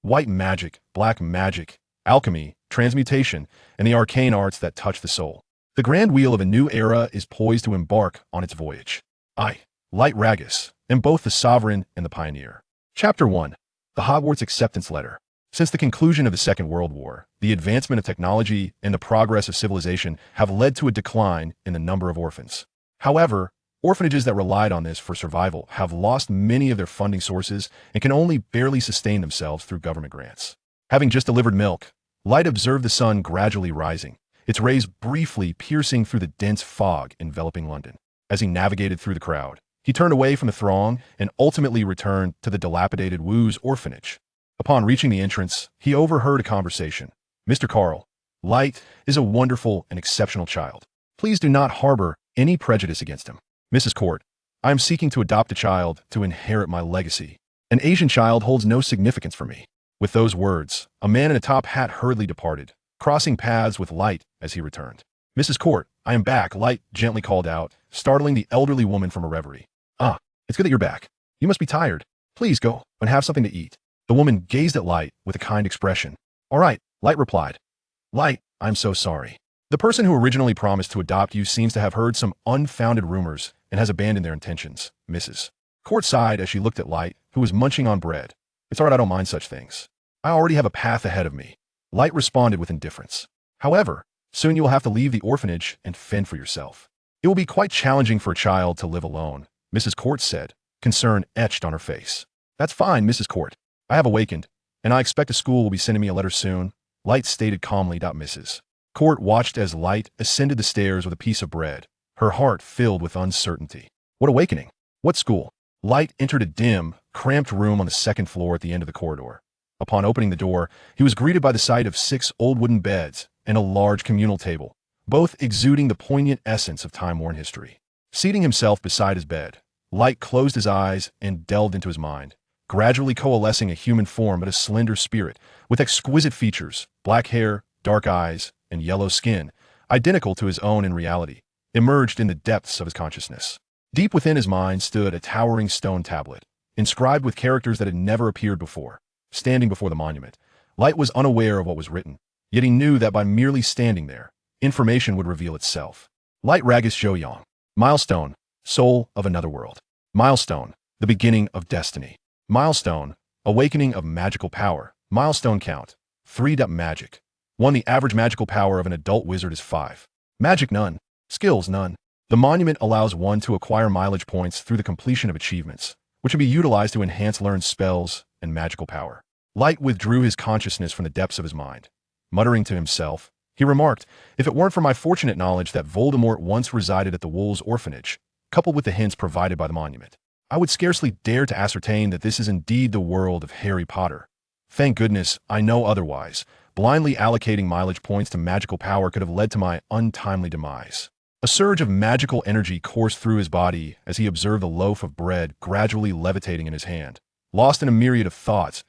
white magic, black magic, alchemy, transmutation, and the arcane arts that touch the soul. The grand wheel of a new era is poised to embark on its voyage. I, Light Largus, am both the sovereign and the pioneer. Chapter 1. The Hogwarts Acceptance Letter. Since the conclusion of the Second World War, the advancement of technology and the progress of civilization have led to a decline in the number of orphans. However, orphanages that relied on this for survival have lost many of their funding sources and can only barely sustain themselves through government grants. Having just delivered milk, Light observed the sun gradually rising, its rays briefly piercing through the dense fog enveloping London. As he navigated through the crowd, he turned away from the throng and ultimately returned to the dilapidated Woo's orphanage. Upon reaching the entrance, he overheard a conversation. "Mr. Carl, Light is a wonderful and exceptional child. Please do not harbor any prejudice against him. Mrs. Court, I am seeking to adopt a child to inherit my legacy. An Asian child holds no significance for me." With those words, a man in a top hat hurriedly departed, crossing paths with Light as he returned. "Mrs. Court, I am back," Light gently called out, startling the elderly woman from a reverie. "Ah, it's good that you're back. You must be tired. Please go and have something to eat." The woman gazed at Light with a kind expression. "All right," Light replied. "Light, I'm so sorry. The person who originally promised to adopt you seems to have heard some unfounded rumors and has abandoned their intentions." Mrs. Court sighed as she looked at Light, who was munching on bread. "It's all right, I don't mind such things. I already have a path ahead of me." Light responded with indifference. "However, soon you will have to leave the orphanage and fend for yourself. It will be quite challenging for a child to live alone," Mrs. Court said, concern etched on her face. "That's fine, Mrs. Court. I have awakened, and I expect a school will be sending me a letter soon," Light stated calmly. Mrs. Court watched as Light ascended the stairs with a piece of bread, her heart filled with uncertainty. What awakening? What school? Light entered a dim, cramped room on the second floor at the end of the corridor. Upon opening the door, he was greeted by the sight of 6 old wooden beds and a large communal table, both exuding the poignant essence of time-worn history. Seating himself beside his bed, Light closed his eyes and delved into his mind, gradually coalescing a human form but a slender spirit, with exquisite features, black hair, dark eyes, and yellow skin, identical to his own in reality, emerged in the depths of his consciousness. Deep within his mind stood a towering stone tablet, inscribed with characters that had never appeared before. Standing before the monument, Light was unaware of what was written, yet he knew that by merely standing there, information would reveal itself. Light Largus Joyong. Milestone, soul of another world. Milestone, the beginning of destiny. Milestone, awakening of magical power. Milestone count, 3. Magic. 1. The average magical power of an adult wizard is 5. Magic none. Skills none. The monument allows one to acquire mileage points through the completion of achievements, which can be utilized to enhance learned spells and magical power. Light withdrew his consciousness from the depths of his mind. Muttering to himself, he remarked, "If it weren't for my fortunate knowledge that Voldemort once resided at the Wolves orphanage, coupled with the hints provided by the monument, I would scarcely dare to ascertain that this is indeed the world of Harry Potter. Thank goodness I know otherwise. Blindly allocating mileage points to magical power could have led to my untimely demise." A surge of magical energy coursed through his body as he observed the loaf of bread gradually levitating in his hand. Lost in a myriad of thoughts,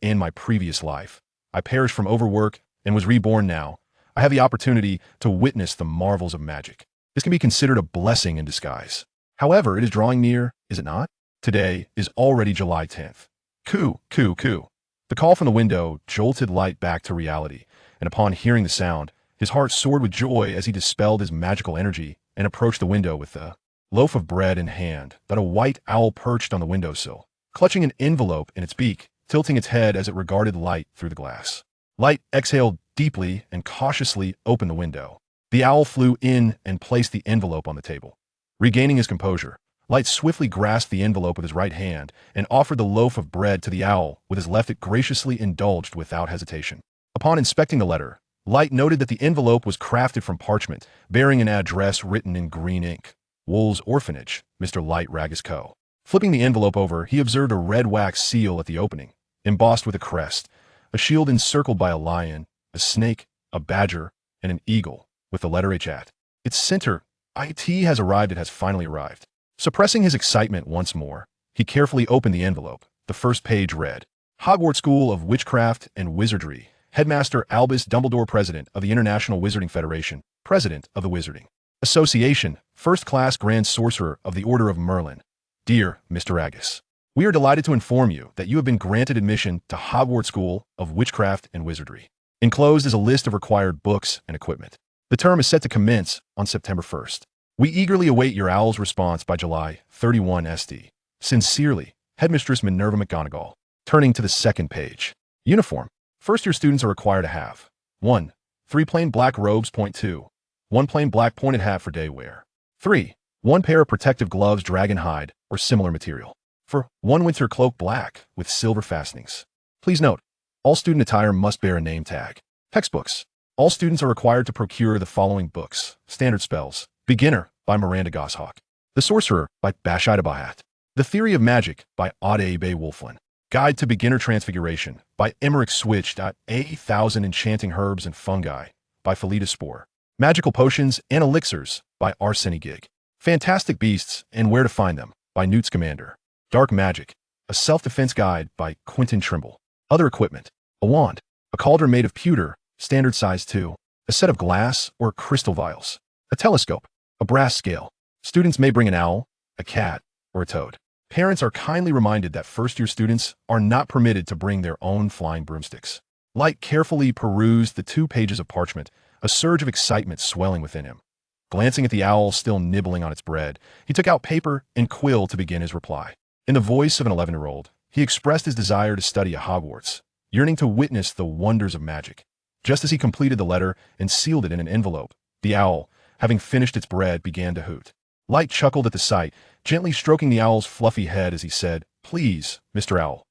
in my previous life, I perished from overwork and was reborn now. I have the opportunity to witness the marvels of magic. This can be considered a blessing in disguise. However, it is drawing near, is it not? Today is already July 10th. Coo, coo, coo. The call from the window jolted Light back to reality, and upon hearing the sound, his heart soared with joy as he dispelled his magical energy and approached the window with the loaf of bread in hand. That a white owl perched on the windowsill, clutching an envelope in its beak, tilting its head as it regarded Light through the glass. Light exhaled deeply and cautiously opened the window. The owl flew in and placed the envelope on the table. Regaining his composure, Light swiftly grasped the envelope with his right hand and offered the loaf of bread to the owl with his left. It graciously indulged without hesitation. Upon inspecting the letter, Light noted that the envelope was crafted from parchment, bearing an address written in green ink. Wolves Orphanage, Mr. Light Largus Co. Flipping the envelope over, he observed a red wax seal at the opening, embossed with a crest, a shield encircled by a lion, a snake, a badger, and an eagle, with the letter H at its center. "IT has arrived, it has finally arrived." Suppressing his excitement once more, he carefully opened the envelope. The first page read, "Hogwarts School of Witchcraft and Wizardry, Headmaster Albus Dumbledore, President of the International Wizarding Federation, President of the Wizarding Association, First Class Grand Sorcerer of the Order of Merlin. Dear Mr. Largus, We are delighted to inform you that you have been granted admission to Hogwarts School of Witchcraft and Wizardry. Enclosed is a list of required books and equipment. The term is set to commence on September 1st. We eagerly await your owl's response by July 31 SD. Sincerely, Headmistress Minerva McGonagall. Turning to the second page. Uniform. First-year students are required to have 1. 3 plain black robes. 2. 1 plain black pointed hat for day wear. 3. 1 pair of protective gloves dragon hide or similar material. For 1 winter cloak black with silver fastenings. Please note, all student attire must bear a name tag. Textbooks. All students are required to procure the following books. Standard Spells. Beginner by Miranda Goshawk. The Sorcerer by Bashida Bahat. The Theory of Magic by Ade Bay Wolflin. Guide to Beginner Transfiguration by Emmerich Switch. A Thousand Enchanting Herbs and Fungi by Felita Spore. Magical Potions and Elixirs by Arseny Gig. Fantastic Beasts and Where to Find Them by Newt Scamander. Dark Magic, a self-defense guide by Quentin Trimble. Other equipment, a wand, a cauldron made of pewter, standard size 2, a set of glass or crystal vials, a telescope, a brass scale. Students may bring an owl, a cat, or a toad. Parents are kindly reminded that first-year students are not permitted to bring their own flying broomsticks. Light carefully perused the 2 pages of parchment, a surge of excitement swelling within him. Glancing at the owl still nibbling on its bread, he took out paper and quill to begin his reply. In the voice of an 11-year-old, he expressed his desire to study at Hogwarts, yearning to witness the wonders of magic. Just as he completed the letter and sealed it in an envelope, the owl, having finished its bread, began to hoot. Light chuckled at the sight, gently stroking the owl's fluffy head as he said, "Please, Mr. Owl."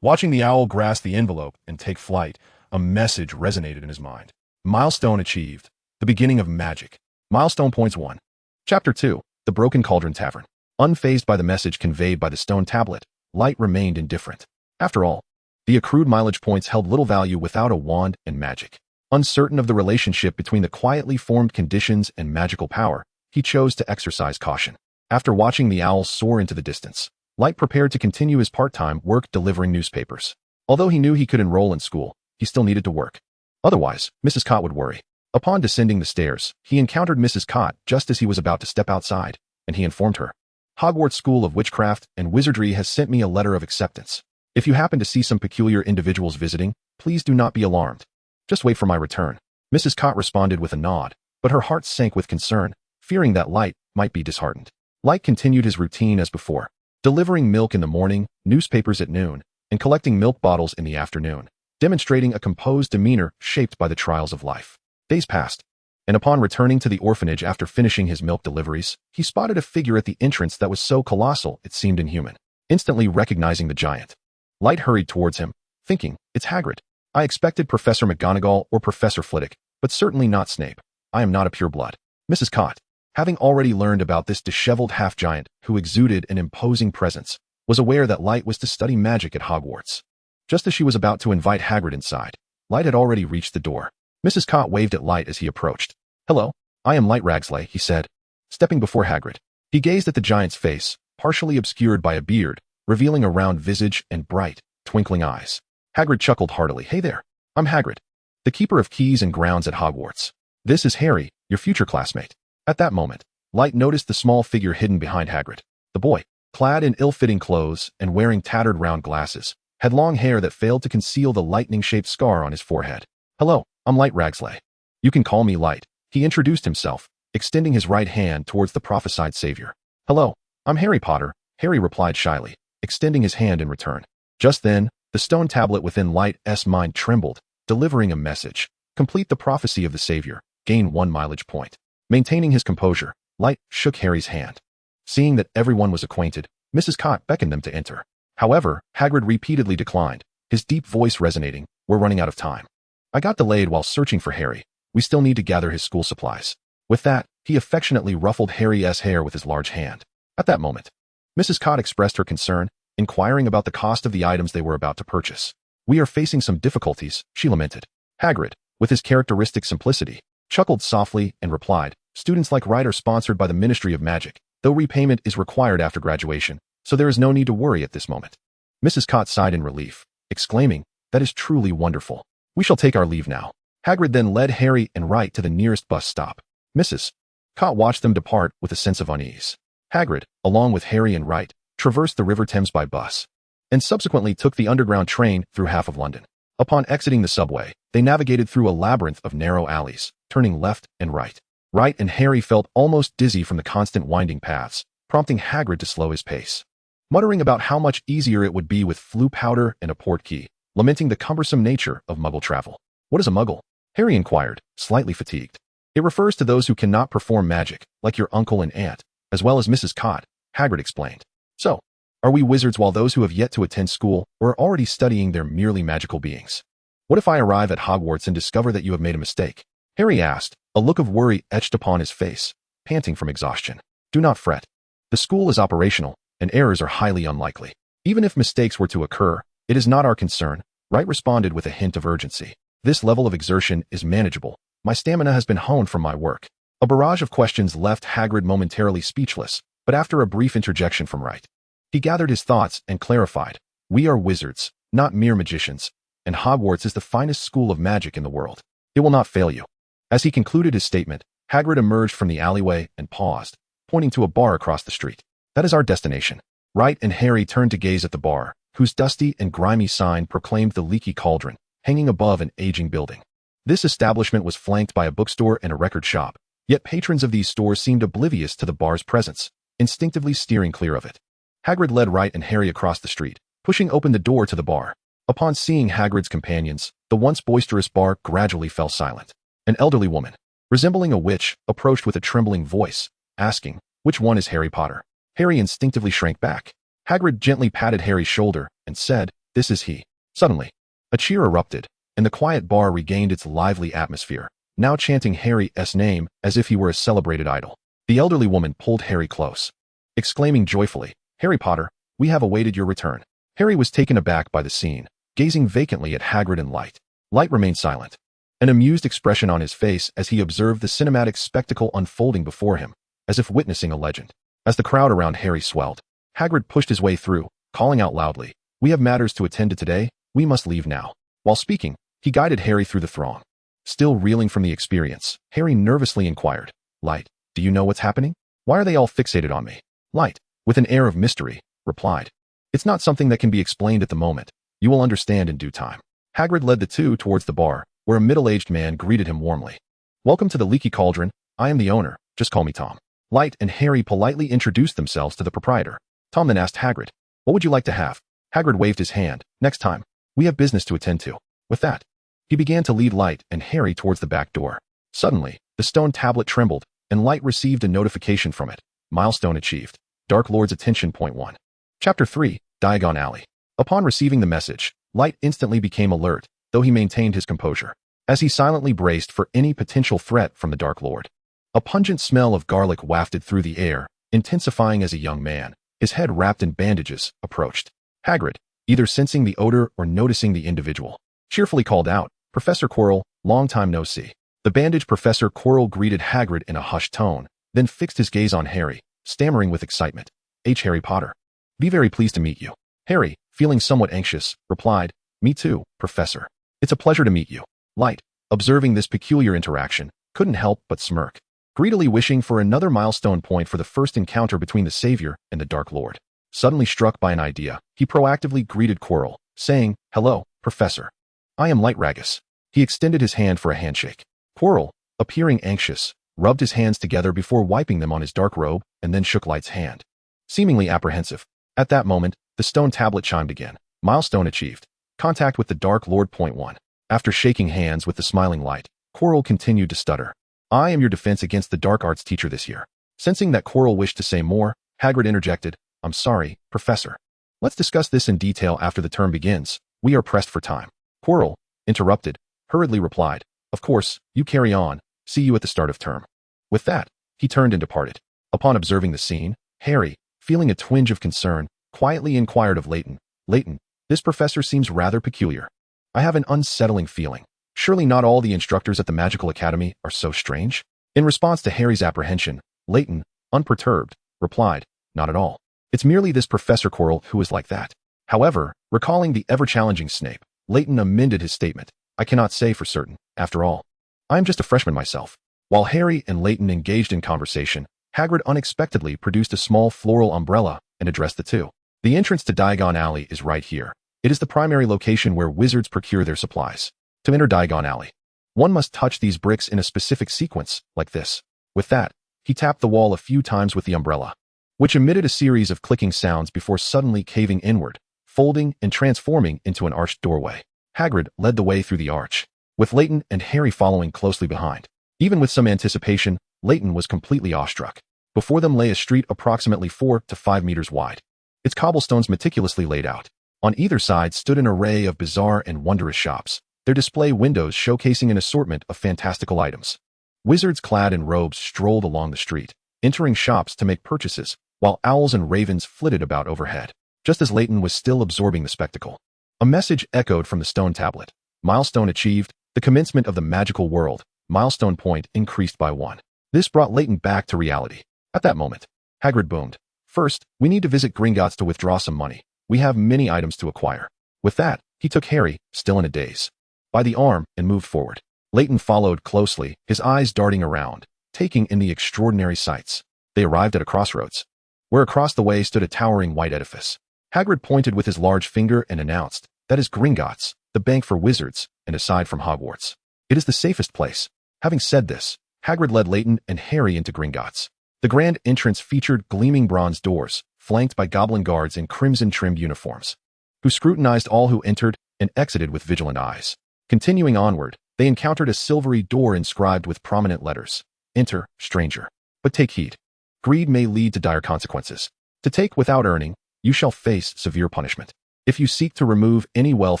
Watching the owl grasp the envelope and take flight, a message resonated in his mind. Milestone achieved. The beginning of magic. Milestone points 1. Chapter 2. The Broken Cauldron Tavern. Unfazed by the message conveyed by the stone tablet, Light remained indifferent. After all, the accrued mileage points held little value without a wand and magic. Uncertain of the relationship between the quietly formed conditions and magical power, he chose to exercise caution. After watching the owl soar into the distance, Light prepared to continue his part-time work delivering newspapers. Although he knew he could enroll in school, he still needed to work. Otherwise, Mrs. Cott would worry. Upon descending the stairs, he encountered Mrs. Cott just as he was about to step outside, and he informed her. Hogwarts School of Witchcraft and Wizardry has sent me a letter of acceptance. If you happen to see some peculiar individuals visiting, please do not be alarmed. Just wait for my return. Mrs. Cott responded with a nod, but her heart sank with concern, fearing that Light might be disheartened. Light continued his routine as before, delivering milk in the morning, newspapers at noon, and collecting milk bottles in the afternoon, demonstrating a composed demeanor shaped by the trials of life. Days passed, and upon returning to the orphanage after finishing his milk deliveries, he spotted a figure at the entrance that was so colossal it seemed inhuman. Instantly recognizing the giant, Light hurried towards him, thinking, "It's Hagrid. I expected Professor McGonagall or Professor Flitwick, but certainly not Snape. I am not a pureblood." Mrs. Cott, having already learned about this disheveled half-giant who exuded an imposing presence, was aware that Light was to study magic at Hogwarts. Just as she was about to invite Hagrid inside, Light had already reached the door. Mrs. Cott waved at Light as he approached. "Hello, I am Light Ragsley," he said, stepping before Hagrid. He gazed at the giant's face, partially obscured by a beard, revealing a round visage and bright, twinkling eyes. Hagrid chuckled heartily. "Hey there, I'm Hagrid, the keeper of keys and grounds at Hogwarts. This is Harry, your future classmate." At that moment, Light noticed the small figure hidden behind Hagrid. The boy, clad in ill-fitting clothes and wearing tattered round glasses, had long hair that failed to conceal the lightning-shaped scar on his forehead. "Hello, I'm Light Ragsley. You can call me Light," he introduced himself, extending his right hand towards the prophesied savior. "Hello, I'm Harry Potter," Harry replied shyly, extending his hand in return. Just then, the stone tablet within Light's mind trembled, delivering a message. Complete the prophecy of the savior, gain 1 mileage point. Maintaining his composure, Light shook Harry's hand. Seeing that everyone was acquainted, Mrs. Cott beckoned them to enter. However, Hagrid repeatedly declined, his deep voice resonating, "We're running out of time. I got delayed while searching for Harry. We still need to gather his school supplies." With that, he affectionately ruffled Harry's hair with his large hand. At that moment, Mrs. Cott expressed her concern, inquiring about the cost of the items they were about to purchase. "We are facing some difficulties," she lamented. Hagrid, with his characteristic simplicity, chuckled softly and replied, "Students like Wright are sponsored by the Ministry of Magic, though repayment is required after graduation, so there is no need to worry at this moment." Mrs. Cott sighed in relief, exclaiming, "That is truly wonderful. We shall take our leave now." Hagrid then led Harry and Wright to the nearest bus stop. Mrs. Cott watched them depart with a sense of unease. Hagrid, along with Harry and Wright, traversed the River Thames by bus, and subsequently took the underground train through half of London. Upon exiting the subway, they navigated through a labyrinth of narrow alleys, turning left and right. Wright and Harry felt almost dizzy from the constant winding paths, prompting Hagrid to slow his pace. Muttering about how much easier it would be with flue powder and a portkey, lamenting the cumbersome nature of Muggle travel. What is a Muggle? Harry inquired, slightly fatigued. It refers to those who cannot perform magic, like your uncle and aunt, as well as Mrs. Cott, Hagrid explained. So, are we wizards while those who have yet to attend school or are already studying they're merely magical beings? What if I arrive at Hogwarts and discover that you have made a mistake? Harry asked, a look of worry etched upon his face, panting from exhaustion. Do not fret. The school is operational, and errors are highly unlikely. Even if mistakes were to occur, it is not our concern, Wright responded with a hint of urgency. This level of exertion is manageable. My stamina has been honed from my work. A barrage of questions left Hagrid momentarily speechless, but after a brief interjection from Wright, he gathered his thoughts and clarified. We are wizards, not mere magicians, and Hogwarts is the finest school of magic in the world. It will not fail you. As he concluded his statement, Hagrid emerged from the alleyway and paused, pointing to a bar across the street. That is our destination. Wright and Harry turned to gaze at the bar, whose dusty and grimy sign proclaimed the Leaky Cauldron, hanging above an aging building. This establishment was flanked by a bookstore and a record shop, yet patrons of these stores seemed oblivious to the bar's presence, instinctively steering clear of it. Hagrid led Wright and Harry across the street, pushing open the door to the bar. Upon seeing Hagrid's companions, the once boisterous bar gradually fell silent. An elderly woman, resembling a witch, approached with a trembling voice, asking, "Which one is Harry Potter?" Harry instinctively shrank back. Hagrid gently patted Harry's shoulder and said, "This is he." Suddenly, a cheer erupted, and the quiet bar regained its lively atmosphere, now chanting Harry's name as if he were a celebrated idol. The elderly woman pulled Harry close, exclaiming joyfully, "Harry Potter, we have awaited your return." Harry was taken aback by the scene, gazing vacantly at Hagrid and Light. Light remained silent, an amused expression on his face as he observed the cinematic spectacle unfolding before him, as if witnessing a legend. As the crowd around Harry swelled, Hagrid pushed his way through, calling out loudly, "We have matters to attend to today, we must leave now." While speaking, he guided Harry through the throng. Still reeling from the experience, Harry nervously inquired, "Light, do you know what's happening? Why are they all fixated on me?" Light, with an air of mystery, replied, "It's not something that can be explained at the moment. You will understand in due time." Hagrid led the two towards the bar, where a middle-aged man greeted him warmly. "Welcome to the Leaky Cauldron. I am the owner. Just call me Tom." Light and Harry politely introduced themselves to the proprietor. Tom then asked Hagrid, "What would you like to have?" Hagrid waved his hand. "Next time. We have business to attend to." With that, he began to lead Light and Harry towards the back door. Suddenly, the stone tablet trembled, and Light received a notification from it. Milestone achieved. Dark Lord's attention. Point 1. Chapter 3, Diagon Alley. Upon receiving the message, Light instantly became alert, though he maintained his composure, as he silently braced for any potential threat from the Dark Lord. A pungent smell of garlic wafted through the air, intensifying as a young man, his head wrapped in bandages, approached. Hagrid, either sensing the odor or noticing the individual, cheerfully called out, "Professor Quirrell, long time no see." The bandaged Professor Quirrell greeted Hagrid in a hushed tone, then fixed his gaze on Harry, stammering with excitement. Harry Potter. Be very pleased to meet you." Harry, feeling somewhat anxious, replied, "Me too, Professor. It's a pleasure to meet you." Light, observing this peculiar interaction, couldn't help but smirk, greedily wishing for another milestone point for the first encounter between the Savior and the Dark Lord. Suddenly struck by an idea, he proactively greeted Quirrell, saying, "Hello, Professor. I am Light Largus." He extended his hand for a handshake. Quirrell, appearing anxious, rubbed his hands together before wiping them on his dark robe and then shook Light's hand, seemingly apprehensive. At that moment, the stone tablet chimed again. Milestone achieved. Contact with the Dark Lord. Point 1. After shaking hands with the smiling Light, Quirrell continued to stutter. "I am your defense against the dark arts teacher this year." Sensing that Quirrell wished to say more, Hagrid interjected, "I'm sorry, Professor. Let's discuss this in detail after the term begins. We are pressed for time." Quirrell, interrupted, hurriedly replied, "Of course, you carry on. See you at the start of term." With that, he turned and departed. Upon observing the scene, Harry, feeling a twinge of concern, quietly inquired of Layton, "Layton, this professor seems rather peculiar. I have an unsettling feeling. Surely not all the instructors at the Magical Academy are so strange?" In response to Harry's apprehension, Layton, unperturbed, replied, "Not at all. It's merely this Professor Quirrell who is like that." However, recalling the ever-challenging Snape, Layton amended his statement, "I cannot say for certain. After all, I am just a freshman myself." While Harry and Layton engaged in conversation, Hagrid unexpectedly produced a small floral umbrella and addressed the two. The entrance to Diagon Alley is right here. It is the primary location where wizards procure their supplies. To enter Diagon Alley, one must touch these bricks in a specific sequence, like this. With that, he tapped the wall a few times with the umbrella, which emitted a series of clicking sounds before suddenly caving inward, folding and transforming into an arched doorway. Hagrid led the way through the arch, with Leighton and Harry following closely behind. Even with some anticipation, Leighton was completely awestruck. Before them lay a street approximately 4 to 5 meters wide, its cobblestones meticulously laid out. On either side stood an array of bizarre and wondrous shops, their display windows showcasing an assortment of fantastical items. Wizards clad in robes strolled along the street, entering shops to make purchases, while owls and ravens flitted about overhead. Just as Leighton was still absorbing the spectacle, a message echoed from the stone tablet. Milestone achieved, the commencement of the magical world. Milestone point increased by 1. This brought Leighton back to reality. At that moment, Hagrid boomed. First, we need to visit Gringotts to withdraw some money. We have many items to acquire. With that, he took Harry, still in a daze, by the arm and moved forward. Leighton followed closely, his eyes darting around, taking in the extraordinary sights. They arrived at a crossroads, where across the way stood a towering white edifice. Hagrid pointed with his large finger and announced, "That is Gringotts, the bank for wizards, and aside from Hogwarts, it is the safest place." Having said this, Hagrid led Leighton and Harry into Gringotts. The grand entrance featured gleaming bronze doors, flanked by goblin guards in crimson-trimmed uniforms, who scrutinized all who entered and exited with vigilant eyes. Continuing onward, they encountered a silvery door inscribed with prominent letters, "Enter, stranger. But take heed. Greed may lead to dire consequences. To take without earning, you shall face severe punishment. If you seek to remove any wealth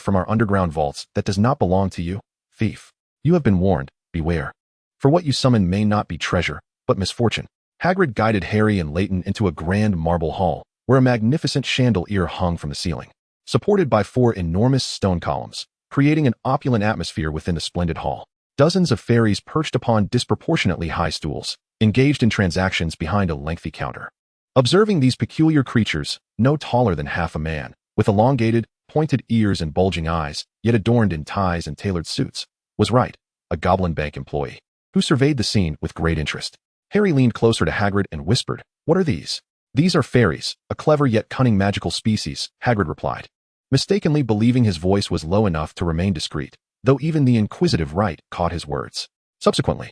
from our underground vaults that does not belong to you, thief, you have been warned, beware. For what you summon may not be treasure, but misfortune." Hagrid guided Harry and Leighton into a grand marble hall, where a magnificent chandelier hung from the ceiling, supported by 4 enormous stone columns, creating an opulent atmosphere within the splendid hall. Dozens of fairies perched upon disproportionately high stools, engaged in transactions behind a lengthy counter. Observing these peculiar creatures, no taller than half a man, with elongated, pointed ears and bulging eyes, yet adorned in ties and tailored suits, was Wright, a Goblin Bank employee, who surveyed the scene with great interest. Harry leaned closer to Hagrid and whispered, "What are these?" "These are fairies, a clever yet cunning magical species," Hagrid replied, mistakenly believing his voice was low enough to remain discreet, though even the inquisitive Wright caught his words. Subsequently,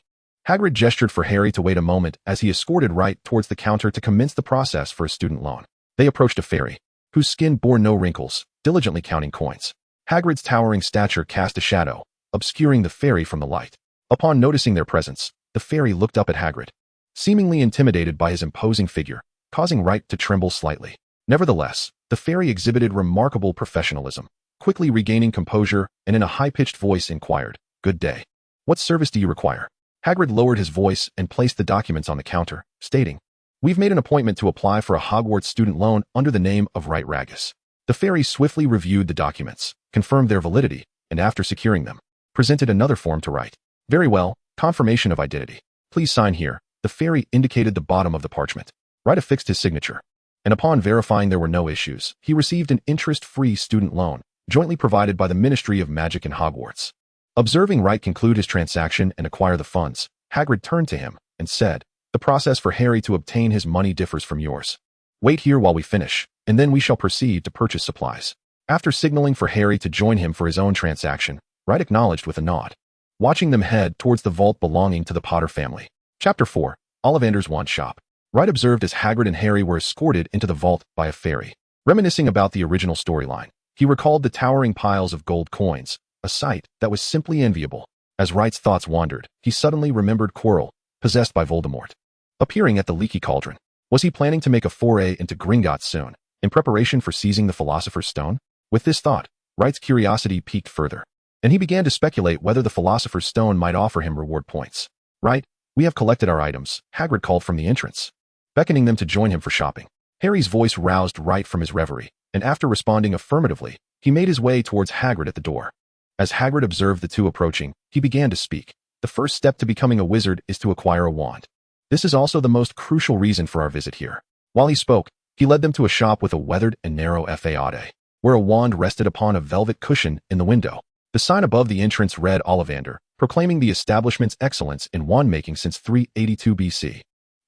Hagrid gestured for Harry to wait a moment as he escorted Wright towards the counter to commence the process for a student loan. They approached a fairy, whose skin bore no wrinkles, diligently counting coins. Hagrid's towering stature cast a shadow, obscuring the fairy from the light. Upon noticing their presence, the fairy looked up at Hagrid, seemingly intimidated by his imposing figure, causing Wright to tremble slightly. Nevertheless, the fairy exhibited remarkable professionalism, quickly regaining composure and in a high-pitched voice inquired, "Good day. What service do you require?" Hagrid lowered his voice and placed the documents on the counter, stating, "We've made an appointment to apply for a Hogwarts student loan under the name of Light Largus." The fairy swiftly reviewed the documents, confirmed their validity, and after securing them, presented another form to Wright. "Very well, confirmation of identity. Please sign here." The fairy indicated the bottom of the parchment. Wright affixed his signature, and upon verifying there were no issues, he received an interest-free student loan, jointly provided by the Ministry of Magic and Hogwarts. Observing Wright conclude his transaction and acquire the funds, Hagrid turned to him and said, "The process for Harry to obtain his money differs from yours. Wait here while we finish, and then we shall proceed to purchase supplies." After signaling for Harry to join him for his own transaction, Wright acknowledged with a nod, watching them head towards the vault belonging to the Potter family. Chapter 4, Ollivander's Wand Shop. Wright observed as Hagrid and Harry were escorted into the vault by a fairy. Reminiscing about the original storyline, he recalled the towering piles of gold coins, a sight that was simply enviable. As Wright's thoughts wandered, he suddenly remembered Quirrell, possessed by Voldemort, appearing at the Leaky Cauldron. Was he planning to make a foray into Gringotts soon, in preparation for seizing the Philosopher's Stone? With this thought, Wright's curiosity piqued further, and he began to speculate whether the Philosopher's Stone might offer him reward points. "Wright, we have collected our items," Hagrid called from the entrance, beckoning them to join him for shopping. Harry's voice roused Wright from his reverie, and after responding affirmatively, he made his way towards Hagrid at the door. As Hagrid observed the two approaching, he began to speak. "The first step to becoming a wizard is to acquire a wand. This is also the most crucial reason for our visit here." While he spoke, he led them to a shop with a weathered and narrow faade, where a wand rested upon a velvet cushion in the window. The sign above the entrance read Ollivander, proclaiming the establishment's excellence in wand-making since 382 BC.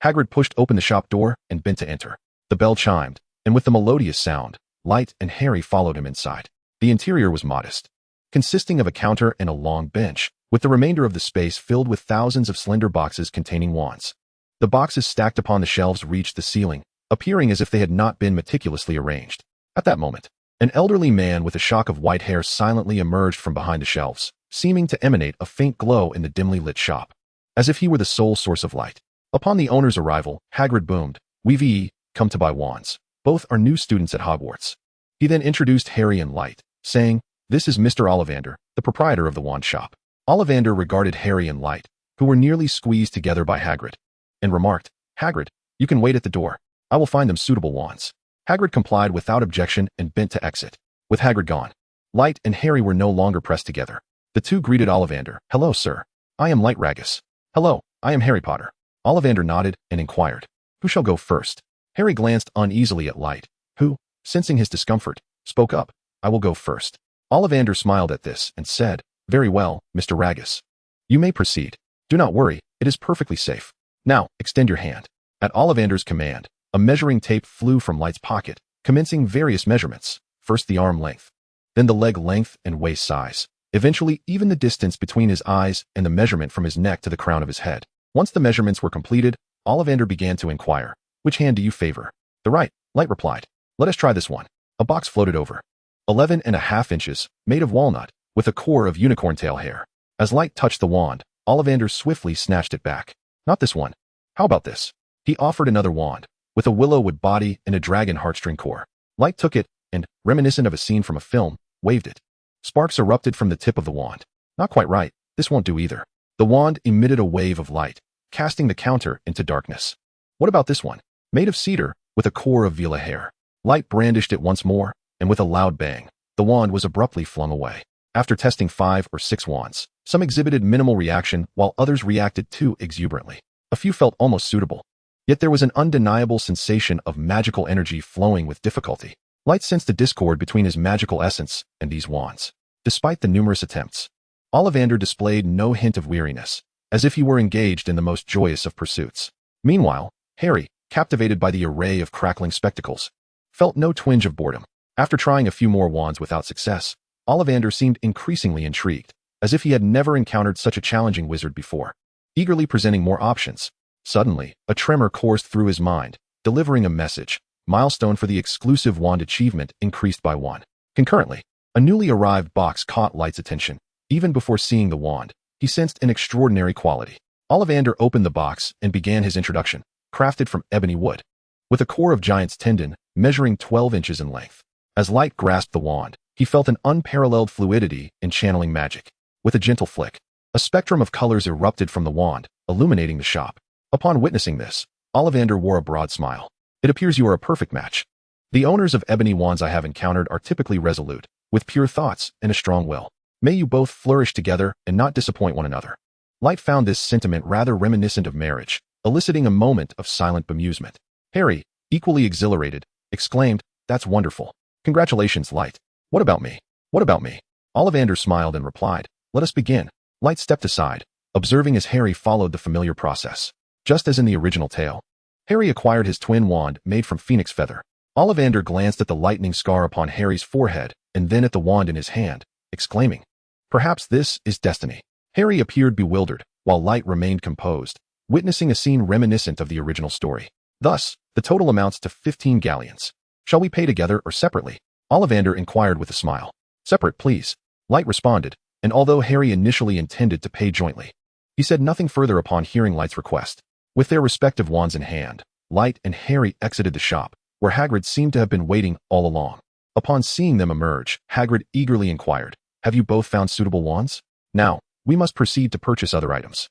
Hagrid pushed open the shop door and bent to enter. The bell chimed, and with the melodious sound, Light and Harry followed him inside. The interior was modest, consisting of a counter and a long bench, with the remainder of the space filled with thousands of slender boxes containing wands. The boxes stacked upon the shelves reached the ceiling, appearing as if they had not been meticulously arranged. At that moment, an elderly man with a shock of white hair silently emerged from behind the shelves, seeming to emanate a faint glow in the dimly lit shop, as if he were the sole source of light. Upon the owner's arrival, Hagrid boomed, "We've come to buy wands. Both are new students at Hogwarts." He then introduced Harry and Light, saying, "This is Mr. Ollivander, the proprietor of the wand shop." Ollivander regarded Harry and Light, who were nearly squeezed together by Hagrid, and remarked, "Hagrid, you can wait at the door. I will find them suitable wands." Hagrid complied without objection and bent to exit. With Hagrid gone, Light and Harry were no longer pressed together. The two greeted Ollivander. "Hello, sir. I am Light Largus." "Hello, I am Harry Potter." Ollivander nodded and inquired, "Who shall go first?" Harry glanced uneasily at Light, who, sensing his discomfort, spoke up, "I will go first." Ollivander smiled at this and said, "Very well, Mr. Largus. You may proceed. Do not worry, it is perfectly safe. Now, extend your hand." At Ollivander's command, a measuring tape flew from Light's pocket, commencing various measurements, first the arm length, then the leg length and waist size, eventually even the distance between his eyes and the measurement from his neck to the crown of his head. Once the measurements were completed, Ollivander began to inquire, "Which hand do you favor?" "The right," Light replied. "Let us try this one." A box floated over, 11.5 inches, made of walnut, with a core of unicorn tail hair. As Light touched the wand, Ollivander swiftly snatched it back. "Not this one. How about this?" He offered another wand, with a willow wood body and a dragon heartstring core. Light took it and, reminiscent of a scene from a film, waved it. Sparks erupted from the tip of the wand. "Not quite right. This won't do either." The wand emitted a wave of light, casting the counter into darkness. "What about this one? Made of cedar, with a core of vela hair." Light brandished it once more, and with a loud bang, the wand was abruptly flung away. After testing 5 or 6 wands, some exhibited minimal reaction while others reacted too exuberantly. A few felt almost suitable. Yet there was an undeniable sensation of magical energy flowing with difficulty. Light sensed a discord between his magical essence and these wands. Despite the numerous attempts, Ollivander displayed no hint of weariness, as if he were engaged in the most joyous of pursuits. Meanwhile, Harry, captivated by the array of crackling spectacles, felt no twinge of boredom. After trying a few more wands without success, Ollivander seemed increasingly intrigued, as if he had never encountered such a challenging wizard before. Eagerly presenting more options, suddenly, a tremor coursed through his mind, delivering a message. Milestone for the exclusive wand achievement increased by 1. Concurrently, a newly arrived box caught Light's attention. Even before seeing the wand, he sensed an extraordinary quality. Ollivander opened the box and began his introduction, crafted from ebony wood, with a core of giant's tendon measuring 12 inches in length. As Light grasped the wand, he felt an unparalleled fluidity in channeling magic. With a gentle flick, a spectrum of colors erupted from the wand, illuminating the shop. Upon witnessing this, Ollivander wore a broad smile. "It appears you are a perfect match. The owners of ebony wands I have encountered are typically resolute, with pure thoughts and a strong will. May you both flourish together and not disappoint one another." Light found this sentiment rather reminiscent of marriage, eliciting a moment of silent bemusement. Harry, equally exhilarated, exclaimed, "That's wonderful. Congratulations, Light." "What about me? What about me?" Ollivander smiled and replied, "Let us begin." Light stepped aside, observing as Harry followed the familiar process. Just as in the original tale, Harry acquired his twin wand made from phoenix feather. Ollivander glanced at the lightning scar upon Harry's forehead and then at the wand in his hand, exclaiming, "Perhaps this is destiny." Harry appeared bewildered, while Light remained composed, witnessing a scene reminiscent of the original story. Thus, the total amounts to 15 galleons. "Shall we pay together or separately?" Ollivander inquired with a smile. "Separate, please," Light responded, and although Harry initially intended to pay jointly, he said nothing further upon hearing Light's request. With their respective wands in hand, Light and Harry exited the shop, where Hagrid seemed to have been waiting all along. Upon seeing them emerge, Hagrid eagerly inquired, "Have you both found suitable wands? Now, we must proceed to purchase other items."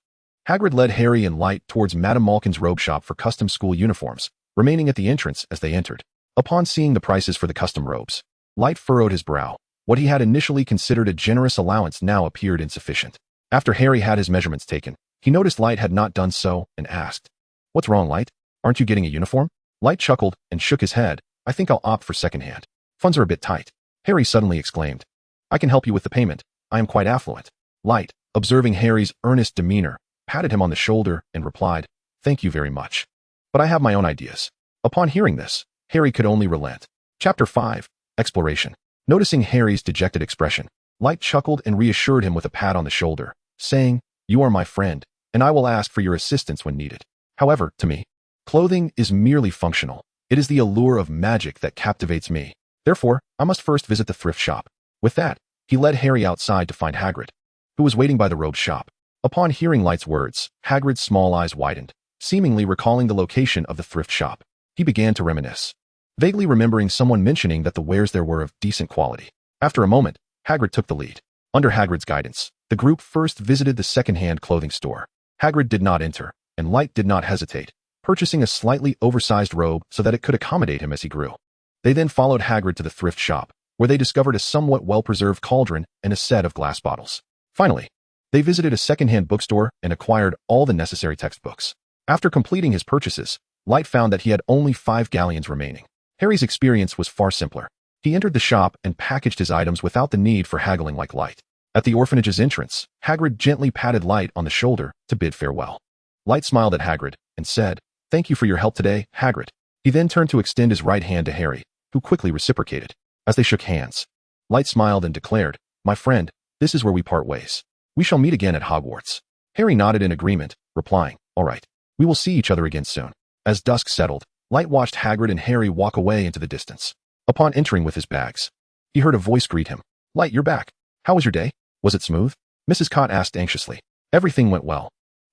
Hagrid led Harry and Light towards Madame Malkin's robe shop for custom school uniforms, remaining at the entrance as they entered. Upon seeing the prices for the custom robes, Light furrowed his brow. What he had initially considered a generous allowance now appeared insufficient. After Harry had his measurements taken, he noticed Light had not done so and asked, "What's wrong, Light? Aren't you getting a uniform?" Light chuckled and shook his head. "I think I'll opt for secondhand. Funds are a bit tight." Harry suddenly exclaimed, "I can help you with the payment. I am quite affluent." Light, observing Harry's earnest demeanor, patted him on the shoulder and replied, "Thank you very much. But I have my own ideas." Upon hearing this, Harry could only relent. Chapter 5. Exploration. Noticing Harry's dejected expression, Light chuckled and reassured him with a pat on the shoulder, saying, "You are my friend, and I will ask for your assistance when needed. However, to me, clothing is merely functional. It is the allure of magic that captivates me. Therefore, I must first visit the thrift shop." With that, he led Harry outside to find Hagrid, who was waiting by the robe shop. Upon hearing Light's words, Hagrid's small eyes widened, seemingly recalling the location of the thrift shop. He began to reminisce, vaguely remembering someone mentioning that the wares there were of decent quality. After a moment, Hagrid took the lead. Under Hagrid's guidance, the group first visited the second-hand clothing store. Hagrid did not enter, and Light did not hesitate, purchasing a slightly oversized robe so that it could accommodate him as he grew. They then followed Hagrid to the thrift shop, where they discovered a somewhat well-preserved cauldron and a set of glass bottles. Finally, they visited a second-hand bookstore and acquired all the necessary textbooks. After completing his purchases, Light found that he had only 5 galleons remaining. Harry's experience was far simpler. He entered the shop and packaged his items without the need for haggling like Light. At the orphanage's entrance, Hagrid gently patted Light on the shoulder to bid farewell. Light smiled at Hagrid and said, "Thank you for your help today, Hagrid." He then turned to extend his right hand to Harry, who quickly reciprocated. As they shook hands, Light smiled and declared, "My friend, this is where we part ways. We shall meet again at Hogwarts." Harry nodded in agreement, replying, "All right. We will see each other again soon." As dusk settled, Light watched Hagrid and Harry walk away into the distance. Upon entering with his bags, he heard a voice greet him. "Light, you're back. How was your day? Was it smooth?" Mrs. Cott asked anxiously. "Everything went well.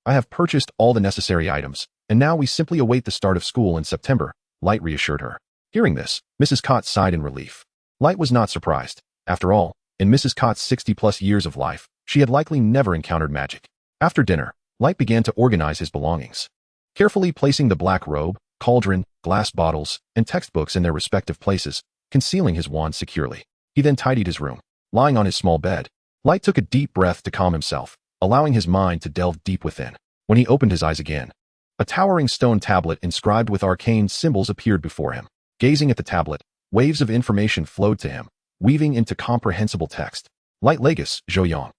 I have purchased all the necessary items, and now we simply await the start of school in September," Light reassured her. Hearing this, Mrs. Cott sighed in relief. Light was not surprised. After all, in Mrs. Cott's 60-plus years of life, she had likely never encountered magic. After dinner, Light began to organize his belongings. Carefully placing the black robe, cauldron, glass bottles, and textbooks in their respective places, concealing his wand securely. He then tidied his room. Lying on his small bed, Light took a deep breath to calm himself, allowing his mind to delve deep within. When he opened his eyes again, a towering stone tablet inscribed with arcane symbols appeared before him. Gazing at the tablet, waves of information flowed to him, weaving into comprehensible text. Light Largus, Joyon.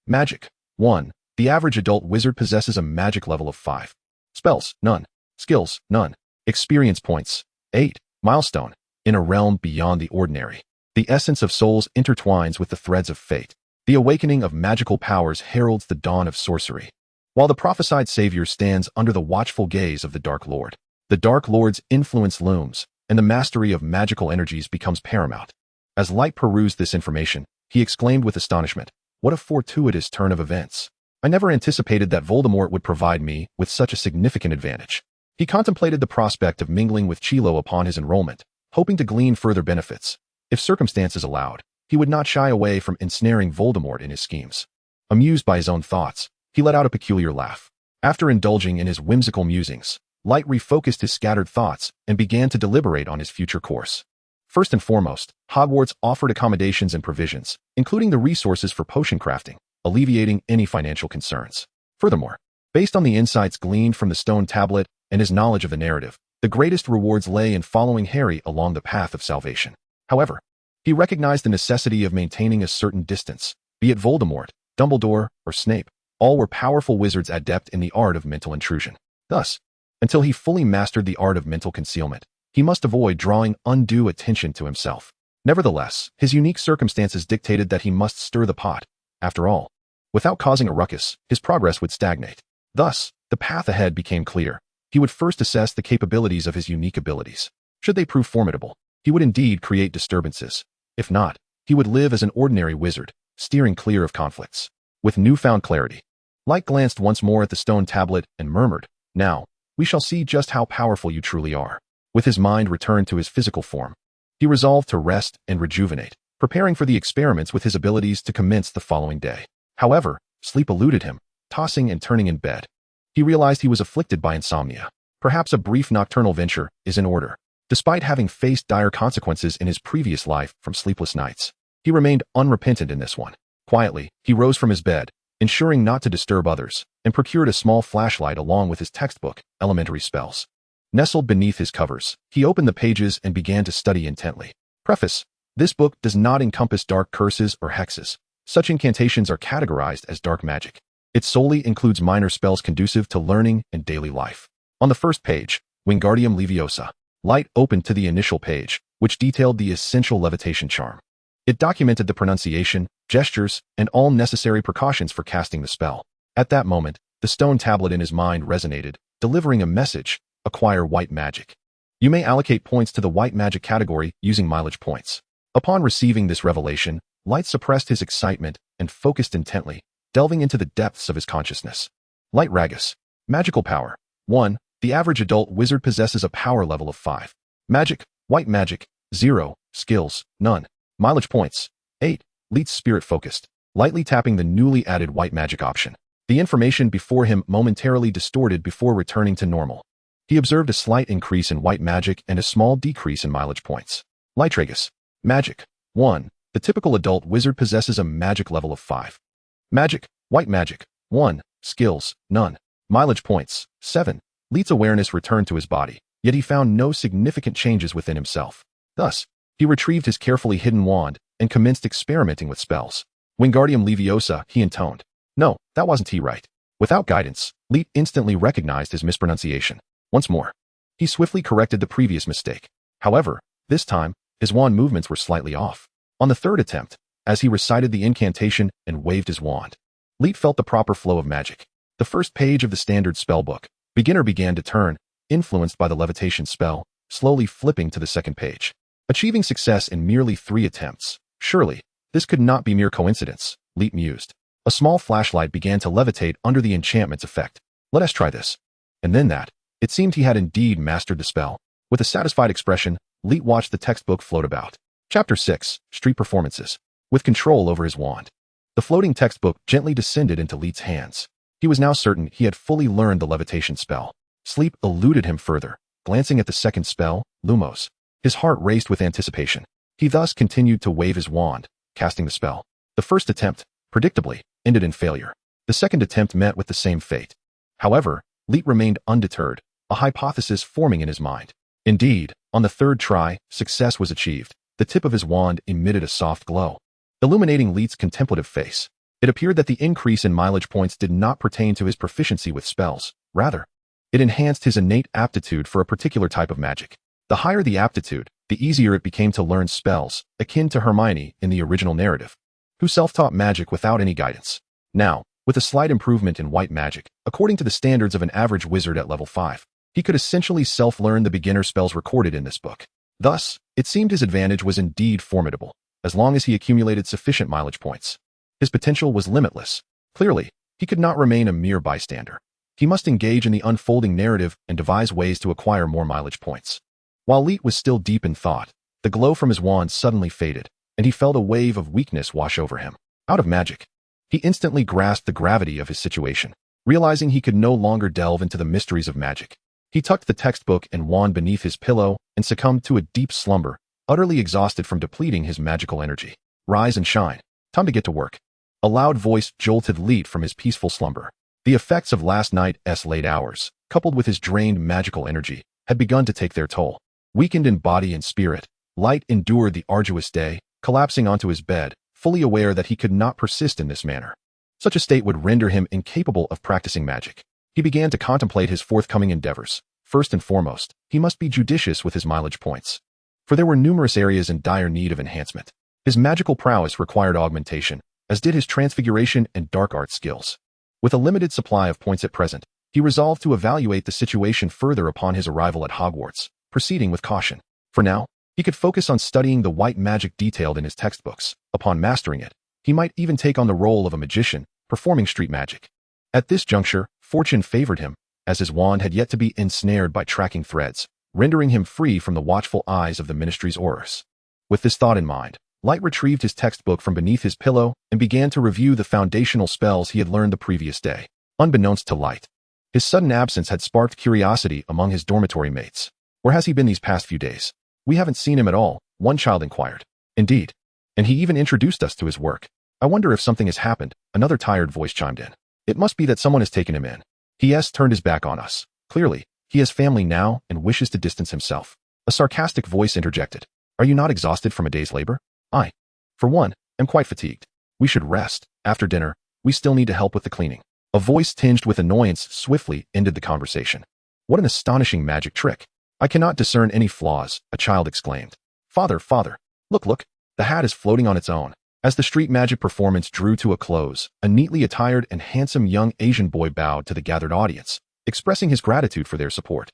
Magic. 1. The average adult wizard possesses a magic level of 5. Spells, none. Skills, none. Experience points, 8. Milestone. In a realm beyond the ordinary, the essence of souls intertwines with the threads of fate. The awakening of magical powers heralds the dawn of sorcery, while the prophesied savior stands under the watchful gaze of the Dark Lord. The Dark Lord's influence looms, and the mastery of magical energies becomes paramount. As Light perused this information, he exclaimed with astonishment, "What a fortuitous turn of events! I never anticipated that Voldemort would provide me with such a significant advantage." He contemplated the prospect of mingling with Chilo upon his enrollment, hoping to glean further benefits. If circumstances allowed, he would not shy away from ensnaring Voldemort in his schemes. Amused by his own thoughts, he let out a peculiar laugh. After indulging in his whimsical musings, Light refocused his scattered thoughts and began to deliberate on his future course. First and foremost, Hogwarts offered accommodations and provisions, including the resources for potion crafting, alleviating any financial concerns. Furthermore, based on the insights gleaned from the stone tablet and his knowledge of the narrative, the greatest rewards lay in following Harry along the path of salvation. However, he recognized the necessity of maintaining a certain distance. Be it Voldemort, Dumbledore, or Snape, all were powerful wizards adept in the art of mental intrusion. Thus, until he fully mastered the art of mental concealment, he must avoid drawing undue attention to himself. Nevertheless, his unique circumstances dictated that he must stir the pot. After all, without causing a ruckus, his progress would stagnate. Thus, the path ahead became clear. He would first assess the capabilities of his unique abilities. Should they prove formidable, he would indeed create disturbances. If not, he would live as an ordinary wizard, steering clear of conflicts. With newfound clarity, Light glanced once more at the stone tablet and murmured, "Now, we shall see just how powerful you truly are." With his mind returned to his physical form, he resolved to rest and rejuvenate, preparing for the experiments with his abilities to commence the following day. However, sleep eluded him, tossing and turning in bed. He realized he was afflicted by insomnia. Perhaps a brief nocturnal venture is in order. Despite having faced dire consequences in his previous life from sleepless nights, he remained unrepentant in this one. Quietly, he rose from his bed, ensuring not to disturb others, and procured a small flashlight along with his textbook, Elementary Spells. Nestled beneath his covers, he opened the pages and began to study intently. Preface: this book does not encompass dark curses or hexes. Such incantations are categorized as dark magic. It solely includes minor spells conducive to learning and daily life. On the first page, Wingardium Leviosa. Light opened to the initial page, which detailed the essential levitation charm. It documented the pronunciation, gestures, and all necessary precautions for casting the spell. At that moment, the stone tablet in his mind resonated, delivering a message: acquire white magic. You may allocate points to the white magic category using mileage points. Upon receiving this revelation, Light suppressed his excitement and focused intently, delving into the depths of his consciousness. Light Largus. Magical power. 1. The average adult wizard possesses a power level of 5. Magic, white magic, 0. Skills, none. Mileage points, 8. Light's spirit focused, lightly tapping the newly added white magic option. The information before him momentarily distorted before returning to normal. He observed a slight increase in white magic and a small decrease in mileage points. Light Largus. Magic, 1. The typical adult wizard possesses a magic level of 5. Magic, white magic, 1. Skills, none. Mileage points, 7. Light's awareness returned to his body, yet he found no significant changes within himself. Thus, he retrieved his carefully hidden wand and commenced experimenting with spells. Wingardium Leviosa, he intoned. No, that wasn't he right. Without guidance, Light instantly recognized his mispronunciation. Once more, he swiftly corrected the previous mistake. However, this time, his wand movements were slightly off. On the third attempt, as he recited the incantation and waved his wand, Light felt the proper flow of magic. The first page of the standard spellbook, Beginner, began to turn, influenced by the levitation spell, slowly flipping to the second page. Achieving success in merely 3 attempts. Surely, this could not be mere coincidence, Light mused. A small flashlight began to levitate under the enchantment's effect. Let us try this. And then that. It seemed he had indeed mastered the spell. With a satisfied expression, Light watched the textbook float about. Chapter 6, Street Performances. With control over his wand, the floating textbook gently descended into Light's hands. He was now certain he had fully learned the levitation spell. Sleep eluded him further. Glancing at the second spell, Lumos, his heart raced with anticipation. He thus continued to wave his wand, casting the spell. The first attempt, predictably, ended in failure. The second attempt met with the same fate. However, Light remained undeterred, a hypothesis forming in his mind. Indeed, on the third try, success was achieved. The tip of his wand emitted a soft glow, illuminating Light's contemplative face. It appeared that the increase in mileage points did not pertain to his proficiency with spells. Rather, it enhanced his innate aptitude for a particular type of magic. The higher the aptitude, the easier it became to learn spells, akin to Hermione in the original narrative, who self-taught magic without any guidance. Now, with a slight improvement in white magic, according to the standards of an average wizard at level 5, he could essentially self-learn the beginner spells recorded in this book. Thus, it seemed his advantage was indeed formidable, as long as he accumulated sufficient mileage points. His potential was limitless. Clearly, he could not remain a mere bystander. He must engage in the unfolding narrative and devise ways to acquire more mileage points. While Light was still deep in thought, the glow from his wand suddenly faded, and he felt a wave of weakness wash over him. Out of magic, he instantly grasped the gravity of his situation. Realizing he could no longer delve into the mysteries of magic, he tucked the textbook and wand beneath his pillow and succumbed to a deep slumber, utterly exhausted from depleting his magical energy. Rise and shine. Time to get to work. A loud voice jolted Light from his peaceful slumber. The effects of last night's late hours, coupled with his drained magical energy, had begun to take their toll. Weakened in body and spirit, Light endured the arduous day, collapsing onto his bed, fully aware that he could not persist in this manner. Such a state would render him incapable of practicing magic. He began to contemplate his forthcoming endeavors. First and foremost, he must be judicious with his mileage points, for there were numerous areas in dire need of enhancement. His magical prowess required augmentation, as did his transfiguration and dark art skills. With a limited supply of points at present, he resolved to evaluate the situation further upon his arrival at Hogwarts, proceeding with caution. For now, he could focus on studying the white magic detailed in his textbooks. Upon mastering it, he might even take on the role of a magician, performing street magic. At this juncture, fortune favored him, as his wand had yet to be ensnared by tracking threads, rendering him free from the watchful eyes of the ministry's aurors. With this thought in mind, Light retrieved his textbook from beneath his pillow and began to review the foundational spells he had learned the previous day. Unbeknownst to Light, his sudden absence had sparked curiosity among his dormitory mates. Where has he been these past few days? We haven't seen him at all, one child inquired. Indeed. And he even introduced us to his work. I wonder if something has happened, another tired voice chimed in. It must be that someone has taken him in. He has turned his back on us. Clearly, he has family now and wishes to distance himself. A sarcastic voice interjected. Are you not exhausted from a day's labor? I, for one, am quite fatigued. We should rest. After dinner, we still need to help with the cleaning. A voice tinged with annoyance swiftly ended the conversation. What an astonishing magic trick. I cannot discern any flaws, a child exclaimed. Father, father, look, the hat is floating on its own. As the street magic performance drew to a close, a neatly attired and handsome young Asian boy bowed to the gathered audience, expressing his gratitude for their support.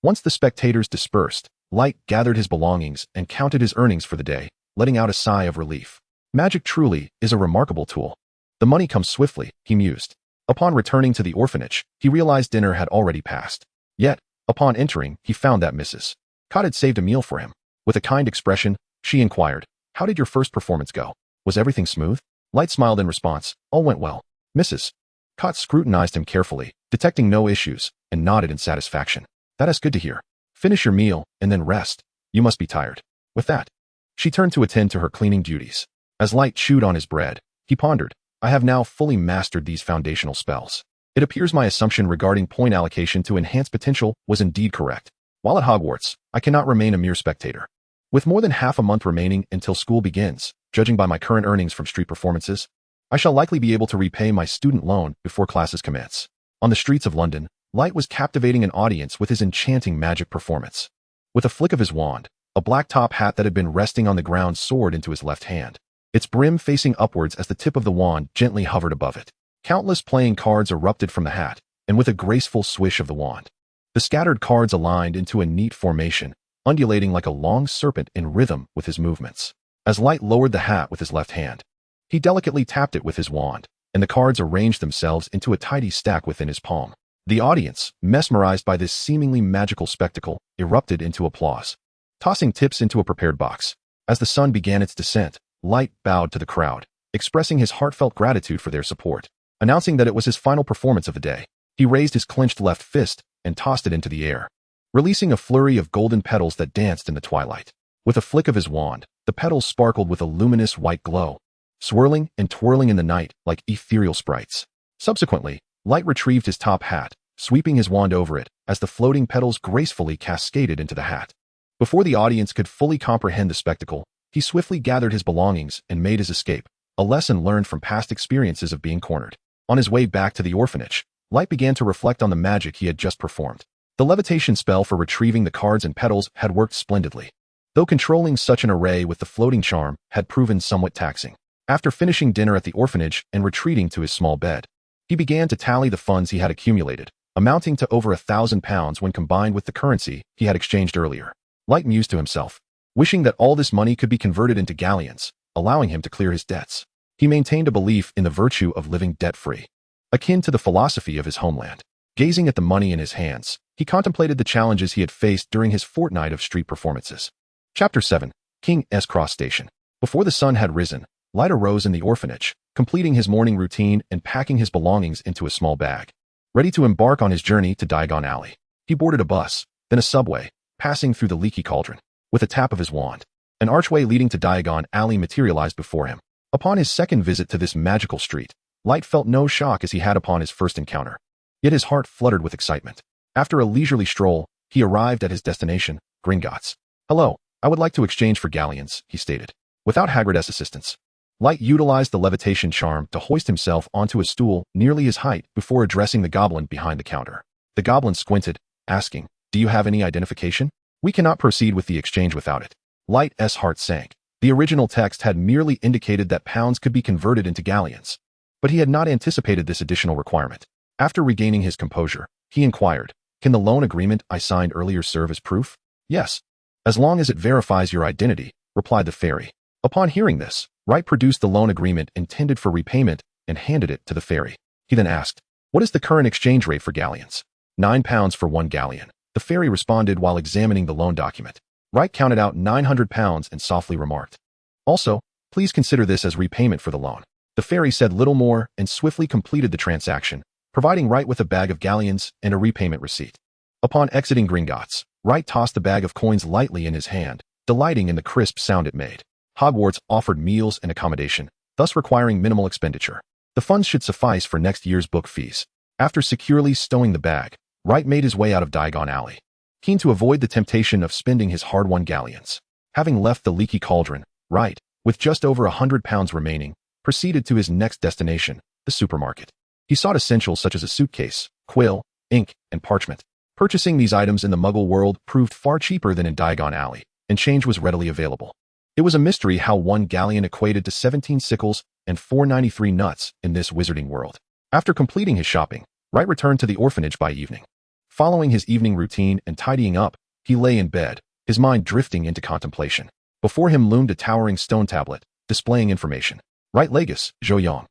Once the spectators dispersed, Light gathered his belongings and counted his earnings for the day, letting out a sigh of relief. Magic truly is a remarkable tool. The money comes swiftly, he mused. Upon returning to the orphanage, he realized dinner had already passed. Yet, upon entering, he found that Mrs. Cott had saved a meal for him. With a kind expression, she inquired, "How did your first performance go? Was everything smooth?" Light smiled in response, "All went well." Mrs. Cott scrutinized him carefully, detecting no issues, and nodded in satisfaction. "That is good to hear. Finish your meal, and then rest. You must be tired." With that, she turned to attend to her cleaning duties. As Light chewed on his bread, he pondered, "I have now fully mastered these foundational spells. It appears my assumption regarding point allocation to enhance potential was indeed correct. While at Hogwarts, I cannot remain a mere spectator. With more than half a month remaining until school begins, judging by my current earnings from street performances, I shall likely be able to repay my student loan before classes commence." On the streets of London, Light was captivating an audience with his enchanting magic performance. With a flick of his wand, a black top hat that had been resting on the ground soared into his left hand, its brim facing upwards as the tip of the wand gently hovered above it. Countless playing cards erupted from the hat, and with a graceful swish of the wand, the scattered cards aligned into a neat formation, undulating like a long serpent in rhythm with his movements. As Light lowered the hat with his left hand, he delicately tapped it with his wand, and the cards arranged themselves into a tidy stack within his palm. The audience, mesmerized by this seemingly magical spectacle, erupted into applause, tossing tips into a prepared box. As the sun began its descent, Light bowed to the crowd, expressing his heartfelt gratitude for their support. Announcing that it was his final performance of the day, he raised his clenched left fist and tossed it into the air, releasing a flurry of golden petals that danced in the twilight. With a flick of his wand, the petals sparkled with a luminous white glow, swirling and twirling in the night like ethereal sprites. Subsequently, Light retrieved his top hat, sweeping his wand over it as the floating petals gracefully cascaded into the hat. Before the audience could fully comprehend the spectacle, he swiftly gathered his belongings and made his escape, a lesson learned from past experiences of being cornered. On his way back to the orphanage, Light began to reflect on the magic he had just performed. The levitation spell for retrieving the cards and petals had worked splendidly, though controlling such an array with the floating charm had proven somewhat taxing. After finishing dinner at the orphanage and retreating to his small bed, he began to tally the funds he had accumulated, amounting to over £1,000 when combined with the currency he had exchanged earlier. Light mused to himself, wishing that all this money could be converted into galleons, allowing him to clear his debts. He maintained a belief in the virtue of living debt-free, akin to the philosophy of his homeland. Gazing at the money in his hands, he contemplated the challenges he had faced during his fortnight of street performances. Chapter 7. King's Cross Station. Before the sun had risen, Light arose in the orphanage, completing his morning routine and packing his belongings into a small bag. Ready to embark on his journey to Diagon Alley, he boarded a bus, then a subway, passing through the leaky cauldron. With a tap of his wand, an archway leading to Diagon Alley materialized before him. Upon his second visit to this magical street, Light felt no shock as he had upon his first encounter. Yet his heart fluttered with excitement. After a leisurely stroll, he arrived at his destination, Gringotts. "Hello, I would like to exchange for galleons," he stated. Without Hagrid's assistance, Light utilized the levitation charm to hoist himself onto a stool nearly his height before addressing the goblin behind the counter. The goblin squinted, asking, "Do you have any identification?" "We cannot proceed with the exchange without it." Light's heart sank. The original text had merely indicated that pounds could be converted into galleons, but he had not anticipated this additional requirement. After regaining his composure, he inquired, "Can the loan agreement I signed earlier serve as proof?" "Yes, as long as it verifies your identity," replied the fairy. Upon hearing this, Wright produced the loan agreement intended for repayment and handed it to the fairy. He then asked, "What is the current exchange rate for galleons?" £9 for 1 galleon. The fairy responded while examining the loan document. Wright counted out £900 and softly remarked, "Also, please consider this as repayment for the loan." The fairy said little more and swiftly completed the transaction, providing Wright with a bag of galleons and a repayment receipt. Upon exiting Gringotts, Wright tossed the bag of coins lightly in his hand, delighting in the crisp sound it made. Hogwarts offered meals and accommodation, thus requiring minimal expenditure. The funds should suffice for next year's book fees. After securely stowing the bag, Wright made his way out of Diagon Alley, keen to avoid the temptation of spending his hard-won galleons. Having left the leaky cauldron, Wright, with just over £100 remaining, proceeded to his next destination, the supermarket. He sought essentials such as a suitcase, quill, ink, and parchment. Purchasing these items in the Muggle world proved far cheaper than in Diagon Alley, and change was readily available. It was a mystery how 1 galleon equated to 17 sickles and 493 nuts in this wizarding world. After completing his shopping, Wright returned to the orphanage by evening. Following his evening routine and tidying up, he lay in bed, his mind drifting into contemplation. Before him loomed a towering stone tablet, displaying information. Light Largus, Zhoyong.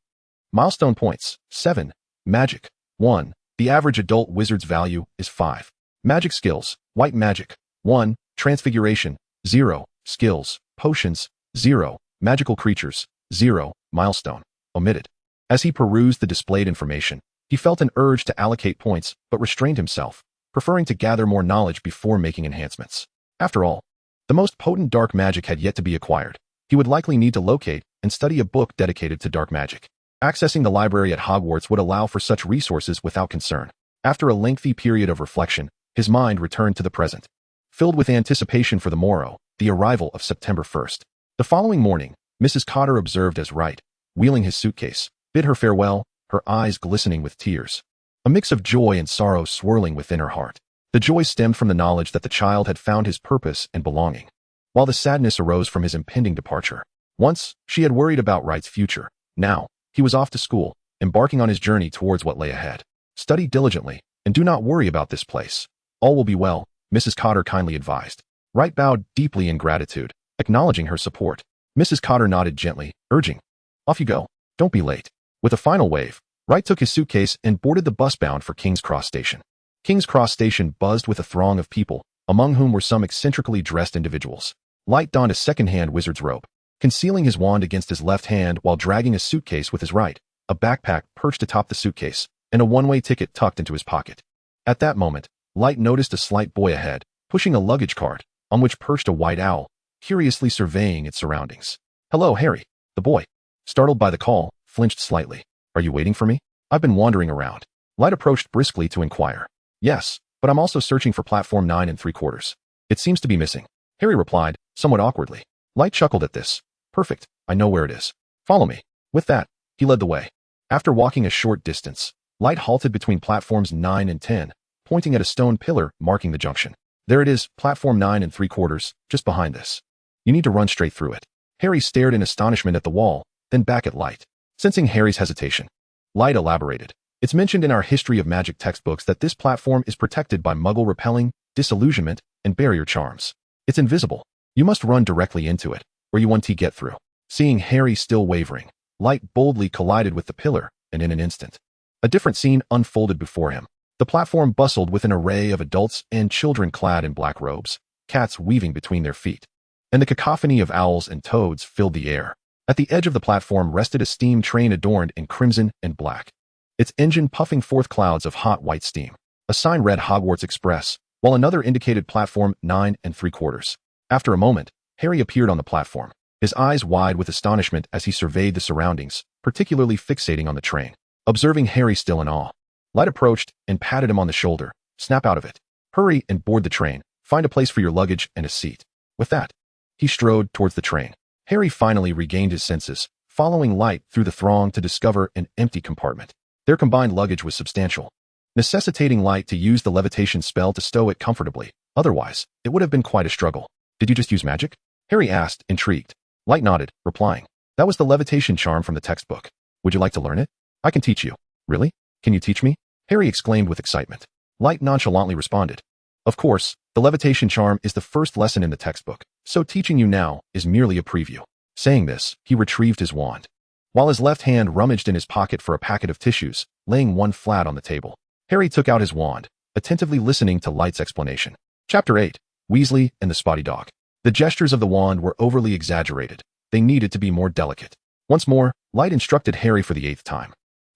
Milestone points, 7. Magic, 1. The average adult wizard's value is 5. Magic skills, white magic, 1. Transfiguration, 0. Skills, potions, 0. Magical creatures, 0. Milestone, omitted. As he perused the displayed information, he felt an urge to allocate points but restrained himself, preferring to gather more knowledge before making enhancements. After all, the most potent dark magic had yet to be acquired. He would likely need to locate and study a book dedicated to dark magic. Accessing the library at Hogwarts would allow for such resources without concern. After a lengthy period of reflection, his mind returned to the present. Filled with anticipation for the morrow, the arrival of September 1st. The following morning, Mrs. Cotter observed as Wright, wheeling his suitcase, bid her farewell, her eyes glistening with tears. A mix of joy and sorrow swirling within her heart. The joy stemmed from the knowledge that the child had found his purpose and belonging, while the sadness arose from his impending departure. Once, she had worried about Wright's future. Now, he was off to school, embarking on his journey towards what lay ahead. Study diligently, and do not worry about this place. All will be well, Mrs. Cotter kindly advised. Wright bowed deeply in gratitude, acknowledging her support. Mrs. Cotter nodded gently, urging, "Off you go. Don't be late." With a final wave, Wright took his suitcase and boarded the bus bound for King's Cross Station. King's Cross Station buzzed with a throng of people, among whom were some eccentrically dressed individuals. Light donned a second-hand wizard's robe, concealing his wand against his left hand while dragging a suitcase with his right, a backpack perched atop the suitcase, and a one-way ticket tucked into his pocket. At that moment, Light noticed a slight boy ahead, pushing a luggage cart, on which perched a white owl, curiously surveying its surroundings. "Hello, Harry." The boy, startled by the call, flinched slightly. "Are you waiting for me? I've been wandering around." Light approached briskly to inquire. "Yes, but I'm also searching for platform 9 3/4. It seems to be missing." Harry replied, somewhat awkwardly. Light chuckled at this. "Perfect, I know where it is. Follow me." With that, he led the way. After walking a short distance, Light halted between platforms 9 and 10, pointing at a stone pillar marking the junction. "There it is, platform 9 3/4, just behind this. You need to run straight through it." Harry stared in astonishment at the wall, then back at Light. Sensing Harry's hesitation, Light elaborated. "It's mentioned in our history of magic textbooks that this platform is protected by Muggle repelling, disillusionment, and barrier charms. It's invisible. You must run directly into it, or you won't get through." Seeing Harry still wavering, Light boldly collided with the pillar, and in an instant, a different scene unfolded before him. The platform bustled with an array of adults and children clad in black robes, cats weaving between their feet, and the cacophony of owls and toads filled the air. At the edge of the platform rested a steam train adorned in crimson and black, its engine puffing forth clouds of hot white steam. A sign read Hogwarts Express, while another indicated platform 9 3/4. After a moment, Harry appeared on the platform, his eyes wide with astonishment as he surveyed the surroundings, particularly fixating on the train. Observing Harry still in awe, Light approached and patted him on the shoulder. "Snap out of it. Hurry and board the train. Find a place for your luggage and a seat." With that, he strode towards the train. Harry finally regained his senses, following Light through the throng to discover an empty compartment. Their combined luggage was substantial, necessitating Light to use the levitation spell to stow it comfortably. Otherwise, it would have been quite a struggle. "Did you just use magic?" Harry asked, intrigued. Light nodded, replying, "That was the levitation charm from the textbook. Would you like to learn it? I can teach you." "Really? Can you teach me?" Harry exclaimed with excitement. Light nonchalantly responded, "Of course, the levitation charm is the first lesson in the textbook, so teaching you now is merely a preview." Saying this, he retrieved his wand, while his left hand rummaged in his pocket for a packet of tissues, laying one flat on the table. Harry took out his wand, attentively listening to Light's explanation. Chapter 8. Weasley and the Spotty Dog. The gestures of the wand were overly exaggerated. They needed to be more delicate. Once more, Light instructed Harry for the 8th time.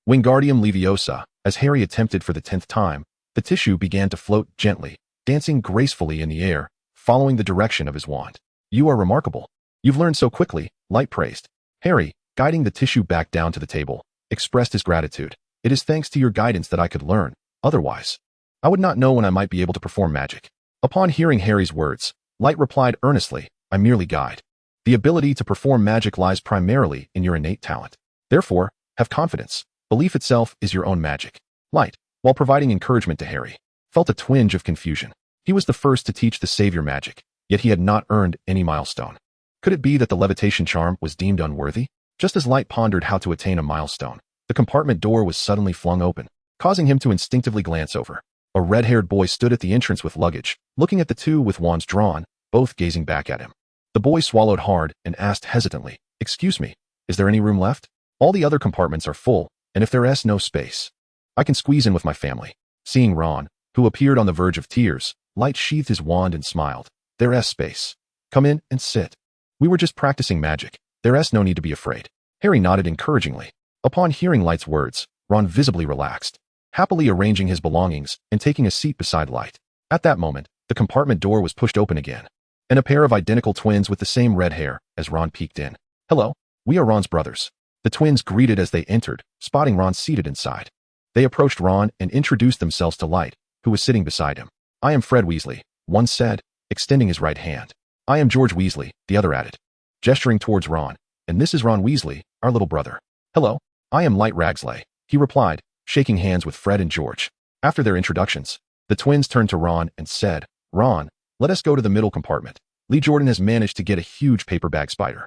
Wingardium Leviosa. As Harry attempted for the 10th time, the tissue began to float gently, dancing gracefully in the air, following the direction of his wand. "You are remarkable. You've learned so quickly," Light praised. Harry, guiding the tissue back down to the table, expressed his gratitude. "It is thanks to your guidance that I could learn. Otherwise, I would not know when I might be able to perform magic." Upon hearing Harry's words, Light replied earnestly, "I merely guide. The ability to perform magic lies primarily in your innate talent. Therefore, have confidence. Belief itself is your own magic." Light, while providing encouragement to Harry, felt a twinge of confusion. He was the first to teach the savior magic, yet he had not earned any milestone. Could it be that the levitation charm was deemed unworthy? Just as Light pondered how to attain a milestone, the compartment door was suddenly flung open, causing him to instinctively glance over. A red-haired boy stood at the entrance with luggage, looking at the two with wands drawn, both gazing back at him. The boy swallowed hard and asked hesitantly, "Excuse me, is there any room left? All the other compartments are full, and if there's no space, I can squeeze in with my family." Seeing Ron, who appeared on the verge of tears, Light sheathed his wand and smiled. "There's space. Come in and sit. We were just practicing magic. There's no need to be afraid." Harry nodded encouragingly. Upon hearing Light's words, Ron visibly relaxed, happily arranging his belongings and taking a seat beside Light. At that moment, the compartment door was pushed open again, and a pair of identical twins with the same red hair as Ron peeked in. "Hello, we are Ron's brothers." The twins greeted as they entered, spotting Ron seated inside. They approached Ron and introduced themselves to Light, who was sitting beside him. "I am Fred Weasley," one said, extending his right hand. "I am George Weasley," the other added, gesturing towards Ron. "And this is Ron Weasley, our little brother." "Hello, I am Light Largus," he replied, shaking hands with Fred and George. After their introductions, the twins turned to Ron and said, "Ron, let us go to the middle compartment. Lee Jordan has managed to get a huge paper bag spider."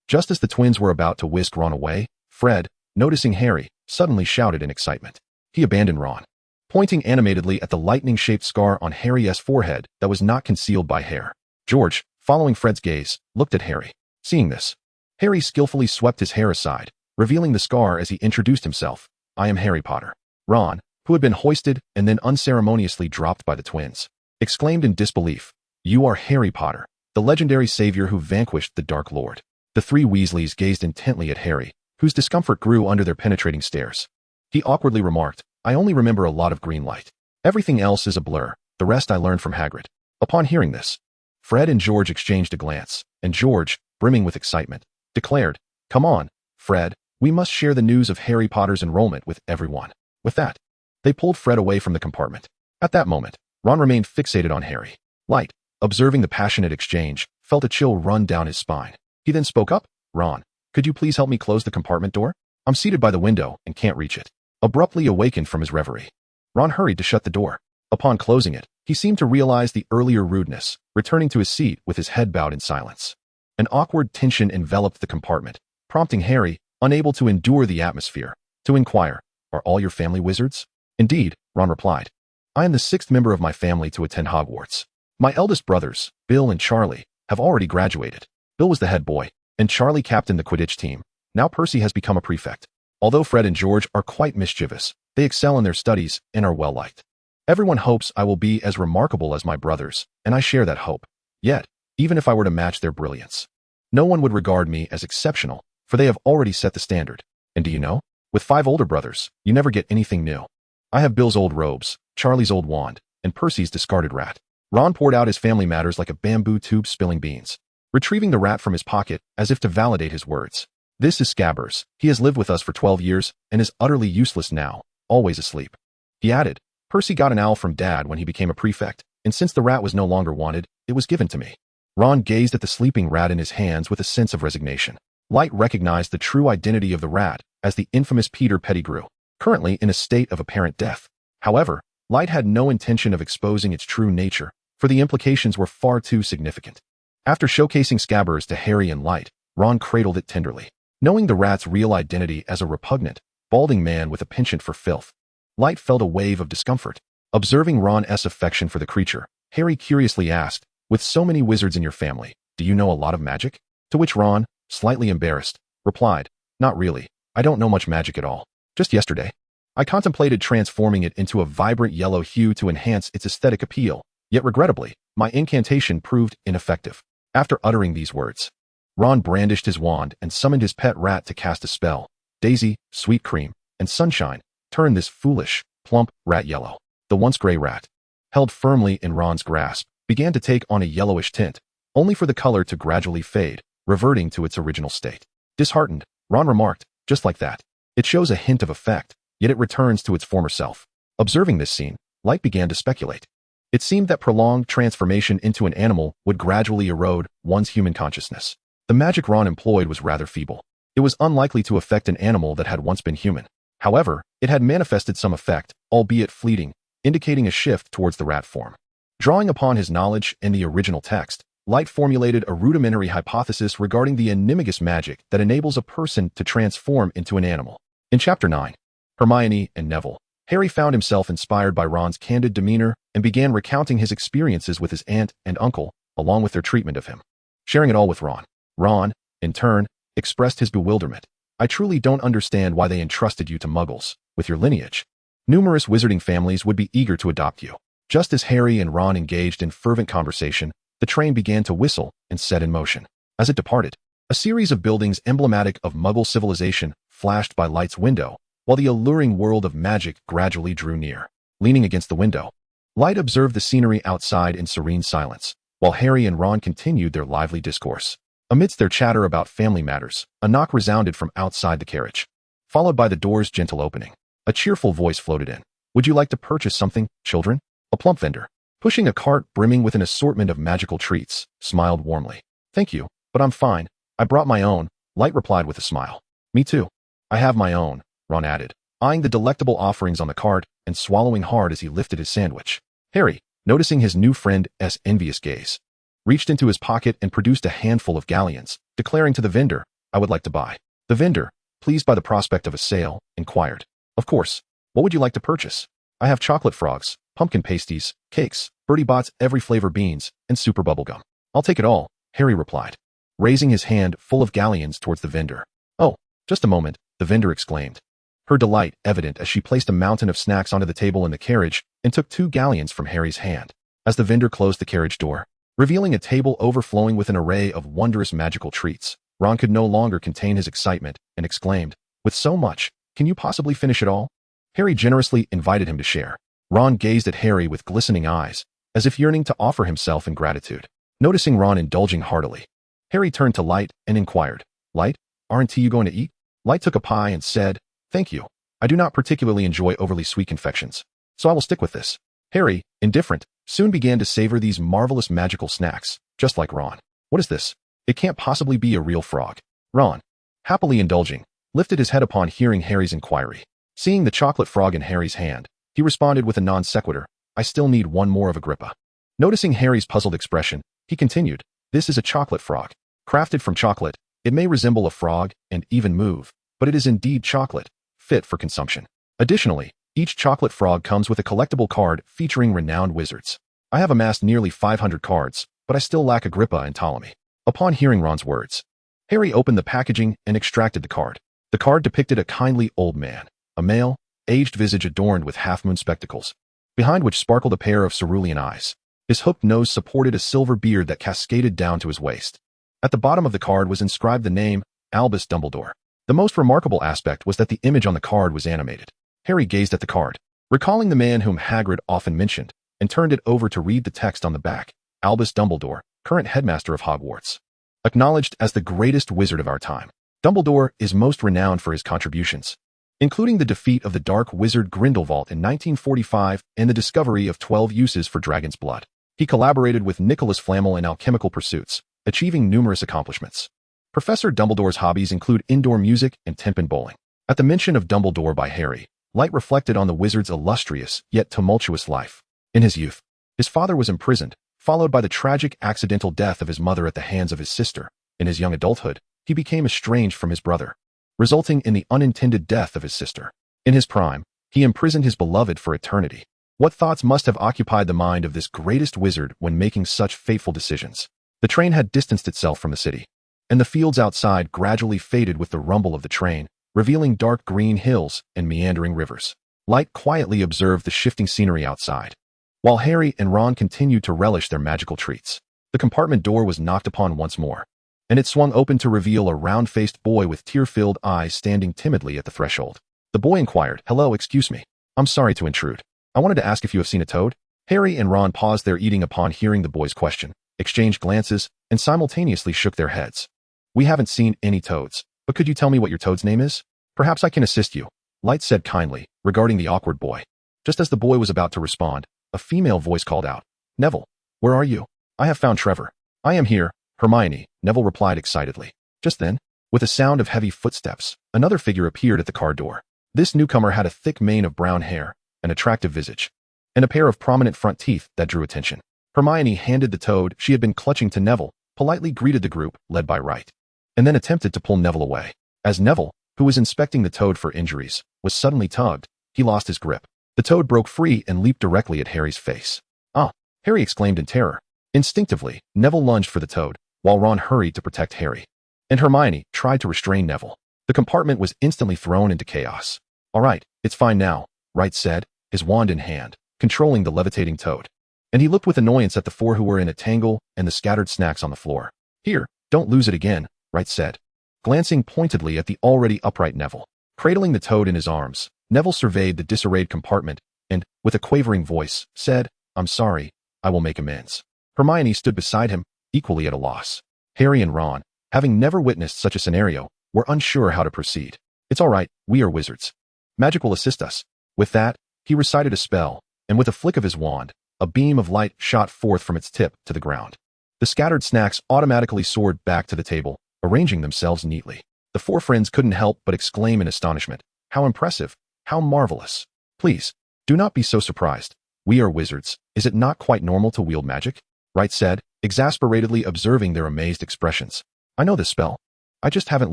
Just as the twins were about to whisk Ron away, Fred, noticing Harry, suddenly shouted in excitement. He abandoned Ron, pointing animatedly at the lightning-shaped scar on Harry's forehead that was not concealed by hair. George, following Fred's gaze, looked at Harry. Seeing this, Harry skillfully swept his hair aside, revealing the scar as he introduced himself. "I am Harry Potter." Ron, who had been hoisted and then unceremoniously dropped by the twins, exclaimed in disbelief, "You are Harry Potter, the legendary savior who vanquished the Dark Lord." The three Weasleys gazed intently at Harry, whose discomfort grew under their penetrating stares. He awkwardly remarked, "I only remember a lot of green light. Everything else is a blur. The rest I learned from Hagrid." Upon hearing this, Fred and George exchanged a glance, and George, brimming with excitement, declared, "Come on, Fred, we must share the news of Harry Potter's enrollment with everyone." With that, they pulled Fred away from the compartment. At that moment, Ron remained fixated on Harry. Light, observing the passionate exchange, felt a chill run down his spine. He then spoke up, "Ron, could you please help me close the compartment door? I'm seated by the window and can't reach it." Abruptly awakened from his reverie, Ron hurried to shut the door. Upon closing it, he seemed to realize the earlier rudeness, returning to his seat with his head bowed in silence. An awkward tension enveloped the compartment, prompting Harry, unable to endure the atmosphere, to inquire, "Are all your family wizards?" "Indeed," Ron replied. "I am the sixth member of my family to attend Hogwarts. My eldest brothers, Bill and Charlie, have already graduated. Bill was the head boy, and Charlie captained the Quidditch team. Now Percy has become a prefect. Although Fred and George are quite mischievous, they excel in their studies and are well liked. Everyone hopes I will be as remarkable as my brothers, and I share that hope. Yet, even if I were to match their brilliance, no one would regard me as exceptional, for they have already set the standard. And do you know, with 5 older brothers, you never get anything new. I have Bill's old robes, Charlie's old wand, and Percy's discarded rat." Ron poured out his family matters like a bamboo tube spilling beans, retrieving the rat from his pocket as if to validate his words. "This is Scabbers. He has lived with us for 12 years and is utterly useless now, always asleep." He added, "Percy got an owl from Dad when he became a prefect, and since the rat was no longer wanted, it was given to me." Ron gazed at the sleeping rat in his hands with a sense of resignation. Light recognized the true identity of the rat as the infamous Peter Pettigrew, currently in a state of apparent death. However, Light had no intention of exposing its true nature, for the implications were far too significant. After showcasing Scabbers to Harry and Light, Ron cradled it tenderly, knowing the rat's real identity as a repugnant, balding man with a penchant for filth. Light felt a wave of discomfort. Observing Ron's affection for the creature, Harry curiously asked, "With so many wizards in your family, do you know a lot of magic?" To which Ron, slightly embarrassed, replied, "Not really. I don't know much magic at all. Just yesterday, I contemplated transforming it into a vibrant yellow hue to enhance its aesthetic appeal, yet regrettably, my incantation proved ineffective." After uttering these words, Ron brandished his wand and summoned his pet rat to cast a spell. Daisy, Sweet Cream, and Sunshine turned this foolish, plump rat yellow. The once gray rat, held firmly in Ron's grasp, began to take on a yellowish tint, only for the color to gradually fade, reverting to its original state. Disheartened, Ron remarked, "Just like that. It shows a hint of effect, yet it returns to its former self." Observing this scene, Light began to speculate. It seemed that prolonged transformation into an animal would gradually erode one's human consciousness. The magic Ron employed was rather feeble. It was unlikely to affect an animal that had once been human. However, it had manifested some effect, albeit fleeting, indicating a shift towards the rat form. Drawing upon his knowledge in the original text, Light formulated a rudimentary hypothesis regarding the animagus magic that enables a person to transform into an animal. In Chapter 9, Hermione and Neville, Harry found himself inspired by Ron's candid demeanor and began recounting his experiences with his aunt and uncle, along with their treatment of him. Sharing it all with Ron. Ron, in turn, expressed his bewilderment. I truly don't understand why they entrusted you to muggles, with your lineage. Numerous wizarding families would be eager to adopt you. Just as Harry and Ron engaged in fervent conversation, the train began to whistle and set in motion. As it departed, a series of buildings emblematic of Muggle civilization flashed by Light's window, while the alluring world of magic gradually drew near. Leaning against the window, Light observed the scenery outside in serene silence, while Harry and Ron continued their lively discourse. Amidst their chatter about family matters, a knock resounded from outside the carriage, followed by the door's gentle opening. A cheerful voice floated in. Would you like to purchase something, children? A plump vendor, pushing a cart brimming with an assortment of magical treats, smiled warmly. Thank you, but I'm fine. I brought my own, Light replied with a smile. Me too. I have my own, Ron added, eyeing the delectable offerings on the cart and swallowing hard as he lifted his sandwich. Harry, noticing his new friend's envious gaze, reached into his pocket and produced a handful of galleons, declaring to the vendor, I would like to buy. The vendor, pleased by the prospect of a sale, inquired, Of course, what would you like to purchase? I have chocolate frogs, pumpkin pasties, cakes, Bertie Bott's every flavor beans, and super bubblegum. I'll take it all, Harry replied, raising his hand full of galleons towards the vendor. Oh, just a moment, the vendor exclaimed, her delight evident as she placed a mountain of snacks onto the table in the carriage and took 2 galleons from Harry's hand. As the vendor closed the carriage door, revealing a table overflowing with an array of wondrous magical treats, Ron could no longer contain his excitement and exclaimed, with so much, can you possibly finish it all? Harry generously invited him to share. Ron gazed at Harry with glistening eyes, as if yearning to offer himself in gratitude. Noticing Ron indulging heartily, Harry turned to Light and inquired, Light, aren't you going to eat? Light took a pie and said, Thank you. I do not particularly enjoy overly sweet confections, so I will stick with this. Harry, indifferent, soon began to savor these marvelous magical snacks, just like Ron. What is this? It can't possibly be a real frog. Ron, happily indulging, lifted his head upon hearing Harry's inquiry. Seeing the chocolate frog in Harry's hand, he responded with a non sequitur, I still need one more of Agrippa. Noticing Harry's puzzled expression, he continued, This is a chocolate frog. Crafted from chocolate, it may resemble a frog and even move, but it is indeed chocolate, fit for consumption. Additionally, each chocolate frog comes with a collectible card featuring renowned wizards. I have amassed nearly 500 cards, but I still lack Agrippa and Ptolemy. Upon hearing Ron's words, Harry opened the packaging and extracted the card. The card depicted a kindly old man, a male, aged visage adorned with half-moon spectacles, behind which sparkled a pair of cerulean eyes. His hooked nose supported a silver beard that cascaded down to his waist. At the bottom of the card was inscribed the name, Albus Dumbledore. The most remarkable aspect was that the image on the card was animated. Harry gazed at the card, recalling the man whom Hagrid often mentioned, and turned it over to read the text on the back. Albus Dumbledore, current headmaster of Hogwarts. Acknowledged as the greatest wizard of our time, Dumbledore is most renowned for his contributions, including the defeat of the dark wizard Grindelwald in 1945 and the discovery of 12 uses for dragon's blood. He collaborated with Nicholas Flamel in alchemical pursuits, achieving numerous accomplishments. Professor Dumbledore's hobbies include indoor music and tenpin bowling. At the mention of Dumbledore by Harry, Light reflected on the wizard's illustrious yet tumultuous life. In his youth, his father was imprisoned, followed by the tragic accidental death of his mother at the hands of his sister. In his young adulthood, he became estranged from his brother, resulting in the unintended death of his sister. In his prime, he imprisoned his beloved for eternity. What thoughts must have occupied the mind of this greatest wizard when making such fateful decisions? The train had distanced itself from the city, and the fields outside gradually faded with the rumble of the train, revealing dark green hills and meandering rivers. Light quietly observed the shifting scenery outside, while Harry and Ron continued to relish their magical treats. The compartment door was knocked upon once more, and it swung open to reveal a round-faced boy with tear-filled eyes standing timidly at the threshold. The boy inquired, Hello, excuse me. I'm sorry to intrude. I wanted to ask if you have seen a toad? Harry and Ron paused their eating upon hearing the boy's question, exchanged glances, and simultaneously shook their heads. We haven't seen any toads, but could you tell me what your toad's name is? Perhaps I can assist you, Light said kindly, regarding the awkward boy. Just as the boy was about to respond, a female voice called out, Neville, where are you? I have found Trevor. I am here, Hermione, Neville replied excitedly. Just then, with a sound of heavy footsteps, another figure appeared at the car door. This newcomer had a thick mane of brown hair, an attractive visage, and a pair of prominent front teeth that drew attention. Hermione handed the toad she had been clutching to Neville, politely greeted the group, led by Wright, and then attempted to pull Neville away. As Neville, who was inspecting the toad for injuries, was suddenly tugged, he lost his grip. The toad broke free and leaped directly at Harry's face. "Ah!" Harry exclaimed in terror. Instinctively, Neville lunged for the toad, while Ron hurried to protect Harry. And Hermione tried to restrain Neville. The compartment was instantly thrown into chaos. "All right, it's fine now," Wright said, his wand in hand, controlling the levitating toad. And he looked with annoyance at the four who were in a tangle and the scattered snacks on the floor. "Here, don't lose it again," Wright said, glancing pointedly at the already upright Neville. Cradling the toad in his arms, Neville surveyed the disarrayed compartment and, with a quavering voice, said, "I'm sorry, I will make amends." Hermione stood beside him, equally at a loss. Harry and Ron, having never witnessed such a scenario, were unsure how to proceed. "It's all right, we are wizards. Magic will assist us." With that, he recited a spell, and with a flick of his wand, a beam of light shot forth from its tip to the ground. The scattered snacks automatically soared back to the table, arranging themselves neatly. The four friends couldn't help but exclaim in astonishment. "How impressive! How marvelous!" "Please, do not be so surprised. We are wizards. Is it not quite normal to wield magic?" Wright said, exasperatedly observing their amazed expressions. "I know this spell. I just haven't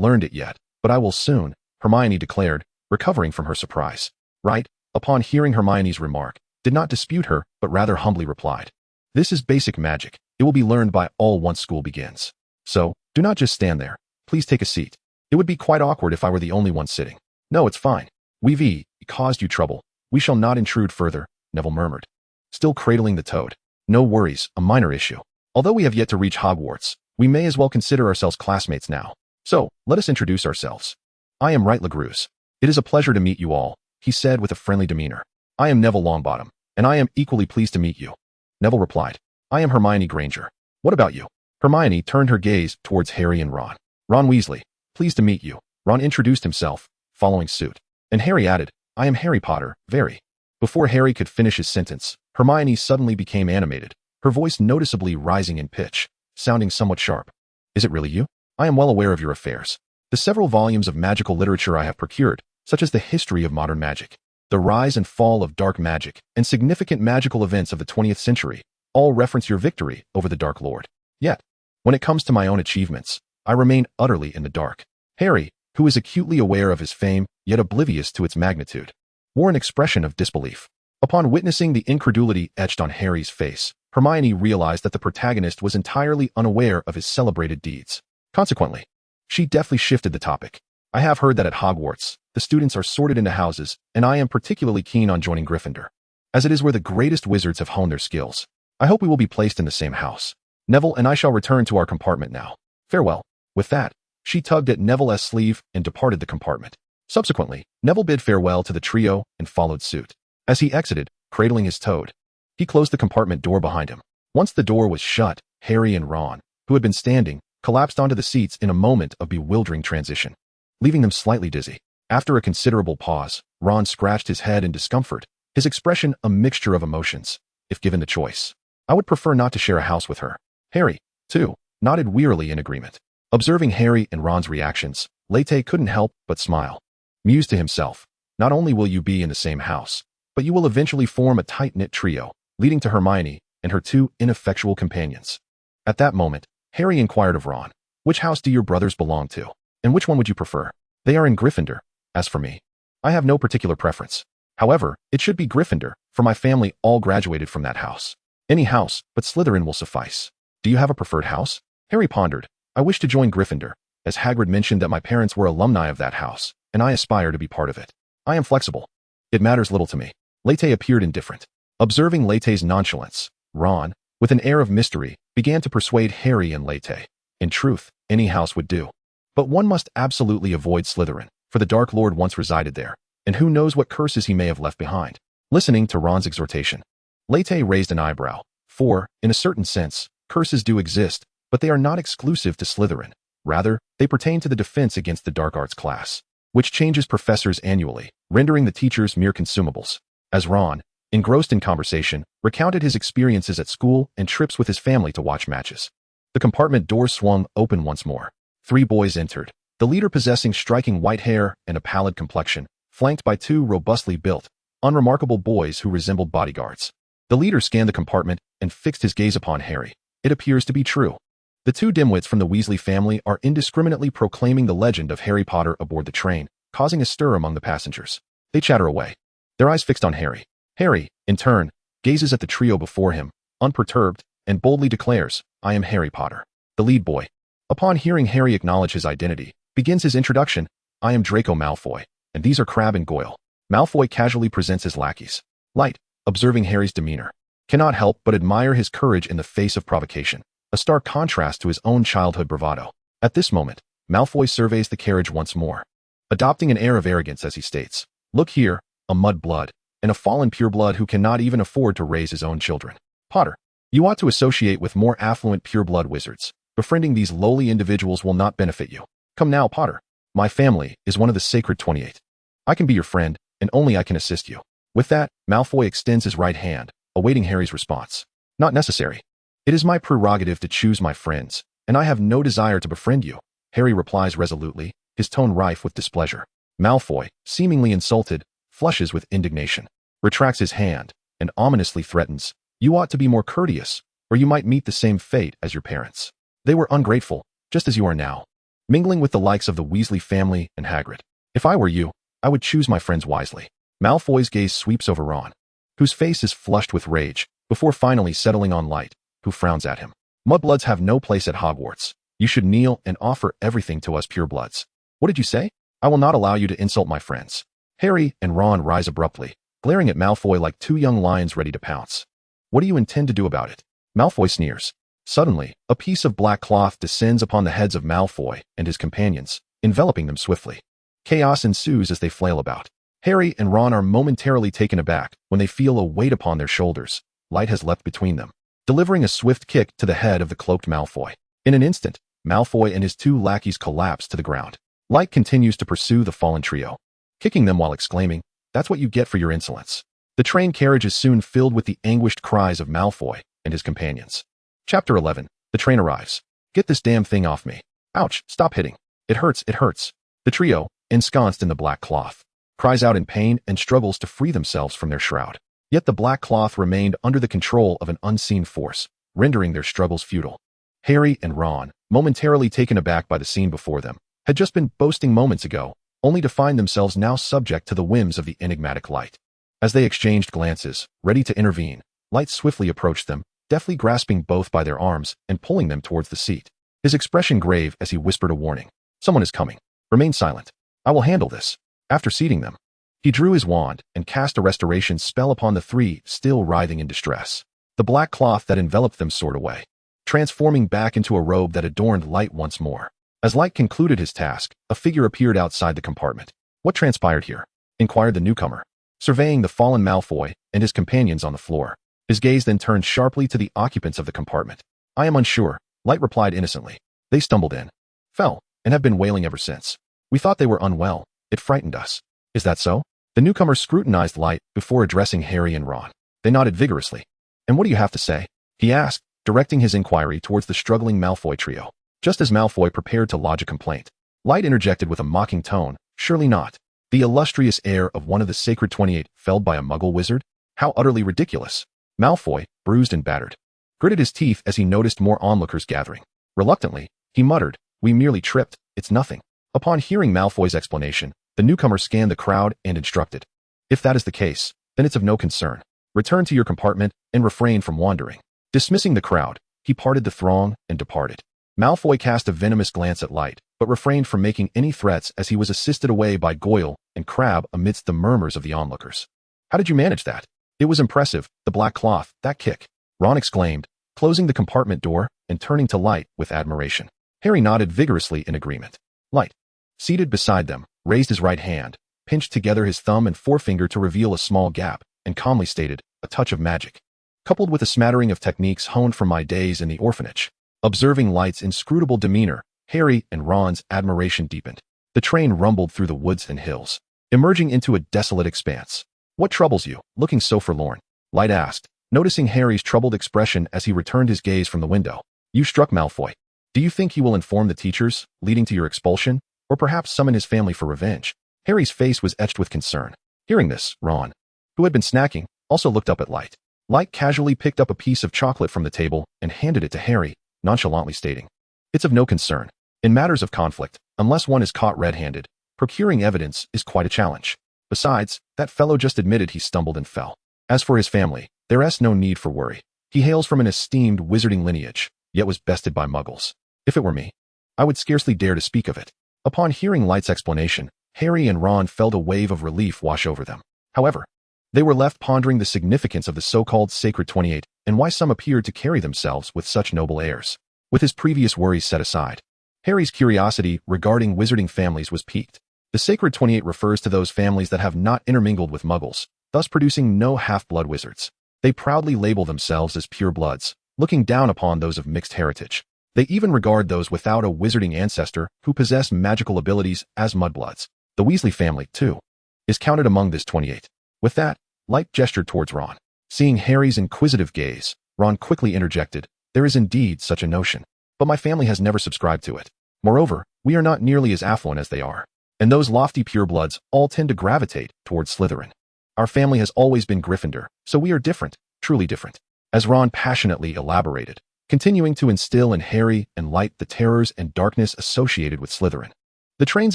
learned it yet, but I will soon," Hermione declared, recovering from her surprise. Wright, upon hearing Hermione's remark, did not dispute her, but rather humbly replied, "This is basic magic. It will be learned by all once school begins. So, do not just stand there. Please take a seat. It would be quite awkward if I were the only one sitting." "No, it's fine. We've caused you trouble. We shall not intrude further," Neville murmured, still cradling the toad. "No worries, a minor issue. Although we have yet to reach Hogwarts, we may as well consider ourselves classmates now. So, let us introduce ourselves. I am Light Largus. It is a pleasure to meet you all," he said with a friendly demeanor. "I am Neville Longbottom, and I am equally pleased to meet you." Neville replied, "I am Hermione Granger. What about you?" Hermione turned her gaze towards Harry and Ron. "Ron Weasley, pleased to meet you." Ron introduced himself, following suit. And Harry added, "I am Harry Potter, very." Before Harry could finish his sentence, Hermione suddenly became animated, her voice noticeably rising in pitch, sounding somewhat sharp. "Is it really you? I am well aware of your affairs. The several volumes of magical literature I have procured, such as the history of modern magic, the rise and fall of dark magic, and significant magical events of the 20th century, all reference your victory over the Dark Lord. Yet, when it comes to my own achievements, I remain utterly in the dark." Harry, who is acutely aware of his fame, yet oblivious to its magnitude, wore an expression of disbelief. Upon witnessing the incredulity etched on Harry's face, Hermione realized that the protagonist was entirely unaware of his celebrated deeds. Consequently, she deftly shifted the topic. "I have heard that at Hogwarts, the students are sorted into houses, and I am particularly keen on joining Gryffindor, as it is where the greatest wizards have honed their skills. I hope we will be placed in the same house. Neville and I shall return to our compartment now. Farewell." With that, she tugged at Neville's sleeve and departed the compartment. Subsequently, Neville bid farewell to the trio and followed suit. As he exited, cradling his toad, he closed the compartment door behind him. Once the door was shut, Harry and Ron, who had been standing, collapsed onto the seats in a moment of bewildering transition, leaving them slightly dizzy. After a considerable pause, Ron scratched his head in discomfort, his expression a mixture of emotions. "If given the choice, I would prefer not to share a house with her." Harry, too, nodded wearily in agreement. Observing Harry and Ron's reactions, Light couldn't help but smile. Mused to himself, "Not only will you be in the same house, but you will eventually form a tight-knit trio, leading to Hermione and her two ineffectual companions." At that moment, Harry inquired of Ron, "Which house do your brothers belong to, and which one would you prefer?" "They are in Gryffindor. As for me, I have no particular preference. However, it should be Gryffindor, for my family all graduated from that house. Any house but Slytherin will suffice." "Do you have a preferred house?" Harry pondered. "I wish to join Gryffindor, as Hagrid mentioned that my parents were alumni of that house, and I aspire to be part of it. I am flexible. It matters little to me." Light appeared indifferent. Observing Light's nonchalance, Ron, with an air of mystery, began to persuade Harry and Light. In truth, any house would do. But one must absolutely avoid Slytherin, for the Dark Lord once resided there, and who knows what curses he may have left behind. Listening to Ron's exhortation, Light raised an eyebrow, for, in a certain sense, curses do exist, but they are not exclusive to Slytherin. Rather, they pertain to the defense against the dark arts class, which changes professors annually, rendering the teachers mere consumables. As Ron, engrossed in conversation, recounted his experiences at school and trips with his family to watch matches, the compartment doors swung open once more. 3 boys entered, the leader possessing striking white hair and a pallid complexion, flanked by 2 robustly built, unremarkable boys who resembled bodyguards. The leader scanned the compartment and fixed his gaze upon Harry. It appears to be true. The two dimwits from the Weasley family are indiscriminately proclaiming the legend of Harry Potter aboard the train, causing a stir among the passengers. They chatter away, their eyes fixed on Harry. Harry, in turn, gazes at the trio before him, unperturbed, and boldly declares, "I am Harry Potter." The lead boy, upon hearing Harry acknowledge his identity, begins his introduction. "I am Draco Malfoy, and these are Crabbe and Goyle." Malfoy casually presents his lackeys. Light, observing Harry's demeanor, cannot help but admire his courage in the face of provocation, a stark contrast to his own childhood bravado. At this moment, Malfoy surveys the carriage once more, adopting an air of arrogance as he states, "Look here, a mud-blood, and a fallen pureblood who cannot even afford to raise his own children. Potter, you ought to associate with more affluent pureblood wizards. Befriending these lowly individuals will not benefit you. Come now, Potter. My family is one of the Sacred 28. I can be your friend, and only I can assist you." With that, Malfoy extends his right hand, awaiting Harry's response. "Not necessary. It is my prerogative to choose my friends, and I have no desire to befriend you," Harry replies resolutely, his tone rife with displeasure. Malfoy, seemingly insulted, flushes with indignation, retracts his hand, and ominously threatens, "You ought to be more courteous, or you might meet the same fate as your parents. They were ungrateful, just as you are now, mingling with the likes of the Weasley family and Hagrid. If I were you, I would choose my friends wisely." Malfoy's gaze sweeps over Ron, whose face is flushed with rage, before finally settling on Light, who frowns at him. "Mudbloods have no place at Hogwarts. You should kneel and offer everything to us purebloods." "What did you say?" "I will not allow you to insult my friends." Harry and Ron rise abruptly, glaring at Malfoy like two young lions ready to pounce. "What do you intend to do about it?" Malfoy sneers. Suddenly, a piece of black cloth descends upon the heads of Malfoy and his companions, enveloping them swiftly. Chaos ensues as they flail about. Harry and Ron are momentarily taken aback when they feel a weight upon their shoulders. Light has leapt between them, delivering a swift kick to the head of the cloaked Malfoy. In an instant, Malfoy and his two lackeys collapse to the ground. Light continues to pursue the fallen trio, kicking them while exclaiming, "That's what you get for your insolence." The train carriage is soon filled with the anguished cries of Malfoy and his companions. Chapter 11. The train arrives. "Get this damn thing off me. Ouch, stop hitting. It hurts, it hurts." The trio, ensconced in the black cloth, cries out in pain and struggles to free themselves from their shroud. Yet the black cloth remained under the control of an unseen force, rendering their struggles futile. Harry and Ron, momentarily taken aback by the scene before them, had just been boasting moments ago, only to find themselves now subject to the whims of the enigmatic Light. As they exchanged glances, ready to intervene, Light swiftly approached them, deftly grasping both by their arms and pulling them towards the seat. His expression grave as he whispered a warning. "Someone is coming. Remain silent. I will handle this." After seating them, he drew his wand and cast a restoration spell upon the three still writhing in distress. The black cloth that enveloped them soared away, transforming back into a robe that adorned Light once more. As Light concluded his task, a figure appeared outside the compartment. "What transpired here?" inquired the newcomer, surveying the fallen Malfoy and his companions on the floor. His gaze then turned sharply to the occupants of the compartment. "I am unsure," Light replied innocently. "They stumbled in, fell, and have been wailing ever since. We thought they were unwell. It frightened us." "Is that so?" The newcomer scrutinized Light before addressing Harry and Ron. They nodded vigorously. "And what do you have to say?" he asked, directing his inquiry towards the struggling Malfoy trio. Just as Malfoy prepared to lodge a complaint, Light interjected with a mocking tone, "Surely not. The illustrious heir of one of the Sacred 28 felled by a Muggle wizard? How utterly ridiculous." Malfoy, bruised and battered, gritted his teeth as he noticed more onlookers gathering. Reluctantly, he muttered, "We merely tripped, it's nothing." Upon hearing Malfoy's explanation, the newcomer scanned the crowd and instructed, "If that is the case, then it's of no concern. Return to your compartment and refrain from wandering." Dismissing the crowd, he parted the throng and departed. Malfoy cast a venomous glance at Light, but refrained from making any threats as he was assisted away by Goyle and Crabbe amidst the murmurs of the onlookers. "How did you manage that?" "It was impressive, the black cloth, that kick," Ron exclaimed, closing the compartment door and turning to Light with admiration. Harry nodded vigorously in agreement. Light, seated beside them, raised his right hand, pinched together his thumb and forefinger to reveal a small gap, and calmly stated, "A touch of magic, coupled with a smattering of techniques honed from my days in the orphanage." Observing Light's inscrutable demeanor, Harry and Ron's admiration deepened. The train rumbled through the woods and hills, emerging into a desolate expanse. "What troubles you, looking so forlorn?" Light asked, noticing Harry's troubled expression as he returned his gaze from the window. "You struck Malfoy. Do you think he will inform the teachers, leading to your expulsion, or perhaps summon his family for revenge?" Harry's face was etched with concern. Hearing this, Ron, who had been snacking, also looked up at Light. Light casually picked up a piece of chocolate from the table and handed it to Harry, nonchalantly stating, "It's of no concern. In matters of conflict, unless one is caught red-handed, procuring evidence is quite a challenge. Besides, that fellow just admitted he stumbled and fell. As for his family, there's no need for worry. He hails from an esteemed wizarding lineage, yet was bested by muggles. If it were me, I would scarcely dare to speak of it." Upon hearing Light's explanation, Harry and Ron felt a wave of relief wash over them. However, they were left pondering the significance of the so-called Sacred 28 and why some appeared to carry themselves with such noble airs. With his previous worries set aside, Harry's curiosity regarding wizarding families was piqued. The Sacred 28 refers to those families that have not intermingled with muggles, thus producing no half-blood wizards. They proudly label themselves as pure bloods, looking down upon those of mixed heritage. They even regard those without a wizarding ancestor who possess magical abilities as mudbloods. The Weasley family, too, is counted among this 28. With that, Light gestured towards Ron. Seeing Harry's inquisitive gaze, Ron quickly interjected, "There is indeed such a notion, but my family has never subscribed to it. Moreover, we are not nearly as affluent as they are, and those lofty purebloods all tend to gravitate towards Slytherin. Our family has always been Gryffindor, so we are different, truly different." As Ron passionately elaborated, continuing to instill in Harry and Light the terrors and darkness associated with Slytherin. The train's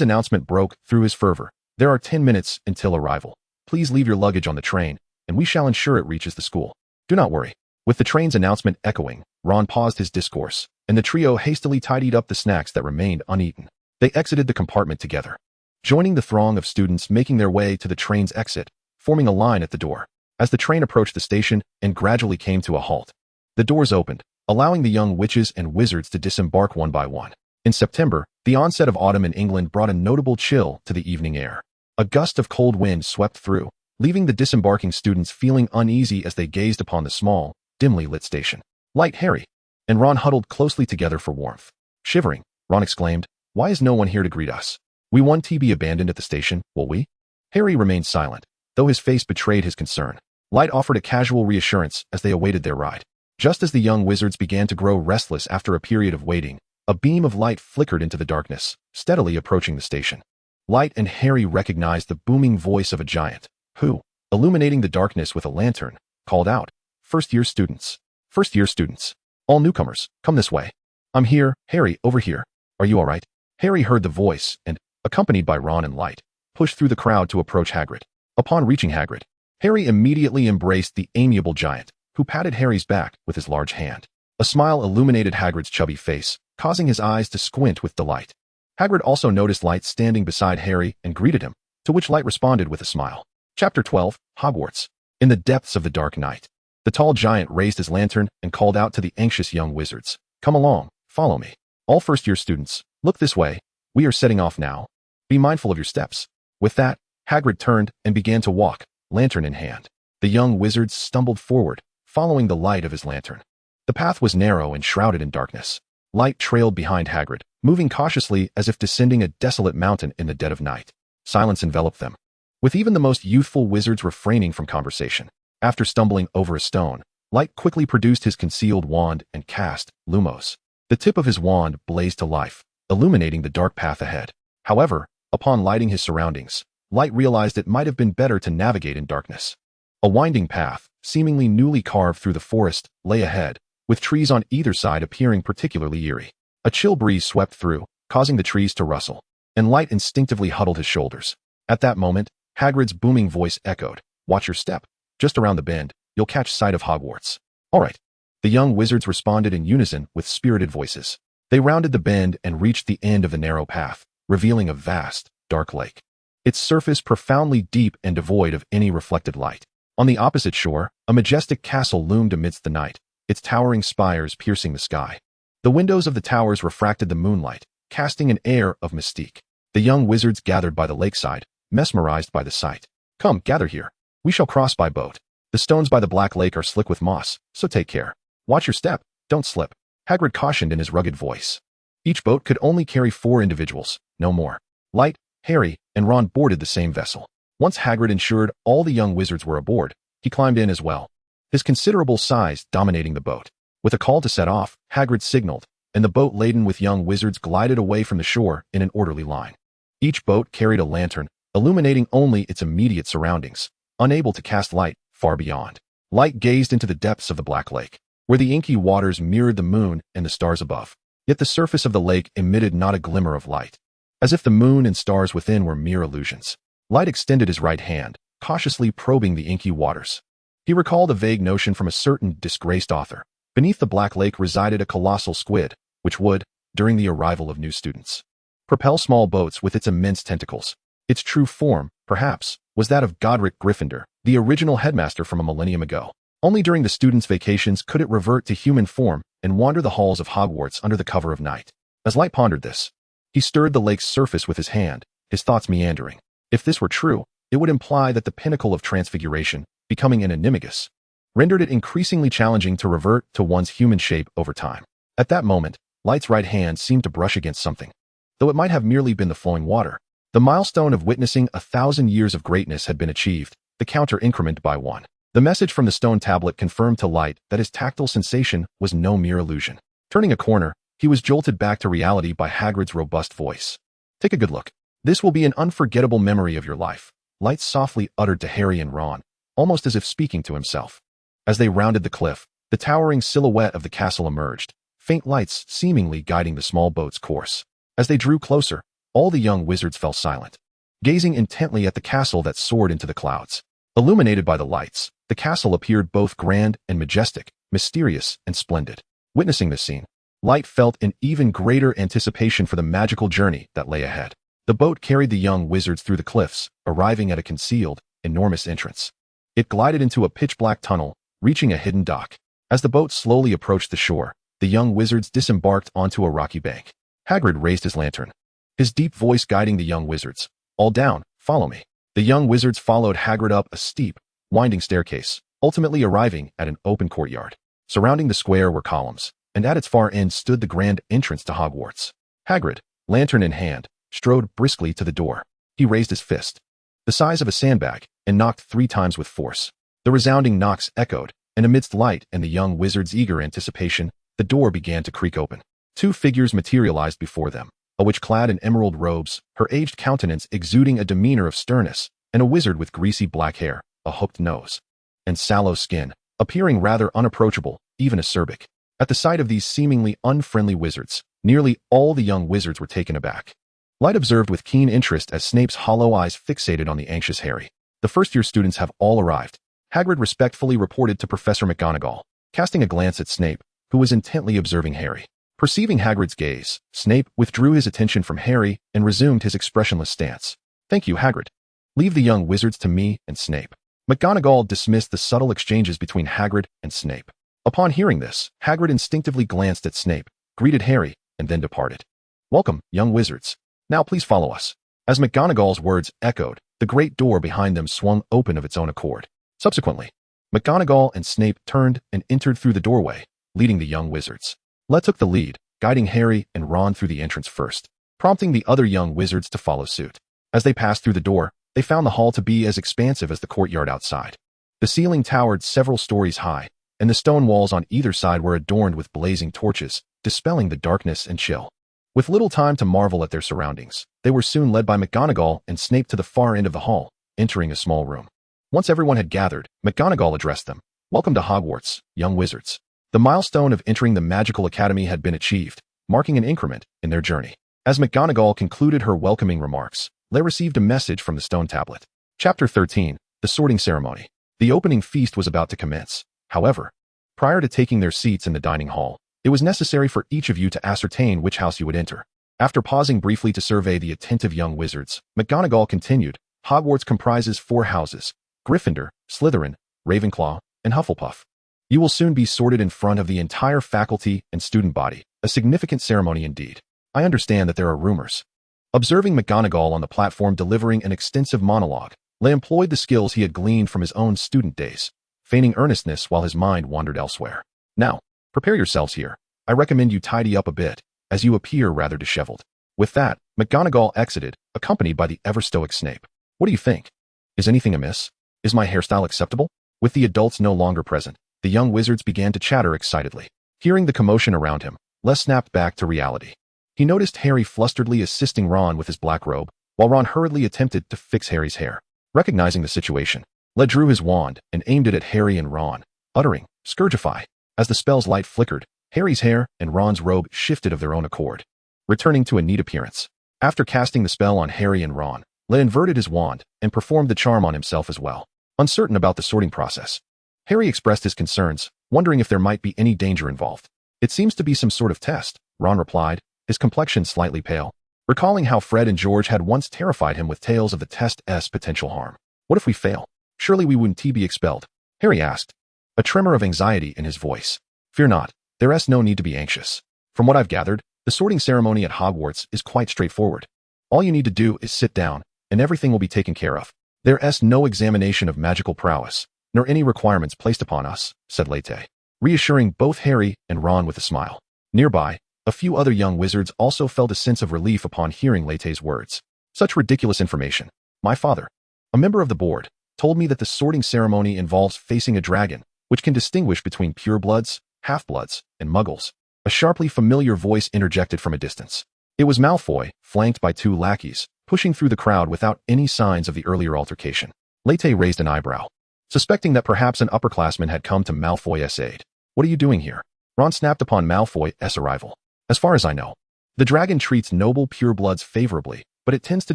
announcement broke through his fervor. "There are 10 minutes until arrival. Please leave your luggage on the train, and we shall ensure it reaches the school. Do not worry." With the train's announcement echoing, Ron paused his discourse, and the trio hastily tidied up the snacks that remained uneaten. They exited the compartment together, joining the throng of students making their way to the train's exit, forming a line at the door. As the train approached the station and gradually came to a halt, the doors opened, allowing the young witches and wizards to disembark one by one. In September, the onset of autumn in England brought a notable chill to the evening air. A gust of cold wind swept through, leaving the disembarking students feeling uneasy as they gazed upon the small, dimly lit station. Light, Harry, and Ron huddled closely together for warmth. Shivering, Ron exclaimed, "Why is no one here to greet us? We won't be abandoned at the station, will we?" Harry remained silent, though his face betrayed his concern. Light offered a casual reassurance as they awaited their ride. Just as the young wizards began to grow restless after a period of waiting, a beam of light flickered into the darkness, steadily approaching the station. Light and Harry recognized the booming voice of a giant, who, illuminating the darkness with a lantern, called out, "First-year students. First-year students. All newcomers, come this way." "I'm here, Harry, over here. Are you all right?" Harry heard the voice and, accompanied by Ron and Light, pushed through the crowd to approach Hagrid. Upon reaching Hagrid, Harry immediately embraced the amiable giant, who patted Harry's back with his large hand. A smile illuminated Hagrid's chubby face, causing his eyes to squint with delight. Hagrid also noticed Light standing beside Harry and greeted him, to which Light responded with a smile. Chapter 12, Hogwarts. In the depths of the dark night, the tall giant raised his lantern and called out to the anxious young wizards, "Come along, follow me. All first-year students, look this way. We are setting off now. Be mindful of your steps." With that, Hagrid turned and began to walk, lantern in hand. The young wizards stumbled forward, following the light of his lantern. The path was narrow and shrouded in darkness. Light trailed behind Hagrid, moving cautiously as if descending a desolate mountain in the dead of night. Silence enveloped them, with even the most youthful wizards refraining from conversation. After stumbling over a stone, Light quickly produced his concealed wand and cast Lumos. The tip of his wand blazed to life, illuminating the dark path ahead. However, upon lighting his surroundings, Light realized it might have been better to navigate in darkness. A winding path, seemingly newly carved through the forest, lay ahead, with trees on either side appearing particularly eerie. A chill breeze swept through, causing the trees to rustle, and Light instinctively huddled his shoulders. At that moment, Hagrid's booming voice echoed, "Watch your step. Just around the bend, you'll catch sight of Hogwarts." "All right." The young wizards responded in unison with spirited voices. They rounded the bend and reached the end of the narrow path, revealing a vast, dark lake, its surface profoundly deep and devoid of any reflected light. On the opposite shore, a majestic castle loomed amidst the night, its towering spires piercing the sky. The windows of the towers refracted the moonlight, casting an air of mystique. The young wizards gathered by the lakeside, mesmerized by the sight. "Come, gather here. We shall cross by boat. The stones by the Black Lake are slick with moss, so take care. Watch your step, don't slip," Hagrid cautioned in his rugged voice. Each boat could only carry 4 individuals, no more. Light, Harry, and Ron boarded the same vessel. Once Hagrid ensured all the young wizards were aboard, he climbed in as well, his considerable size dominating the boat. With a call to set off, Hagrid signaled, and the boat laden with young wizards glided away from the shore in an orderly line. Each boat carried a lantern, illuminating only its immediate surroundings. unable to cast light far beyond. Light gazed into the depths of the black lake, where the inky waters mirrored the moon and the stars above. Yet the surface of the lake emitted not a glimmer of light, as if the moon and stars within were mere illusions. Light extended his right hand, cautiously probing the inky waters. He recalled a vague notion from a certain disgraced author. Beneath the black lake resided a colossal squid, which would, during the arrival of new students, propel small boats with its immense tentacles. Its true form, perhaps, was that of Godric Gryffindor, the original headmaster from a millennium ago. Only during the students' vacations could it revert to human form and wander the halls of Hogwarts under the cover of night. As Light pondered this, he stirred the lake's surface with his hand, his thoughts meandering. If this were true, it would imply that the pinnacle of transfiguration, becoming an animagus, rendered it increasingly challenging to revert to one's human shape over time. At that moment, Light's right hand seemed to brush against something, though it might have merely been the flowing water. The milestone of witnessing 1,000 years of greatness had been achieved, the counter incremented by 1. The message from the stone tablet confirmed to Light that his tactile sensation was no mere illusion. Turning a corner, he was jolted back to reality by Hagrid's robust voice. "Take a good look. This will be an unforgettable memory of your life," Light softly uttered to Harry and Ron, almost as if speaking to himself. As they rounded the cliff, the towering silhouette of the castle emerged, faint lights seemingly guiding the small boat's course. As they drew closer, all the young wizards fell silent, gazing intently at the castle that soared into the clouds. Illuminated by the lights, the castle appeared both grand and majestic, mysterious and splendid. Witnessing this scene, Light felt an even greater anticipation for the magical journey that lay ahead. The boat carried the young wizards through the cliffs, arriving at a concealed, enormous entrance. It glided into a pitch-black tunnel, reaching a hidden dock. As the boat slowly approached the shore, the young wizards disembarked onto a rocky bank. Hagrid raised his lantern, his deep voice guiding the young wizards. "All down, follow me." The young wizards followed Hagrid up a steep, winding staircase, ultimately arriving at an open courtyard. Surrounding the square were columns, and at its far end stood the grand entrance to Hogwarts. Hagrid, lantern in hand, strode briskly to the door. He raised his fist, the size of a sandbag, and knocked 3 times with force. The resounding knocks echoed, and amidst Light and the young wizard's eager anticipation, the door began to creak open. 2 figures materialized before them, a witch clad in emerald robes, her aged countenance exuding a demeanor of sternness, and a wizard with greasy black hair, a hooked nose, and sallow skin, appearing rather unapproachable, even acerbic. At the sight of these seemingly unfriendly wizards, nearly all the young wizards were taken aback. Light observed with keen interest as Snape's hollow eyes fixated on the anxious Harry. "The first-year students have all arrived," Hagrid respectfully reported to Professor McGonagall, casting a glance at Snape, who was intently observing Harry. Perceiving Hagrid's gaze, Snape withdrew his attention from Harry and resumed his expressionless stance. "Thank you, Hagrid. Leave the young wizards to me and Snape." McGonagall dismissed the subtle exchanges between Hagrid and Snape. Upon hearing this, Hagrid instinctively glanced at Snape, greeted Harry, and then departed. "Welcome, young wizards. Now please follow us." As McGonagall's words echoed, the great door behind them swung open of its own accord. Subsequently, McGonagall and Snape turned and entered through the doorway, leading the young wizards. Light took the lead, guiding Harry and Ron through the entrance first, prompting the other young wizards to follow suit. As they passed through the door, they found the hall to be as expansive as the courtyard outside. The ceiling towered several stories high, and the stone walls on either side were adorned with blazing torches, dispelling the darkness and chill. With little time to marvel at their surroundings, they were soon led by McGonagall and Snape to the far end of the hall, entering a small room. Once everyone had gathered, McGonagall addressed them. "Welcome to Hogwarts, young wizards." The milestone of entering the magical academy had been achieved, marking an increment in their journey. As McGonagall concluded her welcoming remarks, they received a message from the stone tablet. Chapter 13, The Sorting Ceremony. The opening feast was about to commence. However, prior to taking their seats in the dining hall, it was necessary for each of you to ascertain which house you would enter. After pausing briefly to survey the attentive young wizards, McGonagall continued, "Hogwarts comprises 4 houses: Gryffindor, Slytherin, Ravenclaw, and Hufflepuff. You will soon be sorted in front of the entire faculty and student body, a significant ceremony indeed. I understand that there are rumors." Observing McGonagall on the platform delivering an extensive monologue, Lay employed the skills he had gleaned from his own student days, feigning earnestness while his mind wandered elsewhere. "Now, prepare yourselves here. I recommend you tidy up a bit, as you appear rather disheveled." With that, McGonagall exited, accompanied by the ever-stoic Snape. "What do you think? Is anything amiss? Is my hairstyle acceptable?" With the adults no longer present, the young wizards began to chatter excitedly. Hearing the commotion around him, Les snapped back to reality. He noticed Harry flusteredly assisting Ron with his black robe, while Ron hurriedly attempted to fix Harry's hair. Recognizing the situation, Led drew his wand and aimed it at Harry and Ron, uttering, "Scourgify." As the spell's light flickered, Harry's hair and Ron's robe shifted of their own accord, returning to a neat appearance. After casting the spell on Harry and Ron, Led inverted his wand and performed the charm on himself as well. Uncertain about the sorting process, Harry expressed his concerns, wondering if there might be any danger involved. "It seems to be some sort of test," Ron replied, his complexion slightly pale, recalling how Fred and George had once terrified him with tales of the test's potential harm. "What if we fail? Surely we wouldn't be expelled?" Harry asked, a tremor of anxiety in his voice. "Fear not, there's no need to be anxious. From what I've gathered, the sorting ceremony at Hogwarts is quite straightforward. All you need to do is sit down, and everything will be taken care of. There's no examination of magical prowess, nor any requirements placed upon us," said Light, reassuring both Harry and Ron with a smile. Nearby, a few other young wizards also felt a sense of relief upon hearing Light's words. "Such ridiculous information. My father, a member of the board, told me that the sorting ceremony involves facing a dragon, which can distinguish between purebloods, half-bloods, and muggles." A sharply familiar voice interjected from a distance. It was Malfoy, flanked by two lackeys, pushing through the crowd without any signs of the earlier altercation. Light raised an eyebrow, suspecting that perhaps an upperclassman had come to Malfoy's aid. "What are you doing here?" Ron snapped upon Malfoy's arrival. "As far as I know, the dragon treats noble purebloods favorably, but it tends to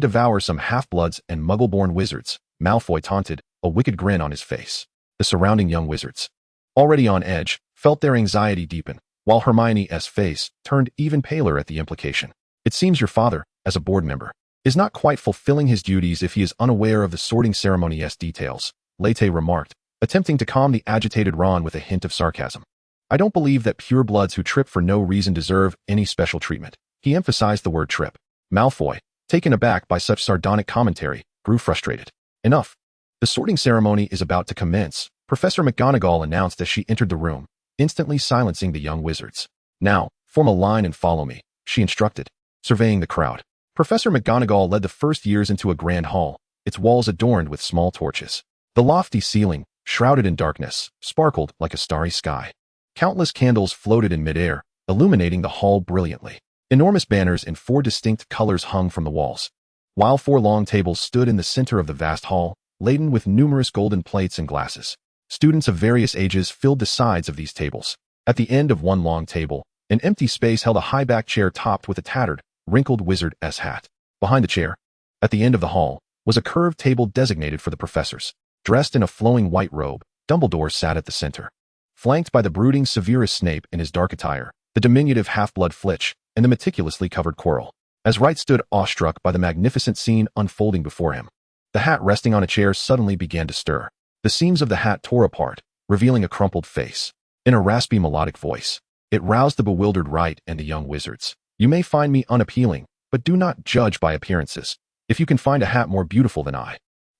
devour some half-bloods and muggle-born wizards," Malfoy taunted, a wicked grin on his face. The surrounding young wizards, already on edge, felt their anxiety deepen, while Hermione's face turned even paler at the implication. "It seems your father, as a board member, is not quite fulfilling his duties if he is unaware of the sorting ceremony's details," Light remarked, attempting to calm the agitated Ron with a hint of sarcasm. "I don't believe that purebloods who trip for no reason deserve any special treatment." He emphasized the word trip. Malfoy, taken aback by such sardonic commentary, grew frustrated. "Enough. The sorting ceremony is about to commence," Professor McGonagall announced as she entered the room, instantly silencing the young wizards. "Now, form a line and follow me," she instructed, surveying the crowd. Professor McGonagall led the first years into a grand hall, its walls adorned with small torches. The lofty ceiling, shrouded in darkness, sparkled like a starry sky. Countless candles floated in midair, illuminating the hall brilliantly. Enormous banners in 4 distinct colors hung from the walls, while 4 long tables stood in the center of the vast hall, laden with numerous golden plates and glasses. Students of various ages filled the sides of these tables. At the end of one long table, an empty space held a high-backed chair topped with a tattered, wrinkled wizard's hat. Behind the chair, at the end of the hall, was a curved table designated for the professors. Dressed in a flowing white robe, Dumbledore sat at the center, flanked by the brooding Severus Snape in his dark attire, the diminutive half-blood Flitch, and the meticulously covered Quirrell. As Wright stood awestruck by the magnificent scene unfolding before him, the hat resting on a chair suddenly began to stir. The seams of the hat tore apart, revealing a crumpled face. In a raspy melodic voice, it roused the bewildered Wright and the young wizards. "You may find me unappealing, but do not judge by appearances. If you can find a hat more beautiful than I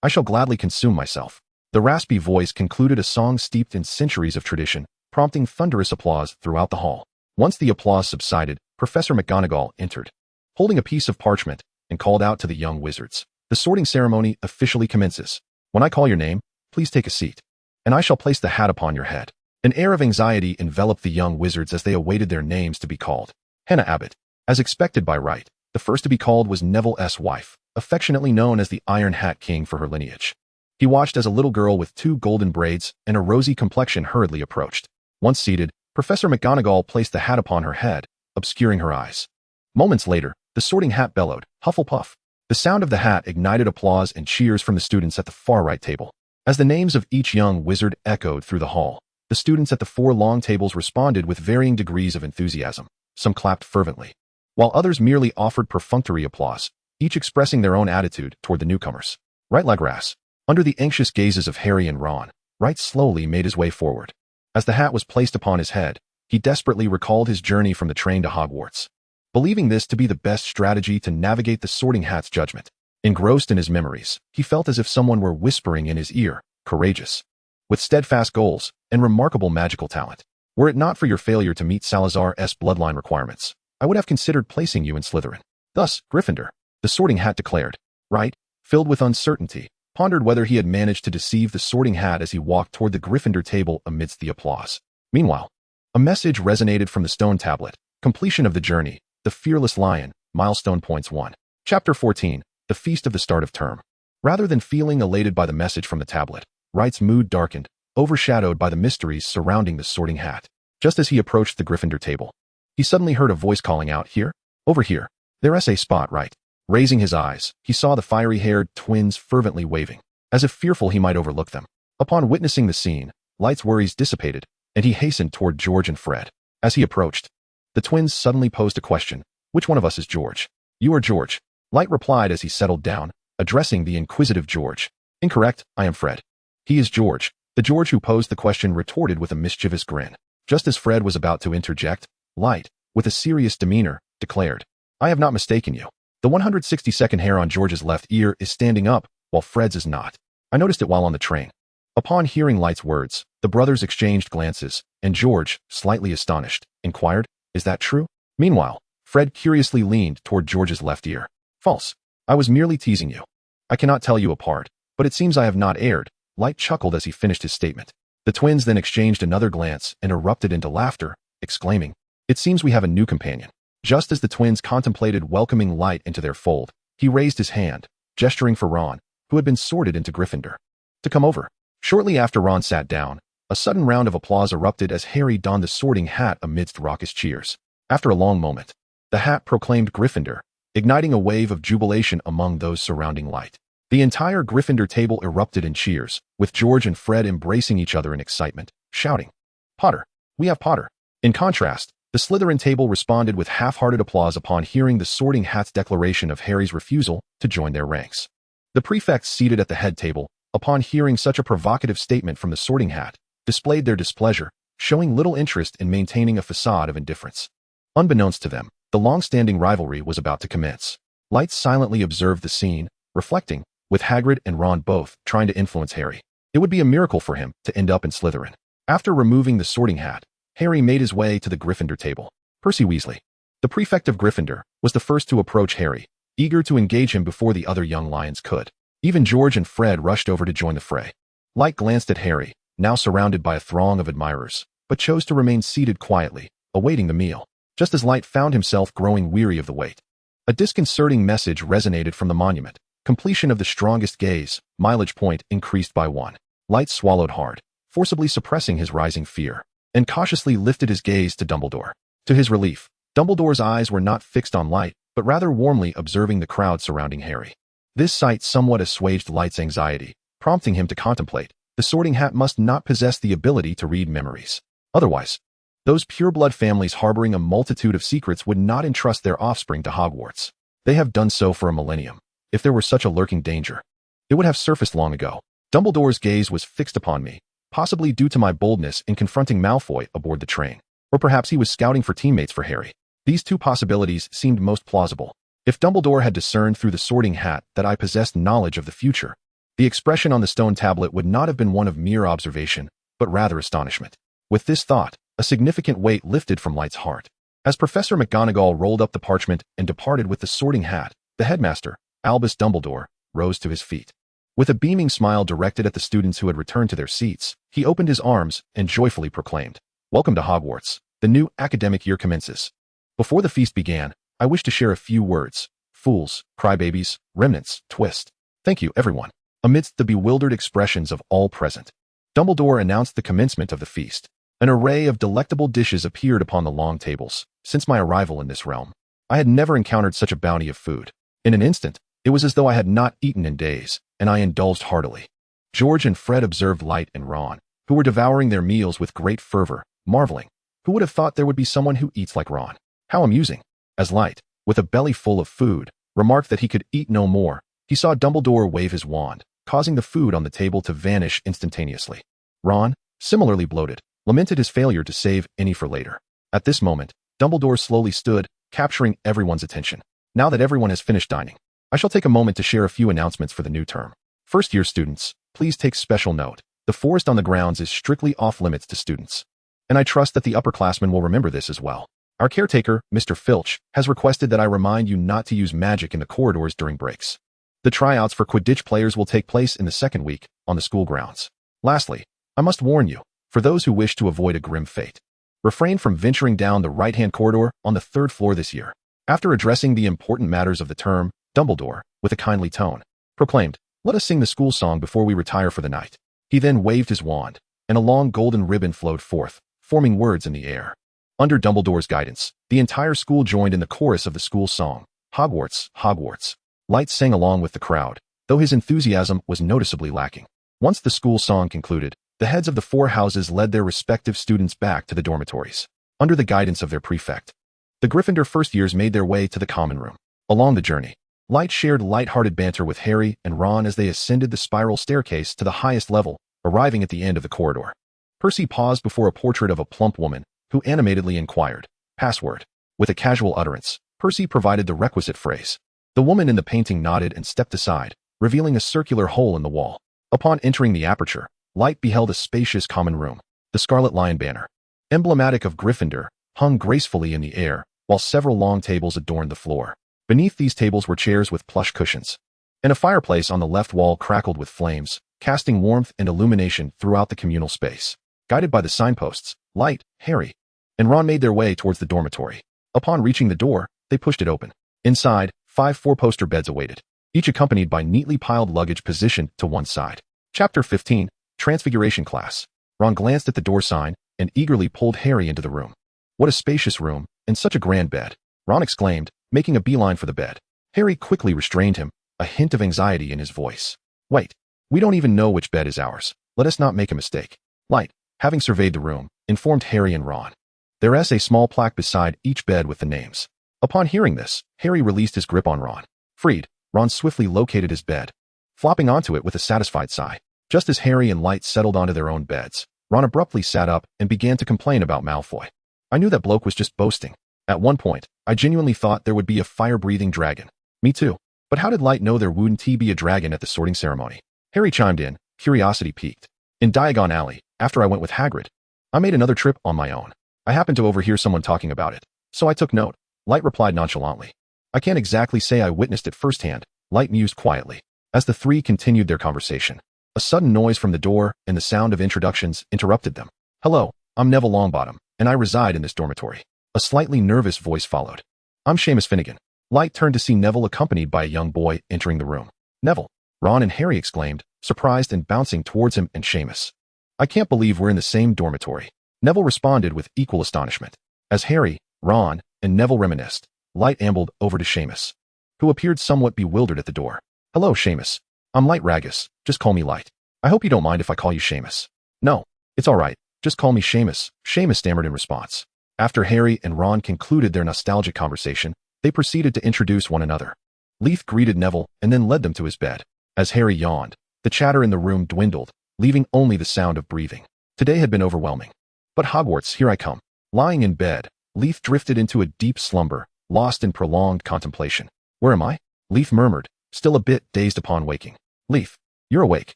shall gladly consume myself." The raspy voice concluded a song steeped in centuries of tradition, prompting thunderous applause throughout the hall. Once the applause subsided, Professor McGonagall entered, holding a piece of parchment, and called out to the young wizards. "The sorting ceremony officially commences. When I call your name, please take a seat, and I shall place the hat upon your head." An air of anxiety enveloped the young wizards as they awaited their names to be called. Hannah Abbott, as expected by Wright, the first to be called was Neville's wife, affectionately known as the Iron Hat King for her lineage. He watched as a little girl with 2 golden braids and a rosy complexion hurriedly approached. Once seated, Professor McGonagall placed the hat upon her head, obscuring her eyes. Moments later, the sorting hat bellowed, "Hufflepuff." The sound of the hat ignited applause and cheers from the students at the far right table. As the names of each young wizard echoed through the hall, the students at the 4 long tables responded with varying degrees of enthusiasm. Some clapped fervently, while others merely offered perfunctory applause, each expressing their own attitude toward the newcomers. Light Largus, under the anxious gazes of Harry and Ron, Wright slowly made his way forward. As the hat was placed upon his head, he desperately recalled his journey from the train to Hogwarts, believing this to be the best strategy to navigate the sorting hat's judgment. Engrossed in his memories, he felt as if someone were whispering in his ear, "Courageous, with steadfast goals and remarkable magical talent. Were it not for your failure to meet Salazar's bloodline requirements, I would have considered placing you in Slytherin." "Thus, Gryffindor," the sorting hat declared. Wright, filled with uncertainty, pondered whether he had managed to deceive the sorting hat as he walked toward the Gryffindor table amidst the applause. Meanwhile, a message resonated from the stone tablet. Completion of the journey, the fearless lion, milestone points 1. Chapter 14, the feast of the start of term. Rather than feeling elated by the message from the tablet, Wright's mood darkened, overshadowed by the mysteries surrounding the Sorting Hat. Just as he approached the Gryffindor table, he suddenly heard a voice calling out, "Here? Over here. There's a spot, right?" Raising his eyes, he saw the fiery-haired twins fervently waving, as if fearful he might overlook them. Upon witnessing the scene, Light's worries dissipated, and he hastened toward George and Fred. As he approached, the twins suddenly posed a question. "Which one of us is George?" "You are George," Light replied as he settled down, addressing the inquisitive George. "Incorrect, I am Fred." "He is George." The George who posed the question retorted with a mischievous grin. Just as Fred was about to interject, Light, with a serious demeanor, declared, "I have not mistaken you. The 162nd hair on George's left ear is standing up, while Fred's is not. I noticed it while on the train." Upon hearing Light's words, the brothers exchanged glances, and George, slightly astonished, inquired, "Is that true?" Meanwhile, Fred curiously leaned toward George's left ear. "False. I was merely teasing you. I cannot tell you apart, but it seems I have not erred." Light chuckled as he finished his statement. The twins then exchanged another glance and erupted into laughter, exclaiming, "It seems we have a new companion." Just as the twins contemplated welcoming Light into their fold, he raised his hand, gesturing for Ron, who had been sorted into Gryffindor, to come over. Shortly after Ron sat down, a sudden round of applause erupted as Harry donned the Sorting Hat amidst raucous cheers. After a long moment, the hat proclaimed Gryffindor, igniting a wave of jubilation among those surrounding Light. The entire Gryffindor table erupted in cheers, with George and Fred embracing each other in excitement, shouting, "Potter! We have Potter!" In contrast, the Slytherin table responded with half-hearted applause upon hearing the Sorting Hat's declaration of Harry's refusal to join their ranks. The prefects seated at the head table, upon hearing such a provocative statement from the Sorting Hat, displayed their displeasure, showing little interest in maintaining a facade of indifference. Unbeknownst to them, the long-standing rivalry was about to commence. Light silently observed the scene, reflecting, with Hagrid and Ron both trying to influence Harry. It would be a miracle for him to end up in Slytherin. After removing the Sorting Hat, Harry made his way to the Gryffindor table. Percy Weasley, the prefect of Gryffindor, was the first to approach Harry, eager to engage him before the other young lions could. Even George and Fred rushed over to join the fray. Light glanced at Harry, now surrounded by a throng of admirers, but chose to remain seated quietly, awaiting the meal. Just as Light found himself growing weary of the wait, a disconcerting message resonated from the monument. Completion of the strongest gaze, mileage point increased by 1. Light swallowed hard, forcibly suppressing his rising fear, and cautiously lifted his gaze to Dumbledore. To his relief, Dumbledore's eyes were not fixed on Light, but rather warmly observing the crowd surrounding Harry. This sight somewhat assuaged Light's anxiety, prompting him to contemplate, the Sorting Hat must not possess the ability to read memories. Otherwise, those pureblood families harboring a multitude of secrets would not entrust their offspring to Hogwarts. They have done so for a millennium. If there were such a lurking danger, it would have surfaced long ago. Dumbledore's gaze was fixed upon me, possibly due to my boldness in confronting Malfoy aboard the train. Or perhaps he was scouting for teammates for Harry. These two possibilities seemed most plausible. If Dumbledore had discerned through the Sorting Hat that I possessed knowledge of the future, the expression on the stone tablet would not have been one of mere observation, but rather astonishment. With this thought, a significant weight lifted from Light's heart. As Professor McGonagall rolled up the parchment and departed with the Sorting Hat, the headmaster, Albus Dumbledore, rose to his feet. With a beaming smile directed at the students who had returned to their seats, he opened his arms and joyfully proclaimed, "Welcome to Hogwarts. The new academic year commences. Before the feast began, I wish to share a few words. Fools, crybabies, remnants, twist. Thank you, everyone." Amidst the bewildered expressions of all present, Dumbledore announced the commencement of the feast. An array of delectable dishes appeared upon the long tables. Since my arrival in this realm, I had never encountered such a bounty of food. In an instant, it was as though I had not eaten in days, and I indulged heartily. George and Fred observed Light and Ron, who were devouring their meals with great fervor, marveling. Who would have thought there would be someone who eats like Ron? How amusing. As Light, with a belly full of food, remarked that he could eat no more, he saw Dumbledore wave his wand, causing the food on the table to vanish instantaneously. Ron, similarly bloated, lamented his failure to save any for later. At this moment, Dumbledore slowly stood, capturing everyone's attention. Now that everyone has finished dining, I shall take a moment to share a few announcements for the new term. First-year students, please take special note. The forest on the grounds is strictly off-limits to students. And I trust that the upperclassmen will remember this as well. Our caretaker, Mr. Filch, has requested that I remind you not to use magic in the corridors during breaks. The tryouts for Quidditch players will take place in the second week, on the school grounds. Lastly, I must warn you, for those who wish to avoid a grim fate, refrain from venturing down the right-hand corridor on the 3rd floor this year. After addressing the important matters of the term, Dumbledore, with a kindly tone, proclaimed, "Let us sing the school song before we retire for the night." He then waved his wand, and a long golden ribbon flowed forth, forming words in the air. Under Dumbledore's guidance, the entire school joined in the chorus of the school song, Hogwarts, Hogwarts. Light sang along with the crowd, though his enthusiasm was noticeably lacking. Once the school song concluded, the heads of the 4 houses led their respective students back to the dormitories. Under the guidance of their prefect, the Gryffindor first years made their way to the common room. Along the journey, Light shared light-hearted banter with Harry and Ron as they ascended the spiral staircase to the highest level, arriving at the end of the corridor. Percy paused before a portrait of a plump woman, who animatedly inquired, "Password?" With a casual utterance, Percy provided the requisite phrase. The woman in the painting nodded and stepped aside, revealing a circular hole in the wall. Upon entering the aperture, Light beheld a spacious common room. The Scarlet Lion banner, emblematic of Gryffindor, hung gracefully in the air, while several long tables adorned the floor. Beneath these tables were chairs with plush cushions, and a fireplace on the left wall crackled with flames, casting warmth and illumination throughout the communal space. Guided by the signposts, Light, Harry, and Ron made their way towards the dormitory. Upon reaching the door, they pushed it open. Inside, 5 4-poster beds awaited, each accompanied by neatly piled luggage positioned to one side. Chapter 15, Transfiguration Class. Ron glanced at the door sign and eagerly pulled Harry into the room. What a spacious room, and such a grand bed, Ron exclaimed, making a beeline for the bed. Harry quickly restrained him, a hint of anxiety in his voice. Wait, we don't even know which bed is ours. Let us not make a mistake. Light, having surveyed the room, informed Harry and Ron. There is a small plaque beside each bed with the names. Upon hearing this, Harry released his grip on Ron. Freed, Ron swiftly located his bed, flopping onto it with a satisfied sigh. Just as Harry and Light settled onto their own beds, Ron abruptly sat up and began to complain about Malfoy. I knew that bloke was just boasting. At one point, I genuinely thought there would be a fire-breathing dragon. Me too. But how did Light know there wouldn't be a dragon at the sorting ceremony? Harry chimed in, curiosity piqued. In Diagon Alley, after I went with Hagrid, I made another trip on my own. I happened to overhear someone talking about it, so I took note. Light replied nonchalantly. I can't exactly say I witnessed it firsthand, Light mused quietly. As the 3 continued their conversation, a sudden noise from the door and the sound of introductions interrupted them. Hello, I'm Neville Longbottom, and I reside in this dormitory. A slightly nervous voice followed. I'm Seamus Finnegan. Light turned to see Neville accompanied by a young boy entering the room. Neville, Ron and Harry exclaimed, surprised and bouncing towards him and Seamus. I can't believe we're in the same dormitory. Neville responded with equal astonishment. As Harry, Ron, and Neville reminisced, Light ambled over to Seamus, who appeared somewhat bewildered at the door. Hello, Seamus. I'm Light Largus. Just call me Light. I hope you don't mind if I call you Seamus. No, it's all right. Just call me Seamus, Seamus stammered in response. After Harry and Ron concluded their nostalgic conversation, they proceeded to introduce one another. Leith greeted Neville and then led them to his bed. As Harry yawned, the chatter in the room dwindled, leaving only the sound of breathing. Today had been overwhelming. But Hogwarts, here I come. Lying in bed, Leith drifted into a deep slumber, lost in prolonged contemplation. Where am I? Leith murmured, still a bit dazed upon waking. Leith, you're awake.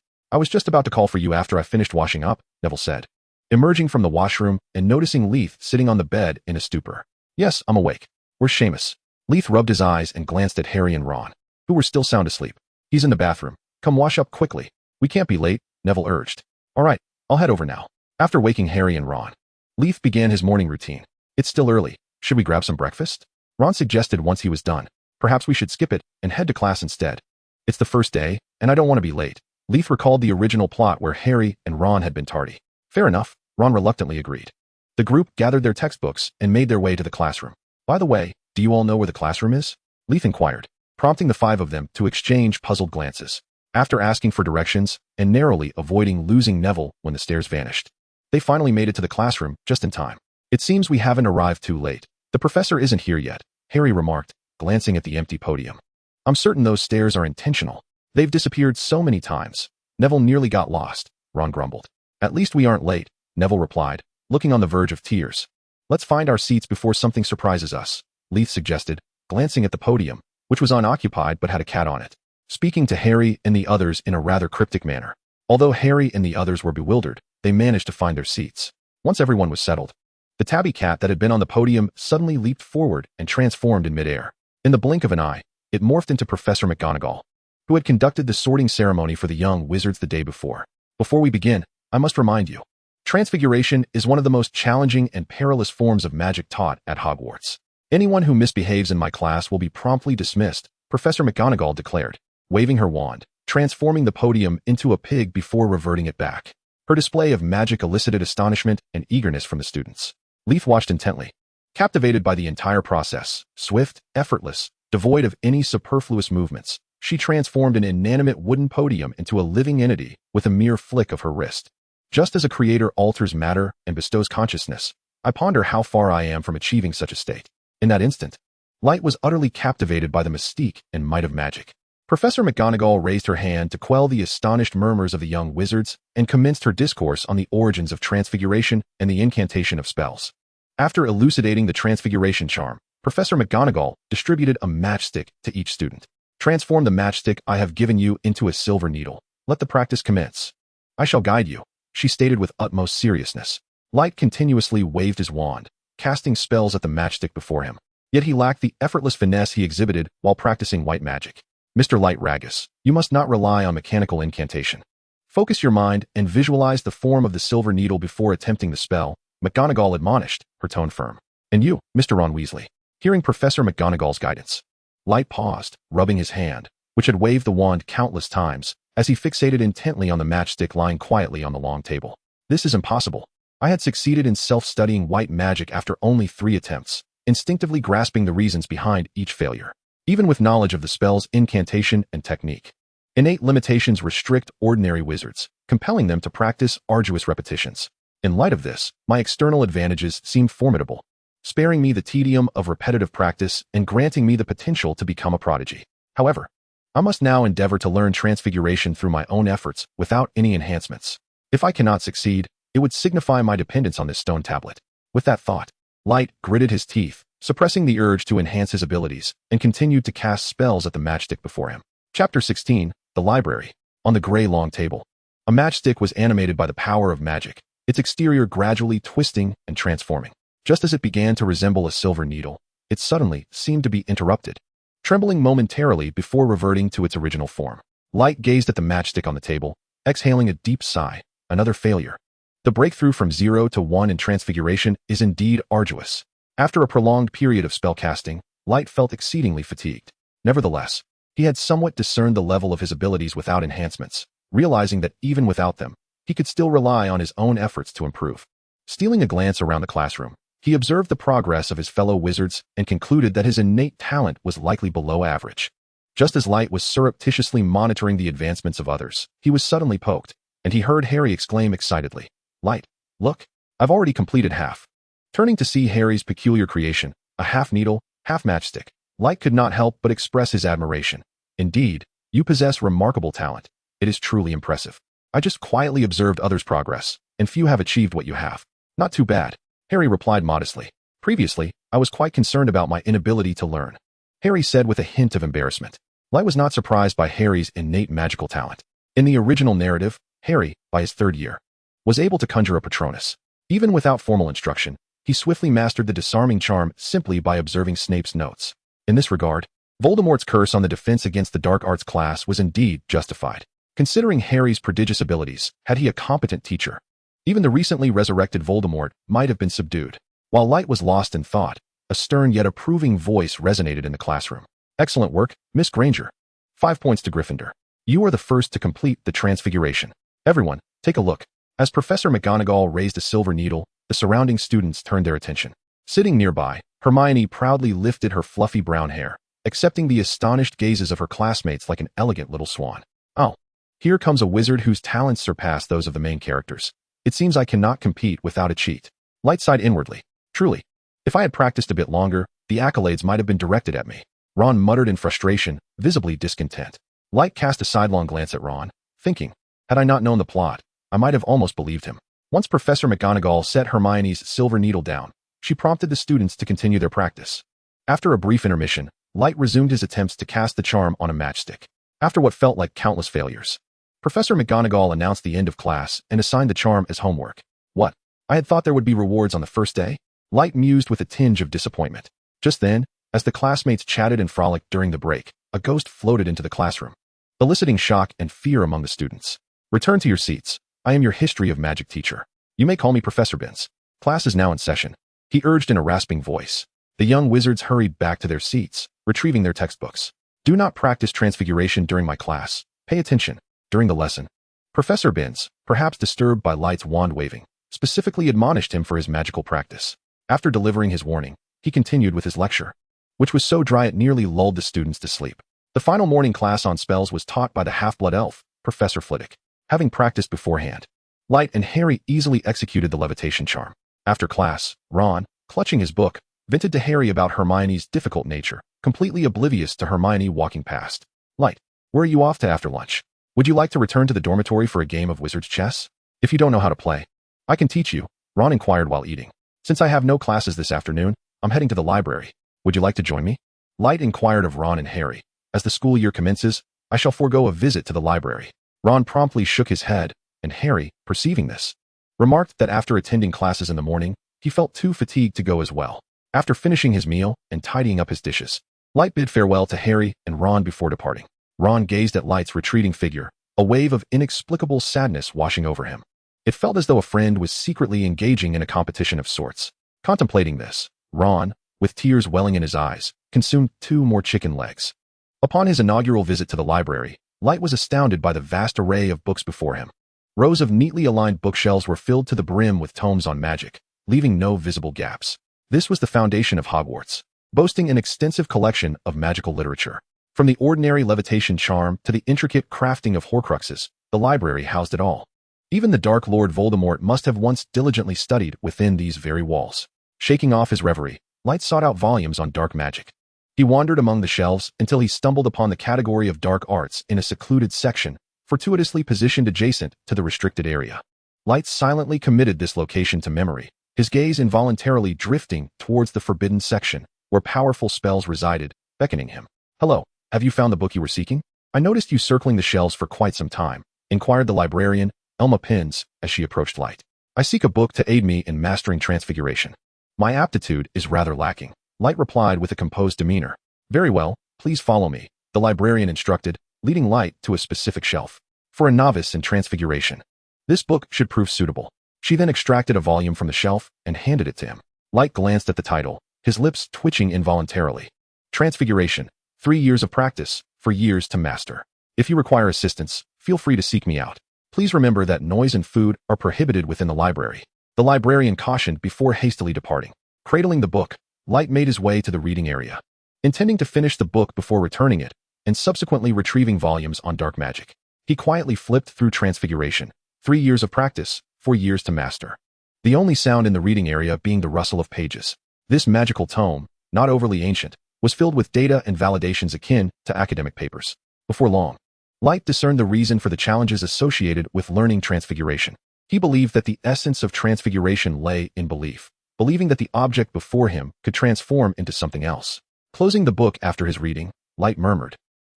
I was just about to call for you after I finished washing up, Neville said, emerging from the washroom and noticing Leith sitting on the bed in a stupor. Yes, I'm awake. Where's Seamus? Leith rubbed his eyes and glanced at Harry and Ron, who were still sound asleep. He's in the bathroom. Come wash up quickly. We can't be late, Neville urged. All right, I'll head over now. After waking Harry and Ron, Leith began his morning routine. It's still early. Should we grab some breakfast? Ron suggested once he was done. Perhaps we should skip it and head to class instead. It's the first day, and I don't want to be late. Leith recalled the original plot where Harry and Ron had been tardy. Fair enough, Ron reluctantly agreed. The group gathered their textbooks and made their way to the classroom. By the way, do you all know where the classroom is? Leith inquired, prompting the 5 of them to exchange puzzled glances. After asking for directions and narrowly avoiding losing Neville when the stairs vanished, they finally made it to the classroom just in time. It seems we haven't arrived too late. The professor isn't here yet, Harry remarked, glancing at the empty podium. I'm certain those stairs are intentional. They've disappeared so many times. Neville nearly got lost, Ron grumbled. At least we aren't late, Neville replied, looking on the verge of tears. Let's find our seats before something surprises us, Leith suggested, glancing at the podium, which was unoccupied but had a cat on it, speaking to Harry and the others in a rather cryptic manner. Although Harry and the others were bewildered, they managed to find their seats. Once everyone was settled, the tabby cat that had been on the podium suddenly leaped forward and transformed in midair. In the blink of an eye, it morphed into Professor McGonagall, who had conducted the sorting ceremony for the young wizards the day before. Before we begin, I must remind you, transfiguration is one of the most challenging and perilous forms of magic taught at Hogwarts. Anyone who misbehaves in my class will be promptly dismissed, Professor McGonagall declared, waving her wand. transforming the podium into a pig before reverting it back. Her display of magic elicited astonishment and eagerness from the students. Leaf watched intently, captivated by the entire process. Swift, effortless, devoid of any superfluous movements, she transformed an inanimate wooden podium into a living entity with a mere flick of her wrist. Just as a creator alters matter and bestows consciousness, I ponder how far I am from achieving such a state. In that instant, Light was utterly captivated by the mystique and might of magic. Professor McGonagall raised her hand to quell the astonished murmurs of the young wizards and commenced her discourse on the origins of transfiguration and the incantation of spells. After elucidating the transfiguration charm, Professor McGonagall distributed a matchstick to each student. Transform the matchstick I have given you into a silver needle. Let the practice commence. I shall guide you, she stated with utmost seriousness. Light continuously waved his wand, casting spells at the matchstick before him. Yet he lacked the effortless finesse he exhibited while practicing white magic. Mr. Light Largus, you must not rely on mechanical incantation. Focus your mind and visualize the form of the silver needle before attempting the spell, McGonagall admonished, her tone firm. And you, Mr. Ron Weasley. Hearing Professor McGonagall's guidance, Light paused, rubbing his hand, which had waved the wand countless times, as he fixated intently on the matchstick lying quietly on the long table. This is impossible. I had succeeded in self-studying white magic after only 3 attempts, instinctively grasping the reasons behind each failure. Even with knowledge of the spell's incantation and technique, innate limitations restrict ordinary wizards, compelling them to practice arduous repetitions. In light of this, my external advantages seemed formidable, sparing me the tedium of repetitive practice and granting me the potential to become a prodigy. However, I must now endeavor to learn transfiguration through my own efforts without any enhancements. If I cannot succeed, it would signify my dependence on this stone tablet. With that thought, Light gritted his teeth, suppressing the urge to enhance his abilities, and continued to cast spells at the matchstick before him. Chapter 16, The Library. On the gray long table, a matchstick was animated by the power of magic, its exterior gradually twisting and transforming. Just as it began to resemble a silver needle, it suddenly seemed to be interrupted, trembling momentarily before reverting to its original form. Light gazed at the matchstick on the table, exhaling a deep sigh. Another failure. The breakthrough from 0 to 1 in transfiguration is indeed arduous. After a prolonged period of spellcasting, Light felt exceedingly fatigued. Nevertheless, he had somewhat discerned the level of his abilities without enhancements, realizing that even without them, he could still rely on his own efforts to improve. Stealing a glance around the classroom, he observed the progress of his fellow wizards and concluded that his innate talent was likely below average. Just as Light was surreptitiously monitoring the advancements of others, he was suddenly poked, and he heard Harry exclaim excitedly, "Light, look, I've already completed half." Turning to see Harry's peculiar creation, a half needle, half matchstick, Light could not help but express his admiration. "Indeed, you possess remarkable talent. It is truly impressive. I just quietly observed others' progress, and few have achieved what you have." "Not too bad," Harry replied modestly. "Previously, I was quite concerned about my inability to learn," Harry said with a hint of embarrassment. Light was not surprised by Harry's innate magical talent. In the original narrative, Harry, by his 3rd year, was able to conjure a Patronus. Even without formal instruction, he swiftly mastered the disarming charm simply by observing Snape's notes. In this regard, Voldemort's curse on the Defense Against the Dark Arts class was indeed justified. Considering Harry's prodigious abilities, had he a competent teacher, even the recently resurrected Voldemort might have been subdued. While Light was lost in thought, a stern yet approving voice resonated in the classroom. "Excellent work, Miss Granger. 5 points to Gryffindor. You are the first to complete the transfiguration. Everyone, take a look." As Professor McGonagall raised a silver needle, the surrounding students turned their attention. Sitting nearby, Hermione proudly lifted her fluffy brown hair, accepting the astonished gazes of her classmates like an elegant little swan. "Oh, here comes a wizard whose talents surpass those of the main characters. It seems I cannot compete without a cheat." Light sighed inwardly. "Truly, if I had practiced a bit longer, the accolades might have been directed at me." Ron muttered in frustration, visibly discontent. Light cast a sidelong glance at Ron, thinking, had I not known the plot, I might have almost believed him. Once Professor McGonagall set Hermione's silver needle down, she prompted the students to continue their practice. After a brief intermission, Light resumed his attempts to cast the charm on a matchstick. After what felt like countless failures, Professor McGonagall announced the end of class and assigned the charm as homework. "What? I had thought there would be rewards on the first day?" Light mused with a tinge of disappointment. Just then, as the classmates chatted and frolicked during the break, a ghost floated into the classroom, eliciting shock and fear among the students. "Return to your seats. I am your history of magic teacher. You may call me Professor Binns. Class is now in session," he urged in a rasping voice. The young wizards hurried back to their seats, retrieving their textbooks. "Do not practice transfiguration during my class," Pay attention. During the lesson, Professor Binns, perhaps disturbed by Light's wand waving, specifically admonished him for his magical practice. After delivering his warning, he continued with his lecture, which was so dry it nearly lulled the students to sleep. The final morning class on spells was taught by the half-blood elf, Professor Flitwick. Having practiced beforehand, Light and Harry easily executed the levitation charm. After class, Ron, clutching his book, vented to Harry about Hermione's difficult nature, completely oblivious to Hermione walking past. Light, where are you off to after lunch? Would you like to return to the dormitory for a game of wizard's chess? If you don't know how to play, I can teach you, Ron inquired while eating. Since I have no classes this afternoon, I'm heading to the library. Would you like to join me? Light inquired of Ron and Harry. As the school year commences, I shall forego a visit to the library. Ron promptly shook his head, and Harry, perceiving this, remarked that after attending classes in the morning, he felt too fatigued to go as well. After finishing his meal and tidying up his dishes, Light bid farewell to Harry and Ron before departing. Ron gazed at Light's retreating figure, a wave of inexplicable sadness washing over him. It felt as though a friend was secretly engaging in a competition of sorts. Contemplating this, Ron, with tears welling in his eyes, consumed 2 more chicken legs. Upon his inaugural visit to the library, Light was astounded by the vast array of books before him. Rows of neatly aligned bookshelves were filled to the brim with tomes on magic, leaving no visible gaps. This was the foundation of Hogwarts, boasting an extensive collection of magical literature. From the ordinary levitation charm to the intricate crafting of Horcruxes, the library housed it all. Even the Dark Lord Voldemort must have once diligently studied within these very walls. Shaking off his reverie, Light sought out volumes on dark magic. He wandered among the shelves until he stumbled upon the category of dark arts in a secluded section, fortuitously positioned adjacent to the restricted area. Light silently committed this location to memory, his gaze involuntarily drifting towards the forbidden section, where powerful spells resided, beckoning him. Hello, have you found the book you were seeking? I noticed you circling the shelves for quite some time, inquired the librarian, Elma Pins, as she approached Light. I seek a book to aid me in mastering transfiguration. My aptitude is rather lacking, Light replied with a composed demeanor. Very well, please follow me, the librarian instructed, leading Light to a specific shelf. For a novice in transfiguration, this book should prove suitable. She then extracted a volume from the shelf and handed it to him. Light glanced at the title, his lips twitching involuntarily. Transfiguration, 3 years of practice, for years to master. If you require assistance, feel free to seek me out. Please remember that noise and food are prohibited within the library. The librarian cautioned before hastily departing. Cradling the book, Light made his way to the reading area, intending to finish the book before returning it, and subsequently retrieving volumes on dark magic. He quietly flipped through Transfiguration, 3 years of practice, 4 years to master. The only sound in the reading area being the rustle of pages. This magical tome, not overly ancient, was filled with data and validations akin to academic papers. Before long, Light discerned the reason for the challenges associated with learning Transfiguration. He believed that the essence of Transfiguration lay in belief, believing that the object before him could transform into something else. Closing the book after his reading, Light murmured,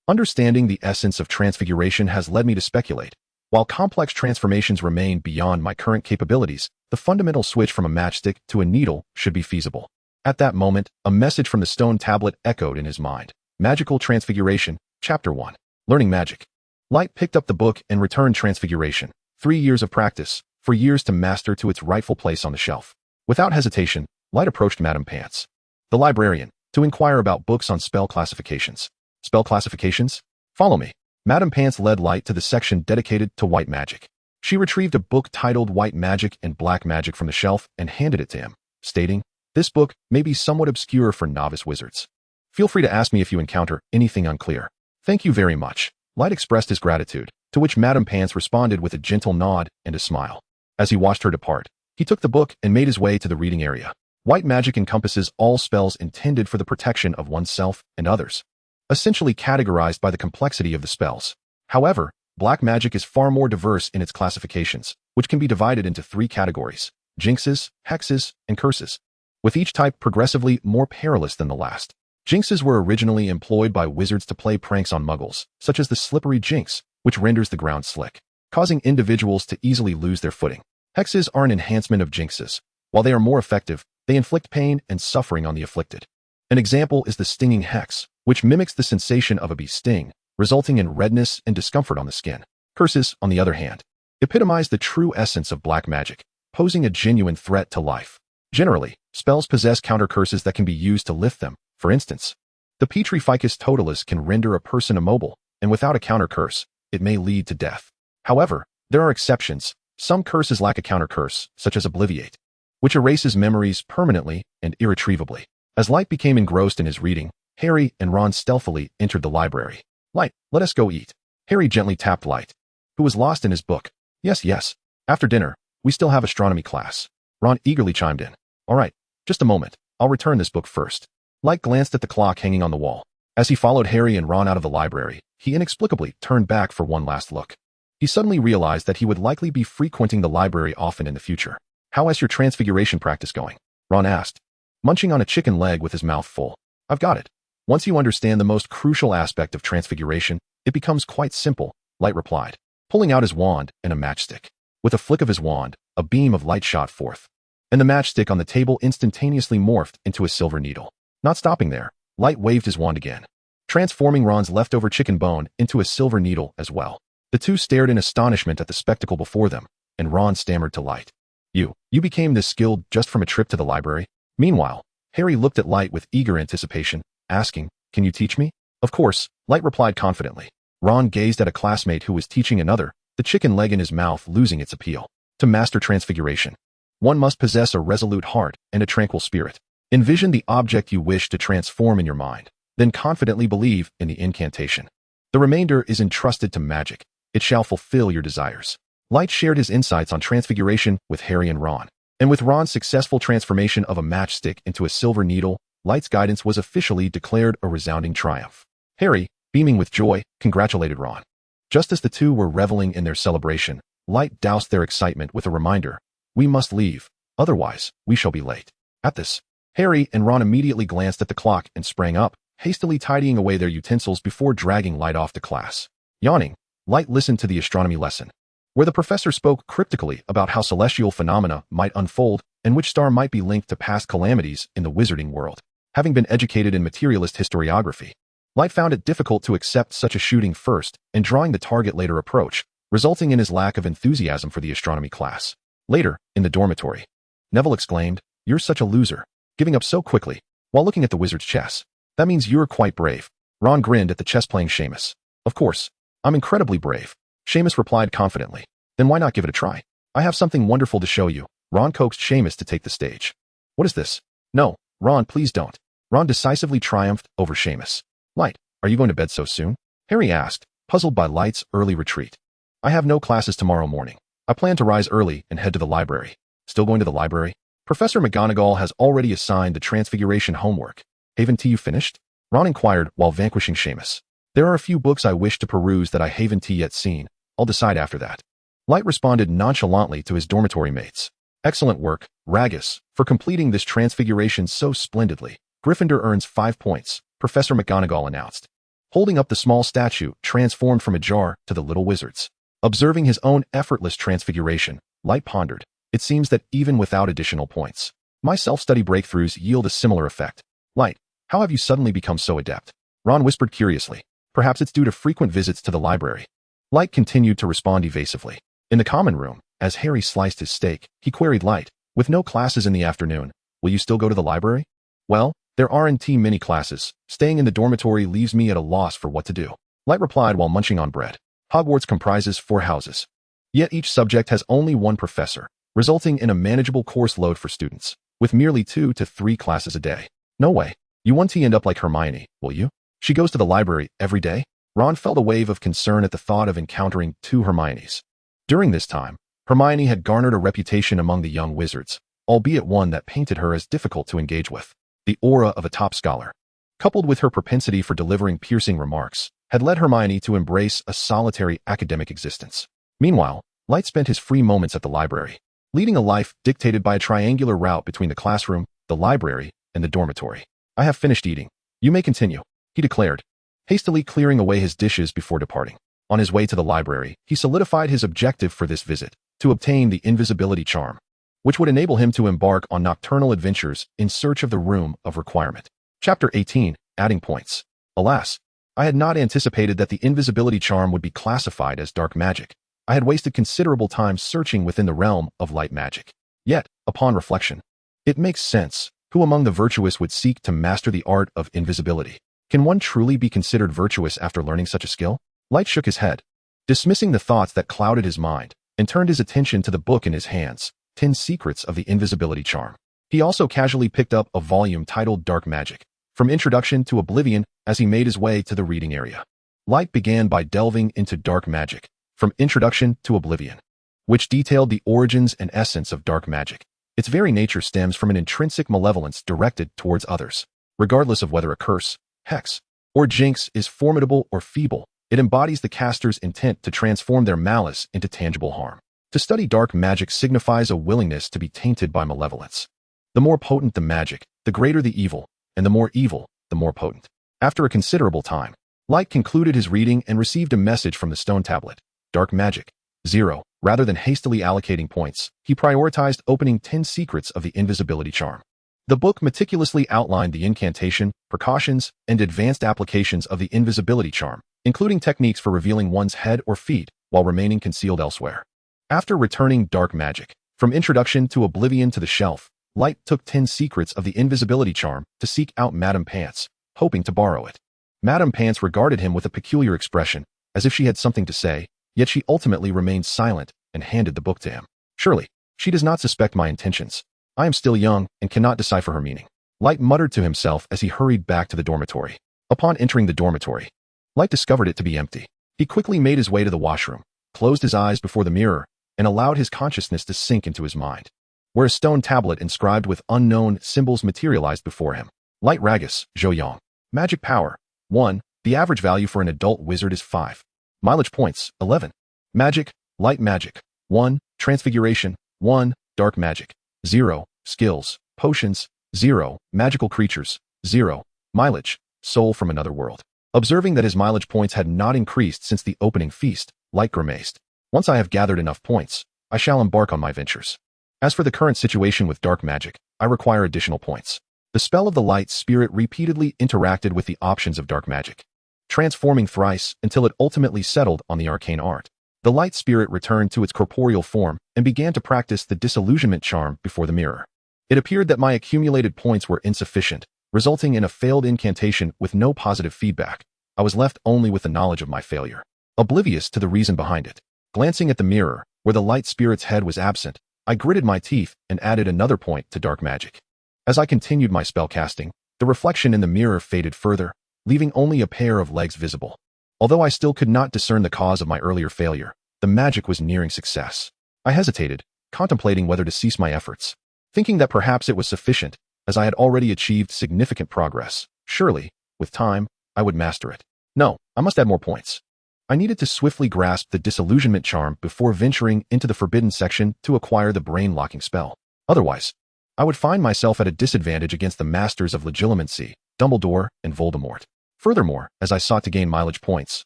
Understanding the essence of transfiguration has led me to speculate. While complex transformations remain beyond my current capabilities, the fundamental switch from a matchstick to a needle should be feasible. At that moment, a message from the stone tablet echoed in his mind. Magical Transfiguration, Chapter 1. Learning Magic. Light picked up the book and returned Transfiguration, 3 years of practice, for years to master to its rightful place on the shelf. Without hesitation, Light approached Madame Pants, the librarian, to inquire about books on spell classifications. Spell classifications? Follow me. Madame Pants led Light to the section dedicated to white magic. She retrieved a book titled White Magic and Black Magic from the shelf and handed it to him, stating, This book may be somewhat obscure for novice wizards. Feel free to ask me if you encounter anything unclear. Thank you very much. Light expressed his gratitude, to which Madame Pants responded with a gentle nod and a smile. As he watched her depart, he took the book and made his way to the reading area. White magic encompasses all spells intended for the protection of oneself and others, essentially categorized by the complexity of the spells. However, black magic is far more diverse in its classifications, which can be divided into 3 categories: jinxes, hexes, and curses, with each type progressively more perilous than the last. Jinxes were originally employed by wizards to play pranks on muggles, such as the slippery jinx, which renders the ground slick, causing individuals to easily lose their footing. Hexes are an enhancement of jinxes. While they are more effective, they inflict pain and suffering on the afflicted. An example is the stinging hex, which mimics the sensation of a bee's sting, resulting in redness and discomfort on the skin. Curses, on the other hand, epitomize the true essence of black magic, posing a genuine threat to life. Generally, spells possess counter curses that can be used to lift them. For instance, the Petrificus Totalis can render a person immobile, and without a counter curse, it may lead to death. However, there are exceptions. Some curses lack a counter-curse, such as Obliviate, which erases memories permanently and irretrievably. As Light became engrossed in his reading, Harry and Ron stealthily entered the library. Light, let us go eat. Harry gently tapped Light, who was lost in his book. Yes, yes. After dinner, we still have astronomy class. Ron eagerly chimed in. All right, just a moment. I'll return this book first. Light glanced at the clock hanging on the wall. As he followed Harry and Ron out of the library, he inexplicably turned back for one last look. He suddenly realized that he would likely be frequenting the library often in the future. How is your transfiguration practice going? Ron asked, munching on a chicken leg with his mouth full. I've got it. Once you understand the most crucial aspect of transfiguration, it becomes quite simple, Light replied, pulling out his wand and a matchstick. With a flick of his wand, a beam of light shot forth, and the matchstick on the table instantaneously morphed into a silver needle. Not stopping there, Light waved his wand again, transforming Ron's leftover chicken bone into a silver needle as well. The two stared in astonishment at the spectacle before them, and Ron stammered to Light. You became this skilled just from a trip to the library? Meanwhile, Harry looked at Light with eager anticipation, asking, can you teach me? Of course, Light replied confidently. Ron gazed at a classmate who was teaching another, the chicken leg in his mouth losing its appeal. To master transfiguration, one must possess a resolute heart and a tranquil spirit. Envision the object you wish to transform in your mind, then confidently believe in the incantation. The remainder is entrusted to magic. It shall fulfill your desires. Light shared his insights on transfiguration with Harry and Ron. And with Ron's successful transformation of a matchstick into a silver needle, Light's guidance was officially declared a resounding triumph. Harry, beaming with joy, congratulated Ron. Just as the two were reveling in their celebration, Light doused their excitement with a reminder. We must leave, otherwise we shall be late. At this, Harry and Ron immediately glanced at the clock and sprang up, hastily tidying away their utensils before dragging Light off to class. Yawning, Light listened to the astronomy lesson, where the professor spoke cryptically about how celestial phenomena might unfold and which star might be linked to past calamities in the wizarding world. Having been educated in materialist historiography, Light found it difficult to accept such a shooting first and drawing the target later approach, resulting in his lack of enthusiasm for the astronomy class. Later, in the dormitory, Neville exclaimed, "You're such a loser, giving up so quickly," while looking at the wizard's chess. "That means you're quite brave." Ron grinned at the chess-playing Seamus. "Of course, I'm incredibly brave," Seamus replied confidently. "Then why not give it a try? I have something wonderful to show you." Ron coaxed Seamus to take the stage. "What is this?" "No, Ron, please don't." Ron decisively triumphed over Seamus. "Light, are you going to bed so soon?" Harry asked, puzzled by Light's early retreat. "I have no classes tomorrow morning. I plan to rise early and head to the library." "Still going to the library?" "Professor McGonagall has already assigned the transfiguration homework." "Haven't you finished?" Ron inquired while vanquishing Seamus. "There are a few books I wish to peruse that I haven't yet seen. I'll decide after that." Light responded nonchalantly to his dormitory mates. "Excellent work, Ragus, for completing this transfiguration so splendidly. Gryffindor earns 5 points, Professor McGonagall announced, holding up the small statue transformed from a jar to the little wizards. Observing his own effortless transfiguration, Light pondered. It seems that even without additional points, my self-study breakthroughs yield a similar effect. Light, how have you suddenly become so adept? Ron whispered curiously. Perhaps it's due to frequent visits to the library. Light continued to respond evasively. In the common room, as Harry sliced his steak, he queried Light, with no classes in the afternoon, will you still go to the library? Well, there aren't many classes. Staying in the dormitory leaves me at a loss for what to do. Light replied while munching on bread. Hogwarts comprises 4 houses. Yet each subject has only one professor, resulting in a manageable course load for students, with merely 2 to 3 classes a day. No way. You won't end up like Hermione, will you? She goes to the library every day? Ron felt a wave of concern at the thought of encountering 2 Hermiones. During this time, Hermione had garnered a reputation among the young wizards, albeit one that painted her as difficult to engage with. The aura of a top scholar, coupled with her propensity for delivering piercing remarks, had led Hermione to embrace a solitary academic existence. Meanwhile, Light spent his free moments at the library, leading a life dictated by a triangular route between the classroom, the library, and the dormitory. "I have finished eating. You may continue," he declared, hastily clearing away his dishes before departing. On his way to the library, he solidified his objective for this visit, to obtain the invisibility charm, which would enable him to embark on nocturnal adventures in search of the Room of Requirement. Chapter 18, Adding Points. Alas, I had not anticipated that the invisibility charm would be classified as dark magic. I had wasted considerable time searching within the realm of light magic. Yet, upon reflection, it makes sense. Who among the virtuous would seek to master the art of invisibility? Can one truly be considered virtuous after learning such a skill? Light shook his head. dismissing the thoughts that clouded his mind, and turned his attention to the book in his hands, 10 Secrets of the Invisibility Charm. He also casually picked up a volume titled Dark Magic, From Introduction to Oblivion, as he made his way to the reading area. Light began by delving into Dark Magic, From Introduction to Oblivion, which detailed the origins and essence of dark magic. Its very nature stems from an intrinsic malevolence directed towards others. Regardless of whether a curse, hex, or jinx is formidable or feeble, it embodies the caster's intent to transform their malice into tangible harm. To study dark magic signifies a willingness to be tainted by malevolence. The more potent the magic, the greater the evil, and the more evil, the more potent. After a considerable time, Light concluded his reading and received a message from the stone tablet. Dark Magic, 0. Rather than hastily allocating points, he prioritized opening 10 Secrets of the Invisibility Charm. The book meticulously outlined the incantation, precautions, and advanced applications of the invisibility charm, including techniques for revealing one's head or feet while remaining concealed elsewhere. After returning Dark Magic, From Introduction to Oblivion to the shelf, Light took 10 Secrets of the Invisibility Charm to seek out Madame Pants, hoping to borrow it. Madame Pants regarded him with a peculiar expression, as if she had something to say, yet she ultimately remained silent and handed the book to him. Surely, she does not suspect my intentions. I am still young and cannot decipher her meaning. Light muttered to himself as he hurried back to the dormitory. Upon entering the dormitory, Light discovered it to be empty. He quickly made his way to the washroom, closed his eyes before the mirror, and allowed his consciousness to sink into his mind, where a stone tablet inscribed with unknown symbols materialized before him. Light Largus, Zhou. Magic power, 1. The average value for an adult wizard is 5. Mileage points, 11. Magic, Light Magic, 1. Transfiguration, 1. Dark Magic, 0. Skills, Potions, 0. Magical creatures, 0. Mileage, Soul from another world. Observing that his mileage points had not increased since the opening feast, Light grimaced. Once I have gathered enough points, I shall embark on my ventures. As for the current situation with dark magic, I require additional points. The spell of the light spirit repeatedly interacted with the options of dark magic, transforming thrice until it ultimately settled on the arcane art. The light spirit returned to its corporeal form and began to practice the disillusionment charm before the mirror. It appeared that my accumulated points were insufficient, resulting in a failed incantation with no positive feedback. I was left only with the knowledge of my failure, oblivious to the reason behind it. Glancing at the mirror, where the light spirit's head was absent, I gritted my teeth and added another point to dark magic. As I continued my spell casting, the reflection in the mirror faded further, leaving only a pair of legs visible. Although I still could not discern the cause of my earlier failure, the magic was nearing success. I hesitated, contemplating whether to cease my efforts, thinking that perhaps it was sufficient, as I had already achieved significant progress. Surely, with time, I would master it. No, I must add more points. I needed to swiftly grasp the disillusionment charm before venturing into the forbidden section to acquire the brain-locking spell. Otherwise, I would find myself at a disadvantage against the masters of legilimency, Dumbledore and Voldemort. Furthermore, as I sought to gain mileage points,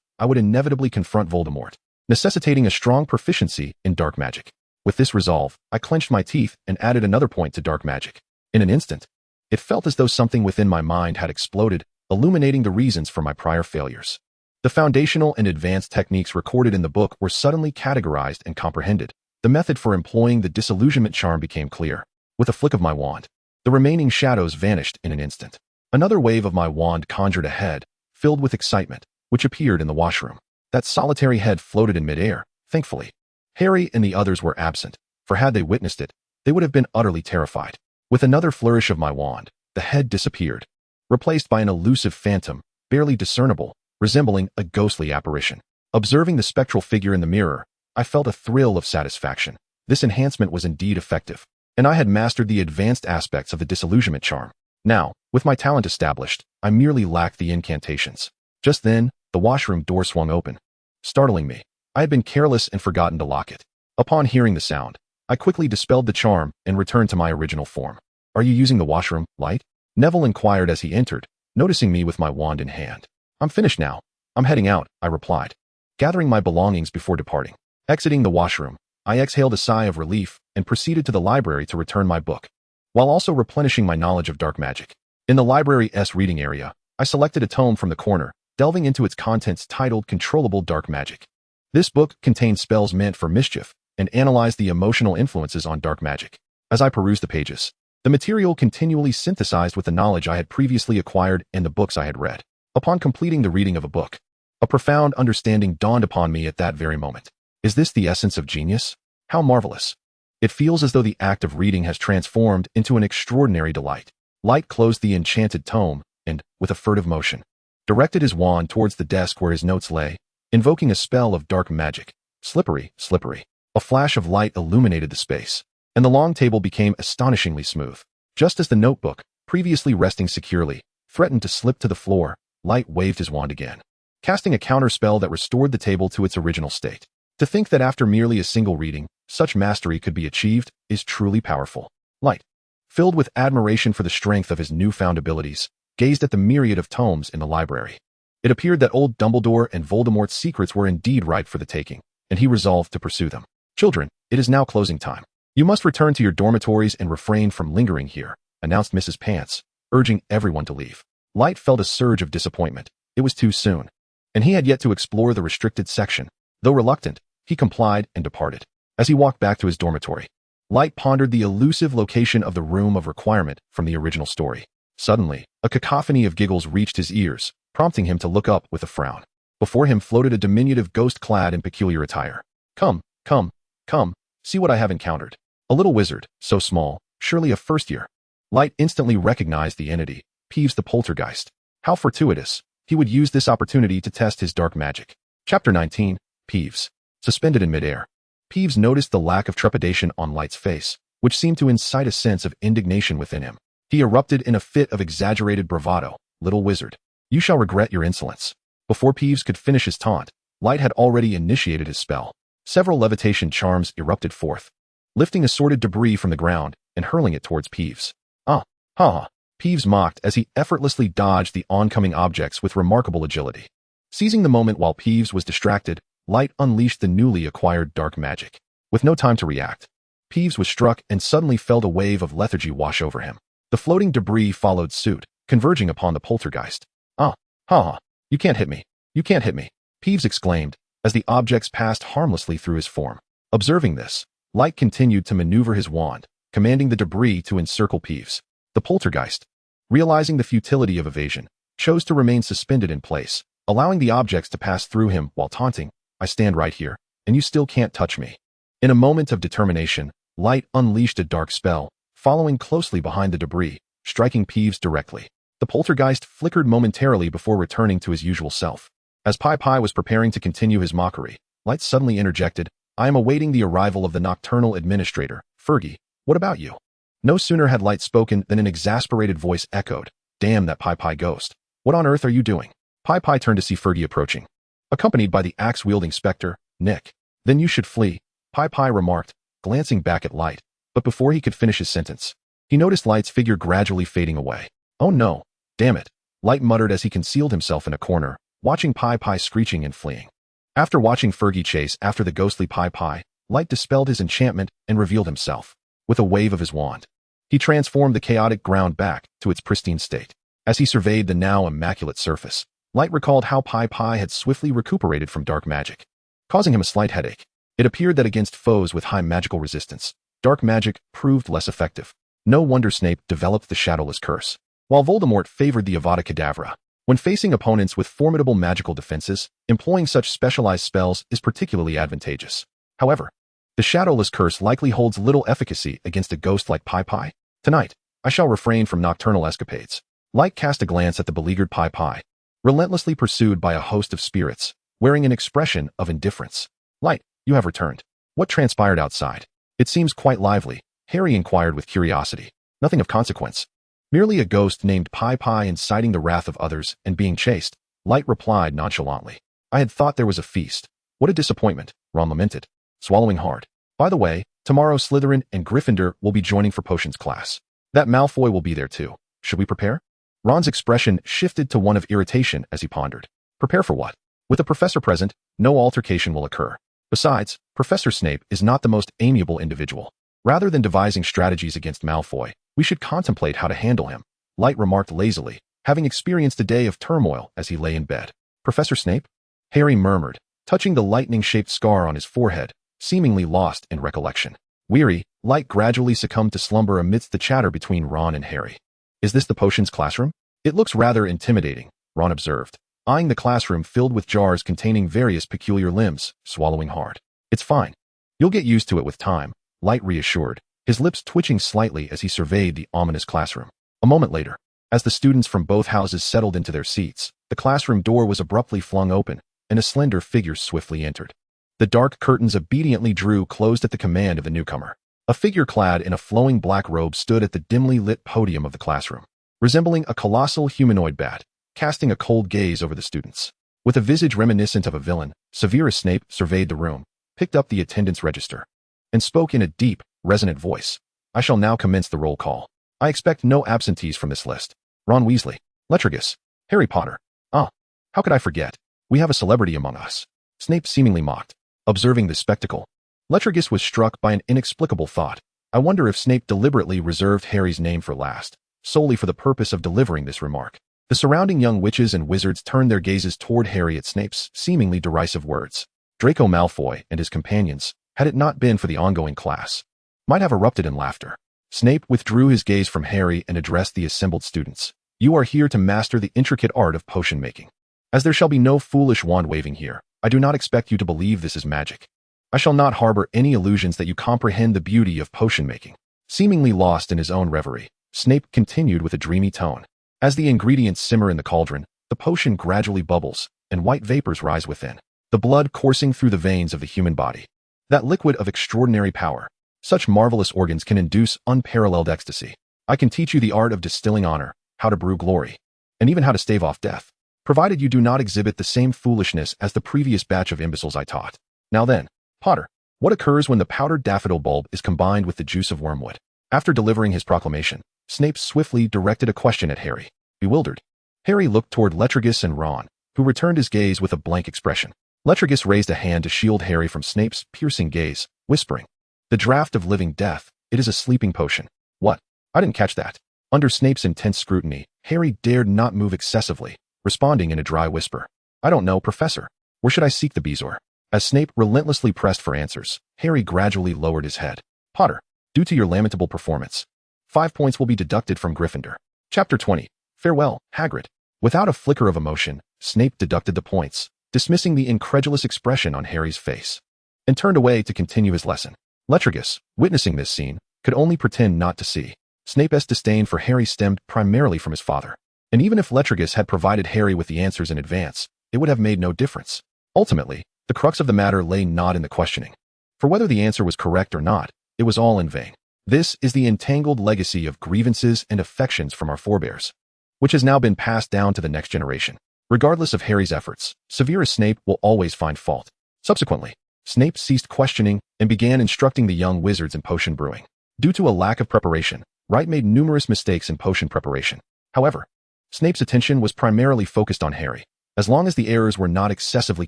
I would inevitably confront Voldemort, necessitating a strong proficiency in dark magic. With this resolve, I clenched my teeth and added another point to dark magic. In an instant, it felt as though something within my mind had exploded, illuminating the reasons for my prior failures. The foundational and advanced techniques recorded in the book were suddenly categorized and comprehended. The method for employing the disillusionment charm became clear. With a flick of my wand, the remaining shadows vanished in an instant. Another wave of my wand conjured a head, filled with excitement, which appeared in the washroom. That solitary head floated in midair, thankfully. Harry and the others were absent, for had they witnessed it, they would have been utterly terrified. With another flourish of my wand, the head disappeared, replaced by an elusive phantom, barely discernible, resembling a ghostly apparition. Observing the spectral figure in the mirror, I felt a thrill of satisfaction. This enhancement was indeed effective, and I had mastered the advanced aspects of the disillusionment charm. Now, with my talent established, I merely lacked the incantations. Just then, the washroom door swung open, startling me. I had been careless and forgotten to lock it. Upon hearing the sound, I quickly dispelled the charm and returned to my original form. "Are you using the washroom, Light?" Neville inquired as he entered, noticing me with my wand in hand. "I'm finished now. I'm heading out," I replied, gathering my belongings before departing. Exiting the washroom, I exhaled a sigh of relief and proceeded to the library to return my book, while also replenishing my knowledge of dark magic. In the library's reading area, I selected a tome from the corner, delving into its contents titled Controllable Dark Magic. This book contained spells meant for mischief and analyzed the emotional influences on dark magic. As I perused the pages, the material continually synthesized with the knowledge I had previously acquired and the books I had read. Upon completing the reading of a book, A profound understanding dawned upon me at that very moment. Is this the essence of genius? How marvelous. It feels as though the act of reading has transformed into an extraordinary delight. Light closed the enchanted tome and, with a furtive motion, directed his wand towards the desk where his notes lay, invoking a spell of dark magic. Slippery, slippery. A flash of light illuminated the space, and the long table became astonishingly smooth. Just as the notebook, previously resting securely, threatened to slip to the floor, Light waved his wand again, casting a counter spell that restored the table to its original state. To think that after merely a single reading, such mastery could be achieved is truly powerful. Light, filled with admiration for the strength of his newfound abilities, gazed at the myriad of tomes in the library. It appeared that old Dumbledore and Voldemort's secrets were indeed ripe for the taking, and he resolved to pursue them. Children, it is now closing time. You must return to your dormitories and refrain from lingering here, announced Mrs. Pants, urging everyone to leave. Light felt a surge of disappointment. It was too soon, and he had yet to explore the restricted section. Though reluctant, he complied and departed. As he walked back to his dormitory, Light pondered the elusive location of the room of requirement from the original story. Suddenly, a cacophony of giggles reached his ears, prompting him to look up with a frown. Before him floated a diminutive ghost clad in peculiar attire. Come, come, come, see what I have encountered. A little wizard, so small, surely a first year. Light instantly recognized the entity, Peeves the poltergeist. How fortuitous. He would use this opportunity to test his dark magic. Chapter 19, Peeves. Suspended in midair. Peeves noticed the lack of trepidation on Light's face, which seemed to incite a sense of indignation within him. He erupted in a fit of exaggerated bravado. Little wizard, you shall regret your insolence. Before Peeves could finish his taunt, Light had already initiated his spell. Several levitation charms erupted forth, lifting assorted debris from the ground and hurling it towards Peeves. Ah, ha! Peeves mocked as he effortlessly dodged the oncoming objects with remarkable agility. Seizing the moment while Peeves was distracted, Light unleashed the newly acquired dark magic. With no time to react, Peeves was struck and suddenly felt a wave of lethargy wash over him. The floating debris followed suit, converging upon the poltergeist. Ah, ha! You can't hit me. You can't hit me, Peeves exclaimed, as the objects passed harmlessly through his form. Observing this, Light continued to maneuver his wand, commanding the debris to encircle Peeves. The poltergeist, realizing the futility of evasion, chose to remain suspended in place, allowing the objects to pass through him while taunting. I stand right here, and you still can't touch me. In a moment of determination, Light unleashed a dark spell, following closely behind the debris, striking Peeves directly. The poltergeist flickered momentarily before returning to his usual self. As Pi was preparing to continue his mockery, Light suddenly interjected, I am awaiting the arrival of the nocturnal administrator. Fergie, what about you? No sooner had Light spoken than an exasperated voice echoed, damn that Pi ghost. What on earth are you doing? Pi turned to see Fergie approaching, accompanied by the axe-wielding specter, Nick. Then you should flee, Pi remarked, glancing back at Light. But before he could finish his sentence, he noticed Light's figure gradually fading away. Oh no, damn it, Light muttered as he concealed himself in a corner, watching Pi screeching and fleeing. After watching Fergie chase after the ghostly Pi, Light dispelled his enchantment and revealed himself. With a wave of his wand, he transformed the chaotic ground back to its pristine state. As he surveyed the now immaculate surface, Light recalled how Pi had swiftly recuperated from dark magic, causing him a slight headache. It appeared that against foes with high magical resistance, dark magic proved less effective. No wonder Snape developed the Shadowless Curse, while Voldemort favored the Avada Kedavra. When facing opponents with formidable magical defenses, employing such specialized spells is particularly advantageous. However, the Shadowless Curse likely holds little efficacy against a ghost like Pi. Tonight, I shall refrain from nocturnal escapades. Light cast a glance at the beleaguered Pi, relentlessly pursued by a host of spirits, wearing an expression of indifference. Light, you have returned. What transpired outside? It seems quite lively, Harry inquired with curiosity. Nothing of consequence. Merely a ghost named Pi inciting the wrath of others and being chased, Light replied nonchalantly. I had thought there was a feast. What a disappointment, Ron lamented, swallowing hard. By the way, tomorrow Slytherin and Gryffindor will be joining for potions class. That Malfoy will be there too. Should we prepare? Ron's expression shifted to one of irritation as he pondered. Prepare for what? With the professor present, no altercation will occur. Besides, Professor Snape is not the most amiable individual. Rather than devising strategies against Malfoy, we should contemplate how to handle him, Light remarked lazily, having experienced a day of turmoil as he lay in bed. Professor Snape? Harry murmured, touching the lightning-shaped scar on his forehead, seemingly lost in recollection. Weary, Light gradually succumbed to slumber amidst the chatter between Ron and Harry. Is this the potions classroom? It looks rather intimidating, Ron observed. eyeing the classroom filled with jars containing various peculiar limbs, swallowing hard. It's fine. You'll get used to it with time, Light reassured, his lips twitching slightly as he surveyed the ominous classroom. A moment later, as the students from both houses settled into their seats, the classroom door was abruptly flung open, and a slender figure swiftly entered. The dark curtains obediently drew closed at the command of the newcomer. A figure clad in a flowing black robe stood at the dimly lit podium of the classroom, resembling a colossal humanoid bat, casting a cold gaze over the students. With a visage reminiscent of a villain, Severus Snape surveyed the room, picked up the attendance register, and spoke in a deep, resonant voice. I shall now commence the roll call. I expect no absentees from this list. Ron Weasley, Largus, Harry Potter. Ah, how could I forget? We have a celebrity among us. Snape seemingly mocked, observing this spectacle. Largus was struck by an inexplicable thought. I wonder if Snape deliberately reserved Harry's name for last, solely for the purpose of delivering this remark. The surrounding young witches and wizards turned their gazes toward Harry at Snape's seemingly derisive words. Draco Malfoy and his companions, had it not been for the ongoing class, might have erupted in laughter. Snape withdrew his gaze from Harry and addressed the assembled students. You are here to master the intricate art of potion making. As there shall be no foolish wand waving here, I do not expect you to believe this is magic. I shall not harbor any illusions that you comprehend the beauty of potion making. Seemingly lost in his own reverie, Snape continued with a dreamy tone. As the ingredients simmer in the cauldron, the potion gradually bubbles, and white vapors rise within, the blood coursing through the veins of the human body. That liquid of extraordinary power. Such marvelous organs can induce unparalleled ecstasy. I can teach you the art of distilling honor, how to brew glory, and even how to stave off death, provided you do not exhibit the same foolishness as the previous batch of imbeciles I taught. Now then, Potter, what occurs when the powdered daffodil bulb is combined with the juice of wormwood? After delivering his proclamation, Snape swiftly directed a question at Harry. Bewildered, Harry looked toward Largus and Ron, who returned his gaze with a blank expression. Largus raised a hand to shield Harry from Snape's piercing gaze, whispering, The draught of living death, it is a sleeping potion. What? I didn't catch that. Under Snape's intense scrutiny, Harry dared not move excessively, responding in a dry whisper. I don't know, Professor. Where should I seek the bezoar? As Snape relentlessly pressed for answers, Harry gradually lowered his head. Potter, due to your lamentable performance, 5 points will be deducted from Gryffindor. Chapter 20. Farewell, Hagrid. Without a flicker of emotion, Snape deducted the points, dismissing the incredulous expression on Harry's face, and turned away to continue his lesson. Largus, witnessing this scene, could only pretend not to see. Snape's disdain for Harry stemmed primarily from his father, and even if Largus had provided Harry with the answers in advance, it would have made no difference. Ultimately, the crux of the matter lay not in the questioning. For whether the answer was correct or not, it was all in vain. This is the entangled legacy of grievances and affections from our forebears, which has now been passed down to the next generation. Regardless of Harry's efforts, Severus Snape will always find fault. Subsequently, Snape ceased questioning and began instructing the young wizards in potion brewing. Due to a lack of preparation, Wright made numerous mistakes in potion preparation. However, Snape's attention was primarily focused on Harry. As long as the errors were not excessively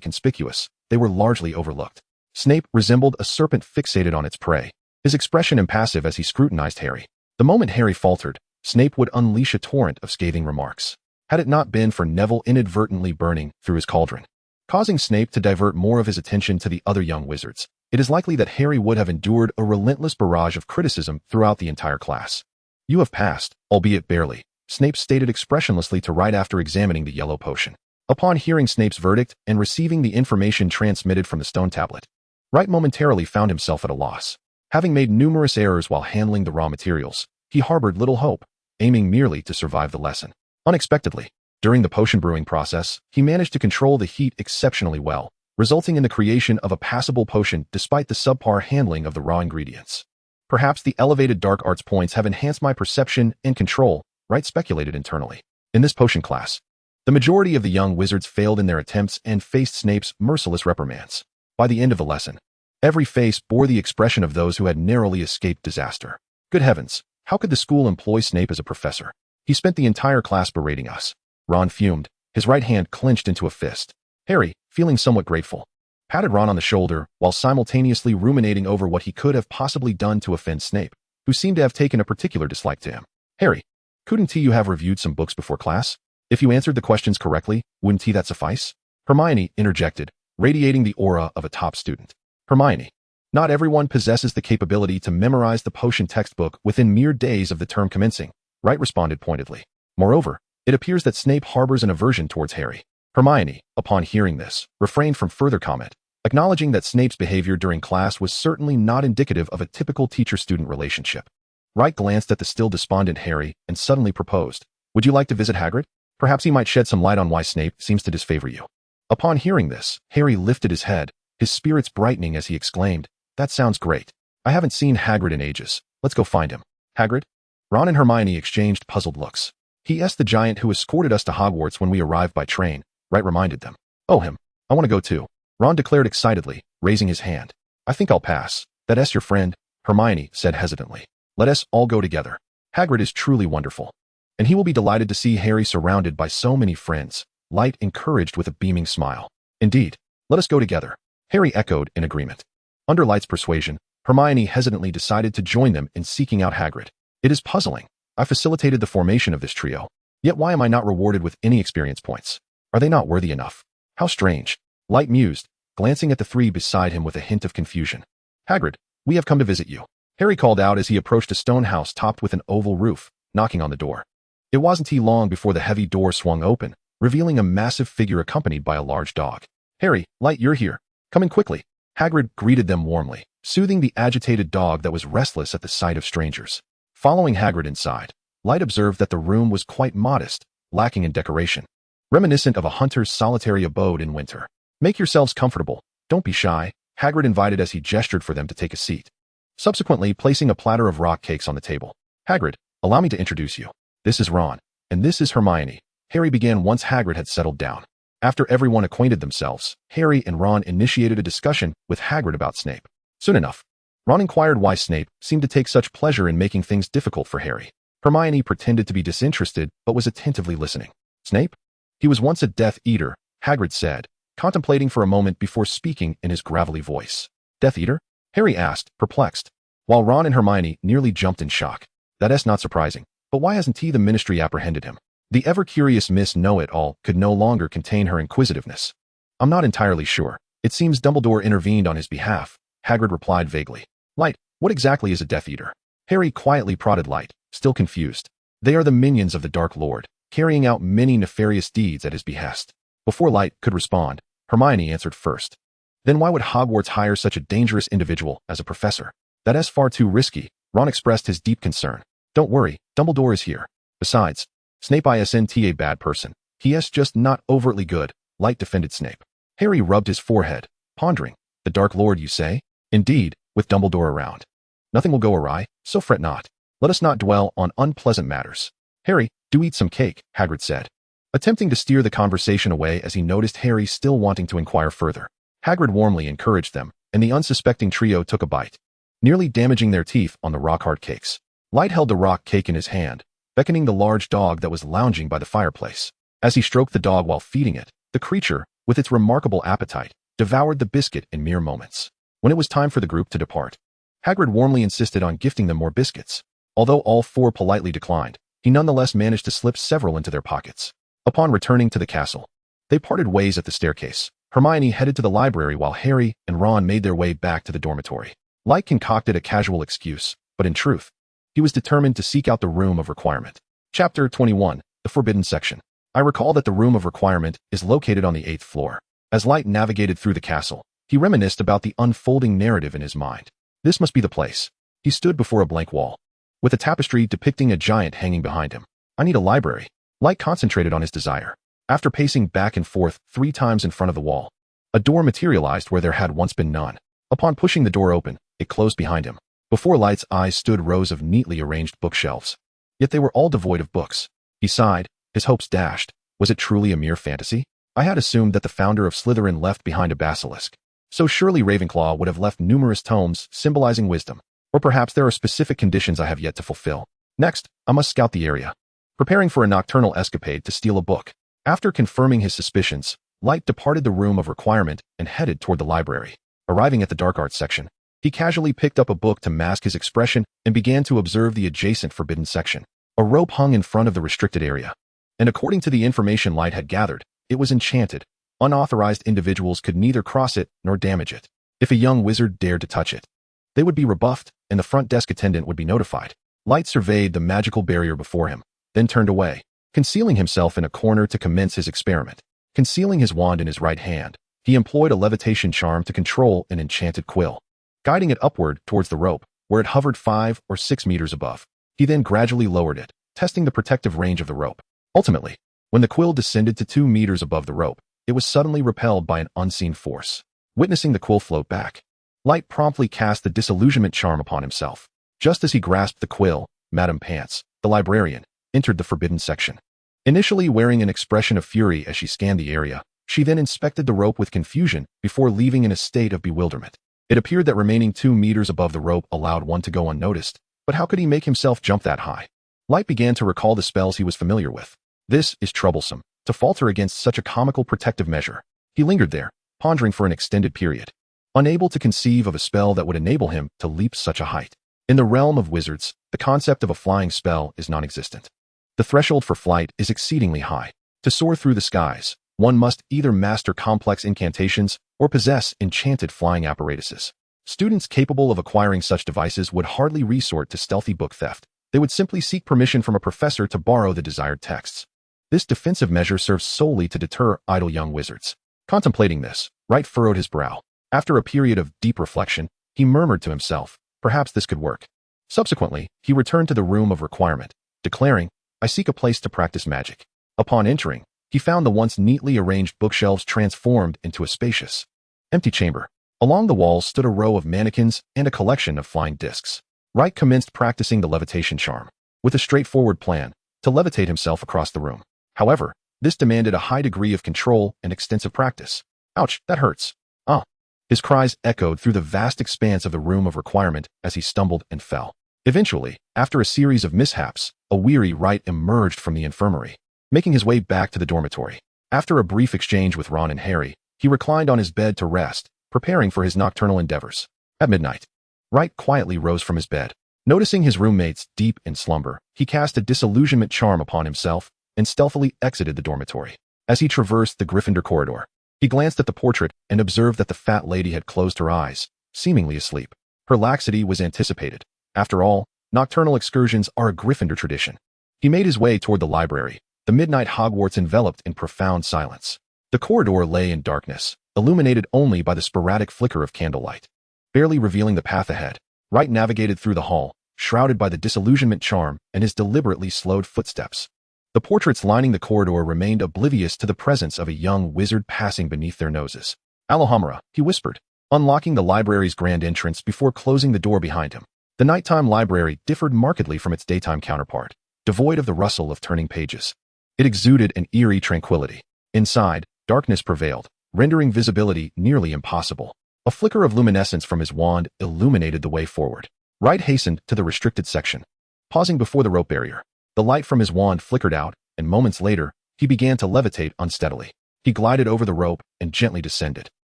conspicuous, they were largely overlooked. Snape resembled a serpent fixated on its prey, his expression impassive as he scrutinized Harry. The moment Harry faltered, Snape would unleash a torrent of scathing remarks. Had it not been for Neville inadvertently burning through his cauldron, causing Snape to divert more of his attention to the other young wizards, it is likely that Harry would have endured a relentless barrage of criticism throughout the entire class. You have passed, albeit barely, Snape stated expressionlessly to Wright after examining the yellow potion. Upon hearing Snape's verdict and receiving the information transmitted from the stone tablet, Wright momentarily found himself at a loss. Having made numerous errors while handling the raw materials, he harbored little hope, aiming merely to survive the lesson. Unexpectedly, during the potion brewing process, he managed to control the heat exceptionally well, resulting in the creation of a passable potion despite the subpar handling of the raw ingredients. Perhaps the elevated dark arts points have enhanced my perception and control, Wright speculated internally. In this potion class, the majority of the young wizards failed in their attempts and faced Snape's merciless reprimands. By the end of the lesson, every face bore the expression of those who had narrowly escaped disaster. Good heavens, how could the school employ Snape as a professor? He spent the entire class berating us. Ron fumed, his right hand clenched into a fist. Harry, feeling somewhat grateful, patted Ron on the shoulder while simultaneously ruminating over what he could have possibly done to offend Snape, who seemed to have taken a particular dislike to him. Harry, couldn't you have reviewed some books before class? If you answered the questions correctly, wouldn't that suffice? Hermione interjected, radiating the aura of a top student. Hermione, not everyone possesses the capability to memorize the potion textbook within mere days of the term commencing, Wright responded pointedly. Moreover, it appears that Snape harbors an aversion towards Harry. Hermione, upon hearing this, refrained from further comment, acknowledging that Snape's behavior during class was certainly not indicative of a typical teacher-student relationship. Wright glanced at the still despondent Harry and suddenly proposed, "Would you like to visit Hagrid? Perhaps he might shed some light on why Snape seems to disfavor you." Upon hearing this, Harry lifted his head, his spirits brightening as he exclaimed, "That sounds great. I haven't seen Hagrid in ages. Let's go find him." "Hagrid?" Ron and Hermione exchanged puzzled looks. "He," the giant who escorted us to Hogwarts when we arrived by train, Wright reminded them. "Oh, him. I want to go too," Ron declared excitedly, raising his hand. "I think I'll pass. That's your friend," Hermione said hesitantly. "Let us all go together. Hagrid is truly wonderful. And he will be delighted to see Harry surrounded by so many friends," Light encouraged with a beaming smile. "Indeed. Let us go together," Harry echoed in agreement. Under Light's persuasion, Hermione hesitantly decided to join them in seeking out Hagrid. "It is puzzling. I facilitated the formation of this trio. Yet why am I not rewarded with any experience points? Are they not worthy enough? How strange," Light mused, glancing at the three beside him with a hint of confusion. "Hagrid, we have come to visit you," Harry called out as he approached a stone house topped with an oval roof, knocking on the door. It wasn't long before the heavy door swung open, revealing a massive figure accompanied by a large dog. "Harry, Light, you're here. Come in quickly," Hagrid greeted them warmly, soothing the agitated dog that was restless at the sight of strangers. Following Hagrid inside, Light observed that the room was quite modest, lacking in decoration, reminiscent of a hunter's solitary abode in winter. "Make yourselves comfortable. Don't be shy," Hagrid invited as he gestured for them to take a seat, subsequently placing a platter of rock cakes on the table. "Hagrid, allow me to introduce you. This is Ron, and this is Hermione," Harry began once Hagrid had settled down. After everyone acquainted themselves, Harry and Ron initiated a discussion with Hagrid about Snape. Soon enough, Ron inquired why Snape seemed to take such pleasure in making things difficult for Harry. Hermione pretended to be disinterested but was attentively listening. "Snape? He was once a Death Eater," Hagrid said, contemplating for a moment before speaking in his gravelly voice. "Death Eater?" Harry asked, perplexed, while Ron and Hermione nearly jumped in shock. "That's not surprising. But why hasn't the Ministry apprehended him?" The ever-curious Miss Know-It-All could no longer contain her inquisitiveness. "I'm not entirely sure. It seems Dumbledore intervened on his behalf," Hagrid replied vaguely. "Light, what exactly is a Death Eater?" Harry quietly prodded Light, still confused. "They are the minions of the Dark Lord, carrying out many nefarious deeds at his behest." Before Light could respond, Hermione answered first. "Then why would Hogwarts hire such a dangerous individual as a professor?" "That's far too risky," Ron expressed his deep concern. "Don't worry, Dumbledore is here. Besides, Snape isn't a bad person. He is just not overtly good," Light defended Snape. Harry rubbed his forehead, pondering. "The Dark Lord, you say?" "Indeed, with Dumbledore around. Nothing will go awry, so fret not. Let us not dwell on unpleasant matters." "Harry, do eat some cake," Hagrid said, attempting to steer the conversation away as he noticed Harry still wanting to inquire further. Hagrid warmly encouraged them, and the unsuspecting trio took a bite, nearly damaging their teeth on the rock-hard cakes. Light held the rock cake in his hand, beckoning the large dog that was lounging by the fireplace. As he stroked the dog while feeding it, the creature, with its remarkable appetite, devoured the biscuit in mere moments. When it was time for the group to depart, Hagrid warmly insisted on gifting them more biscuits. Although all four politely declined, he nonetheless managed to slip several into their pockets. Upon returning to the castle, they parted ways at the staircase. Hermione headed to the library while Harry and Ron made their way back to the dormitory. Light concocted a casual excuse, but in truth, he was determined to seek out the Room of Requirement. Chapter 21, The Forbidden Section. I recall that the Room of Requirement is located on the 8th floor. As Light navigated through the castle, he reminisced about the unfolding narrative in his mind. This must be the place. He stood before a blank wall, with a tapestry depicting a giant hanging behind him. "I need a library." Light concentrated on his desire. After pacing back and forth 3 times in front of the wall, a door materialized where there had once been none. Upon pushing the door open, it closed behind him. Before Light's eyes stood rows of neatly arranged bookshelves. Yet they were all devoid of books. He sighed, his hopes dashed. Was it truly a mere fantasy? I had assumed that the founder of Slytherin left behind a basilisk. So surely Ravenclaw would have left numerous tomes symbolizing wisdom. Or perhaps there are specific conditions I have yet to fulfill. Next, I must scout the area, preparing for a nocturnal escapade to steal a book. After confirming his suspicions, Light departed the Room of Requirement and headed toward the library. Arriving at the dark arts section, he casually picked up a book to mask his expression and began to observe the adjacent forbidden section. A rope hung in front of the restricted area, and according to the information Light had gathered, it was enchanted. Unauthorized individuals could neither cross it nor damage it. If a young wizard dared to touch it, they would be rebuffed, and the front desk attendant would be notified. Light surveyed the magical barrier before him, then turned away, concealing himself in a corner to commence his experiment. Concealing his wand in his right hand, he employed a levitation charm to control an enchanted quill, guiding it upward towards the rope, where it hovered 5 or 6 meters above. He then gradually lowered it, testing the protective range of the rope. Ultimately, when the quill descended to 2 meters above the rope, it was suddenly repelled by an unseen force. Witnessing the quill float back, Light promptly cast the disillusionment charm upon himself. Just as he grasped the quill, Madame Pants, the librarian, entered the forbidden section. Initially wearing an expression of fury as she scanned the area, she then inspected the rope with confusion before leaving in a state of bewilderment. It appeared that remaining 2 meters above the rope allowed one to go unnoticed, but how could he make himself jump that high? Light began to recall the spells he was familiar with. This is troublesome, to falter against such a comical protective measure. He lingered there, pondering for an extended period, unable to conceive of a spell that would enable him to leap such a height. In the realm of wizards, the concept of a flying spell is non-existent. The threshold for flight is exceedingly high. To soar through the skies, one must either master complex incantations or possess enchanted flying apparatuses. Students capable of acquiring such devices would hardly resort to stealthy book theft. They would simply seek permission from a professor to borrow the desired texts. This defensive measure serves solely to deter idle young wizards. Contemplating this, Wright furrowed his brow. After a period of deep reflection, he murmured to himself, perhaps this could work. Subsequently, he returned to the room of requirement, declaring, I seek a place to practice magic. Upon entering, he found the once neatly arranged bookshelves transformed into a spacious, empty chamber. Along the walls stood a row of mannequins and a collection of flying discs. Wright commenced practicing the levitation charm, with a straightforward plan, to levitate himself across the room. However, this demanded a high degree of control and extensive practice. Ouch, that hurts. Ah. His cries echoed through the vast expanse of the room of requirement as he stumbled and fell. Eventually, after a series of mishaps, a weary Wright emerged from the infirmary, making his way back to the dormitory. After a brief exchange with Ron and Harry, he reclined on his bed to rest, preparing for his nocturnal endeavors. At midnight, Wright quietly rose from his bed. Noticing his roommates deep in slumber, he cast a disillusionment charm upon himself and stealthily exited the dormitory. As he traversed the Gryffindor corridor, he glanced at the portrait and observed that the fat lady had closed her eyes, seemingly asleep. Her laxity was anticipated. After all, nocturnal excursions are a Gryffindor tradition. He made his way toward the library, the midnight Hogwarts enveloped in profound silence. The corridor lay in darkness, illuminated only by the sporadic flicker of candlelight. Barely revealing the path ahead, Wright navigated through the hall, shrouded by the disillusionment charm and his deliberately slowed footsteps. The portraits lining the corridor remained oblivious to the presence of a young wizard passing beneath their noses. Alohomora, he whispered, unlocking the library's grand entrance before closing the door behind him. The nighttime library differed markedly from its daytime counterpart, devoid of the rustle of turning pages. It exuded an eerie tranquility. Inside, darkness prevailed, rendering visibility nearly impossible. A flicker of luminescence from his wand illuminated the way forward. Wright hastened to the restricted section. Pausing before the rope barrier, the light from his wand flickered out, and moments later, he began to levitate unsteadily. He glided over the rope and gently descended.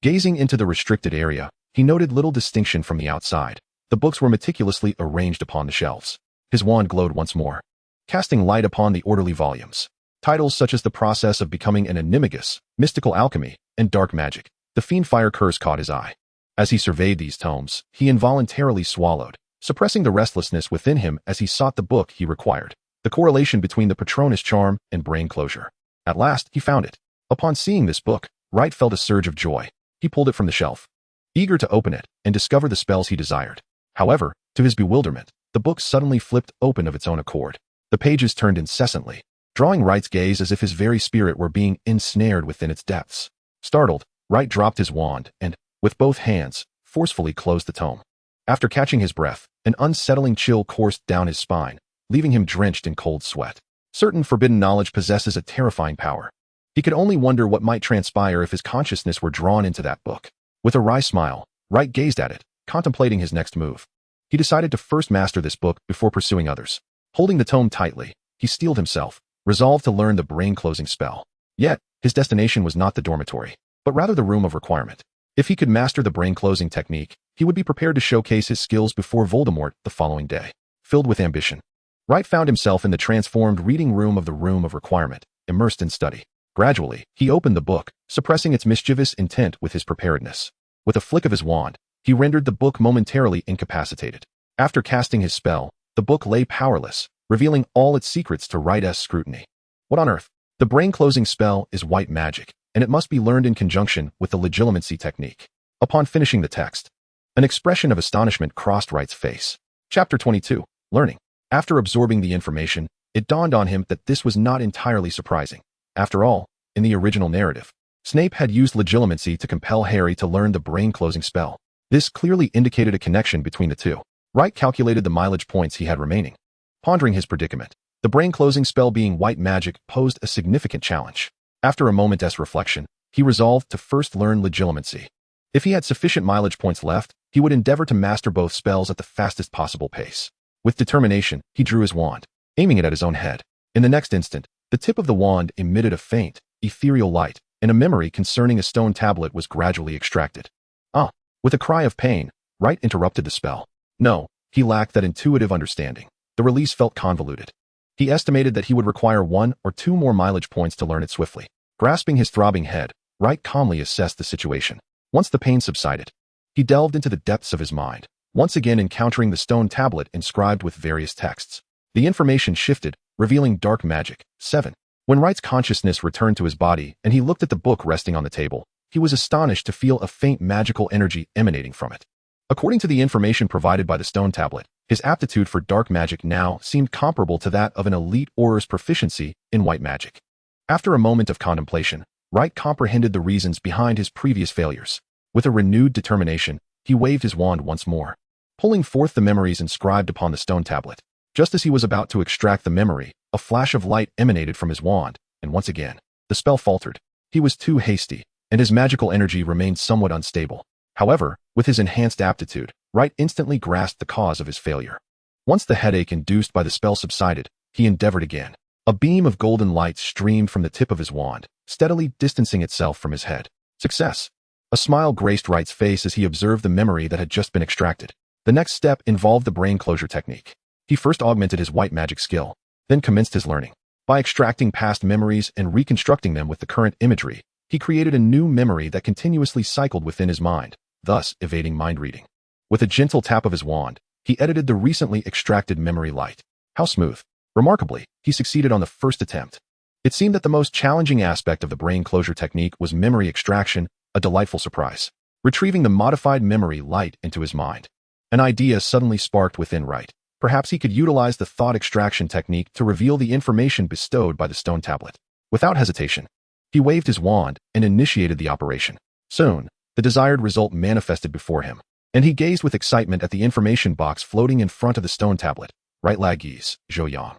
Gazing into the restricted area, he noted little distinction from the outside. The books were meticulously arranged upon the shelves. His wand glowed once more, casting light upon the orderly volumes. Titles such as The Process of Becoming an Animagus, Mystical Alchemy, and Dark Magic. The Fiendfire Curse caught his eye. As he surveyed these tomes, he involuntarily swallowed, suppressing the restlessness within him as he sought the book he required. The correlation between the Patronus charm and brain closure. At last, he found it. Upon seeing this book, Wright felt a surge of joy. He pulled it from the shelf, eager to open it and discover the spells he desired. However, to his bewilderment, the book suddenly flipped open of its own accord. The pages turned incessantly, drawing Wright's gaze as if his very spirit were being ensnared within its depths. Startled, Wright dropped his wand and, with both hands, forcefully closed the tome. After catching his breath, an unsettling chill coursed down his spine, leaving him drenched in cold sweat. Certain forbidden knowledge possesses a terrifying power. He could only wonder what might transpire if his consciousness were drawn into that book. With a wry smile, Wright gazed at it, contemplating his next move. He decided to first master this book before pursuing others. Holding the tome tightly, he steeled himself, resolved to learn the brain-closing spell. Yet, his destination was not the dormitory, but rather the room of requirement. If he could master the brain-closing technique, he would be prepared to showcase his skills before Voldemort the following day. Filled with ambition, Wright found himself in the transformed reading room of the Room of Requirement, immersed in study. Gradually, he opened the book, suppressing its mischievous intent with his preparedness. With a flick of his wand, he rendered the book momentarily incapacitated. After casting his spell, the book lay powerless, revealing all its secrets to Wright's scrutiny. What on earth? The brain-closing spell is white magic, and it must be learned in conjunction with the legilimency technique. Upon finishing the text, an expression of astonishment crossed Wright's face. Chapter 22. Learning. After absorbing the information, it dawned on him that this was not entirely surprising. After all, in the original narrative, Snape had used legilimency to compel Harry to learn the brain-closing spell. This clearly indicated a connection between the two. Wright calculated the mileage points he had remaining. Pondering his predicament, the brain-closing spell being white magic posed a significant challenge. After a moment's reflection, he resolved to first learn legilimency. If he had sufficient mileage points left, he would endeavor to master both spells at the fastest possible pace. With determination, he drew his wand, aiming it at his own head. In the next instant, the tip of the wand emitted a faint, ethereal light, and a memory concerning a stone tablet was gradually extracted. With a cry of pain, Wright interrupted the spell. No, he lacked that intuitive understanding. The release felt convoluted. He estimated that he would require 1 or 2 more mileage points to learn it swiftly. Grasping his throbbing head, Wright calmly assessed the situation. Once the pain subsided, he delved into the depths of his mind, once again encountering the stone tablet inscribed with various texts. The information shifted, revealing dark magic. 7. When Wright's consciousness returned to his body and he looked at the book resting on the table, he was astonished to feel a faint magical energy emanating from it. According to the information provided by the stone tablet, his aptitude for dark magic now seemed comparable to that of an elite Auror's proficiency in white magic. After a moment of contemplation, Wright comprehended the reasons behind his previous failures. With a renewed determination, he waved his wand once more, pulling forth the memories inscribed upon the stone tablet. Just as he was about to extract the memory, a flash of light emanated from his wand, and once again, the spell faltered. He was too hasty, and his magical energy remained somewhat unstable. However, with his enhanced aptitude, Wright instantly grasped the cause of his failure. Once the headache induced by the spell subsided, he endeavored again. A beam of golden light streamed from the tip of his wand, steadily distancing itself from his head. Success! A smile graced Wright's face as he observed the memory that had just been extracted. The next step involved the brain closure technique. He first augmented his white magic skill, then commenced his learning. By extracting past memories and reconstructing them with the current imagery, he created a new memory that continuously cycled within his mind, thus evading mind reading. With a gentle tap of his wand, he edited the recently extracted memory light. How smooth! Remarkably, he succeeded on the first attempt. It seemed that the most challenging aspect of the brain closure technique was memory extraction, a delightful surprise. Retrieving the modified memory light into his mind, an idea suddenly sparked within Wright. Perhaps he could utilize the thought extraction technique to reveal the information bestowed by the stone tablet. Without hesitation, he waved his wand and initiated the operation. Soon, the desired result manifested before him, and he gazed with excitement at the information box floating in front of the stone tablet. Light Largus, Joyang.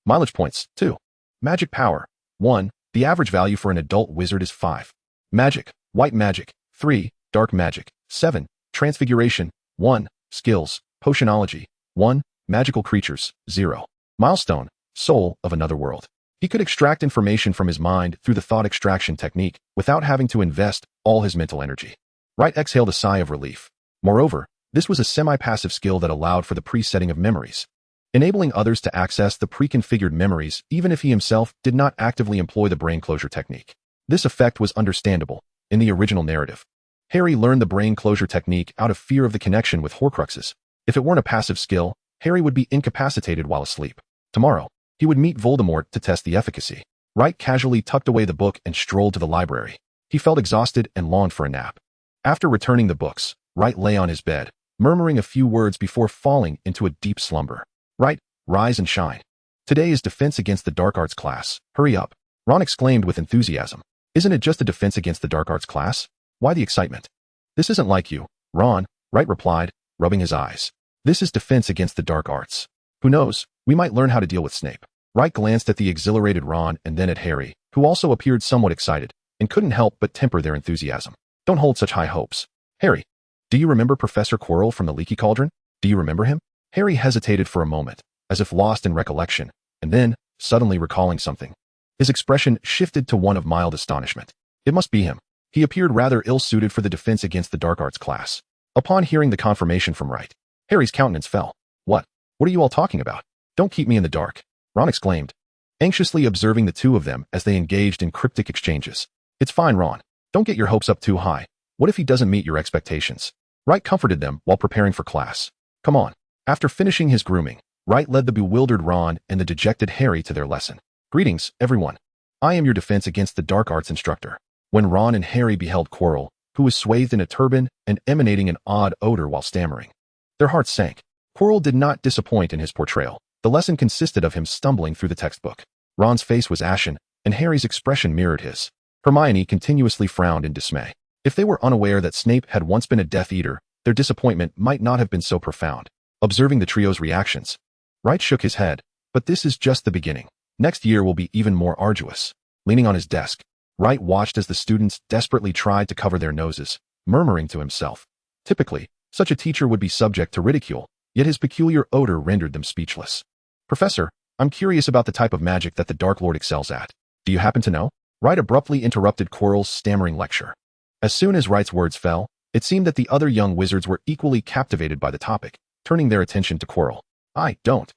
Mileage points, 2. Magic power, 1. The average value for an adult wizard is 5. Magic, white magic, 3. Dark magic, 7. Transfiguration, 1. Skills, potionology, 1. Magical creatures, 0. Milestone, soul of another world. He could extract information from his mind through the thought extraction technique without having to invest all his mental energy. Wright exhaled a sigh of relief. Moreover, this was a semi-passive skill that allowed for the presetting of memories, enabling others to access the pre-configured memories even if he himself did not actively employ the brain closure technique. This effect was understandable. In the original narrative, Harry learned the brain closure technique out of fear of the connection with Horcruxes. If it weren't a passive skill, Harry would be incapacitated while asleep. Tomorrow, he would meet Voldemort to test the efficacy. Wright casually tucked away the book and strolled to the library. He felt exhausted and longed for a nap. After returning the books, Wright lay on his bed, murmuring a few words before falling into a deep slumber. Wright, rise and shine. Today is Defense Against the Dark Arts class. Hurry up. Ron exclaimed with enthusiasm. Isn't it just a Defense Against the Dark Arts class? Why the excitement? This isn't like you, Ron, Wright replied, rubbing his eyes. This is Defense Against the Dark Arts. Who knows, we might learn how to deal with Snape. Wright glanced at the exhilarated Ron and then at Harry, who also appeared somewhat excited, and couldn't help but temper their enthusiasm. Don't hold such high hopes. Harry, do you remember Professor Quirrell from the Leaky Cauldron? Do you remember him? Harry hesitated for a moment, as if lost in recollection, and then, suddenly recalling something, his expression shifted to one of mild astonishment. It must be him. He appeared rather ill-suited for the Defense Against the Dark Arts class. Upon hearing the confirmation from Wright, Harry's countenance fell. What are you all talking about? Don't keep me in the dark, Ron exclaimed, anxiously observing the two of them as they engaged in cryptic exchanges. It's fine, Ron. Don't get your hopes up too high. What if he doesn't meet your expectations? Wright comforted them while preparing for class. Come on. After finishing his grooming, Wright led the bewildered Ron and the dejected Harry to their lesson. Greetings, everyone. I am your Defense Against the Dark Arts instructor. when Ron and Harry beheld Quirrell, who was swathed in a turban and emanating an odd odor while stammering. Their hearts sank. Quirrell did not disappoint in his portrayal. The lesson consisted of him stumbling through the textbook. Ron's face was ashen, and Harry's expression mirrored his. Hermione continuously frowned in dismay. If they were unaware that Snape had once been a Death Eater, their disappointment might not have been so profound. Observing the trio's reactions, Wright shook his head. But this is just the beginning. Next year will be even more arduous. Leaning on his desk, Wright watched as the students desperately tried to cover their noses, murmuring to himself. Typically, such a teacher would be subject to ridicule, yet his peculiar odor rendered them speechless. Professor, I'm curious about the type of magic that the Dark Lord excels at. Do you happen to know? Wright abruptly interrupted Quirrell's stammering lecture. As soon as Wright's words fell, it seemed that the other young wizards were equally captivated by the topic, turning their attention to Quirrell. I don't.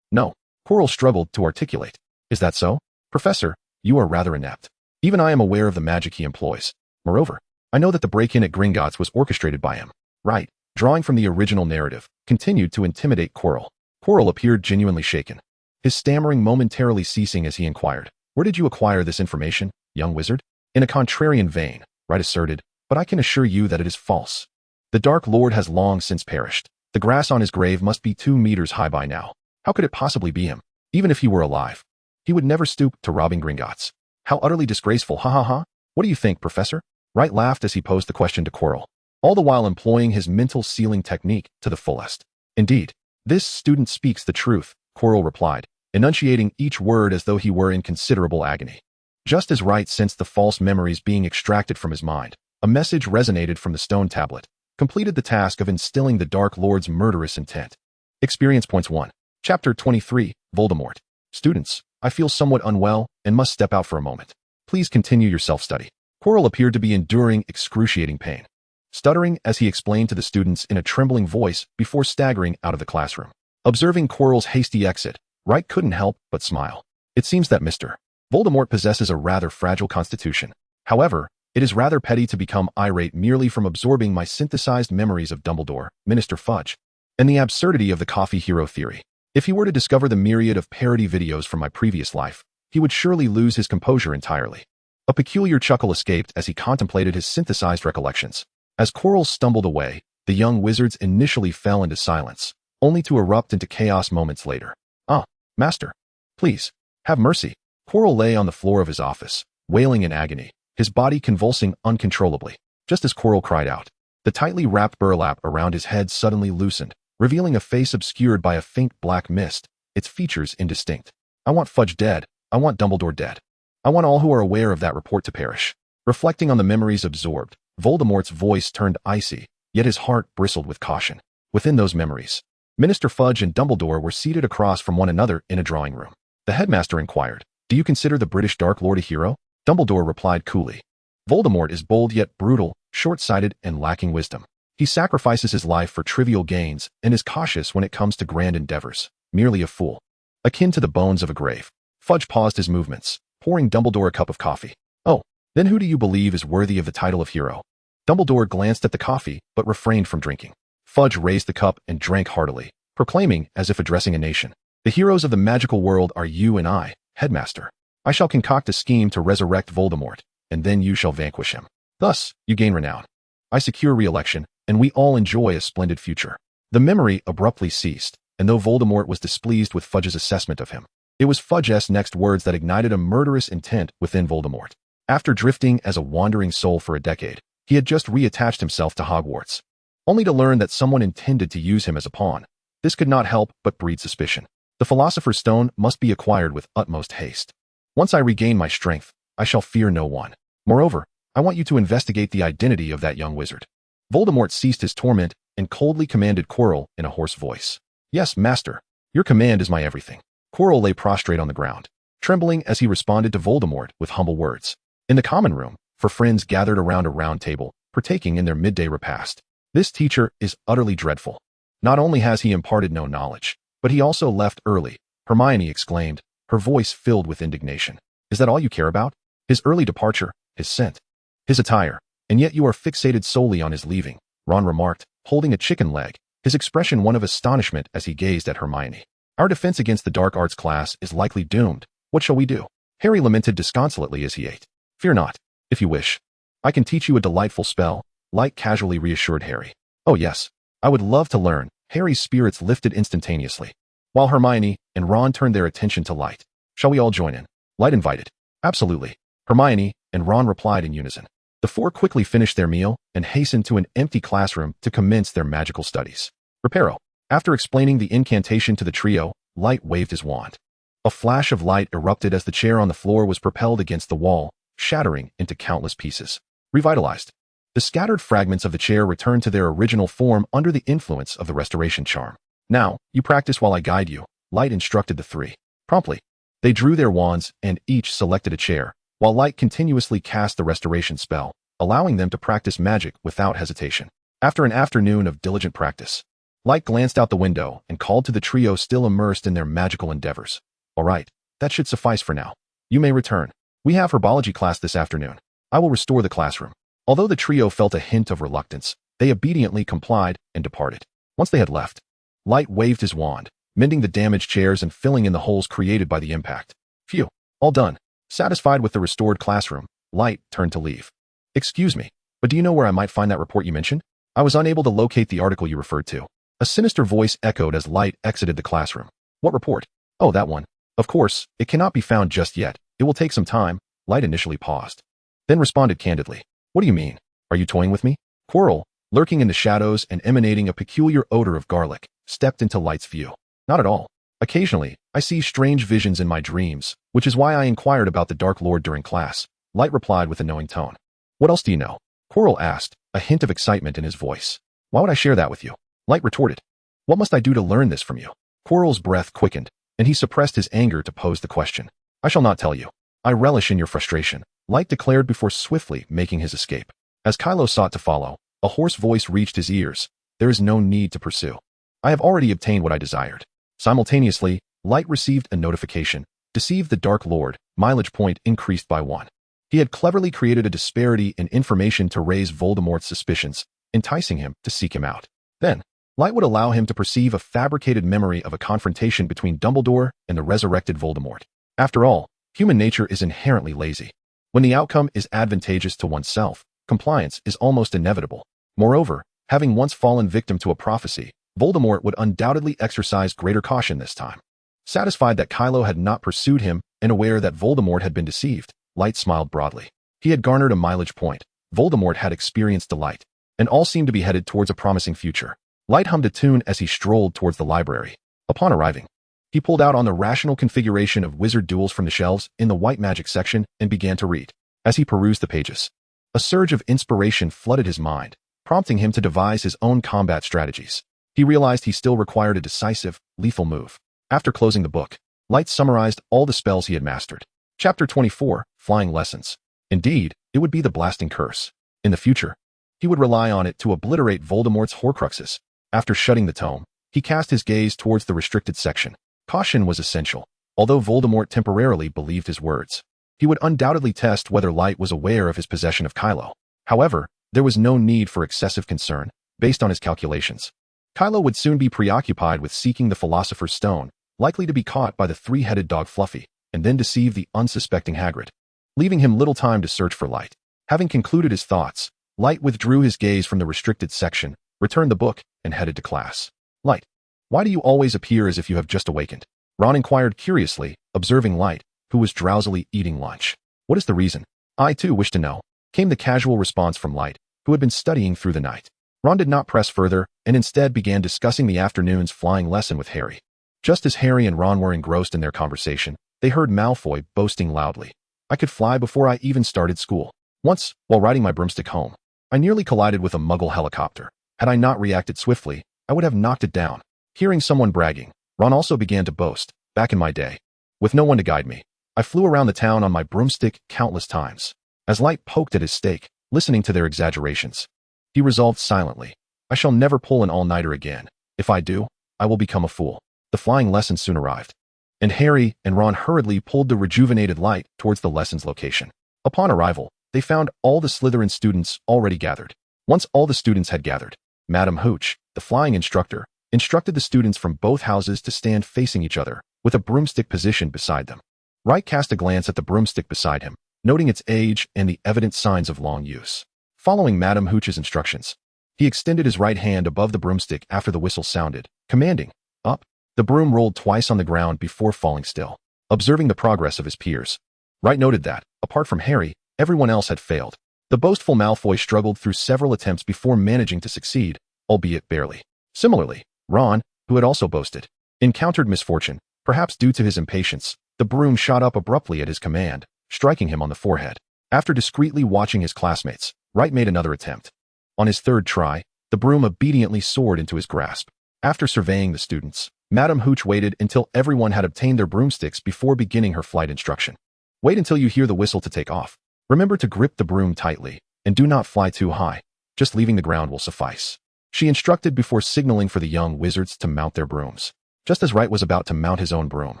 No. Quirrell struggled to articulate. Is that so? Professor, you are rather inept. Even I am aware of the magic he employs. Moreover, I know that the break-in at Gringotts was orchestrated by him. Wright, drawing from the original narrative, continued to intimidate Quirrell. Quirrell appeared genuinely shaken, his stammering momentarily ceasing as he inquired, "Where did you acquire this information, young wizard?" In a contrarian vein, Wright asserted, "But I can assure you that it is false. The Dark Lord has long since perished. The grass on his grave must be 2 meters high by now. How could it possibly be him? Even if he were alive, he would never stoop to robbing Gringotts. How utterly disgraceful, ha ha ha. What do you think, Professor?" Wright laughed as he posed the question to Quirrell, all the while employing his mental sealing technique to the fullest. "Indeed, this student speaks the truth," Quirrell replied, enunciating each word as though he were in considerable agony. Just as Wright sensed the false memories being extracted from his mind, a message resonated from the stone tablet, completed the task of instilling the Dark Lord's murderous intent. Experience points 1. Chapter 23, Voldemort. Students, I feel somewhat unwell and must step out for a moment. Please continue your self-study. Quirrell appeared to be enduring excruciating pain, stuttering as he explained to the students in a trembling voice before staggering out of the classroom. Observing Quirrell's hasty exit, Wright couldn't help but smile. It seems that Mr. Voldemort possesses a rather fragile constitution. However, it is rather petty to become irate merely from absorbing my synthesized memories of Dumbledore, Minister Fudge, and the absurdity of the coffee hero theory. If he were to discover the myriad of parody videos from my previous life, he would surely lose his composure entirely. A peculiar chuckle escaped as he contemplated his synthesized recollections. As Quirrell stumbled away, the young wizards initially fell into silence, only to erupt into chaos moments later. "Ah, Master. Please, have mercy." Quirrell lay on the floor of his office, wailing in agony, his body convulsing uncontrollably. Just as Quirrell cried out, the tightly wrapped burlap around his head suddenly loosened, revealing a face obscured by a faint black mist, its features indistinct. "I want Fudge dead. I want Dumbledore dead. I want all who are aware of that report to perish." Reflecting on the memories absorbed, Voldemort's voice turned icy, yet his heart bristled with caution. Within those memories, Minister Fudge and Dumbledore were seated across from one another in a drawing room. The headmaster inquired, "Do you consider the British Dark Lord a hero?" Dumbledore replied coolly, "Voldemort is bold yet brutal, short-sighted and lacking wisdom. He sacrifices his life for trivial gains and is cautious when it comes to grand endeavors, merely a fool. Akin to the bones of a grave." Fudge paused his movements, pouring Dumbledore a cup of coffee. "Oh, then who do you believe is worthy of the title of hero?" Dumbledore glanced at the coffee, but refrained from drinking. Fudge raised the cup and drank heartily, proclaiming as if addressing a nation, "The heroes of the magical world are you and I, Headmaster. I shall concoct a scheme to resurrect Voldemort, and then you shall vanquish him. Thus, you gain renown. I secure re-election, and we all enjoy a splendid future." The memory abruptly ceased, and though Voldemort was displeased with Fudge's assessment of him, it was Fudge's next words that ignited a murderous intent within Voldemort. After drifting as a wandering soul for a decade, he had just reattached himself to Hogwarts, only to learn that someone intended to use him as a pawn. This could not help but breed suspicion. The Philosopher's Stone must be acquired with utmost haste. Once I regain my strength, I shall fear no one. Moreover, I want you to investigate the identity of that young wizard." Voldemort ceased his torment and coldly commanded Quirrell in a hoarse voice. "Yes, Master. Your command is my everything." Quirrell lay prostrate on the ground, trembling as he responded to Voldemort with humble words. In the common room, for friends gathered around a round table, partaking in their midday repast. "This teacher is utterly dreadful. Not only has he imparted no knowledge, but he also left early," Hermione exclaimed, her voice filled with indignation. "Is that all you care about? His early departure, his scent, his attire, and yet you are fixated solely on his leaving," Ron remarked, holding a chicken leg, his expression one of astonishment as he gazed at Hermione. "Our defense against the dark arts class is likely doomed. What shall we do?" Harry lamented disconsolately as he ate. "Fear not. If you wish, I can teach you a delightful spell, Light casually reassured Harry. Oh yes, I would love to learn. Harry's spirits lifted instantaneously, while Hermione and Ron turned their attention to Light. Shall we all join in? Light invited. Absolutely. Hermione and Ron replied in unison. The four quickly finished their meal and hastened to an empty classroom to commence their magical studies. Reparo. After explaining the incantation to the trio, Light waved his wand. A flash of light erupted as the chair on the floor was propelled against the wall, shattering into countless pieces. Revitalized. The scattered fragments of the chair returned to their original form under the influence of the restoration charm. Now, you practice while I guide you, Light instructed the three. Promptly, they drew their wands and each selected a chair, while Light continuously cast the restoration spell, allowing them to practice magic without hesitation. After an afternoon of diligent practice, Light glanced out the window and called to the trio still immersed in their magical endeavors. All right, that should suffice for now. You may return. We have herbology class this afternoon. I will restore the classroom. Although the trio felt a hint of reluctance, they obediently complied and departed. Once they had left, Light waved his wand, mending the damaged chairs and filling in the holes created by the impact. Phew, all done. Satisfied with the restored classroom, Light turned to leave. Excuse me, but do you know where I might find that report you mentioned? I was unable to locate the article you referred to. A sinister voice echoed as Light exited the classroom. What report? Oh, that one. Of course, it cannot be found just yet. It will take some time. Light initially paused, then responded candidly. What do you mean? Are you toying with me? Quirrell, lurking in the shadows and emanating a peculiar odor of garlic, stepped into Light's view. Not at all. Occasionally, I see strange visions in my dreams, which is why I inquired about the Dark Lord during class. Light replied with a knowing tone. What else do you know? Quirrell asked, a hint of excitement in his voice. Why would I share that with you? Light retorted. What must I do to learn this from you? Quirrell's breath quickened, and he suppressed his anger to pose the question. I shall not tell you. I relish in your frustration, Light declared before swiftly making his escape. As Kylo sought to follow, a hoarse voice reached his ears. There is no need to pursue. I have already obtained what I desired. Simultaneously, Light received a notification. Deceive the Dark Lord, mileage point increased by 1. He had cleverly created a disparity in information to raise Voldemort's suspicions, enticing him to seek him out. Then, Light would allow him to perceive a fabricated memory of a confrontation between Dumbledore and the resurrected Voldemort. After all, human nature is inherently lazy. When the outcome is advantageous to oneself, compliance is almost inevitable. Moreover, having once fallen victim to a prophecy, Voldemort would undoubtedly exercise greater caution this time. Satisfied that Kylo had not pursued him and aware that Voldemort had been deceived, Light smiled broadly. He had garnered a mileage point. Voldemort had experienced delight, and all seemed to be headed towards a promising future. Light hummed a tune as he strolled towards the library. Upon arriving, he pulled out on the rational configuration of wizard duels from the shelves in the white magic section and began to read. As he perused the pages, a surge of inspiration flooded his mind, prompting him to devise his own combat strategies. He realized he still required a decisive, lethal move. After closing the book, Light summarized all the spells he had mastered. Chapter 24, Flying Lessons. Indeed, it would be the blasting curse. In the future, he would rely on it to obliterate Voldemort's Horcruxes. After shutting the tome, he cast his gaze towards the restricted section. Caution was essential. Although Voldemort temporarily believed his words, he would undoubtedly test whether Light was aware of his possession of Kylo. However, there was no need for excessive concern, based on his calculations. Kylo would soon be preoccupied with seeking the Philosopher's Stone, likely to be caught by the three-headed dog Fluffy, and then deceive the unsuspecting Hagrid, leaving him little time to search for Light. Having concluded his thoughts, Light withdrew his gaze from the restricted section, returned the book, and headed to class. Light, why do you always appear as if you have just awakened? Ron inquired curiously, observing Light, who was drowsily eating lunch. What is the reason? I too wish to know, came the casual response from Light, who had been studying through the night. Ron did not press further, and instead began discussing the afternoon's flying lesson with Harry. Just as Harry and Ron were engrossed in their conversation, they heard Malfoy boasting loudly. I could fly before I even started school. Once, while riding my broomstick home, I nearly collided with a Muggle helicopter. Had I not reacted swiftly, I would have knocked it down. Hearing someone bragging, Ron also began to boast. Back in my day, with no one to guide me, I flew around the town on my broomstick countless times. As Light poked at his stake, listening to their exaggerations, he resolved silently, I shall never pull an all-nighter again. If I do, I will become a fool. The flying lesson soon arrived, and Harry and Ron hurriedly pulled the rejuvenated Light towards the lesson's location. Upon arrival, they found all the Slytherin students already gathered. Once all the students had gathered, Madam Hooch, the flying instructor, instructed the students from both houses to stand facing each other, with a broomstick positioned beside them. Wright cast a glance at the broomstick beside him, noting its age and the evident signs of long use. Following Madame Hooch's instructions, he extended his right hand above the broomstick after the whistle sounded, commanding, "Up." The broom rolled twice on the ground before falling still. Observing the progress of his peers, Wright noted that, apart from Harry, everyone else had failed. The boastful Malfoy struggled through several attempts before managing to succeed, albeit barely. Similarly, Ron, who had also boasted, encountered misfortune. Perhaps due to his impatience, the broom shot up abruptly at his command, striking him on the forehead. After discreetly watching his classmates, Wright made another attempt. On his third try, the broom obediently soared into his grasp. After surveying the students, Madame Hooch waited until everyone had obtained their broomsticks before beginning her flight instruction. Wait until you hear the whistle to take off. Remember to grip the broom tightly, and do not fly too high. Just leaving the ground will suffice. She instructed before signaling for the young wizards to mount their brooms. Just as Wright was about to mount his own broom,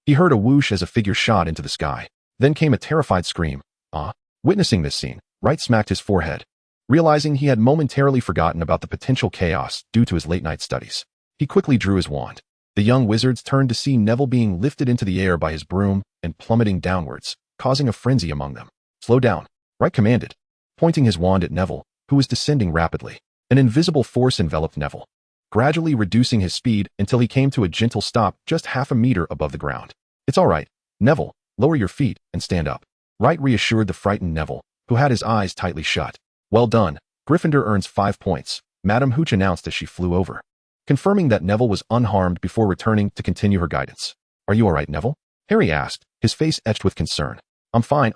he heard a whoosh as a figure shot into the sky. Then came a terrified scream. Ah! Witnessing this scene, Wright smacked his forehead, realizing he had momentarily forgotten about the potential chaos due to his late-night studies. He quickly drew his wand. The young wizards turned to see Neville being lifted into the air by his broom and plummeting downwards, causing a frenzy among them. "Slow down," Wright commanded, pointing his wand at Neville, who was descending rapidly. An invisible force enveloped Neville, gradually reducing his speed until he came to a gentle stop just half a meter above the ground. "It's all right, Neville, lower your feet and stand up," Wright reassured the frightened Neville, who had his eyes tightly shut. "Well done. Gryffindor earns 5 points," Madame Hooch announced as she flew over, confirming that Neville was unharmed before returning to continue her guidance. "Are you all right, Neville?" Harry asked, his face etched with concern. I'm fine,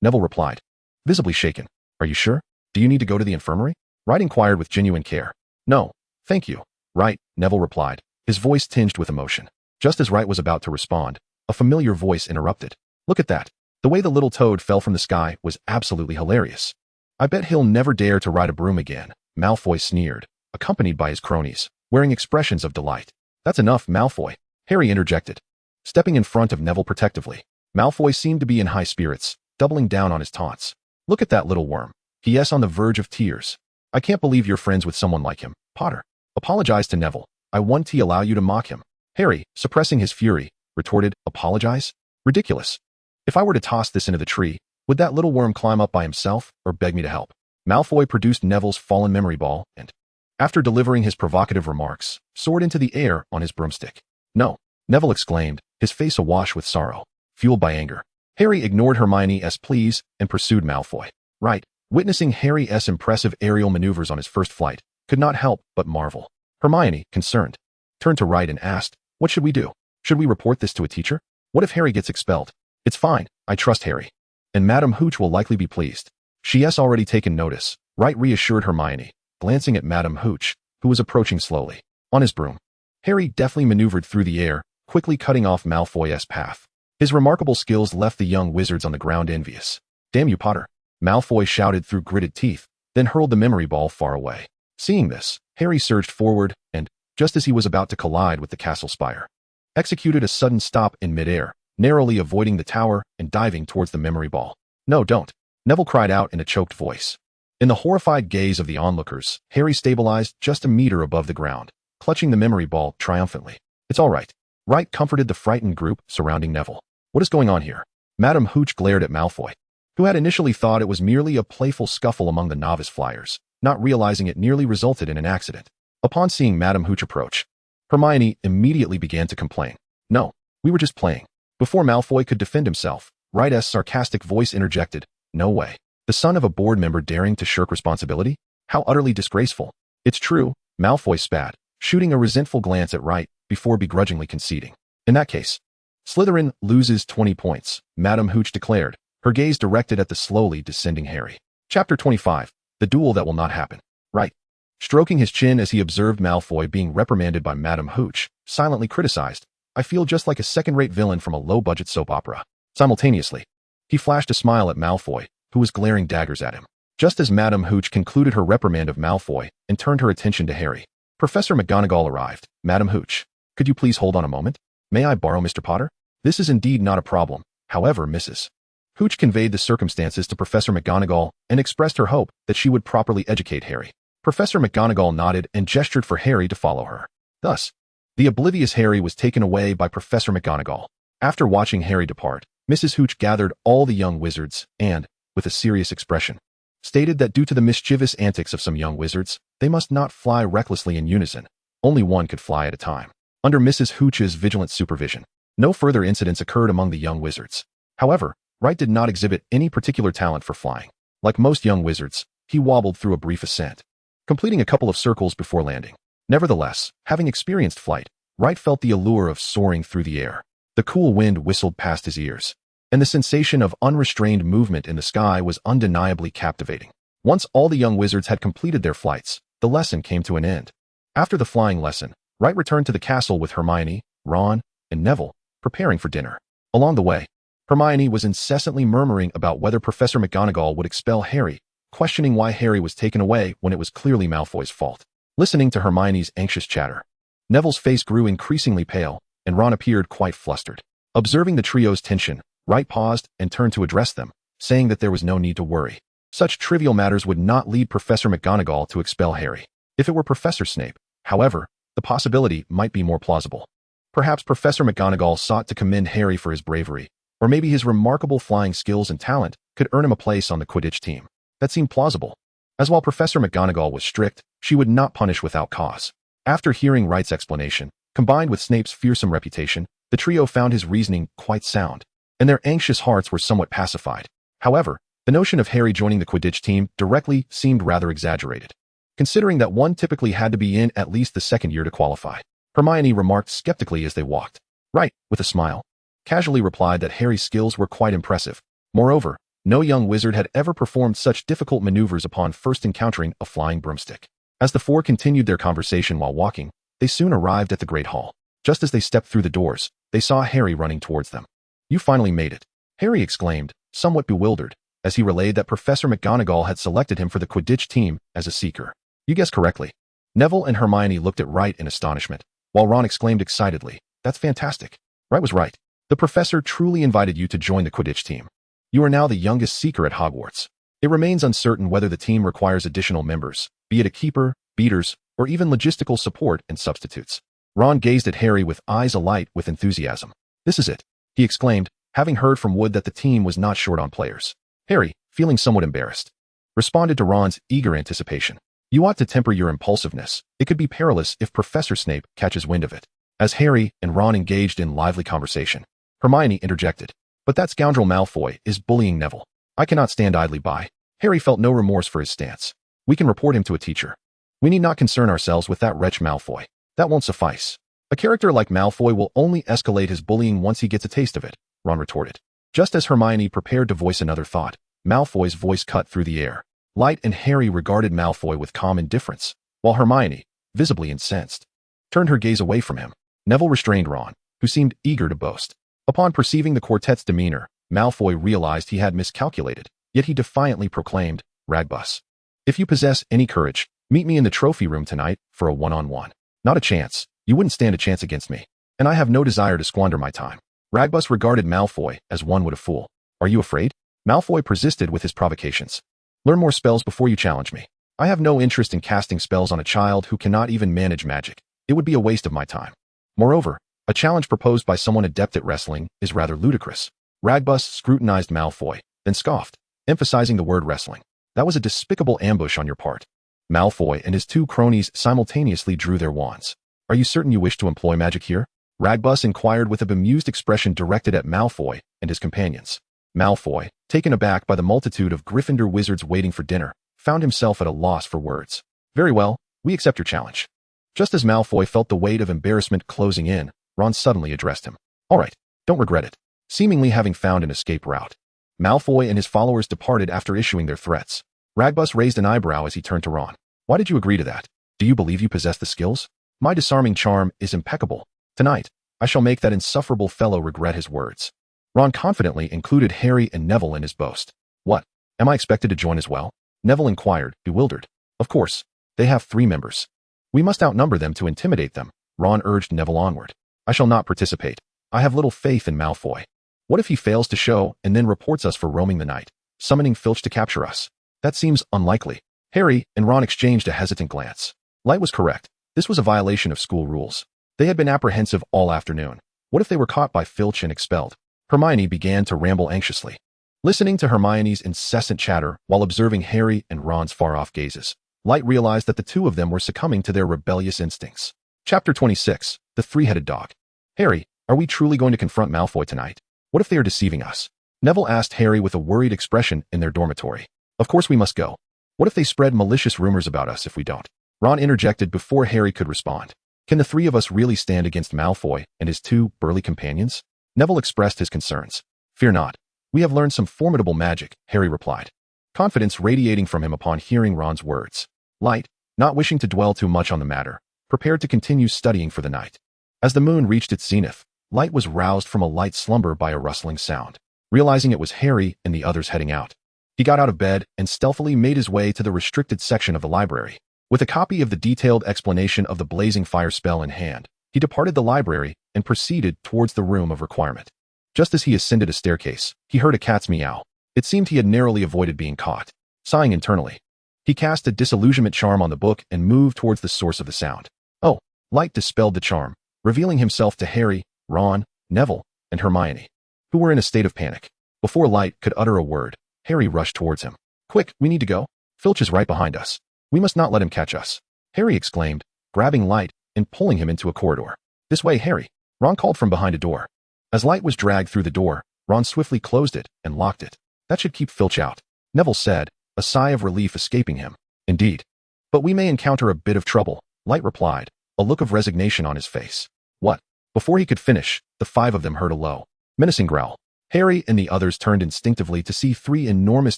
Neville replied, visibly shaken. "Are you sure? Do you need to go to the infirmary?" Wright inquired with genuine care. "No, thank you." "Right," Neville replied, his voice tinged with emotion. Just as Wright was about to respond, a familiar voice interrupted. "Look at that. The way the little toad fell from the sky was absolutely hilarious. I bet he'll never dare to ride a broom again," Malfoy sneered, accompanied by his cronies, wearing expressions of delight. "That's enough, Malfoy," Harry interjected, stepping in front of Neville protectively. Malfoy seemed to be in high spirits, doubling down on his taunts. "Look at that little worm. He is on the verge of tears. I can't believe you're friends with someone like him, Potter." "Apologize to Neville. I won't allow you to mock him." Harry, suppressing his fury, retorted, "Apologize? Ridiculous. If I were to toss this into the tree, would that little worm climb up by himself or beg me to help?" Malfoy produced Neville's fallen memory ball and, after delivering his provocative remarks, soared into the air on his broomstick. "No," Neville exclaimed, his face awash with sorrow, fueled by anger. Harry ignored Hermione's pleas and pursued Malfoy. Wright, witnessing Harry's impressive aerial maneuvers on his first flight, could not help but marvel. Hermione, concerned, turned to Wright and asked, "What should we do? Should we report this to a teacher? What if Harry gets expelled?" "It's fine, I trust Harry. And Madame Hooch will likely be pleased. She has already taken notice," Wright reassured Hermione, glancing at Madame Hooch, who was approaching slowly, on his broom. Harry deftly maneuvered through the air, quickly cutting off Malfoy's path. His remarkable skills left the young wizards on the ground envious. "Damn you, Potter," Malfoy shouted through gritted teeth, then hurled the memory ball far away. Seeing this, Harry surged forward and, just as he was about to collide with the castle spire, executed a sudden stop in midair, narrowly avoiding the tower and diving towards the memory ball. "No, don't," Neville cried out in a choked voice. In the horrified gaze of the onlookers, Harry stabilized just a meter above the ground, clutching the memory ball triumphantly. "It's all right," Wright comforted the frightened group surrounding Neville. "What is going on here?" Madame Hooch glared at Malfoy, who had initially thought it was merely a playful scuffle among the novice flyers, not realizing it nearly resulted in an accident. Upon seeing Madame Hooch approach, Hermione immediately began to complain. "No, we were just playing." Before Malfoy could defend himself, Wright's sarcastic voice interjected, "No way. The son of a board member daring to shirk responsibility? How utterly disgraceful." "It's true," Malfoy spat, shooting a resentful glance at Wright before begrudgingly conceding. "In that case, Slytherin loses 20 points, Madame Hooch declared, her gaze directed at the slowly descending Harry. Chapter 25, The Duel That Will Not Happen. Wright, stroking his chin as he observed Malfoy being reprimanded by Madame Hooch, silently criticized, "I feel just like a second-rate villain from a low-budget soap opera." Simultaneously, he flashed a smile at Malfoy, who was glaring daggers at him. Just as Madame Hooch concluded her reprimand of Malfoy and turned her attention to Harry, Professor McGonagall arrived. "Madame Hooch, could you please hold on a moment? May I borrow Mr. Potter?" "This is indeed not a problem. However, Mrs. Hooch conveyed the circumstances to Professor McGonagall and expressed her hope that she would properly educate Harry. Professor McGonagall nodded and gestured for Harry to follow her. Thus, the oblivious Harry was taken away by Professor McGonagall. After watching Harry depart, Mrs. Hooch gathered all the young wizards and, with a serious expression, stated that due to the mischievous antics of some young wizards, they must not fly recklessly in unison. Only one could fly at a time. Under Mrs. Hooch's vigilant supervision, no further incidents occurred among the young wizards. However, Wright did not exhibit any particular talent for flying. Like most young wizards, he wobbled through a brief ascent, completing a couple of circles before landing. Nevertheless, having experienced flight, Wright felt the allure of soaring through the air. The cool wind whistled past his ears, and the sensation of unrestrained movement in the sky was undeniably captivating. Once all the young wizards had completed their flights, the lesson came to an end. After the flying lesson, Wright returned to the castle with Hermione, Ron, and Neville, preparing for dinner. Along the way, Hermione was incessantly murmuring about whether Professor McGonagall would expel Harry, questioning why Harry was taken away when it was clearly Malfoy's fault. Listening to Hermione's anxious chatter, Neville's face grew increasingly pale, and Ron appeared quite flustered. Observing the trio's tension, Wright paused and turned to address them, saying that there was no need to worry. Such trivial matters would not lead Professor McGonagall to expel Harry. If it were Professor Snape, however, the possibility might be more plausible. Perhaps Professor McGonagall sought to commend Harry for his bravery, or maybe his remarkable flying skills and talent could earn him a place on the Quidditch team. That seemed plausible, as while Professor McGonagall was strict, she would not punish without cause. After hearing Wright's explanation, combined with Snape's fearsome reputation, the trio found his reasoning quite sound, and their anxious hearts were somewhat pacified. However, the notion of Harry joining the Quidditch team directly seemed rather exaggerated, considering that one typically had to be in at least the second year to qualify. Hermione remarked skeptically as they walked. Wright, with a smile, casually replied that Harry's skills were quite impressive. Moreover, no young wizard had ever performed such difficult maneuvers upon first encountering a flying broomstick. As the four continued their conversation while walking, they soon arrived at the Great Hall. Just as they stepped through the doors, they saw Harry running towards them. "You finally made it," Harry exclaimed, somewhat bewildered, as he relayed that Professor McGonagall had selected him for the Quidditch team as a seeker. "You guessed correctly." Neville and Hermione looked at Wright in astonishment, while Ron exclaimed excitedly, "That's fantastic." Wright was right. The professor truly invited you to join the Quidditch team. You are now the youngest seeker at Hogwarts. It remains uncertain whether the team requires additional members, be it a keeper, beaters, or even logistical support and substitutes. Ron gazed at Harry with eyes alight with enthusiasm. "This is it," he exclaimed, having heard from Wood that the team was not short on players. Harry, feeling somewhat embarrassed, responded to Ron's eager anticipation. "You ought to temper your impulsiveness. It could be perilous if Professor Snape catches wind of it." As Harry and Ron engaged in lively conversation, Hermione interjected, "But that scoundrel Malfoy is bullying Neville. I cannot stand idly by." Harry felt no remorse for his stance. "We can report him to a teacher. We need not concern ourselves with that wretch Malfoy. That won't suffice. A character like Malfoy will only escalate his bullying once he gets a taste of it," Ron retorted. Just as Hermione prepared to voice another thought, Malfoy's voice cut through the air. Light and Harry regarded Malfoy with calm indifference, while Hermione, visibly incensed, turned her gaze away from him. Neville restrained Ron, who seemed eager to boast. Upon perceiving the quartet's demeanor, Malfoy realized he had miscalculated, yet he defiantly proclaimed, "Ragbus, if you possess any courage, meet me in the trophy room tonight for a one-on-one. Not a chance. You wouldn't stand a chance against me, and I have no desire to squander my time." Ragbus regarded Malfoy as one would a fool. "Are you afraid?" Malfoy persisted with his provocations. "Learn more spells before you challenge me. I have no interest in casting spells on a child who cannot even manage magic. It would be a waste of my time. Moreover, a challenge proposed by someone adept at wrestling is rather ludicrous." Ragbus scrutinized Malfoy, then scoffed, emphasizing the word wrestling. "That was a despicable ambush on your part." Malfoy and his two cronies simultaneously drew their wands. "Are you certain you wish to employ magic here?" Ragbus inquired with a bemused expression directed at Malfoy and his companions. Malfoy, taken aback by the multitude of Gryffindor wizards waiting for dinner, found himself at a loss for words. "Very well, we accept your challenge." Just as Malfoy felt the weight of embarrassment closing in, Ron suddenly addressed him. "All right, don't regret it." Seemingly having found an escape route, Malfoy and his followers departed after issuing their threats. Ragbus raised an eyebrow as he turned to Ron. "Why did you agree to that? Do you believe you possess the skills?" "My disarming charm is impeccable. Tonight, I shall make that insufferable fellow regret his words." Ron confidently included Harry and Neville in his boast. "What? Am I expected to join as well?" Neville inquired, bewildered. "Of course. They have 3 members. We must outnumber them to intimidate them." Ron urged Neville onward. "I shall not participate. I have little faith in Malfoy. What if he fails to show and then reports us for roaming the night, summoning Filch to capture us? That seems unlikely." Harry and Ron exchanged a hesitant glance. Light was correct. This was a violation of school rules. They had been apprehensive all afternoon. What if they were caught by Filch and expelled? Hermione began to ramble anxiously. Listening to Hermione's incessant chatter while observing Harry and Ron's far-off gazes, Light realized that the two of them were succumbing to their rebellious instincts. Chapter 26. The Three-Headed Dog. Harry, are we truly going to confront Malfoy tonight? What if they are deceiving us? Neville asked Harry with a worried expression in their dormitory. Of course we must go. What if they spread malicious rumors about us if we don't? Ron interjected before Harry could respond. Can the three of us really stand against Malfoy and his two burly companions? Neville expressed his concerns. Fear not. We have learned some formidable magic, Harry replied, confidence radiating from him upon hearing Ron's words. Light, not wishing to dwell too much on the matter, prepared to continue studying for the night. As the moon reached its zenith, Light was roused from a light slumber by a rustling sound. Realizing it was Harry and the others heading out, he got out of bed and stealthily made his way to the restricted section of the library. With a copy of the detailed explanation of the blazing fire spell in hand, he departed the library and proceeded towards the room of requirement. Just as he ascended a staircase, he heard a cat's meow. It seemed he had narrowly avoided being caught. Sighing internally, he cast a disillusionment charm on the book and moved towards the source of the sound. Oh, Light dispelled the charm, revealing himself to Harry, Ron, Neville, and Hermione, who were in a state of panic. Before Light could utter a word, Harry rushed towards him. Quick, we need to go. Filch is right behind us. We must not let him catch us, Harry exclaimed, grabbing Light and pulling him into a corridor. This way, Harry, Ron called from behind a door. As Light was dragged through the door, Ron swiftly closed it and locked it. That should keep Filch out, Neville said, a sigh of relief escaping him. Indeed. But we may encounter a bit of trouble, Light replied, a look of resignation on his face. What? Before he could finish, the five of them heard a low, menacing growl. Harry and the others turned instinctively to see three enormous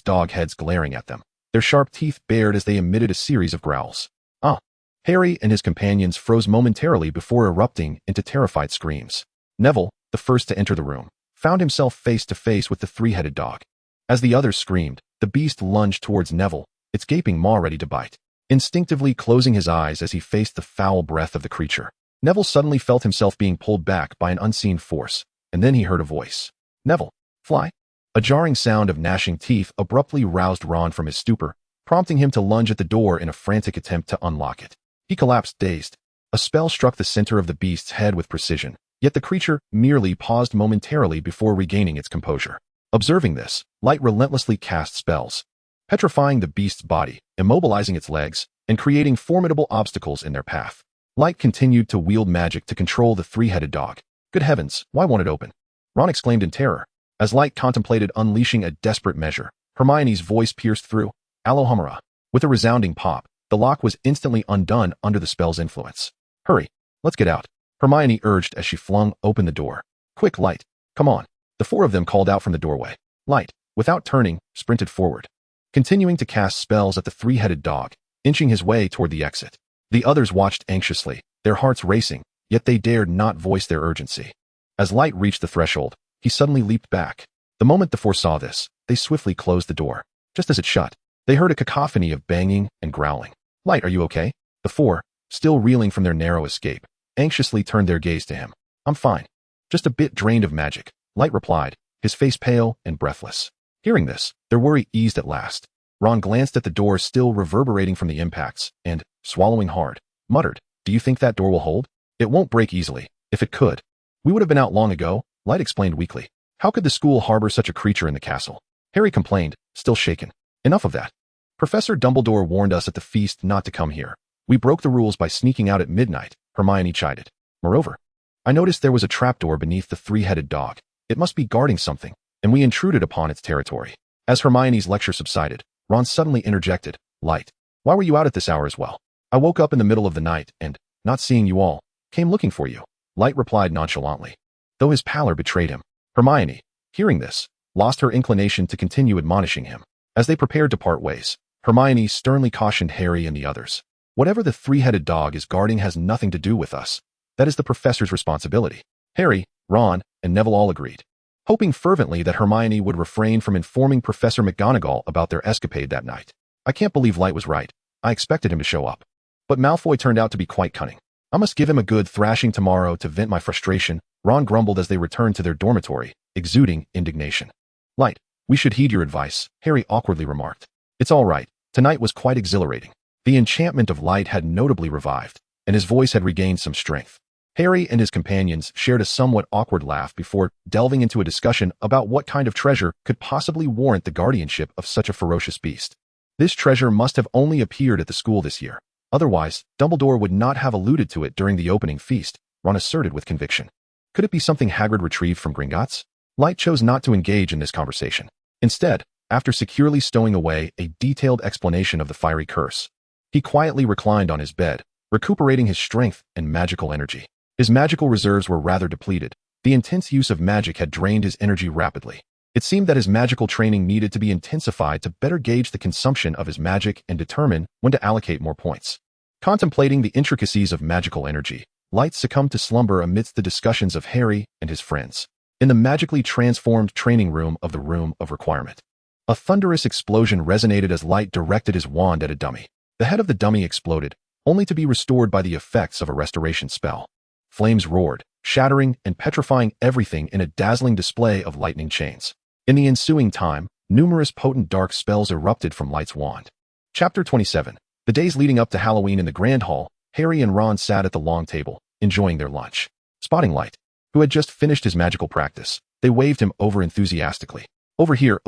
dog heads glaring at them, their sharp teeth bared as they emitted a series of growls. Ah! Harry and his companions froze momentarily before erupting into terrified screams. Neville, the first to enter the room, found himself face to face with the three-headed dog. As the others screamed, the beast lunged towards Neville, its gaping maw ready to bite. Instinctively closing his eyes as he faced the foul breath of the creature, Neville suddenly felt himself being pulled back by an unseen force, and then he heard a voice. Neville, fly. A jarring sound of gnashing teeth abruptly roused Ron from his stupor, prompting him to lunge at the door in a frantic attempt to unlock it. He collapsed dazed. A spell struck the center of the beast's head with precision, yet the creature merely paused momentarily before regaining its composure. Observing this, Light relentlessly cast spells, petrifying the beast's body, immobilizing its legs, and creating formidable obstacles in their path. Light continued to wield magic to control the three-headed dog. Good heavens, why won't it open? Ron exclaimed in terror. As Light contemplated unleashing a desperate measure, Hermione's voice pierced through. Alohomora. With a resounding pop, the lock was instantly undone under the spell's influence. Hurry, let's get out, Hermione urged as she flung open the door. Quick, Light, come on. The four of them called out from the doorway. Light, without turning, sprinted forward, continuing to cast spells at the three-headed dog, inching his way toward the exit. The others watched anxiously, their hearts racing, yet they dared not voice their urgency. As Light reached the threshold, he suddenly leaped back. The moment the four saw this, they swiftly closed the door. Just as it shut, they heard a cacophony of banging and growling. Light, are you okay? The four, still reeling from their narrow escape, anxiously turned their gaze to him. I'm fine. Just a bit drained of magic, Light replied, his face pale and breathless. Hearing this, their worry eased at last. Ron glanced at the door still reverberating from the impacts and, swallowing hard, muttered, Do you think that door will hold? It won't break easily. If it could, we would have been out long ago, Light explained weakly. How could the school harbor such a creature in the castle? Harry complained, still shaken. Enough of that. Professor Dumbledore warned us at the feast not to come here. We broke the rules by sneaking out at midnight, Hermione chided. Moreover, I noticed there was a trapdoor beneath the three-headed dog. It must be guarding something, and we intruded upon its territory. As Hermione's lecture subsided, Ron suddenly interjected, Light, why were you out at this hour as well? I woke up in the middle of the night and, not seeing you all, came looking for you. Light replied nonchalantly, though his pallor betrayed him. Hermione, hearing this, lost her inclination to continue admonishing him. As they prepared to part ways, Hermione sternly cautioned Harry and the others. Whatever the three-headed dog is guarding has nothing to do with us. That is the professor's responsibility. Harry, Ron, and Neville all agreed, hoping fervently that Hermione would refrain from informing Professor McGonagall about their escapade that night. I can't believe Light was right. I expected him to show up. But Malfoy turned out to be quite cunning. I must give him a good thrashing tomorrow to vent my frustration, Ron grumbled as they returned to their dormitory, exuding indignation. Light, we should heed your advice, Harry awkwardly remarked. It's all right. Tonight was quite exhilarating. The enchantment of Light had notably revived, and his voice had regained some strength. Harry and his companions shared a somewhat awkward laugh before delving into a discussion about what kind of treasure could possibly warrant the guardianship of such a ferocious beast. This treasure must have only appeared at the school this year. Otherwise, Dumbledore would not have alluded to it during the opening feast, Ron asserted with conviction. Could it be something Hagrid retrieved from Gringotts? Light chose not to engage in this conversation. Instead, after securely stowing away a detailed explanation of the fiery curse, he quietly reclined on his bed, recuperating his strength and magical energy. His magical reserves were rather depleted. The intense use of magic had drained his energy rapidly. It seemed that his magical training needed to be intensified to better gauge the consumption of his magic and determine when to allocate more points. Contemplating the intricacies of magical energy, Light succumbed to slumber amidst the discussions of Harry and his friends. In the magically transformed training room of the Room of Requirement, a thunderous explosion resonated as Light directed his wand at a dummy. The head of the dummy exploded, only to be restored by the effects of a restoration spell. Flames roared, shattering and petrifying everything in a dazzling display of lightning chains. In the ensuing time, numerous potent dark spells erupted from Light's wand. Chapter 27. The days leading up to Halloween in the Grand Hall, Harry and Ron sat at the long table, enjoying their lunch. Spotting Light, who had just finished his magical practice, they waved him over enthusiastically. Over here,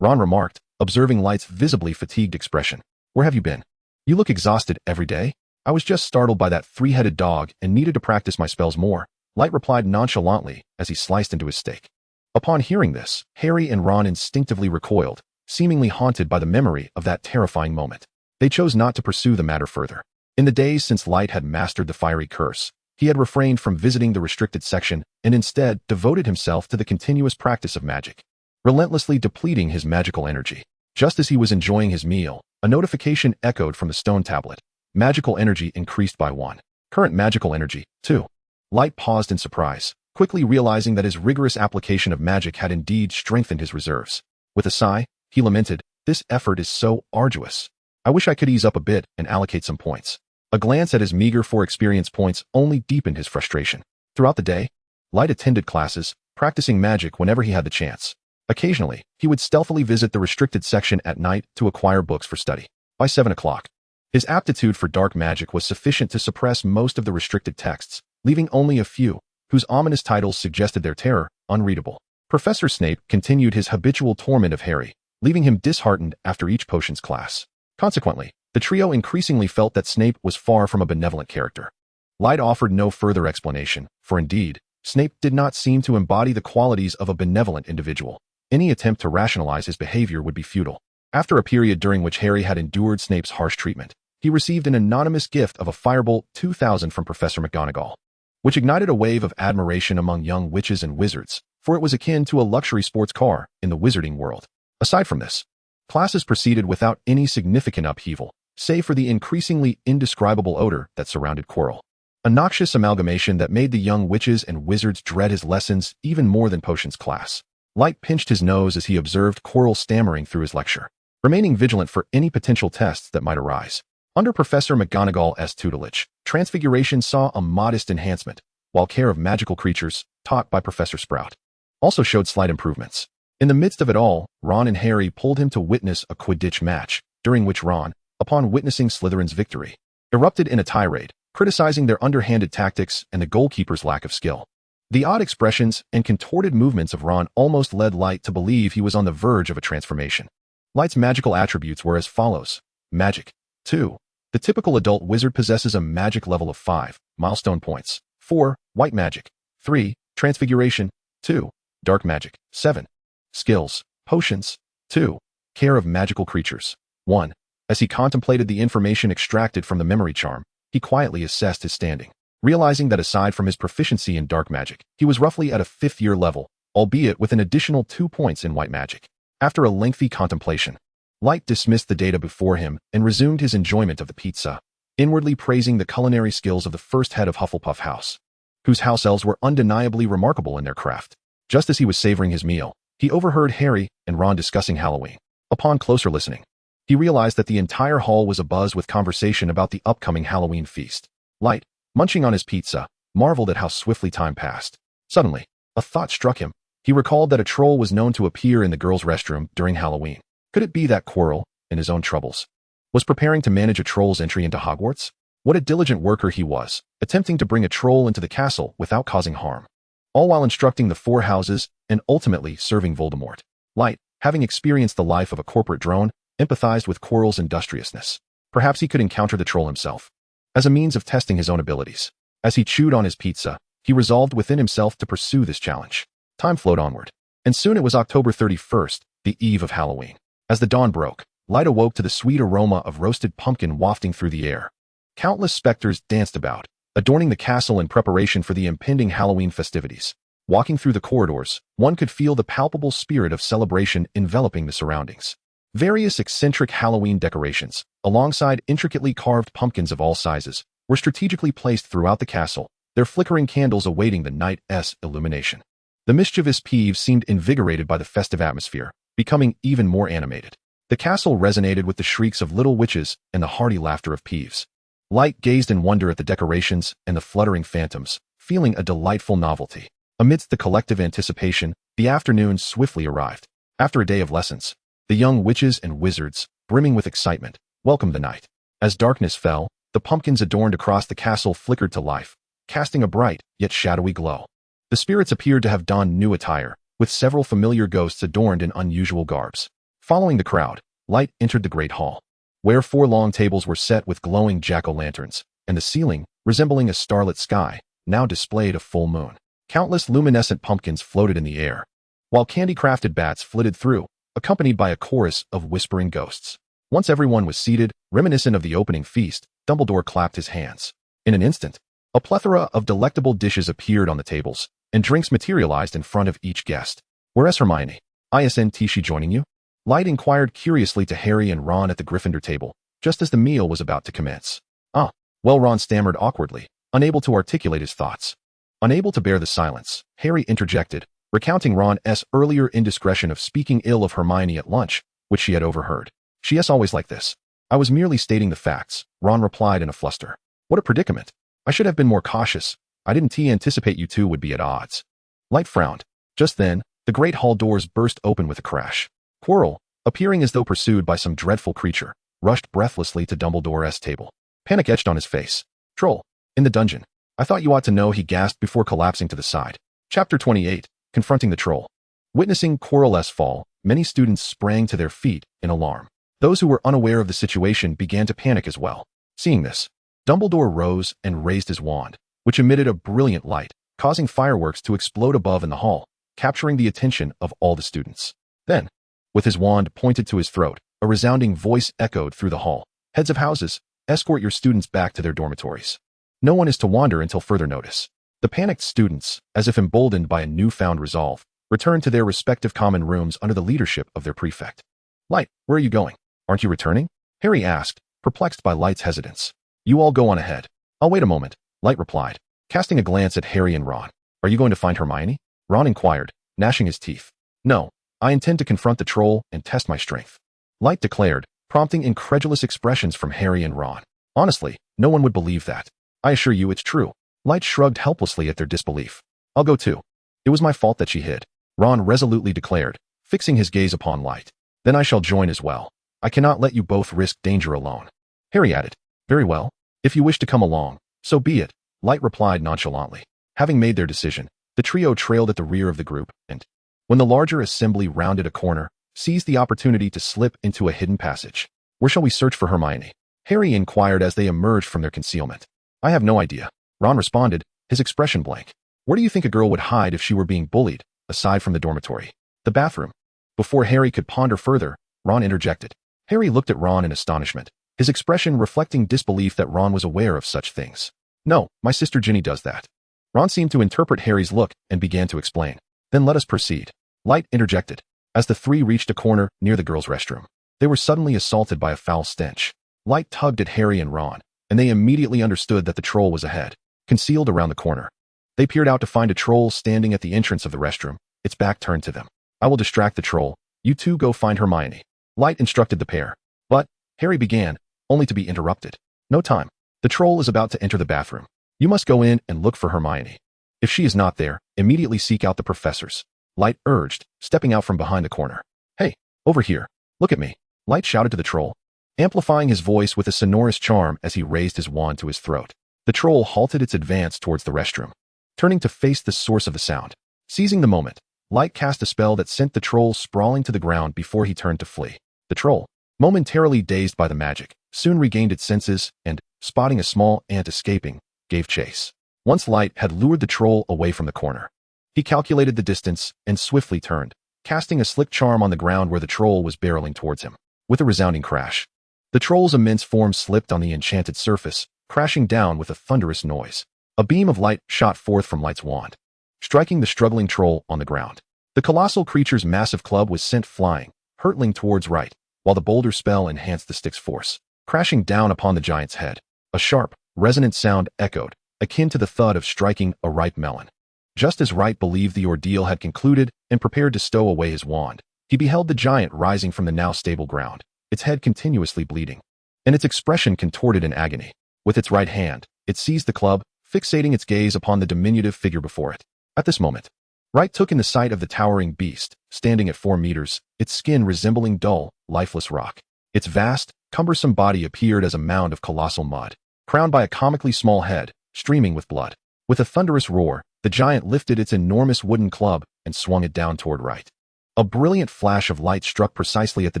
Ron remarked, observing Light's visibly fatigued expression. Where have you been? You look exhausted every day. I was just startled by that three-headed dog and needed to practice my spells more, Light replied nonchalantly as he sliced into his steak. Upon hearing this, Harry and Ron instinctively recoiled, seemingly haunted by the memory of that terrifying moment. They chose not to pursue the matter further. In the days since Light had mastered the fiery curse, he had refrained from visiting the restricted section and instead devoted himself to the continuous practice of magic, relentlessly depleting his magical energy. Just as he was enjoying his meal, a notification echoed from the stone tablet. Magical energy increased by 1. Current magical energy, 2. Light paused in surprise, quickly realizing that his rigorous application of magic had indeed strengthened his reserves. With a sigh, he lamented, "This effort is so arduous. I wish I could ease up a bit and allocate some points." A glance at his meager 4 experience points only deepened his frustration. Throughout the day, Light attended classes, practicing magic whenever he had the chance. Occasionally, he would stealthily visit the restricted section at night to acquire books for study. By 7 o'clock, his aptitude for dark magic was sufficient to suppress most of the restricted texts, leaving only a few, whose ominous titles suggested their terror, unreadable. Professor Snape continued his habitual torment of Harry, leaving him disheartened after each potions class. Consequently, the trio increasingly felt that Snape was far from a benevolent character. Light offered no further explanation, for indeed, Snape did not seem to embody the qualities of a benevolent individual. Any attempt to rationalize his behavior would be futile. After a period during which Harry had endured Snape's harsh treatment, he received an anonymous gift of a Firebolt 2000 from Professor McGonagall, which ignited a wave of admiration among young witches and wizards, for it was akin to a luxury sports car in the Wizarding World. Aside from this, classes proceeded without any significant upheaval, save for the increasingly indescribable odor that surrounded Quirrell. A noxious amalgamation that made the young witches and wizards dread his lessons even more than potions class. Light pinched his nose as he observed Quirrell stammering through his lecture, remaining vigilant for any potential tests that might arise. Under Professor McGonagall's tutelage, transfiguration saw a modest enhancement, while care of magical creatures, taught by Professor Sprout, also showed slight improvements. In the midst of it all, Ron and Harry pulled him to witness a Quidditch match, during which Ron, upon witnessing Slytherin's victory, erupted in a tirade, criticizing their underhanded tactics and the goalkeeper's lack of skill. The odd expressions and contorted movements of Ron almost led Light to believe he was on the verge of a transformation. Light's magical attributes were as follows. Magic. 2. The typical adult wizard possesses a magic level of 5, milestone points. 4. White magic. 3. Transfiguration. 2. Dark magic. 7. Skills. Potions. 2. Care of magical creatures. 1. As he contemplated the information extracted from the memory charm, he quietly assessed his standing, realizing that aside from his proficiency in dark magic, he was roughly at a 5th-year level, albeit with an additional 2 points in white magic. After a lengthy contemplation, Light dismissed the data before him and resumed his enjoyment of the pizza, inwardly praising the culinary skills of the first head of Hufflepuff House, whose house elves were undeniably remarkable in their craft. Just as he was savoring his meal, he overheard Harry and Ron discussing Halloween. Upon closer listening, he realized that the entire hall was abuzz with conversation about the upcoming Halloween feast. Light, munching on his pizza, marveled at how swiftly time passed. Suddenly, a thought struck him. He recalled that a troll was known to appear in the girls' restroom during Halloween. Could it be that Quirrell, in his own troubles, was preparing to manage a troll's entry into Hogwarts? What a diligent worker he was, attempting to bring a troll into the castle without causing harm, all while instructing the four houses and ultimately serving Voldemort. Light, having experienced the life of a corporate drone, empathized with Quirrell's industriousness. Perhaps he could encounter the troll himself, as a means of testing his own abilities. As he chewed on his pizza, he resolved within himself to pursue this challenge. Time flowed onward, and soon it was October 31st, the eve of Halloween. As the dawn broke, Light awoke to the sweet aroma of roasted pumpkin wafting through the air. Countless specters danced about, adorning the castle in preparation for the impending Halloween festivities. Walking through the corridors, one could feel the palpable spirit of celebration enveloping the surroundings. Various eccentric Halloween decorations, alongside intricately carved pumpkins of all sizes, were strategically placed throughout the castle, their flickering candles awaiting the night's illumination. The mischievous Peeves seemed invigorated by the festive atmosphere, becoming even more animated. The castle resonated with the shrieks of little witches and the hearty laughter of Peeves. Light gazed in wonder at the decorations and the fluttering phantoms, feeling a delightful novelty. Amidst the collective anticipation, the afternoon swiftly arrived. After a day of lessons, the young witches and wizards, brimming with excitement, welcomed the night. As darkness fell, the pumpkins adorned across the castle flickered to life, casting a bright, yet shadowy glow. The spirits appeared to have donned new attire, with several familiar ghosts adorned in unusual garbs. Following the crowd, Light entered the great hall, where 4 long tables were set with glowing jack-o'-lanterns, and the ceiling, resembling a starlit sky, now displayed a full moon. Countless luminescent pumpkins floated in the air, while candy-crafted bats flitted through, accompanied by a chorus of whispering ghosts. Once everyone was seated, reminiscent of the opening feast, Dumbledore clapped his hands. In an instant, a plethora of delectable dishes appeared on the tables, and drinks materialized in front of each guest. "Where's Hermione? Isn't she joining you?" Light inquired curiously to Harry and Ron at the Gryffindor table, just as the meal was about to commence. "Ah, well," Ron stammered awkwardly, unable to articulate his thoughts. Unable to bear the silence, Harry interjected, recounting Ron's earlier indiscretion of speaking ill of Hermione at lunch, which she had overheard. "She's always like this." "I was merely stating the facts," Ron replied in a fluster. "What a predicament. I should have been more cautious. I didn't anticipate you two would be at odds." Light frowned. Just then, the great hall doors burst open with a crash. Quirrell, appearing as though pursued by some dreadful creature, rushed breathlessly to Dumbledore's table. Panic etched on his face. "Troll, in the dungeon. I thought you ought to know," he gasped before collapsing to the side. Chapter 28, Confronting the Troll. Witnessing Quirrell's fall, many students sprang to their feet in alarm. Those who were unaware of the situation began to panic as well. Seeing this, Dumbledore rose and raised his wand, which emitted a brilliant light, causing fireworks to explode above in the hall, capturing the attention of all the students. Then, with his wand pointed to his throat, a resounding voice echoed through the hall. "Heads of houses, escort your students back to their dormitories. No one is to wander until further notice." The panicked students, as if emboldened by a newfound resolve, returned to their respective common rooms under the leadership of their prefect. "Light, where are you going? Aren't you returning?" Harry asked, perplexed by Light's hesitance. "You all go on ahead. I'll wait a moment," Light replied, casting a glance at Harry and Ron. "Are you going to find Hermione?" Ron inquired, gnashing his teeth. "No, I intend to confront the troll and test my strength," Light declared, prompting incredulous expressions from Harry and Ron. "Honestly, no one would believe that. I assure you it's true." Light shrugged helplessly at their disbelief. "I'll go too. It was my fault that she hid," Ron resolutely declared, fixing his gaze upon Light. "Then I shall join as well. I cannot let you both risk danger alone." Harry added, "Very well. If you wish to come along, so be it," Light replied nonchalantly. Having made their decision, the trio trailed at the rear of the group, and, when the larger assembly rounded a corner, seized the opportunity to slip into a hidden passage. "Where shall we search for Hermione?" Harry inquired as they emerged from their concealment. "I have no idea," Ron responded, his expression blank. "Where do you think a girl would hide if she were being bullied, aside from the dormitory?" "The bathroom." Before Harry could ponder further, Ron interjected. Harry looked at Ron in astonishment, his expression reflecting disbelief that Ron was aware of such things. "No, my sister Ginny does that." Ron seemed to interpret Harry's look and began to explain. "Then let us proceed," Light interjected. As the three reached a corner near the girls' restroom, they were suddenly assaulted by a foul stench. Light tugged at Harry and Ron, and they immediately understood that the troll was ahead, concealed around the corner. They peered out to find a troll standing at the entrance of the restroom, its back turned to them. "I will distract the troll. You two go find Hermione," Light instructed the pair. "But," Harry began, only to be interrupted. "No time. The troll is about to enter the bathroom. You must go in and look for Hermione. If she is not there, immediately seek out the professors," Light urged, stepping out from behind the corner. "Hey, over here. Look at me," Light shouted to the troll. amplifying his voice with a sonorous charm as he raised his wand to his throat. The troll halted its advance towards the restroom, turning to face the source of the sound. Seizing the moment, Light cast a spell that sent the troll sprawling to the ground before he turned to flee. The troll, momentarily dazed by the magic, soon regained its senses and, spotting a small ant escaping, gave chase. Once Light had lured the troll away from the corner, he calculated the distance and swiftly turned, casting a slick charm on the ground where the troll was barreling towards him. With a resounding crash, the troll's immense form slipped on the enchanted surface, crashing down with a thunderous noise. A beam of light shot forth from Light's wand, striking the struggling troll on the ground. The colossal creature's massive club was sent flying, hurtling towards Right, while the boulder spell enhanced the stick's force, crashing down upon the giant's head. A sharp, resonant sound echoed, akin to the thud of striking a ripe melon. Just as Right believed the ordeal had concluded and prepared to stow away his wand, he beheld the giant rising from the now stable ground, its head continuously bleeding, and its expression contorted in agony. With its right hand, it seized the club, fixating its gaze upon the diminutive figure before it. At this moment, Right took in the sight of the towering beast, standing at 4 meters, its skin resembling dull, lifeless rock. Its vast, cumbersome body appeared as a mound of colossal mud, crowned by a comically small head, streaming with blood. With a thunderous roar, the giant lifted its enormous wooden club and swung it down toward Right. A brilliant flash of light struck precisely at the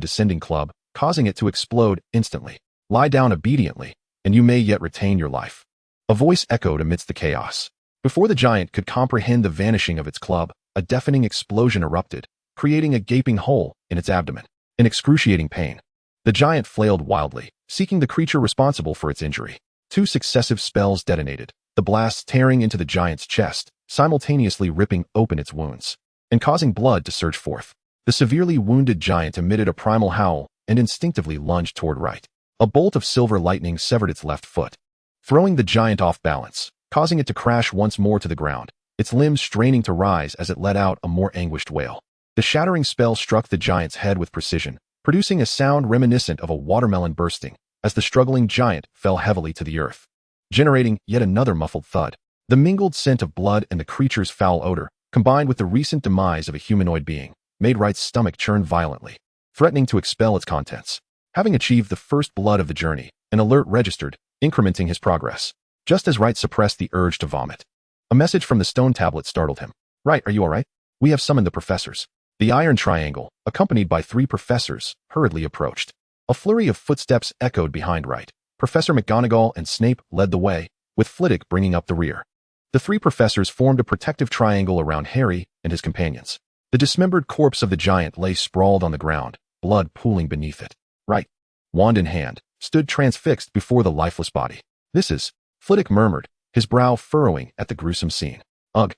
descending club, causing it to explode instantly. "Lie down obediently, and you may yet retain your life," a voice echoed amidst the chaos. Before the giant could comprehend the vanishing of its club, a deafening explosion erupted, creating a gaping hole in its abdomen. In excruciating pain, the giant flailed wildly, seeking the creature responsible for its injury. 2 successive spells detonated, the blasts tearing into the giant's chest, simultaneously ripping open its wounds, and causing blood to surge forth. The severely wounded giant emitted a primal howl and instinctively lunged toward Right. A bolt of silver lightning severed its left foot, throwing the giant off balance, causing it to crash once more to the ground, its limbs straining to rise as it let out a more anguished wail. The shattering spell struck the giant's head with precision, producing a sound reminiscent of a watermelon bursting, as the struggling giant fell heavily to the earth, generating yet another muffled thud. The mingled scent of blood and the creature's foul odor, combined with the recent demise of a humanoid being, made Right's stomach churn violently, threatening to expel its contents. Having achieved the first blood of the journey, an alert registered, incrementing his progress. Just as Right suppressed the urge to vomit, a message from the stone tablet startled him. "Right, are you all right? We have summoned the professors." The iron triangle, accompanied by 3 professors, hurriedly approached. A flurry of footsteps echoed behind Right. Professor McGonagall and Snape led the way, with Flitwick bringing up the rear. The 3 professors formed a protective triangle around Harry and his companions. The dismembered corpse of the giant lay sprawled on the ground, blood pooling beneath it. Right, wand in hand, stood transfixed before the lifeless body. "This is," Flitwick murmured, his brow furrowing at the gruesome scene. Ugh.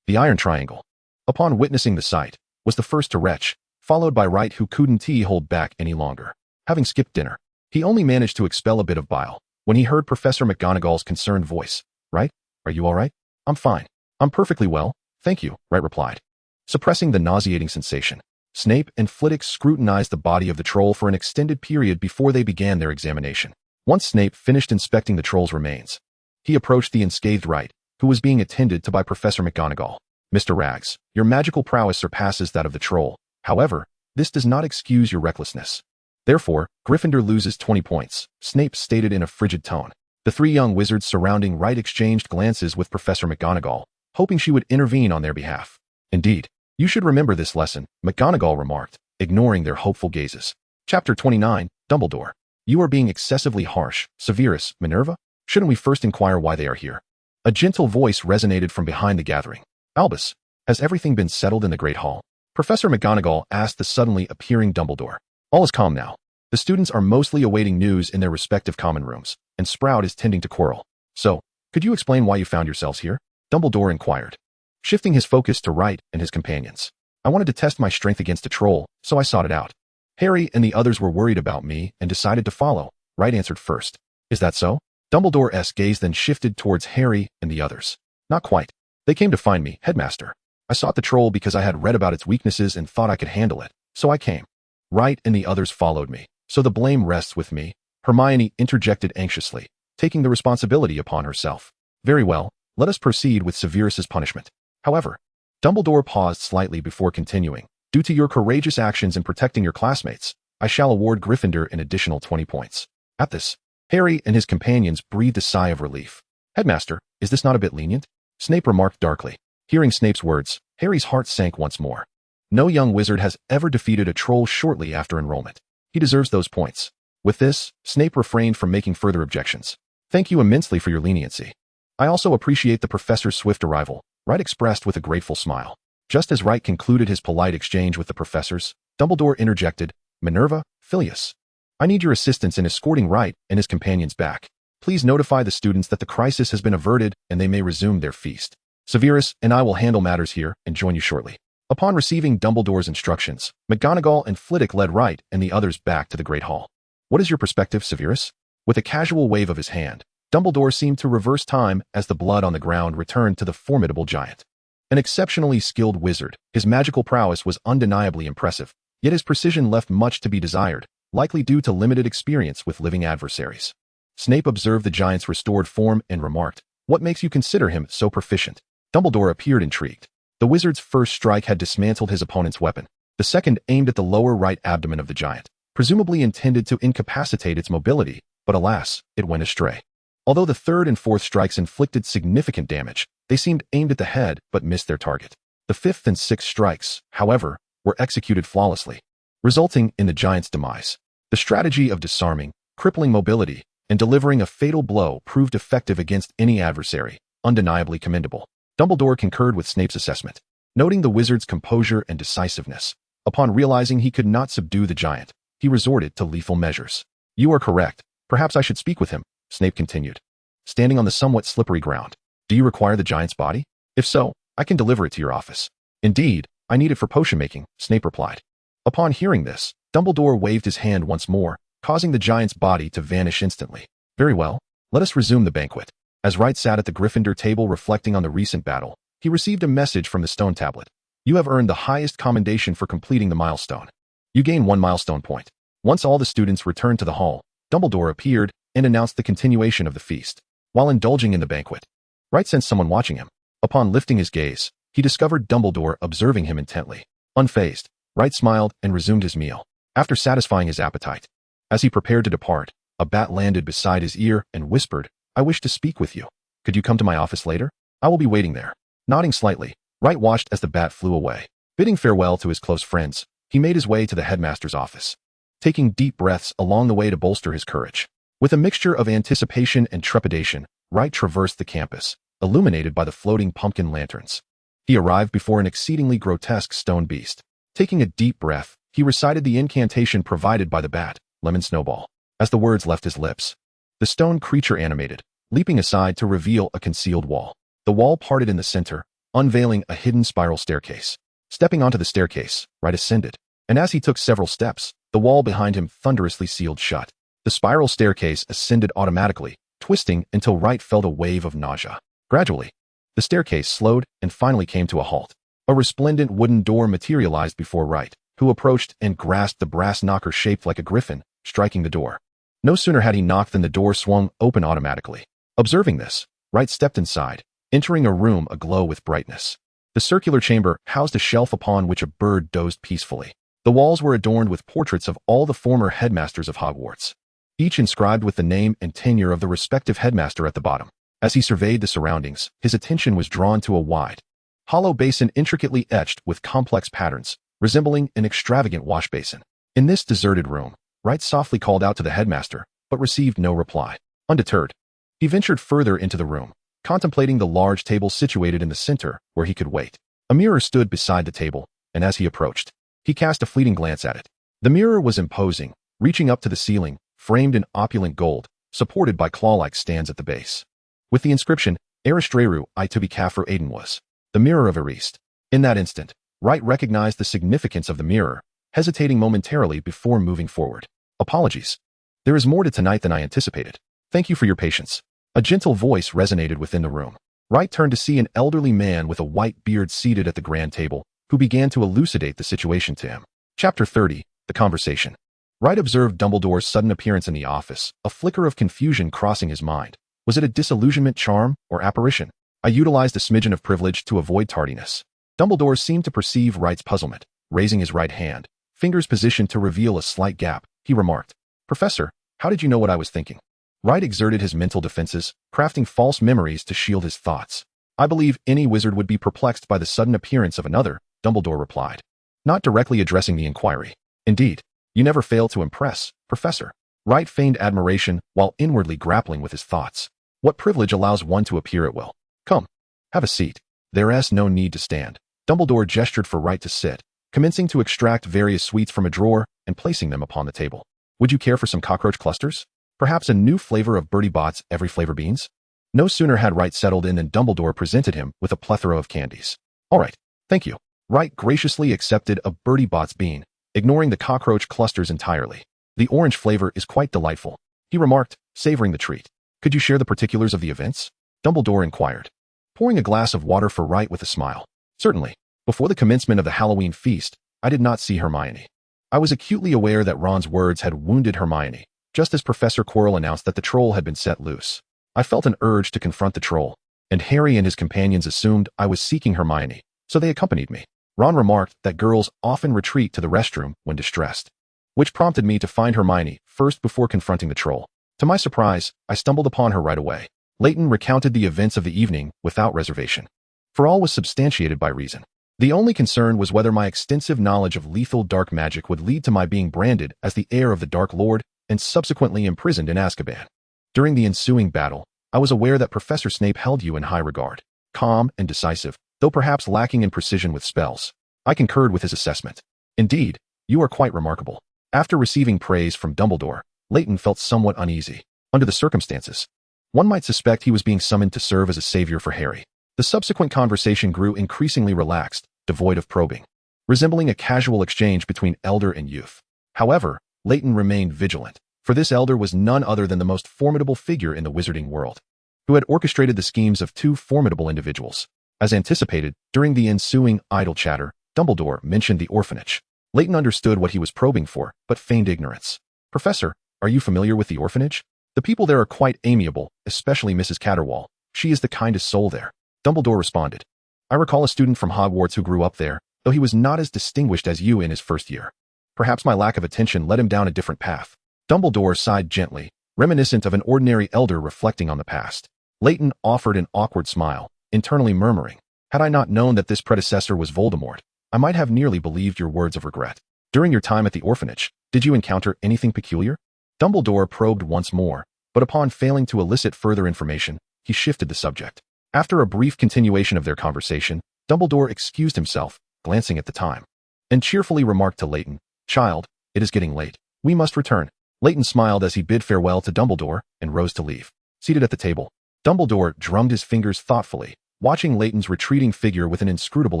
The iron triangle, upon witnessing the sight, was the first to retch, followed by Right, who couldn't hold back any longer. Having skipped dinner, he only managed to expel a bit of bile when he heard Professor McGonagall's concerned voice. "Right, are you all right?" "I'm fine. I'm perfectly well, thank you," Right replied, suppressing the nauseating sensation. Snape and Flitwick scrutinized the body of the troll for an extended period before they began their examination. Once Snape finished inspecting the troll's remains, he approached the unscathed Right, who was being attended to by Professor McGonagall. "Mr. Rags, your magical prowess surpasses that of the troll. However, this does not excuse your recklessness. Therefore, Gryffindor loses 20 points, Snape stated in a frigid tone. The 3 young wizards surrounding Right exchanged glances with Professor McGonagall, hoping she would intervene on their behalf. "Indeed, you should remember this lesson," McGonagall remarked, ignoring their hopeful gazes. Chapter 29, Dumbledore. "You are being excessively harsh, Severus, Minerva. Shouldn't we first inquire why they are here?" A gentle voice resonated from behind the gathering. "Albus, has everything been settled in the Great Hall?" Professor McGonagall asked the suddenly appearing Dumbledore. "All is calm now. The students are mostly awaiting news in their respective common rooms, and Sprout is tending to Quirrell. So, could you explain why you found yourselves here?" Dumbledore inquired, shifting his focus to Right and his companions. "I wanted to test my strength against a troll, so I sought it out. Harry and the others were worried about me and decided to follow," Right answered first. "Is that so?" Dumbledore's gaze then shifted towards Harry and the others. "Not quite. They came to find me, Headmaster. I sought the troll because I had read about its weaknesses and thought I could handle it, so I came. Right and the others followed me, so the blame rests with me," Hermione interjected anxiously, taking the responsibility upon herself. "Very well, let us proceed with Severus's punishment. However," Dumbledore paused slightly before continuing, "due to your courageous actions in protecting your classmates, I shall award Gryffindor an additional 20 points. At this, Harry and his companions breathed a sigh of relief. Headmaster, is this not a bit lenient? Snape remarked darkly. Hearing Snape's words, Harry's heart sank once more. No young wizard has ever defeated a troll shortly after enrollment. He deserves those points. With this, Snape refrained from making further objections. Thank you immensely for your leniency. I also appreciate the professor's swift arrival, Wright expressed with a grateful smile. Just as Wright concluded his polite exchange with the professors, Dumbledore interjected, Minerva, Phileas. I need your assistance in escorting Wright and his companions back. Please notify the students that the crisis has been averted and they may resume their feast. Severus and I will handle matters here and join you shortly. Upon receiving Dumbledore's instructions, McGonagall and Flitwick led Wright and the others back to the Great Hall. What is your perspective, Severus? With a casual wave of his hand, Dumbledore seemed to reverse time as the blood on the ground returned to the formidable giant. An exceptionally skilled wizard, his magical prowess was undeniably impressive, yet his precision left much to be desired, likely due to limited experience with living adversaries. Snape observed the giant's restored form and remarked, What makes you consider him so proficient? Dumbledore appeared intrigued. The wizard's first strike had dismantled his opponent's weapon. The second aimed at the lower right abdomen of the giant, presumably intended to incapacitate its mobility, but alas, it went astray. Although the third and fourth strikes inflicted significant damage, they seemed aimed at the head but missed their target. The fifth and sixth strikes, however, were executed flawlessly, resulting in the giant's demise. The strategy of disarming, crippling mobility, and delivering a fatal blow proved effective against any adversary, undeniably commendable. Dumbledore concurred with Snape's assessment, noting the wizard's composure and decisiveness. Upon realizing he could not subdue the giant, he resorted to lethal measures. You are correct. Perhaps I should speak with him, Snape continued, standing on the somewhat slippery ground. Do you require the giant's body? If so, I can deliver it to your office. Indeed, I need it for potion making, Snape replied. Upon hearing this, Dumbledore waved his hand once more, causing the giant's body to vanish instantly. Very well, let us resume the banquet. As Wright sat at the Gryffindor table reflecting on the recent battle, he received a message from the stone tablet. You have earned the highest commendation for completing the milestone. You gain 1 milestone point. Once all the students returned to the hall, Dumbledore appeared and announced the continuation of the feast. While indulging in the banquet, Wright sensed someone watching him. Upon lifting his gaze, he discovered Dumbledore observing him intently. Unfazed, Wright smiled and resumed his meal. After satisfying his appetite, as he prepared to depart, a bat landed beside his ear and whispered, I wish to speak with you. Could you come to my office later? I will be waiting there. Nodding slightly, Wright watched as the bat flew away. Bidding farewell to his close friends, he made his way to the headmaster's office, taking deep breaths along the way to bolster his courage. With a mixture of anticipation and trepidation, Wright traversed the campus, illuminated by the floating pumpkin lanterns. He arrived before an exceedingly grotesque stone beast. Taking a deep breath, he recited the incantation provided by the bat, Lemon Snowball. As the words left his lips, the stone creature animated, leaping aside to reveal a concealed wall. The wall parted in the center, unveiling a hidden spiral staircase. Stepping onto the staircase, Wright ascended, and as he took several steps, the wall behind him thunderously sealed shut. The spiral staircase ascended automatically, twisting until Wright felt a wave of nausea. Gradually, the staircase slowed and finally came to a halt. A resplendent wooden door materialized before Wright, who approached and grasped the brass knocker shaped like a griffin, striking the door. No sooner had he knocked than the door swung open automatically. Observing this, Wright stepped inside, entering a room aglow with brightness. The circular chamber housed a shelf upon which a bird dozed peacefully. The walls were adorned with portraits of all the former headmasters of Hogwarts, each inscribed with the name and tenure of the respective headmaster at the bottom. As he surveyed the surroundings, his attention was drawn to a wide, hollow basin intricately etched with complex patterns, resembling an extravagant wash basin. In this deserted room, Wright softly called out to the headmaster, but received no reply. Undeterred, he ventured further into the room, contemplating the large table situated in the center where he could wait. A mirror stood beside the table, and as he approached, he cast a fleeting glance at it. The mirror was imposing, reaching up to the ceiling, framed in opulent gold, supported by claw-like stands at the base. With the inscription, Aristreru I to be Kafir Aiden was the mirror of Arist. In that instant, Wright recognized the significance of the mirror, hesitating momentarily before moving forward. Apologies. There is more to tonight than I anticipated. Thank you for your patience. A gentle voice resonated within the room. Wright turned to see an elderly man with a white beard seated at the grand table, who began to elucidate the situation to him. Chapter 30, The Conversation. Wright observed Dumbledore's sudden appearance in the office, a flicker of confusion crossing his mind. Was it a disillusionment, charm, or apparition? I utilized a smidgen of privilege to avoid tardiness. Dumbledore seemed to perceive Wright's puzzlement, raising his right hand, fingers positioned to reveal a slight gap, he remarked, "Professor, how did you know what I was thinking?" Wright exerted his mental defenses, crafting false memories to shield his thoughts. "I believe any wizard would be perplexed by the sudden appearance of another," Dumbledore replied, not directly addressing the inquiry. "Indeed, you never fail to impress, Professor." Wright feigned admiration while inwardly grappling with his thoughts. What privilege allows one to appear at will? "Come, have a seat. There's no need to stand." Dumbledore gestured for Wright to sit, commencing to extract various sweets from a drawer and placing them upon the table. "Would you care for some cockroach clusters? Perhaps a new flavor of Bertie Bott's every flavor beans?" No sooner had Wright settled in than Dumbledore presented him with a plethora of candies. "All right, thank you." Wright graciously accepted a Bertie Bott's bean, ignoring the cockroach clusters entirely. "The orange flavor is quite delightful," he remarked, savoring the treat. "Could you share the particulars of the events?" Dumbledore inquired, pouring a glass of water for Wright with a smile. "Certainly. Before the commencement of the Halloween feast, I did not see Hermione. I was acutely aware that Ron's words had wounded Hermione, just as Professor Quirrell announced that the troll had been set loose. I felt an urge to confront the troll, and Harry and his companions assumed I was seeking Hermione, so they accompanied me. Ron remarked that girls often retreat to the restroom when distressed, which prompted me to find Hermione first before confronting the troll. To my surprise, I stumbled upon her right away." Layton recounted the events of the evening without reservation, for all was substantiated by reason. "The only concern was whether my extensive knowledge of lethal dark magic would lead to my being branded as the heir of the Dark Lord and subsequently imprisoned in Azkaban. During the ensuing battle, I was aware that Professor Snape held you in high regard. Calm and decisive, though perhaps lacking in precision with spells. I concurred with his assessment. Indeed, you are quite remarkable." After receiving praise from Dumbledore, Layton felt somewhat uneasy. Under the circumstances, one might suspect he was being summoned to serve as a savior for Harry. The subsequent conversation grew increasingly relaxed, devoid of probing, resembling a casual exchange between elder and youth. However, Layton remained vigilant, for this elder was none other than the most formidable figure in the wizarding world, who had orchestrated the schemes of two formidable individuals. As anticipated, during the ensuing idle chatter, Dumbledore mentioned the orphanage. Layton understood what he was probing for, but feigned ignorance. "Professor, are you familiar with the orphanage? The people there are quite amiable, especially Mrs. Catterwall. She is the kindest soul there." Dumbledore responded, "I recall a student from Hogwarts who grew up there, though he was not as distinguished as you in his first year. Perhaps my lack of attention led him down a different path." Dumbledore sighed gently, reminiscent of an ordinary elder reflecting on the past. Layton offered an awkward smile, internally murmuring, "Had I not known that this predecessor was Voldemort, I might have nearly believed your words of regret. During your time at the orphanage, did you encounter anything peculiar?" Dumbledore probed once more, but upon failing to elicit further information, he shifted the subject. After a brief continuation of their conversation, Dumbledore excused himself, glancing at the time, and cheerfully remarked to Layton, "Child, it is getting late. We must return." Layton smiled as he bid farewell to Dumbledore and rose to leave. Seated at the table, Dumbledore drummed his fingers thoughtfully, watching Layton's retreating figure with an inscrutable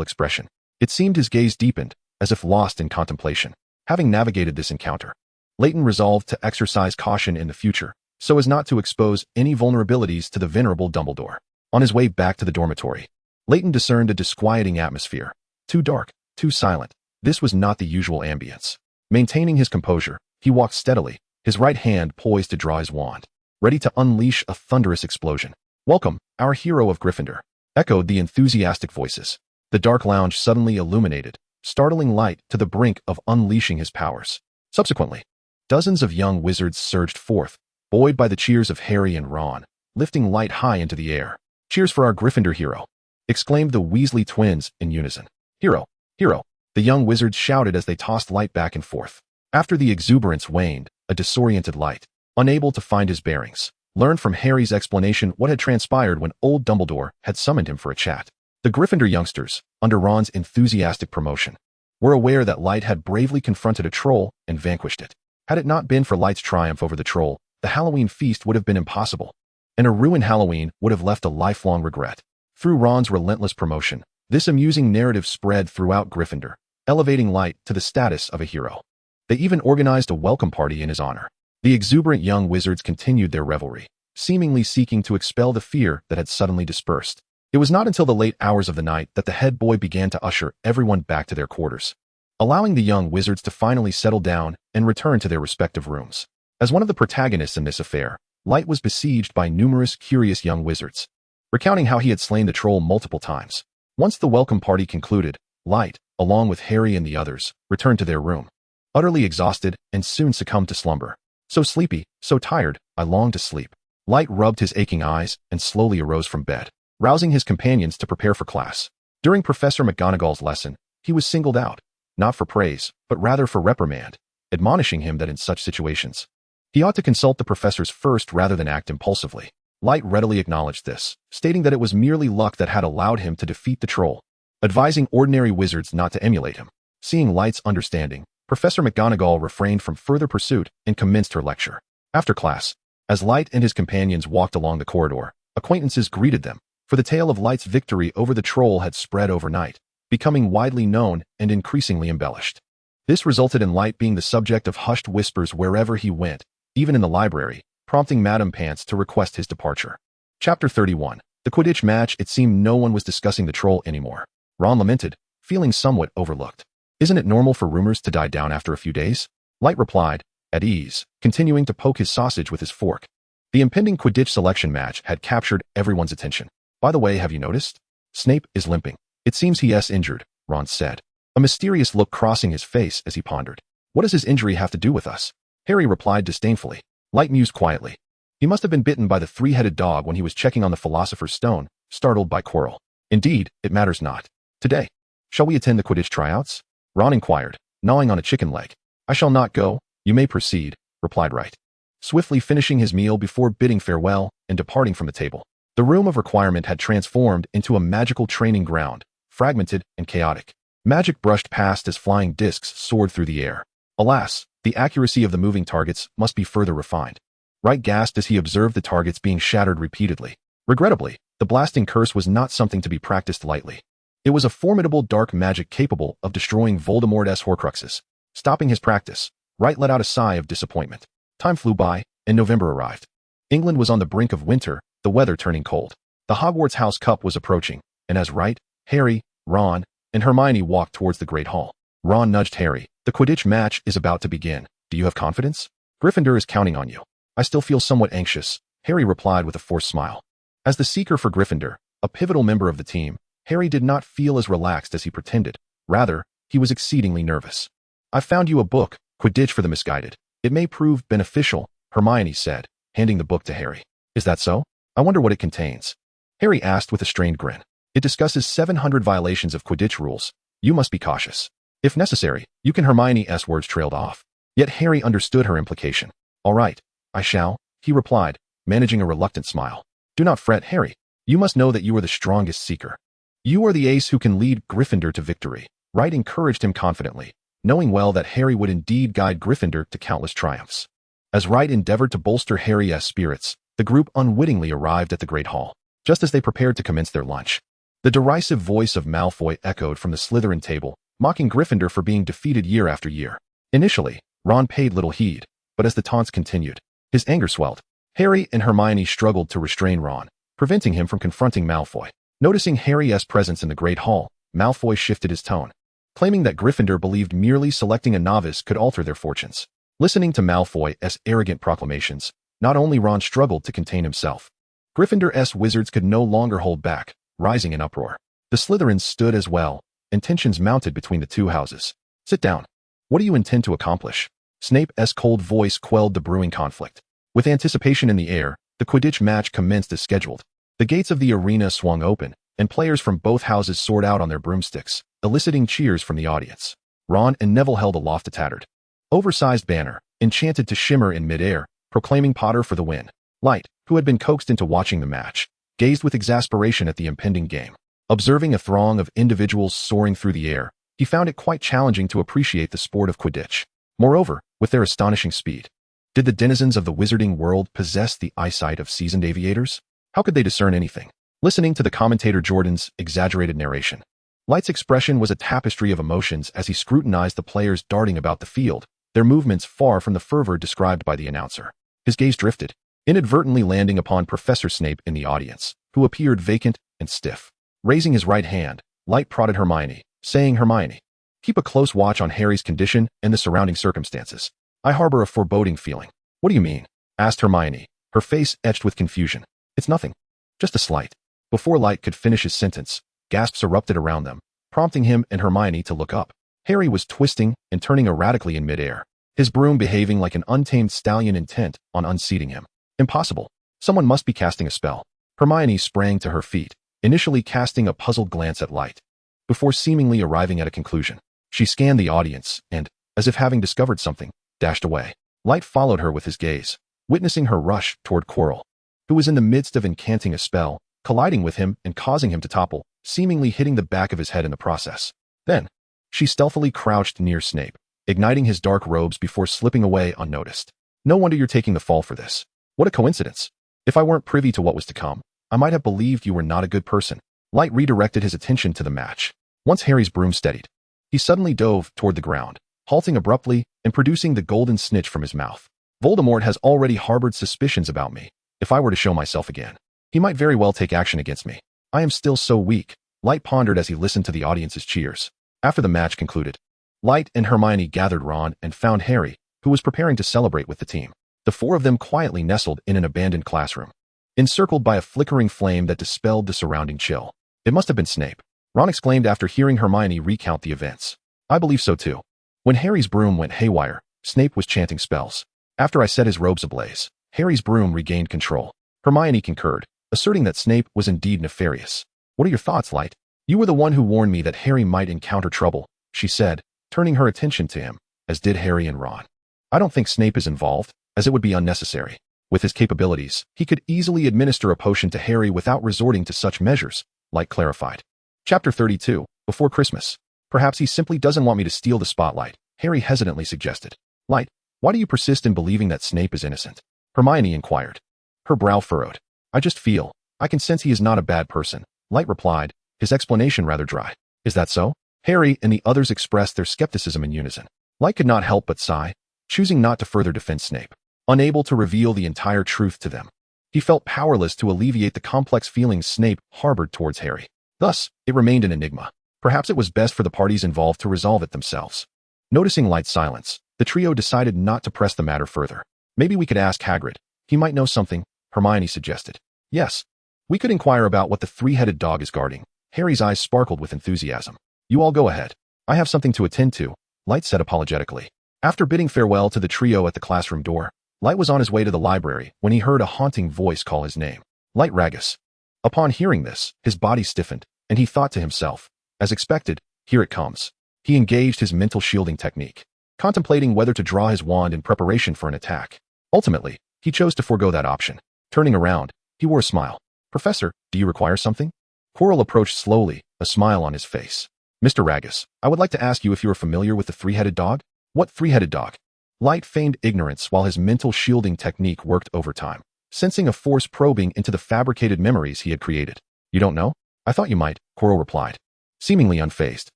expression. It seemed his gaze deepened, as if lost in contemplation. Having navigated this encounter, Layton resolved to exercise caution in the future, so as not to expose any vulnerabilities to the venerable Dumbledore. On his way back to the dormitory, Layton discerned a disquieting atmosphere. Too dark, too silent. This was not the usual ambience. Maintaining his composure, he walked steadily, his right hand poised to draw his wand, ready to unleash a thunderous explosion. "Welcome, our hero of Gryffindor," echoed the enthusiastic voices. The dark lounge suddenly illuminated, startling Light to the brink of unleashing his powers. Subsequently, dozens of young wizards surged forth, buoyed by the cheers of Harry and Ron, lifting Light high into the air. "Cheers for our Gryffindor hero," exclaimed the Weasley twins in unison. "Hero, hero," the young wizards shouted as they tossed Light back and forth. After the exuberance waned, a disoriented Light, unable to find his bearings, learned from Harry's explanation what had transpired when old Dumbledore had summoned him for a chat. The Gryffindor youngsters, under Ron's enthusiastic promotion, were aware that Light had bravely confronted a troll and vanquished it. Had it not been for Light's triumph over the troll, the Halloween feast would have been impossible, and a ruined Halloween would have left a lifelong regret. Through Ron's relentless promotion, this amusing narrative spread throughout Gryffindor, elevating Light to the status of a hero. They even organized a welcome party in his honor. The exuberant young wizards continued their revelry, seemingly seeking to expel the fear that had suddenly dispersed. It was not until the late hours of the night that the head boy began to usher everyone back to their quarters, allowing the young wizards to finally settle down and return to their respective rooms. As one of the protagonists in this affair, Light was besieged by numerous curious young wizards, recounting how he had slain the troll multiple times. Once the welcome party concluded, Light, along with Harry and the others, returned to their room. utterly exhausted and soon succumbed to slumber. So sleepy, so tired, I long to sleep. Light rubbed his aching eyes and slowly arose from bed, rousing his companions to prepare for class. During Professor McGonagall's lesson, he was singled out, not for praise, but rather for reprimand, admonishing him that in such situations, he ought to consult the professors first rather than act impulsively. Light readily acknowledged this, stating that it was merely luck that had allowed him to defeat the troll, advising ordinary wizards not to emulate him. Seeing Light's understanding, Professor McGonagall refrained from further pursuit and commenced her lecture. After class, as Light and his companions walked along the corridor, acquaintances greeted them, for the tale of Light's victory over the troll had spread overnight, becoming widely known and increasingly embellished. This resulted in Light being the subject of hushed whispers wherever he went, even in the library, prompting Madame Pants to request his departure. Chapter 31. The Quidditch match. It seemed no one was discussing the troll anymore. Ron lamented, feeling somewhat overlooked. Isn't it normal for rumors to die down after a few days? Light replied, at ease, continuing to poke his sausage with his fork. The impending Quidditch selection match had captured everyone's attention. By the way, have you noticed? Snape is limping. It seems he is injured, Ron said, a mysterious look crossing his face as he pondered. What does his injury have to do with us? Harry replied disdainfully. Light mused quietly. He must have been bitten by the three-headed dog when he was checking on the Philosopher's Stone, startled by Quirrell. Indeed, it matters not. Today, shall we attend the Quidditch tryouts? Ron inquired, gnawing on a chicken leg. I shall not go. You may proceed, replied Wright, swiftly finishing his meal before bidding farewell and departing from the table. The room of requirement had transformed into a magical training ground, fragmented and chaotic. Magic brushed past as flying discs soared through the air. Alas, the accuracy of the moving targets must be further refined. Wright gasped as he observed the targets being shattered repeatedly. Regrettably, the blasting curse was not something to be practiced lightly. It was a formidable dark magic capable of destroying Voldemort's Horcruxes. Stopping his practice, Wright let out a sigh of disappointment. Time flew by, and November arrived. England was on the brink of winter, the weather turning cold. The Hogwarts House Cup was approaching, and as Wright, Harry, Ron, and Hermione walked towards the Great Hall, Ron nudged Harry. The Quidditch match is about to begin. Do you have confidence? Gryffindor is counting on you. I still feel somewhat anxious, Harry replied with a forced smile. As the seeker for Gryffindor, a pivotal member of the team, Harry did not feel as relaxed as he pretended. Rather, he was exceedingly nervous. I found you a book, Quidditch for the Misguided. It may prove beneficial, Hermione said, handing the book to Harry. Is that so? I wonder what it contains. Harry asked with a strained grin. It discusses 700 violations of Quidditch rules. You must be cautious. If necessary, you can. Hermione's words trailed off. Yet Harry understood her implication. All right, I shall, he replied, managing a reluctant smile. Do not fret, Harry. You must know that you are the strongest seeker. You are the ace who can lead Gryffindor to victory. Wright encouraged him confidently, knowing well that Harry would indeed guide Gryffindor to countless triumphs. As Wright endeavored to bolster Harry's spirits, the group unwittingly arrived at the Great Hall, just as they prepared to commence their lunch. The derisive voice of Malfoy echoed from the Slytherin table, mocking Gryffindor for being defeated year after year. Initially, Ron paid little heed, but as the taunts continued, his anger swelled. Harry and Hermione struggled to restrain Ron, preventing him from confronting Malfoy. Noticing Harry's presence in the Great Hall, Malfoy shifted his tone, claiming that Gryffindor believed merely selecting a novice could alter their fortunes. Listening to Malfoy's arrogant proclamations, not only Ron struggled to contain himself. Gryffindor's wizards could no longer hold back, rising in uproar. The Slytherins stood as well, and tensions mounted between the two houses. Sit down. What do you intend to accomplish? Snape's cold voice quelled the brewing conflict. With anticipation in the air, the Quidditch match commenced as scheduled. The gates of the arena swung open, and players from both houses soared out on their broomsticks, eliciting cheers from the audience. Ron and Neville held aloft a tattered, oversized banner, enchanted to shimmer in midair, proclaiming Potter for the win. Light, who had been coaxed into watching the match, gazed with exasperation at the impending game. Observing a throng of individuals soaring through the air, he found it quite challenging to appreciate the sport of Quidditch. Moreover, with their astonishing speed, did the denizens of the Wizarding World possess the eyesight of seasoned aviators? How could they discern anything? Listening to the commentator Jordan's exaggerated narration, Light's expression was a tapestry of emotions as he scrutinized the players darting about the field, their movements far from the fervor described by the announcer. His gaze drifted, inadvertently landing upon Professor Snape in the audience, who appeared vacant and stiff. Raising his right hand, Light prodded Hermione, saying, Hermione, keep a close watch on Harry's condition and the surrounding circumstances. I harbor a foreboding feeling. What do you mean? Asked Hermione, her face etched with confusion. It's nothing. Just a slight. Before Light could finish his sentence, gasps erupted around them, prompting him and Hermione to look up. Harry was twisting and turning erratically in midair, his broom behaving like an untamed stallion intent on unseating him. Impossible. Someone must be casting a spell. Hermione sprang to her feet, initially casting a puzzled glance at Light. Before seemingly arriving at a conclusion, she scanned the audience and, as if having discovered something, dashed away. Light followed her with his gaze, witnessing her rush toward Quirrell, who was in the midst of incanting a spell, colliding with him and causing him to topple, seemingly hitting the back of his head in the process. Then, she stealthily crouched near Snape, igniting his dark robes before slipping away unnoticed. No wonder you're taking the fall for this. What a coincidence. If I weren't privy to what was to come, I might have believed you were not a good person. Light redirected his attention to the match. Once Harry's broom steadied, he suddenly dove toward the ground, halting abruptly and producing the golden snitch from his mouth. Voldemort has already harbored suspicions about me. If I were to show myself again, he might very well take action against me. I am still so weak, Light pondered as he listened to the audience's cheers. After the match concluded, Light and Hermione gathered Ron and found Harry, who was preparing to celebrate with the team. The four of them quietly nestled in an abandoned classroom, encircled by a flickering flame that dispelled the surrounding chill. It must have been Snape, Ron exclaimed after hearing Hermione recount the events. I believe so too. When Harry's broom went haywire, Snape was chanting spells. After I set his robes ablaze, Harry's broom regained control. Hermione concurred, asserting that Snape was indeed nefarious. What are your thoughts, Light? You were the one who warned me that Harry might encounter trouble, she said, turning her attention to him, as did Harry and Ron. I don't think Snape is involved, as it would be unnecessary. With his capabilities, he could easily administer a potion to Harry without resorting to such measures, Light clarified. Chapter 32, Before Christmas. Perhaps he simply doesn't want me to steal the spotlight, Harry hesitantly suggested. Light, why do you persist in believing that Snape is innocent? Hermione inquired. Her brow furrowed. I just feel, I can sense he is not a bad person, Light replied, his explanation rather dry. Is that so? Harry and the others expressed their skepticism in unison. Light could not help but sigh, choosing not to further defend Snape, unable to reveal the entire truth to them. He felt powerless to alleviate the complex feelings Snape harbored towards Harry. Thus, it remained an enigma. Perhaps it was best for the parties involved to resolve it themselves. Noticing Light's silence, the trio decided not to press the matter further. Maybe we could ask Hagrid. He might know something, Hermione suggested. Yes. We could inquire about what the three-headed dog is guarding. Harry's eyes sparkled with enthusiasm. You all go ahead. I have something to attend to, Light said apologetically. After bidding farewell to the trio at the classroom door, Light was on his way to the library when he heard a haunting voice call his name. Light Largus. Upon hearing this, his body stiffened, and he thought to himself, as expected, here it comes. He engaged his mental shielding technique, contemplating whether to draw his wand in preparation for an attack. Ultimately, he chose to forego that option. Turning around, he wore a smile. Professor, do you require something? Quirrell approached slowly, a smile on his face. Mr. Largus, I would like to ask you if you are familiar with the three-headed dog? What three-headed dog? Light feigned ignorance while his mental shielding technique worked overtime, sensing a force probing into the fabricated memories he had created. You don't know? I thought you might, Quirrell replied, seemingly unfazed.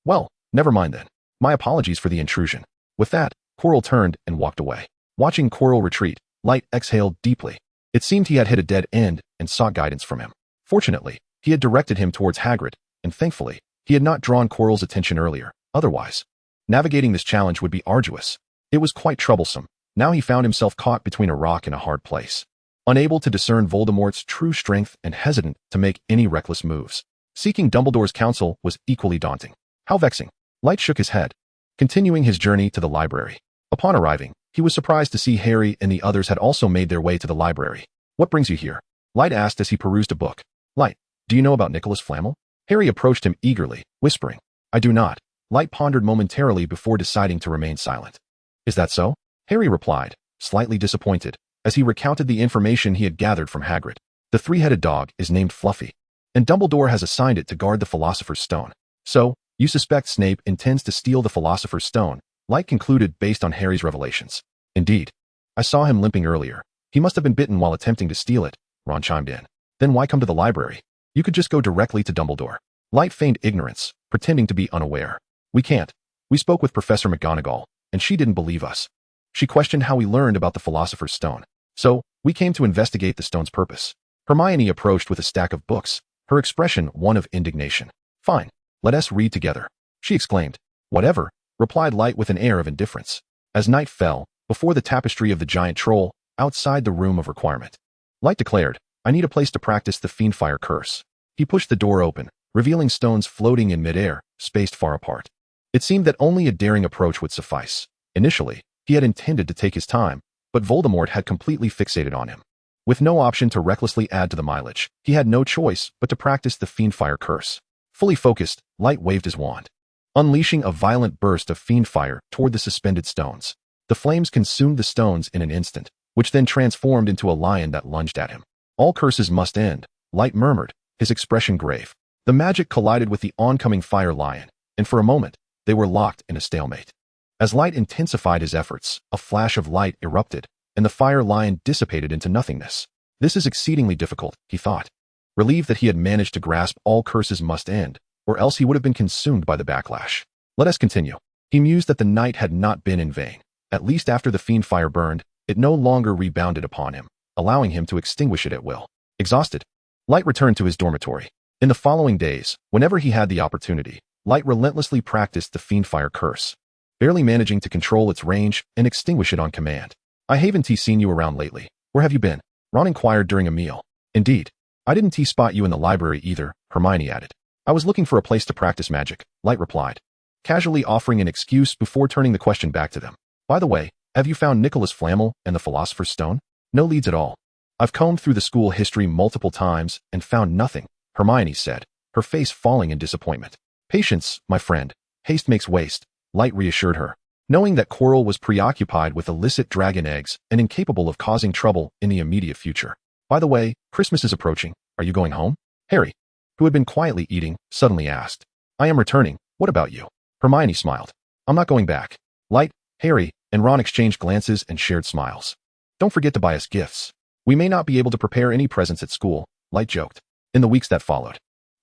Well, never mind then. My apologies for the intrusion. With that, Quirrell turned and walked away. Watching Quirrell retreat, Light exhaled deeply. It seemed he had hit a dead end and sought guidance from him. Fortunately, he had directed him towards Hagrid, and thankfully, he had not drawn Quirrell's attention earlier. Otherwise, navigating this challenge would be arduous. It was quite troublesome. Now he found himself caught between a rock and a hard place, unable to discern Voldemort's true strength and hesitant to make any reckless moves. Seeking Dumbledore's counsel was equally daunting. How vexing. Light shook his head, continuing his journey to the library. Upon arriving, he was surprised to see Harry and the others had also made their way to the library. What brings you here? Light asked as he perused a book. Light, do you know about Nicholas Flamel? Harry approached him eagerly, whispering. I do not. Light pondered momentarily before deciding to remain silent. Is that so? Harry replied, slightly disappointed, as he recounted the information he had gathered from Hagrid. The three-headed dog is named Fluffy, and Dumbledore has assigned it to guard the Philosopher's Stone. So, you suspect Snape intends to steal the Philosopher's Stone, Light concluded based on Harry's revelations. Indeed. I saw him limping earlier. He must have been bitten while attempting to steal it, Ron chimed in. Then why come to the library? You could just go directly to Dumbledore. Light feigned ignorance, pretending to be unaware. We can't. We spoke with Professor McGonagall, and she didn't believe us. She questioned how we learned about the Philosopher's Stone. So, we came to investigate the stone's purpose. Hermione approached with a stack of books, her expression one of indignation. Fine. Let us read together, she exclaimed. Whatever, replied Light with an air of indifference. As night fell, before the tapestry of the giant troll, outside the room of requirement, Light declared, I need a place to practice the Fiendfire curse. He pushed the door open, revealing stones floating in midair, spaced far apart. It seemed that only a daring approach would suffice. Initially, he had intended to take his time, but Voldemort had completely fixated on him. With no option to recklessly add to the mileage, he had no choice but to practice the Fiendfire curse. Fully focused, Light waved his wand, unleashing a violent burst of Fiendfire toward the suspended stones. The flames consumed the stones in an instant, which then transformed into a lion that lunged at him. All curses must end, Light murmured, his expression grave. The magic collided with the oncoming fire lion, and for a moment, they were locked in a stalemate. As Light intensified his efforts, a flash of light erupted, and the fire lion dissipated into nothingness. This is exceedingly difficult, he thought. Relieved that he had managed to grasp all curses must end, or else he would have been consumed by the backlash. Let us continue. He mused that the night had not been in vain. At least after the Fiendfire burned, it no longer rebounded upon him, allowing him to extinguish it at will. Exhausted, Light returned to his dormitory. In the following days, whenever he had the opportunity, Light relentlessly practiced the Fiendfire curse, barely managing to control its range and extinguish it on command. I haven't seen you around lately. Where have you been? Ron inquired during a meal. Indeed. I didn't spot you in the library either, Hermione added. I was looking for a place to practice magic, Light replied, casually offering an excuse before turning the question back to them. By the way, have you found Nicholas Flamel and the Philosopher's Stone? No leads at all. I've combed through the school history multiple times and found nothing, Hermione said, her face falling in disappointment. Patience, my friend. Haste makes waste, Light reassured her, knowing that Quirrell was preoccupied with illicit dragon eggs and incapable of causing trouble in the immediate future. By the way, Christmas is approaching. Are you going home? Harry, who had been quietly eating, suddenly asked. I am returning. What about you? Hermione smiled. I'm not going back. Light, Harry, and Ron exchanged glances and shared smiles. Don't forget to buy us gifts. We may not be able to prepare any presents at school, Light joked. In the weeks that followed,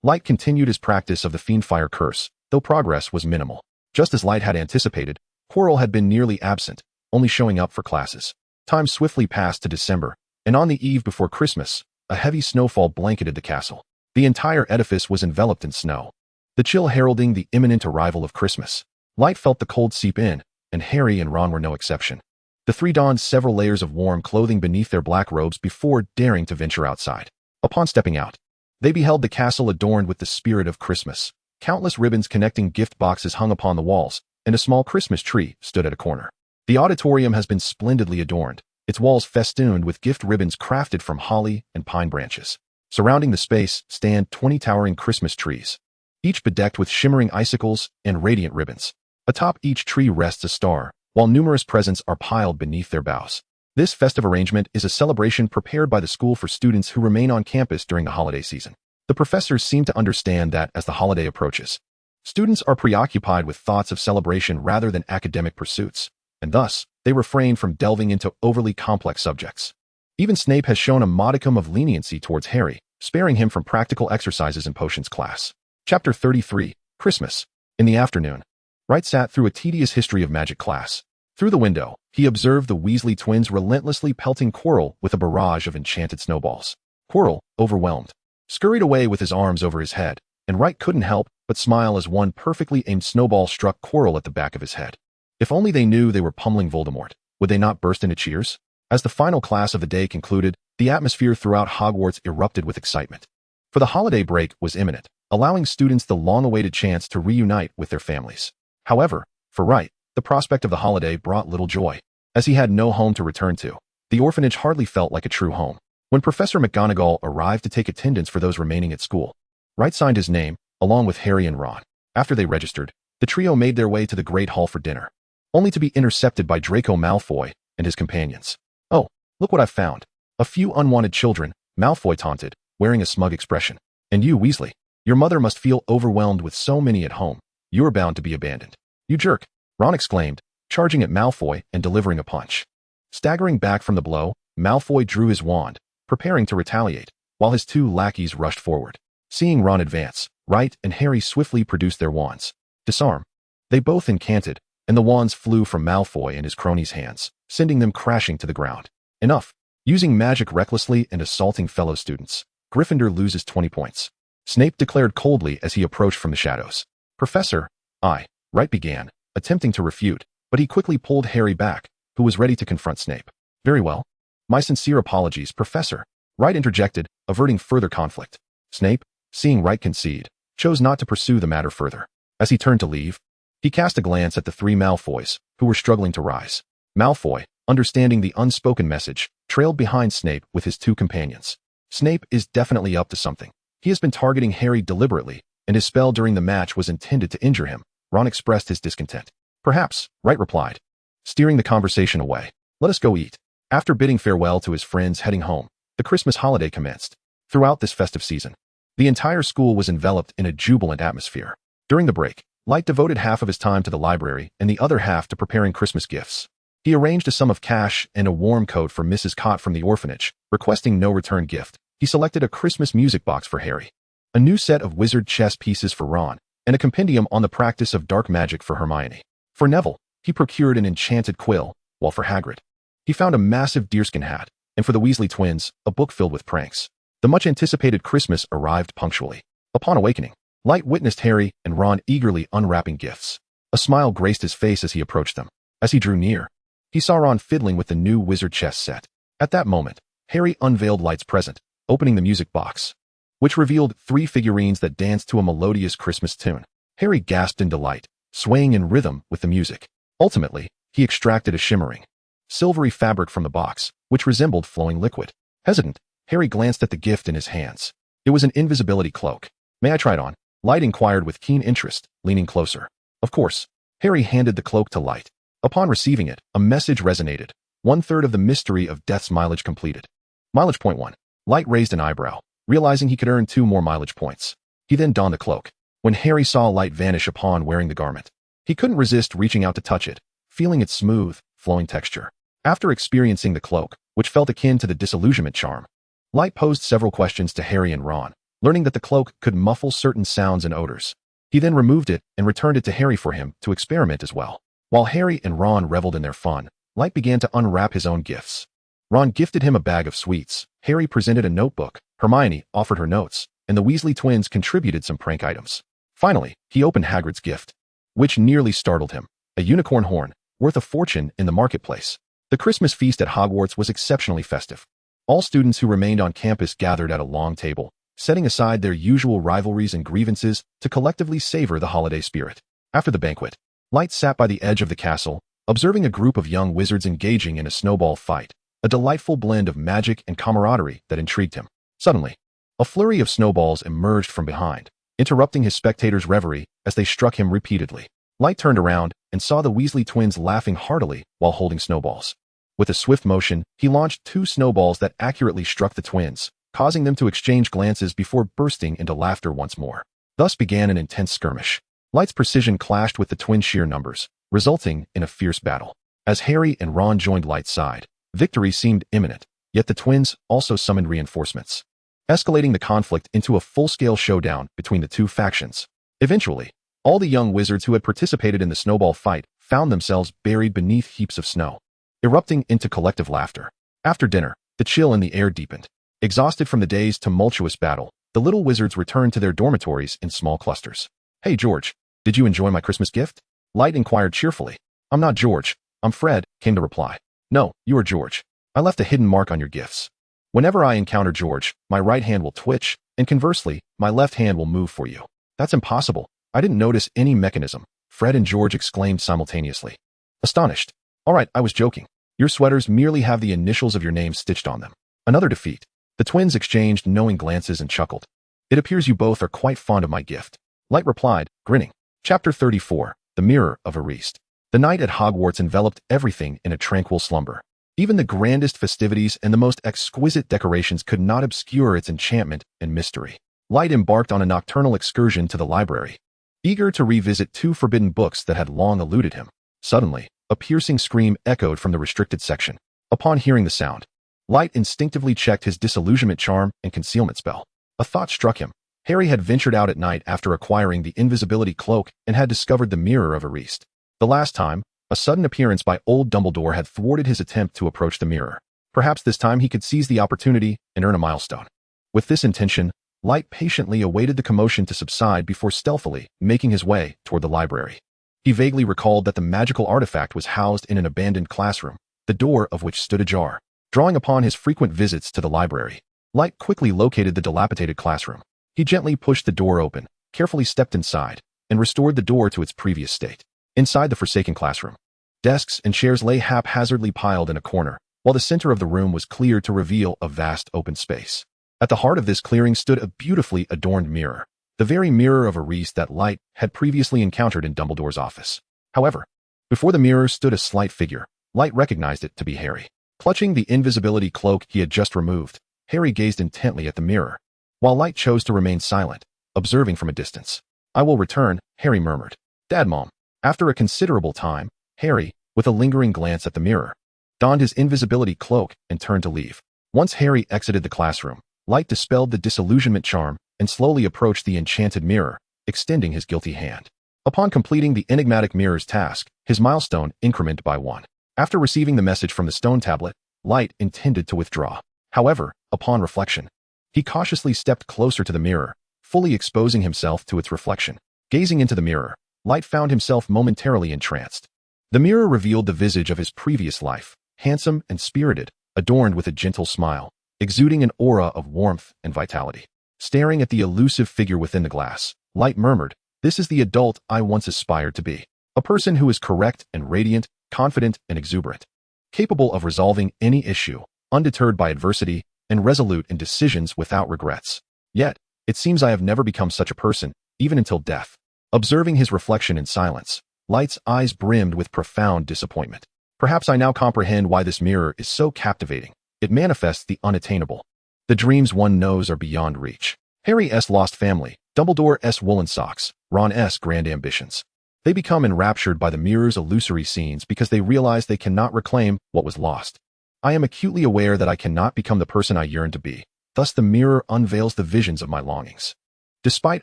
Light continued his practice of the Fiendfire curse, though progress was minimal. Just as Light had anticipated, Quirrell had been nearly absent, only showing up for classes. Time swiftly passed to December, and on the eve before Christmas, a heavy snowfall blanketed the castle. The entire edifice was enveloped in snow, the chill heralding the imminent arrival of Christmas. Light felt the cold seep in, and Harry and Ron were no exception. The three donned several layers of warm clothing beneath their black robes before daring to venture outside. Upon stepping out, they beheld the castle adorned with the spirit of Christmas. Countless ribbons connecting gift boxes hung upon the walls, and a small Christmas tree stood at a corner. The auditorium has been splendidly adorned, its walls festooned with gift ribbons crafted from holly and pine branches. Surrounding the space stand 20 towering Christmas trees, each bedecked with shimmering icicles and radiant ribbons. Atop each tree rests a star, while numerous presents are piled beneath their boughs. This festive arrangement is a celebration prepared by the school for students who remain on campus during the holiday season. The professors seem to understand that as the holiday approaches, students are preoccupied with thoughts of celebration rather than academic pursuits, and thus, they refrain from delving into overly complex subjects. Even Snape has shown a modicum of leniency towards Harry, sparing him from practical exercises in potions class. Chapter 33, Christmas. In the afternoon, Wright sat through a tedious history of magic class. Through the window, he observed the Weasley twins relentlessly pelting Quirrell with a barrage of enchanted snowballs. Quirrell, overwhelmed, scurried away with his arms over his head, and Wright couldn't help but smile as one perfectly aimed snowball struck Quirrell at the back of his head. If only they knew they were pummeling Voldemort, would they not burst into cheers? As the final class of the day concluded, the atmosphere throughout Hogwarts erupted with excitement. For the holiday break was imminent, allowing students the long-awaited chance to reunite with their families. However, for Wright, the prospect of the holiday brought little joy. As he had no home to return to, the orphanage hardly felt like a true home. When Professor McGonagall arrived to take attendance for those remaining at school, Wright signed his name, along with Harry and Ron. After they registered, the trio made their way to the Great Hall for dinner, only to be intercepted by Draco Malfoy and his companions. Oh, look what I've found. A few unwanted children, Malfoy taunted, wearing a smug expression. And you, Weasley, your mother must feel overwhelmed with so many at home. You are bound to be abandoned. You jerk, Ron exclaimed, charging at Malfoy and delivering a punch. Staggering back from the blow, Malfoy drew his wand, preparing to retaliate, while his two lackeys rushed forward. Seeing Ron advance, Wright and Harry swiftly produced their wands. Disarm. They both incanted, and the wands flew from Malfoy and his cronies' hands, sending them crashing to the ground. Enough. Using magic recklessly and assaulting fellow students, Gryffindor loses 20 points. Snape declared coldly as he approached from the shadows. Professor, Wright began, attempting to refute, but he quickly pulled Harry back, who was ready to confront Snape. Very well. My sincere apologies, Professor, Wright interjected, averting further conflict. Snape, seeing Wright concede, chose not to pursue the matter further. As he turned to leave, He cast a glance at the three Malfoys, who were struggling to rise. Malfoy, understanding the unspoken message, trailed behind Snape with his two companions. Snape is definitely up to something. He has been targeting Harry deliberately, and his spell during the match was intended to injure him. Ron expressed his discontent. Perhaps, Wright replied, steering the conversation away. Let us go eat. After bidding farewell to his friends heading home, the Christmas holiday commenced. Throughout this festive season, the entire school was enveloped in a jubilant atmosphere. During the break, Light devoted half of his time to the library and the other half to preparing Christmas gifts. He arranged a sum of cash and a warm coat for Mrs. Cott from the orphanage, requesting no return gift. He selected a Christmas music box for Harry, a new set of wizard chess pieces for Ron, and a compendium on the practice of dark magic for Hermione. For Neville, he procured an enchanted quill, while for Hagrid, he found a massive deerskin hat, and for the Weasley twins, a book filled with pranks. The much-anticipated Christmas arrived punctually. Upon awakening, Light witnessed Harry and Ron eagerly unwrapping gifts. A smile graced his face as he approached them. As he drew near, he saw Ron fiddling with the new wizard chess set. At that moment, Harry unveiled Light's present, opening the music box, which revealed 3 figurines that danced to a melodious Christmas tune. Harry gasped in delight, swaying in rhythm with the music. Ultimately, he extracted a shimmering, silvery fabric from the box, which resembled flowing liquid. Hesitant, Harry glanced at the gift in his hands. It was an invisibility cloak. May I try it on? Light inquired with keen interest, leaning closer. Of course. Harry handed the cloak to Light. Upon receiving it, a message resonated. 1/3 of the mystery of death's mileage completed. Mileage point 1. Light raised an eyebrow, realizing he could earn 2 more mileage points. He then donned the cloak. When Harry saw Light vanish upon wearing the garment, he couldn't resist reaching out to touch it, feeling its smooth, flowing texture. After experiencing the cloak, which felt akin to the disillusionment charm, Light posed several questions to Harry and Ron, learning that the cloak could muffle certain sounds and odors. He then removed it and returned it to Harry for him to experiment as well. While Harry and Ron reveled in their fun, Light began to unwrap his own gifts. Ron gifted him a bag of sweets, Harry presented a notebook, Hermione offered her notes, and the Weasley twins contributed some prank items. Finally, he opened Hagrid's gift, which nearly startled him, a unicorn horn, worth a fortune in the marketplace. The Christmas feast at Hogwarts was exceptionally festive. All students who remained on campus gathered at a long table, setting aside their usual rivalries and grievances to collectively savor the holiday spirit. After the banquet, Light sat by the edge of the castle, observing a group of young wizards engaging in a snowball fight, a delightful blend of magic and camaraderie that intrigued him. Suddenly, a flurry of snowballs emerged from behind, interrupting his spectators' reverie as they struck him repeatedly. Light turned around and saw the Weasley twins laughing heartily while holding snowballs. With a swift motion, he launched 2 snowballs that accurately struck the twins, causing them to exchange glances before bursting into laughter once more. Thus began an intense skirmish. Light's precision clashed with the twins' sheer numbers, resulting in a fierce battle. As Harry and Ron joined Light's side, victory seemed imminent, yet the twins also summoned reinforcements, escalating the conflict into a full-scale showdown between the two factions. Eventually, all the young wizards who had participated in the snowball fight found themselves buried beneath heaps of snow, erupting into collective laughter. After dinner, the chill in the air deepened. Exhausted from the day's tumultuous battle, the little wizards returned to their dormitories in small clusters. Hey George, did you enjoy my Christmas gift? Light inquired cheerfully. I'm not George, I'm Fred, came the reply. No, you are George. I left a hidden mark on your gifts. Whenever I encounter George, my right hand will twitch, and conversely, my left hand will move for you. That's impossible. I didn't notice any mechanism, Fred and George exclaimed simultaneously. Astonished. All right, I was joking. Your sweaters merely have the initials of your name stitched on them. Another defeat. The twins exchanged knowing glances and chuckled. It appears you both are quite fond of my gift. Light replied, grinning. Chapter 34. The Mirror of Erased. The night at Hogwarts enveloped everything in a tranquil slumber. Even the grandest festivities and the most exquisite decorations could not obscure its enchantment and mystery. Light embarked on a nocturnal excursion to the library, eager to revisit 2 forbidden books that had long eluded him. Suddenly, a piercing scream echoed from the restricted section. Upon hearing the sound, Light instinctively checked his disillusionment charm and concealment spell. A thought struck him. Harry had ventured out at night after acquiring the invisibility cloak and had discovered the Mirror of Erased. The last time, a sudden appearance by old Dumbledore had thwarted his attempt to approach the mirror. Perhaps this time he could seize the opportunity and earn a milestone. With this intention, Light patiently awaited the commotion to subside before stealthily making his way toward the library. He vaguely recalled that the magical artifact was housed in an abandoned classroom, the door of which stood ajar. Drawing upon his frequent visits to the library, Light quickly located the dilapidated classroom. He gently pushed the door open, carefully stepped inside, and restored the door to its previous state. Inside the forsaken classroom, desks and chairs lay haphazardly piled in a corner, while the center of the room was cleared to reveal a vast open space. At the heart of this clearing stood a beautifully adorned mirror, the very mirror of Eris that Light had previously encountered in Dumbledore's office. However, before the mirror stood a slight figure. Light recognized it to be Harry. Clutching the invisibility cloak he had just removed, Harry gazed intently at the mirror, while Light chose to remain silent, observing from a distance. "I will return," Harry murmured. "Dad, Mom." After a considerable time, Harry, with a lingering glance at the mirror, donned his invisibility cloak and turned to leave. Once Harry exited the classroom, Light dispelled the disillusionment charm and slowly approached the enchanted mirror, extending his guilty hand. Upon completing the enigmatic mirror's task, his milestone incremented by 1. After receiving the message from the stone tablet, Light intended to withdraw. However, upon reflection, he cautiously stepped closer to the mirror, fully exposing himself to its reflection. Gazing into the mirror, Light found himself momentarily entranced. The mirror revealed the visage of his previous life, handsome and spirited, adorned with a gentle smile, exuding an aura of warmth and vitality. Staring at the elusive figure within the glass, Light murmured, "This is the adult I once aspired to be. A person who is correct and radiant, confident and exuberant, capable of resolving any issue, undeterred by adversity, and resolute in decisions without regrets. Yet, it seems I have never become such a person, even until death." Observing his reflection in silence, Light's eyes brimmed with profound disappointment. "Perhaps I now comprehend why this mirror is so captivating. It manifests the unattainable. The dreams one knows are beyond reach. Harry's lost family, Dumbledore's woolen socks, Ron's grand ambitions. They become enraptured by the mirror's illusory scenes because they realize they cannot reclaim what was lost. I am acutely aware that I cannot become the person I yearn to be. Thus the mirror unveils the visions of my longings." Despite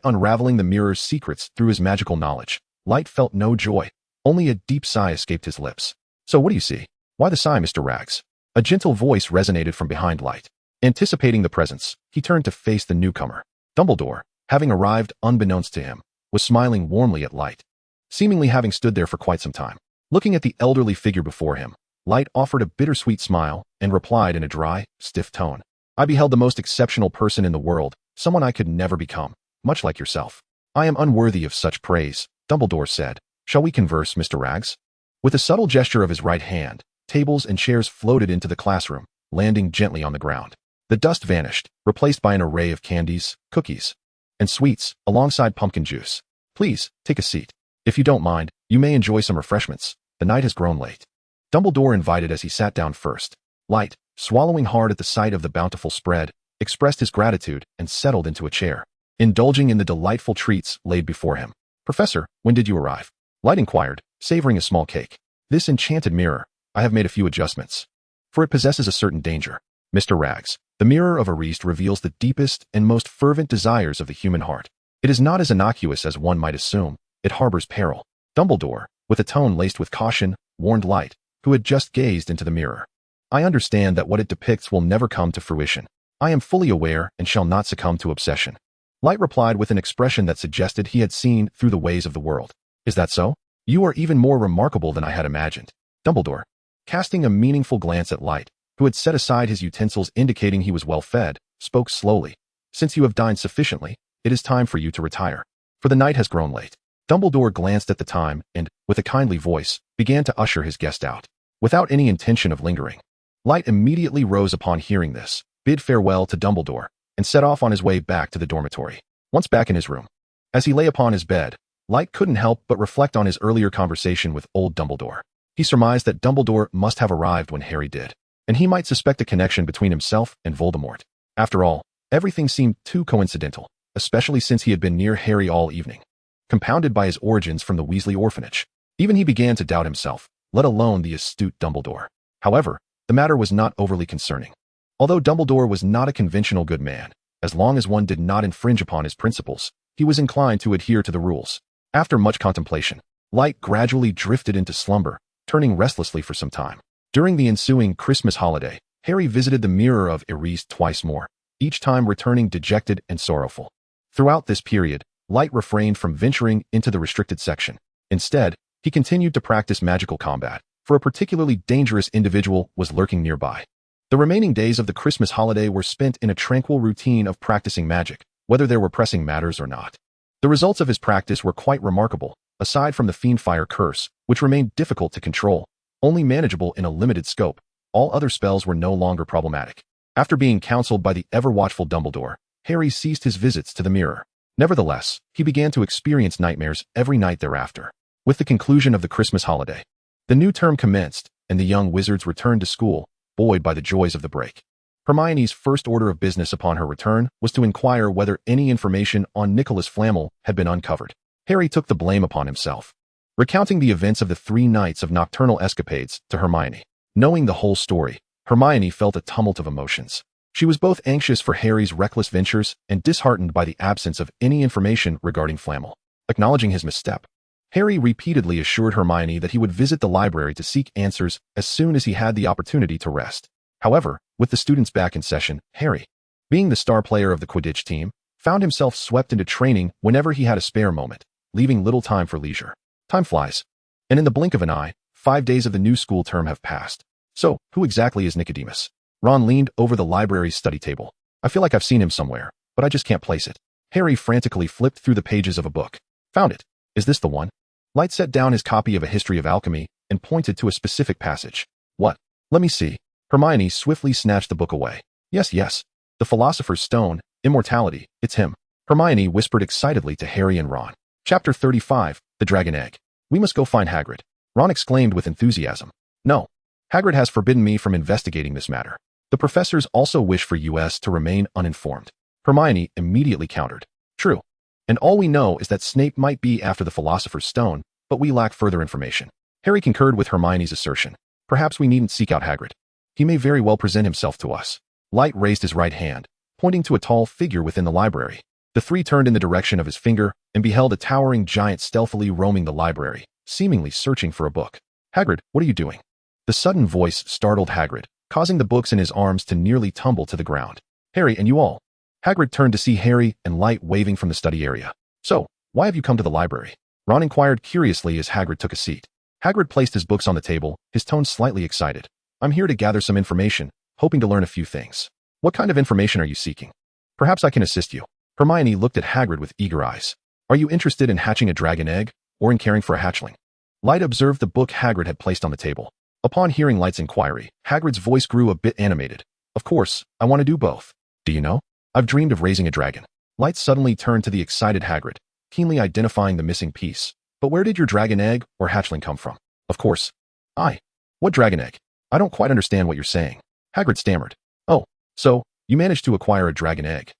unraveling the mirror's secrets through his magical knowledge, Light felt no joy. Only a deep sigh escaped his lips. "So what do you see?" "Why the sigh, Mr. Rags?" A gentle voice resonated from behind Light. Anticipating the presence, he turned to face the newcomer. Dumbledore, having arrived unbeknownst to him, was smiling warmly at Light, seemingly having stood there for quite some time. Looking at the elderly figure before him, Light offered a bittersweet smile and replied in a dry, stiff tone, "I beheld the most exceptional person in the world, someone I could never become, much like yourself." "I am unworthy of such praise," Dumbledore said. "Shall we converse, Mr. Rags?" With a subtle gesture of his right hand, tables and chairs floated into the classroom, landing gently on the ground. The dust vanished, replaced by an array of candies, cookies, and sweets, alongside pumpkin juice. "Please, take a seat. If you don't mind, you may enjoy some refreshments. The night has grown late." Dumbledore invited as he sat down first. Light, swallowing hard at the sight of the bountiful spread, expressed his gratitude and settled into a chair, indulging in the delightful treats laid before him. "Professor, when did you arrive?" Light inquired, savoring a small cake. "This enchanted mirror, I have made a few adjustments, for it possesses a certain danger. Mr. Rags, the mirror of Eris reveals the deepest and most fervent desires of the human heart. It is not as innocuous as one might assume. It harbors peril." Dumbledore, with a tone laced with caution, warned Light, who had just gazed into the mirror. "I understand that what it depicts will never come to fruition. I am fully aware and shall not succumb to obsession." Light replied with an expression that suggested he had seen through the ways of the world. "Is that so? You are even more remarkable than I had imagined." Dumbledore, casting a meaningful glance at Light, who had set aside his utensils indicating he was well fed, spoke slowly. "Since you have dined sufficiently, it is time for you to retire, for the night has grown late." Dumbledore glanced at the time and, with a kindly voice, began to usher his guest out. Without any intention of lingering, Light immediately rose upon hearing this, bid farewell to Dumbledore, and set off on his way back to the dormitory. Once back in his room, as he lay upon his bed, Light couldn't help but reflect on his earlier conversation with old Dumbledore. He surmised that Dumbledore must have arrived when Harry did, and he might suspect a connection between himself and Voldemort. After all, everything seemed too coincidental, especially since he had been near Harry all evening, compounded by his origins from the Weasley orphanage. Even he began to doubt himself, let alone the astute Dumbledore. However, the matter was not overly concerning. Although Dumbledore was not a conventional good man, as long as one did not infringe upon his principles, he was inclined to adhere to the rules. After much contemplation, Light gradually drifted into slumber, turning restlessly for some time. During the ensuing Christmas holiday, Harry visited the mirror of Eris twice more, each time returning dejected and sorrowful. Throughout this period, Light refrained from venturing into the restricted section. Instead, he continued to practice magical combat, for a particularly dangerous individual was lurking nearby. The remaining days of the Christmas holiday were spent in a tranquil routine of practicing magic, whether there were pressing matters or not. The results of his practice were quite remarkable, aside from the fiendfire curse, which remained difficult to control, only manageable in a limited scope. All other spells were no longer problematic. After being counseled by the ever-watchful Dumbledore, Harry ceased his visits to the mirror. Nevertheless, he began to experience nightmares every night thereafter. With the conclusion of the Christmas holiday, the new term commenced, and the young wizards returned to school, buoyed by the joys of the break. Hermione's first order of business upon her return was to inquire whether any information on Nicholas Flamel had been uncovered. Harry took the blame upon himself, recounting the events of the 3 nights of nocturnal escapades to Hermione. Knowing the whole story, Hermione felt a tumult of emotions. She was both anxious for Harry's reckless ventures and disheartened by the absence of any information regarding Flamel. Acknowledging his misstep, Harry repeatedly assured Hermione that he would visit the library to seek answers as soon as he had the opportunity to rest. However, with the students back in session, Harry, being the star player of the Quidditch team, found himself swept into training whenever he had a spare moment, leaving little time for leisure. Time flies, and in the blink of an eye, 5 days of the new school term have passed. So, who exactly is Nicodemus? Ron leaned over the library's study table. I feel like I've seen him somewhere, but I just can't place it. Harry frantically flipped through the pages of a book. Found it. Is this the one? Light set down his copy of A History of Alchemy and pointed to a specific passage. What? Let me see. Hermione swiftly snatched the book away. Yes. The Philosopher's Stone, Immortality, it's him. Hermione whispered excitedly to Harry and Ron. Chapter 35, The Dragon Egg. We must go find Hagrid. Ron exclaimed with enthusiasm. No. Hagrid has forbidden me from investigating this matter. The professors also wish for us to remain uninformed. Hermione immediately countered. True. And all we know is that Snape might be after the Philosopher's Stone, but we lack further information. Harry concurred with Hermione's assertion. Perhaps we needn't seek out Hagrid. He may very well present himself to us. Light raised his right hand, pointing to a tall figure within the library. The 3 turned in the direction of his finger and beheld a towering giant stealthily roaming the library, seemingly searching for a book. Hagrid, what are you doing? The sudden voice startled Hagrid, causing the books in his arms to nearly tumble to the ground. Harry and you all. Hagrid turned to see Harry and Light waving from the study area. So, why have you come to the library? Ron inquired curiously as Hagrid took a seat. Hagrid placed his books on the table, his tone slightly excited. I'm here to gather some information, hoping to learn a few things. What kind of information are you seeking? Perhaps I can assist you. Hermione looked at Hagrid with eager eyes. Are you interested in hatching a dragon egg, or in caring for a hatchling? Light observed the book Hagrid had placed on the table. Upon hearing Light's inquiry, Hagrid's voice grew a bit animated. Of course, I want to do both. Do you know? I've dreamed of raising a dragon. Light suddenly turned to the excited Hagrid, keenly identifying the missing piece. But where did your dragon egg or hatchling come from? Of course. What dragon egg? I don't quite understand what you're saying. Hagrid stammered. Oh, so, you managed to acquire a dragon egg.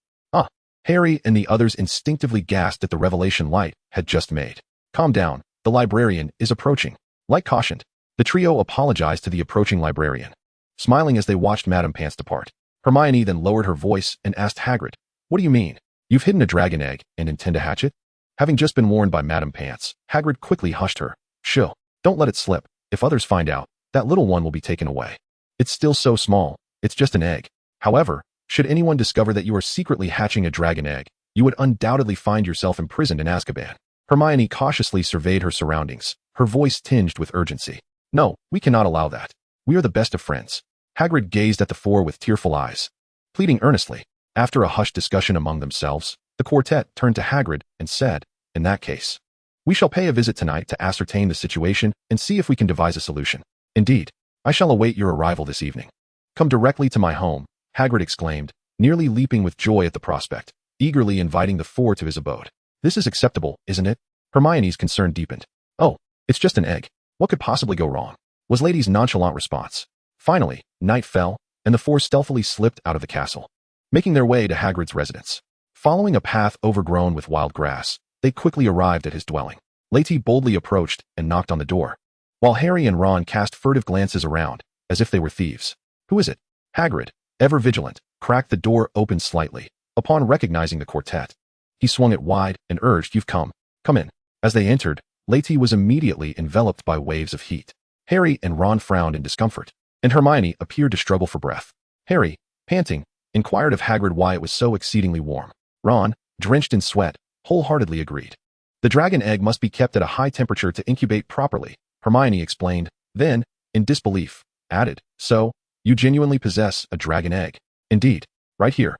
Harry and the others instinctively gasped at the revelation Light had just made. Calm down, the librarian is approaching. Light cautioned. The trio apologized to the approaching librarian, smiling as they watched Madame Pants depart. Hermione then lowered her voice and asked Hagrid, what do you mean? You've hidden a dragon egg and intend to hatch it? Having just been warned by Madame Pants, Hagrid quickly hushed her. Shh, don't let it slip. If others find out, that little one will be taken away. It's still so small, it's just an egg. However, should anyone discover that you are secretly hatching a dragon egg, you would undoubtedly find yourself imprisoned in Azkaban. Hermione cautiously surveyed her surroundings, her voice tinged with urgency. No, we cannot allow that. We are the best of friends. Hagrid gazed at the 4 with tearful eyes, pleading earnestly. After a hushed discussion among themselves, the quartet turned to Hagrid and said, in that case, we shall pay a visit tonight to ascertain the situation and see if we can devise a solution. Indeed, I shall await your arrival this evening. Come directly to my home, Hagrid exclaimed, nearly leaping with joy at the prospect, eagerly inviting the 4 to his abode. This is acceptable, isn't it? Hermione's concern deepened. Oh, it's just an egg. What could possibly go wrong? Was Lady's nonchalant response. Finally, night fell, and the 4 stealthily slipped out of the castle, making their way to Hagrid's residence. Following a path overgrown with wild grass, they quickly arrived at his dwelling. Lady boldly approached and knocked on the door, while Harry and Ron cast furtive glances around, as if they were thieves. Who is it? Hagrid, ever vigilant, cracked the door open slightly, upon recognizing the quartet. He swung it wide and urged, You've come. Come in. As they entered, Lady was immediately enveloped by waves of heat. Harry and Ron frowned in discomfort, and Hermione appeared to struggle for breath. Harry, panting, inquired of Hagrid why it was so exceedingly warm. Ron, drenched in sweat, wholeheartedly agreed. The dragon egg must be kept at a high temperature to incubate properly, Hermione explained, then, in disbelief, added, So, you genuinely possess a dragon egg? Indeed. Right here,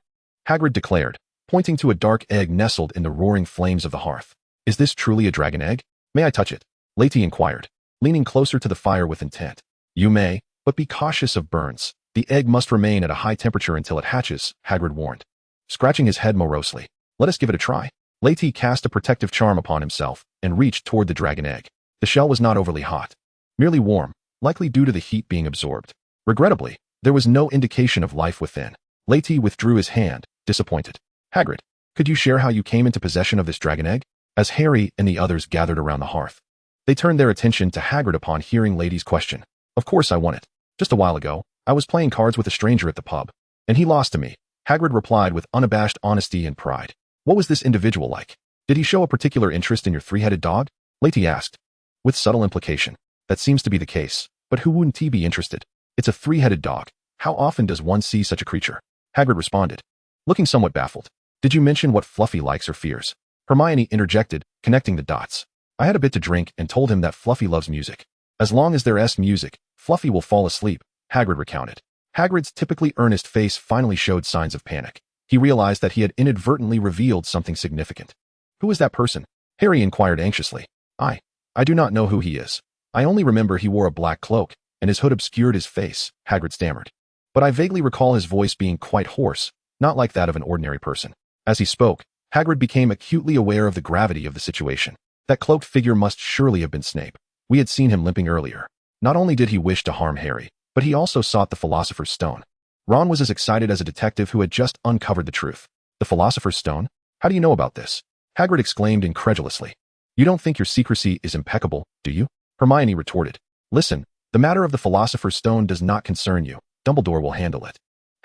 Hagrid declared, pointing to a dark egg nestled in the roaring flames of the hearth. Is this truly a dragon egg? May I touch it? Lady inquired, leaning closer to the fire with intent. You may, but be cautious of burns. The egg must remain at a high temperature until it hatches, Hagrid warned. Scratching his head morosely. Let us give it a try. Lady cast a protective charm upon himself and reached toward the dragon egg. The shell was not overly hot, merely warm, likely due to the heat being absorbed. Regrettably, there was no indication of life within. Lady withdrew his hand, disappointed. Hagrid, could you share how you came into possession of this dragon egg? As Harry and the others gathered around the hearth, they turned their attention to Hagrid upon hearing Lady's question. Of course I won it. Just a while ago, I was playing cards with a stranger at the pub, and he lost to me, Hagrid replied with unabashed honesty and pride. What was this individual like? Did he show a particular interest in your three-headed dog? Lady asked, with subtle implication. That seems to be the case, but who wouldn't he be interested? It's a three-headed dog. How often does one see such a creature? Hagrid responded, looking somewhat baffled. Did you mention what Fluffy likes or fears? Hermione interjected, connecting the dots. I had a bit to drink and told him that Fluffy loves music. As long as there's music, Fluffy will fall asleep, Hagrid recounted. Hagrid's typically earnest face finally showed signs of panic. He realized that he had inadvertently revealed something significant. Who is that person? Harry inquired anxiously. I do not know who he is. I only remember he wore a black cloak, and his hood obscured his face, Hagrid stammered. But I vaguely recall his voice being quite hoarse, not like that of an ordinary person. As he spoke, Hagrid became acutely aware of the gravity of the situation. That cloaked figure must surely have been Snape. We had seen him limping earlier. Not only did he wish to harm Harry, but he also sought the Philosopher's Stone. Ron was as excited as a detective who had just uncovered the truth. The Philosopher's Stone? How do you know about this? Hagrid exclaimed incredulously. You don't think your secrecy is impeccable, do you? Hermione retorted. Listen, the matter of the Philosopher's Stone does not concern you. Dumbledore will handle it.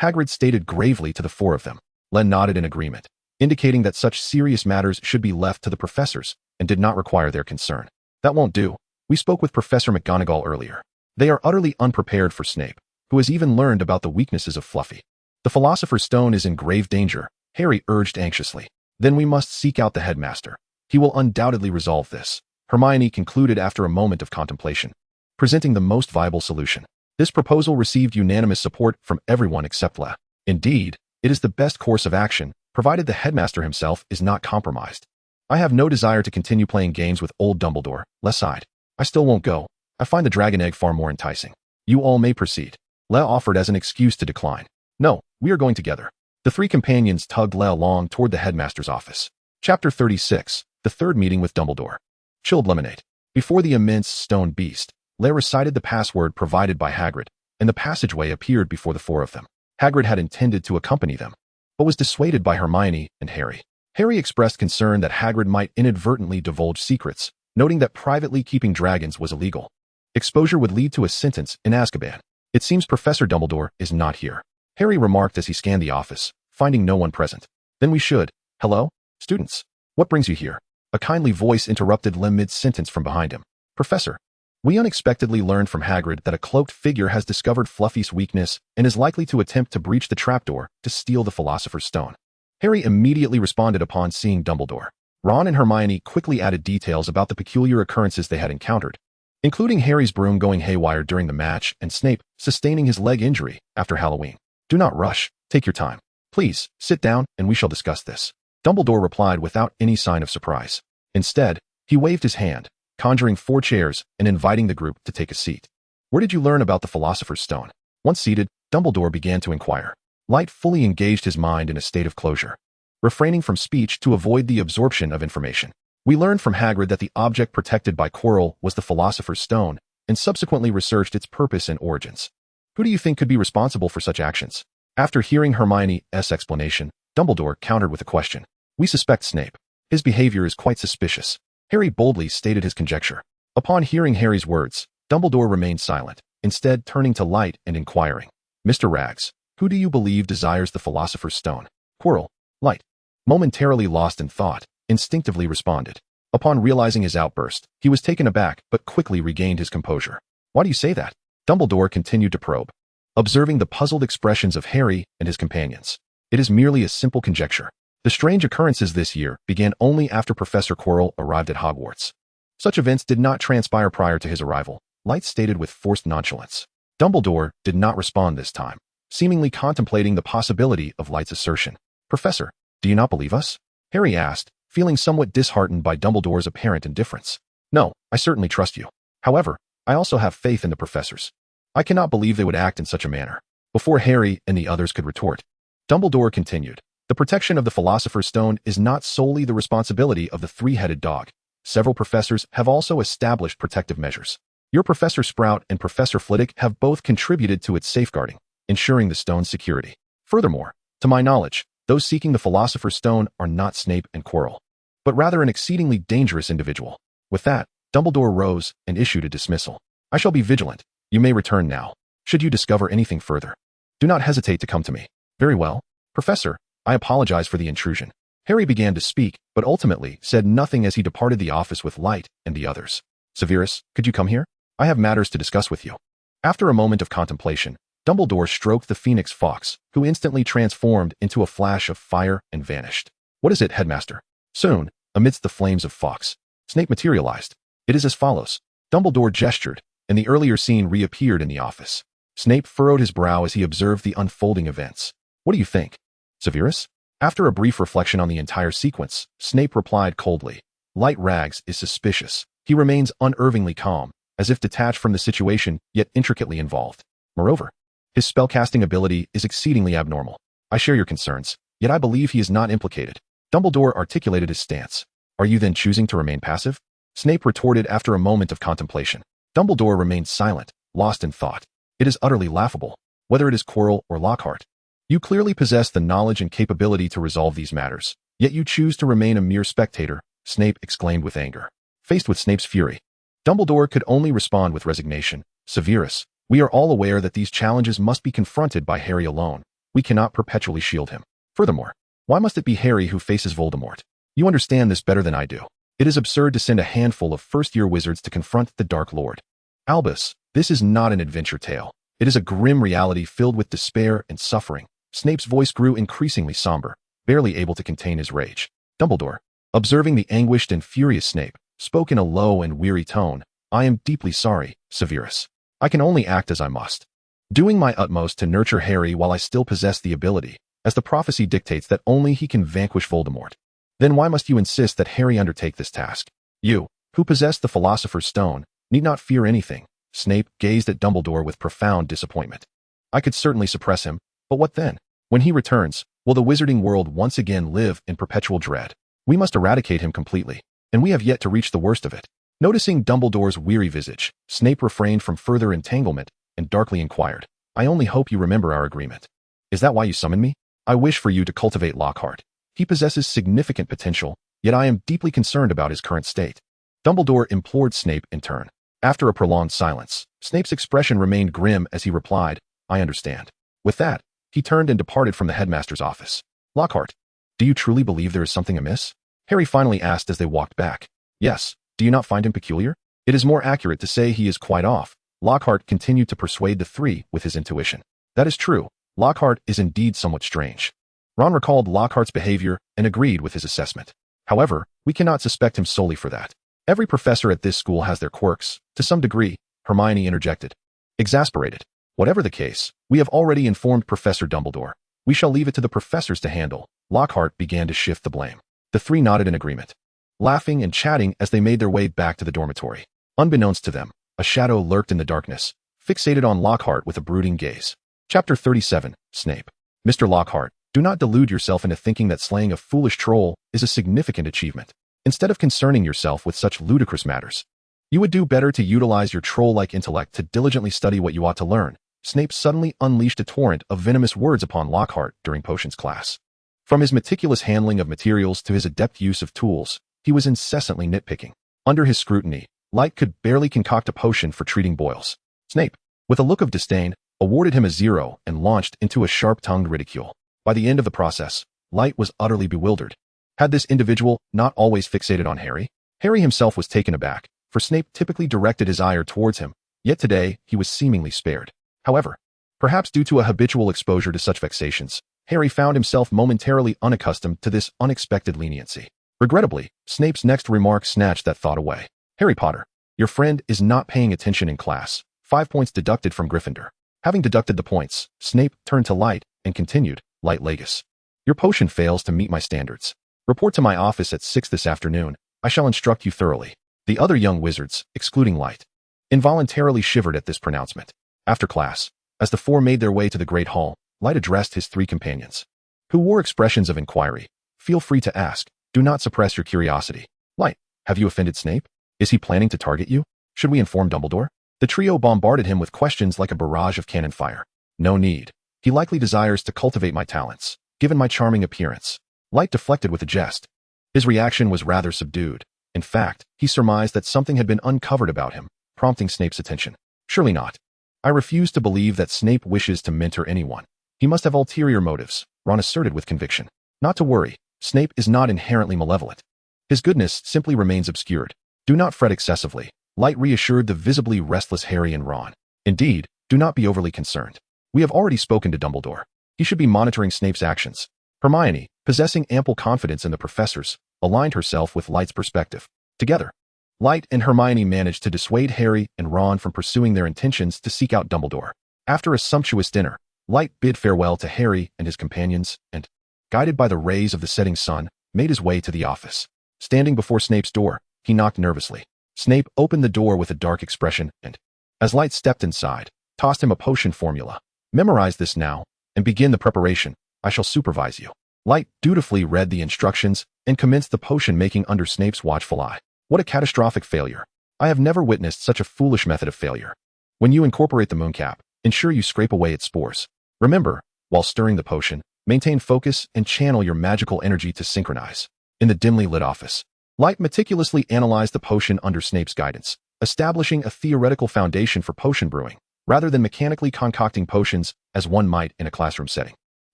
Hagrid stated gravely to the four of them. Len nodded in agreement, indicating that such serious matters should be left to the professors and did not require their concern. That won't do. We spoke with Professor McGonagall earlier. They are utterly unprepared for Snape, who has even learned about the weaknesses of Fluffy. The Philosopher's Stone is in grave danger, Harry urged anxiously. Then we must seek out the headmaster. He will undoubtedly resolve this, Hermione concluded after a moment of contemplation, presenting the most viable solution. This proposal received unanimous support from everyone except La. Indeed, it is the best course of action, provided the headmaster himself is not compromised. I have no desire to continue playing games with old Dumbledore, La sighed. I still won't go. I find the dragon egg far more enticing. You all may proceed. La offered as an excuse to decline. No, we are going together. The three companions tugged La along toward the headmaster's office. Chapter 36, the third meeting with Dumbledore. Chilled lemonade. Before the immense stone beast, La recited the password provided by Hagrid, and the passageway appeared before the four of them. Hagrid had intended to accompany them, but was dissuaded by Hermione and Harry. Harry expressed concern that Hagrid might inadvertently divulge secrets, noting that privately keeping dragons was illegal. Exposure would lead to a sentence in Azkaban. It seems Professor Dumbledore is not here, Harry remarked as he scanned the office, finding no one present. Then we should. Hello? Students. What brings you here? A kindly voice interrupted Lem mid-sentence from behind him. Professor. We unexpectedly learned from Hagrid that a cloaked figure has discovered Fluffy's weakness and is likely to attempt to breach the trapdoor to steal the Philosopher's Stone. Harry immediately responded upon seeing Dumbledore. Ron and Hermione quickly added details about the peculiar occurrences they had encountered, including Harry's broom going haywire during the match and Snape sustaining his leg injury after Halloween. Do not rush. Take your time. Please, sit down and we shall discuss this. Dumbledore replied without any sign of surprise. Instead, he waved his hand, conjuring 4 chairs and inviting the group to take a seat. Where did you learn about the Philosopher's Stone? Once seated, Dumbledore began to inquire. Light fully engaged his mind in a state of closure, refraining from speech to avoid the absorption of information. We learned from Hagrid that the object protected by Quirrell was the Philosopher's Stone, and subsequently researched its purpose and origins. Who do you think could be responsible for such actions? After hearing Hermione's explanation, Dumbledore countered with a question. We suspect Snape. His behavior is quite suspicious. Harry boldly stated his conjecture. Upon hearing Harry's words, Dumbledore remained silent, instead turning to Light and inquiring. Mr. Rags, who do you believe desires the Philosopher's Stone? Quirrell. Light, momentarily lost in thought, instinctively responded. Upon realizing his outburst, he was taken aback but quickly regained his composure. Why do you say that? Dumbledore continued to probe, observing the puzzled expressions of Harry and his companions. It is merely a simple conjecture. The strange occurrences this year began only after Professor Quirrell arrived at Hogwarts. Such events did not transpire prior to his arrival, Light stated with forced nonchalance. Dumbledore did not respond this time, seemingly contemplating the possibility of Light's assertion. Professor, Do you not believe us? Harry asked, feeling somewhat disheartened by Dumbledore's apparent indifference. No, I certainly trust you. However, I also have faith in the professors. I cannot believe they would act in such a manner. Before Harry and the others could retort, Dumbledore continued, the protection of the Philosopher's Stone is not solely the responsibility of the three-headed dog. Several professors have also established protective measures. Your Professor Sprout and Professor Flitwick have both contributed to its safeguarding, ensuring the stone's security. Furthermore, to my knowledge, those seeking the Philosopher's Stone are not Snape and Quirrell, but rather an exceedingly dangerous individual. With that, Dumbledore rose and issued a dismissal. I shall be vigilant. You may return now. Should you discover anything further, do not hesitate to come to me. Very well. Professor, I apologize for the intrusion. Harry began to speak, but ultimately said nothing as he departed the office with Light and the others. Severus, could you come here? I have matters to discuss with you. After a moment of contemplation, Dumbledore stroked the Phoenix Fox, who instantly transformed into a flash of fire and vanished. What is it, Headmaster? Soon, amidst the flames of Fox, Snape materialized. It is as follows. Dumbledore gestured, and the earlier scene reappeared in the office. Snape furrowed his brow as he observed the unfolding events. What do you think? Severus? After a brief reflection on the entire sequence, Snape replied coldly. Light Rags is suspicious. He remains unervingly calm, as if detached from the situation, yet intricately involved. Moreover, his spellcasting ability is exceedingly abnormal. I share your concerns, yet I believe he is not implicated. Dumbledore articulated his stance. Are you then choosing to remain passive? Snape retorted after a moment of contemplation. Dumbledore remained silent, lost in thought. It is utterly laughable, whether it is Quirrell or Lockhart. You clearly possess the knowledge and capability to resolve these matters, yet you choose to remain a mere spectator, Snape exclaimed with anger. Faced with Snape's fury, Dumbledore could only respond with resignation. Severus, we are all aware that these challenges must be confronted by Harry alone. We cannot perpetually shield him. Furthermore, why must it be Harry who faces Voldemort? You understand this better than I do. It is absurd to send a handful of first-year wizards to confront the Dark Lord. Albus, this is not an adventure tale. It is a grim reality filled with despair and suffering. Snape's voice grew increasingly somber, barely able to contain his rage. Dumbledore, observing the anguished and furious Snape, spoke in a low and weary tone. I am deeply sorry, Severus. I can only act as I must, doing my utmost to nurture Harry while I still possess the ability, as the prophecy dictates that only he can vanquish Voldemort. Then why must you insist that Harry undertake this task? You, who possess the Philosopher's Stone, need not fear anything. Snape gazed at Dumbledore with profound disappointment. I could certainly suppress him, but what then? When he returns, will the Wizarding World once again live in perpetual dread? We must eradicate him completely, and we have yet to reach the worst of it. Noticing Dumbledore's weary visage, Snape refrained from further entanglement and darkly inquired, I only hope you remember our agreement. Is that why you summoned me? I wish for you to cultivate Lockhart. He possesses significant potential, yet I am deeply concerned about his current state. Dumbledore implored Snape in turn. After a prolonged silence, Snape's expression remained grim as he replied, I understand. With that, he turned and departed from the headmaster's office. Lockhart, do you truly believe there is something amiss? Harry finally asked as they walked back. Yes, do you not find him peculiar? It is more accurate to say he is quite off. Lockhart continued to persuade the three with his intuition. That is true. Lockhart is indeed somewhat strange. Ron recalled Lockhart's behavior and agreed with his assessment. However, we cannot suspect him solely for that. Every professor at this school has their quirks, to some degree, Hermione interjected. Exasperated. Whatever the case, we have already informed Professor Dumbledore. We shall leave it to the professors to handle. Lockhart began to shift the blame. The three nodded in agreement, laughing and chatting as they made their way back to the dormitory. Unbeknownst to them, a shadow lurked in the darkness, fixated on Lockhart with a brooding gaze. Chapter 37, Snape. Mr. Lockhart, do not delude yourself into thinking that slaying a foolish troll is a significant achievement. Instead of concerning yourself with such ludicrous matters, you would do better to utilize your troll-like intellect to diligently study what you ought to learn. Snape suddenly unleashed a torrent of venomous words upon Lockhart during potions class. From his meticulous handling of materials to his adept use of tools, he was incessantly nitpicking. Under his scrutiny, Light could barely concoct a potion for treating boils. Snape, with a look of disdain, awarded him a 0 and launched into a sharp-tongued ridicule. By the end of the process, Light was utterly bewildered. Had this individual not always fixated on Harry? Harry himself was taken aback, for Snape typically directed his ire towards him, yet today he was seemingly spared. However, perhaps due to a habitual exposure to such vexations, Harry found himself momentarily unaccustomed to this unexpected leniency. Regrettably, Snape's next remark snatched that thought away. Harry Potter, your friend is not paying attention in class. 5 points deducted from Gryffindor. Having deducted the points, Snape turned to Light and continued, Light Largus. Your potion fails to meet my standards. Report to my office at 6 this afternoon. I shall instruct you thoroughly." The other young wizards, excluding Light, involuntarily shivered at this pronouncement. After class, as the four made their way to the Great Hall, Light addressed his three companions, who wore expressions of inquiry. "Feel free to ask. Do not suppress your curiosity." "Light, have you offended Snape? Is he planning to target you? Should we inform Dumbledore?" The trio bombarded him with questions like a barrage of cannon fire. "No need. He likely desires to cultivate my talents, given my charming appearance." Light deflected with a jest. His reaction was rather subdued. In fact, he surmised that something had been uncovered about him, prompting Snape's attention. "Surely not. I refuse to believe that Snape wishes to mentor anyone. He must have ulterior motives," Ron asserted with conviction. "Not to worry. Snape is not inherently malevolent. His goodness simply remains obscured. Do not fret excessively," Light reassured the visibly restless Harry and Ron. "Indeed, do not be overly concerned. We have already spoken to Dumbledore. He should be monitoring Snape's actions." Hermione, possessing ample confidence in the professors, aligned herself with Light's perspective. Together, Light and Hermione managed to dissuade Harry and Ron from pursuing their intentions to seek out Dumbledore. After a sumptuous dinner, Light bid farewell to Harry and his companions and, guided by the rays of the setting sun, made his way to the office. Standing before Snape's door, he knocked nervously. Snape opened the door with a dark expression and, as Light stepped inside, tossed him a potion formula. "Memorize this now and begin the preparation. I shall supervise you." Light dutifully read the instructions and commenced the potion making under Snape's watchful eye. What a catastrophic failure. I have never witnessed such a foolish method of failure. When you incorporate the mooncap, ensure you scrape away its spores. Remember, while stirring the potion, maintain focus and channel your magical energy to synchronize. In the dimly lit office, Light meticulously analyzed the potion under Snape's guidance, establishing a theoretical foundation for potion brewing, rather than mechanically concocting potions as one might in a classroom setting.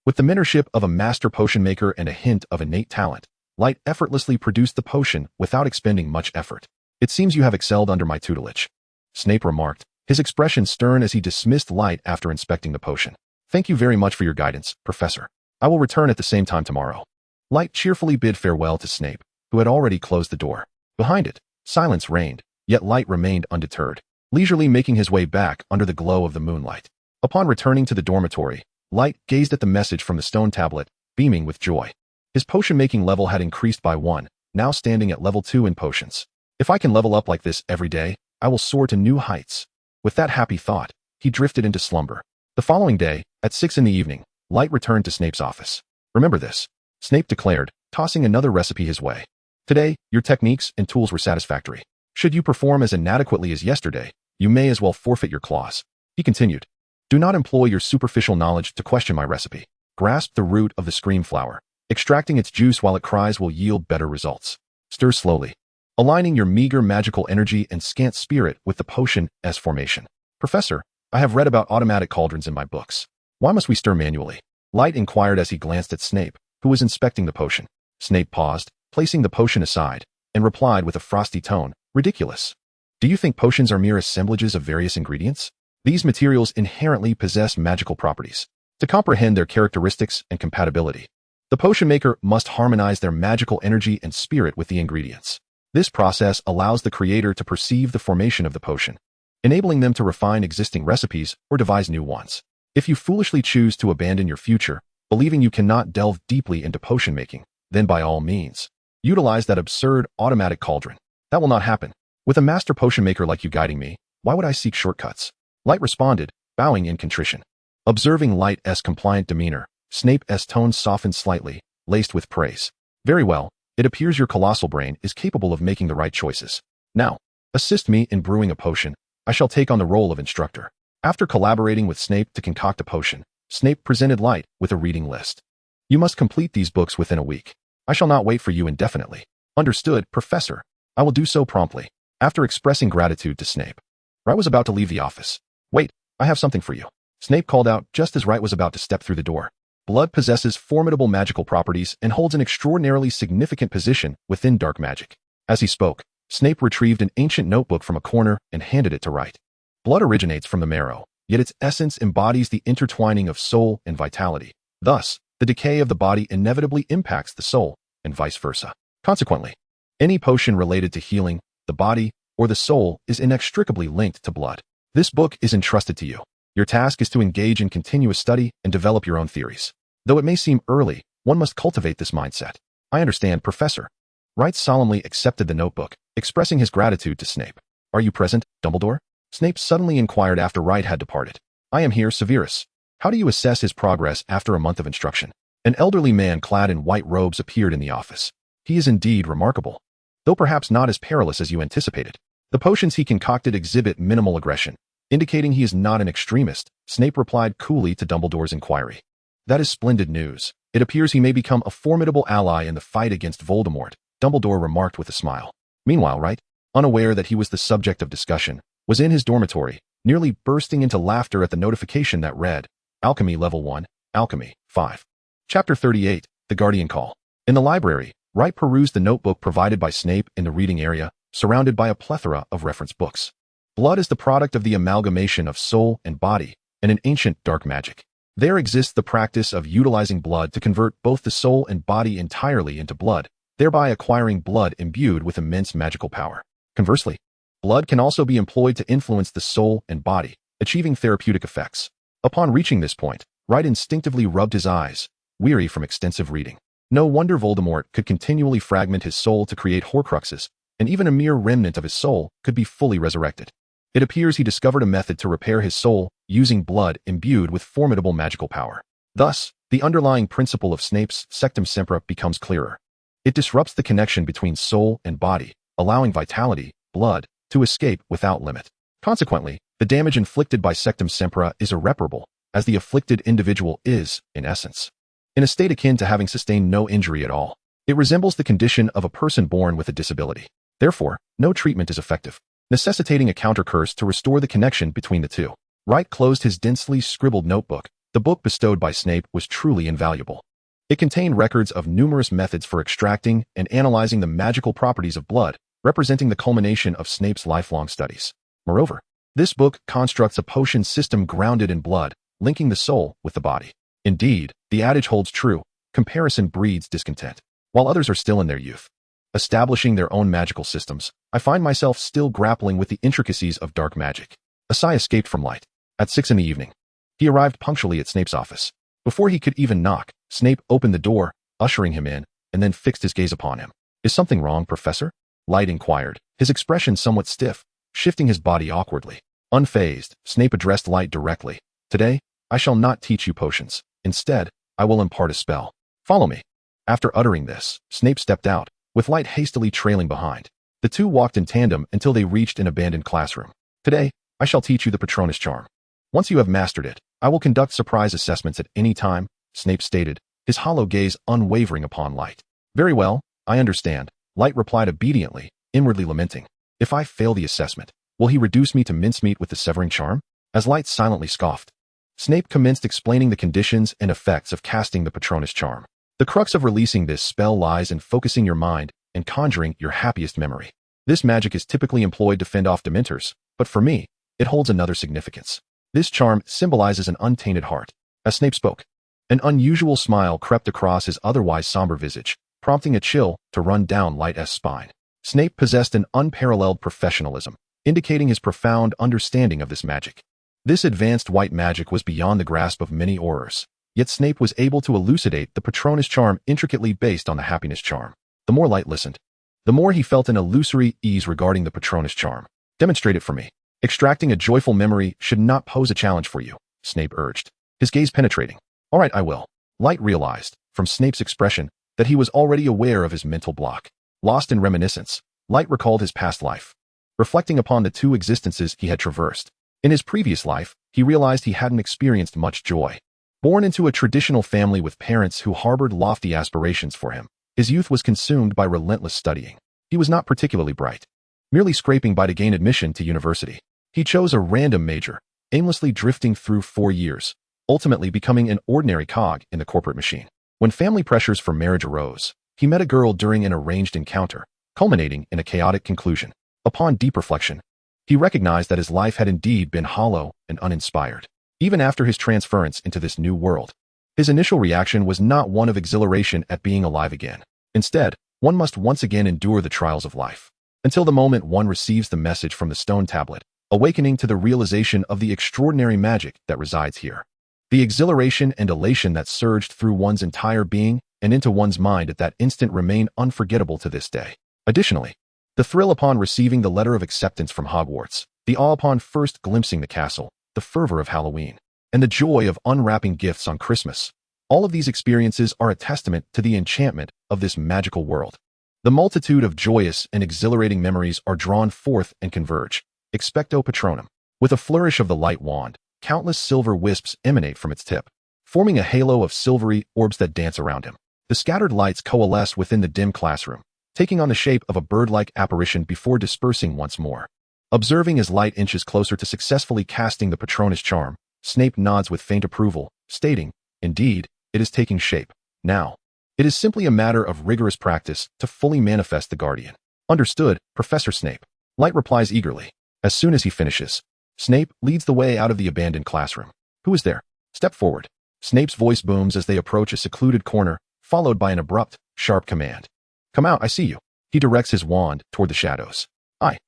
With the mentorship of a master potion maker and a hint of innate talent, Light effortlessly produced the potion without expending much effort. "It seems you have excelled under my tutelage," Snape remarked, his expression stern as he dismissed Light after inspecting the potion. "Thank you very much for your guidance, Professor. I will return at the same time tomorrow." Light cheerfully bid farewell to Snape, who had already closed the door. Behind it, silence reigned, yet Light remained undeterred, leisurely making his way back under the glow of the moonlight. Upon returning to the dormitory, Light gazed at the message from the stone tablet, beaming with joy. His potion-making level had increased by 1, now standing at level 2 in potions. "If I can level up like this every day, I will soar to new heights." With that happy thought, he drifted into slumber. The following day, at 6 in the evening, Light returned to Snape's office. "Remember this," Snape declared, tossing another recipe his way. "Today, your techniques and tools were satisfactory. Should you perform as inadequately as yesterday, you may as well forfeit your claws." He continued, "Do not employ your superficial knowledge to question my recipe. Grasp the root of the scream flower. Extracting its juice while it cries will yield better results. Stir slowly, aligning your meager magical energy and scant spirit with the potion S formation." "Professor, I have read about automatic cauldrons in my books. Why must we stir manually?" Light inquired as he glanced at Snape, who was inspecting the potion. Snape paused, placing the potion aside, and replied with a frosty tone, "Ridiculous. Do you think potions are mere assemblages of various ingredients? These materials inherently possess magical properties. To comprehend their characteristics and compatibility, the potion maker must harmonize their magical energy and spirit with the ingredients. This process allows the creator to perceive the formation of the potion, enabling them to refine existing recipes or devise new ones. If you foolishly choose to abandon your future, believing you cannot delve deeply into potion making, then by all means, utilize that absurd automatic cauldron. That will not happen. With a master potion maker like you guiding me, why would I seek shortcuts?" Light responded, bowing in contrition. Observing Light's compliant demeanor, Snape's tone softened slightly, laced with praise. "Very well, it appears your colossal brain is capable of making the right choices. Now, assist me in brewing a potion. I shall take on the role of instructor." After collaborating with Snape to concoct a potion, Snape presented Light with a reading list. "You must complete these books within a week. I shall not wait for you indefinitely." "Understood, Professor. I will do so promptly." After expressing gratitude to Snape, Wright was about to leave the office. "Wait, I have something for you," Snape called out just as Wright was about to step through the door. Blood possesses formidable magical properties and holds an extraordinarily significant position within dark magic. As he spoke, Snape retrieved an ancient notebook from a corner and handed it to Wright. Blood originates from the marrow, yet its essence embodies the intertwining of soul and vitality. Thus, the decay of the body inevitably impacts the soul, and vice versa. Consequently, any potion related to healing, the body, or the soul is inextricably linked to blood. This book is entrusted to you. Your task is to engage in continuous study and develop your own theories. Though it may seem early, One must cultivate this mindset. I understand, Professor. Wright solemnly accepted the notebook, expressing his gratitude to Snape. Are you present, Dumbledore? Snape suddenly inquired after Wright had departed. I am here, Severus. How do you assess his progress after a month of instruction? An elderly man clad in white robes appeared in the office. He is indeed remarkable, though perhaps not as perilous as you anticipated. The potions he concocted exhibit minimal aggression, indicating he is not an extremist. Snape replied coolly to Dumbledore's inquiry. That is splendid news. It appears he may become a formidable ally in the fight against Voldemort, Dumbledore remarked with a smile. Meanwhile, Wright, unaware that he was the subject of discussion, was in his dormitory, nearly bursting into laughter at the notification that read, Alchemy Level 1, Alchemy, 5. Chapter 38, The Guardian Call. In the library, Wright perused the notebook provided by Snape in the reading area, surrounded by a plethora of reference books. Blood is the product of the amalgamation of soul and body, and an ancient dark magic. There exists the practice of utilizing blood to convert both the soul and body entirely into blood, thereby acquiring blood imbued with immense magical power. Conversely, blood can also be employed to influence the soul and body, achieving therapeutic effects. Upon reaching this point, Wright instinctively rubbed his eyes, weary from extensive reading. No wonder Voldemort could continually fragment his soul to create Horcruxes, and even a mere remnant of his soul could be fully resurrected. It appears he discovered a method to repair his soul using blood imbued with formidable magical power. Thus, the underlying principle of Snape's Sectum Sempra becomes clearer. It disrupts the connection between soul and body, allowing vitality, blood, to escape without limit. Consequently, the damage inflicted by Sectum Sempra is irreparable, as the afflicted individual is, in essence, in a state akin to having sustained no injury at all. It resembles the condition of a person born with a disability. Therefore, no treatment is effective, necessitating a counter-curse to restore the connection between the two. Wright closed his densely scribbled notebook. The book bestowed by Snape was truly invaluable. It contained records of numerous methods for extracting and analyzing the magical properties of blood, representing the culmination of Snape's lifelong studies. Moreover, this book constructs a potion system grounded in blood, linking the soul with the body. Indeed, the adage holds true, comparison breeds discontent. While others are still in their youth, establishing their own magical systems, I find myself still grappling with the intricacies of dark magic. A sigh escaped from Light. At 6 in the evening, he arrived punctually at Snape's office. Before he could even knock, Snape opened the door, ushering him in, and then fixed his gaze upon him. Is something wrong, Professor? Light inquired, his expression somewhat stiff, shifting his body awkwardly. Unfazed, Snape addressed Light directly. Today, I shall not teach you potions. Instead, I will impart a spell. Follow me. After uttering this, Snape stepped out, with Light hastily trailing behind. The two walked in tandem until they reached an abandoned classroom. Today, I shall teach you the Patronus charm. Once you have mastered it, I will conduct surprise assessments at any time, Snape stated, his hollow gaze unwavering upon Light. Very well, I understand, Light replied obediently, inwardly lamenting. If I fail the assessment, will he reduce me to mincemeat with the severing charm? As Light silently scoffed, Snape commenced explaining the conditions and effects of casting the Patronus charm. The crux of releasing this spell lies in focusing your mind and conjuring your happiest memory. This magic is typically employed to fend off Dementors, but for me, it holds another significance. This charm symbolizes an untainted heart. As Snape spoke, an unusual smile crept across his otherwise somber visage, prompting a chill to run down Light's spine. Snape possessed an unparalleled professionalism, indicating his profound understanding of this magic. This advanced white magic was beyond the grasp of many Aurors, yet Snape was able to elucidate the Patronus charm intricately based on the happiness charm. The more Light listened, the more he felt an illusory ease regarding the Patronus charm. Demonstrate it for me. Extracting a joyful memory should not pose a challenge for you, Snape urged, his gaze penetrating. All right, I will. Light realized, from Snape's expression, that he was already aware of his mental block. Lost in reminiscence, Light recalled his past life, reflecting upon the two existences he had traversed. In his previous life, he realized he hadn't experienced much joy. Born into a traditional family with parents who harbored lofty aspirations for him, his youth was consumed by relentless studying. He was not particularly bright, merely scraping by to gain admission to university. He chose a random major, aimlessly drifting through 4 years, ultimately becoming an ordinary cog in the corporate machine. When family pressures for marriage arose, he met a girl during an arranged encounter, culminating in a chaotic conclusion. Upon deep reflection, he recognized that his life had indeed been hollow and uninspired. Even after his transference into this new world, his initial reaction was not one of exhilaration at being alive again. Instead, one must once again endure the trials of life, until the moment one receives the message from the stone tablet, awakening to the realization of the extraordinary magic that resides here. The exhilaration and elation that surged through one's entire being and into one's mind at that instant remain unforgettable to this day. Additionally, the thrill upon receiving the letter of acceptance from Hogwarts, the awe upon first glimpsing the castle, the fervor of Halloween, and the joy of unwrapping gifts on Christmas. All of these experiences are a testament to the enchantment of this magical world. The multitude of joyous and exhilarating memories are drawn forth and converge. Expecto Patronum. With a flourish of the light wand, countless silver wisps emanate from its tip, forming a halo of silvery orbs that dance around him. The scattered lights coalesce within the dim classroom, taking on the shape of a bird-like apparition before dispersing once more. Observing as Light inches closer to successfully casting the Patronus charm, Snape nods with faint approval, stating, "Indeed, it is taking shape. Now, it is simply a matter of rigorous practice to fully manifest the Guardian." "Understood, Professor Snape," Light replies eagerly. As soon as he finishes, Snape leads the way out of the abandoned classroom. "Who is there? Step forward." Snape's voice booms as they approach a secluded corner, followed by an abrupt, sharp command. "Come out, I see you." He directs his wand toward the shadows.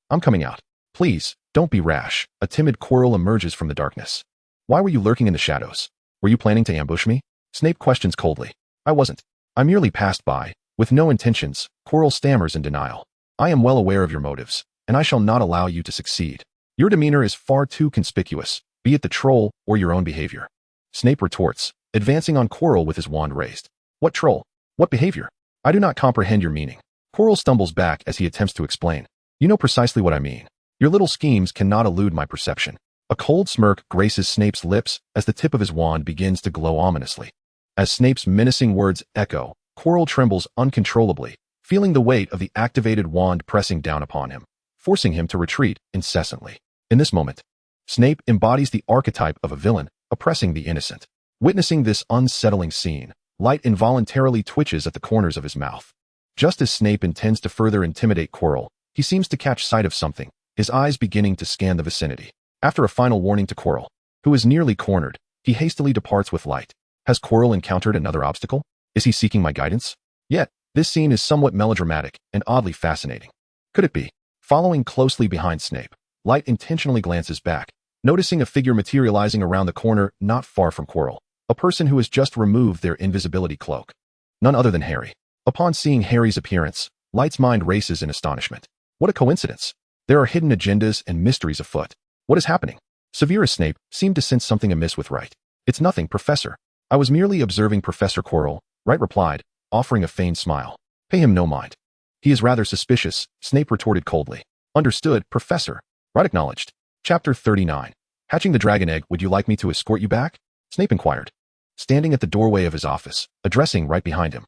I'm coming out. Please, don't be rash." A timid Quirrell emerges from the darkness. "Why were you lurking in the shadows? Were you planning to ambush me?" Snape questions coldly. "I wasn't. I merely passed by, with no intentions." Quirrell stammers in denial. "I am well aware of your motives, and I shall not allow you to succeed. Your demeanor is far too conspicuous, be it the troll or your own behavior." Snape retorts, advancing on Quirrell with his wand raised. "What troll? What behavior? I do not comprehend your meaning." Quirrell stumbles back as he attempts to explain. "You know precisely what I mean. Your little schemes cannot elude my perception." A cold smirk graces Snape's lips as the tip of his wand begins to glow ominously. As Snape's menacing words echo, Quirrell trembles uncontrollably, feeling the weight of the activated wand pressing down upon him, forcing him to retreat incessantly. In this moment, Snape embodies the archetype of a villain, oppressing the innocent. Witnessing this unsettling scene, Light involuntarily twitches at the corners of his mouth. Just as Snape intends to further intimidate Quirrell, he seems to catch sight of something, his eyes beginning to scan the vicinity. After a final warning to Quirrell, who is nearly cornered, he hastily departs with Light. Has Quirrell encountered another obstacle? Is he seeking my guidance? Yet, this scene is somewhat melodramatic and oddly fascinating. Could it be? Following closely behind Snape, Light intentionally glances back, noticing a figure materializing around the corner not far from Quirrell, a person who has just removed their invisibility cloak. None other than Harry. Upon seeing Harry's appearance, Light's mind races in astonishment. What a coincidence! There are hidden agendas and mysteries afoot. What is happening? Severus Snape seemed to sense something amiss with Wright. "It's nothing, Professor. I was merely observing Professor Quirrell," Wright replied, offering a feigned smile. "Pay him no mind. He is rather suspicious," Snape retorted coldly. "Understood, Professor," Wright acknowledged. Chapter 39. Hatching the dragon egg. "Would you like me to escort you back?" Snape inquired, standing at the doorway of his office, addressing Wright behind him.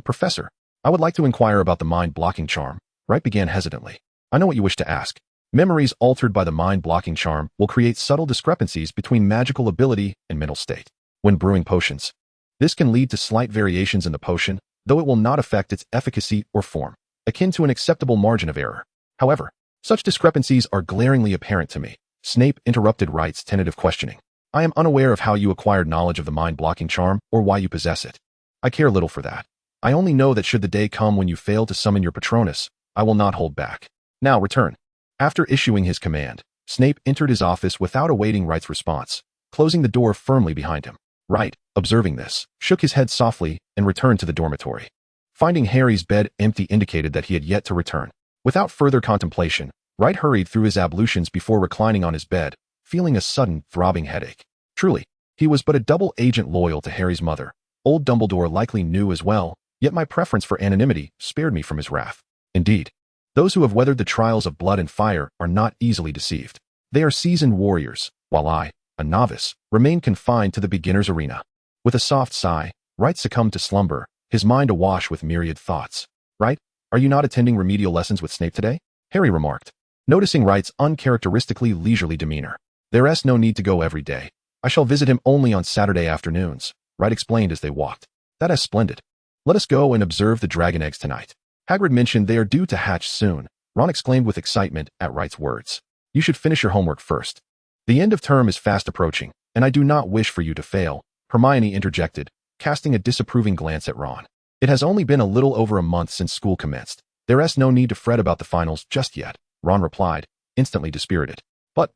Professor, I would like to inquire about the mind-blocking charm," Wright began hesitantly. "I know what you wish to ask. Memories altered by the mind-blocking charm will create subtle discrepancies between magical ability and mental state. When brewing potions, this can lead to slight variations in the potion, though it will not affect its efficacy or form, akin to an acceptable margin of error. However, such discrepancies are glaringly apparent to me." Snape interrupted Wright's tentative questioning. "I am unaware of how you acquired knowledge of the mind-blocking charm or why you possess it. I care little for that. I only know that should the day come when you fail to summon your Patronus, I will not hold back. Now return." After issuing his command, Snape entered his office without awaiting Wright's response, closing the door firmly behind him. Wright, observing this, shook his head softly and returned to the dormitory. Finding Harry's bed empty indicated that he had yet to return. Without further contemplation, Wright hurried through his ablutions before reclining on his bed, feeling a sudden, throbbing headache. Truly, he was but a double agent loyal to Harry's mother. Old Dumbledore likely knew as well, yet my preference for anonymity spared me from his wrath. Indeed, those who have weathered the trials of blood and fire are not easily deceived. They are seasoned warriors, while I, a novice, remain confined to the beginner's arena. With a soft sigh, Wright succumbed to slumber, his mind awash with myriad thoughts. "Wright, are you not attending remedial lessons with Snape today?" Harry remarked, noticing Wright's uncharacteristically leisurely demeanor. "There's no need to go every day. I shall visit him only on Saturday afternoons," Wright explained as they walked. "That is splendid. Let us go and observe the dragon eggs tonight. Hagrid mentioned they are due to hatch soon," Ron exclaimed with excitement at Wright's words. "You should finish your homework first. The end of term is fast approaching, and I do not wish for you to fail," Hermione interjected, casting a disapproving glance at Ron. "It has only been a little over a month since school commenced. There's no need to fret about the finals just yet," Ron replied, instantly dispirited. But,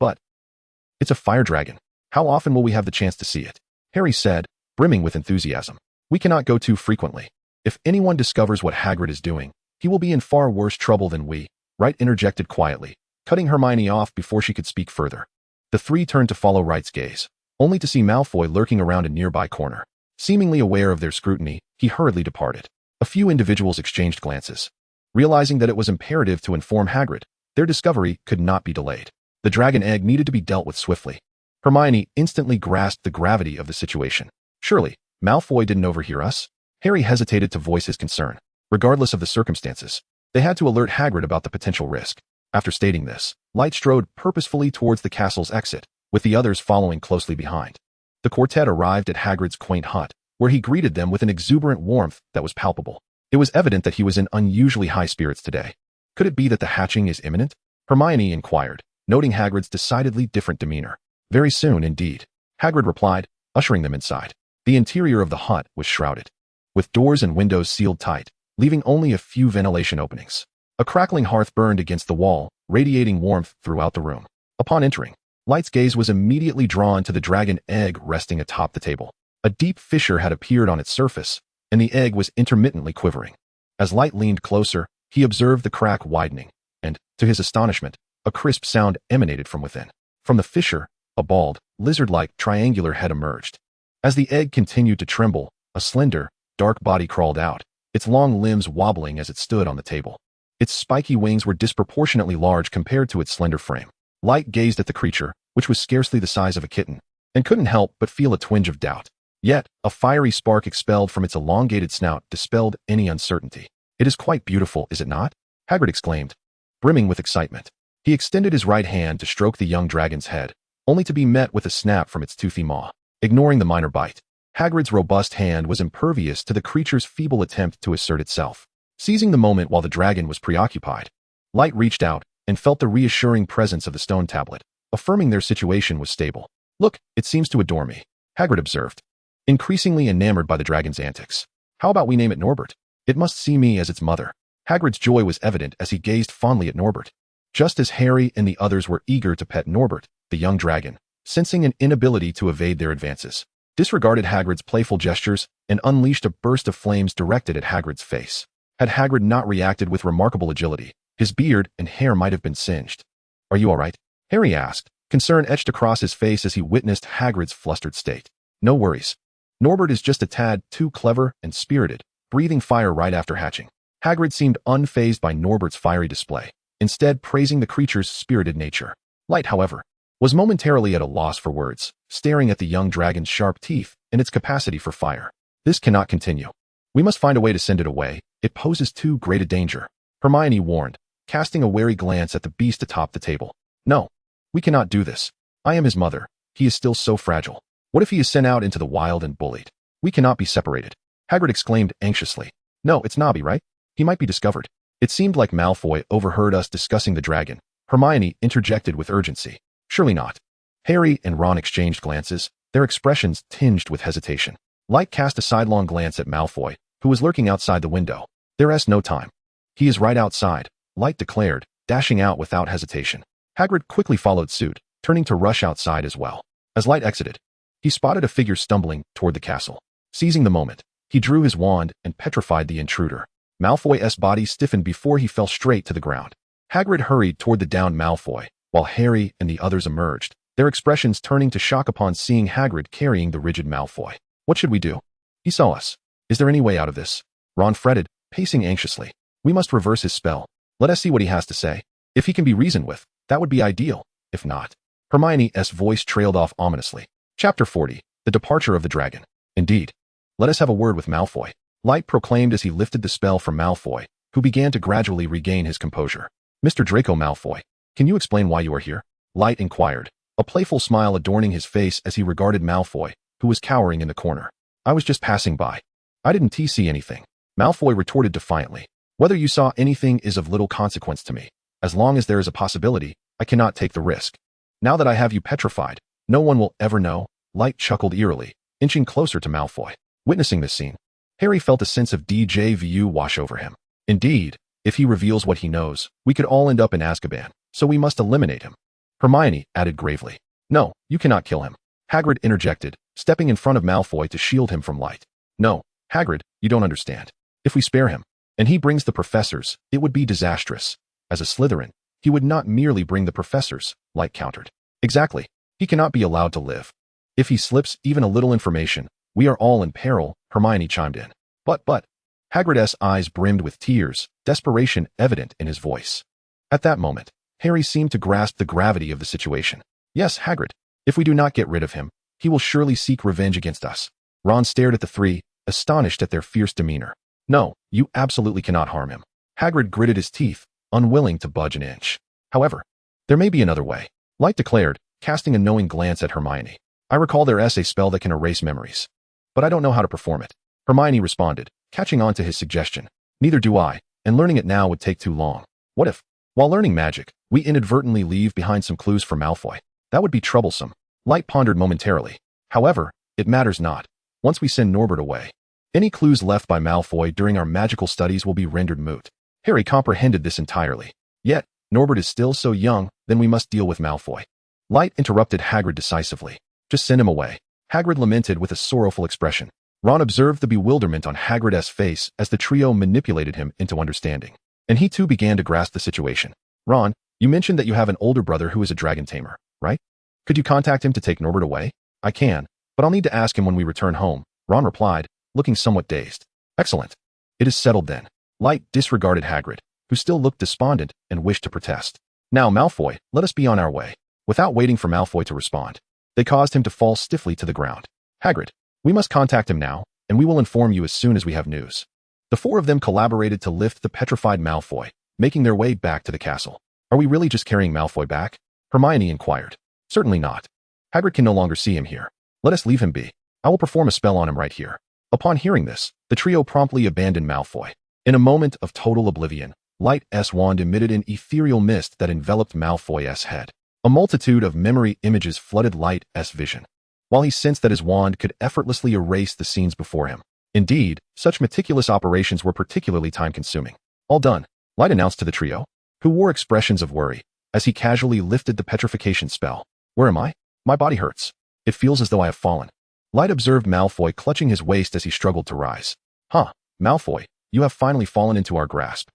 it's a fire dragon. How often will we have the chance to see it?" Harry said, brimming with enthusiasm. "We cannot go too frequently. If anyone discovers what Hagrid is doing, he will be in far worse trouble than we, Wright interjected quietly, cutting Hermione off before she could speak further. The three turned to follow Wright's gaze, only to see Malfoy lurking around a nearby corner. Seemingly aware of their scrutiny, he hurriedly departed. A few individuals exchanged glances. Realizing that it was imperative to inform Hagrid, their discovery could not be delayed. The dragon egg needed to be dealt with swiftly. Hermione instantly grasped the gravity of the situation. Surely, Malfoy didn't overhear us? Harry hesitated to voice his concern. Regardless of the circumstances, they had to alert Hagrid about the potential risk. After stating this, Light strode purposefully towards the castle's exit, with the others following closely behind. The quartet arrived at Hagrid's quaint hut, where he greeted them with an exuberant warmth that was palpable. It was evident that he was in unusually high spirits today. Could it be that the hatching is imminent? Hermione inquired, noting Hagrid's decidedly different demeanor. Very soon, indeed, Hagrid replied, ushering them inside. The interior of the hut was shrouded, with doors and windows sealed tight, leaving only a few ventilation openings. A crackling hearth burned against the wall, radiating warmth throughout the room. Upon entering, Light's gaze was immediately drawn to the dragon egg resting atop the table. A deep fissure had appeared on its surface, and the egg was intermittently quivering. As Light leaned closer, he observed the crack widening, and, to his astonishment, a crisp sound emanated from within. From the fissure, a bald, lizard-like triangular head emerged. As the egg continued to tremble, a slender, dark body crawled out, its long limbs wobbling as it stood on the table. Its spiky wings were disproportionately large compared to its slender frame. Light gazed at the creature, which was scarcely the size of a kitten, and couldn't help but feel a twinge of doubt. Yet, a fiery spark expelled from its elongated snout dispelled any uncertainty. "It is quite beautiful, is it not?" Hagrid exclaimed, brimming with excitement. He extended his right hand to stroke the young dragon's head, only to be met with a snap from its toothy maw. Ignoring the minor bite, Hagrid's robust hand was impervious to the creature's feeble attempt to assert itself. Seizing the moment while the dragon was preoccupied, Light reached out and felt the reassuring presence of the stone tablet, affirming their situation was stable. "Look, it seems to adore me," Hagrid observed, increasingly enamored by the dragon's antics. "How about we name it Norbert? It must see me as its mother." Hagrid's joy was evident as he gazed fondly at Norbert. Just as Harry and the others were eager to pet Norbert, the young dragon, sensing an inability to evade their advances, disregarded Hagrid's playful gestures and unleashed a burst of flames directed at Hagrid's face. Had Hagrid not reacted with remarkable agility, his beard and hair might have been singed. "Are you all right?" Harry asked, concern etched across his face as he witnessed Hagrid's flustered state. "No worries. Norbert is just a tad too clever and spirited, breathing fire right after hatching." Hagrid seemed unfazed by Norbert's fiery display, instead praising the creature's spirited nature. Light, however, was momentarily at a loss for words, staring at the young dragon's sharp teeth and its capacity for fire. "This cannot continue. We must find a way to send it away. It poses too great a danger," Hermione warned, casting a wary glance at the beast atop the table. "No, we cannot do this. I am his mother. He is still so fragile. What if he is sent out into the wild and bullied? We cannot be separated." Hagrid exclaimed anxiously. "No, it's Nobby, right? He might be discovered." It seemed like Malfoy overheard us discussing the dragon. Hermione interjected with urgency. "Surely not." Harry and Ron exchanged glances, their expressions tinged with hesitation. Light cast a sidelong glance at Malfoy, who was lurking outside the window. "There's no time. He is right outside," Light declared, dashing out without hesitation. Hagrid quickly followed suit, turning to rush outside as well. As Light exited, he spotted a figure stumbling toward the castle. Seizing the moment, he drew his wand and petrified the intruder. Malfoy's body stiffened before he fell straight to the ground. Hagrid hurried toward the downed Malfoy, while Harry and the others emerged, their expressions turning to shock upon seeing Hagrid carrying the rigid Malfoy. "What should we do? He saw us. Is there any way out of this?" Ron fretted, pacing anxiously. "We must reverse his spell. Let us see what he has to say. If he can be reasoned with, that would be ideal. If not..." Hermione's voice trailed off ominously. Chapter 40. The Departure of the Dragon. "Indeed. Let us have a word with Malfoy," Light proclaimed as he lifted the spell from Malfoy, who began to gradually regain his composure. "Mr. Draco Malfoy, can you explain why you are here?" Light inquired, a playful smile adorning his face as he regarded Malfoy, who was cowering in the corner. "I was just passing by. I didn't see anything," Malfoy retorted defiantly. "Whether you saw anything is of little consequence to me. As long as there is a possibility, I cannot take the risk. Now that I have you petrified, no one will ever know." Light chuckled eerily, inching closer to Malfoy. Witnessing this scene, Harry felt a sense of déjà vu wash over him. Indeed, if he reveals what he knows, we could all end up in Azkaban, so we must eliminate him. Hermione added gravely. "No, you cannot kill him," Hagrid interjected, stepping in front of Malfoy to shield him from Light. "No, Hagrid, you don't understand. If we spare him, and he brings the professors, it would be disastrous. As a Slytherin, he would not merely bring the professors, Light countered. Exactly. He cannot be allowed to live. If he slips even a little information, we are all in peril, Hermione chimed in. But, Hagrid's eyes brimmed with tears, desperation evident in his voice. At that moment, Harry seemed to grasp the gravity of the situation. Yes, Hagrid. If we do not get rid of him, he will surely seek revenge against us. Ron stared at the three, astonished at their fierce demeanor. No, you absolutely cannot harm him. Hagrid gritted his teeth, unwilling to budge an inch. However, there may be another way, Light declared, casting a knowing glance at Hermione. I recall there is a spell that can erase memories. But I don't know how to perform it. Hermione responded, catching on to his suggestion. Neither do I, and learning it now would take too long. What if, while learning magic, we inadvertently leave behind some clues for Malfoy? That would be troublesome. Light pondered momentarily. However, it matters not. Once we send Norbert away, any clues left by Malfoy during our magical studies will be rendered moot. Harry comprehended this entirely. Yet, Norbert is still so young, then we must deal with Malfoy. Light interrupted Hagrid decisively. Just send him away. Hagrid lamented with a sorrowful expression. Ron observed the bewilderment on Hagrid's face as the trio manipulated him into understanding. And he too began to grasp the situation. Ron, you mentioned that you have an older brother who is a dragon tamer, right? Could you contact him to take Norbert away? I can, but I'll need to ask him when we return home, Ron replied, looking somewhat dazed. Excellent. It is settled then. Light disregarded Hagrid, who still looked despondent and wished to protest. Now, Malfoy, let us be on our way. Without waiting for Malfoy to respond, they caused him to fall stiffly to the ground. Hagrid, we must contact him now, and we will inform you as soon as we have news. The four of them collaborated to lift the petrified Malfoy, making their way back to the castle. Are we really just carrying Malfoy back? Hermione inquired. Certainly not. Hagrid can no longer see him here. Let us leave him be. I will perform a spell on him right here. Upon hearing this, the trio promptly abandoned Malfoy. In a moment of total oblivion, Light's wand emitted an ethereal mist that enveloped Malfoy's head. A multitude of memory images flooded Light's vision, while he sensed that his wand could effortlessly erase the scenes before him. Indeed, such meticulous operations were particularly time-consuming. All done, Light announced to the trio, who wore expressions of worry, as he casually lifted the petrification spell. Where am I? My body hurts. It feels as though I have fallen. Light observed Malfoy clutching his waist as he struggled to rise. Huh, Malfoy, you have finally fallen into our grasp.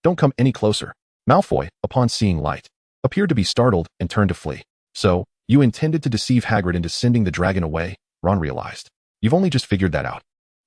Don't come any closer. Malfoy, upon seeing Light, appeared to be startled and turned to flee. So, you intended to deceive Hagrid into sending the dragon away, Ron realized. You've only just figured that out.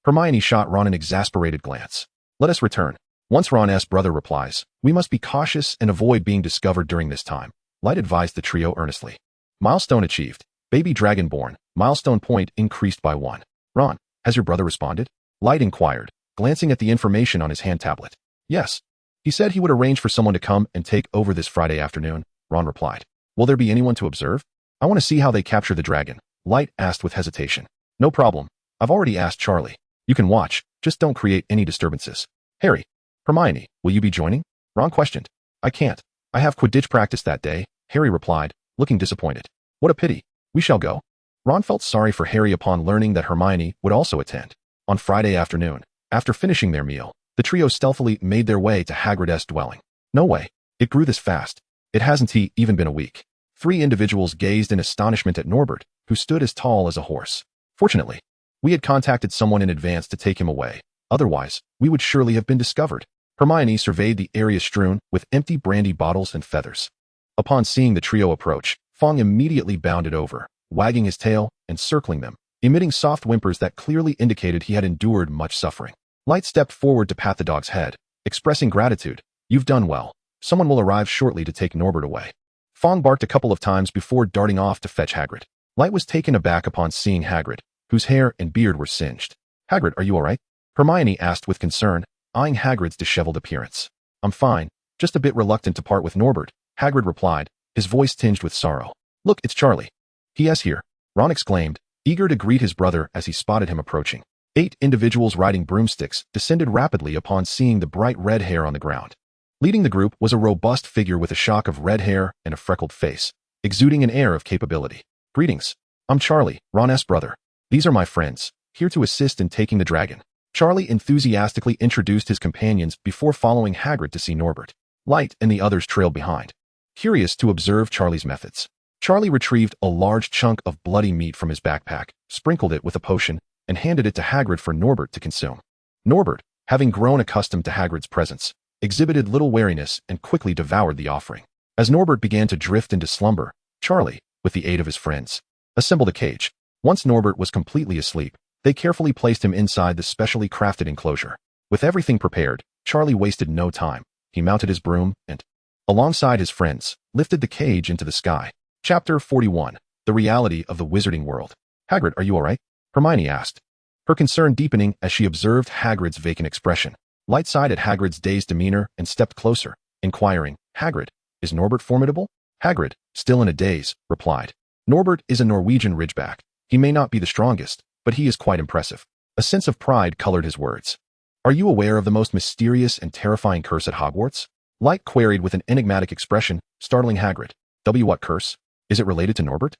Hermione shot Ron an exasperated glance. Let us return. Once Ron's brother replies, we must be cautious and avoid being discovered during this time, Light advised the trio earnestly. Milestone achieved. Baby dragon born. Milestone point increased by 1. Ron, has your brother responded? Light inquired, glancing at the information on his hand tablet. Yes. He said he would arrange for someone to come and take over this Friday afternoon, Ron replied. Will there be anyone to observe? I want to see how they capture the dragon, Light asked with hesitation. No problem. I've already asked Charlie. You can watch, just don't create any disturbances. Harry, Hermione, will you be joining? Ron questioned. I can't. I have Quidditch practice that day, Harry replied, looking disappointed. What a pity. We shall go. Ron felt sorry for Harry upon learning that Hermione would also attend. On Friday afternoon, after finishing their meal, the trio stealthily made their way to Hagrid's dwelling. No way. It grew this fast. It hasn't even been a week. 3 individuals gazed in astonishment at Norbert, who stood as tall as a horse. Fortunately, we had contacted someone in advance to take him away. Otherwise, we would surely have been discovered. Hermione surveyed the area strewn with empty brandy bottles and feathers. Upon seeing the trio approach, Fong immediately bounded over, wagging his tail and circling them, emitting soft whimpers that clearly indicated he had endured much suffering. Light stepped forward to pat the dog's head, expressing gratitude. You've done well. Someone will arrive shortly to take Norbert away. Fong barked a couple of times before darting off to fetch Hagrid. Light was taken aback upon seeing Hagrid, whose hair and beard were singed. Hagrid, are you all right? Hermione asked with concern, eyeing Hagrid's disheveled appearance. I'm fine, just a bit reluctant to part with Norbert, Hagrid replied, his voice tinged with sorrow. Look, it's Charlie. He is here, Ron exclaimed, eager to greet his brother as he spotted him approaching. 8 individuals riding broomsticks descended rapidly upon seeing the bright red hair on the ground. Leading the group was a robust figure with a shock of red hair and a freckled face, exuding an air of capability. Greetings. I'm Charlie, Ron's brother. These are my friends, here to assist in taking the dragon. Charlie enthusiastically introduced his companions before following Hagrid to see Norbert. Light and the others trailed behind, curious to observe Charlie's methods. Charlie retrieved a large chunk of bloody meat from his backpack, sprinkled it with a potion, and handed it to Hagrid for Norbert to consume. Norbert, having grown accustomed to Hagrid's presence, exhibited little wariness and quickly devoured the offering. As Norbert began to drift into slumber, Charlie, with the aid of his friends, assembled a cage. Once Norbert was completely asleep, they carefully placed him inside the specially crafted enclosure. With everything prepared, Charlie wasted no time. He mounted his broom and, alongside his friends, lifted the cage into the sky. Chapter 41. The Reality of the Wizarding World. Hagrid, are you all right? Hermione asked, her concern deepening as she observed Hagrid's vacant expression. Light sighed at Hagrid's dazed demeanor and stepped closer, inquiring, Hagrid, is Norbert formidable? Hagrid, still in a daze, replied, Norbert is a Norwegian ridgeback. He may not be the strongest, but he is quite impressive. A sense of pride colored his words. Are you aware of the most mysterious and terrifying curse at Hogwarts? Light queried with an enigmatic expression, startling Hagrid. What curse? Is it related to Norbert?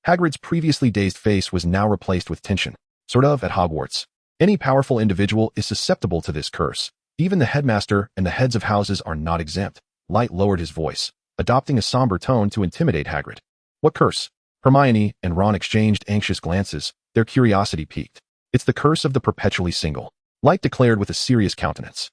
Hagrid's previously dazed face was now replaced with tension. Sort of, at Hogwarts. Any powerful individual is susceptible to this curse. Even the headmaster and the heads of houses are not exempt. Light lowered his voice, adopting a somber tone to intimidate Hagrid. What curse? Hermione and Ron exchanged anxious glances, their curiosity piqued. It's the curse of the perpetually single, Light declared with a serious countenance.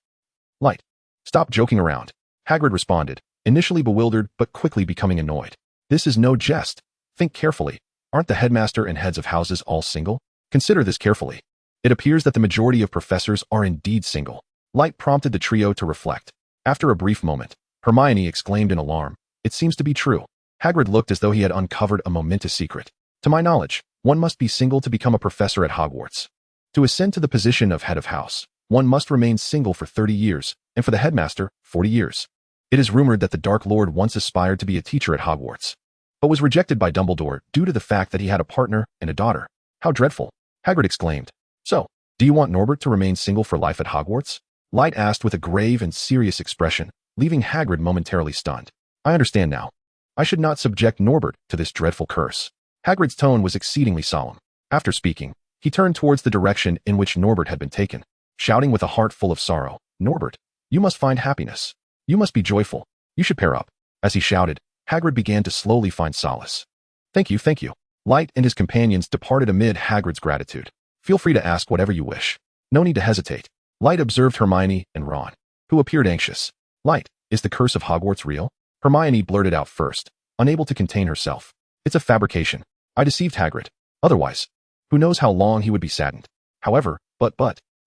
Light, stop joking around, Hagrid responded, initially bewildered but quickly becoming annoyed. This is no jest. Think carefully. Aren't the headmaster and heads of houses all single? Consider this carefully. It appears that the majority of professors are indeed single. Light prompted the trio to reflect. After a brief moment, Hermione exclaimed in alarm, It seems to be true. Hagrid looked as though he had uncovered a momentous secret. To my knowledge, one must be single to become a professor at Hogwarts. To ascend to the position of head of house, one must remain single for 30 years, and for the headmaster, 40 years. It is rumored that the Dark Lord once aspired to be a teacher at Hogwarts, but was rejected by Dumbledore due to the fact that he had a partner and a daughter. How dreadful, Hagrid exclaimed. So, do you want Norbert to remain single for life at Hogwarts? Light asked with a grave and serious expression, leaving Hagrid momentarily stunned. I understand now. I should not subject Norbert to this dreadful curse. Hagrid's tone was exceedingly solemn. After speaking, he turned towards the direction in which Norbert had been taken, shouting with a heart full of sorrow, Norbert, you must find happiness. You must be joyful. You should pair up. As he shouted, Hagrid began to slowly find solace. Thank you, thank you. Light and his companions departed amid Hagrid's gratitude. Feel free to ask whatever you wish. No need to hesitate. Light observed Hermione and Ron, who appeared anxious. Light, is the curse of Hogwarts real? Hermione blurted out first, unable to contain herself. It's a fabrication. I deceived Hagrid. Otherwise, who knows how long he would be saddened. However, but,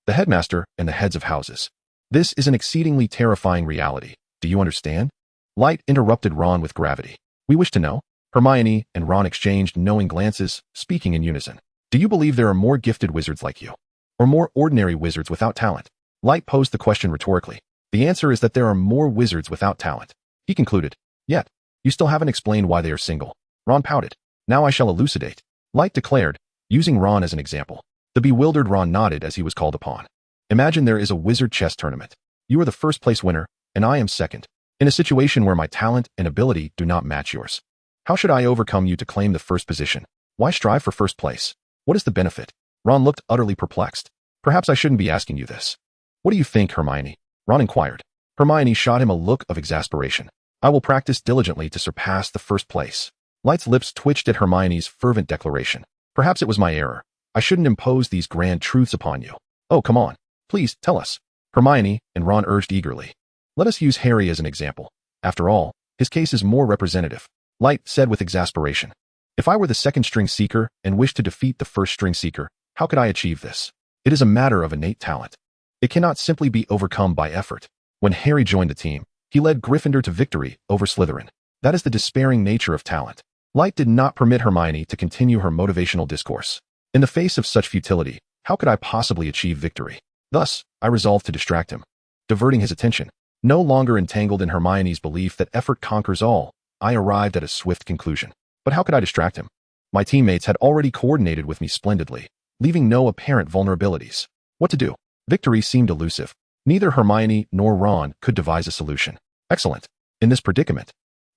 the headmaster and the heads of houses. This is an exceedingly terrifying reality. Do you understand? Light interrupted Ron with gravity. We wish to know. Hermione and Ron exchanged knowing glances, speaking in unison. Do you believe there are more gifted wizards like you? Or more ordinary wizards without talent? Light posed the question rhetorically. The answer is that there are more wizards without talent. He concluded. Yet, you still haven't explained why they are single. Ron pouted. Now I shall elucidate. Light declared, using Ron as an example. The bewildered Ron nodded as he was called upon. Imagine there is a wizard chess tournament. You are the first place winner, and I am second. In a situation where my talent and ability do not match yours. How should I overcome you to claim the first position? Why strive for first place? What is the benefit? Ron looked utterly perplexed. Perhaps I shouldn't be asking you this. What do you think, Hermione? Ron inquired. Hermione shot him a look of exasperation. I will practice diligently to surpass the first place. Light's lips twitched at Hermione's fervent declaration. Perhaps it was my error. I shouldn't impose these grand truths upon you. Oh, come on. Please, tell us. Hermione and Ron urged eagerly. Let us use Harry as an example. After all, his case is more representative. Light said with exasperation. If I were the second string seeker and wished to defeat the first string seeker, how could I achieve this? It is a matter of innate talent. It cannot simply be overcome by effort. When Harry joined the team, he led Gryffindor to victory over Slytherin. That is the despairing nature of talent. Light did not permit Hermione to continue her motivational discourse. In the face of such futility, how could I possibly achieve victory? Thus, I resolved to distract him. Diverting his attention, no longer entangled in Hermione's belief that effort conquers all, I arrived at a swift conclusion. But how could I distract him? My teammates had already coordinated with me splendidly, leaving no apparent vulnerabilities. What to do? Victory seemed elusive. Neither Hermione nor Ron could devise a solution. Excellent. In this predicament,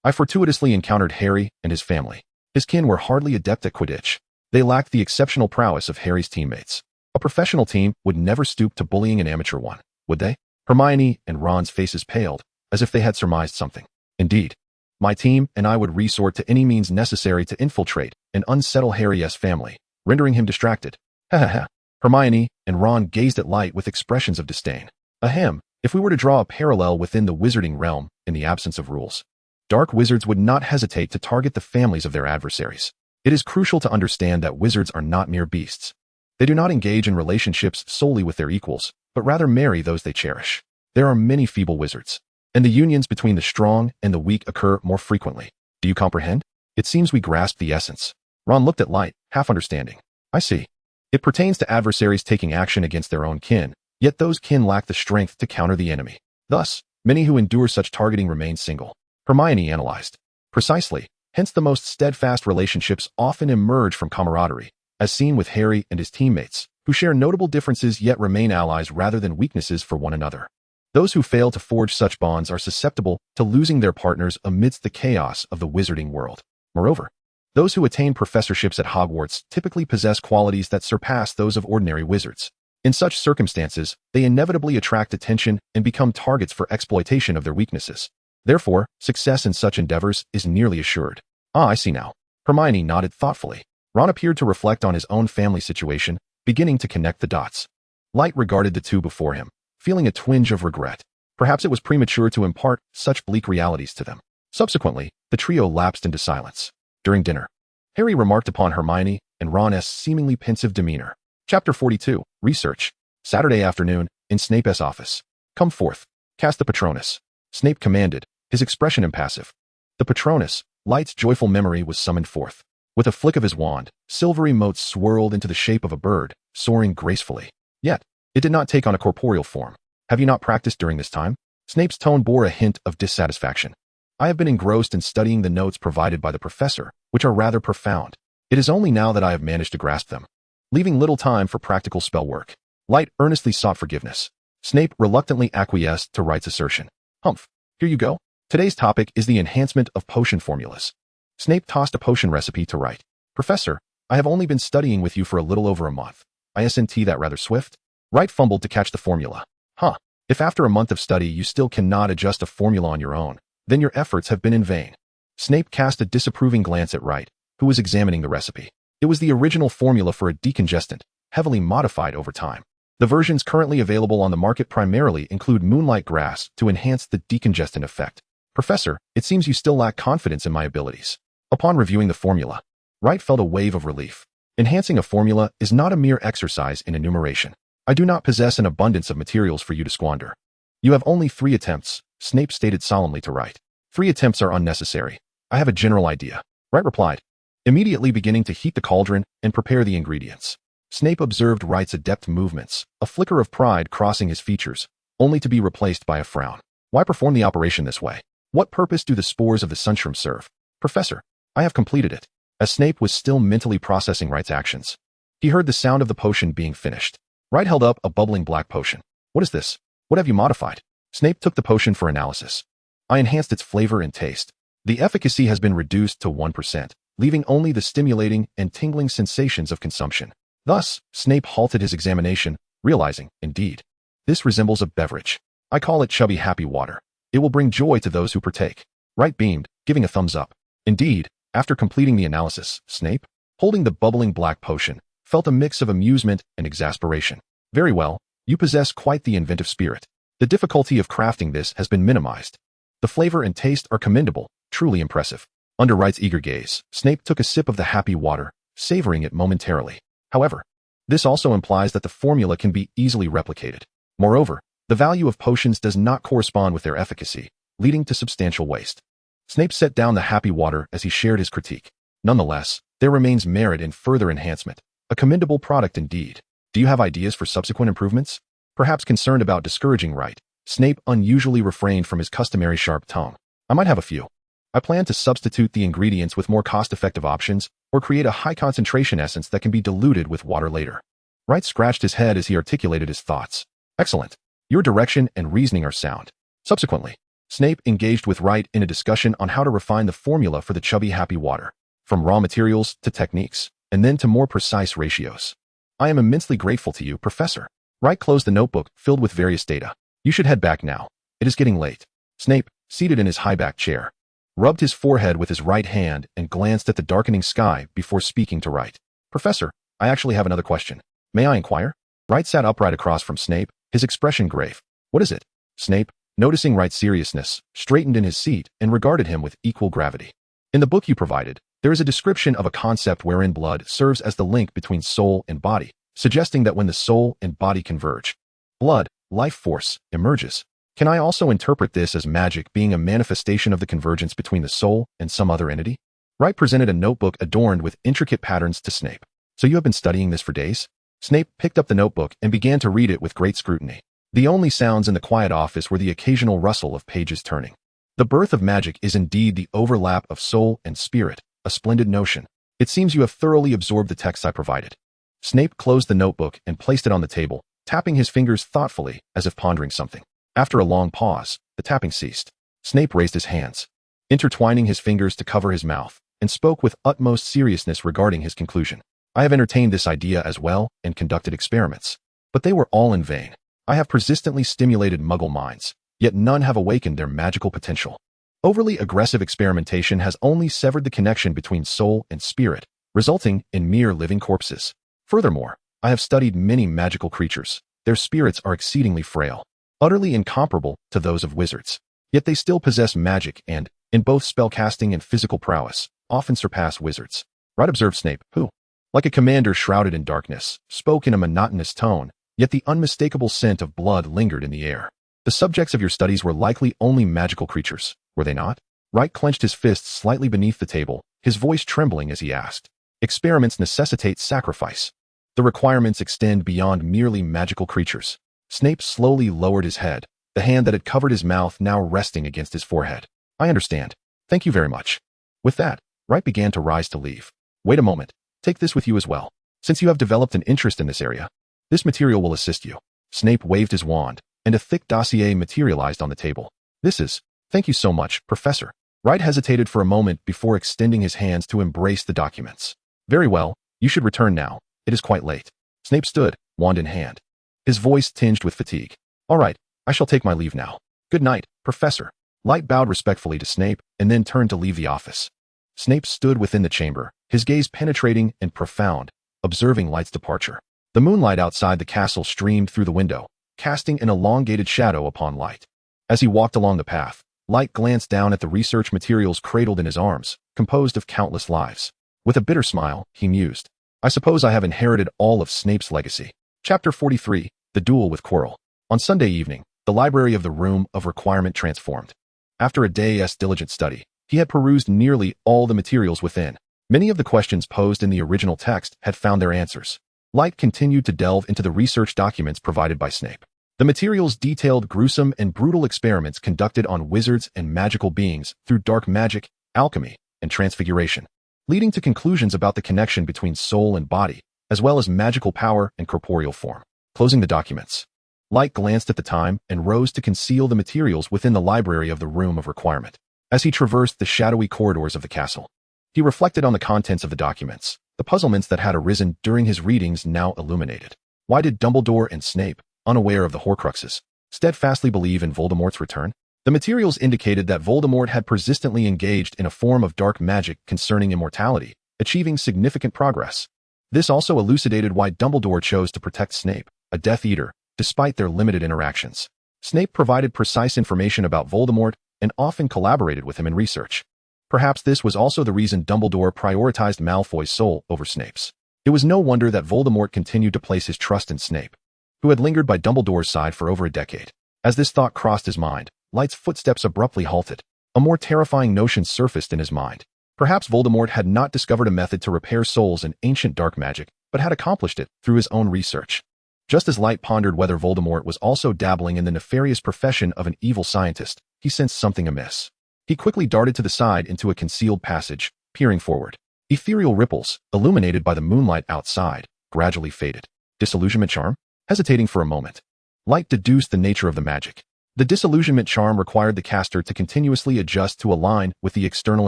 I fortuitously encountered Harry and his family. His kin were hardly adept at Quidditch. They lacked the exceptional prowess of Harry's teammates. A professional team would never stoop to bullying an amateur one, would they? Hermione and Ron's faces paled, as if they had surmised something. Indeed, my team and I would resort to any means necessary to infiltrate and unsettle Harry's family, rendering him distracted. Ha ha ha. Hermione and Ron gazed at Light with expressions of disdain. Ahem, if we were to draw a parallel within the wizarding realm, in the absence of rules, dark wizards would not hesitate to target the families of their adversaries. It is crucial to understand that wizards are not mere beasts. They do not engage in relationships solely with their equals, but rather marry those they cherish. There are many feeble wizards, and the unions between the strong and the weak occur more frequently. Do you comprehend? It seems we grasp the essence. Ron looked at Light, half understanding. I see. It pertains to adversaries taking action against their own kin, yet those kin lack the strength to counter the enemy. Thus, many who endure such targeting remain single. Hermione analyzed. Precisely, hence the most steadfast relationships often emerge from camaraderie, as seen with Harry and his teammates, who share notable differences yet remain allies rather than weaknesses for one another. Those who fail to forge such bonds are susceptible to losing their partners amidst the chaos of the wizarding world. Moreover, those who attain professorships at Hogwarts typically possess qualities that surpass those of ordinary wizards. In such circumstances, they inevitably attract attention and become targets for exploitation of their weaknesses. Therefore, success in such endeavors is nearly assured. Ah, I see now. Hermione nodded thoughtfully. Ron appeared to reflect on his own family situation, beginning to connect the dots. Light regarded the two before him, feeling a twinge of regret. Perhaps it was premature to impart such bleak realities to them. Subsequently, the trio lapsed into silence. During dinner, Harry remarked upon Hermione and Ron's seemingly pensive demeanor. Chapter 42, Research. Saturday afternoon, in Snape's office. Come forth. Cast the Patronus. Snape commanded, his expression impassive. The Patronus, Light's joyful memory, was summoned forth. With a flick of his wand, silvery motes swirled into the shape of a bird, soaring gracefully. Yet, it did not take on a corporeal form. Have you not practiced during this time? Snape's tone bore a hint of dissatisfaction. I have been engrossed in studying the notes provided by the professor, which are rather profound. It is only now that I have managed to grasp them, leaving little time for practical spell work. Light earnestly sought forgiveness. Snape reluctantly acquiesced to Wright's assertion. Humph, here you go. Today's topic is the enhancement of potion formulas. Snape tossed a potion recipe to Wright. Professor, I have only been studying with you for a little over a month. Isn't that rather swift? Wright fumbled to catch the formula. Huh. If after a month of study you still cannot adjust a formula on your own, then your efforts have been in vain. Snape cast a disapproving glance at Wright, who was examining the recipe. It was the original formula for a decongestant, heavily modified over time. The versions currently available on the market primarily include moonlight grass to enhance the decongestant effect. Professor, it seems you still lack confidence in my abilities. Upon reviewing the formula, Wright felt a wave of relief. Enhancing a formula is not a mere exercise in enumeration. I do not possess an abundance of materials for you to squander. You have only 3 attempts, Snape stated solemnly to Wright. 3 attempts are unnecessary. I have a general idea. Wright replied, immediately beginning to heat the cauldron and prepare the ingredients. Snape observed Wright's adept movements, a flicker of pride crossing his features, only to be replaced by a frown. Why perform the operation this way? What purpose do the spores of the sunshroom serve? Professor, I have completed it. As Snape was still mentally processing Wright's actions, he heard the sound of the potion being finished. Wright held up a bubbling black potion. What is this? What have you modified? Snape took the potion for analysis. I enhanced its flavor and taste. The efficacy has been reduced to 1%, leaving only the stimulating and tingling sensations of consumption. Thus, Snape halted his examination, realizing, indeed, this resembles a beverage. I call it chubby happy water. It will bring joy to those who partake. Wright beamed, giving a thumbs up. Indeed, after completing the analysis, Snape, holding the bubbling black potion, felt a mix of amusement and exasperation. Very well, you possess quite the inventive spirit. The difficulty of crafting this has been minimized. The flavor and taste are commendable, truly impressive. Under Wright's eager gaze, Snape took a sip of the happy water, savoring it momentarily. However, this also implies that the formula can be easily replicated. Moreover, the value of potions does not correspond with their efficacy, leading to substantial waste. Snape set down the happy water as he shared his critique. Nonetheless, there remains merit in further enhancement. A commendable product indeed. Do you have ideas for subsequent improvements? Perhaps concerned about discouraging Wright, Snape unusually refrained from his customary sharp tone. I might have a few. I plan to substitute the ingredients with more cost-effective options, or create a high-concentration essence that can be diluted with water later. Wright scratched his head as he articulated his thoughts. Excellent. Your direction and reasoning are sound. Subsequently, Snape engaged with Wright in a discussion on how to refine the formula for the chubby happy water, from raw materials to techniques, and then to more precise ratios. I am immensely grateful to you, Professor. Wright closed the notebook filled with various data. You should head back now. It is getting late. Snape, seated in his high-backed chair, rubbed his forehead with his right hand and glanced at the darkening sky before speaking to Wright. Professor, I actually have another question. May I inquire? Wright sat upright across from Snape, his expression grave. What is it? Snape, noticing Wright's seriousness, straightened in his seat and regarded him with equal gravity. In the book you provided, there is a description of a concept wherein blood serves as the link between soul and body, suggesting that when the soul and body converge, blood, life force, emerges. Can I also interpret this as magic being a manifestation of the convergence between the soul and some other entity? Wright presented a notebook adorned with intricate patterns to Snape. So you have been studying this for days? Snape picked up the notebook and began to read it with great scrutiny. The only sounds in the quiet office were the occasional rustle of pages turning. The birth of magic is indeed the overlap of soul and spirit, a splendid notion. It seems you have thoroughly absorbed the texts I provided. Snape closed the notebook and placed it on the table, tapping his fingers thoughtfully as if pondering something. After a long pause, the tapping ceased. Snape raised his hands, intertwining his fingers to cover his mouth, and spoke with utmost seriousness regarding his conclusion. I have entertained this idea as well and conducted experiments, but they were all in vain. I have persistently stimulated Muggle minds, yet none have awakened their magical potential. Overly aggressive experimentation has only severed the connection between soul and spirit, resulting in mere living corpses. Furthermore, I have studied many magical creatures. Their spirits are exceedingly frail, utterly incomparable to those of wizards. Yet they still possess magic and, in both spellcasting and physical prowess, often surpass wizards. Right, observed Snape, who, like a commander shrouded in darkness, spoke in a monotonous tone, yet the unmistakable scent of blood lingered in the air. The subjects of your studies were likely only magical creatures, were they not? Wright clenched his fists slightly beneath the table, his voice trembling as he asked. Experiments necessitate sacrifice. The requirements extend beyond merely magical creatures. Snape slowly lowered his head, the hand that had covered his mouth now resting against his forehead. I understand. Thank you very much. With that, Wright began to rise to leave. Wait a moment. Take this with you as well. Since you have developed an interest in this area, this material will assist you. Snape waved his wand, and a thick dossier materialized on the table. This is, thank you so much, Professor. Wright hesitated for a moment before extending his hands to embrace the documents. Very well, you should return now. It is quite late. Snape stood, wand in hand, his voice tinged with fatigue. All right, I shall take my leave now. Good night, Professor. Light bowed respectfully to Snape and then turned to leave the office. Snape stood within the chamber, his gaze penetrating and profound, observing Light's departure. The moonlight outside the castle streamed through the window, casting an elongated shadow upon Light. As he walked along the path, Light glanced down at the research materials cradled in his arms, composed of countless lives. With a bitter smile, he mused, I suppose I have inherited all of Snape's legacy. Chapter 43, The Duel with Quirrell. On Sunday evening, the library of the Room of Requirement transformed. After a day's diligent study, he had perused nearly all the materials within. Many of the questions posed in the original text had found their answers. Light continued to delve into the research documents provided by Snape. The materials detailed gruesome and brutal experiments conducted on wizards and magical beings through dark magic, alchemy, and transfiguration, leading to conclusions about the connection between soul and body, as well as magical power and corporeal form. Closing the documents, Light glanced at the time and rose to conceal the materials within the library of the Room of Requirement. As he traversed the shadowy corridors of the castle, he reflected on the contents of the documents. The puzzlements that had arisen during his readings now illuminated. Why did Dumbledore and Snape, unaware of the Horcruxes, steadfastly believe in Voldemort's return? The materials indicated that Voldemort had persistently engaged in a form of dark magic concerning immortality, achieving significant progress. This also elucidated why Dumbledore chose to protect Snape, a Death Eater, despite their limited interactions. Snape provided precise information about Voldemort and often collaborated with him in research. Perhaps this was also the reason Dumbledore prioritized Malfoy's soul over Snape's. It was no wonder that Voldemort continued to place his trust in Snape, who had lingered by Dumbledore's side for over a decade. As this thought crossed his mind, Light's footsteps abruptly halted. A more terrifying notion surfaced in his mind. Perhaps Voldemort had not discovered a method to repair souls in ancient dark magic, but had accomplished it through his own research. Just as Light pondered whether Voldemort was also dabbling in the nefarious profession of an evil scientist, he sensed something amiss. He quickly darted to the side into a concealed passage, peering forward. Ethereal ripples, illuminated by the moonlight outside, gradually faded. Disillusionment charm? Hesitating for a moment, Light deduced the nature of the magic. The disillusionment charm required the caster to continuously adjust to align with the external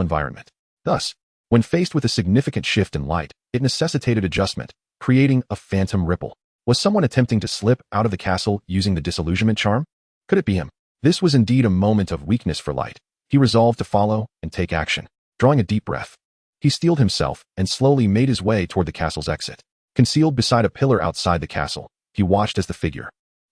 environment. Thus, when faced with a significant shift in light, it necessitated adjustment, creating a phantom ripple. Was someone attempting to slip out of the castle using the disillusionment charm? Could it be him? This was indeed a moment of weakness for Light. He resolved to follow and take action. Drawing a deep breath, he steeled himself and slowly made his way toward the castle's exit. Concealed beside a pillar outside the castle, he watched as the figure,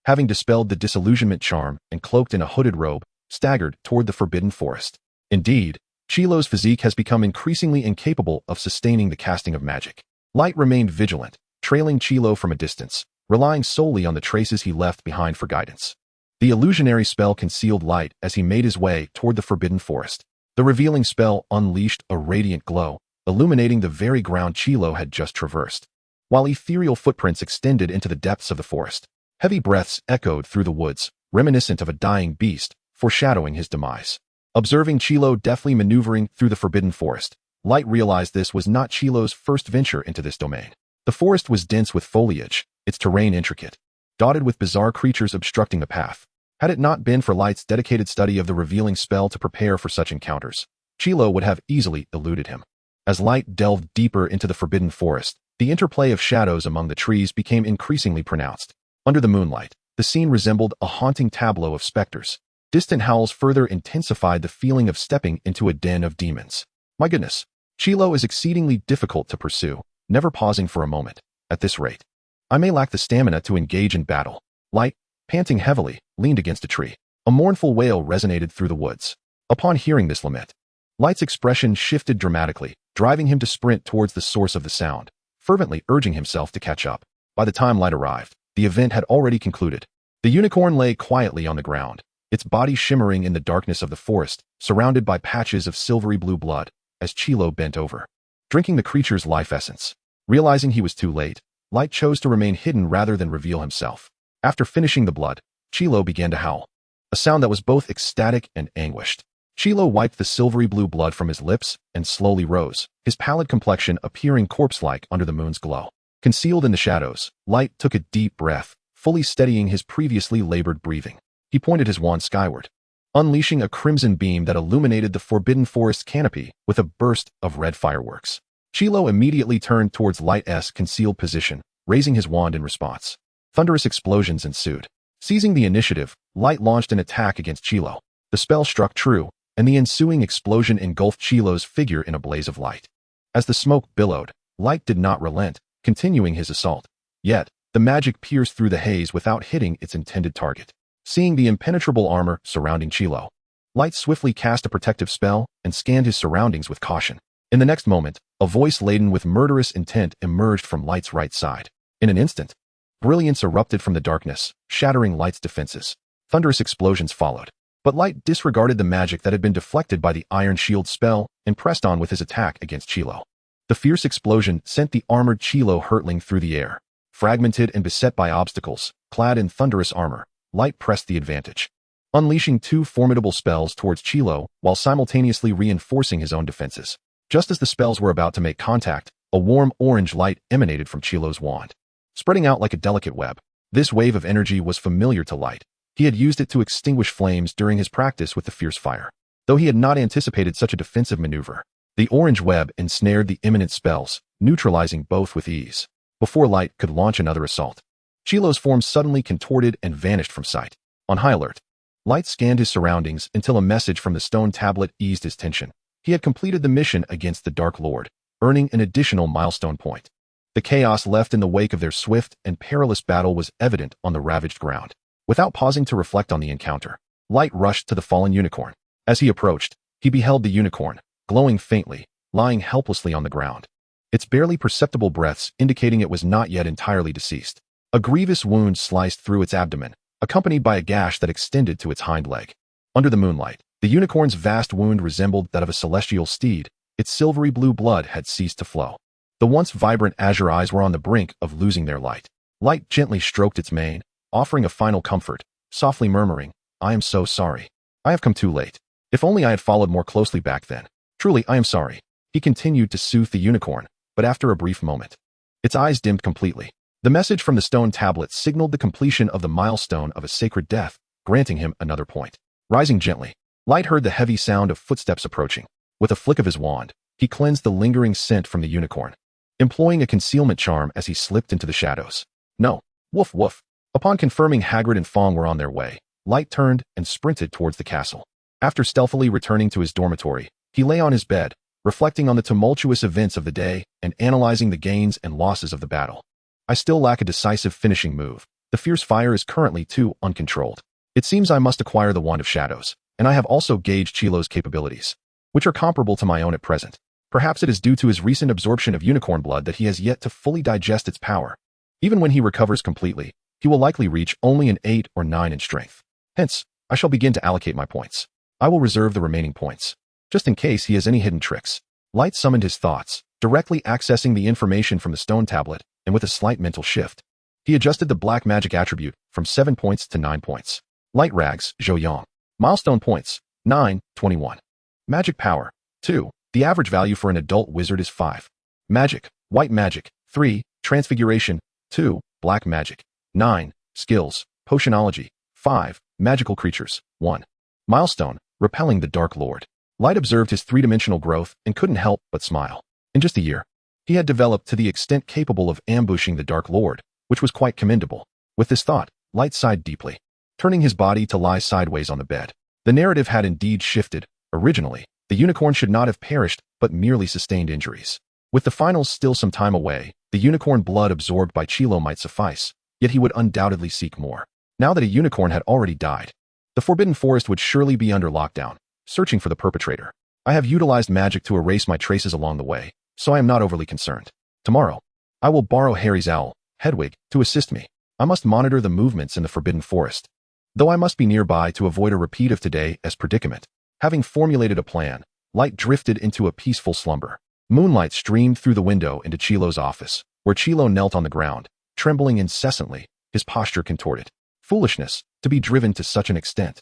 having dispelled the disillusionment charm and cloaked in a hooded robe, staggered toward the forbidden forest. Indeed, Chilo's physique has become increasingly incapable of sustaining the casting of magic. Light remained vigilant, trailing Chilo from a distance, relying solely on the traces he left behind for guidance. The illusionary spell concealed Light as he made his way toward the forbidden forest. The revealing spell unleashed a radiant glow, illuminating the very ground Chilo had just traversed. While ethereal footprints extended into the depths of the forest, heavy breaths echoed through the woods, reminiscent of a dying beast, foreshadowing his demise. Observing Chilo deftly maneuvering through the forbidden forest, Light realized this was not Chilo's first venture into this domain. The forest was dense with foliage, its terrain intricate, dotted with bizarre creatures obstructing the path. Had it not been for Light's dedicated study of the revealing spell to prepare for such encounters, Chilo would have easily eluded him. As Light delved deeper into the forbidden forest, the interplay of shadows among the trees became increasingly pronounced. Under the moonlight, the scene resembled a haunting tableau of specters. Distant howls further intensified the feeling of stepping into a den of demons. My goodness, Chilo is exceedingly difficult to pursue, never pausing for a moment. At this rate, I may lack the stamina to engage in battle. Light, panting heavily, leaned against a tree. A mournful wail resonated through the woods. Upon hearing this lament, Light's expression shifted dramatically, driving him to sprint towards the source of the sound, fervently urging himself to catch up. By the time Light arrived, the event had already concluded. The unicorn lay quietly on the ground, its body shimmering in the darkness of the forest, surrounded by patches of silvery blue blood, as Chilo bent over, drinking the creature's life essence. Realizing he was too late, Light chose to remain hidden rather than reveal himself. After finishing the blood, Chilo began to howl, a sound that was both ecstatic and anguished. Chilo wiped the silvery blue blood from his lips and slowly rose, his pallid complexion appearing corpse-like under the moon's glow. Concealed in the shadows, Light took a deep breath, fully steadying his previously labored breathing. He pointed his wand skyward, unleashing a crimson beam that illuminated the forbidden forest canopy with a burst of red fireworks. Chilo immediately turned towards Light's concealed position, raising his wand in response. Thunderous explosions ensued. Seizing the initiative, Light launched an attack against Chilo. The spell struck true, and the ensuing explosion engulfed Chilo's figure in a blaze of light. As the smoke billowed, Light did not relent, continuing his assault. Yet, the magic pierced through the haze without hitting its intended target. Seeing the impenetrable armor surrounding Chilo, Light swiftly cast a protective spell and scanned his surroundings with caution. In the next moment, a voice laden with murderous intent emerged from Light's right side. In an instant, brilliance erupted from the darkness, shattering Light's defenses. Thunderous explosions followed, but Light disregarded the magic that had been deflected by the Iron Shield spell and pressed on with his attack against Chilo. The fierce explosion sent the armored Chilo hurtling through the air. Fragmented and beset by obstacles, clad in thunderous armor, Light pressed the advantage, unleashing two formidable spells towards Chilo while simultaneously reinforcing his own defenses. Just as the spells were about to make contact, a warm orange light emanated from Chilo's wand, spreading out like a delicate web. This wave of energy was familiar to Light. He had used it to extinguish flames during his practice with the fierce fire. Though he had not anticipated such a defensive maneuver, the orange web ensnared the imminent spells, neutralizing both with ease. Before Light could launch another assault, Chilo's form suddenly contorted and vanished from sight. On high alert, Light scanned his surroundings until a message from the stone tablet eased his tension. He had completed the mission against the Dark Lord, earning an additional milestone point. The chaos left in the wake of their swift and perilous battle was evident on the ravaged ground. Without pausing to reflect on the encounter, Light rushed to the fallen unicorn. As he approached, he beheld the unicorn, glowing faintly, lying helplessly on the ground, its barely perceptible breaths indicating it was not yet entirely deceased. A grievous wound sliced through its abdomen, accompanied by a gash that extended to its hind leg. Under the moonlight, the unicorn's vast wound resembled that of a celestial steed. Its silvery blue blood had ceased to flow. The once vibrant azure eyes were on the brink of losing their light. Light gently stroked its mane, offering a final comfort, softly murmuring, "I am so sorry. I have come too late. If only I had followed more closely back then. Truly, I am sorry." He continued to soothe the unicorn, but after a brief moment, its eyes dimmed completely. The message from the stone tablet signaled the completion of the milestone of a sacred death, granting him another point. Rising gently, Light heard the heavy sound of footsteps approaching. With a flick of his wand, he cleansed the lingering scent from the unicorn, employing a concealment charm as he slipped into the shadows. No, woof woof. Upon confirming Hagrid and Fong were on their way, Light turned and sprinted towards the castle. After stealthily returning to his dormitory, he lay on his bed, reflecting on the tumultuous events of the day and analyzing the gains and losses of the battle. "I still lack a decisive finishing move," The fierce fire is currently too uncontrolled. It seems I must acquire the Wand of Shadows, and I have also gauged Chilo's capabilities, which are comparable to my own at present. Perhaps it is due to his recent absorption of unicorn blood that he has yet to fully digest its power. Even when he recovers completely, he will likely reach only an 8 or 9 in strength. Hence, I shall begin to allocate my points. I will reserve the remaining points, just in case he has any hidden tricks. Light summoned his thoughts, directly accessing the information from the stone tablet, and with a slight mental shift, he adjusted the black magic attribute from 7 points to 9 points. Light Rags, Zhou Yang. Milestone points, 9, 21. Magic power, 2. The average value for an adult wizard is 5. Magic, white magic, 3. Transfiguration, 2. Black magic, 9. Skills, potionology, 5. Magical creatures, 1. Milestone, repelling the Dark Lord. Light observed his three-dimensional growth and couldn't help but smile. In just a year, he had developed to the extent capable of ambushing the Dark Lord, which was quite commendable. With this thought, Light sighed deeply, turning his body to lie sideways on the bed. The narrative had indeed shifted. Originally, the unicorn should not have perished, but merely sustained injuries. With the finals still some time away, the unicorn blood absorbed by Chilo might suffice, yet he would undoubtedly seek more. Now that a unicorn had already died, the Forbidden Forest would surely be under lockdown, searching for the perpetrator. I have utilized magic to erase my traces along the way, so I am not overly concerned. Tomorrow, I will borrow Harry's owl, Hedwig, to assist me. I must monitor the movements in the Forbidden Forest, though I must be nearby to avoid a repeat of today's predicament. Having formulated a plan, Light drifted into a peaceful slumber. Moonlight streamed through the window into Chilo's office, where Chilo knelt on the ground, trembling incessantly, his posture contorted. Foolishness, to be driven to such an extent.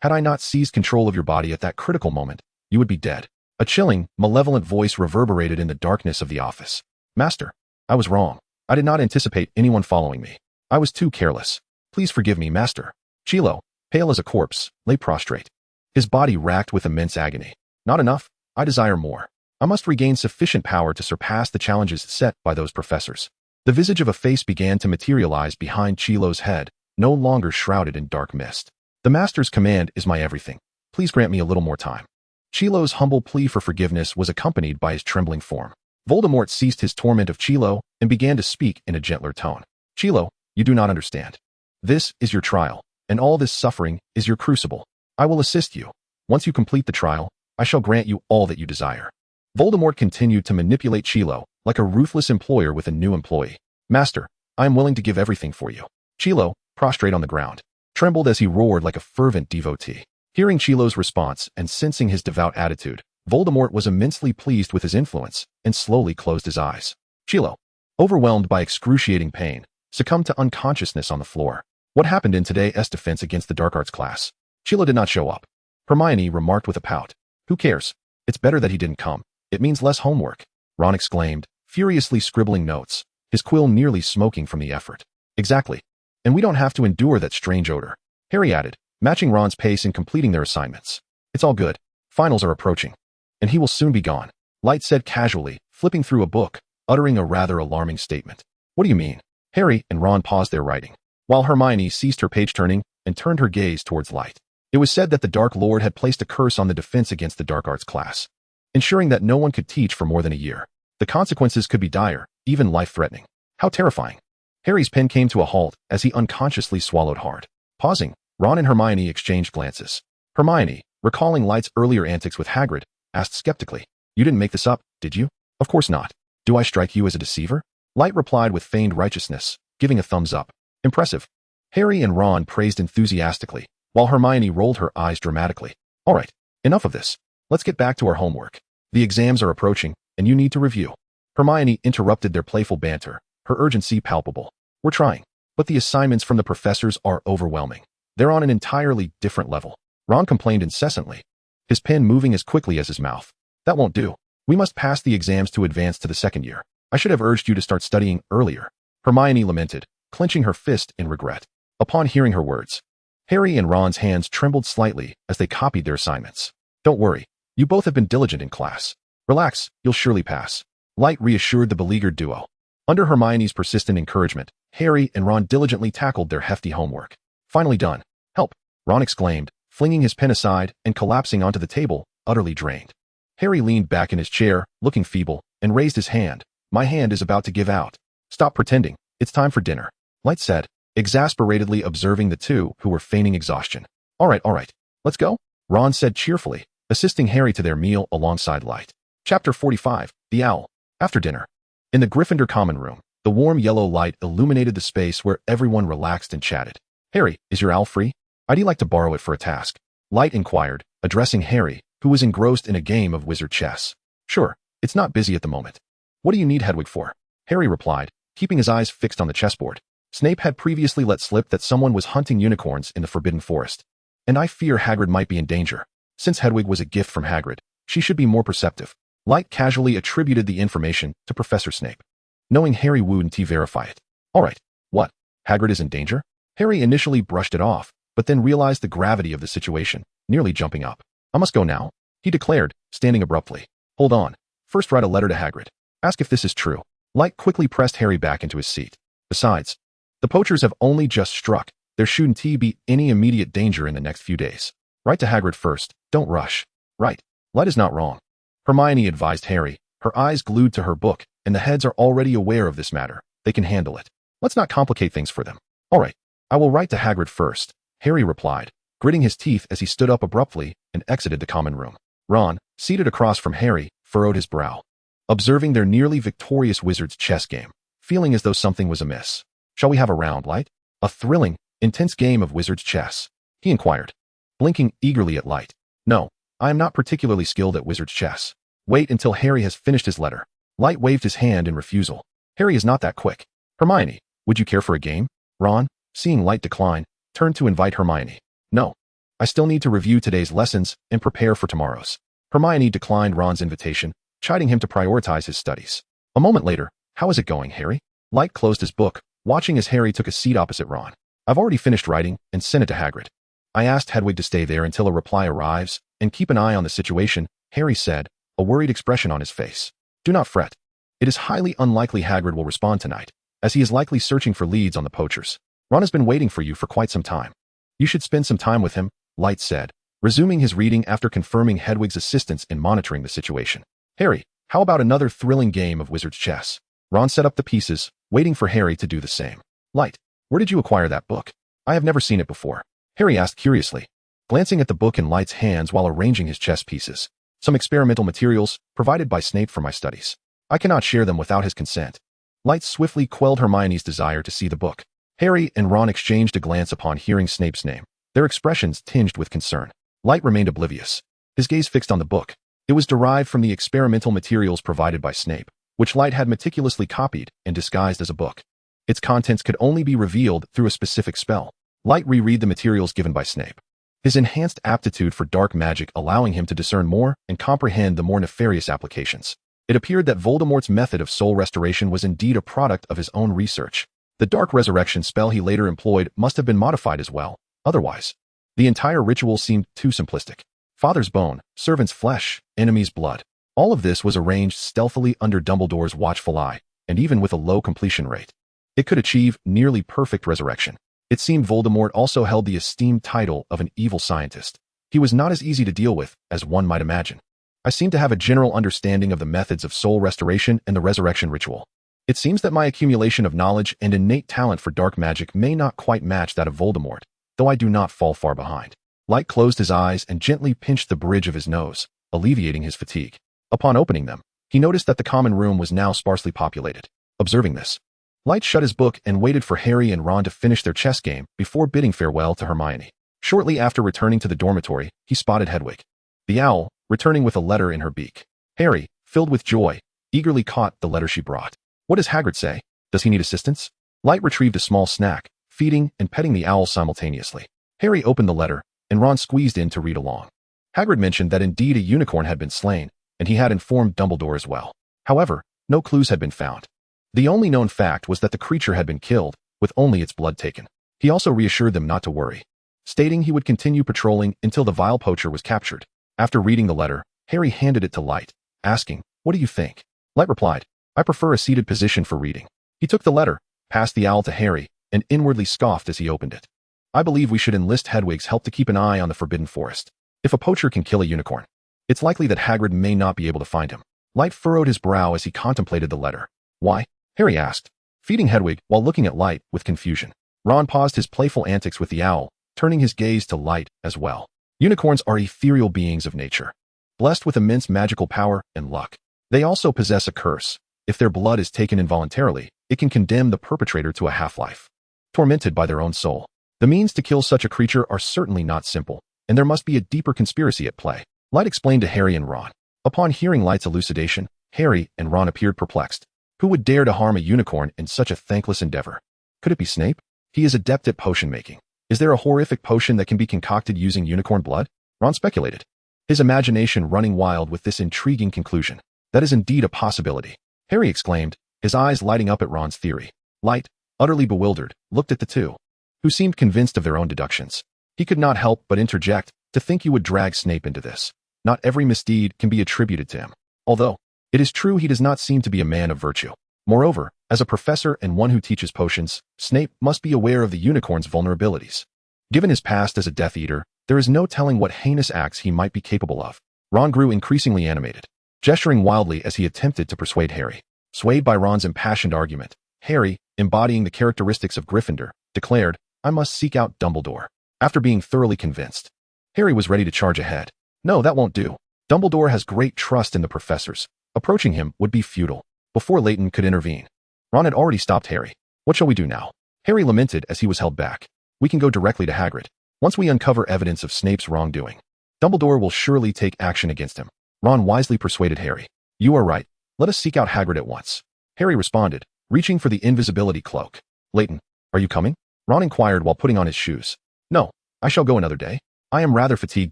Had I not seized control of your body at that critical moment, you would be dead. A chilling, malevolent voice reverberated in the darkness of the office. Master, I was wrong. I did not anticipate anyone following me. I was too careless. Please forgive me, Master. Chilo, pale as a corpse, lay prostrate, his body racked with immense agony. Not enough. I desire more. I must regain sufficient power to surpass the challenges set by those professors. The visage of a face began to materialize behind Chilo's head, no longer shrouded in dark mist. The Master's command is my everything. Please grant me a little more time. Chilo's humble plea for forgiveness was accompanied by his trembling form. Voldemort ceased his torment of Chilo and began to speak in a gentler tone. Chilo, you do not understand. This is your trial, and all this suffering is your crucible. I will assist you. Once you complete the trial, I shall grant you all that you desire. Voldemort continued to manipulate Chilo, like a ruthless employer with a new employee. Master, I am willing to give everything for you. Chilo, prostrate on the ground, trembled as he roared like a fervent devotee. Hearing Chilo's response and sensing his devout attitude, Voldemort was immensely pleased with his influence and slowly closed his eyes. Chilo, overwhelmed by excruciating pain, succumbed to unconsciousness on the floor. What happened in today's defense against the Dark Arts class? Chilo did not show up. Hermione remarked with a pout. Who cares? It's better that he didn't come. It means less homework. Ron exclaimed, furiously scribbling notes, his quill nearly smoking from the effort. Exactly. And we don't have to endure that strange odor. Harry added, matching Ron's pace in completing their assignments. It's all good. Finals are approaching. And he will soon be gone. Light said casually, flipping through a book, uttering a rather alarming statement. What do you mean? Harry and Ron paused their writing, while Hermione ceased her page-turning and turned her gaze towards Light. It was said that the Dark Lord had placed a curse on the defense against the Dark Arts class, ensuring that no one could teach for more than a year. The consequences could be dire, even life-threatening. How terrifying. Harry's pen came to a halt as he unconsciously swallowed hard. Pausing, Ron and Hermione exchanged glances. Hermione, recalling Light's earlier antics with Hagrid, asked skeptically, You didn't make this up, did you? Of course not. Do I strike you as a deceiver? Light replied with feigned righteousness, giving a thumbs up. Impressive. Harry and Ron praised enthusiastically, while Hermione rolled her eyes dramatically. All right, enough of this. Let's get back to our homework. The exams are approaching, and you need to review. Hermione interrupted their playful banter, her urgency palpable. We're trying, but the assignments from the professors are overwhelming. They're on an entirely different level. Ron complained incessantly, his pen moving as quickly as his mouth. That won't do. We must pass the exams to advance to the second year. I should have urged you to start studying earlier. Hermione lamented, clenching her fist in regret. Upon hearing her words, Harry and Ron's hands trembled slightly as they copied their assignments. Don't worry. You both have been diligent in class. Relax, you'll surely pass. Light reassured the beleaguered duo. Under Hermione's persistent encouragement, Harry and Ron diligently tackled their hefty homework. Finally done. Help, Ron exclaimed, flinging his pen aside and collapsing onto the table, utterly drained. Harry leaned back in his chair, looking feeble, and raised his hand. My hand is about to give out. Stop pretending. It's time for dinner. Light said, exasperatedly observing the two who were feigning exhaustion. All right, let's go, Ron said cheerfully, assisting Harry to their meal alongside Light. Chapter 45, The Owl. After dinner. In the Gryffindor common room, the warm yellow light illuminated the space where everyone relaxed and chatted. Harry, is your owl free? I'd like to borrow it for a task. Light inquired, addressing Harry, who was engrossed in a game of wizard chess. Sure, it's not busy at the moment. What do you need Hedwig for? Harry replied, keeping his eyes fixed on the chessboard. Snape had previously let slip that someone was hunting unicorns in the Forbidden Forest. And I fear Hagrid might be in danger. Since Hedwig was a gift from Hagrid, she should be more perceptive. Light casually attributed the information to Professor Snape. Knowing Harry wouldn't verify it. All right, what? Hagrid is in danger? Harry initially brushed it off, but then realized the gravity of the situation, nearly jumping up. I must go now, he declared, standing abruptly. Hold on. First write a letter to Hagrid. Ask if this is true. Light quickly pressed Harry back into his seat. Besides, the poachers have only just struck. There shouldn't be any immediate danger in the next few days. Write to Hagrid first. Don't rush. Right. Light is not wrong. Hermione advised Harry, her eyes glued to her book, and the heads are already aware of this matter. They can handle it. Let's not complicate things for them. All right. I will write to Hagrid first, Harry replied, gritting his teeth as he stood up abruptly and exited the common room. Ron, seated across from Harry, furrowed his brow, observing their nearly victorious wizard's chess game, feeling as though something was amiss. Shall we have a round, Light? A thrilling, intense game of wizard's chess, he inquired, blinking eagerly at Light. No, I am not particularly skilled at wizard's chess. Wait until Harry has finished his letter. Light waved his hand in refusal. Harry is not that quick. Hermione, would you care for a game? Ron, seeing Light decline, turned to invite Hermione. No. I still need to review today's lessons and prepare for tomorrow's. Hermione declined Ron's invitation, chiding him to prioritize his studies. A moment later, how is it going, Harry? Light closed his book, watching as Harry took a seat opposite Ron. I've already finished writing and sent it to Hagrid. I asked Hedwig to stay there until a reply arrives and keep an eye on the situation, Harry said, a worried expression on his face. Do not fret. It is highly unlikely Hagrid will respond tonight, as he is likely searching for leads on the poachers. Ron has been waiting for you for quite some time. You should spend some time with him, Light said, resuming his reading after confirming Hedwig's assistance in monitoring the situation. Harry, how about another thrilling game of wizard's chess? Ron set up the pieces, waiting for Harry to do the same. Light, where did you acquire that book? I have never seen it before, Harry asked curiously, glancing at the book in Light's hands while arranging his chess pieces. Some experimental materials, provided by Snape for my studies. I cannot share them without his consent. Light swiftly quelled Hermione's desire to see the book. Harry and Ron exchanged a glance upon hearing Snape's name, their expressions tinged with concern. Light remained oblivious, his gaze fixed on the book. It was derived from the experimental materials provided by Snape, which Light had meticulously copied and disguised as a book. Its contents could only be revealed through a specific spell. Light reread the materials given by Snape, his enhanced aptitude for dark magic allowing him to discern more and comprehend the more nefarious applications. It appeared that Voldemort's method of soul restoration was indeed a product of his own research. The dark resurrection spell he later employed must have been modified as well. Otherwise, the entire ritual seemed too simplistic. Father's bone, servant's flesh, enemy's blood. All of this was arranged stealthily under Dumbledore's watchful eye, and even with a low completion rate, it could achieve nearly perfect resurrection. It seemed Voldemort also held the esteemed title of an evil scientist. He was not as easy to deal with as one might imagine. I seem to have a general understanding of the methods of soul restoration and the resurrection ritual. It seems that my accumulation of knowledge and innate talent for dark magic may not quite match that of Voldemort, though I do not fall far behind. Light closed his eyes and gently pinched the bridge of his nose, alleviating his fatigue. Upon opening them, he noticed that the common room was now sparsely populated. Observing this, Light shut his book and waited for Harry and Ron to finish their chess game before bidding farewell to Hermione. Shortly after returning to the dormitory, he spotted Hedwig, the owl, returning with a letter in her beak. Harry, filled with joy, eagerly caught the letter she brought. What does Hagrid say? Does he need assistance? Light retrieved a small snack, feeding and petting the owl simultaneously. Harry opened the letter, and Ron squeezed in to read along. Hagrid mentioned that indeed a unicorn had been slain, and he had informed Dumbledore as well. However, no clues had been found. The only known fact was that the creature had been killed, with only its blood taken. He also reassured them not to worry, stating he would continue patrolling until the vile poacher was captured. After reading the letter, Harry handed it to Light, asking, "What do you think?" Light replied, "I prefer a seated position for reading." He took the letter, passed the owl to Harry, and inwardly scoffed as he opened it. "I believe we should enlist Hedwig's help to keep an eye on the Forbidden Forest. If a poacher can kill a unicorn, it's likely that Hagrid may not be able to find him." Light furrowed his brow as he contemplated the letter. "Why?" Harry asked, feeding Hedwig while looking at Light with confusion. Ron paused his playful antics with the owl, turning his gaze to Light as well. Unicorns are ethereal beings of nature, blessed with immense magical power and luck. They also possess a curse. If their blood is taken involuntarily, it can condemn the perpetrator to a half-life, tormented by their own soul. The means to kill such a creature are certainly not simple, and there must be a deeper conspiracy at play. Light explained to Harry and Ron. Upon hearing Light's elucidation, Harry and Ron appeared perplexed. Who would dare to harm a unicorn in such a thankless endeavor? Could it be Snape? He is adept at potion making. Is there a horrific potion that can be concocted using unicorn blood? Ron speculated, his imagination running wild with this intriguing conclusion. That is indeed a possibility, Harry exclaimed, his eyes lighting up at Ron's theory. Light, utterly bewildered, looked at the two, who seemed convinced of their own deductions. He could not help but interject, to think you would drag Snape into this. Not every misdeed can be attributed to him. Although, it is true he does not seem to be a man of virtue. Moreover, as a professor and one who teaches potions, Snape must be aware of the unicorn's vulnerabilities. Given his past as a Death Eater, there is no telling what heinous acts he might be capable of. Ron grew increasingly animated, gesturing wildly as he attempted to persuade Harry. Swayed by Ron's impassioned argument, Harry, embodying the characteristics of Gryffindor, declared, I must seek out Dumbledore. After being thoroughly convinced, Harry was ready to charge ahead. No, that won't do. Dumbledore has great trust in the professors. Approaching him would be futile. Before Layton could intervene, Ron had already stopped Harry. What shall we do now? Harry lamented as he was held back. We can go directly to Hagrid. Once we uncover evidence of Snape's wrongdoing, Dumbledore will surely take action against him. Ron wisely persuaded Harry. You are right. Let us seek out Hagrid at once. Harry responded, reaching for the invisibility cloak. Layton, are you coming? Ron inquired while putting on his shoes. No, I shall go another day. I am rather fatigued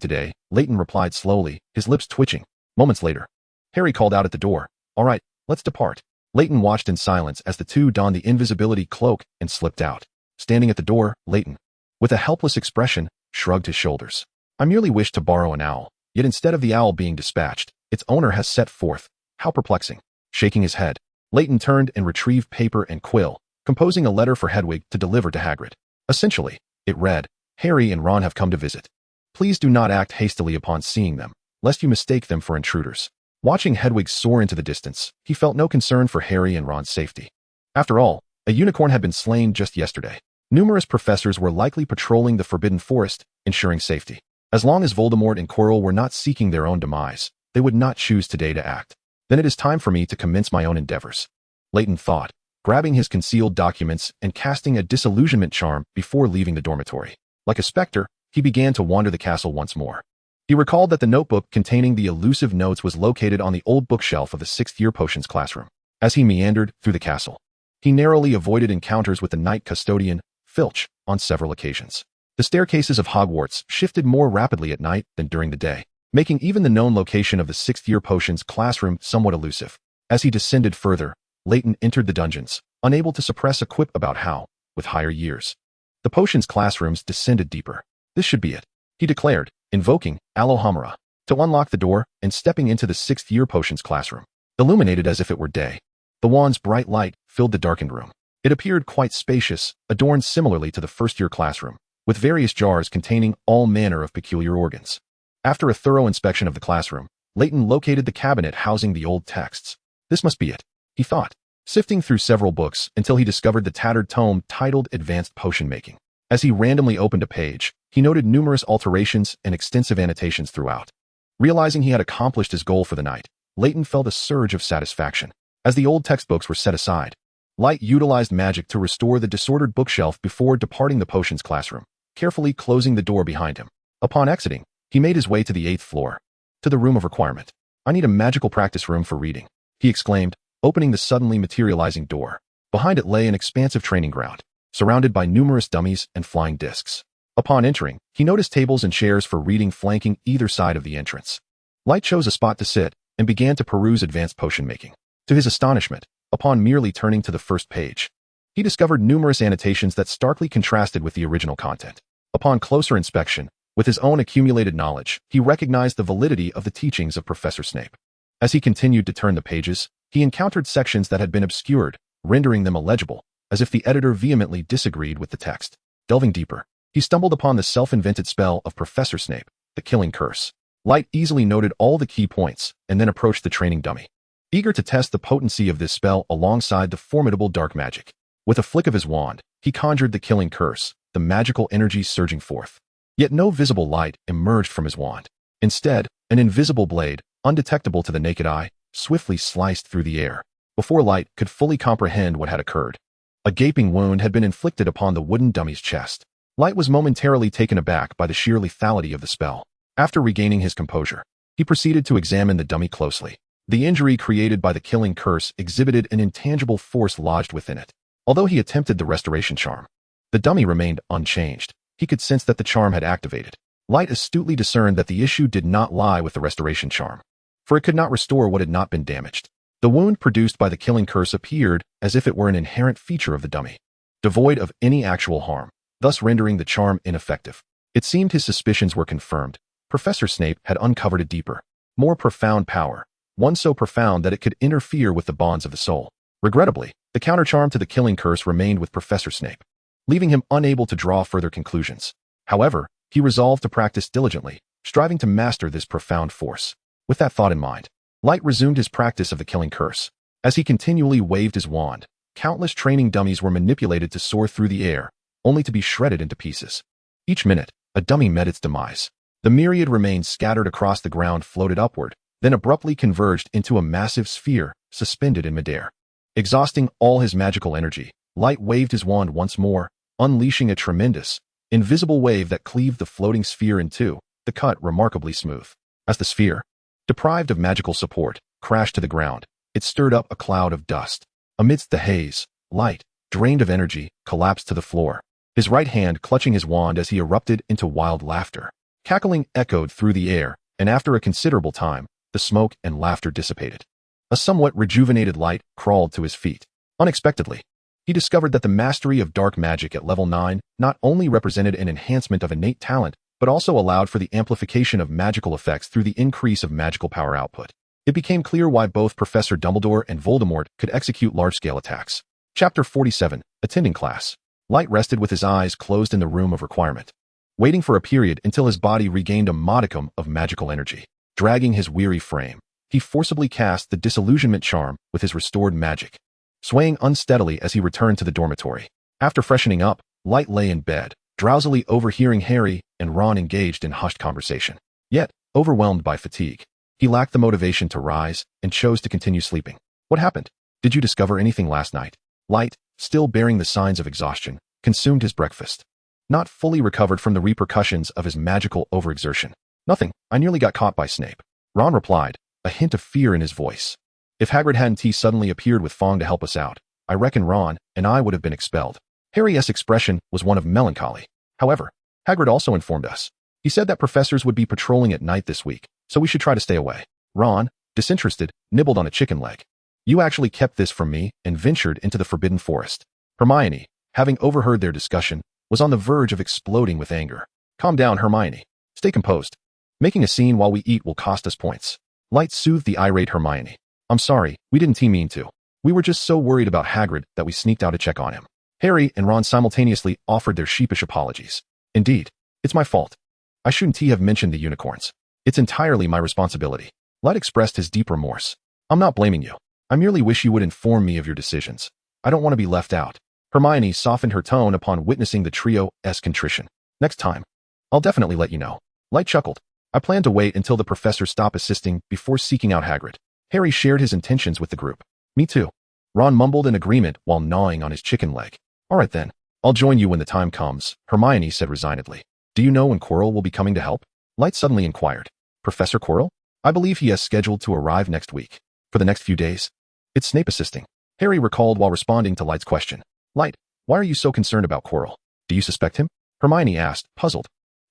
today, Layton replied slowly, his lips twitching. Moments later, Harry called out at the door. All right, let's depart. Layton watched in silence as the two donned the invisibility cloak and slipped out. Standing at the door, Layton, with a helpless expression, shrugged his shoulders. I merely wished to borrow an owl, yet instead of the owl being dispatched, its owner has set forth. How perplexing. Shaking his head, Layton turned and retrieved paper and quill, composing a letter for Hedwig to deliver to Hagrid. Essentially, it read, Harry and Ron have come to visit. Please do not act hastily upon seeing them, lest you mistake them for intruders. Watching Hedwig soar into the distance, he felt no concern for Harry and Ron's safety. After all, a unicorn had been slain just yesterday. Numerous professors were likely patrolling the Forbidden Forest, ensuring safety. As long as Voldemort and Quirrell were not seeking their own demise, they would not choose today to act. Then it is time for me to commence my own endeavors, Layton thought, grabbing his concealed documents and casting a disillusionment charm before leaving the dormitory. Like a specter, he began to wander the castle once more. He recalled that the notebook containing the elusive notes was located on the old bookshelf of the 6th-year potions classroom. As he meandered through the castle, he narrowly avoided encounters with the night custodian, Filch, on several occasions. The staircases of Hogwarts shifted more rapidly at night than during the day, making even the known location of the 6th-year potions classroom somewhat elusive. As he descended further, Layton entered the dungeons, unable to suppress a quip about how, with higher years, the potions classrooms descended deeper. This should be it, he declared, invoking Alohomora to unlock the door and stepping into the 6th-year potions classroom, illuminated as if it were day. The wand's bright light filled the darkened room. It appeared quite spacious, adorned similarly to the 1st-year classroom, with various jars containing all manner of peculiar organs. After a thorough inspection of the classroom, Layton located the cabinet housing the old texts. This must be it, he thought, sifting through several books until he discovered the tattered tome titled Advanced Potion Making. As he randomly opened a page, he noted numerous alterations and extensive annotations throughout. Realizing he had accomplished his goal for the night, Layton felt a surge of satisfaction. As the old textbooks were set aside, Light utilized magic to restore the disordered bookshelf before departing the potions classroom, carefully closing the door behind him. Upon exiting, he made his way to the 8th floor, to the room of requirement. I need a magical practice room for reading, he exclaimed, opening the suddenly materializing door. Behind it lay an expansive training ground, surrounded by numerous dummies and flying discs. Upon entering, he noticed tables and chairs for reading flanking either side of the entrance. Light chose a spot to sit and began to peruse advanced potion making. To his astonishment, upon merely turning to the first page, he discovered numerous annotations that starkly contrasted with the original content. Upon closer inspection, with his own accumulated knowledge, he recognized the validity of the teachings of Professor Snape. As he continued to turn the pages, he encountered sections that had been obscured, rendering them illegible, as if the editor vehemently disagreed with the text. Delving deeper, he stumbled upon the self-invented spell of Professor Snape, the Killing Curse. Light easily noted all the key points and then approached the training dummy, eager to test the potency of this spell alongside the formidable dark magic. With a flick of his wand, he conjured the killing curse, the magical energy surging forth. Yet no visible light emerged from his wand. Instead, an invisible blade, undetectable to the naked eye, swiftly sliced through the air. Before Light could fully comprehend what had occurred, a gaping wound had been inflicted upon the wooden dummy's chest. Light was momentarily taken aback by the sheer lethality of the spell. After regaining his composure, he proceeded to examine the dummy closely. The injury created by the killing curse exhibited an intangible force lodged within it. Although he attempted the restoration charm, the dummy remained unchanged. He could sense that the charm had activated. Light astutely discerned that the issue did not lie with the restoration charm, for it could not restore what had not been damaged. The wound produced by the killing curse appeared as if it were an inherent feature of the dummy, devoid of any actual harm, thus rendering the charm ineffective. It seemed his suspicions were confirmed. Professor Snape had uncovered a deeper, more profound power, one so profound that it could interfere with the bonds of the soul. Regrettably, the countercharm to the killing curse remained with Professor Snape, leaving him unable to draw further conclusions. However, he resolved to practice diligently, striving to master this profound force. With that thought in mind, Light resumed his practice of the killing curse. As he continually waved his wand, countless training dummies were manipulated to soar through the air, only to be shredded into pieces. Each minute, a dummy met its demise. The myriad remains scattered across the ground floated upward, then abruptly converged into a massive sphere, suspended in midair. Exhausting all his magical energy, Light waved his wand once more, unleashing a tremendous, invisible wave that cleaved the floating sphere in two, the cut remarkably smooth. As the sphere, deprived of magical support, crashed to the ground, it stirred up a cloud of dust. Amidst the haze, Light, drained of energy, collapsed to the floor, his right hand clutching his wand as he erupted into wild laughter. Cackling echoed through the air, and after a considerable time, the smoke and laughter dissipated. A somewhat rejuvenated Light crawled to his feet. Unexpectedly, he discovered that the mastery of dark magic at level 9 not only represented an enhancement of innate talent, but also allowed for the amplification of magical effects through the increase of magical power output. It became clear why both Professor Dumbledore and Voldemort could execute large-scale attacks. Chapter 47, Attending Class. Light rested with his eyes closed in the room of requirement, waiting for a period until his body regained a modicum of magical energy. Dragging his weary frame, he forcibly cast the disillusionment charm with his restored magic, swaying unsteadily as he returned to the dormitory. After freshening up, Light lay in bed, drowsily overhearing Harry and Ron engaged in hushed conversation. Yet, overwhelmed by fatigue, he lacked the motivation to rise and chose to continue sleeping. What happened? Did you discover anything last night? Light, still bearing the signs of exhaustion, consumed his breakfast, not fully recovered from the repercussions of his magical overexertion. Nothing, I nearly got caught by Snape. Ron replied, a hint of fear in his voice. If Hagrid hadn't suddenly appeared with Fong to help us out, I reckon Ron and I would have been expelled. Harry's expression was one of melancholy. However, Hagrid also informed us. He said that professors would be patrolling at night this week, so we should try to stay away. Ron, disinterested, nibbled on a chicken leg. You actually kept this from me and ventured into the Forbidden Forest. Hermione, having overheard their discussion, was on the verge of exploding with anger. Calm down, Hermione. Stay composed. Making a scene while we eat will cost us points. Light soothed the irate Hermione. I'm sorry, we didn't mean to. We were just so worried about Hagrid that we sneaked out to check on him. Harry and Ron simultaneously offered their sheepish apologies. Indeed, it's my fault. I shouldn't have mentioned the unicorns. It's entirely my responsibility. Light expressed his deep remorse. I'm not blaming you. I merely wish you would inform me of your decisions. I don't want to be left out. Hermione softened her tone upon witnessing the trio's contrition. Next time, I'll definitely let you know. Light chuckled. I plan to wait until the professor stops assisting before seeking out Hagrid. Harry shared his intentions with the group. Me too. Ron mumbled in agreement while gnawing on his chicken leg. All right then, I'll join you when the time comes, Hermione said resignedly. Do you know when Quirrell will be coming to help? Light suddenly inquired. Professor Quirrell? I believe he has scheduled to arrive next week. For the next few days? It's Snape assisting. Harry recalled while responding to Light's question. Light, why are you so concerned about Quirrell? Do you suspect him? Hermione asked, puzzled.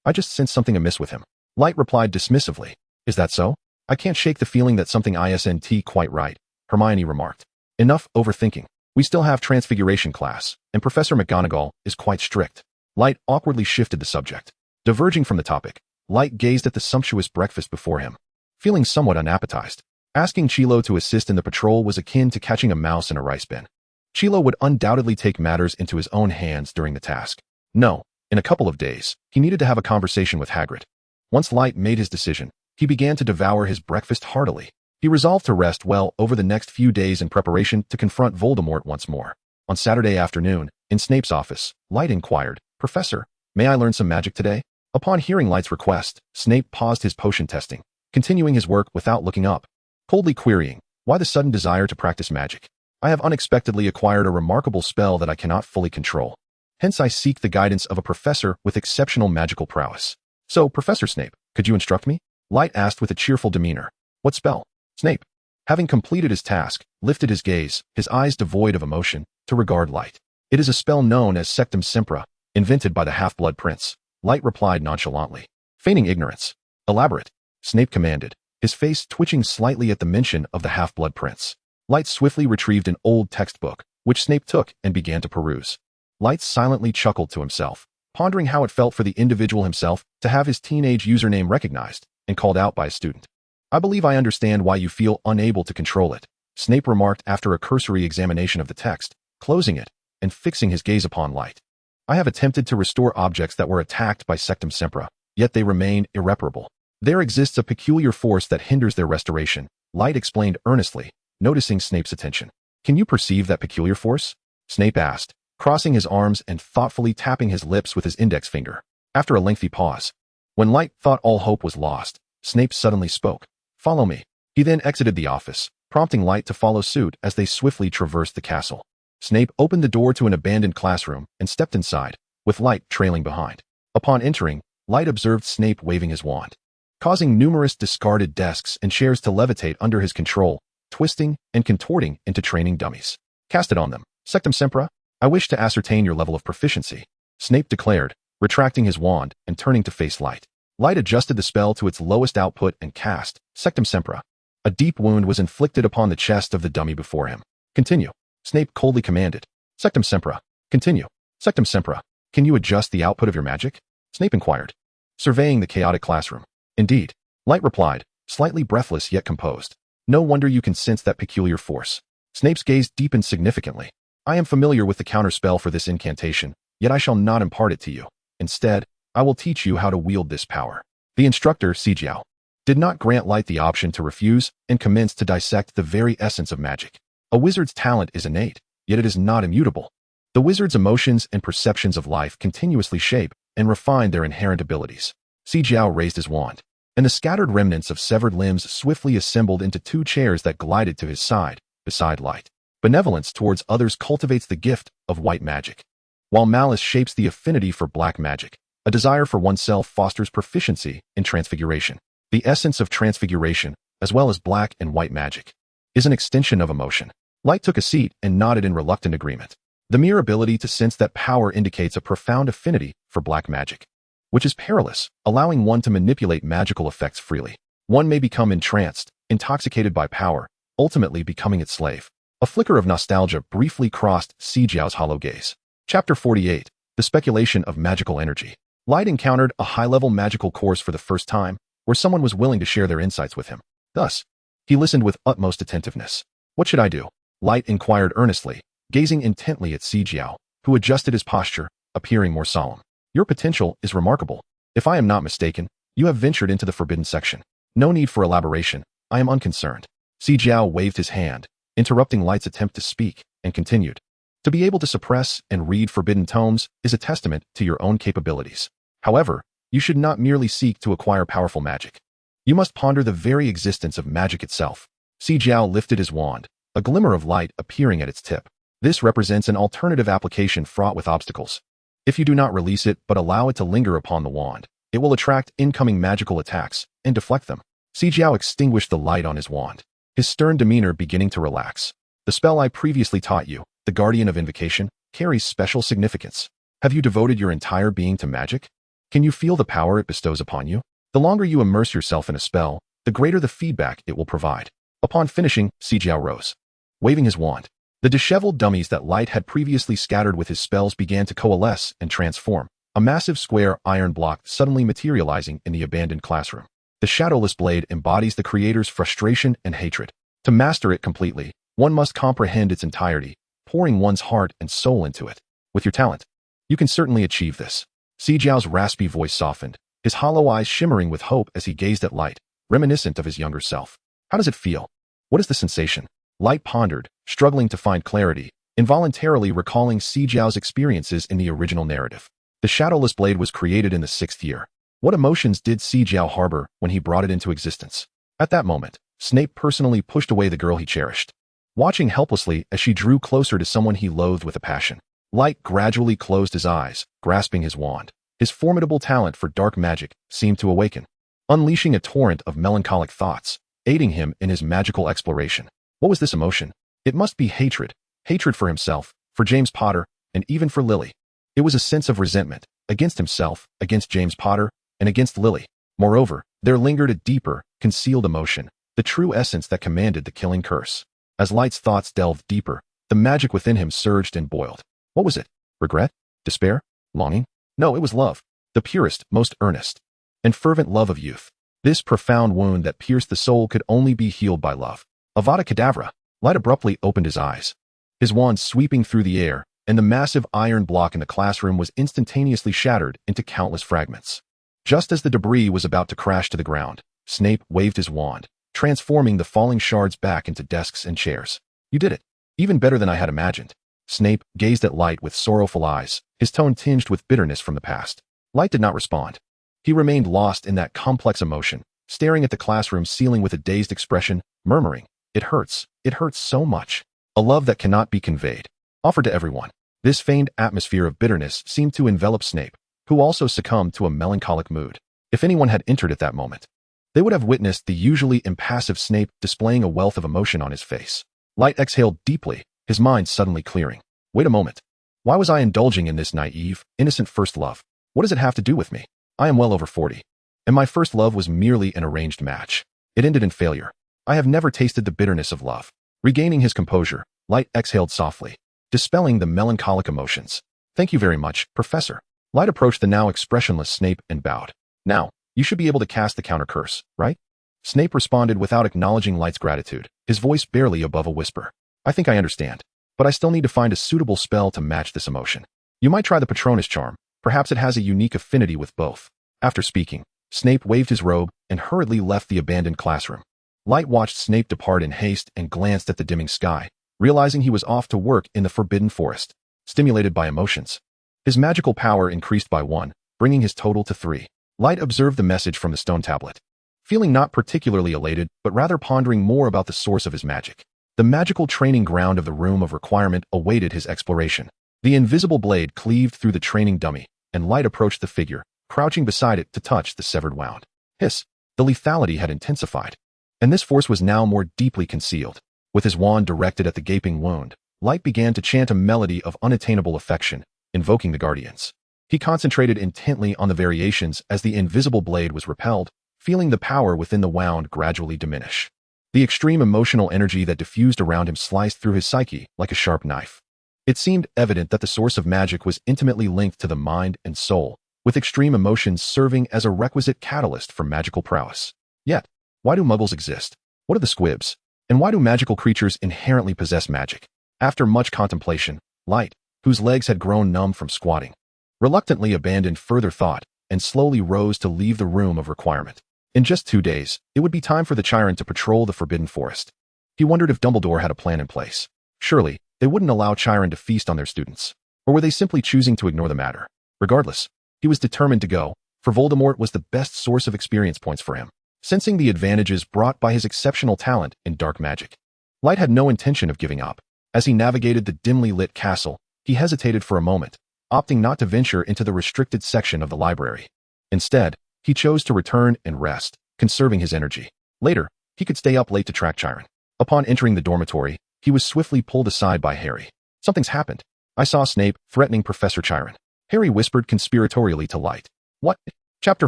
I just sensed something amiss with him. Light replied dismissively. Is that so? I can't shake the feeling that something isn't quite right, Hermione remarked. Enough overthinking. We still have transfiguration class, and Professor McGonagall is quite strict. Light awkwardly shifted the subject. Diverging from the topic, Light gazed at the sumptuous breakfast before him, feeling somewhat unappetized. Asking Chilo to assist in the patrol was akin to catching a mouse in a rice bin. Chilo would undoubtedly take matters into his own hands during the task. No, in a couple of days, he needed to have a conversation with Hagrid. Once Light made his decision, he began to devour his breakfast heartily. He resolved to rest well over the next few days in preparation to confront Voldemort once more. On Saturday afternoon, in Snape's office, Light inquired, "Professor, may I learn some magic today?" Upon hearing Light's request, Snape paused his potion testing, continuing his work without looking up, coldly querying, "Why the sudden desire to practice magic? I have unexpectedly acquired a remarkable spell that I cannot fully control. Hence I seek the guidance of a professor with exceptional magical prowess." "So, Professor Snape, could you instruct me?" Light asked with a cheerful demeanor. "What spell?" Snape, having completed his task, lifted his gaze, his eyes devoid of emotion, to regard Light. "It is a spell known as Sectum Sempra, invented by the Half-Blood Prince," Light replied nonchalantly, feigning ignorance. "Elaborate," Snape commanded, his face twitching slightly at the mention of the Half-Blood Prince. Light swiftly retrieved an old textbook, which Snape took and began to peruse. Light silently chuckled to himself, pondering how it felt for the individual himself to have his teenage username recognized and called out by a student. "I believe I understand why you feel unable to control it," Snape remarked after a cursory examination of the text, closing it and fixing his gaze upon Light. "I have attempted to restore objects that were attacked by Sectum Sempra, yet they remain irreparable. There exists a peculiar force that hinders their restoration," Light explained earnestly, noticing Snape's attention. "Can you perceive that peculiar force?" Snape asked, crossing his arms and thoughtfully tapping his lips with his index finger. After a lengthy pause, when Light thought all hope was lost, Snape suddenly spoke. "Follow me." He then exited the office, prompting Light to follow suit as they swiftly traversed the castle. Snape opened the door to an abandoned classroom and stepped inside, with Light trailing behind. Upon entering, Light observed Snape waving his wand, causing numerous discarded desks and chairs to levitate under his control, twisting and contorting into training dummies. "Cast it on them, Sectum Sempra. I wish to ascertain your level of proficiency," Snape declared, retracting his wand and turning to face Light. Light adjusted the spell to its lowest output and cast Sectum Sempra. A deep wound was inflicted upon the chest of the dummy before him. "Continue," Snape coldly commanded. "Sectum Sempra. Continue." "Sectum Sempra. Can you adjust the output of your magic?" Snape inquired, surveying the chaotic classroom. "Indeed," Light replied, slightly breathless yet composed. "No wonder you can sense that peculiar force." Snape's gaze deepened significantly. "I am familiar with the counterspell for this incantation, yet I shall not impart it to you. Instead, I will teach you how to wield this power." The instructor, Sijiao, did not grant Light the option to refuse and commenced to dissect the very essence of magic. A wizard's talent is innate, yet it is not immutable. The wizard's emotions and perceptions of life continuously shape and refine their inherent abilities. Sijiao raised his wand, and the scattered remnants of severed limbs swiftly assembled into 2 chairs that glided to his side, beside Light. Benevolence towards others cultivates the gift of white magic, while malice shapes the affinity for black magic. A desire for oneself fosters proficiency in transfiguration. The essence of transfiguration, as well as black and white magic, is an extension of emotion. Light took a seat and nodded in reluctant agreement. The mere ability to sense that power indicates a profound affinity for black magic, which is perilous, allowing one to manipulate magical effects freely. One may become entranced, intoxicated by power, ultimately becoming its slave. A flicker of nostalgia briefly crossed Sijiao's hollow gaze. Chapter 48. The Speculation of Magical Energy. Light encountered a high-level magical course for the first time, where someone was willing to share their insights with him. Thus, he listened with utmost attentiveness. "What should I do?" Light inquired earnestly, gazing intently at Sijiao, who adjusted his posture, appearing more solemn. "Your potential is remarkable. If I am not mistaken, you have ventured into the forbidden section. No need for elaboration. I am unconcerned." Sijiao waved his hand, interrupting Light's attempt to speak, and continued. "To be able to suppress and read forbidden tomes is a testament to your own capabilities. However, you should not merely seek to acquire powerful magic. You must ponder the very existence of magic itself." Sijiao lifted his wand, a glimmer of light appearing at its tip. "This represents an alternative application fraught with obstacles. If you do not release it but allow it to linger upon the wand, it will attract incoming magical attacks and deflect them." Sijiao extinguished the light on his wand, his stern demeanor beginning to relax. "The spell I previously taught you, the Guardian of Invocation, carries special significance. Have you devoted your entire being to magic? Can you feel the power it bestows upon you? The longer you immerse yourself in a spell, the greater the feedback it will provide." Upon finishing, Sijiao rose, waving his wand. The disheveled dummies that Light had previously scattered with his spells began to coalesce and transform, a massive square iron block suddenly materializing in the abandoned classroom. The shadowless blade embodies the creator's frustration and hatred. To master it completely, one must comprehend its entirety, pouring one's heart and soul into it. With your talent, you can certainly achieve this. Sijiao's raspy voice softened, his hollow eyes shimmering with hope as he gazed at Light, reminiscent of his younger self. "How does it feel? What is the sensation?" Light pondered, struggling to find clarity, involuntarily recalling Si Jiao's experiences in the original narrative. The Shadowless Blade was created in the 6th year. What emotions did Si Jiao harbor when he brought it into existence? At that moment, Snape personally pushed away the girl he cherished. Watching helplessly as she drew closer to someone he loathed with a passion, Light gradually closed his eyes, grasping his wand. His formidable talent for dark magic seemed to awaken, unleashing a torrent of melancholic thoughts, aiding him in his magical exploration. What was this emotion? It must be hatred. Hatred for himself, for James Potter, and even for Lily. It was a sense of resentment, against himself, against James Potter, and against Lily. Moreover, there lingered a deeper, concealed emotion, the true essence that commanded the killing curse. As Light's thoughts delved deeper, the magic within him surged and boiled. What was it? Regret? Despair? Longing? No, it was love. The purest, most earnest, and fervent love of youth. This profound wound that pierced the soul could only be healed by love. Avada Kedavra! Light abruptly opened his eyes. His wand sweeping through the air, and the massive iron block in the classroom was instantaneously shattered into countless fragments. Just as the debris was about to crash to the ground, Snape waved his wand, transforming the falling shards back into desks and chairs. You did it. Even better than I had imagined. Snape gazed at Light with sorrowful eyes, his tone tinged with bitterness from the past. Light did not respond. He remained lost in that complex emotion, staring at the classroom ceiling with a dazed expression, murmuring, it hurts so much. A love that cannot be conveyed, offered to everyone. This feigned atmosphere of bitterness seemed to envelop Snape, who also succumbed to a melancholic mood. If anyone had entered at that moment, they would have witnessed the usually impassive Snape displaying a wealth of emotion on his face. Light exhaled deeply, his mind suddenly clearing. Wait a moment. Why was I indulging in this naive, innocent first love? What does it have to do with me? I am well over 40. And my first love was merely an arranged match. It ended in failure. I have never tasted the bitterness of love. Regaining his composure, Light exhaled softly, dispelling the melancholic emotions. Thank you very much, Professor. Light approached the now expressionless Snape and bowed. Now, you should be able to cast the counter curse, right? Snape responded without acknowledging Light's gratitude, his voice barely above a whisper. I think I understand, but I still need to find a suitable spell to match this emotion. You might try the Patronus charm. Perhaps it has a unique affinity with both. After speaking, Snape waved his robe and hurriedly left the abandoned classroom. Light watched Snape depart in haste and glanced at the dimming sky, realizing he was off to work in the Forbidden Forest. Stimulated by emotions, his magical power increased by 1, bringing his total to 3. Light observed the message from the stone tablet, feeling not particularly elated, but rather pondering more about the source of his magic. The magical training ground of the Room of Requirement awaited his exploration. The invisible blade cleaved through the training dummy, and Light approached the figure, crouching beside it to touch the severed wound. Hiss! The lethality had intensified, and this force was now more deeply concealed. With his wand directed at the gaping wound, Light began to chant a melody of unattainable affection, invoking the guardians. He concentrated intently on the variations as the invisible blade was repelled, feeling the power within the wound gradually diminish. The extreme emotional energy that diffused around him sliced through his psyche like a sharp knife. It seemed evident that the source of magic was intimately linked to the mind and soul, with extreme emotions serving as a requisite catalyst for magical prowess. Yet, why do muggles exist? What are the squibs? And why do magical creatures inherently possess magic? After much contemplation, Light, whose legs had grown numb from squatting, reluctantly abandoned further thought and slowly rose to leave the Room of Requirement. In just 2 days, it would be time for the Chiron to patrol the Forbidden Forest. He wondered if Dumbledore had a plan in place. Surely, they wouldn't allow Chiron to feast on their students. Or were they simply choosing to ignore the matter? Regardless, he was determined to go, for Voldemort was the best source of experience points for him. Sensing the advantages brought by his exceptional talent in dark magic, Light had no intention of giving up. As he navigated the dimly lit castle, he hesitated for a moment, opting not to venture into the restricted section of the library. Instead, he chose to return and rest, conserving his energy. Later, he could stay up late to track Chiron. Upon entering the dormitory, he was swiftly pulled aside by Harry. Something's happened. I saw Snape threatening Professor Chiron. Harry whispered conspiratorially to Light. What? Chapter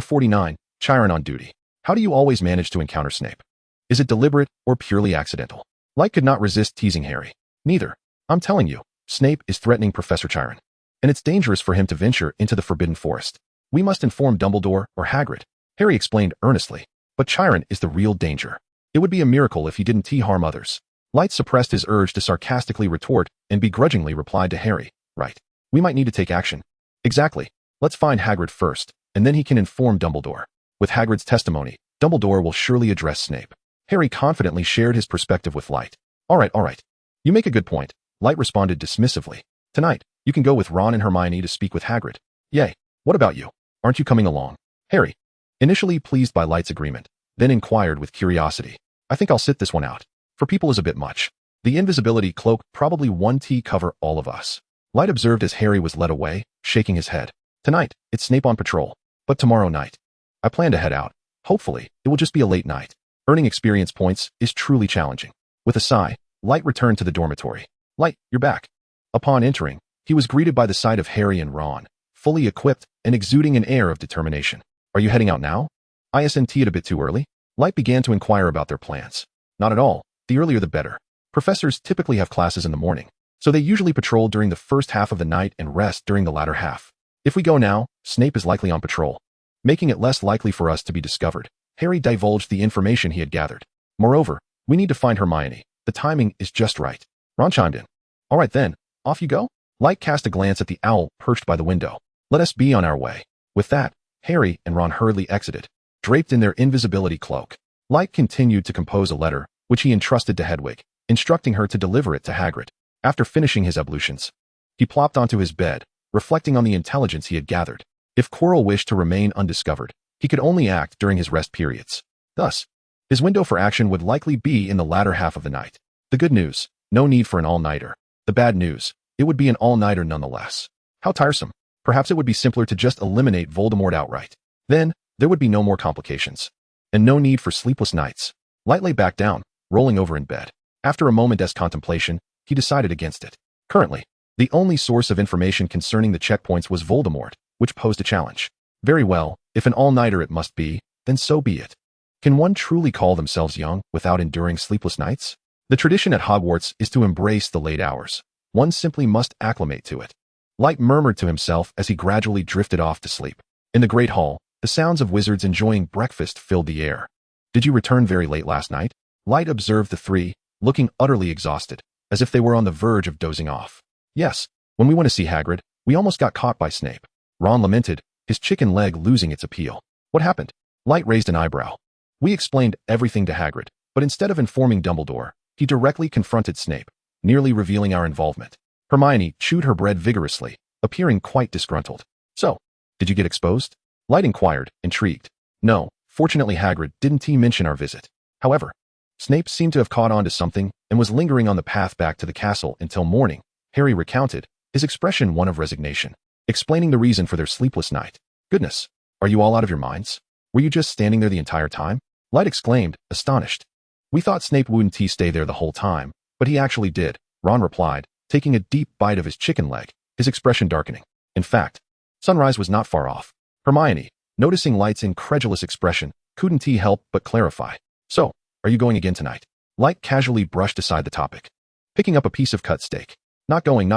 49, Chiron on duty. How do you always manage to encounter Snape? Is it deliberate or purely accidental? Light could not resist teasing Harry. Neither. I'm telling you, Snape is threatening Professor Chiron, and it's dangerous for him to venture into the Forbidden Forest. We must inform Dumbledore or Hagrid, Harry explained earnestly. But Chiron is the real danger. It would be a miracle if he didn't harm others. Light suppressed his urge to sarcastically retort and begrudgingly replied to Harry. Right. We might need to take action. Exactly. Let's find Hagrid first, and then he can inform Dumbledore. With Hagrid's testimony, Dumbledore will surely address Snape. Harry confidently shared his perspective with Light. All right. You make a good point. Light responded dismissively. Tonight, you can go with Ron and Hermione to speak with Hagrid. Yay. What about you? Aren't you coming along? Harry, initially pleased by Light's agreement, then inquired with curiosity. I think I'll sit this one out. For people is a bit much. The invisibility cloak probably won't cover all of us. Light observed as Harry was led away, shaking his head. Tonight, it's Snape on patrol. But tomorrow night, I plan to head out. Hopefully, it will just be a late night. Earning experience points is truly challenging. With a sigh, Light returned to the dormitory. Light, you're back. Upon entering, he was greeted by the sight of Harry and Ron, fully equipped and exuding an air of determination. Are you heading out now? Isn't it a bit too early? Light began to inquire about their plans. Not at all. The earlier the better. Professors typically have classes in the morning, so they usually patrol during the first half of the night and rest during the latter half. If we go now, Snape is likely on patrol, making it less likely for us to be discovered. Harry divulged the information he had gathered. Moreover, we need to find Hermione. The timing is just right. Ron chimed in. All right then, off you go? Light cast a glance at the owl perched by the window. Let us be on our way. With that, Harry and Ron hurriedly exited, draped in their invisibility cloak. Light continued to compose a letter, which he entrusted to Hedwig, instructing her to deliver it to Hagrid. After finishing his ablutions, he plopped onto his bed, reflecting on the intelligence he had gathered. If Quirrell wished to remain undiscovered, he could only act during his rest periods. Thus, his window for action would likely be in the latter half of the night. The good news, no need for an all-nighter. The bad news, it would be an all-nighter nonetheless. How tiresome. Perhaps it would be simpler to just eliminate Voldemort outright. Then, there would be no more complications. And no need for sleepless nights. Light lay back down, rolling over in bed. After a moment's contemplation, he decided against it. Currently, the only source of information concerning the checkpoints was Voldemort, which posed a challenge. Very well, if an all-nighter it must be, then so be it. Can one truly call themselves young without enduring sleepless nights? The tradition at Hogwarts is to embrace the late hours. One simply must acclimate to it. Light murmured to himself as he gradually drifted off to sleep. In the Great Hall, the sounds of wizards enjoying breakfast filled the air. Did you return very late last night? Light observed the three, looking utterly exhausted, as if they were on the verge of dozing off. Yes, when we went to see Hagrid, we almost got caught by Snape. Ron lamented, his chicken leg losing its appeal. What happened? Light raised an eyebrow. We explained everything to Hagrid, but instead of informing Dumbledore, he directly confronted Snape, nearly revealing our involvement. Hermione chewed her bread vigorously, appearing quite disgruntled. So, did you get exposed? Light inquired, intrigued. No, fortunately Hagrid didn't mention our visit. However, Snape seemed to have caught on to something and was lingering on the path back to the castle until morning, Harry recounted, his expression one of resignation, explaining the reason for their sleepless night. Goodness, are you all out of your minds? Were you just standing there the entire time? Light exclaimed, astonished. We thought Snape wouldn't stay there the whole time, but he actually did, Ron replied, taking a deep bite of his chicken leg, his expression darkening. In fact, sunrise was not far off. Hermione, noticing Light's incredulous expression, couldn't help but clarify. So, are you going again tonight? Light casually brushed aside the topic, picking up a piece of cut steak. Not going.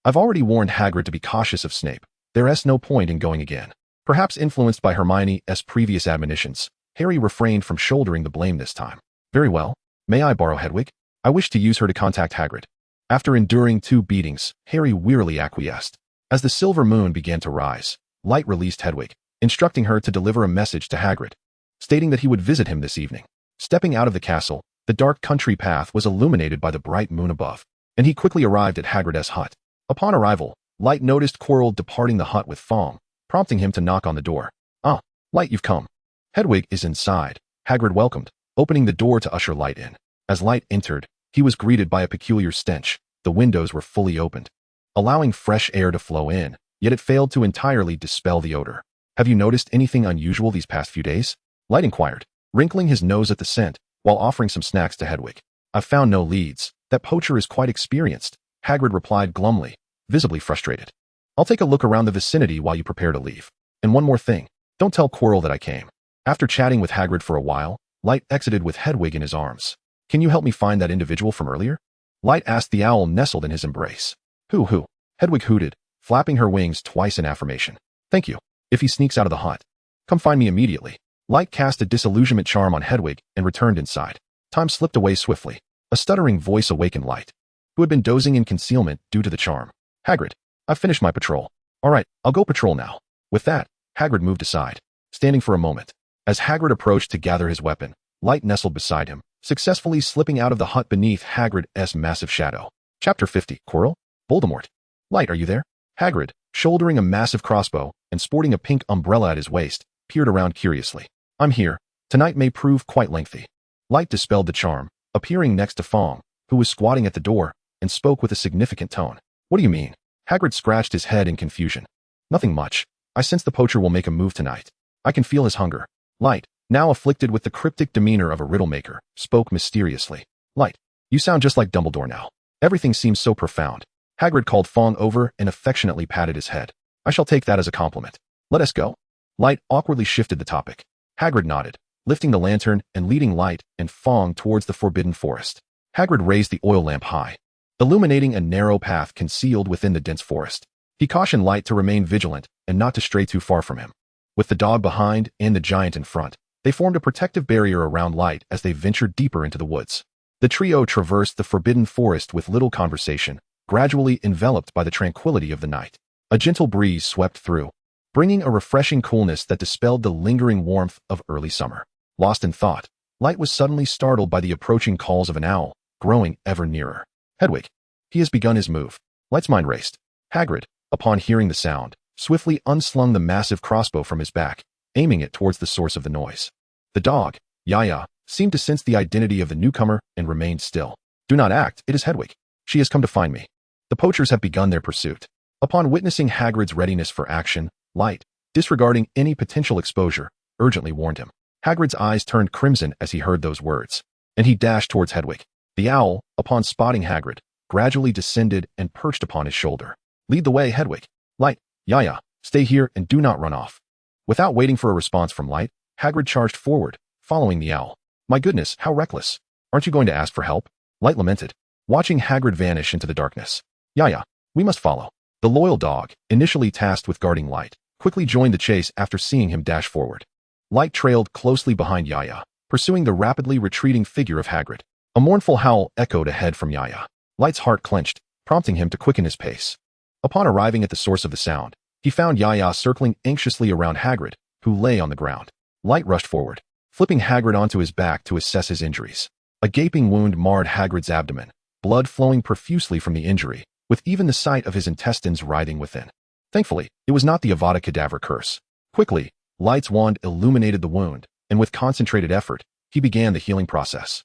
I've already warned Hagrid to be cautious of Snape. There's no point in going again. Perhaps influenced by Hermione's previous admonitions, Harry refrained from shouldering the blame this time. Very well. May I borrow Hedwig? I wish to use her to contact Hagrid. After enduring 2 beatings, Harry wearily acquiesced. As the silver moon began to rise, Light released Hedwig, instructing her to deliver a message to Hagrid, stating that he would visit him this evening. Stepping out of the castle, the dark country path was illuminated by the bright moon above, and he quickly arrived at Hagrid's hut. Upon arrival, Light noticed Quirrell departing the hut with Fong, prompting him to knock on the door. Ah, Light, you've come. Hedwig is inside, Hagrid welcomed, opening the door to usher Light in. As Light entered, he was greeted by a peculiar stench. The windows were fully opened, allowing fresh air to flow in, yet it failed to entirely dispel the odor. Have you noticed anything unusual these past few days? Light inquired, wrinkling his nose at the scent, while offering some snacks to Hedwig. I've found no leads. That poacher is quite experienced, Hagrid replied glumly, visibly frustrated. I'll take a look around the vicinity while you prepare to leave. And one more thing, don't tell Quirrell that I came. After chatting with Hagrid for a while, Light exited with Hedwig in his arms. Can you help me find that individual from earlier? Light asked the owl nestled in his embrace. Who? Hedwig hooted, flapping her wings twice in affirmation. Thank you. If he sneaks out of the hut, come find me immediately. Light cast a disillusionment charm on Hedwig and returned inside. Time slipped away swiftly. A stuttering voice awakened Light, who had been dozing in concealment due to the charm. Hagrid, I've finished my patrol. All right, I'll go patrol now. With that, Hagrid moved aside, standing for a moment. As Hagrid approached to gather his weapon, Light nestled beside him, successfully slipping out of the hut beneath Hagrid's massive shadow. Chapter 50, Quirrell? Voldemort. Light, are you there? Hagrid, shouldering a massive crossbow and sporting a pink umbrella at his waist, peered around curiously. I'm here. Tonight may prove quite lengthy. Light dispelled the charm, appearing next to Fong, who was squatting at the door, and spoke with a significant tone. What do you mean? Hagrid scratched his head in confusion. Nothing much. I sense the poacher will make a move tonight. I can feel his hunger. Light, now afflicted with the cryptic demeanor of a riddle maker, spoke mysteriously. Light, you sound just like Dumbledore now. Everything seems so profound. Hagrid called Fong over and affectionately patted his head. I shall take that as a compliment. Let us go. Light awkwardly shifted the topic. Hagrid nodded, lifting the lantern and leading Light and Fong towards the forbidden forest. Hagrid raised the oil lamp high, illuminating a narrow path concealed within the dense forest. He cautioned Light to remain vigilant and not to stray too far from him. With the dog behind and the giant in front, they formed a protective barrier around Light as they ventured deeper into the woods. The trio traversed the forbidden forest with little conversation, gradually enveloped by the tranquility of the night. A gentle breeze swept through, bringing a refreshing coolness that dispelled the lingering warmth of early summer. Lost in thought, Light was suddenly startled by the approaching calls of an owl, growing ever nearer. Hedwig. He has begun his move. Light's mind raced. Hagrid, upon hearing the sound, swiftly unslung the massive crossbow from his back, aiming it towards the source of the noise. The dog, Yaya, seemed to sense the identity of the newcomer and remained still. Do not act, it is Hedwig. She has come to find me. The poachers have begun their pursuit. Upon witnessing Hagrid's readiness for action, Light, disregarding any potential exposure, urgently warned him. Hagrid's eyes turned crimson as he heard those words, and he dashed towards Hedwig. The owl, upon spotting Hagrid, gradually descended and perched upon his shoulder. Lead the way, Hedwig. Light, Yaya, stay here and do not run off. Without waiting for a response from Light, Hagrid charged forward, following the owl. My goodness, how reckless. Aren't you going to ask for help? Light lamented, watching Hagrid vanish into the darkness. Yaya, we must follow. The loyal dog, initially tasked with guarding Light, quickly joined the chase after seeing him dash forward. Light trailed closely behind Yaya, pursuing the rapidly retreating figure of Hagrid. A mournful howl echoed ahead from Yaya. Light's heart clenched, prompting him to quicken his pace. Upon arriving at the source of the sound, he found Yaya circling anxiously around Hagrid, who lay on the ground. Light rushed forward, flipping Hagrid onto his back to assess his injuries. A gaping wound marred Hagrid's abdomen, blood flowing profusely from the injury, with even the sight of his intestines writhing within. Thankfully, it was not the Avada Kedavra curse. Quickly, Light's wand illuminated the wound, and with concentrated effort, he began the healing process.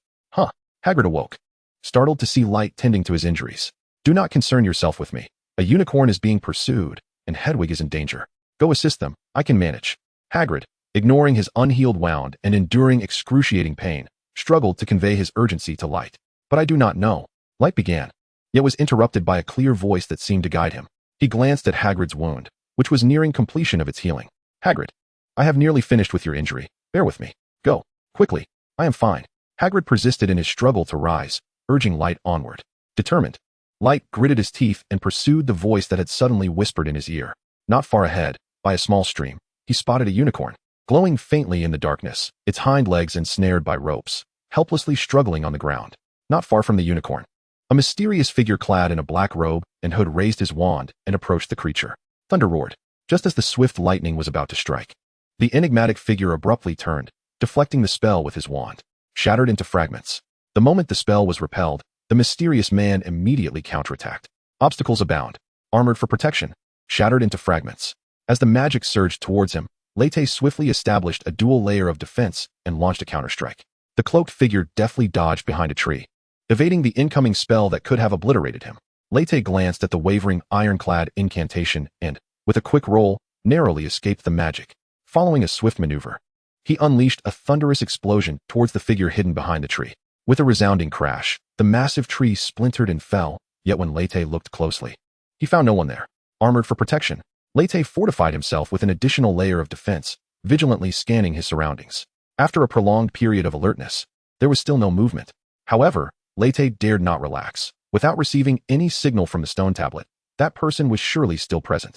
Hagrid awoke, startled to see Light tending to his injuries. Do not concern yourself with me. A unicorn is being pursued, and Hedwig is in danger. Go assist them, I can manage. Hagrid, ignoring his unhealed wound and enduring excruciating pain, struggled to convey his urgency to Light. But I do not know. Light began, yet was interrupted by a clear voice that seemed to guide him. He glanced at Hagrid's wound, which was nearing completion of its healing. Hagrid, I have nearly finished with your injury. Bear with me. Go, quickly. I am fine. Hagrid persisted in his struggle to rise, urging Light onward. Determined, Light gritted his teeth and pursued the voice that had suddenly whispered in his ear. Not far ahead, by a small stream, he spotted a unicorn, glowing faintly in the darkness, its hind legs ensnared by ropes, helplessly struggling on the ground. Not far from the unicorn, a mysterious figure clad in a black robe and hood raised his wand and approached the creature. Thunder roared, just as the swift lightning was about to strike. The enigmatic figure abruptly turned, deflecting the spell with his wand, shattered into fragments. The moment the spell was repelled, the mysterious man immediately counterattacked. Obstacles abound, armored for protection, shattered into fragments. As the magic surged towards him, Lete swiftly established a dual layer of defense and launched a counterstrike. The cloaked figure deftly dodged behind a tree, evading the incoming spell that could have obliterated him. Lete glanced at the wavering ironclad incantation and, with a quick roll, narrowly escaped the magic. Following a swift maneuver, he unleashed a thunderous explosion towards the figure hidden behind the tree. With a resounding crash, the massive tree splintered and fell, yet when Lete looked closely, he found no one there. Armored for protection, Lete fortified himself with an additional layer of defense, vigilantly scanning his surroundings. After a prolonged period of alertness, there was still no movement. However, Lete dared not relax. Without receiving any signal from the stone tablet, that person was surely still present.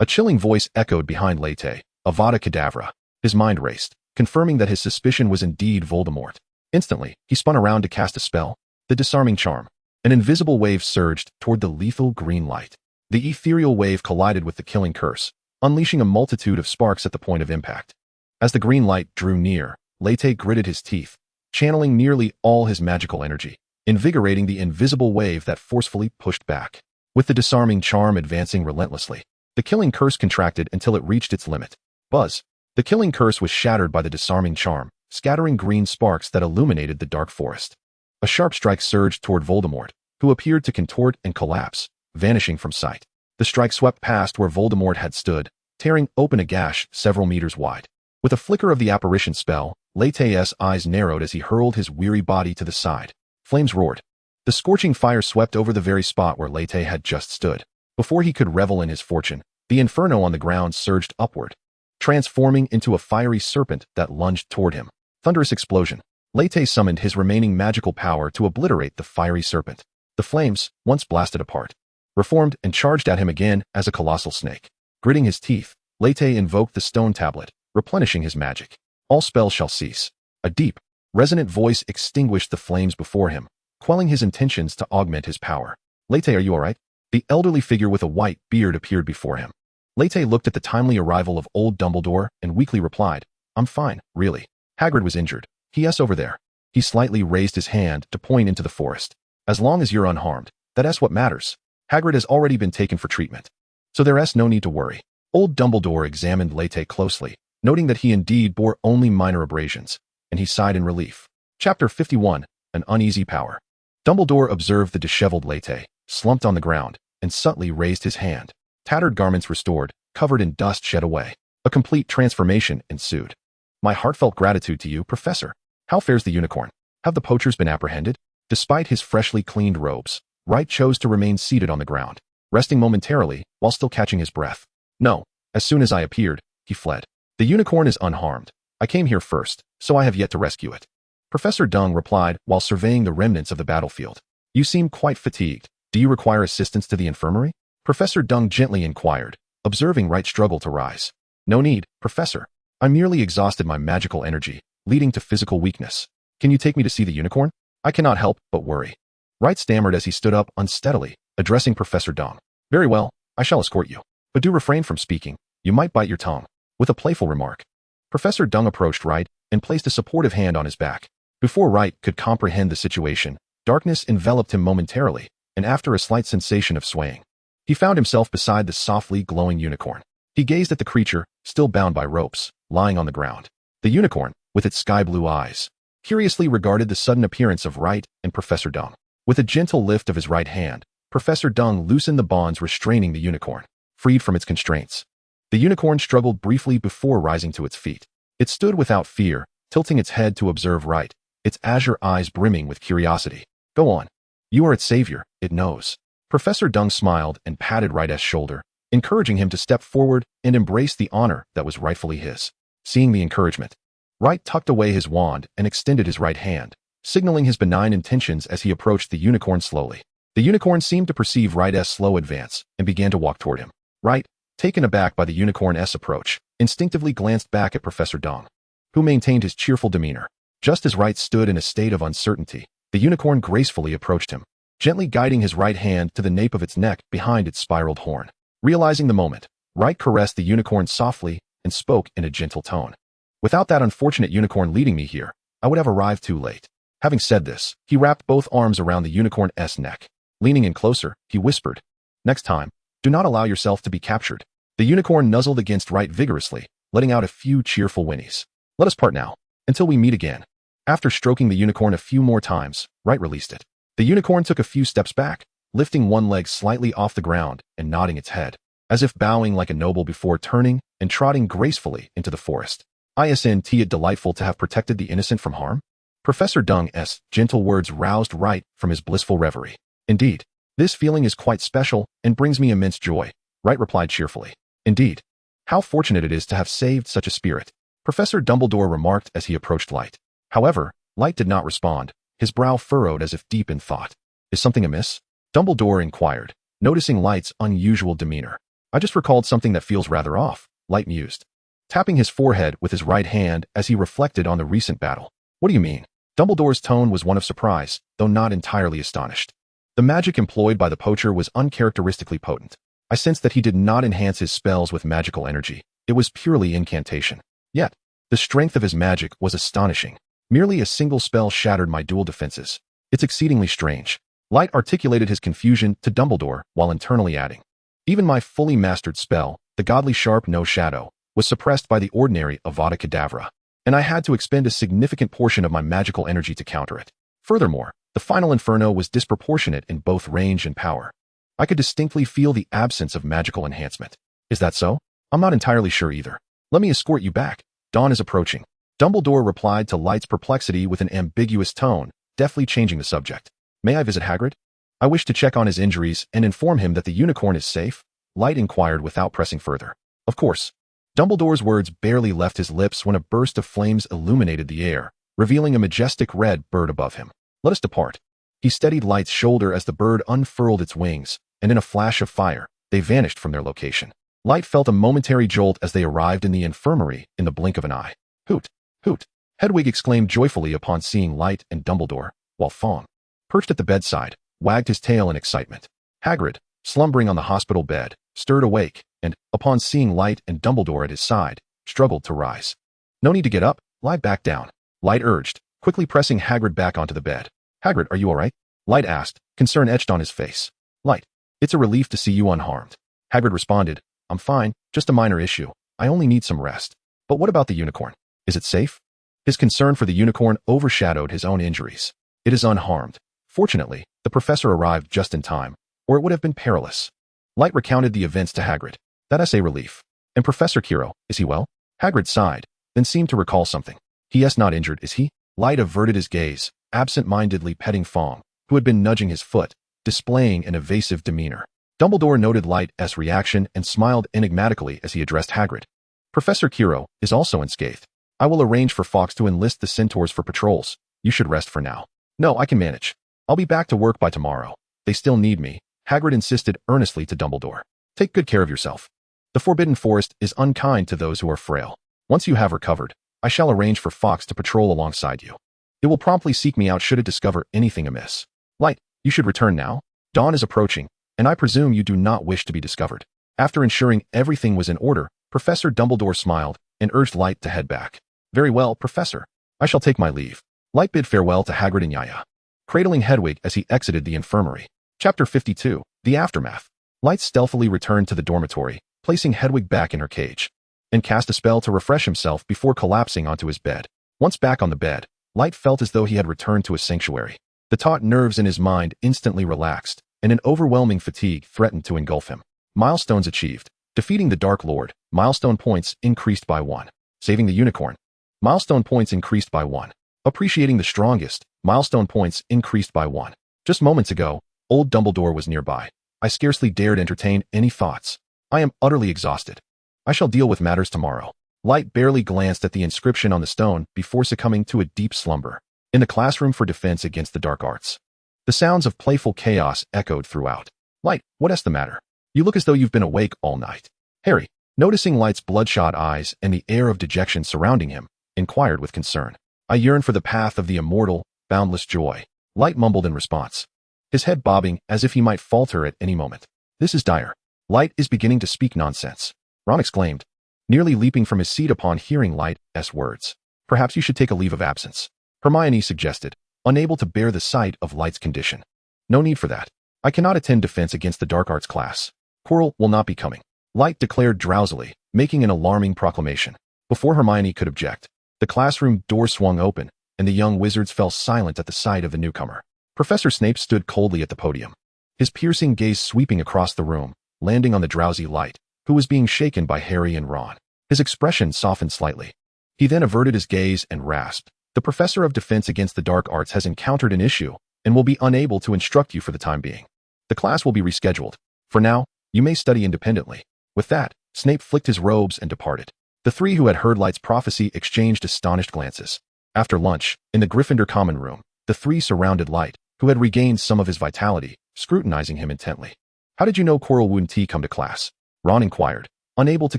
A chilling voice echoed behind Lete, Avada Kedavra. His mind raced, confirming that his suspicion was indeed Voldemort. Instantly, he spun around to cast a spell, the disarming charm. An invisible wave surged toward the lethal green light. The ethereal wave collided with the killing curse, unleashing a multitude of sparks at the point of impact. As the green light drew near, Lete gritted his teeth, channeling nearly all his magical energy. invigorating the invisible wave that forcefully pushed back. With the disarming charm advancing relentlessly, the killing curse contracted until it reached its limit. Buzz! The killing curse was shattered by the disarming charm, scattering green sparks that illuminated the dark forest. A sharp strike surged toward Voldemort, who appeared to contort and collapse, vanishing from sight. The strike swept past where Voldemort had stood, tearing open a gash several meters wide. With a flicker of the apparition spell, Layte's eyes narrowed as he hurled his weary body to the side. Flames roared. The scorching fire swept over the very spot where Layte had just stood. Before he could revel in his fortune, the inferno on the ground surged upward, transforming into a fiery serpent that lunged toward him. Thunderous explosion. Layte summoned his remaining magical power to obliterate the fiery serpent. The flames, once blasted apart, reformed and charged at him again as a colossal snake. Gritting his teeth, Layte invoked the stone tablet, replenishing his magic. All spells shall cease. A deep, resonant voice extinguished the flames before him, quelling his intentions to augment his power. Layte, are you all right? The elderly figure with a white beard appeared before him. Layte looked at the timely arrival of old Dumbledore and weakly replied, I'm fine, really. Hagrid was injured. He over there. He slightly raised his hand to point into the forest. As long as you're unharmed, that's what matters. Hagrid has already been taken for treatment, so there's no need to worry. Old Dumbledore examined Layte closely, noting that he indeed bore only minor abrasions, and he sighed in relief. Chapter 51, An Uneasy Power. Dumbledore observed the disheveled Layte, slumped on the ground, and subtly raised his hand. Tattered garments restored, covered in dust shed away. A complete transformation ensued. My heartfelt gratitude to you, Professor. How fares the unicorn? Have the poachers been apprehended? Despite his freshly cleaned robes, Wright chose to remain seated on the ground, resting momentarily while still catching his breath. No, as soon as I appeared, he fled. The unicorn is unharmed. I came here first, so I have yet to rescue it. Professor Dung replied while surveying the remnants of the battlefield. You seem quite fatigued. Do you require assistance to the infirmary? Professor Dung gently inquired, observing Wright struggle to rise. No need, Professor. I merely exhausted my magical energy, leading to physical weakness. Can you take me to see the unicorn? I cannot help but worry. Wright stammered as he stood up unsteadily, addressing Professor Dung. Very well, I shall escort you. But do refrain from speaking. You might bite your tongue. With a playful remark, Professor Dung approached Wright and placed a supportive hand on his back. Before Wright could comprehend the situation, darkness enveloped him momentarily, and after a slight sensation of swaying, he found himself beside the softly glowing unicorn. He gazed at the creature, still bound by ropes, lying on the ground. The unicorn, with its sky-blue eyes, curiously regarded the sudden appearance of Wright and Professor Dung. With a gentle lift of his right hand, Professor Dung loosened the bonds restraining the unicorn, freed from its constraints. The unicorn struggled briefly before rising to its feet. It stood without fear, tilting its head to observe Wright, its azure eyes brimming with curiosity. Go on. You are its savior, it knows. Professor Dung smiled and patted Wright's shoulder, encouraging him to step forward and embrace the honor that was rightfully his. Seeing the encouragement, Wright tucked away his wand and extended his right hand, signaling his benign intentions as he approached the unicorn slowly. The unicorn seemed to perceive Wright's slow advance and began to walk toward him. Wright, taken aback by the unicorn's approach, instinctively glanced back at Professor Dung, who maintained his cheerful demeanor. Just as Wright stood in a state of uncertainty, the unicorn gracefully approached him, gently guiding his right hand to the nape of its neck behind its spiraled horn. Realizing the moment, Wright caressed the unicorn softly and spoke in a gentle tone. Without that unfortunate unicorn leading me here, I would have arrived too late. Having said this, he wrapped both arms around the unicorn's neck. Leaning in closer, he whispered, Next time, do not allow yourself to be captured. The unicorn nuzzled against Wright vigorously, letting out a few cheerful whinnies. Let us part now, until we meet again. After stroking the unicorn a few more times, Wright released it. The unicorn took a few steps back, lifting one leg slightly off the ground and nodding its head, as if bowing like a noble before turning and trotting gracefully into the forest. Isn't it delightful to have protected the innocent from harm? Professor Dung's gentle words roused Wright from his blissful reverie. Indeed, this feeling is quite special and brings me immense joy, Wright replied cheerfully. Indeed. How fortunate it is to have saved such a spirit, Professor Dumbledore remarked as he approached Light. However, Light did not respond, his brow furrowed as if deep in thought. Is something amiss? Dumbledore inquired, noticing Light's unusual demeanor. I just recalled something that feels rather off, Light mused, tapping his forehead with his right hand as he reflected on the recent battle. What do you mean? Dumbledore's tone was one of surprise, though not entirely astonished. The magic employed by the poacher was uncharacteristically potent. I sensed that he did not enhance his spells with magical energy. It was purely incantation. Yet, the strength of his magic was astonishing. Merely a single spell shattered my dual defenses. It's exceedingly strange. Light articulated his confusion to Dumbledore while internally adding, even my fully mastered spell, the godly sharp no shadow, was suppressed by the ordinary Avada Kedavra, and I had to expend a significant portion of my magical energy to counter it. Furthermore, the final inferno was disproportionate in both range and power. I could distinctly feel the absence of magical enhancement. Is that so? I'm not entirely sure either. Let me escort you back. Dawn is approaching. Dumbledore replied to Light's perplexity with an ambiguous tone, deftly changing the subject. May I visit Hagrid? I wish to check on his injuries and inform him that the unicorn is safe, Light inquired without pressing further. Of course. Dumbledore's words barely left his lips when a burst of flames illuminated the air, revealing a majestic red bird above him. Let us depart. He steadied Light's shoulder as the bird unfurled its wings, and in a flash of fire, they vanished from their location. Light felt a momentary jolt as they arrived in the infirmary in the blink of an eye. Hoot! Hoot! Hedwig exclaimed joyfully upon seeing Light and Dumbledore, while Fong, perched at the bedside, wagged his tail in excitement. Hagrid, slumbering on the hospital bed, stirred awake, and, upon seeing Light and Dumbledore at his side, struggled to rise. No need to get up, lie back down, Light urged, quickly pressing Hagrid back onto the bed. Hagrid, are you all right? Light asked, concern etched on his face. Light, it's a relief to see you unharmed. Hagrid responded, I'm fine, just a minor issue. I only need some rest. But what about the unicorn? Is it safe? His concern for the unicorn overshadowed his own injuries. It is unharmed. Fortunately, the professor arrived just in time, or it would have been perilous. Light recounted the events to Hagrid. That's a relief. And Professor Quirrell, is he well? Hagrid sighed, then seemed to recall something. He is not injured, is he? Light averted his gaze, absent-mindedly petting Fong, who had been nudging his foot, displaying an evasive demeanor. Dumbledore noted Light's reaction and smiled enigmatically as he addressed Hagrid. Professor Quirrell is also unscathed. I will arrange for Fawkes to enlist the centaurs for patrols. You should rest for now. No, I can manage. I'll be back to work by tomorrow. They still need me, Hagrid insisted earnestly to Dumbledore. Take good care of yourself. The Forbidden Forest is unkind to those who are frail. Once you have recovered, I shall arrange for Fawkes to patrol alongside you. It will promptly seek me out should it discover anything amiss. Light, you should return now. Dawn is approaching, and I presume you do not wish to be discovered. After ensuring everything was in order, Professor Dumbledore smiled and urged Light to head back. Very well, Professor. I shall take my leave. Light bid farewell to Hagrid and Yaya, cradling Hedwig as he exited the infirmary. Chapter 52, The Aftermath. Light stealthily returned to the dormitory, placing Hedwig back in her cage, and cast a spell to refresh himself before collapsing onto his bed. Once back on the bed, Light felt as though he had returned to a sanctuary. The taut nerves in his mind instantly relaxed, and an overwhelming fatigue threatened to engulf him. Milestones achieved. Defeating the Dark Lord. Milestone points increased by 1. Saving the unicorn. Milestone points increased by 1. Appreciating the strongest. Milestone points increased by 1. Just moments ago, old Dumbledore was nearby. I scarcely dared entertain any thoughts. I am utterly exhausted. I shall deal with matters tomorrow. Light barely glanced at the inscription on the stone before succumbing to a deep slumber. In the classroom for defense against the dark arts, the sounds of playful chaos echoed throughout. Light, what is the matter? You look as though you've been awake all night. Harry, noticing Light's bloodshot eyes and the air of dejection surrounding him, inquired with concern. I yearn for the path of the immortal, boundless joy. Light mumbled in response, his head bobbing as if he might falter at any moment. This is dire. Light is beginning to speak nonsense, Ron exclaimed, nearly leaping from his seat upon hearing Light's words. Perhaps you should take a leave of absence, Hermione suggested, unable to bear the sight of Light's condition. No need for that. I cannot attend defense against the dark arts class. Quirrell will not be coming, Light declared drowsily, making an alarming proclamation. Before Hermione could object, the classroom door swung open, and the young wizards fell silent at the sight of the newcomer. Professor Snape stood coldly at the podium, his piercing gaze sweeping across the room, landing on the drowsy Light, who was being shaken by Harry and Ron. His expression softened slightly. He then averted his gaze and rasped, The Professor of Defense against the Dark Arts has encountered an issue and will be unable to instruct you for the time being. The class will be rescheduled. For now, you may study independently. With that, Snape flicked his robes and departed. The three who had heard Light's prophecy exchanged astonished glances. After lunch, in the Gryffindor common room, the three surrounded Light, who had regained some of his vitality, scrutinizing him intently. How did you know Quirrell wouldn't come to class? Ron inquired, unable to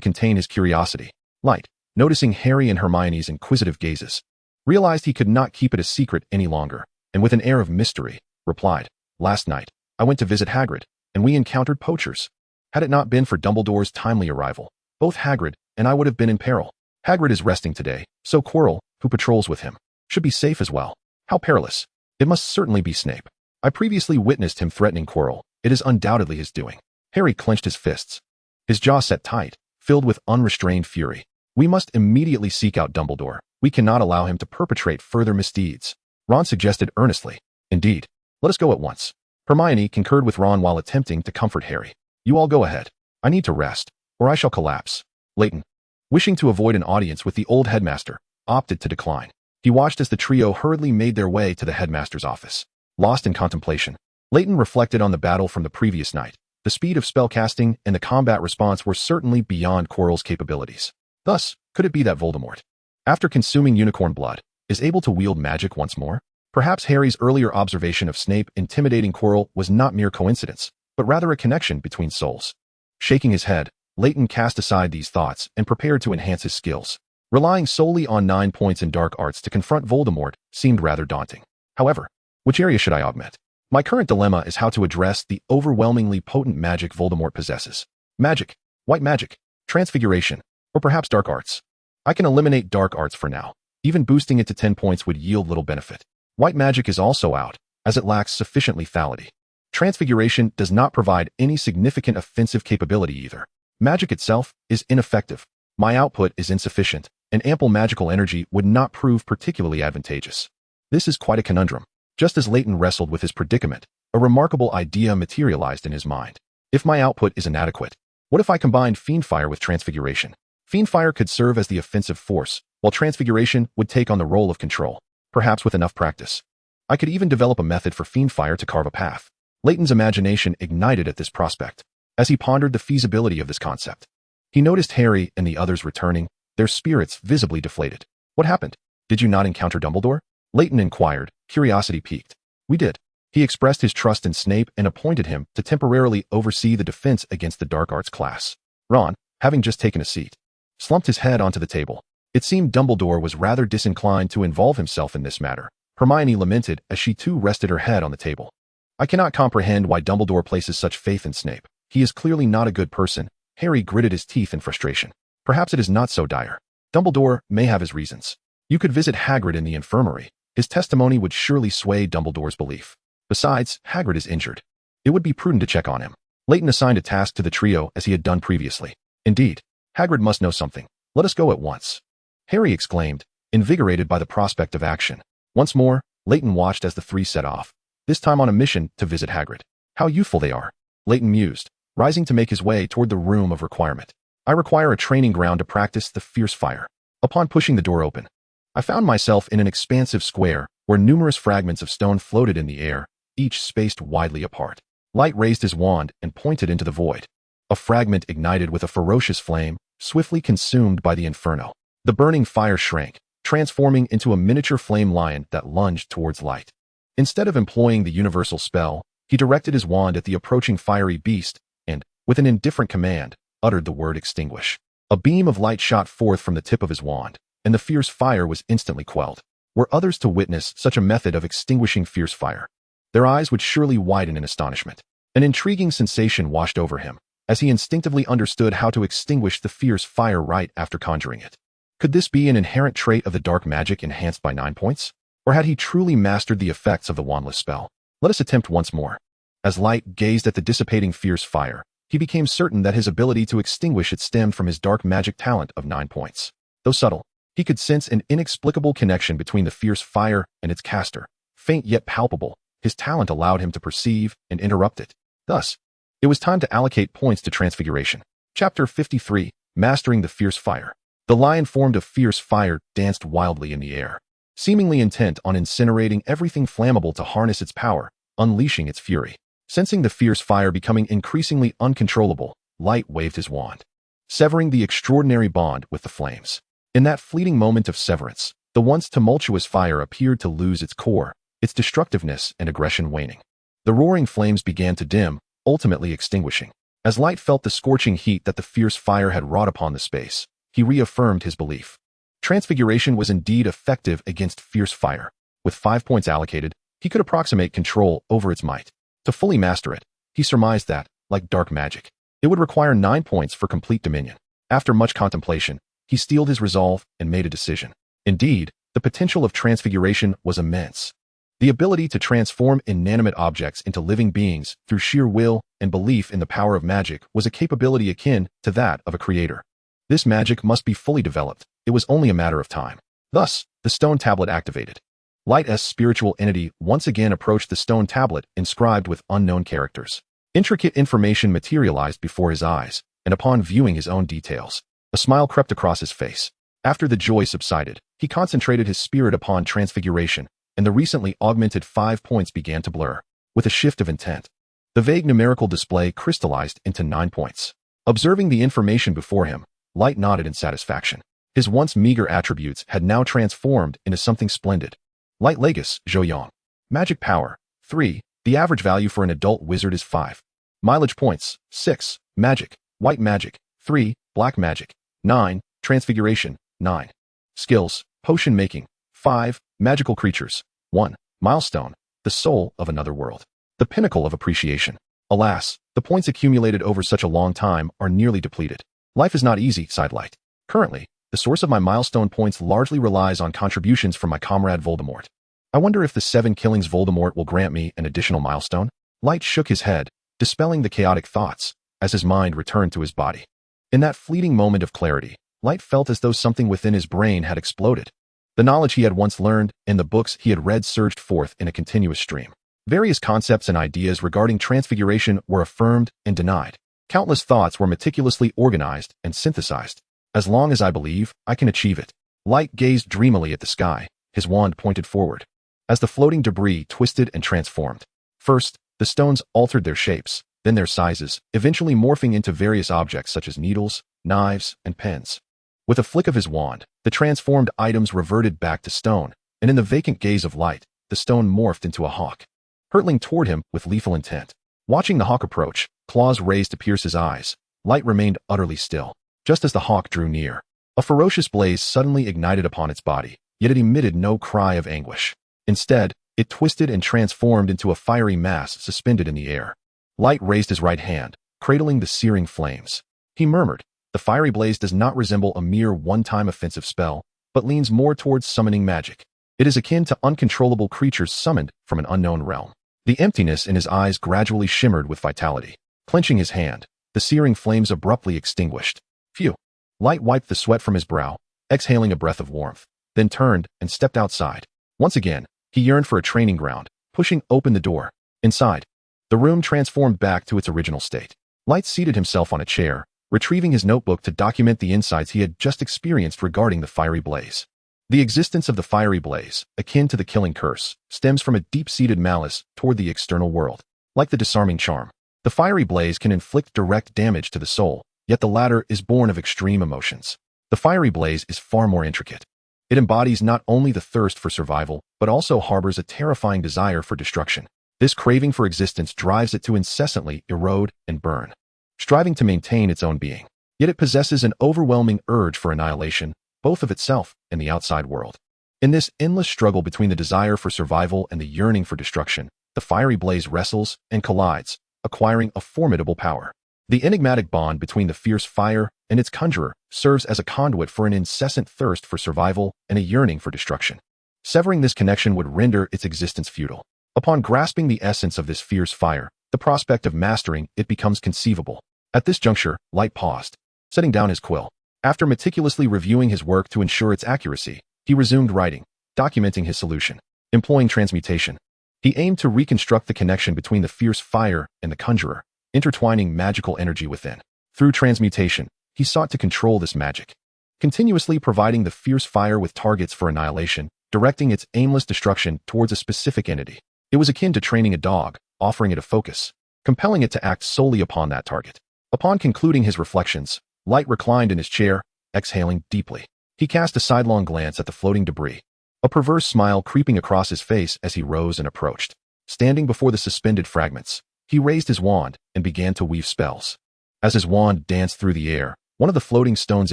contain his curiosity. Light, noticing Harry and Hermione's inquisitive gazes, realized he could not keep it a secret any longer, and with an air of mystery, replied, Last night, I went to visit Hagrid, and we encountered poachers. Had it not been for Dumbledore's timely arrival, both Hagrid and I would have been in peril. Hagrid is resting today, so Quirrell, who patrols with him, should be safe as well. How perilous. It must certainly be Snape. I previously witnessed him threatening Quirrell. It is undoubtedly his doing. Harry clenched his fists. His jaw set tight, filled with unrestrained fury. We must immediately seek out Dumbledore. We cannot allow him to perpetrate further misdeeds. Ron suggested earnestly. Indeed. Let us go at once. Hermione concurred with Ron while attempting to comfort Harry. You all go ahead. I need to rest, or I shall collapse. Leighton, wishing to avoid an audience with the old headmaster, opted to decline. He watched as the trio hurriedly made their way to the headmaster's office. Lost in contemplation, Leighton reflected on the battle from the previous night. The speed of spellcasting and the combat response were certainly beyond Quirrell's capabilities. Thus, could it be that Voldemort, after consuming unicorn blood, is able to wield magic once more? Perhaps Harry's earlier observation of Snape intimidating Quirrell was not mere coincidence, but rather a connection between souls. Shaking his head, Leighton cast aside these thoughts and prepared to enhance his skills. Relying solely on 9 points in dark arts to confront Voldemort seemed rather daunting. However, which area should I augment? My current dilemma is how to address the overwhelmingly potent magic Voldemort possesses. Magic, white magic, transfiguration, or perhaps dark arts. I can eliminate dark arts for now. Even boosting it to 10 points would yield little benefit. White magic is also out, as it lacks sufficient lethality. Transfiguration does not provide any significant offensive capability either. Magic itself is ineffective. My output is insufficient, and ample magical energy would not prove particularly advantageous. This is quite a conundrum. Just as Leighton wrestled with his predicament, a remarkable idea materialized in his mind. If my output is inadequate, what if I combined Fiendfire with Transfiguration? Fiendfire could serve as the offensive force, while Transfiguration would take on the role of control, perhaps with enough practice. I could even develop a method for Fiendfire to carve a path. Leighton's imagination ignited at this prospect. As he pondered the feasibility of this concept, he noticed Harry and the others returning, their spirits visibly deflated. What happened? Did you not encounter Dumbledore? Leighton inquired, curiosity piqued. We did. He expressed his trust in Snape and appointed him to temporarily oversee the defense against the dark arts class. Ron, having just taken a seat, slumped his head onto the table. It seemed Dumbledore was rather disinclined to involve himself in this matter. Hermione lamented as she too rested her head on the table. I cannot comprehend why Dumbledore places such faith in Snape. He is clearly not a good person. Harry gritted his teeth in frustration. Perhaps it is not so dire. Dumbledore may have his reasons. You could visit Hagrid in the infirmary. His testimony would surely sway Dumbledore's belief. Besides, Hagrid is injured. It would be prudent to check on him. Leighton assigned a task to the trio as he had done previously. Indeed, Hagrid must know something. Let us go at once. Harry exclaimed, invigorated by the prospect of action. Once more, Leighton watched as the three set off, this time on a mission to visit Hagrid. How youthful they are, Leighton mused, rising to make his way toward the room of requirement. I require a training ground to practice the fierce fire. Upon pushing the door open, I found myself in an expansive square where numerous fragments of stone floated in the air, each spaced widely apart. Light raised his wand and pointed into the void. A fragment ignited with a ferocious flame, swiftly consumed by the inferno. The burning fire shrank, transforming into a miniature flame lion that lunged towards Light. Instead of employing the universal spell, he directed his wand at the approaching fiery beast and, with an indifferent command, uttered the word extinguish. A beam of light shot forth from the tip of his wand, and the fierce fire was instantly quelled. Were others to witness such a method of extinguishing fierce fire, their eyes would surely widen in astonishment. An intriguing sensation washed over him, as he instinctively understood how to extinguish the fierce fire right after conjuring it. Could this be an inherent trait of the dark magic enhanced by 9 points? Or had he truly mastered the effects of the wandless spell? Let us attempt once more. As Light gazed at the dissipating fierce fire, he became certain that his ability to extinguish it stemmed from his dark magic talent of 9 points. Though subtle, he could sense an inexplicable connection between the fierce fire and its caster. Faint yet palpable, his talent allowed him to perceive and interrupt it. Thus, it was time to allocate points to Transfiguration. Chapter 53, Mastering the Fierce Fire. The lion formed of fierce fire danced wildly in the air, seemingly intent on incinerating everything flammable to harness its power, unleashing its fury. Sensing the fierce fire becoming increasingly uncontrollable, Light waved his wand, severing the extraordinary bond with the flames. In that fleeting moment of severance, the once tumultuous fire appeared to lose its core, its destructiveness and aggression waning. The roaring flames began to dim, ultimately extinguishing. As Light felt the scorching heat that the fierce fire had wrought upon the space, he reaffirmed his belief. Transfiguration was indeed effective against fierce fire. With 5 points allocated, he could approximate control over its might. To fully master it, he surmised that, like dark magic, it would require 9 points for complete dominion. After much contemplation, he steeled his resolve and made a decision. Indeed, the potential of Transfiguration was immense. The ability to transform inanimate objects into living beings through sheer will and belief in the power of magic was a capability akin to that of a creator. This magic must be fully developed. It was only a matter of time. Thus, the stone tablet activated. Light's spiritual entity once again approached the stone tablet inscribed with unknown characters. Intricate information materialized before his eyes, and upon viewing his own details, a smile crept across his face. After the joy subsided, he concentrated his spirit upon transfiguration, and the recently augmented 5 points began to blur. With a shift of intent, the vague numerical display crystallized into 9 points. Observing the information before him, Light nodded in satisfaction. His once meager attributes had now transformed into something splendid. Light Largus, Joyong. Magic power, 3. The average value for an adult wizard is 5. Mileage points, 6. Magic, white magic, 3. Black magic, 9. Transfiguration, 9. Skills, potion making, 5. Magical creatures, 1. Milestone, the soul of another world. The pinnacle of appreciation. Alas, the points accumulated over such a long time are nearly depleted. Life is not easy, sighed Light. Currently, the source of my milestone points largely relies on contributions from my comrade Voldemort. I wonder if the 7 killings Voldemort will grant me an additional milestone? Light shook his head, dispelling the chaotic thoughts, as his mind returned to his body. In that fleeting moment of clarity, Light felt as though something within his brain had exploded. The knowledge he had once learned and the books he had read surged forth in a continuous stream. Various concepts and ideas regarding transfiguration were affirmed and denied. Countless thoughts were meticulously organized and synthesized. As long as I believe, I can achieve it. Light gazed dreamily at the sky, his wand pointed forward. As the floating debris twisted and transformed. First, the stones altered their shapes, then their sizes, eventually morphing into various objects such as needles, knives, and pens. With a flick of his wand, the transformed items reverted back to stone, and in the vacant gaze of Light, the stone morphed into a hawk, hurtling toward him with lethal intent. Watching the hawk approach, claws raised to pierce his eyes, Light remained utterly still. Just as the hawk drew near, a ferocious blaze suddenly ignited upon its body, yet it emitted no cry of anguish. Instead, it twisted and transformed into a fiery mass suspended in the air. Light raised his right hand, cradling the searing flames. He murmured, "The fiery blaze does not resemble a mere one-time offensive spell, but leans more towards summoning magic. It is akin to uncontrollable creatures summoned from an unknown realm." The emptiness in his eyes gradually shimmered with vitality. Clenching his hand, the searing flames abruptly extinguished. Phew! Light wiped the sweat from his brow, exhaling a breath of warmth, then turned and stepped outside. Once again, he yearned for a training ground, pushing open the door. Inside, the room transformed back to its original state. Light seated himself on a chair, retrieving his notebook to document the insights he had just experienced regarding the fiery blaze. The existence of the fiery blaze, akin to the killing curse, stems from a deep-seated malice toward the external world. Like the disarming charm, the fiery blaze can inflict direct damage to the soul, yet the latter is born of extreme emotions. The fiery blaze is far more intricate. It embodies not only the thirst for survival, but also harbors a terrifying desire for destruction. This craving for existence drives it to incessantly erode and burn, striving to maintain its own being. Yet it possesses an overwhelming urge for annihilation, both of itself and the outside world. In this endless struggle between the desire for survival and the yearning for destruction, the fiery blaze wrestles and collides, acquiring a formidable power. The enigmatic bond between the fierce fire and its conjurer serves as a conduit for an incessant thirst for survival and a yearning for destruction. Severing this connection would render its existence futile. Upon grasping the essence of this fierce fire, the prospect of mastering it becomes conceivable. At this juncture, Light paused, setting down his quill. After meticulously reviewing his work to ensure its accuracy, he resumed writing, documenting his solution. Employing transmutation, he aimed to reconstruct the connection between the fierce fire and the conjurer, intertwining magical energy within. Through transmutation, he sought to control this magic, continuously providing the fierce fire with targets for annihilation, directing its aimless destruction towards a specific entity. It was akin to training a dog, offering it a focus, compelling it to act solely upon that target. Upon concluding his reflections, Light reclined in his chair, exhaling deeply. He cast a sidelong glance at the floating debris, a perverse smile creeping across his face as he rose and approached. Standing before the suspended fragments, he raised his wand and began to weave spells. As his wand danced through the air, one of the floating stones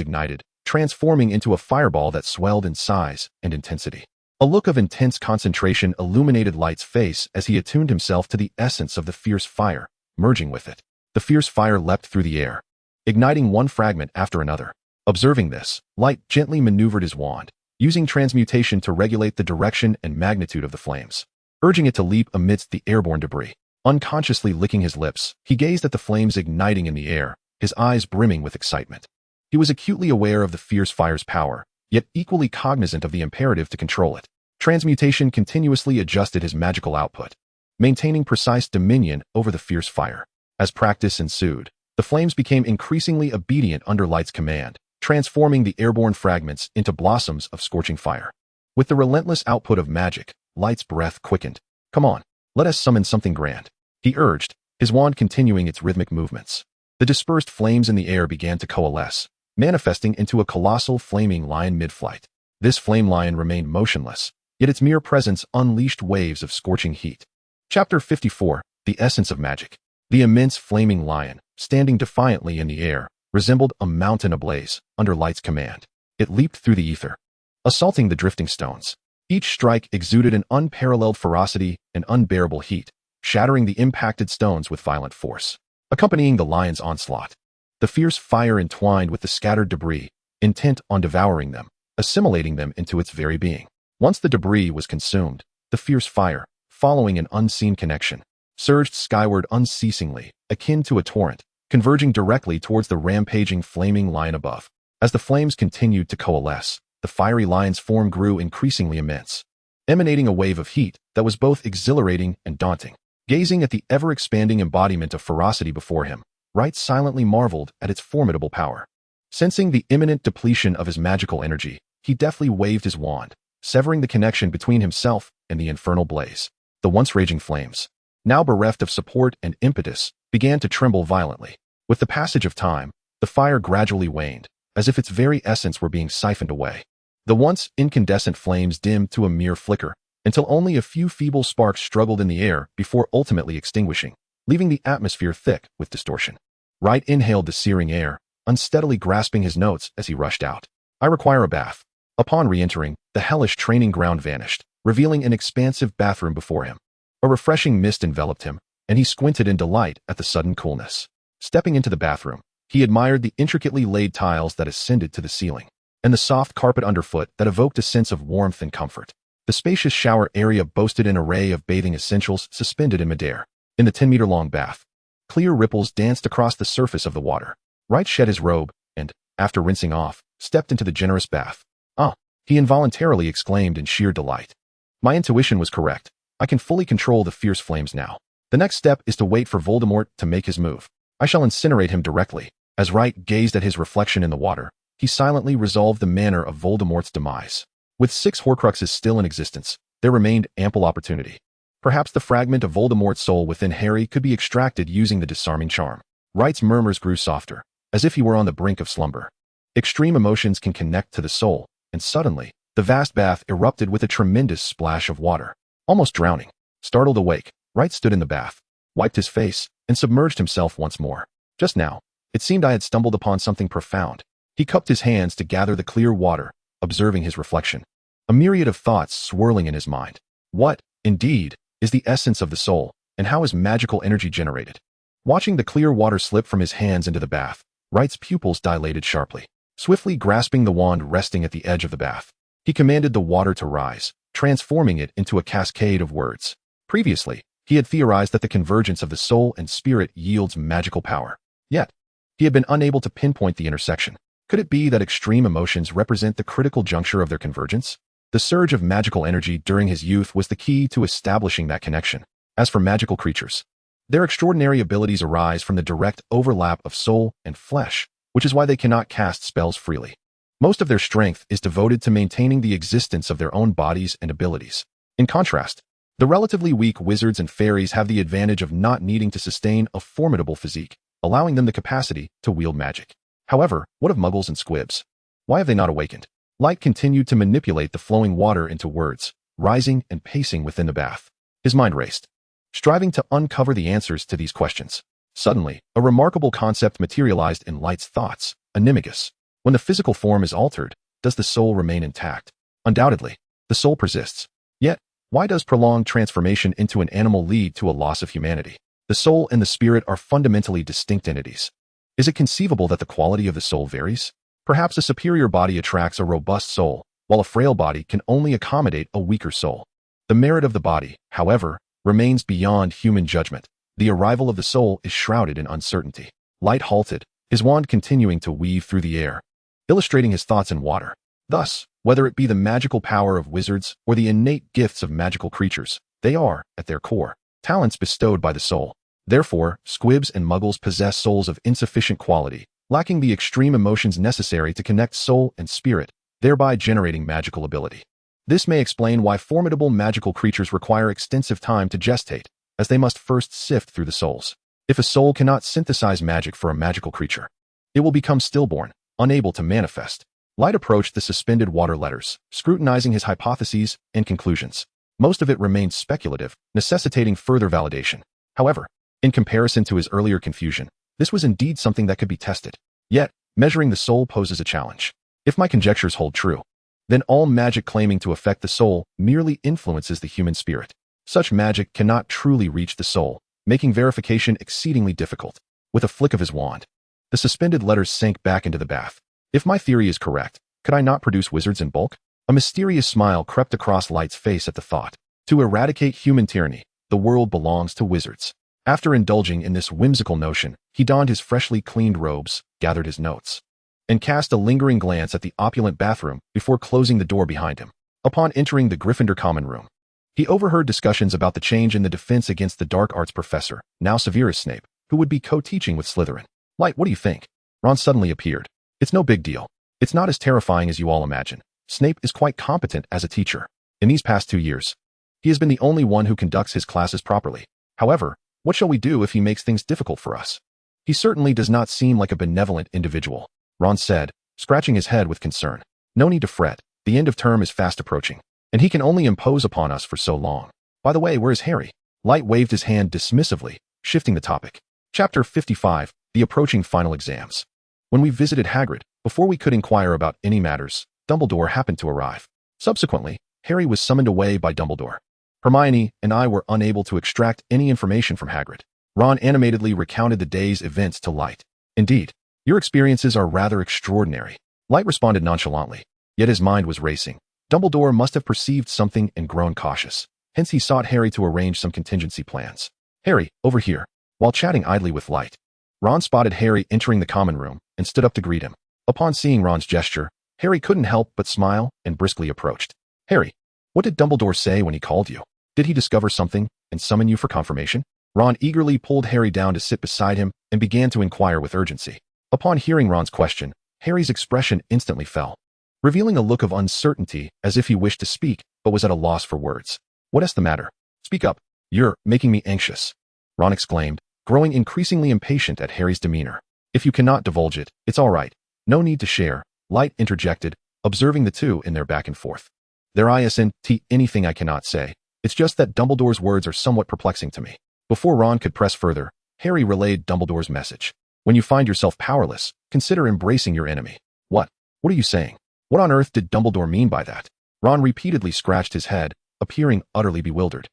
ignited, transforming into a fireball that swelled in size and intensity. A look of intense concentration illuminated Light's face as he attuned himself to the essence of the fierce fire, merging with it. The fierce fire leapt through the air, igniting one fragment after another. Observing this, Light gently maneuvered his wand, using transmutation to regulate the direction and magnitude of the flames. urging it to leap amidst the airborne debris. Unconsciously licking his lips, he gazed at the flames igniting in the air, his eyes brimming with excitement. He was acutely aware of the fierce fire's power, yet equally cognizant of the imperative to control it. Transmutation continuously adjusted his magical output, maintaining precise dominion over the fierce fire. As practice ensued, the flames became increasingly obedient under Light's command, transforming the airborne fragments into blossoms of scorching fire. With the relentless output of magic, Light's breath quickened. "Come on, let us summon something grand," he urged, his wand continuing its rhythmic movements. The dispersed flames in the air began to coalesce, manifesting into a colossal flaming lion mid-flight. This flame lion remained motionless, yet its mere presence unleashed waves of scorching heat. Chapter 54, The Essence of Magic. The immense flaming lion, standing defiantly in the air, resembled a mountain ablaze under Light's command. It leaped through the ether, assaulting the drifting stones. Each strike exuded an unparalleled ferocity and unbearable heat, shattering the impacted stones with violent force. Accompanying the lion's onslaught, the fierce fire entwined with the scattered debris, intent on devouring them, assimilating them into its very being. Once the debris was consumed, the fierce fire, following an unseen connection, surged skyward unceasingly, akin to a torrent, converging directly towards the rampaging flaming lion above. As the flames continued to coalesce, the fiery lion's form grew increasingly immense, emanating a wave of heat that was both exhilarating and daunting. Gazing at the ever-expanding embodiment of ferocity before him, Wright silently marveled at its formidable power. Sensing the imminent depletion of his magical energy, he deftly waved his wand, severing the connection between himself and the infernal blaze. The once raging flames, now bereft of support and impetus, began to tremble violently. With the passage of time, the fire gradually waned, as if its very essence were being siphoned away. The once incandescent flames dimmed to a mere flicker, until only a few feeble sparks struggled in the air before ultimately extinguishing, leaving the atmosphere thick with distortion. Wright inhaled the searing air, unsteadily grasping his notes as he rushed out. "I require a bath." Upon re-entering, the hellish training ground vanished, revealing an expansive bathroom before him. A refreshing mist enveloped him, and he squinted in delight at the sudden coolness. Stepping into the bathroom, he admired the intricately laid tiles that ascended to the ceiling, and the soft carpet underfoot that evoked a sense of warmth and comfort. The spacious shower area boasted an array of bathing essentials suspended in midair. In the 10-meter-long bath, clear ripples danced across the surface of the water. Wright shed his robe and, after rinsing off, stepped into the generous bath. "Ah," he involuntarily exclaimed in sheer delight. "My intuition was correct. I can fully control the fierce flames now. The next step is to wait for Voldemort to make his move. I shall incinerate him directly." As Wright gazed at his reflection in the water, he silently resolved the manner of Voldemort's demise. With 6 Horcruxes still in existence, there remained ample opportunity. Perhaps the fragment of Voldemort's soul within Harry could be extracted using the disarming charm. Wright's murmurs grew softer, as if he were on the brink of slumber. Extreme emotions can connect to the soul, and suddenly, the vast bath erupted with a tremendous splash of water. Almost drowning, startled awake, Wright stood in the bath, wiped his face, and submerged himself once more. Just now, it seemed I had stumbled upon something profound. He cupped his hands to gather the clear water, observing his reflection. A myriad of thoughts swirling in his mind. What, indeed, is the essence of the soul, and how is magical energy generated? Watching the clear water slip from his hands into the bath, Wright's pupils dilated sharply. Swiftly grasping the wand resting at the edge of the bath, he commanded the water to rise, transforming it into a cascade of words. Previously, he had theorized that the convergence of the soul and spirit yields magical power. Yet, he had been unable to pinpoint the intersection. Could it be that extreme emotions represent the critical juncture of their convergence? The surge of magical energy during his youth was the key to establishing that connection. As for magical creatures, their extraordinary abilities arise from the direct overlap of soul and flesh, which is why they cannot cast spells freely. Most of their strength is devoted to maintaining the existence of their own bodies and abilities. In contrast, the relatively weak wizards and fairies have the advantage of not needing to sustain a formidable physique, allowing them the capacity to wield magic. However, what of muggles and squibs? Why have they not awakened? Light continued to manipulate the flowing water into words, rising and pacing within the bath. His mind raced, striving to uncover the answers to these questions. Suddenly, a remarkable concept materialized in Light's thoughts: animagus. When the physical form is altered, does the soul remain intact? Undoubtedly, the soul persists. Yet, why does prolonged transformation into an animal lead to a loss of humanity? The soul and the spirit are fundamentally distinct entities. Is it conceivable that the quality of the soul varies? Perhaps a superior body attracts a robust soul, while a frail body can only accommodate a weaker soul. The merit of the body, however, remains beyond human judgment. The arrival of the soul is shrouded in uncertainty. Light halted, his wand continuing to weave through the air, illustrating his thoughts in water. Thus, whether it be the magical power of wizards or the innate gifts of magical creatures, they are, at their core, talents bestowed by the soul. Therefore, squibs and muggles possess souls of insufficient quality, lacking the extreme emotions necessary to connect soul and spirit, thereby generating magical ability. This may explain why formidable magical creatures require extensive time to gestate, as they must first sift through the souls. If a soul cannot synthesize magic for a magical creature, it will become stillborn, unable to manifest. Light approached the suspended water letters, scrutinizing his hypotheses and conclusions. Most of it remained speculative, necessitating further validation. However, in comparison to his earlier confusion, this was indeed something that could be tested. Yet, measuring the soul poses a challenge. If my conjectures hold true, then all magic claiming to affect the soul merely influences the human spirit. Such magic cannot truly reach the soul, making verification exceedingly difficult. With a flick of his wand, the suspended letters sank back into the bath. If my theory is correct, could I not produce wizards in bulk? A mysterious smile crept across Light's face at the thought. To eradicate human tyranny, the world belongs to wizards. After indulging in this whimsical notion, he donned his freshly cleaned robes, gathered his notes, and cast a lingering glance at the opulent bathroom before closing the door behind him. Upon entering the Gryffindor common room, he overheard discussions about the change in the defense against the dark arts professor, now Severus Snape, who would be co-teaching with Slytherin. Light, what do you think? Ron suddenly appeared. It's no big deal. It's not as terrifying as you all imagine. Snape is quite competent as a teacher. In these past 2 years, he has been the only one who conducts his classes properly. However, what shall we do if he makes things difficult for us? He certainly does not seem like a benevolent individual, Ron said, scratching his head with concern. No need to fret. The end of term is fast approaching, and he can only impose upon us for so long. By the way, where is Harry? Light waved his hand dismissively, shifting the topic. Chapter 55, The Approaching Final Exams. When we visited Hagrid, before we could inquire about any matters, Dumbledore happened to arrive. Subsequently, Harry was summoned away by Dumbledore. Hermione and I were unable to extract any information from Hagrid. Ron animatedly recounted the day's events to Light. Indeed, your experiences are rather extraordinary. Light responded nonchalantly, yet his mind was racing. Dumbledore must have perceived something and grown cautious. Hence he sought Harry to arrange some contingency plans. Harry, over here. While chatting idly with Light, Ron spotted Harry entering the common room and stood up to greet him. Upon seeing Ron's gesture, Harry couldn't help but smile and briskly approached. Harry, what did Dumbledore say when he called you? Did he discover something and summon you for confirmation? Ron eagerly pulled Harry down to sit beside him and began to inquire with urgency. Upon hearing Ron's question, Harry's expression instantly fell, revealing a look of uncertainty as if he wished to speak but was at a loss for words. What's the matter? Speak up. You're making me anxious, Ron exclaimed, growing increasingly impatient at Harry's demeanor. If you cannot divulge it, it's all right. No need to share, Light interjected, observing the two in their back and forth. There isn't anything I cannot say. It's just that Dumbledore's words are somewhat perplexing to me. Before Ron could press further, Harry relayed Dumbledore's message. When you find yourself powerless, consider embracing your enemy. What? What are you saying? What on earth did Dumbledore mean by that? Ron repeatedly scratched his head, appearing utterly bewildered.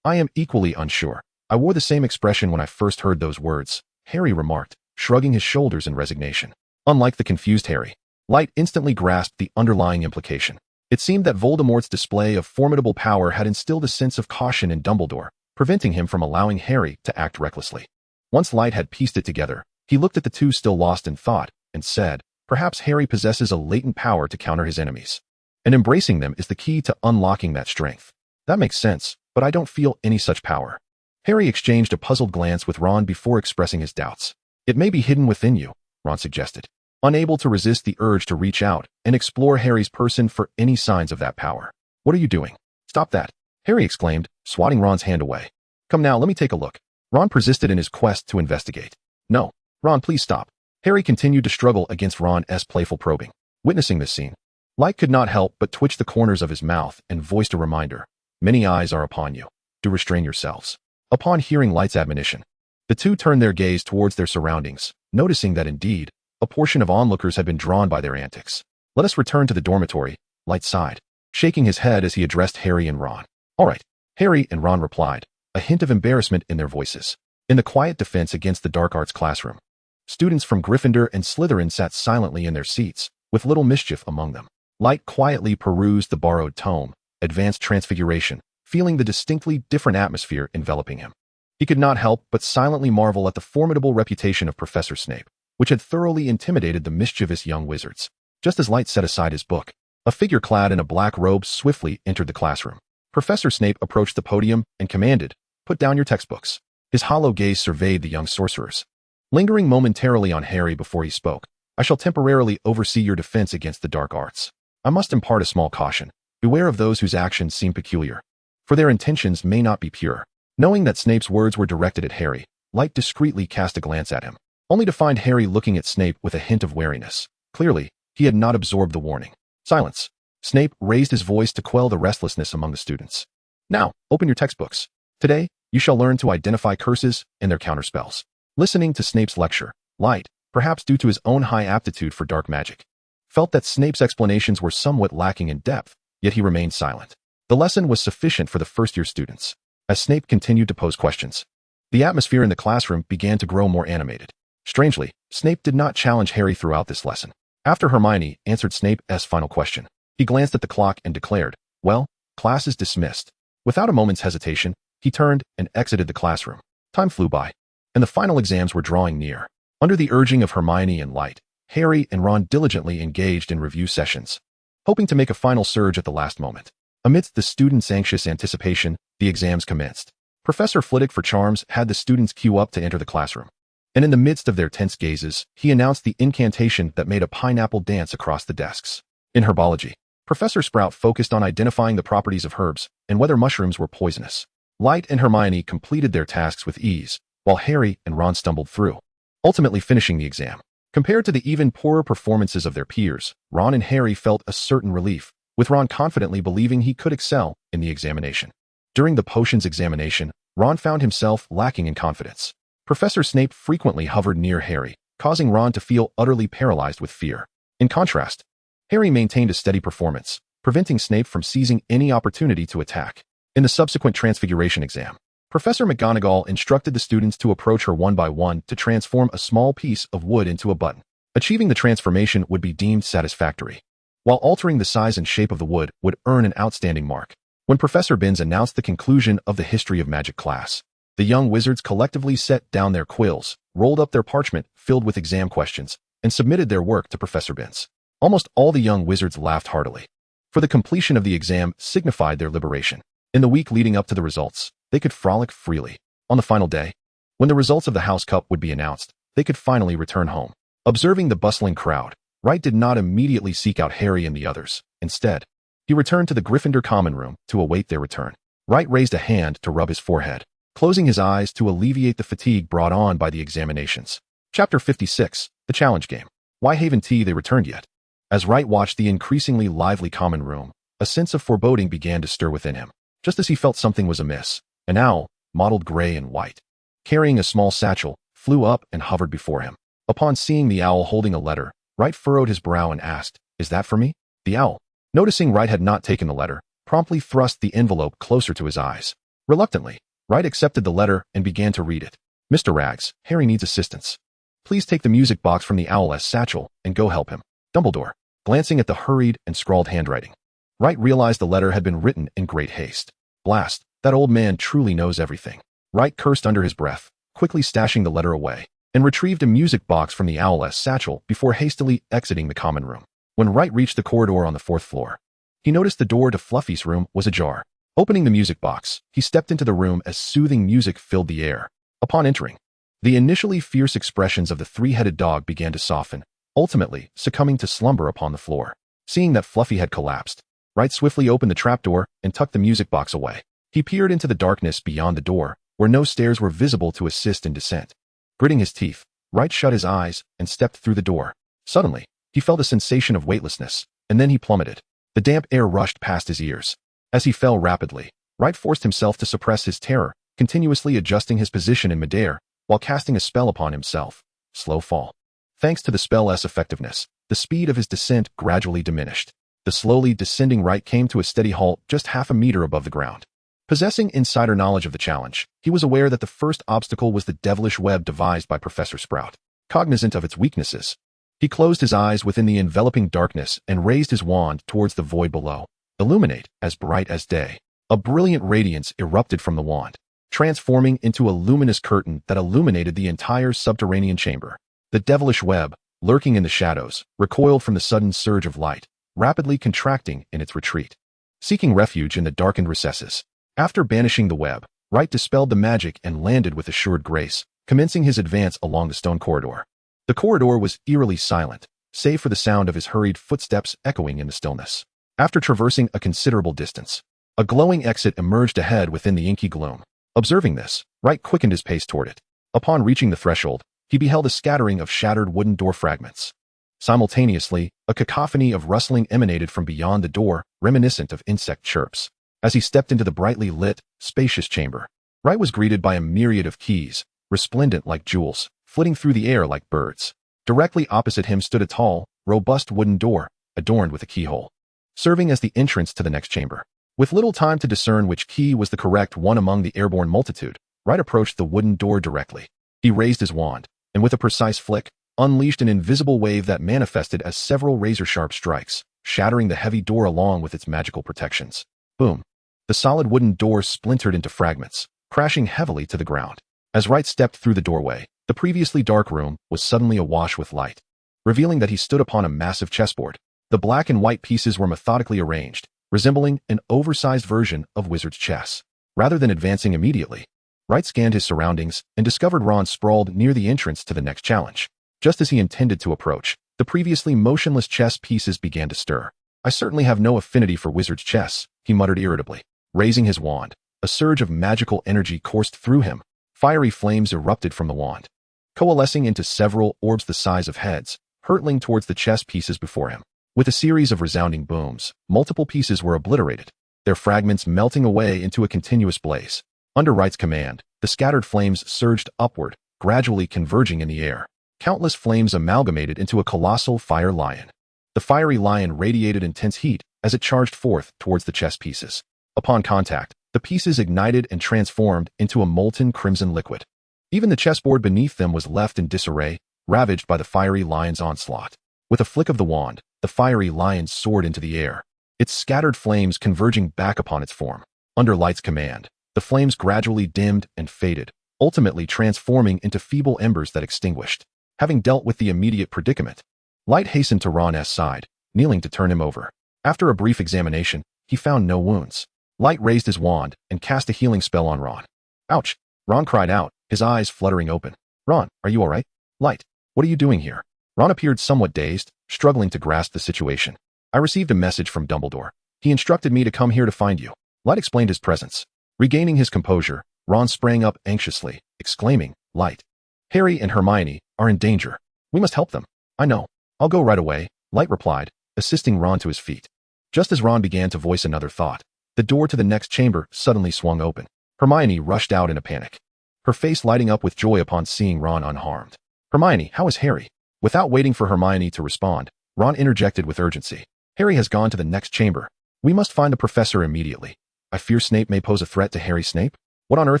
I am equally unsure. I wore the same expression when I first heard those words, Harry remarked, shrugging his shoulders in resignation. Unlike the confused Harry, Light instantly grasped the underlying implication. It seemed that Voldemort's display of formidable power had instilled a sense of caution in Dumbledore, preventing him from allowing Harry to act recklessly. Once Light had pieced it together, he looked at the two still lost in thought and said, perhaps Harry possesses a latent power to counter his enemies, and embracing them is the key to unlocking that strength. That makes sense, but I don't feel any such power. Harry exchanged a puzzled glance with Ron before expressing his doubts. It may be hidden within you, Ron suggested, unable to resist the urge to reach out and explore Harry's person for any signs of that power. What are you doing? Stop that, Harry exclaimed, swatting Ron's hand away. Come now, let me take a look. Ron persisted in his quest to investigate. No, Ron, please stop. Harry continued to struggle against Ron's playful probing. Witnessing this scene, Light could not help but twitch the corners of his mouth and voiced a reminder. Many eyes are upon you. Do restrain yourselves. Upon hearing Light's admonition, the two turned their gaze towards their surroundings, noticing that indeed, a portion of onlookers had been drawn by their antics. Let us return to the dormitory, Light sighed, shaking his head as he addressed Harry and Ron. All right, Harry and Ron replied, a hint of embarrassment in their voices. In the quiet defense against the dark arts classroom, students from Gryffindor and Slytherin sat silently in their seats, with little mischief among them. Light quietly perused the borrowed tome, Advanced Transfiguration, feeling the distinctly different atmosphere enveloping him. He could not help but silently marvel at the formidable reputation of Professor Snape, which had thoroughly intimidated the mischievous young wizards. Just as Light set aside his book, a figure clad in a black robe swiftly entered the classroom. Professor Snape approached the podium and commanded, "Put down your textbooks." His hollow gaze surveyed the young sorcerers. Lingering momentarily on Harry before he spoke, "I shall temporarily oversee your defense against the dark arts. I must impart a small caution. Beware of those whose actions seem peculiar, for their intentions may not be pure." Knowing that Snape's words were directed at Harry, Light discreetly cast a glance at him, only to find Harry looking at Snape with a hint of wariness. Clearly, he had not absorbed the warning. "Silence." Snape raised his voice to quell the restlessness among the students. "Now, open your textbooks. Today, you shall learn to identify curses and their counterspells." Listening to Snape's lecture, Light, perhaps due to his own high aptitude for dark magic, felt that Snape's explanations were somewhat lacking in depth, yet he remained silent. The lesson was sufficient for the first-year students. As Snape continued to pose questions, the atmosphere in the classroom began to grow more animated. Strangely, Snape did not challenge Harry throughout this lesson. After Hermione answered Snape's final question, he glanced at the clock and declared, "Well, class is dismissed." Without a moment's hesitation, he turned and exited the classroom. Time flew by, and the final exams were drawing near. Under the urging of Hermione and Light, Harry and Ron diligently engaged in review sessions, hoping to make a final surge at the last moment. Amidst the students' anxious anticipation, the exams commenced. Professor Flitwick for Charms had the students queue up to enter the classroom, and in the midst of their tense gazes, he announced the incantation that made a pineapple dance across the desks. In herbology, Professor Sprout focused on identifying the properties of herbs and whether mushrooms were poisonous. Light and Hermione completed their tasks with ease, while Harry and Ron stumbled through, ultimately finishing the exam. Compared to the even poorer performances of their peers, Ron and Harry felt a certain relief, with Ron confidently believing he could excel in the examination. During the potions examination, Ron found himself lacking in confidence. Professor Snape frequently hovered near Harry, causing Ron to feel utterly paralyzed with fear. In contrast, Harry maintained a steady performance, preventing Snape from seizing any opportunity to attack. In the subsequent transfiguration exam, Professor McGonagall instructed the students to approach her one by one to transform a small piece of wood into a button. Achieving the transformation would be deemed satisfactory, while altering the size and shape of the wood would earn an outstanding mark. When Professor Binns announced the conclusion of the History of Magic class, the young wizards collectively set down their quills, rolled up their parchment filled with exam questions, and submitted their work to Professor Binns. Almost all the young wizards laughed heartily, for the completion of the exam signified their liberation. In the week leading up to the results, they could frolic freely. On the final day, when the results of the House Cup would be announced, they could finally return home. Observing the bustling crowd, Wright did not immediately seek out Harry and the others. Instead, he returned to the Gryffindor common room to await their return. Wright raised a hand to rub his forehead, closing his eyes to alleviate the fatigue brought on by the examinations. Chapter 56, The Challenge Game. Why haven't they returned yet? As Wright watched the increasingly lively common room, a sense of foreboding began to stir within him. Just as he felt something was amiss, an owl, mottled gray and white, carrying a small satchel, flew up and hovered before him. Upon seeing the owl holding a letter, Wright furrowed his brow and asked, "Is that for me?" The owl, noticing Wright had not taken the letter, promptly thrust the envelope closer to his eyes. Reluctantly, Wright accepted the letter and began to read it. "Mr. Rags, Harry needs assistance. Please take the music box from the owl's satchel and go help him. Dumbledore." Glancing at the hurried and scrawled handwriting, Wright realized the letter had been written in great haste. Blast, that old man truly knows everything. Wright cursed under his breath, quickly stashing the letter away, and retrieved a music box from the owl's satchel before hastily exiting the common room. When Wright reached the corridor on the 4th floor, he noticed the door to Fluffy's room was ajar. Opening the music box, he stepped into the room as soothing music filled the air. Upon entering, the initially fierce expressions of the three-headed dog began to soften, ultimately succumbing to slumber upon the floor. Seeing that Fluffy had collapsed, Wright swiftly opened the trapdoor and tucked the music box away. He peered into the darkness beyond the door, where no stairs were visible to assist in descent. Gritting his teeth, Wright shut his eyes and stepped through the door. Suddenly, he felt a sensation of weightlessness, and then he plummeted. The damp air rushed past his ears. As he fell rapidly, Wright forced himself to suppress his terror, continuously adjusting his position in midair while casting a spell upon himself. Slow fall. Thanks to the spell's effectiveness, the speed of his descent gradually diminished. The slowly descending Wright came to a steady halt just half a meter above the ground. Possessing insider knowledge of the challenge, he was aware that the first obstacle was the devilish web devised by Professor Sprout. Cognizant of its weaknesses, he closed his eyes within the enveloping darkness and raised his wand towards the void below. Illuminate, as bright as day. A brilliant radiance erupted from the wand, transforming into a luminous curtain that illuminated the entire subterranean chamber. The devilish web, lurking in the shadows, recoiled from the sudden surge of light, rapidly contracting in its retreat, seeking refuge in the darkened recesses. After banishing the web, Wright dispelled the magic and landed with assured grace, commencing his advance along the stone corridor. The corridor was eerily silent, save for the sound of his hurried footsteps echoing in the stillness. After traversing a considerable distance, a glowing exit emerged ahead within the inky gloom. Observing this, Wright quickened his pace toward it. Upon reaching the threshold, he beheld a scattering of shattered wooden door fragments. Simultaneously, a cacophony of rustling emanated from beyond the door, reminiscent of insect chirps. As he stepped into the brightly lit, spacious chamber, Wright was greeted by a myriad of keys, resplendent like jewels, flitting through the air like birds. Directly opposite him stood a tall, robust wooden door, adorned with a keyhole, serving as the entrance to the next chamber. With little time to discern which key was the correct one among the airborne multitude, Wright approached the wooden door directly. He raised his wand, and with a precise flick, unleashed an invisible wave that manifested as several razor-sharp strikes, shattering the heavy door along with its magical protections. Boom! The solid wooden door splintered into fragments, crashing heavily to the ground. As Wright stepped through the doorway, the previously dark room was suddenly awash with light, revealing that he stood upon a massive chessboard. The black and white pieces were methodically arranged, resembling an oversized version of wizard's chess. Rather than advancing immediately, Wright scanned his surroundings and discovered Ron sprawled near the entrance to the next challenge. Just as he intended to approach, the previously motionless chess pieces began to stir. "I certainly have no affinity for wizard's chess," he muttered irritably. Raising his wand, a surge of magical energy coursed through him. Fiery flames erupted from the wand, coalescing into several orbs the size of heads, hurtling towards the chess pieces before him. With a series of resounding booms, multiple pieces were obliterated, their fragments melting away into a continuous blaze. Under Wright's command, the scattered flames surged upward, gradually converging in the air. Countless flames amalgamated into a colossal fire lion. The fiery lion radiated intense heat as it charged forth towards the chess pieces. Upon contact, the pieces ignited and transformed into a molten crimson liquid. Even the chessboard beneath them was left in disarray, ravaged by the fiery lion's onslaught. With a flick of the wand, the fiery lion soared into the air, its scattered flames converging back upon its form. Under Light's command, the flames gradually dimmed and faded, ultimately transforming into feeble embers that extinguished. Having dealt with the immediate predicament, Light hastened to Ron's side, kneeling to turn him over. After a brief examination, he found no wounds. Light raised his wand and cast a healing spell on Ron. "Ouch!" Ron cried out, his eyes fluttering open. "Ron, are you all right?" "Light, what are you doing here?" Ron appeared somewhat dazed, struggling to grasp the situation. "I received a message from Dumbledore. He instructed me to come here to find you." Light explained his presence. Regaining his composure, Ron sprang up anxiously, exclaiming, "Light, Harry and Hermione are in danger. We must help them." "I know. I'll go right away," Light replied, assisting Ron to his feet. Just as Ron began to voice another thought, the door to the next chamber suddenly swung open. Hermione rushed out in a panic, her face lighting up with joy upon seeing Ron unharmed. "Hermione, how is Harry?" Without waiting for Hermione to respond, Ron interjected with urgency. "Harry has gone to the next chamber. We must find the professor immediately. I fear Snape may pose a threat to Harry." "Snape? What on earth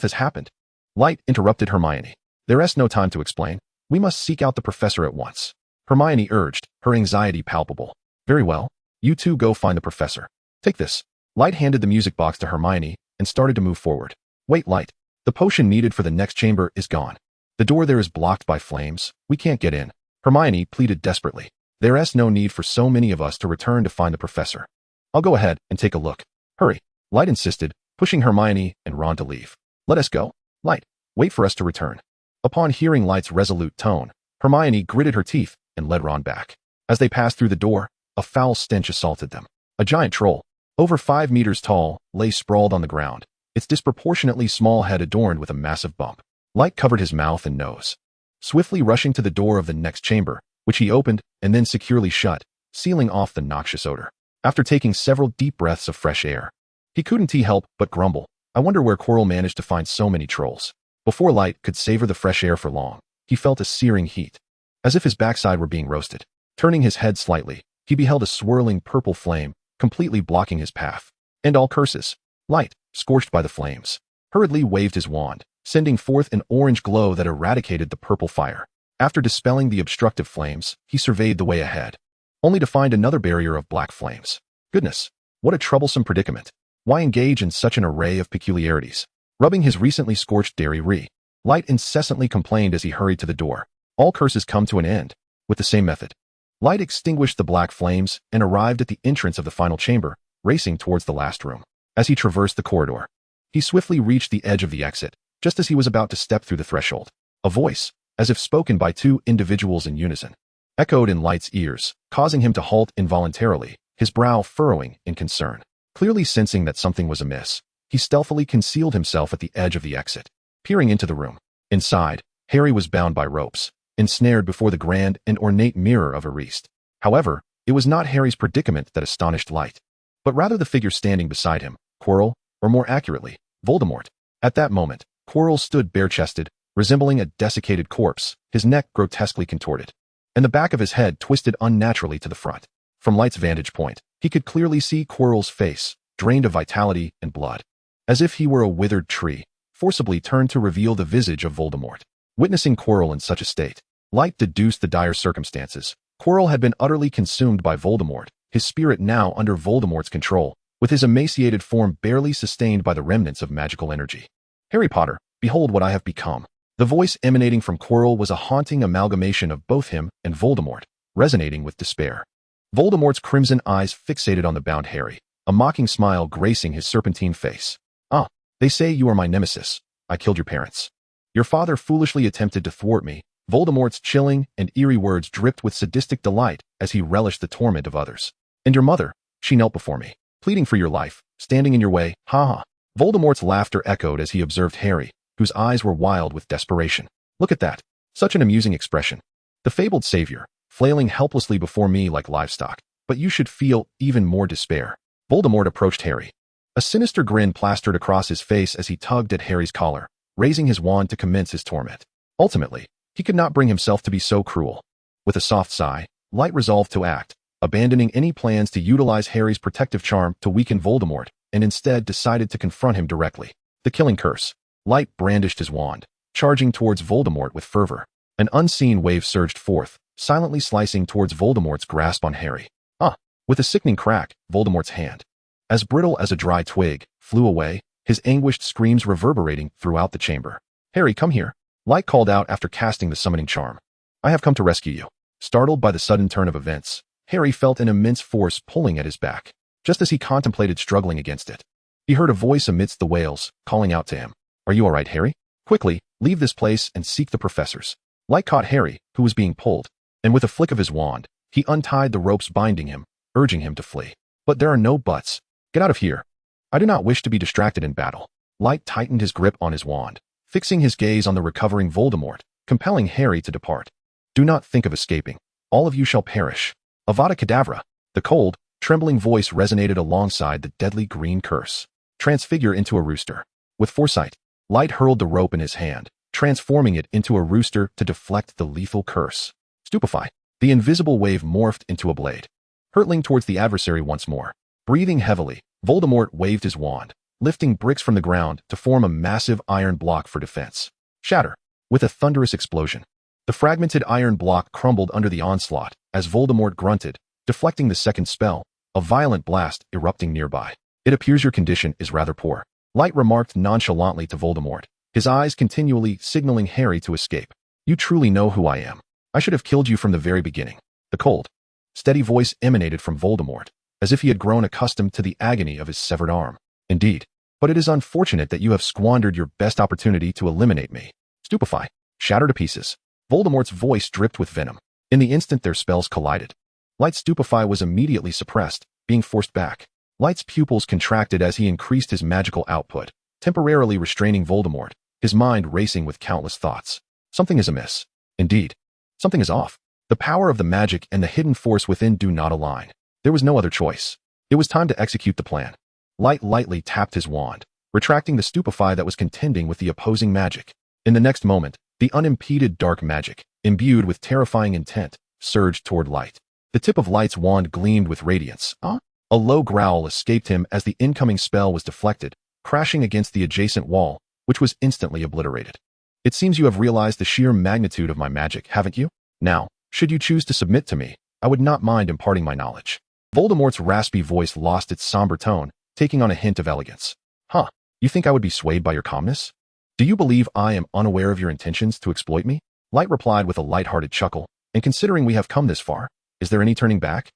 has happened?" Light interrupted Hermione. "There is no time to explain. We must seek out the professor at once," Hermione urged, her anxiety palpable. "Very well. You two go find the professor. Take this." Light handed the music box to Hermione and started to move forward. "Wait, Light. The potion needed for the next chamber is gone. The door there is blocked by flames. We can't get in." Hermione pleaded desperately. "There is no need for so many of us to return to find the professor. I'll go ahead and take a look." "Hurry," Light insisted, pushing Hermione and Ron to leave. "Let us go." "Light, wait for us to return." Upon hearing Light's resolute tone, Hermione gritted her teeth and led Ron back. As they passed through the door, a foul stench assaulted them. A giant troll, over 5 meters tall, lay sprawled on the ground, its disproportionately small head adorned with a massive bump. Light covered his mouth and nose, swiftly rushing to the door of the next chamber, which he opened and then securely shut, sealing off the noxious odor. After taking several deep breaths of fresh air, he couldn't help but grumble, "I wonder where Quirrell managed to find so many trolls." Before Light could savor the fresh air for long, he felt a searing heat, as if his backside were being roasted. Turning his head slightly, he beheld a swirling purple flame, completely blocking his path. "And all curses." Light, scorched by the flames, hurriedly waved his wand, sending forth an orange glow that eradicated the purple fire. After dispelling the obstructive flames, he surveyed the way ahead, only to find another barrier of black flames. Goodness, what a troublesome predicament. Why engage in such an array of peculiarities? Rubbing his recently scorched dairy Light incessantly complained as he hurried to the door. All curses come to an end, with the same method. Light extinguished the black flames and arrived at the entrance of the final chamber, racing towards the last room. As he traversed the corridor, he swiftly reached the edge of the exit, just as he was about to step through the threshold. A voice, as if spoken by two individuals in unison, echoed in Light's ears, causing him to halt involuntarily, his brow furrowing in concern. Clearly sensing that something was amiss, he stealthily concealed himself at the edge of the exit, peering into the room. Inside, Harry was bound by ropes, ensnared before the grand and ornate mirror of Ariste. However, it was not Harry's predicament that astonished Light, but rather the figure standing beside him, Quirrell, or more accurately, Voldemort. At that moment, Quirrell stood bare-chested, resembling a desiccated corpse, his neck grotesquely contorted, and the back of his head twisted unnaturally to the front. From Light's vantage point, he could clearly see Quirrell's face, drained of vitality and blood, as if he were a withered tree, forcibly turned to reveal the visage of Voldemort. Witnessing Quirrell in such a state, Light deduced the dire circumstances. Quirrell had been utterly consumed by Voldemort, his spirit now under Voldemort's control, with his emaciated form barely sustained by the remnants of magical energy. "Harry Potter, behold what I have become." The voice emanating from Quirrell was a haunting amalgamation of both him and Voldemort, resonating with despair. Voldemort's crimson eyes fixated on the bound Harry, a mocking smile gracing his serpentine face. "Ah, they say you are my nemesis. I killed your parents. Your father foolishly attempted to thwart me." Voldemort's chilling and eerie words dripped with sadistic delight as he relished the torment of others. "And your mother, she knelt before me, pleading for your life, standing in your way, ha ha." Voldemort's laughter echoed as he observed Harry, whose eyes were wild with desperation. "Look at that. Such an amusing expression. The fabled savior, flailing helplessly before me like livestock. But you should feel even more despair." Voldemort approached Harry. A sinister grin plastered across his face as he tugged at Harry's collar, raising his wand to commence his torment. Ultimately, he could not bring himself to be so cruel. With a soft sigh, Light resolved to act, abandoning any plans to utilize Harry's protective charm to weaken Voldemort, and instead decided to confront him directly. The killing curse. Light brandished his wand, charging towards Voldemort with fervor. An unseen wave surged forth, silently slicing towards Voldemort's grasp on Harry. With a sickening crack, Voldemort's hand, as brittle as a dry twig, flew away, his anguished screams reverberating throughout the chamber. "Harry, come here," Light called out after casting the summoning charm. "I have come to rescue you." Startled by the sudden turn of events, Harry felt an immense force pulling at his back. Just as he contemplated struggling against it, he heard a voice amidst the wails, calling out to him. "Are you all right, Harry? Quickly, leave this place and seek the professors." Light caught Harry, who was being pulled, and with a flick of his wand, he untied the ropes binding him, urging him to flee. "But there are no buts. Get out of here. I do not wish to be distracted in battle." Light tightened his grip on his wand, fixing his gaze on the recovering Voldemort, compelling Harry to depart. "Do not think of escaping. All of you shall perish. Avada Kedavra." The cold, trembling voice resonated alongside the deadly green curse. "Transfigure into a rooster." With foresight, Light hurled the rope in his hand, transforming it into a rooster to deflect the lethal curse. Stupefy. The invisible wave morphed into a blade, hurtling towards the adversary once more. Breathing heavily, Voldemort waved his wand, lifting bricks from the ground to form a massive iron block for defense. Shatter. With a thunderous explosion, the fragmented iron block crumbled under the onslaught as Voldemort grunted, deflecting the second spell, a violent blast erupting nearby. "It appears your condition is rather poor," Light remarked nonchalantly to Voldemort, his eyes continually signaling Harry to escape. "You truly know who I am. I should have killed you from the very beginning." The cold, steady voice emanated from Voldemort, as if he had grown accustomed to the agony of his severed arm. "Indeed, but it is unfortunate that you have squandered your best opportunity to eliminate me." Stupefy. Shatter to pieces. Voldemort's voice dripped with venom. In the instant their spells collided, Light's Stupefy was immediately suppressed, being forced back. Light's pupils contracted as he increased his magical output, temporarily restraining Voldemort, his mind racing with countless thoughts. Something is amiss. Indeed, something is off. The power of the magic and the hidden force within do not align. There was no other choice. It was time to execute the plan. Light lightly tapped his wand, retracting the Stupefy that was contending with the opposing magic. In the next moment, the unimpeded dark magic, imbued with terrifying intent, surged toward Light. The tip of Light's wand gleamed with radiance. A low growl escaped him as the incoming spell was deflected, crashing against the adjacent wall, which was instantly obliterated. "It seems you have realized the sheer magnitude of my magic, haven't you? Now, should you choose to submit to me, I would not mind imparting my knowledge." Voldemort's raspy voice lost its somber tone, taking on a hint of elegance. Huh, you think I would be swayed by your calmness? Do you believe I am unaware of your intentions to exploit me? Light replied with a light-hearted chuckle, and considering we have come this far, is there any turning back?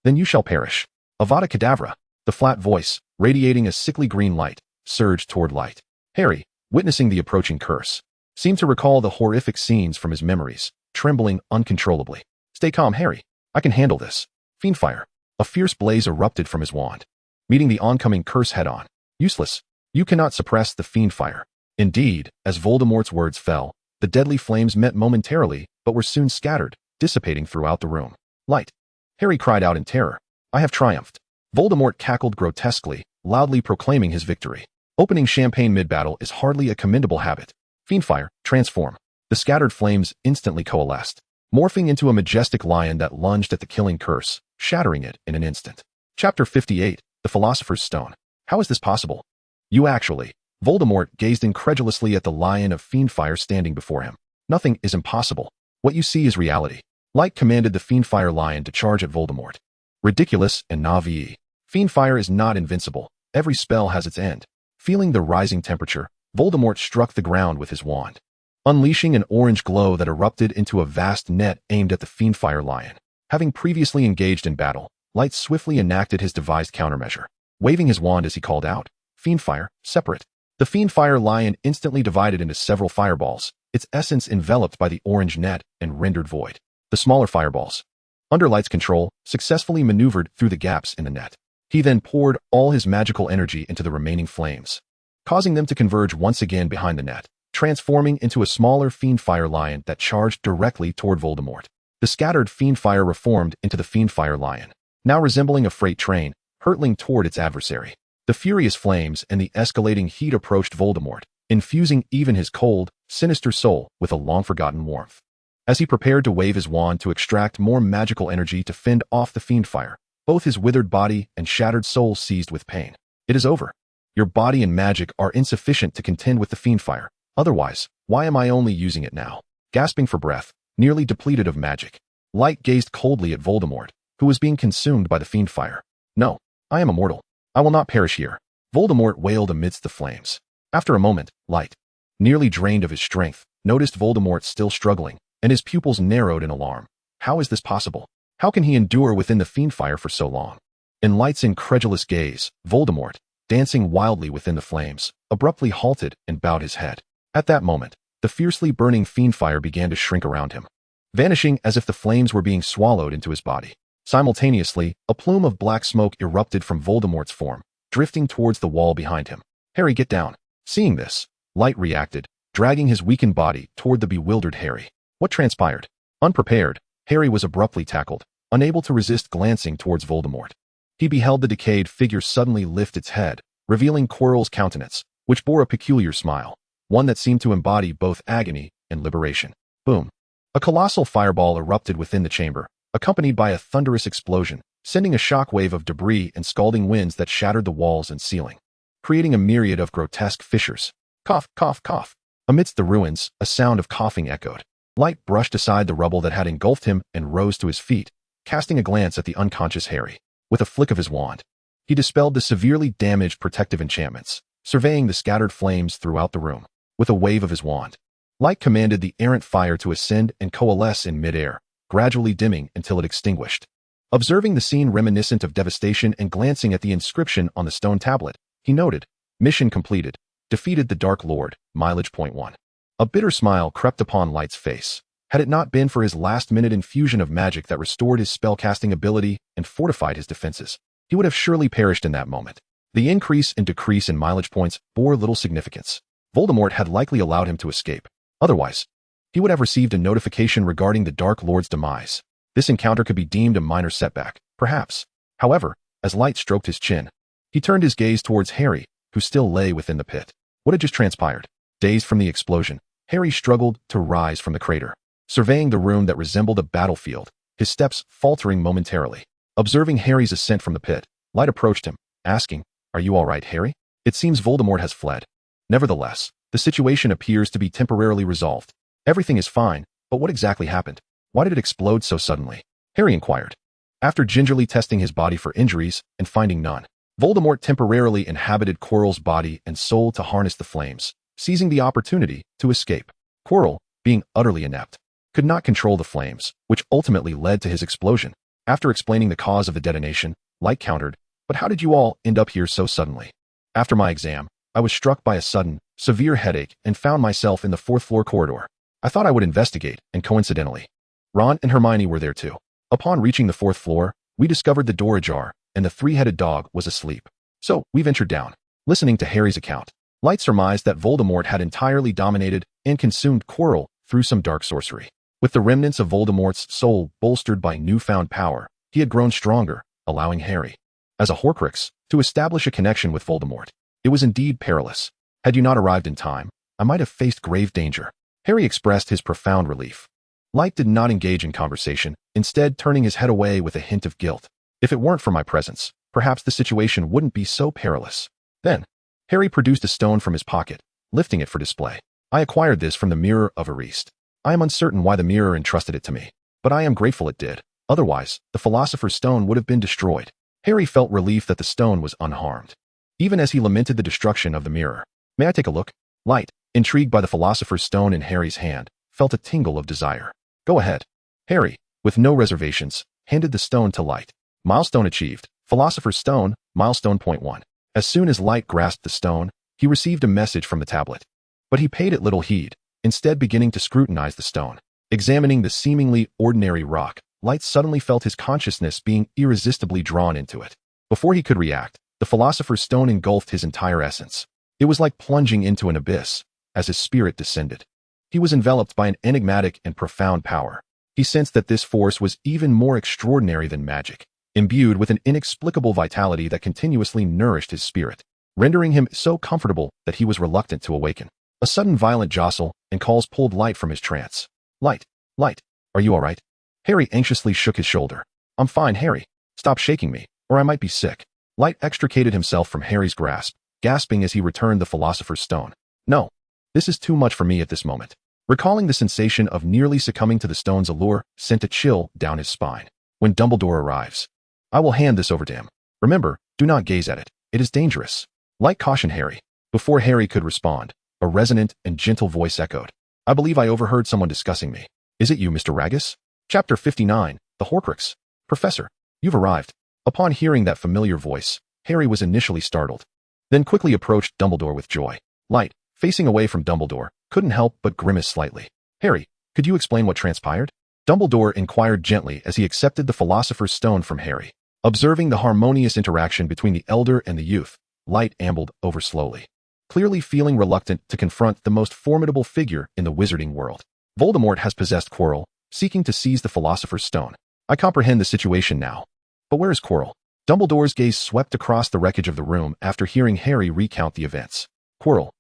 Then you shall perish. Avada Kedavra. The flat voice, radiating a sickly green light, surged toward Light. Harry, witnessing the approaching curse, seemed to recall the horrific scenes from his memories, trembling uncontrollably. Stay calm, Harry. I can handle this. Fiendfire. A fierce blaze erupted from his wand, meeting the oncoming curse head-on. Useless. You cannot suppress the fiendfire. Indeed, as Voldemort's words fell, the deadly flames met momentarily, but were soon scattered, dissipating throughout the room. Light. Harry cried out in terror. I have triumphed. Voldemort cackled grotesquely, loudly proclaiming his victory. Opening champagne mid-battle is hardly a commendable habit. Fiendfire, transform. The scattered flames instantly coalesced, morphing into a majestic lion that lunged at the killing curse, shattering it in an instant. Chapter 58, The Philosopher's Stone. How is this possible? You actually. Voldemort gazed incredulously at the lion of fiendfire standing before him. Nothing is impossible. What you see is reality. Light commanded the fiendfire lion to charge at Voldemort. Ridiculous and naive. Fiendfire is not invincible. Every spell has its end. Feeling the rising temperature, Voldemort struck the ground with his wand, unleashing an orange glow that erupted into a vast net aimed at the fiendfire lion. Having previously engaged in battle, Light swiftly enacted his devised countermeasure, waving his wand as he called out, Fiendfire, separate. The fiendfire lion instantly divided into several fireballs, its essence enveloped by the orange net and rendered void. The smaller fireballs, under Light's control, successfully maneuvered through the gaps in the net. He then poured all his magical energy into the remaining flames, causing them to converge once again behind the net, transforming into a smaller fiendfire lion that charged directly toward Voldemort. The scattered fiendfire reformed into the fiendfire lion, now resembling a freight train, hurtling toward its adversary. The furious flames and the escalating heat approached Voldemort, infusing even his cold, sinister soul with a long-forgotten warmth. As he prepared to wave his wand to extract more magical energy to fend off the fiendfire, both his withered body and shattered soul seized with pain. It is over. Your body and magic are insufficient to contend with the fiendfire. Otherwise, why am I only using it now? Gasping for breath, nearly depleted of magic, Light gazed coldly at Voldemort, who was being consumed by the fiendfire. No, I am immortal. I will not perish here. Voldemort wailed amidst the flames. After a moment, Light, nearly drained of his strength, noticed Voldemort still struggling, and his pupils narrowed in alarm. How is this possible? How can he endure within the fiendfire for so long? In Light's incredulous gaze, Voldemort, dancing wildly within the flames, abruptly halted and bowed his head. At that moment, the fiercely burning fiendfire began to shrink around him, vanishing as if the flames were being swallowed into his body. Simultaneously, a plume of black smoke erupted from Voldemort's form, drifting towards the wall behind him. Harry, get down. Seeing this, Light reacted, dragging his weakened body toward the bewildered Harry. What transpired? Unprepared, Harry was abruptly tackled, unable to resist glancing towards Voldemort. He beheld the decayed figure suddenly lift its head, revealing Quirrell's countenance, which bore a peculiar smile, one that seemed to embody both agony and liberation. Boom. A colossal fireball erupted within the chamber, accompanied by a thunderous explosion, sending a shockwave of debris and scalding winds that shattered the walls and ceiling, creating a myriad of grotesque fissures. Cough, cough, cough. Amidst the ruins, a sound of coughing echoed. Light brushed aside the rubble that had engulfed him and rose to his feet, casting a glance at the unconscious Harry. With a flick of his wand, he dispelled the severely damaged protective enchantments, surveying the scattered flames throughout the room. With a wave of his wand, Light commanded the errant fire to ascend and coalesce in midair, gradually dimming until it extinguished. Observing the scene reminiscent of devastation and glancing at the inscription on the stone tablet, he noted, mission completed, defeated the Dark Lord, mileage .1. A bitter smile crept upon Light's face. Had it not been for his last-minute infusion of magic that restored his spellcasting ability and fortified his defenses, he would have surely perished in that moment. The increase and decrease in mileage points bore little significance. Voldemort had likely allowed him to escape. Otherwise, he would have received a notification regarding the Dark Lord's demise. This encounter could be deemed a minor setback, perhaps. However, as Light stroked his chin, he turned his gaze towards Harry, who still lay within the pit. What had just transpired? Dazed from the explosion, Harry struggled to rise from the crater, surveying the room that resembled a battlefield, his steps faltering momentarily. Observing Harry's ascent from the pit, Light approached him, asking, "Are you all right, Harry? It seems Voldemort has fled." Nevertheless, the situation appears to be temporarily resolved. Everything is fine, but what exactly happened? Why did it explode so suddenly? Harry inquired. After gingerly testing his body for injuries and finding none, Voldemort temporarily inhabited Quirrell's body and soul to harness the flames, seizing the opportunity to escape. Quirrell, being utterly inept, could not control the flames, which ultimately led to his explosion. After explaining the cause of the detonation, Light countered, "But how did you all end up here so suddenly?" "After my exam, I was struck by a sudden, severe headache and found myself in the fourth-floor corridor. I thought I would investigate, and coincidentally, Ron and Hermione were there too. Upon reaching the fourth floor, we discovered the door ajar, and the three-headed dog was asleep. So, we ventured down." Listening to Harry's account, Light surmised that Voldemort had entirely dominated and consumed Quirrell through some dark sorcery. With the remnants of Voldemort's soul bolstered by newfound power, he had grown stronger, allowing Harry, as a Horcrux, to establish a connection with Voldemort. It was indeed perilous. "Had you not arrived in time, I might have faced grave danger." Harry expressed his profound relief. Light did not engage in conversation, instead turning his head away with a hint of guilt. "If it weren't for my presence, perhaps the situation wouldn't be so perilous." Then, Harry produced a stone from his pocket, lifting it for display. "I acquired this from the Mirror of Erist. I am uncertain why the mirror entrusted it to me, but I am grateful it did. Otherwise, the Philosopher's Stone would have been destroyed." Harry felt relief that the stone was unharmed, even as he lamented the destruction of the mirror. "May I take a look?" Light, intrigued by the Philosopher's Stone in Harry's hand, felt a tingle of desire. "Go ahead." Harry, with no reservations, handed the stone to Light. Milestone achieved. Philosopher's Stone, Milestone Point 1. As soon as Light grasped the stone, he received a message from the tablet. But he paid it little heed, instead beginning to scrutinize the stone. Examining the seemingly ordinary rock, Light suddenly felt his consciousness being irresistibly drawn into it. Before he could react, the Philosopher's Stone engulfed his entire essence. It was like plunging into an abyss, as his spirit descended. He was enveloped by an enigmatic and profound power. He sensed that this force was even more extraordinary than magic, imbued with an inexplicable vitality that continuously nourished his spirit, rendering him so comfortable that he was reluctant to awaken. A sudden violent jostle and calls pulled Light from his trance. "Light, Light, are you all right?" Harry anxiously shook his shoulder. "I'm fine, Harry. Stop shaking me, or I might be sick." Light extricated himself from Harry's grasp, gasping as he returned the Philosopher's Stone. "No, this is too much for me at this moment." Recalling the sensation of nearly succumbing to the stone's allure sent a chill down his spine. "When Dumbledore arrives, I will hand this over to him. Remember, do not gaze at it. It is dangerous." Light cautioned Harry. Before Harry could respond, a resonant and gentle voice echoed. "I believe I overheard someone discussing me. Is it you, Mr. Largus?" Chapter 59, The Horcrux. "Professor, you've arrived." Upon hearing that familiar voice, Harry was initially startled, then quickly approached Dumbledore with joy. Light, facing away from Dumbledore, couldn't help but grimace slightly. "Harry, could you explain what transpired?" Dumbledore inquired gently as he accepted the Philosopher's Stone from Harry. Observing the harmonious interaction between the elder and the youth, Light ambled over slowly, clearly feeling reluctant to confront the most formidable figure in the wizarding world. "Voldemort has possessed Quirrell, seeking to seize the Philosopher's Stone. I comprehend the situation now. But where is Quirrell?" Dumbledore's gaze swept across the wreckage of the room after hearing Harry recount the events. Quirrell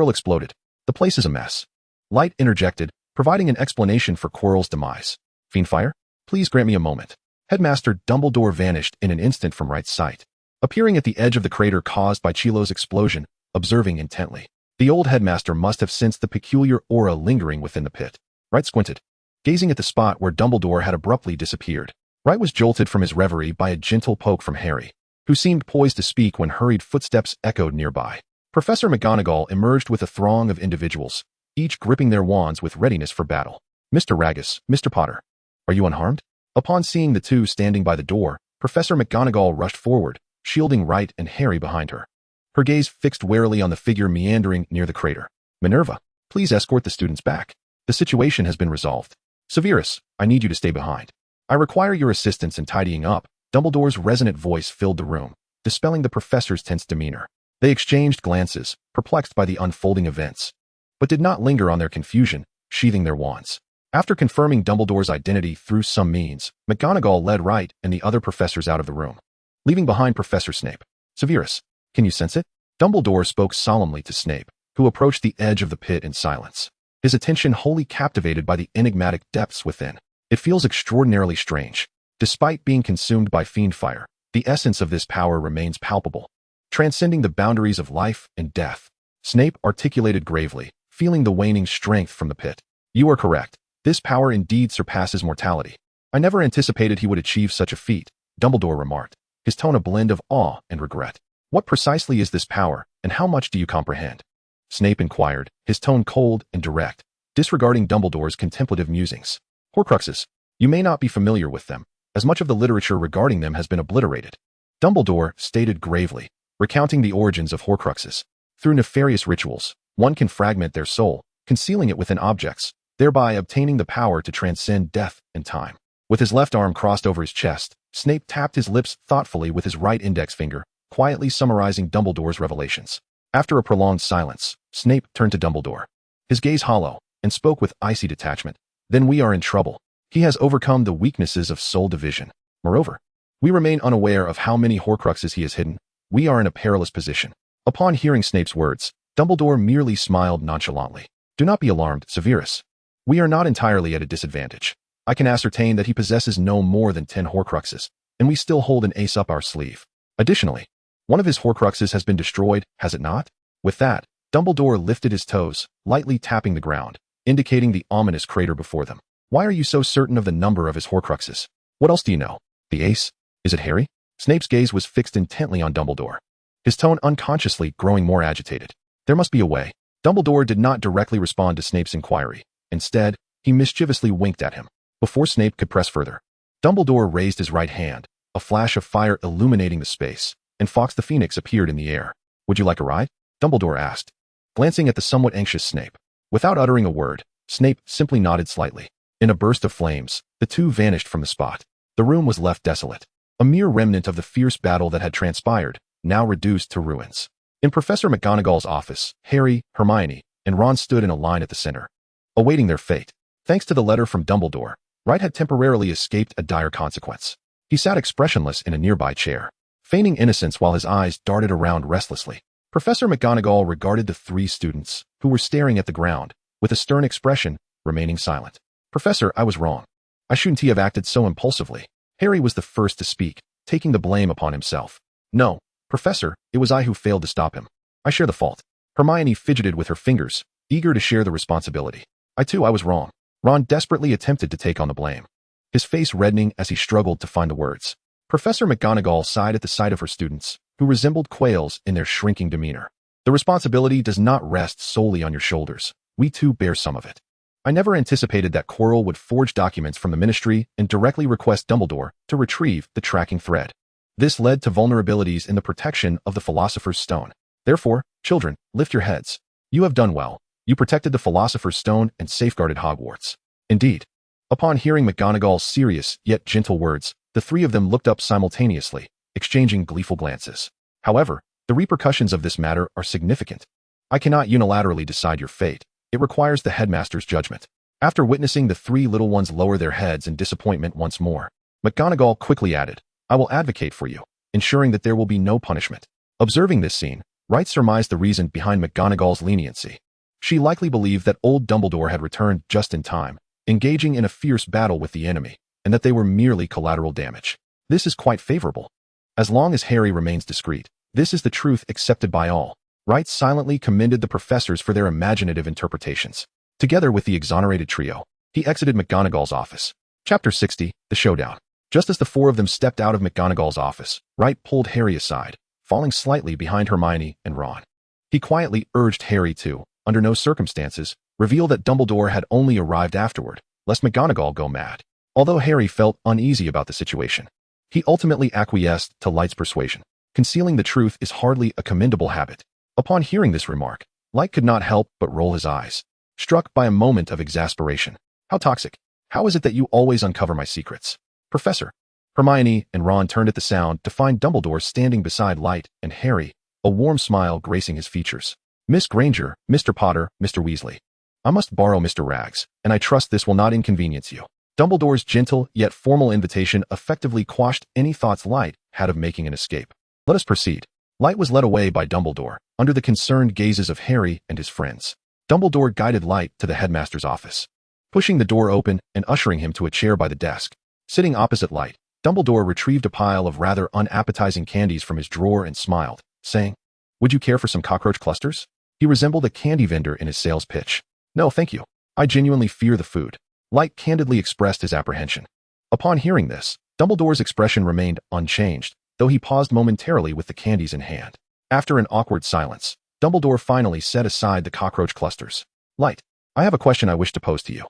exploded. The place is a mess." Light interjected, providing an explanation for Quirrell's demise. "Fiendfire, please grant me a moment." Headmaster Dumbledore vanished in an instant from Wright's sight, appearing at the edge of the crater caused by Chilo's explosion, observing intently. The old headmaster must have sensed the peculiar aura lingering within the pit. Wright squinted, gazing at the spot where Dumbledore had abruptly disappeared. Wright was jolted from his reverie by a gentle poke from Harry, who seemed poised to speak when hurried footsteps echoed nearby. Professor McGonagall emerged with a throng of individuals, each gripping their wands with readiness for battle. "Mr. Largus, Mr. Potter, are you unharmed?" Upon seeing the two standing by the door, Professor McGonagall rushed forward, shielding Wright and Harry behind her. Her gaze fixed warily on the figure meandering near the crater. "Minerva, please escort the students back. The situation has been resolved. Severus, I need you to stay behind. I require your assistance in tidying up." Dumbledore's resonant voice filled the room, dispelling the professor's tense demeanor. They exchanged glances, perplexed by the unfolding events, but did not linger on their confusion, sheathing their wands. After confirming Dumbledore's identity through some means, McGonagall led Wright and the other professors out of the room, leaving behind Professor Snape. "Severus, can you sense it?" Dumbledore spoke solemnly to Snape, who approached the edge of the pit in silence, his attention wholly captivated by the enigmatic depths within. "It feels extraordinarily strange. Despite being consumed by fiendfire, the essence of this power remains palpable, transcending the boundaries of life and death." Snape articulated gravely, feeling the waning strength from the pit. "You are correct. This power indeed surpasses mortality. I never anticipated he would achieve such a feat," Dumbledore remarked, his tone a blend of awe and regret. What precisely is this power, and how much do you comprehend? Snape inquired, his tone cold and direct, disregarding Dumbledore's contemplative musings. Horcruxes. You may not be familiar with them, as much of the literature regarding them has been obliterated. Dumbledore stated gravely, recounting the origins of Horcruxes. Through nefarious rituals, one can fragment their soul, concealing it within objects, thereby obtaining the power to transcend death and time. With his left arm crossed over his chest, Snape tapped his lips thoughtfully with his right index finger, quietly summarizing Dumbledore's revelations. After a prolonged silence, Snape turned to Dumbledore, his gaze hollow, and spoke with icy detachment. Then we are in trouble. He has overcome the weaknesses of soul division. Moreover, we remain unaware of how many Horcruxes he has hidden. We are in a perilous position. Upon hearing Snape's words, Dumbledore merely smiled nonchalantly. Do not be alarmed, Severus. We are not entirely at a disadvantage. I can ascertain that he possesses no more than 10 Horcruxes, and we still hold an ace up our sleeve. Additionally, one of his Horcruxes has been destroyed, has it not? With that, Dumbledore lifted his toes, lightly tapping the ground, indicating the ominous crater before them. Why are you so certain of the number of his Horcruxes? What else do you know? The ace? Is it Harry? Snape's gaze was fixed intently on Dumbledore, his tone unconsciously growing more agitated. There must be a way. Dumbledore did not directly respond to Snape's inquiry. Instead, he mischievously winked at him. Before Snape could press further, Dumbledore raised his right hand, a flash of fire illuminating the space, and Fawkes the Phoenix appeared in the air. Would you like a ride? Dumbledore asked, glancing at the somewhat anxious Snape. Without uttering a word, Snape simply nodded slightly. In a burst of flames, the two vanished from the spot. The room was left desolate, a mere remnant of the fierce battle that had transpired, now reduced to ruins. In Professor McGonagall's office, Harry, Hermione, and Ron stood in a line at the center, awaiting their fate. Thanks to the letter from Dumbledore, Wright had temporarily escaped a dire consequence. He sat expressionless in a nearby chair, feigning innocence while his eyes darted around restlessly. Professor McGonagall regarded the three students, who were staring at the ground, with a stern expression, remaining silent. Professor, I was wrong. I shouldn't have acted so impulsively. Harry was the first to speak, taking the blame upon himself. No, Professor, it was I who failed to stop him. I share the fault. Hermione fidgeted with her fingers, eager to share the responsibility. I was wrong. Ron desperately attempted to take on the blame, his face reddening as he struggled to find the words. Professor McGonagall sighed at the sight of her students, who resembled quails in their shrinking demeanor. The responsibility does not rest solely on your shoulders. We too bear some of it. I never anticipated that Quirrell would forge documents from the Ministry and directly request Dumbledore to retrieve the tracking thread. This led to vulnerabilities in the protection of the Philosopher's Stone. Therefore, children, lift your heads. You have done well. You protected the Philosopher's Stone and safeguarded Hogwarts. Indeed. Upon hearing McGonagall's serious yet gentle words, the three of them looked up simultaneously, exchanging gleeful glances. However, the repercussions of this matter are significant. I cannot unilaterally decide your fate. It requires the headmaster's judgment. After witnessing the three little ones lower their heads in disappointment once more, McGonagall quickly added, I will advocate for you, ensuring that there will be no punishment. Observing this scene, Wright surmised the reason behind McGonagall's leniency. She likely believed that old Dumbledore had returned just in time, engaging in a fierce battle with the enemy, and that they were merely collateral damage. This is quite favorable. As long as Harry remains discreet, this is the truth accepted by all. Wright silently commended the professors for their imaginative interpretations. Together with the exonerated trio, he exited McGonagall's office. Chapter 60, The Showdown. Just as the four of them stepped out of McGonagall's office, Wright pulled Harry aside, falling slightly behind Hermione and Ron. He quietly urged Harry to, under no circumstances, reveal that Dumbledore had only arrived afterward, lest McGonagall go mad. Although Harry felt uneasy about the situation, he ultimately acquiesced to Light's persuasion. Concealing the truth is hardly a commendable habit. Upon hearing this remark, Light could not help but roll his eyes, struck by a moment of exasperation. How toxic. How is it that you always uncover my secrets? Professor. Hermione and Ron turned at the sound to find Dumbledore standing beside Light and Harry, a warm smile gracing his features. Miss Granger, Mr. Potter, Mr. Weasley. I must borrow Mr. Rags, and I trust this will not inconvenience you. Dumbledore's gentle yet formal invitation effectively quashed any thoughts Light had of making an escape. Let us proceed. Light was led away by Dumbledore, under the concerned gazes of Harry and his friends. Dumbledore guided Light to the headmaster's office, pushing the door open and ushering him to a chair by the desk. Sitting opposite Light, Dumbledore retrieved a pile of rather unappetizing candies from his drawer and smiled, saying, Would you care for some cockroach clusters? He resembled a candy vendor in his sales pitch. No, thank you. I genuinely fear the food. Light candidly expressed his apprehension. Upon hearing this, Dumbledore's expression remained unchanged, though he paused momentarily with the candies in hand. After an awkward silence, Dumbledore finally set aside the cockroach clusters. Light, I have a question I wish to pose to you.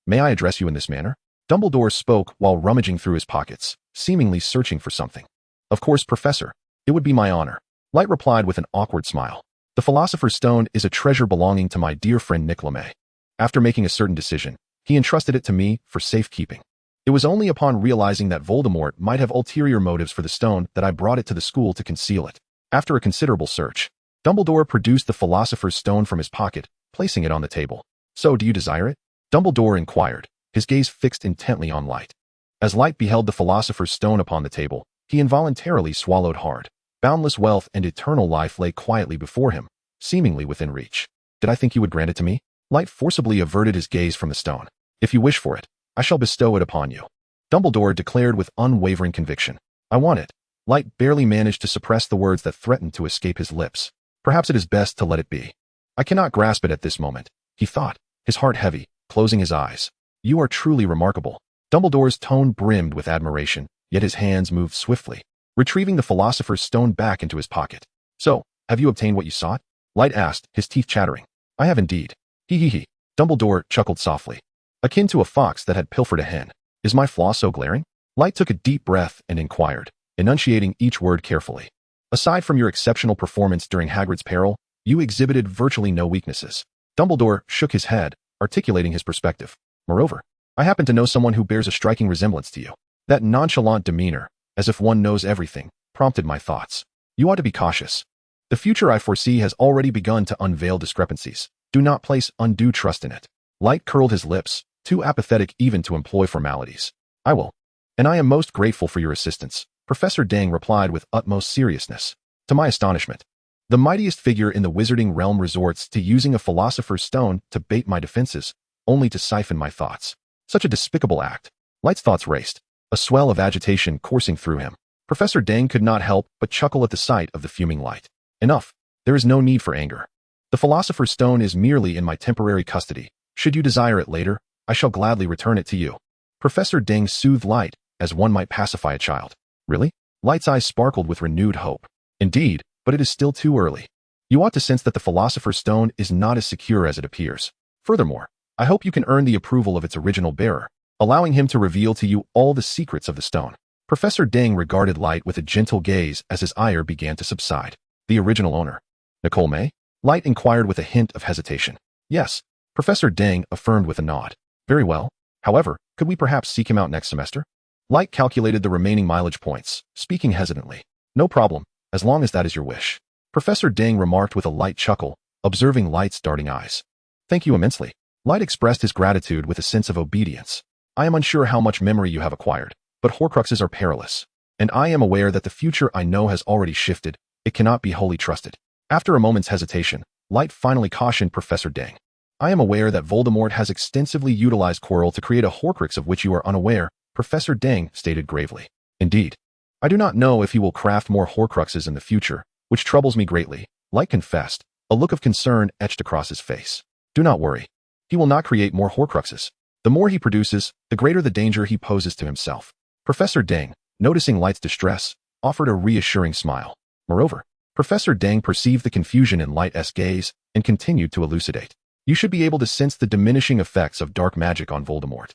May I address you in this manner? Dumbledore spoke while rummaging through his pockets, seemingly searching for something. Of course, Professor. It would be my honor. Light replied with an awkward smile. The Philosopher's Stone is a treasure belonging to my dear friend Nicolae. After making a certain decision, he entrusted it to me for safekeeping. It was only upon realizing that Voldemort might have ulterior motives for the stone that I brought it to the school to conceal it. After a considerable search, Dumbledore produced the Philosopher's Stone from his pocket, placing it on the table. So, do you desire it? Dumbledore inquired, his gaze fixed intently on Light. As Light beheld the Philosopher's Stone upon the table, he involuntarily swallowed hard. Boundless wealth and eternal life lay quietly before him, seemingly within reach. Did I think you would grant it to me? Light forcibly averted his gaze from the stone. If you wish for it, I shall bestow it upon you. Dumbledore declared with unwavering conviction. I want it. Light barely managed to suppress the words that threatened to escape his lips. Perhaps it is best to let it be. I cannot grasp it at this moment, he thought, his heart heavy, closing his eyes. You are truly remarkable. Dumbledore's tone brimmed with admiration, yet his hands moved swiftly, retrieving the Philosopher's Stone back into his pocket. So, have you obtained what you sought? Light asked, his teeth chattering. I have indeed. He. Dumbledore chuckled softly, akin to a fox that had pilfered a hen. Is my flaw so glaring? Light took a deep breath and inquired, enunciating each word carefully. Aside from your exceptional performance during Hagrid's peril, you exhibited virtually no weaknesses. Dumbledore shook his head, articulating his perspective. Moreover, I happen to know someone who bears a striking resemblance to you. That nonchalant demeanor, as if one knows everything, prompted my thoughts. You ought to be cautious. The future I foresee has already begun to unveil discrepancies. Do not place undue trust in it. Light curled his lips, too apathetic even to employ formalities. I will. And I am most grateful for your assistance, Professor Dang replied with utmost seriousness. To my astonishment, the mightiest figure in the wizarding realm resorts to using a Philosopher's Stone to bait my defenses, only to siphon my thoughts. Such a despicable act. Light's thoughts raced, a swell of agitation coursing through him. Professor Dang could not help but chuckle at the sight of the fuming Light. Enough. There is no need for anger. The Philosopher's Stone is merely in my temporary custody. Should you desire it later, I shall gladly return it to you. Professor Dang soothed Light, as one might pacify a child. Really? Light's eyes sparkled with renewed hope. Indeed, but it is still too early. You ought to sense that the Philosopher's Stone is not as secure as it appears. Furthermore, I hope you can earn the approval of its original bearer, allowing him to reveal to you all the secrets of the stone. Professor Dang regarded Light with a gentle gaze as his ire began to subside. The original owner. Nicolae? Light inquired with a hint of hesitation. Yes, Professor Dang affirmed with a nod. Very well. However, could we perhaps seek him out next semester? Light calculated the remaining mileage points, speaking hesitantly. No problem, as long as that is your wish. Professor Dang remarked with a light chuckle, observing Light's darting eyes. Thank you immensely. Light expressed his gratitude with a sense of obedience. I am unsure how much memory you have acquired, but Horcruxes are perilous, and I am aware that the future I know has already shifted. It cannot be wholly trusted. After a moment's hesitation, Light finally cautioned Professor Dang. I am aware that Voldemort has extensively utilized Quirrell to create a Horcrux of which you are unaware, Professor Dang stated gravely. Indeed. I do not know if he will craft more Horcruxes in the future, which troubles me greatly, Light confessed, a look of concern etched across his face. Do not worry. He will not create more Horcruxes. The more he produces, the greater the danger he poses to himself. Professor Dang, noticing Light's distress, offered a reassuring smile. Moreover, Professor Dang perceived the confusion in Light's gaze and continued to elucidate. You should be able to sense the diminishing effects of dark magic on Voldemort.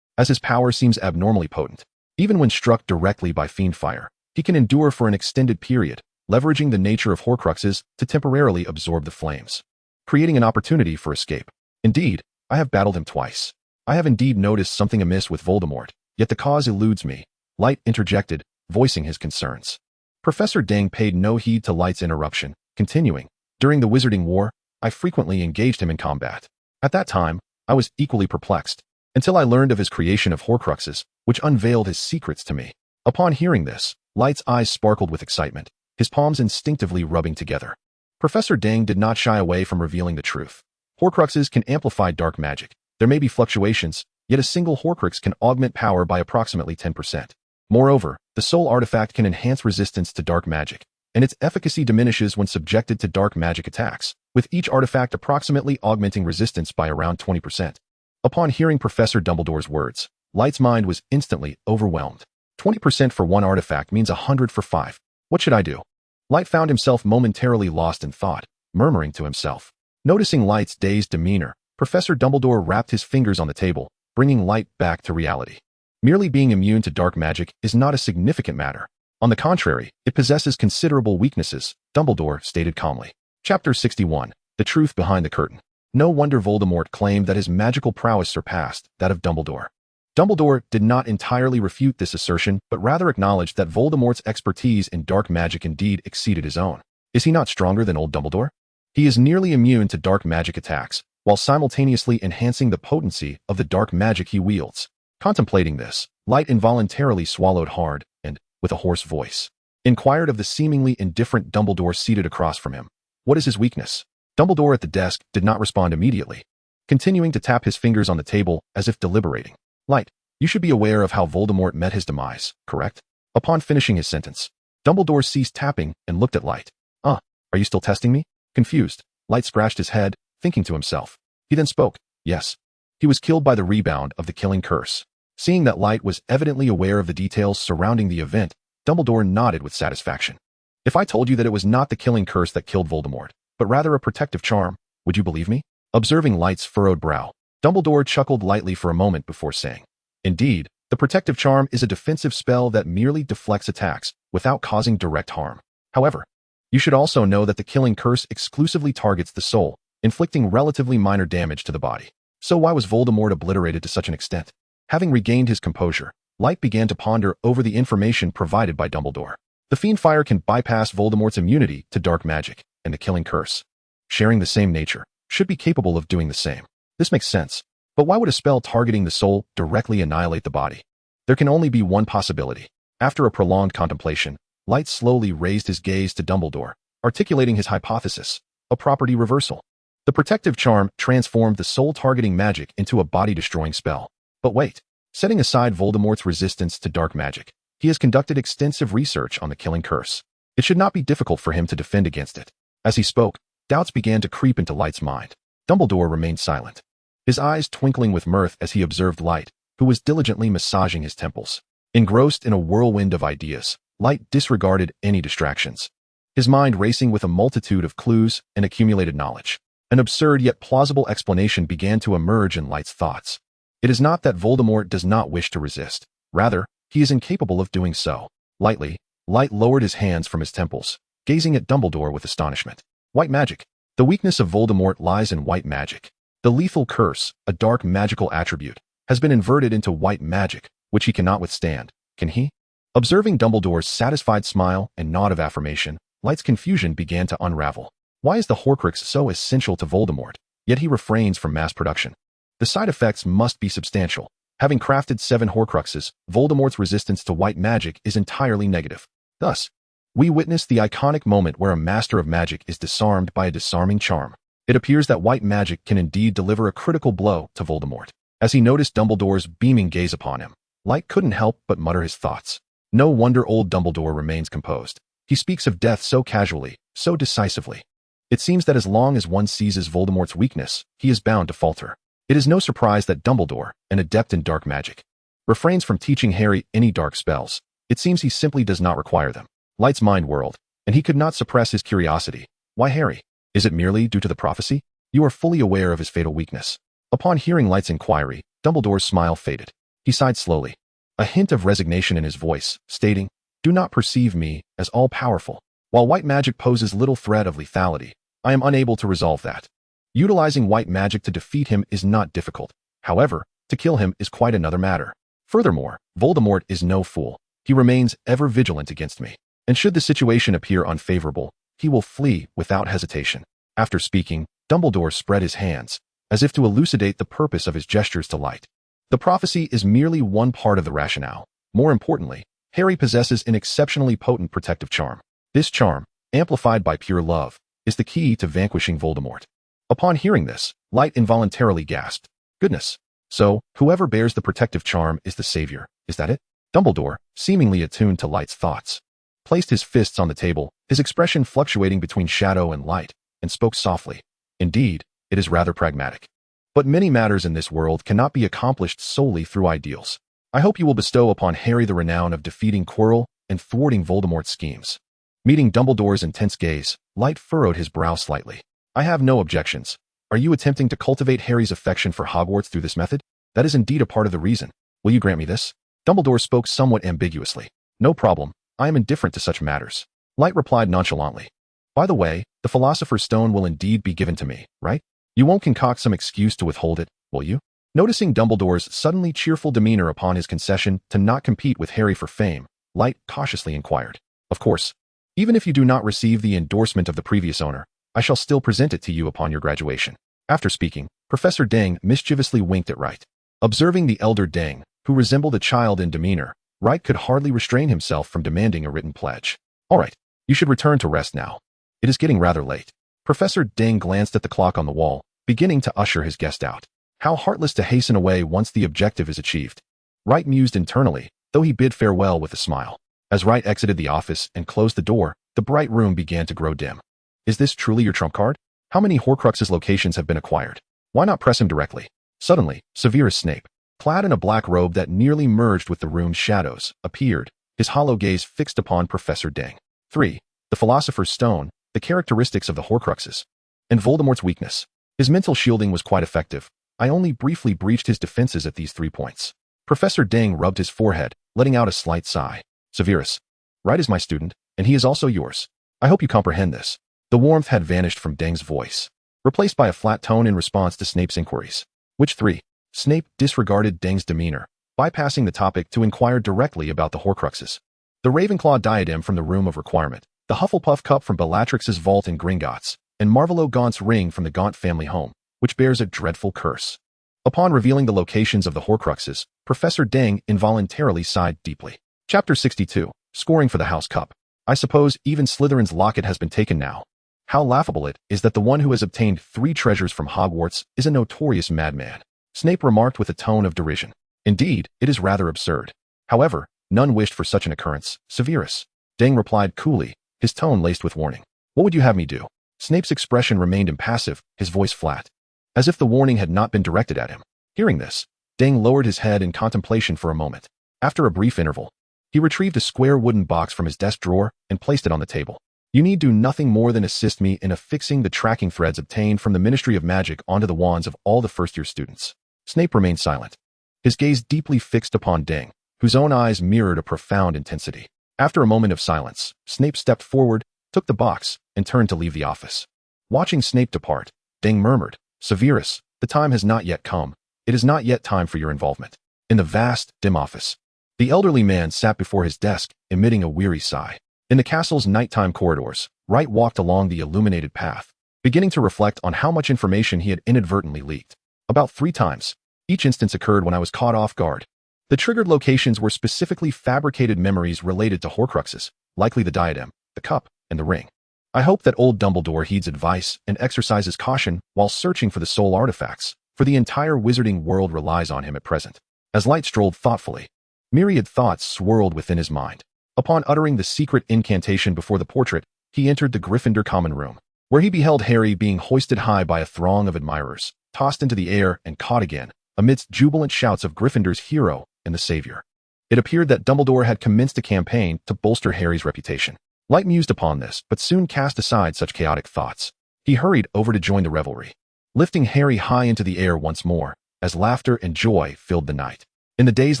As his power seems abnormally potent, even when struck directly by fiend fire, he can endure for an extended period, leveraging the nature of Horcruxes to temporarily absorb the flames, creating an opportunity for escape. Indeed, I have battled him twice. I have indeed noticed something amiss with Voldemort, yet the cause eludes me, Light interjected, voicing his concerns. Professor Dang paid no heed to Light's interruption, continuing, during the Wizarding War, I frequently engaged him in combat. At that time, I was equally perplexed, until I learned of his creation of Horcruxes, which unveiled his secrets to me. Upon hearing this, Light's eyes sparkled with excitement, his palms instinctively rubbing together. Professor Dang did not shy away from revealing the truth. Horcruxes can amplify dark magic. There may be fluctuations, yet a single Horcrux can augment power by approximately 10%. Moreover, the soul artifact can enhance resistance to dark magic, and its efficacy diminishes when subjected to dark magic attacks, with each artifact approximately augmenting resistance by around 20%. Upon hearing Professor Dumbledore's words, Light's mind was instantly overwhelmed. 20% for one artifact means 100 for 5. What should I do? Light found himself momentarily lost in thought, murmuring to himself. Noticing Light's dazed demeanor, Professor Dumbledore rapped his fingers on the table, bringing Light back to reality. Merely being immune to dark magic is not a significant matter. On the contrary, it possesses considerable weaknesses, Dumbledore stated calmly. Chapter 61. The Truth Behind the Curtain. No wonder Voldemort claimed that his magical prowess surpassed that of Dumbledore. Dumbledore did not entirely refute this assertion, but rather acknowledged that Voldemort's expertise in dark magic indeed exceeded his own. Is he not stronger than old Dumbledore? He is nearly immune to dark magic attacks, while simultaneously enhancing the potency of the dark magic he wields. Contemplating this, Light involuntarily swallowed hard and, with a hoarse voice, inquired of the seemingly indifferent Dumbledore seated across from him. What is his weakness? Dumbledore at the desk did not respond immediately, continuing to tap his fingers on the table as if deliberating. Light, you should be aware of how Voldemort met his demise, correct? Upon finishing his sentence, Dumbledore ceased tapping and looked at Light. Are you still testing me? Confused, Light scratched his head, thinking to himself. He then spoke. Yes. He was killed by the rebound of the killing curse. Seeing that Light was evidently aware of the details surrounding the event, Dumbledore nodded with satisfaction. If I told you that it was not the killing curse that killed Voldemort, but rather a protective charm, would you believe me? Observing Light's furrowed brow, Dumbledore chuckled lightly for a moment before saying, Indeed, the protective charm is a defensive spell that merely deflects attacks without causing direct harm. However, you should also know that the killing curse exclusively targets the soul, inflicting relatively minor damage to the body. So why was Voldemort obliterated to such an extent? Having regained his composure, Light began to ponder over the information provided by Dumbledore. The Fiendfire can bypass Voldemort's immunity to dark magic, and the killing curse, sharing the same nature, should be capable of doing the same. This makes sense, but why would a spell targeting the soul directly annihilate the body? There can only be one possibility. After a prolonged contemplation, Light slowly raised his gaze to Dumbledore, articulating his hypothesis, a property reversal. The protective charm transformed the soul-targeting magic into a body-destroying spell. But wait, setting aside Voldemort's resistance to dark magic, he has conducted extensive research on the killing curse. It should not be difficult for him to defend against it. As he spoke, doubts began to creep into Light's mind. Dumbledore remained silent, his eyes twinkling with mirth as he observed Light, who was diligently massaging his temples. Engrossed in a whirlwind of ideas, Light disregarded any distractions, his mind racing with a multitude of clues and accumulated knowledge. An absurd yet plausible explanation began to emerge in Light's thoughts. It is not that Voldemort does not wish to resist. Rather, he is incapable of doing so. Lightly, Light lowered his hands from his temples, gazing at Dumbledore with astonishment. White magic. The weakness of Voldemort lies in white magic. The lethal curse, a dark magical attribute, has been inverted into white magic, which he cannot withstand. Can he? Observing Dumbledore's satisfied smile and nod of affirmation, Light's confusion began to unravel. Why is the Horcrux so essential to Voldemort, yet he refrains from mass production? The side effects must be substantial. Having crafted 7 Horcruxes, Voldemort's resistance to white magic is entirely negative. Thus, we witness the iconic moment where a master of magic is disarmed by a disarming charm. It appears that white magic can indeed deliver a critical blow to Voldemort. As he noticed Dumbledore's beaming gaze upon him, Light couldn't help but mutter his thoughts. No wonder old Dumbledore remains composed. He speaks of death so casually, so decisively. It seems that as long as one seizes Voldemort's weakness, he is bound to falter. It is no surprise that Dumbledore, an adept in dark magic, refrains from teaching Harry any dark spells. It seems he simply does not require them. Light's mind whirled, and he could not suppress his curiosity. Why Harry? Is it merely due to the prophecy? You are fully aware of his fatal weakness. Upon hearing Light's inquiry, Dumbledore's smile faded. He sighed slowly, a hint of resignation in his voice, stating, Do not perceive me as all-powerful. While white magic poses little threat of lethality, I am unable to resolve that. Utilizing white magic to defeat him is not difficult. However, to kill him is quite another matter. Furthermore, Voldemort is no fool. He remains ever vigilant against me. And should the situation appear unfavorable, he will flee without hesitation. After speaking, Dumbledore spread his hands, as if to elucidate the purpose of his gestures to Light. The prophecy is merely one part of the rationale. More importantly, Harry possesses an exceptionally potent protective charm. This charm, amplified by pure love, is the key to vanquishing Voldemort. Upon hearing this, Light involuntarily gasped. Goodness. So, whoever bears the protective charm is the savior, is that it? Dumbledore, seemingly attuned to Light's thoughts, placed his fists on the table, his expression fluctuating between shadow and light, and spoke softly. Indeed, it is rather pragmatic. But many matters in this world cannot be accomplished solely through ideals. I hope you will bestow upon Harry the renown of defeating Quirrell and thwarting Voldemort's schemes. Meeting Dumbledore's intense gaze, Light furrowed his brow slightly. I have no objections. Are you attempting to cultivate Harry's affection for Hogwarts through this method? That is indeed a part of the reason. Will you grant me this? Dumbledore spoke somewhat ambiguously. No problem. I am indifferent to such matters. Light replied nonchalantly. By the way, the Philosopher's Stone will indeed be given to me, right? You won't concoct some excuse to withhold it, will you? Noticing Dumbledore's suddenly cheerful demeanor upon his concession to not compete with Harry for fame, Light cautiously inquired. Of course. Even if you do not receive the endorsement of the previous owner, I shall still present it to you upon your graduation. After speaking, Professor Dang mischievously winked at Wright. Observing the elder Dang, who resembled a child in demeanor, Wright could hardly restrain himself from demanding a written pledge. All right, you should return to rest now. It is getting rather late. Professor Dang glanced at the clock on the wall, beginning to usher his guest out. How heartless to hasten away once the objective is achieved. Wright mused internally, though he bid farewell with a smile. As Wright exited the office and closed the door, the bright room began to grow dim. Is this truly your trump card? How many Horcruxes locations have been acquired? Why not press him directly? Suddenly, Severus Snape, clad in a black robe that nearly merged with the room's shadows, appeared, his hollow gaze fixed upon Professor Dang. 3. The Philosopher's Stone, the characteristics of the Horcruxes, and Voldemort's weakness. His mental shielding was quite effective. I only briefly breached his defenses at these 3 points. Professor Dang rubbed his forehead, letting out a slight sigh. Severus, Wright is my student, and he is also yours. I hope you comprehend this. The warmth had vanished from Dang's voice, replaced by a flat tone in response to Snape's inquiries. Which 3? Snape disregarded Dang's demeanor, bypassing the topic to inquire directly about the Horcruxes. The Ravenclaw diadem from the Room of Requirement, the Hufflepuff cup from Bellatrix's vault in Gringotts, and Marvolo Gaunt's ring from the Gaunt family home, which bears a dreadful curse. Upon revealing the locations of the Horcruxes, Professor Dang involuntarily sighed deeply. Chapter 62, Scoring for the House Cup. I suppose even Slytherin's locket has been taken now. How laughable it is that the one who has obtained 3 treasures from Hogwarts is a notorious madman. Snape remarked with a tone of derision. Indeed, it is rather absurd. However, none wished for such an occurrence. Severus. Dang replied coolly, his tone laced with warning. What would you have me do? Snape's expression remained impassive, his voice flat, as if the warning had not been directed at him. Hearing this, Dang lowered his head in contemplation for a moment. After a brief interval, he retrieved a square wooden box from his desk drawer and placed it on the table. You need do nothing more than assist me in affixing the tracking threads obtained from the Ministry of Magic onto the wands of all the first-year students. Snape remained silent, his gaze deeply fixed upon Dang, whose own eyes mirrored a profound intensity. After a moment of silence, Snape stepped forward, took the box, and turned to leave the office. Watching Snape depart, Dang murmured, Severus, the time has not yet come. It is not yet time for your involvement. In the vast, dim office, the elderly man sat before his desk, emitting a weary sigh. In the castle's nighttime corridors, Wright walked along the illuminated path, beginning to reflect on how much information he had inadvertently leaked. About 3 times. Each instance occurred when I was caught off guard. The triggered locations were specifically fabricated memories related to Horcruxes, likely the diadem, the cup, and the ring. I hope that old Dumbledore heeds advice and exercises caution while searching for the soul artifacts, for the entire wizarding world relies on him at present. As Light strolled thoughtfully, myriad thoughts swirled within his mind. Upon uttering the secret incantation before the portrait, he entered the Gryffindor common room, where he beheld Harry being hoisted high by a throng of admirers, tossed into the air and caught again, amidst jubilant shouts of Gryffindor's hero and the savior. It appeared that Dumbledore had commenced a campaign to bolster Harry's reputation. Light mused upon this, but soon cast aside such chaotic thoughts. He hurried over to join the revelry, lifting Harry high into the air once more, as laughter and joy filled the night. In the days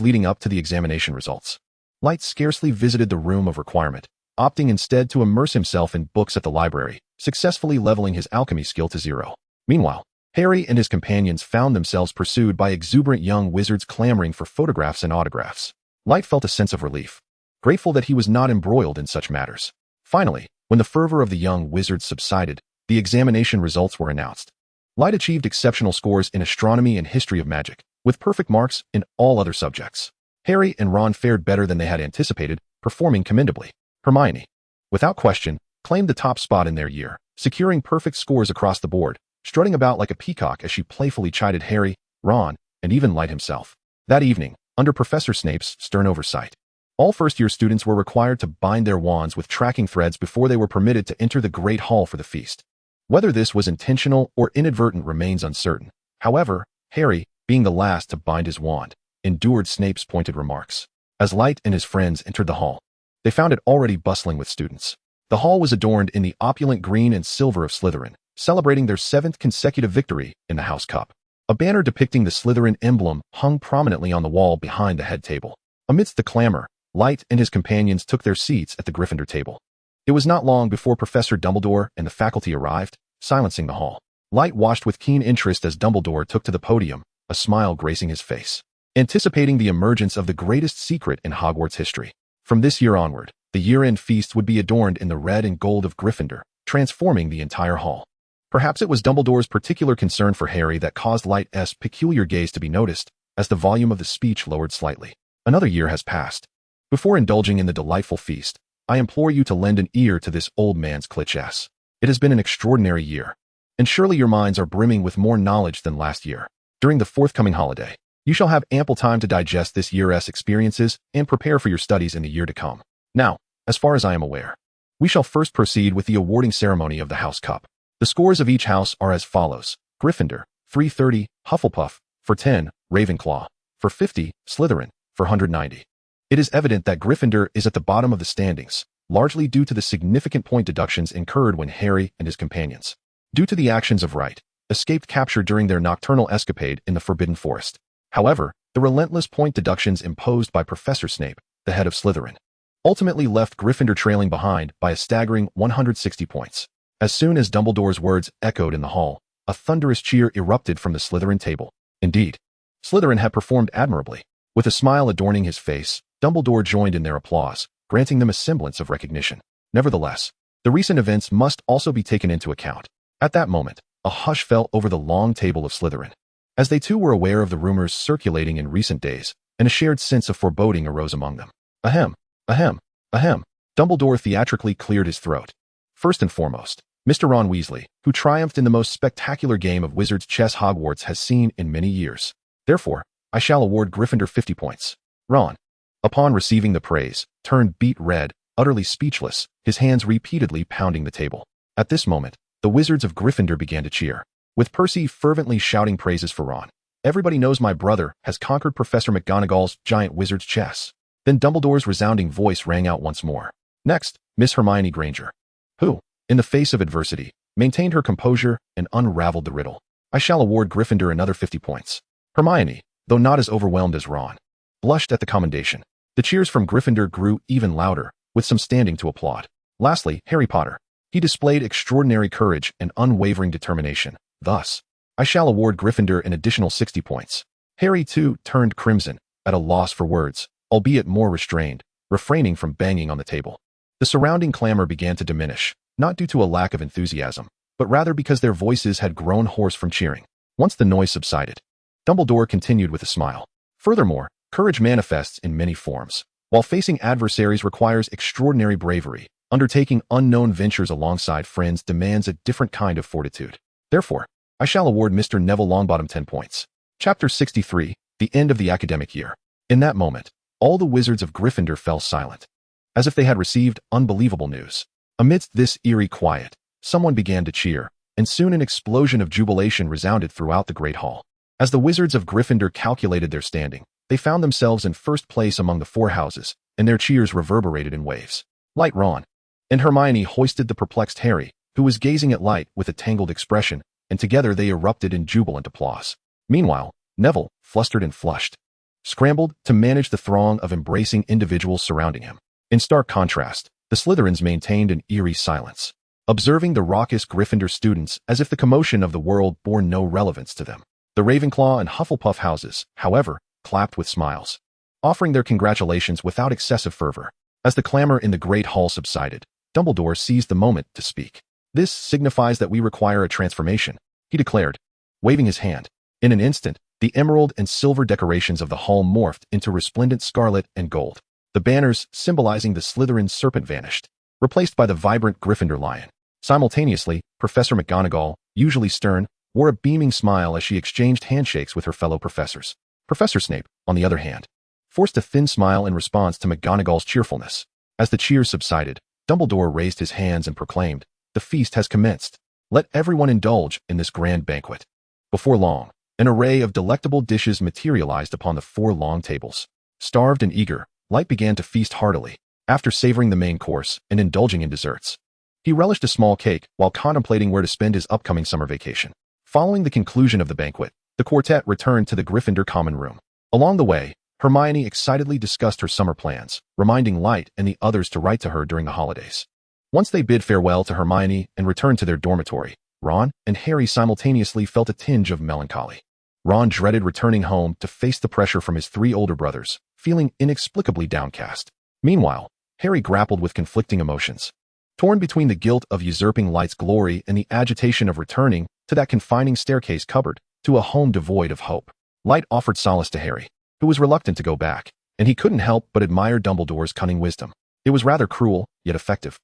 leading up to the examination results, Light scarcely visited the Room of Requirement, opting instead to immerse himself in books at the library, successfully leveling his alchemy skill to 0. Meanwhile, Harry and his companions found themselves pursued by exuberant young wizards clamoring for photographs and autographs. Light felt a sense of relief, grateful that he was not embroiled in such matters. Finally, when the fervor of the young wizards subsided, the examination results were announced. Light achieved exceptional scores in astronomy and history of magic, with perfect marks in all other subjects. Harry and Ron fared better than they had anticipated, performing commendably. Hermione, without question, claimed the top spot in their year, securing perfect scores across the board, strutting about like a peacock as she playfully chided Harry, Ron, and even Light himself. That evening, under Professor Snape's stern oversight, all first-year students were required to bind their wands with tracking threads before they were permitted to enter the Great Hall for the feast. Whether this was intentional or inadvertent remains uncertain. However, Harry, being the last to bind his wand, endured Snape's pointed remarks. As Light and his friends entered the hall, they found it already bustling with students. The hall was adorned in the opulent green and silver of Slytherin, celebrating their 7th consecutive victory in the House Cup. A banner depicting the Slytherin emblem hung prominently on the wall behind the head table. Amidst the clamor, Light and his companions took their seats at the Gryffindor table. It was not long before Professor Dumbledore and the faculty arrived, silencing the hall. Light watched with keen interest as Dumbledore took to the podium, a smile gracing his face, anticipating the emergence of the greatest secret in Hogwarts history. From this year onward, the year-end feast would be adorned in the red and gold of Gryffindor, transforming the entire hall. Perhaps it was Dumbledore's particular concern for Harry that caused Light's peculiar gaze to be noticed, as the volume of the speech lowered slightly. Another year has passed. Before indulging in the delightful feast, I implore you to lend an ear to this old man's cliché. It has been an extraordinary year, and surely your minds are brimming with more knowledge than last year. During the forthcoming holiday, you shall have ample time to digest this year's experiences and prepare for your studies in the year to come. Now, as far as I am aware, we shall first proceed with the awarding ceremony of the House Cup. The scores of each house are as follows: Gryffindor, 330, Hufflepuff, for 10, Ravenclaw, for 50, Slytherin, for 190. It is evident that Gryffindor is at the bottom of the standings, largely due to the significant point deductions incurred when Harry and his companions, due to the actions of Right, escaped capture during their nocturnal escapade in the Forbidden Forest. However, the relentless point deductions imposed by Professor Snape, the head of Slytherin, ultimately left Gryffindor trailing behind by a staggering 160 points. As soon as Dumbledore's words echoed in the hall, a thunderous cheer erupted from the Slytherin table. Indeed, Slytherin had performed admirably. With a smile adorning his face, Dumbledore joined in their applause, granting them a semblance of recognition. Nevertheless, the recent events must also be taken into account. At that moment, a hush fell over the long table of Slytherin, as they too were aware of the rumors circulating in recent days, and a shared sense of foreboding arose among them. Ahem, ahem, ahem. Dumbledore theatrically cleared his throat. First and foremost, Mr. Ron Weasley, who triumphed in the most spectacular game of Wizards chess Hogwarts has seen in many years. Therefore, I shall award Gryffindor 50 points. Ron, upon receiving the praise, turned beet red, utterly speechless, his hands repeatedly pounding the table. At this moment, the Wizards of Gryffindor began to cheer, with Percy fervently shouting praises for Ron. Everybody knows my brother has conquered Professor McGonagall's giant wizard's chess. Then Dumbledore's resounding voice rang out once more. Next, Miss Hermione Granger, who, in the face of adversity, maintained her composure and unraveled the riddle. I shall award Gryffindor another 50 points. Hermione, though not as overwhelmed as Ron, blushed at the commendation. The cheers from Gryffindor grew even louder, with some standing to applaud. Lastly, Harry Potter. He displayed extraordinary courage and unwavering determination. Thus, I shall award Gryffindor an additional 60 points. Harry, too, turned crimson, at a loss for words, albeit more restrained, refraining from banging on the table. The surrounding clamor began to diminish, not due to a lack of enthusiasm, but rather because their voices had grown hoarse from cheering. Once the noise subsided, Dumbledore continued with a smile. Furthermore, courage manifests in many forms. While facing adversaries requires extraordinary bravery, undertaking unknown ventures alongside friends demands a different kind of fortitude. Therefore, I shall award Mr. Neville Longbottom 10 points. Chapter 63, the end of the academic year. In that moment, all the Wizards of Gryffindor fell silent, as if they had received unbelievable news. Amidst this eerie quiet, someone began to cheer, and soon an explosion of jubilation resounded throughout the great hall. As the Wizards of Gryffindor calculated their standing, they found themselves in first place among the four houses, and their cheers reverberated in waves. Light, Ron, and Hermione hoisted the perplexed Harry, who was gazing at Light with a tangled expression, and together they erupted in jubilant applause. Meanwhile, Neville, flustered and flushed, scrambled to manage the throng of embracing individuals surrounding him. In stark contrast, the Slytherins maintained an eerie silence, observing the raucous Gryffindor students as if the commotion of the world bore no relevance to them. The Ravenclaw and Hufflepuff houses, however, clapped with smiles, offering their congratulations without excessive fervor. As the clamor in the great hall subsided, Dumbledore seized the moment to speak. This signifies that we require a transformation, he declared, waving his hand. In an instant, the emerald and silver decorations of the hall morphed into resplendent scarlet and gold. The banners symbolizing the Slytherin serpent vanished, replaced by the vibrant Gryffindor lion. Simultaneously, Professor McGonagall, usually stern, wore a beaming smile as she exchanged handshakes with her fellow professors. Professor Snape, on the other hand, forced a thin smile in response to McGonagall's cheerfulness. As the cheers subsided, Dumbledore raised his hands and proclaimed, "The feast has commenced. Let everyone indulge in this grand banquet." Before long, An array of delectable dishes materialized upon the 4 long tables. Starved and eager, Light began to feast heartily, after savoring the main course and indulging in desserts. He relished a small cake while contemplating where to spend his upcoming summer vacation. Following the conclusion of the banquet, the quartet returned to the Gryffindor common room. Along the way, Hermione excitedly discussed her summer plans, reminding Light and the others to write to her during the holidays. Once they bid farewell to Hermione and returned to their dormitory, Ron and Harry simultaneously felt a tinge of melancholy. Ron dreaded returning home to face the pressure from his 3 older brothers, feeling inexplicably downcast. Meanwhile, Harry grappled with conflicting emotions. Torn between the guilt of usurping Light's glory and the agitation of returning to that confining staircase cupboard to a home devoid of hope, Light offered solace to Harry, who was reluctant to go back, and he couldn't help but admire Dumbledore's cunning wisdom. It was rather cruel, yet effective.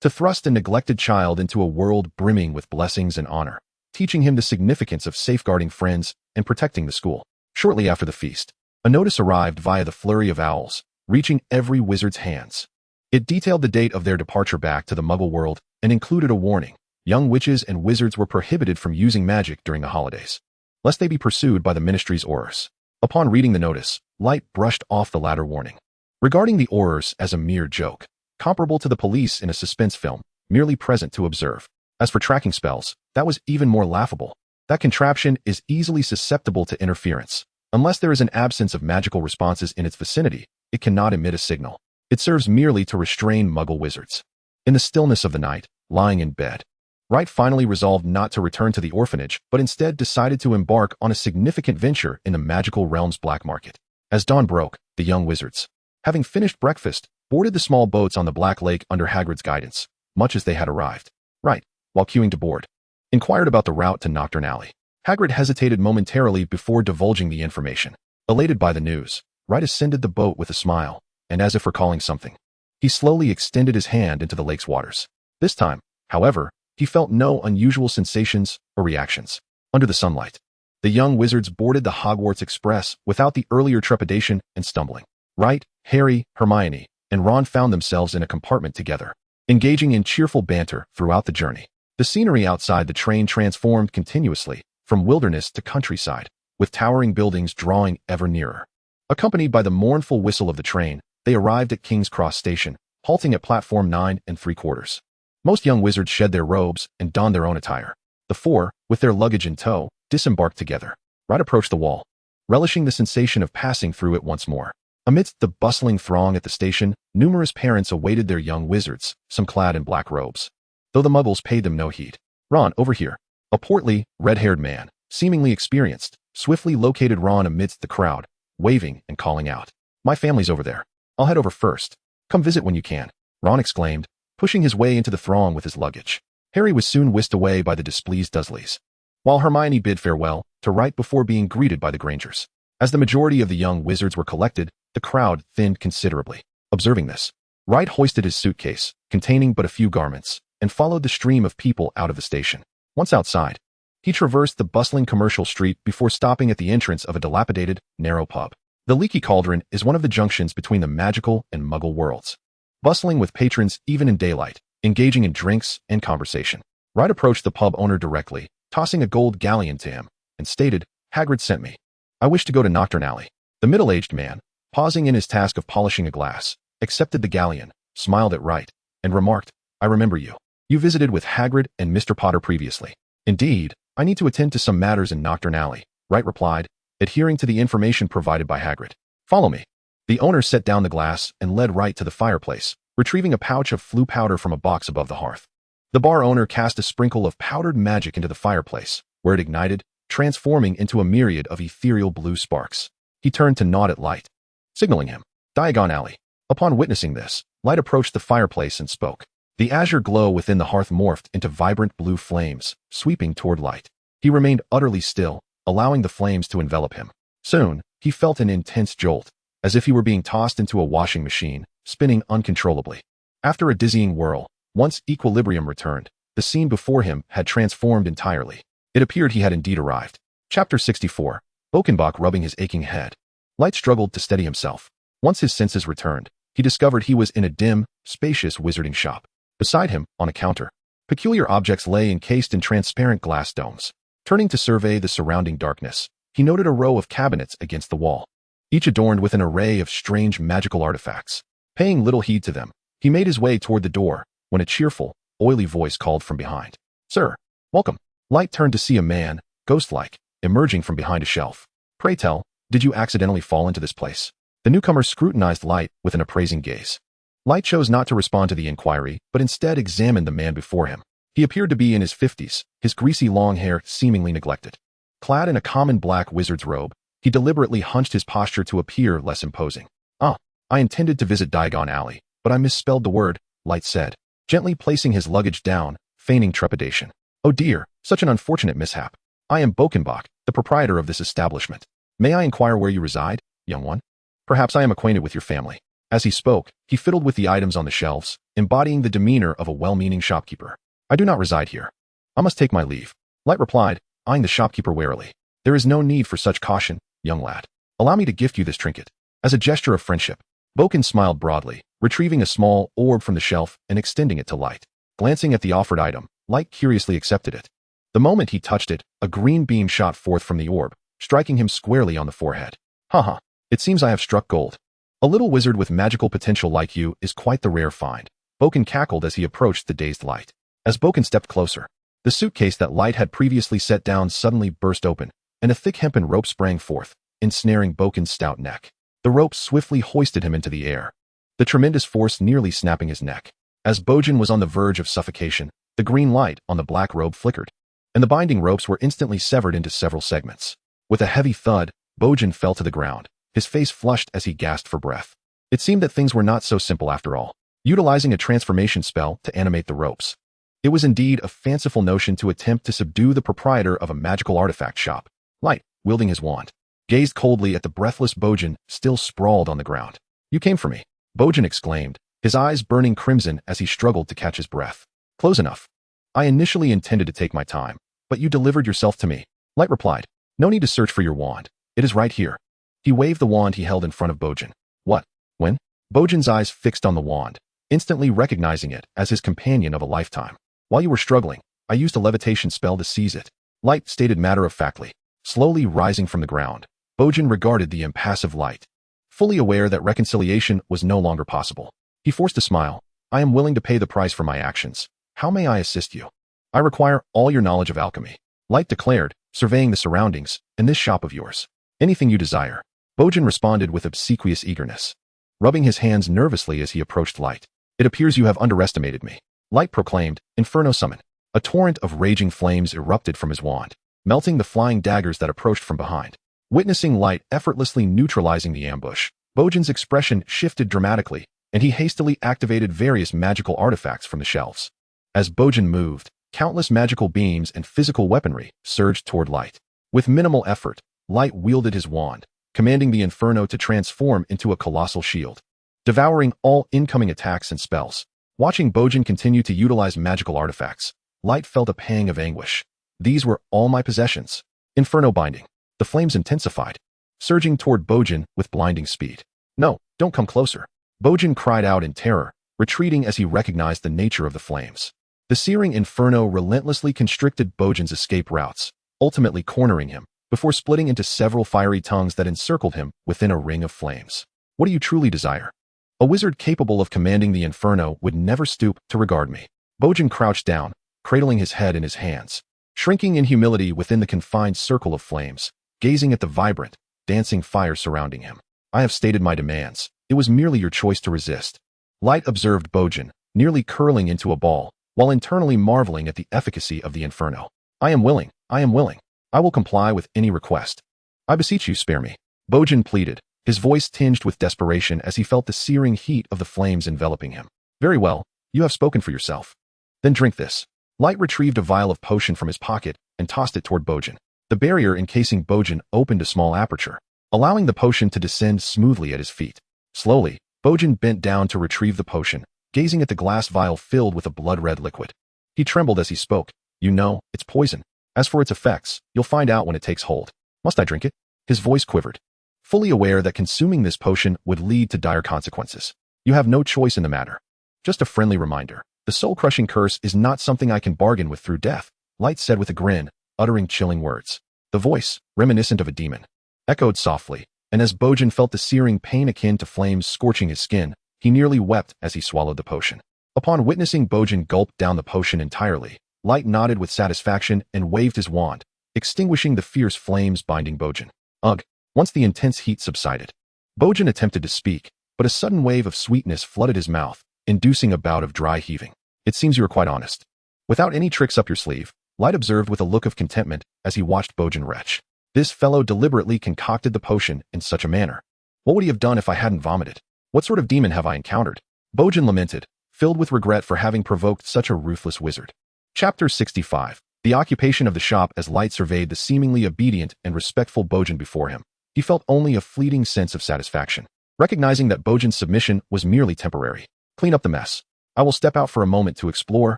To thrust a neglected child into a world brimming with blessings and honor, teaching him the significance of safeguarding friends and protecting the school. Shortly after the feast, a notice arrived via the flurry of owls, reaching every wizard's hands. It detailed the date of their departure back to the Muggle world and included a warning: young witches and wizards were prohibited from using magic during the holidays, lest they be pursued by the Ministry's Aurors. Upon reading the notice, Light brushed off the latter warning, regarding the Aurors as a mere joke, comparable to the police in a suspense film, merely present to observe. As for tracking spells, that was even more laughable. That contraption is easily susceptible to interference. Unless there is an absence of magical responses in its vicinity, it cannot emit a signal. It serves merely to restrain Muggle wizards. In the stillness of the night, lying in bed, Wright finally resolved not to return to the orphanage, but instead decided to embark on a significant venture in the magical realm's black market. As dawn broke, the young wizards, having finished breakfast, boarded the small boats on the Black Lake under Hagrid's guidance, much as they had arrived. Wright, while queuing to board, inquired about the route to Knockturn Alley. Hagrid hesitated momentarily before divulging the information. Elated by the news, Wright ascended the boat with a smile, and as if recalling something, he slowly extended his hand into the lake's waters. This time, however, he felt no unusual sensations or reactions. Under the sunlight, the young wizards boarded the Hogwarts Express without the earlier trepidation and stumbling. Wright, Harry, Hermione, and Ron found themselves in a compartment together, engaging in cheerful banter throughout the journey. The scenery outside the train transformed continuously, from wilderness to countryside, with towering buildings drawing ever nearer. Accompanied by the mournful whistle of the train, they arrived at King's Cross Station, halting at platform 9 3/4. Most young wizards shed their robes and donned their own attire. The 4, with their luggage in tow, disembarked together. Wright approached the wall, relishing the sensation of passing through it once more. Amidst the bustling throng at the station, numerous parents awaited their young wizards, some clad in black robes, though the Muggles paid them no heed. Ron, over here. A portly, red-haired man, seemingly experienced, swiftly located Ron amidst the crowd, waving and calling out. My family's over there. I'll head over first. Come visit when you can, Ron exclaimed, pushing his way into the throng with his luggage. Harry was soon whisked away by the displeased Dursleys, while Hermione bid farewell to Wright before being greeted by the Grangers. As the majority of the young wizards were collected, the crowd thinned considerably. Observing this, Wright hoisted his suitcase, containing but a few garments, and followed the stream of people out of the station. Once outside, he traversed the bustling commercial street before stopping at the entrance of a dilapidated, narrow pub. The Leaky Cauldron is one of the junctions between the magical and Muggle worlds, bustling with patrons even in daylight, engaging in drinks and conversation. Wright approached the pub owner directly, tossing a gold galleon to him, and stated, Hagrid sent me. I wish to go to Knockturn Alley. The middle-aged man, pausing in his task of polishing a glass, accepted the galleon, smiled at Wright, and remarked, I remember you. You visited with Hagrid and Mr. Potter previously. Indeed, I need to attend to some matters in Knockturn Alley, Wright replied, adhering to the information provided by Hagrid. Follow me. The owner set down the glass and led Wright to the fireplace, retrieving a pouch of flue powder from a box above the hearth. The bar owner cast a sprinkle of powdered magic into the fireplace, where it ignited, transforming into a myriad of ethereal blue sparks. He turned to nod at Light, signaling him. Diagon Alley. Upon witnessing this, Light approached the fireplace and spoke. The azure glow within the hearth morphed into vibrant blue flames, sweeping toward Light. He remained utterly still, allowing the flames to envelop him. Soon, he felt an intense jolt, as if he were being tossed into a washing machine, spinning uncontrollably. After a dizzying whirl, once equilibrium returned, the scene before him had transformed entirely. It appeared he had indeed arrived. Chapter 64. Oakenbach rubbing his aching head. Light struggled to steady himself. Once his senses returned, he discovered he was in a dim, spacious wizarding shop. Beside him, on a counter, peculiar objects lay encased in transparent glass domes. Turning to survey the surrounding darkness, he noted a row of cabinets against the wall, each adorned with an array of strange magical artifacts. Paying little heed to them, he made his way toward the door when a cheerful, oily voice called from behind. "Sir, welcome." Light turned to see a man, ghost-like, emerging from behind a shelf. "Pray tell, did you accidentally fall into this place?" The newcomer scrutinized Light with an appraising gaze. Light chose not to respond to the inquiry, but instead examined the man before him. He appeared to be in his 50s, his greasy long hair seemingly neglected. Clad in a common black wizard's robe, he deliberately hunched his posture to appear less imposing. "Ah, I intended to visit Diagon Alley, but I misspelled the word," Light said, gently placing his luggage down, feigning trepidation. "Oh dear, such an unfortunate mishap. I am Bokenbach, the proprietor of this establishment. May I inquire where you reside, young one? Perhaps I am acquainted with your family." As he spoke, he fiddled with the items on the shelves, embodying the demeanor of a well-meaning shopkeeper. "I do not reside here. I must take my leave," Light replied, eyeing the shopkeeper warily. "There is no need for such caution, young lad. Allow me to gift you this trinket." As a gesture of friendship, Boken smiled broadly, retrieving a small orb from the shelf and extending it to Light. Glancing at the offered item, Light curiously accepted it. The moment he touched it, a green beam shot forth from the orb, striking him squarely on the forehead. "Haha, it seems I have struck gold. A little wizard with magical potential like you is quite the rare find." Boken cackled as he approached the dazed Light. As Boken stepped closer, the suitcase that Light had previously set down suddenly burst open, and a thick hempen rope sprang forth, ensnaring Boken's stout neck. The rope swiftly hoisted him into the air, the tremendous force nearly snapping his neck. As Bojan was on the verge of suffocation, the green light on the black robe flickered, and the binding ropes were instantly severed into several segments. With a heavy thud, Bojan fell to the ground, his face flushed as he gasped for breath. It seemed that things were not so simple after all. Utilizing a transformation spell to animate the ropes, it was indeed a fanciful notion to attempt to subdue the proprietor of a magical artifact shop. Light, wielding his wand, gazed coldly at the breathless Bojan still sprawled on the ground. "You came for me," Bojan exclaimed, his eyes burning crimson as he struggled to catch his breath. "Close enough. I initially intended to take my time, but you delivered yourself to me," Light replied. "No need to search for your wand. It is right here." He waved the wand he held in front of Bojan. "What? When?" Bojan's eyes fixed on the wand, instantly recognizing it as his companion of a lifetime. "While you were struggling, I used a levitation spell to seize it," Light stated matter-of-factly. Slowly rising from the ground, Bojan regarded the impassive Light, fully aware that reconciliation was no longer possible. He forced a smile. "I am willing to pay the price for my actions. How may I assist you?" "I require all your knowledge of alchemy," Light declared, surveying the surroundings, "in this shop of yours. Anything you desire." Bojan responded with obsequious eagerness, rubbing his hands nervously as he approached Light. "It appears you have underestimated me," Light proclaimed, Inferno summon. A torrent of raging flames erupted from his wand, melting the flying daggers that approached from behind. Witnessing Light effortlessly neutralizing the ambush, Bojan's expression shifted dramatically, and he hastily activated various magical artifacts from the shelves. As Bojan moved, countless magical beams and physical weaponry surged toward Light. With minimal effort, Light wielded his wand, commanding the Inferno to transform into a colossal shield, devouring all incoming attacks and spells. Watching Bojan continue to utilize magical artifacts, Light felt a pang of anguish. These were all my possessions. Inferno binding. The flames intensified, surging toward Bojan with blinding speed. "No, don't come closer," Bojan cried out in terror, retreating as he recognized the nature of the flames. The searing inferno relentlessly constricted Bojan's escape routes, ultimately cornering him, before splitting into several fiery tongues that encircled him within a ring of flames. "What do you truly desire?" "A wizard capable of commanding the inferno would never stoop to regard me." Bojan crouched down, cradling his head in his hands, shrinking in humility within the confined circle of flames, gazing at the vibrant, dancing fire surrounding him. "I have stated my demands. It was merely your choice to resist." Light observed Bojan, nearly curling into a ball, while internally marveling at the efficacy of the inferno. I am willing. I will comply with any request. I beseech you, spare me," Bojan pleaded, his voice tinged with desperation as he felt the searing heat of the flames enveloping him. "Very well, you have spoken for yourself. Then drink this." Light retrieved a vial of potion from his pocket and tossed it toward Bojan. The barrier encasing Bojan opened a small aperture, allowing the potion to descend smoothly at his feet. Slowly, Bojan bent down to retrieve the potion, gazing at the glass vial filled with a blood-red liquid. He trembled as he spoke. "You know, it's poison. As for its effects, you'll find out when it takes hold. Must I drink it?" His voice quivered, fully aware that consuming this potion would lead to dire consequences. "You have no choice in the matter. Just a friendly reminder. The soul-crushing curse is not something I can bargain with through death," Light said with a grin, uttering chilling words. The voice, reminiscent of a demon, echoed softly, and as Bojan felt the searing pain akin to flames scorching his skin, he nearly wept as he swallowed the potion. Upon witnessing Bojan gulp down the potion entirely, Light nodded with satisfaction and waved his wand, extinguishing the fierce flames binding Bojan. Ugh! Once the intense heat subsided, Bojan attempted to speak, but a sudden wave of sweetness flooded his mouth, inducing a bout of dry heaving. It seems you are quite honest. Without any tricks up your sleeve, Light observed with a look of contentment as he watched Bojan retch. This fellow deliberately concocted the potion in such a manner. What would he have done if I hadn't vomited? What sort of demon have I encountered? Bojan lamented, filled with regret for having provoked such a ruthless wizard. Chapter 65. The occupation of the shop. As Light surveyed the seemingly obedient and respectful Bojan before him, he felt only a fleeting sense of satisfaction, recognizing that Bojan's submission was merely temporary. Clean up the mess. I will step out for a moment to explore,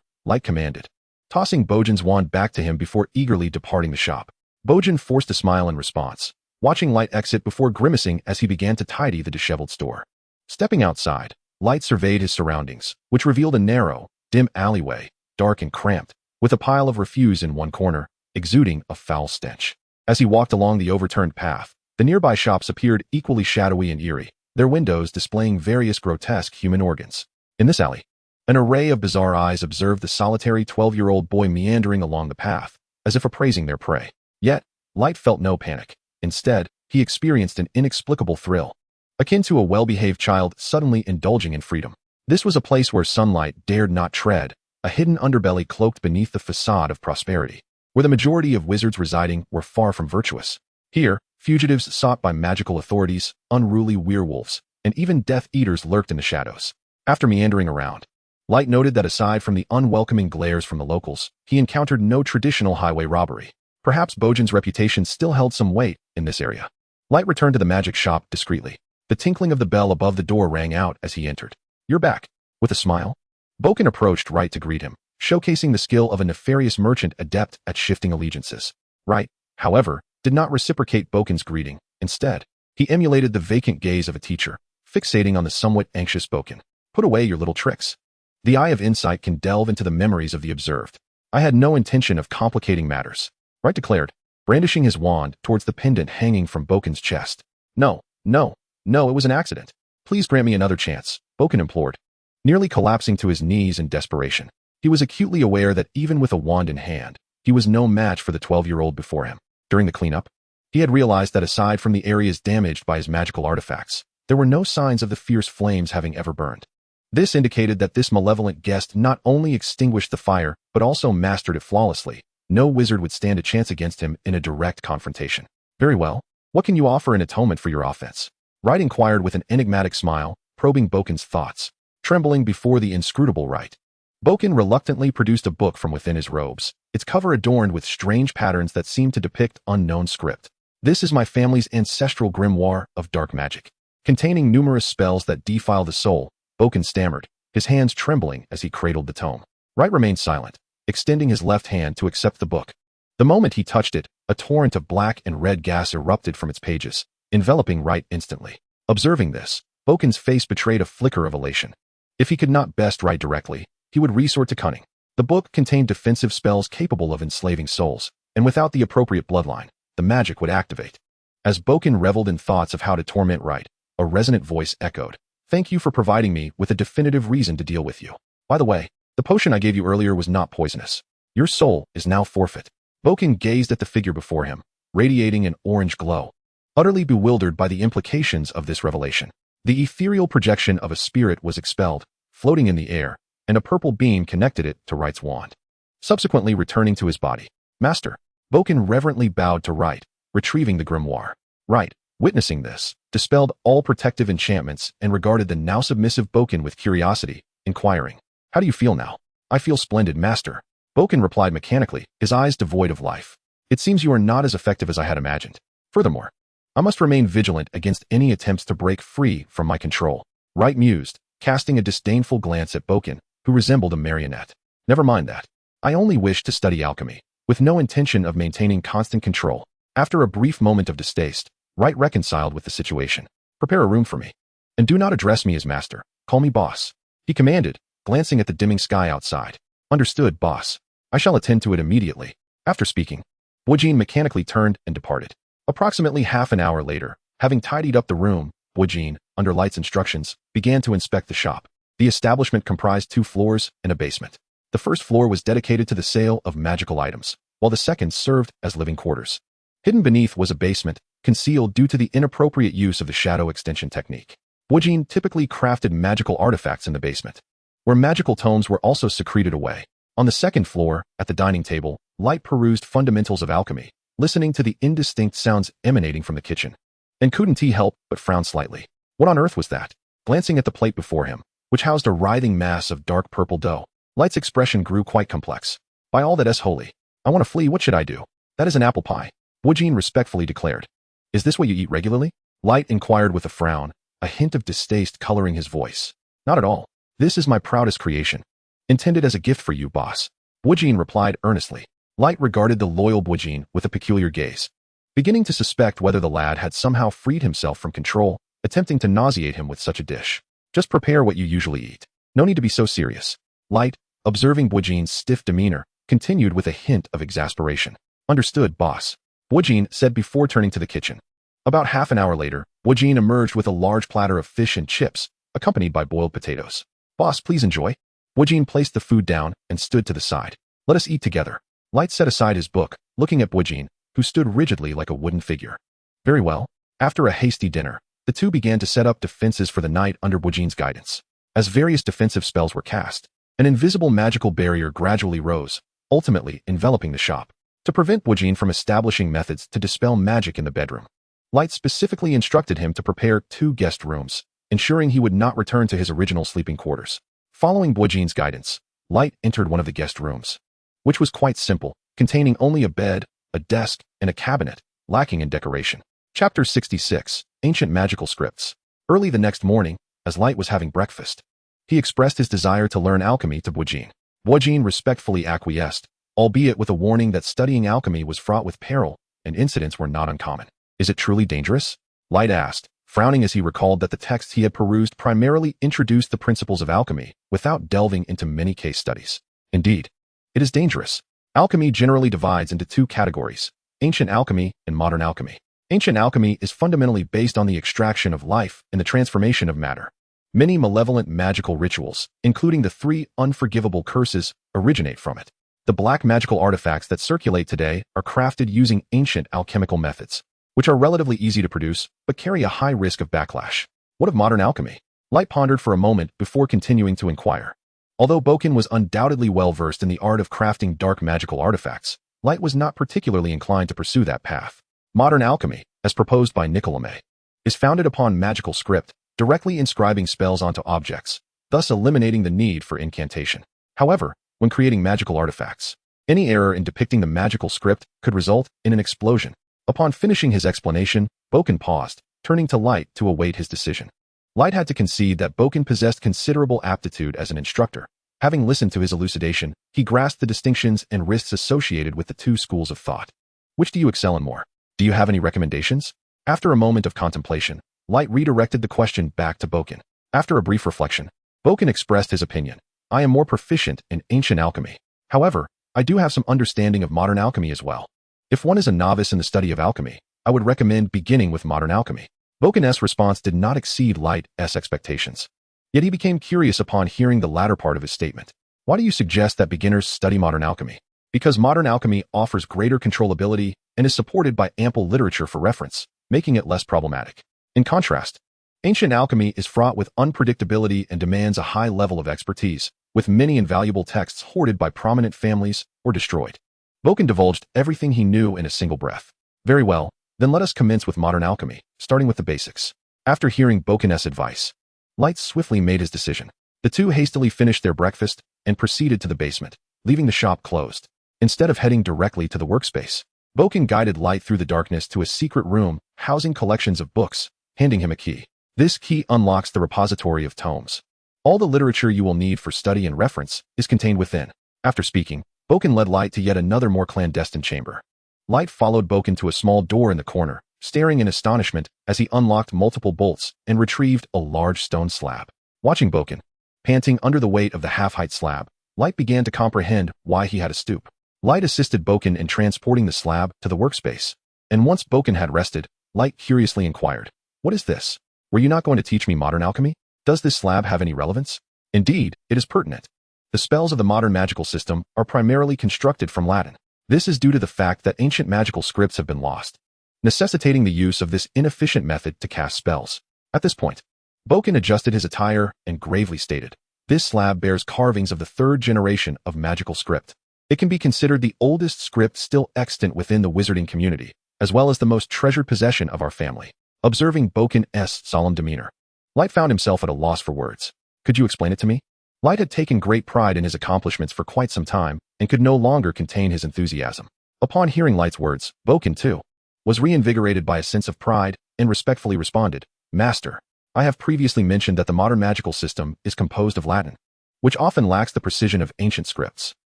Light commanded, tossing Bojan's wand back to him before eagerly departing the shop. Bojan forced a smile in response, watching Light exit before grimacing as he began to tidy the disheveled store. Stepping outside, Light surveyed his surroundings, which revealed a narrow, dim alleyway, dark and cramped, with a pile of refuse in one corner, exuding a foul stench. As he walked along the overturned path, the nearby shops appeared equally shadowy and eerie, their windows displaying various grotesque human organs. In this alley, an array of bizarre eyes observed the solitary 12-year-old boy meandering along the path, as if appraising their prey. Yet, Light felt no panic. Instead, he experienced an inexplicable thrill, akin to a well-behaved child suddenly indulging in freedom. This was a place where sunlight dared not tread, a hidden underbelly cloaked beneath the facade of prosperity, where the majority of wizards residing were far from virtuous. Here, fugitives sought by magical authorities, unruly werewolves, and even Death Eaters lurked in the shadows. After meandering around, Light noted that aside from the unwelcoming glares from the locals, he encountered no traditional highway robbery. Perhaps Bojan's reputation still held some weight in this area. Light returned to the magic shop discreetly. The tinkling of the bell above the door rang out as he entered. "You're back." With a smile, Bojan approached Right to greet him, showcasing the skill of a nefarious merchant adept at shifting allegiances. Right, however, did not reciprocate Bojan's greeting. Instead, he emulated the vacant gaze of a teacher, fixating on the somewhat anxious Bojan. "Put away your little tricks. The eye of insight can delve into the memories of the observed. I had no intention of complicating matters," Right declared, brandishing his wand towards the pendant hanging from Bojan's chest. No, it was an accident. Please grant me another chance," Bojan implored, nearly collapsing to his knees in desperation. He was acutely aware that even with a wand in hand, he was no match for the 12-year-old before him. During the cleanup, he had realized that aside from the areas damaged by his magical artifacts, there were no signs of the fierce flames having ever burned. This indicated that this malevolent guest not only extinguished the fire, but also mastered it flawlessly. No wizard would stand a chance against him in a direct confrontation. "Very well. What can you offer in atonement for your offense?" Right inquired with an enigmatic smile, probing Bojan's thoughts. Trembling before the inscrutable Right, Bojan reluctantly produced a book from within his robes, its cover adorned with strange patterns that seemed to depict unknown script. "This is my family's ancestral grimoire of dark magic, containing numerous spells that defile the soul," Bojan stammered, his hands trembling as he cradled the tome. Right remained silent, extending his left hand to accept the book. The moment he touched it, a torrent of black and red gas erupted from its pages, enveloping Right instantly. Observing this, Bojan's face betrayed a flicker of elation. If he could not best Right directly, he would resort to cunning. The book contained defensive spells capable of enslaving souls, and without the appropriate bloodline, the magic would activate. As Bojan reveled in thoughts of how to torment Right, a resonant voice echoed, "Thank you for providing me with a definitive reason to deal with you. By the way, the potion I gave you earlier was not poisonous. Your soul is now forfeit." Bojan gazed at the figure before him, radiating an orange glow, utterly bewildered by the implications of this revelation. The ethereal projection of a spirit was expelled, floating in the air, and a purple beam connected it to Right's wand. Subsequently returning to his body, "Master." Bojan reverently bowed to Right, retrieving the grimoire. Right, witnessing this, dispelled all protective enchantments and regarded the now submissive Bojan with curiosity, inquiring, "How do you feel now?" "I feel splendid, Master," Bojan replied mechanically, his eyes devoid of life. "It seems you are not as effective as I had imagined. Furthermore, I must remain vigilant against any attempts to break free from my control." Right mused, casting a disdainful glance at Bojan, who resembled a marionette. "Never mind that. I only wish to study alchemy, with no intention of maintaining constant control." After a brief moment of distaste, Right reconciled with the situation. "Prepare a room for me. And do not address me as master. Call me boss," he commanded, glancing at the dimming sky outside. "Understood, boss. I shall attend to it immediately." After speaking, Boojin mechanically turned and departed. Approximately half an hour later, having tidied up the room, Boojin, under Light's instructions, began to inspect the shop. The establishment comprised 2 floors and a basement. The first floor was dedicated to the sale of magical items, while the second served as living quarters. Hidden beneath was a basement, concealed due to the inappropriate use of the shadow extension technique. Boojin typically crafted magical artifacts in the basement, where magical tomes were also secreted away. On the second floor, at the dining table, Light perused fundamentals of alchemy, listening to the indistinct sounds emanating from the kitchen. And couldn't he help but frown slightly. What on earth was that? Glancing at the plate before him, which housed a writhing mass of dark purple dough, Light's expression grew quite complex. By all that is holy, I want to flee. What should I do? That is an apple pie, Boojin respectfully declared. Is this what you eat regularly? Light inquired with a frown, a hint of distaste coloring his voice. Not at all. This is my proudest creation. Intended as a gift for you, boss. Boojin replied earnestly. Light regarded the loyal Boojin with a peculiar gaze, beginning to suspect whether the lad had somehow freed himself from control, attempting to nauseate him with such a dish. Just prepare what you usually eat. No need to be so serious. Light, observing Boojin's stiff demeanor, continued with a hint of exasperation. Understood, boss, Boojin said before turning to the kitchen. About half an hour later, Boojin emerged with a large platter of fish and chips, accompanied by boiled potatoes. Boss, please enjoy. Boojin placed the food down and stood to the side. Let us eat together. Light set aside his book, looking at Boojin, who stood rigidly like a wooden figure. Very well. After a hasty dinner, the two began to set up defenses for the night under Boojin's guidance. As various defensive spells were cast, an invisible magical barrier gradually rose, ultimately enveloping the shop, to prevent Boojin from establishing methods to dispel magic in the bedroom. Light specifically instructed him to prepare 2 guest rooms, ensuring he would not return to his original sleeping quarters. Following Boojin's guidance, Light entered one of the guest rooms, which was quite simple, containing only a bed, a desk, and a cabinet, lacking in decoration. Chapter 66, Ancient Magical Scripts. Early the next morning, as Light was having breakfast, he expressed his desire to learn alchemy to Boojin. Boojin respectfully acquiesced, albeit with a warning that studying alchemy was fraught with peril, and incidents were not uncommon. Is it truly dangerous? Light asked, frowning as he recalled that the texts he had perused primarily introduced the principles of alchemy, without delving into many case studies. Indeed, it is dangerous. Alchemy generally divides into 2 categories, ancient alchemy and modern alchemy. Ancient alchemy is fundamentally based on the extraction of life and the transformation of matter. Many malevolent magical rituals, including the 3 unforgivable curses, originate from it. The black magical artifacts that circulate today are crafted using ancient alchemical methods, which are relatively easy to produce, but carry a high risk of backlash. What of modern alchemy? Light pondered for a moment before continuing to inquire. Although Boken was undoubtedly well-versed in the art of crafting dark magical artifacts, Light was not particularly inclined to pursue that path. Modern alchemy, as proposed by Nicolame, is founded upon magical script, directly inscribing spells onto objects, thus eliminating the need for incantation. However, when creating magical artifacts, any error in depicting the magical script could result in an explosion. Upon finishing his explanation, Boken paused, turning to Light to await his decision. Light had to concede that Boken possessed considerable aptitude as an instructor. Having listened to his elucidation, he grasped the distinctions and risks associated with the 2 schools of thought. Which do you excel in more? Do you have any recommendations? After a moment of contemplation, Light redirected the question back to Boken. After a brief reflection, Boken expressed his opinion. I am more proficient in ancient alchemy. However, I do have some understanding of modern alchemy as well. If one is a novice in the study of alchemy, I would recommend beginning with modern alchemy. Boken's response did not exceed Light's expectations. Yet he became curious upon hearing the latter part of his statement. Why do you suggest that beginners study modern alchemy? Because modern alchemy offers greater controllability and is supported by ample literature for reference, making it less problematic. In contrast, ancient alchemy is fraught with unpredictability and demands a high level of expertise, with many invaluable texts hoarded by prominent families or destroyed. Boken divulged everything he knew in a single breath. Very well, then let us commence with modern alchemy, starting with the basics. After hearing Boken's advice, Light swiftly made his decision. The 2 hastily finished their breakfast and proceeded to the basement, leaving the shop closed. Instead of heading directly to the workspace, Boken guided Light through the darkness to a secret room housing collections of books, handing him a key. This key unlocks the repository of tomes. All the literature you will need for study and reference is contained within. After speaking, Boken led Light to yet another more clandestine chamber. Light followed Boken to a small door in the corner, staring in astonishment as he unlocked multiple bolts and retrieved a large stone slab. Watching Boken, panting under the weight of the half-height slab, Light began to comprehend why he had to stoop. Light assisted Boken in transporting the slab to the workspace. And once Boken had rested, Light curiously inquired, "What is this? Were you not going to teach me modern alchemy? Does this slab have any relevance?" "Indeed, it is pertinent. The spells of the modern magical system are primarily constructed from Latin. This is due to the fact that ancient magical scripts have been lost, necessitating the use of this inefficient method to cast spells." At this point, Boken adjusted his attire and gravely stated, "This slab bears carvings of the third generation of magical script. It can be considered the oldest script still extant within the wizarding community, as well as the most treasured possession of our family." Observing Boken's solemn demeanor, Light found himself at a loss for words. "Could you explain it to me?" Light had taken great pride in his accomplishments for quite some time and could no longer contain his enthusiasm. Upon hearing Light's words, Boken, too, was reinvigorated by a sense of pride and respectfully responded, "Master, I have previously mentioned that the modern magical system is composed of Latin, which often lacks the precision of ancient scripts.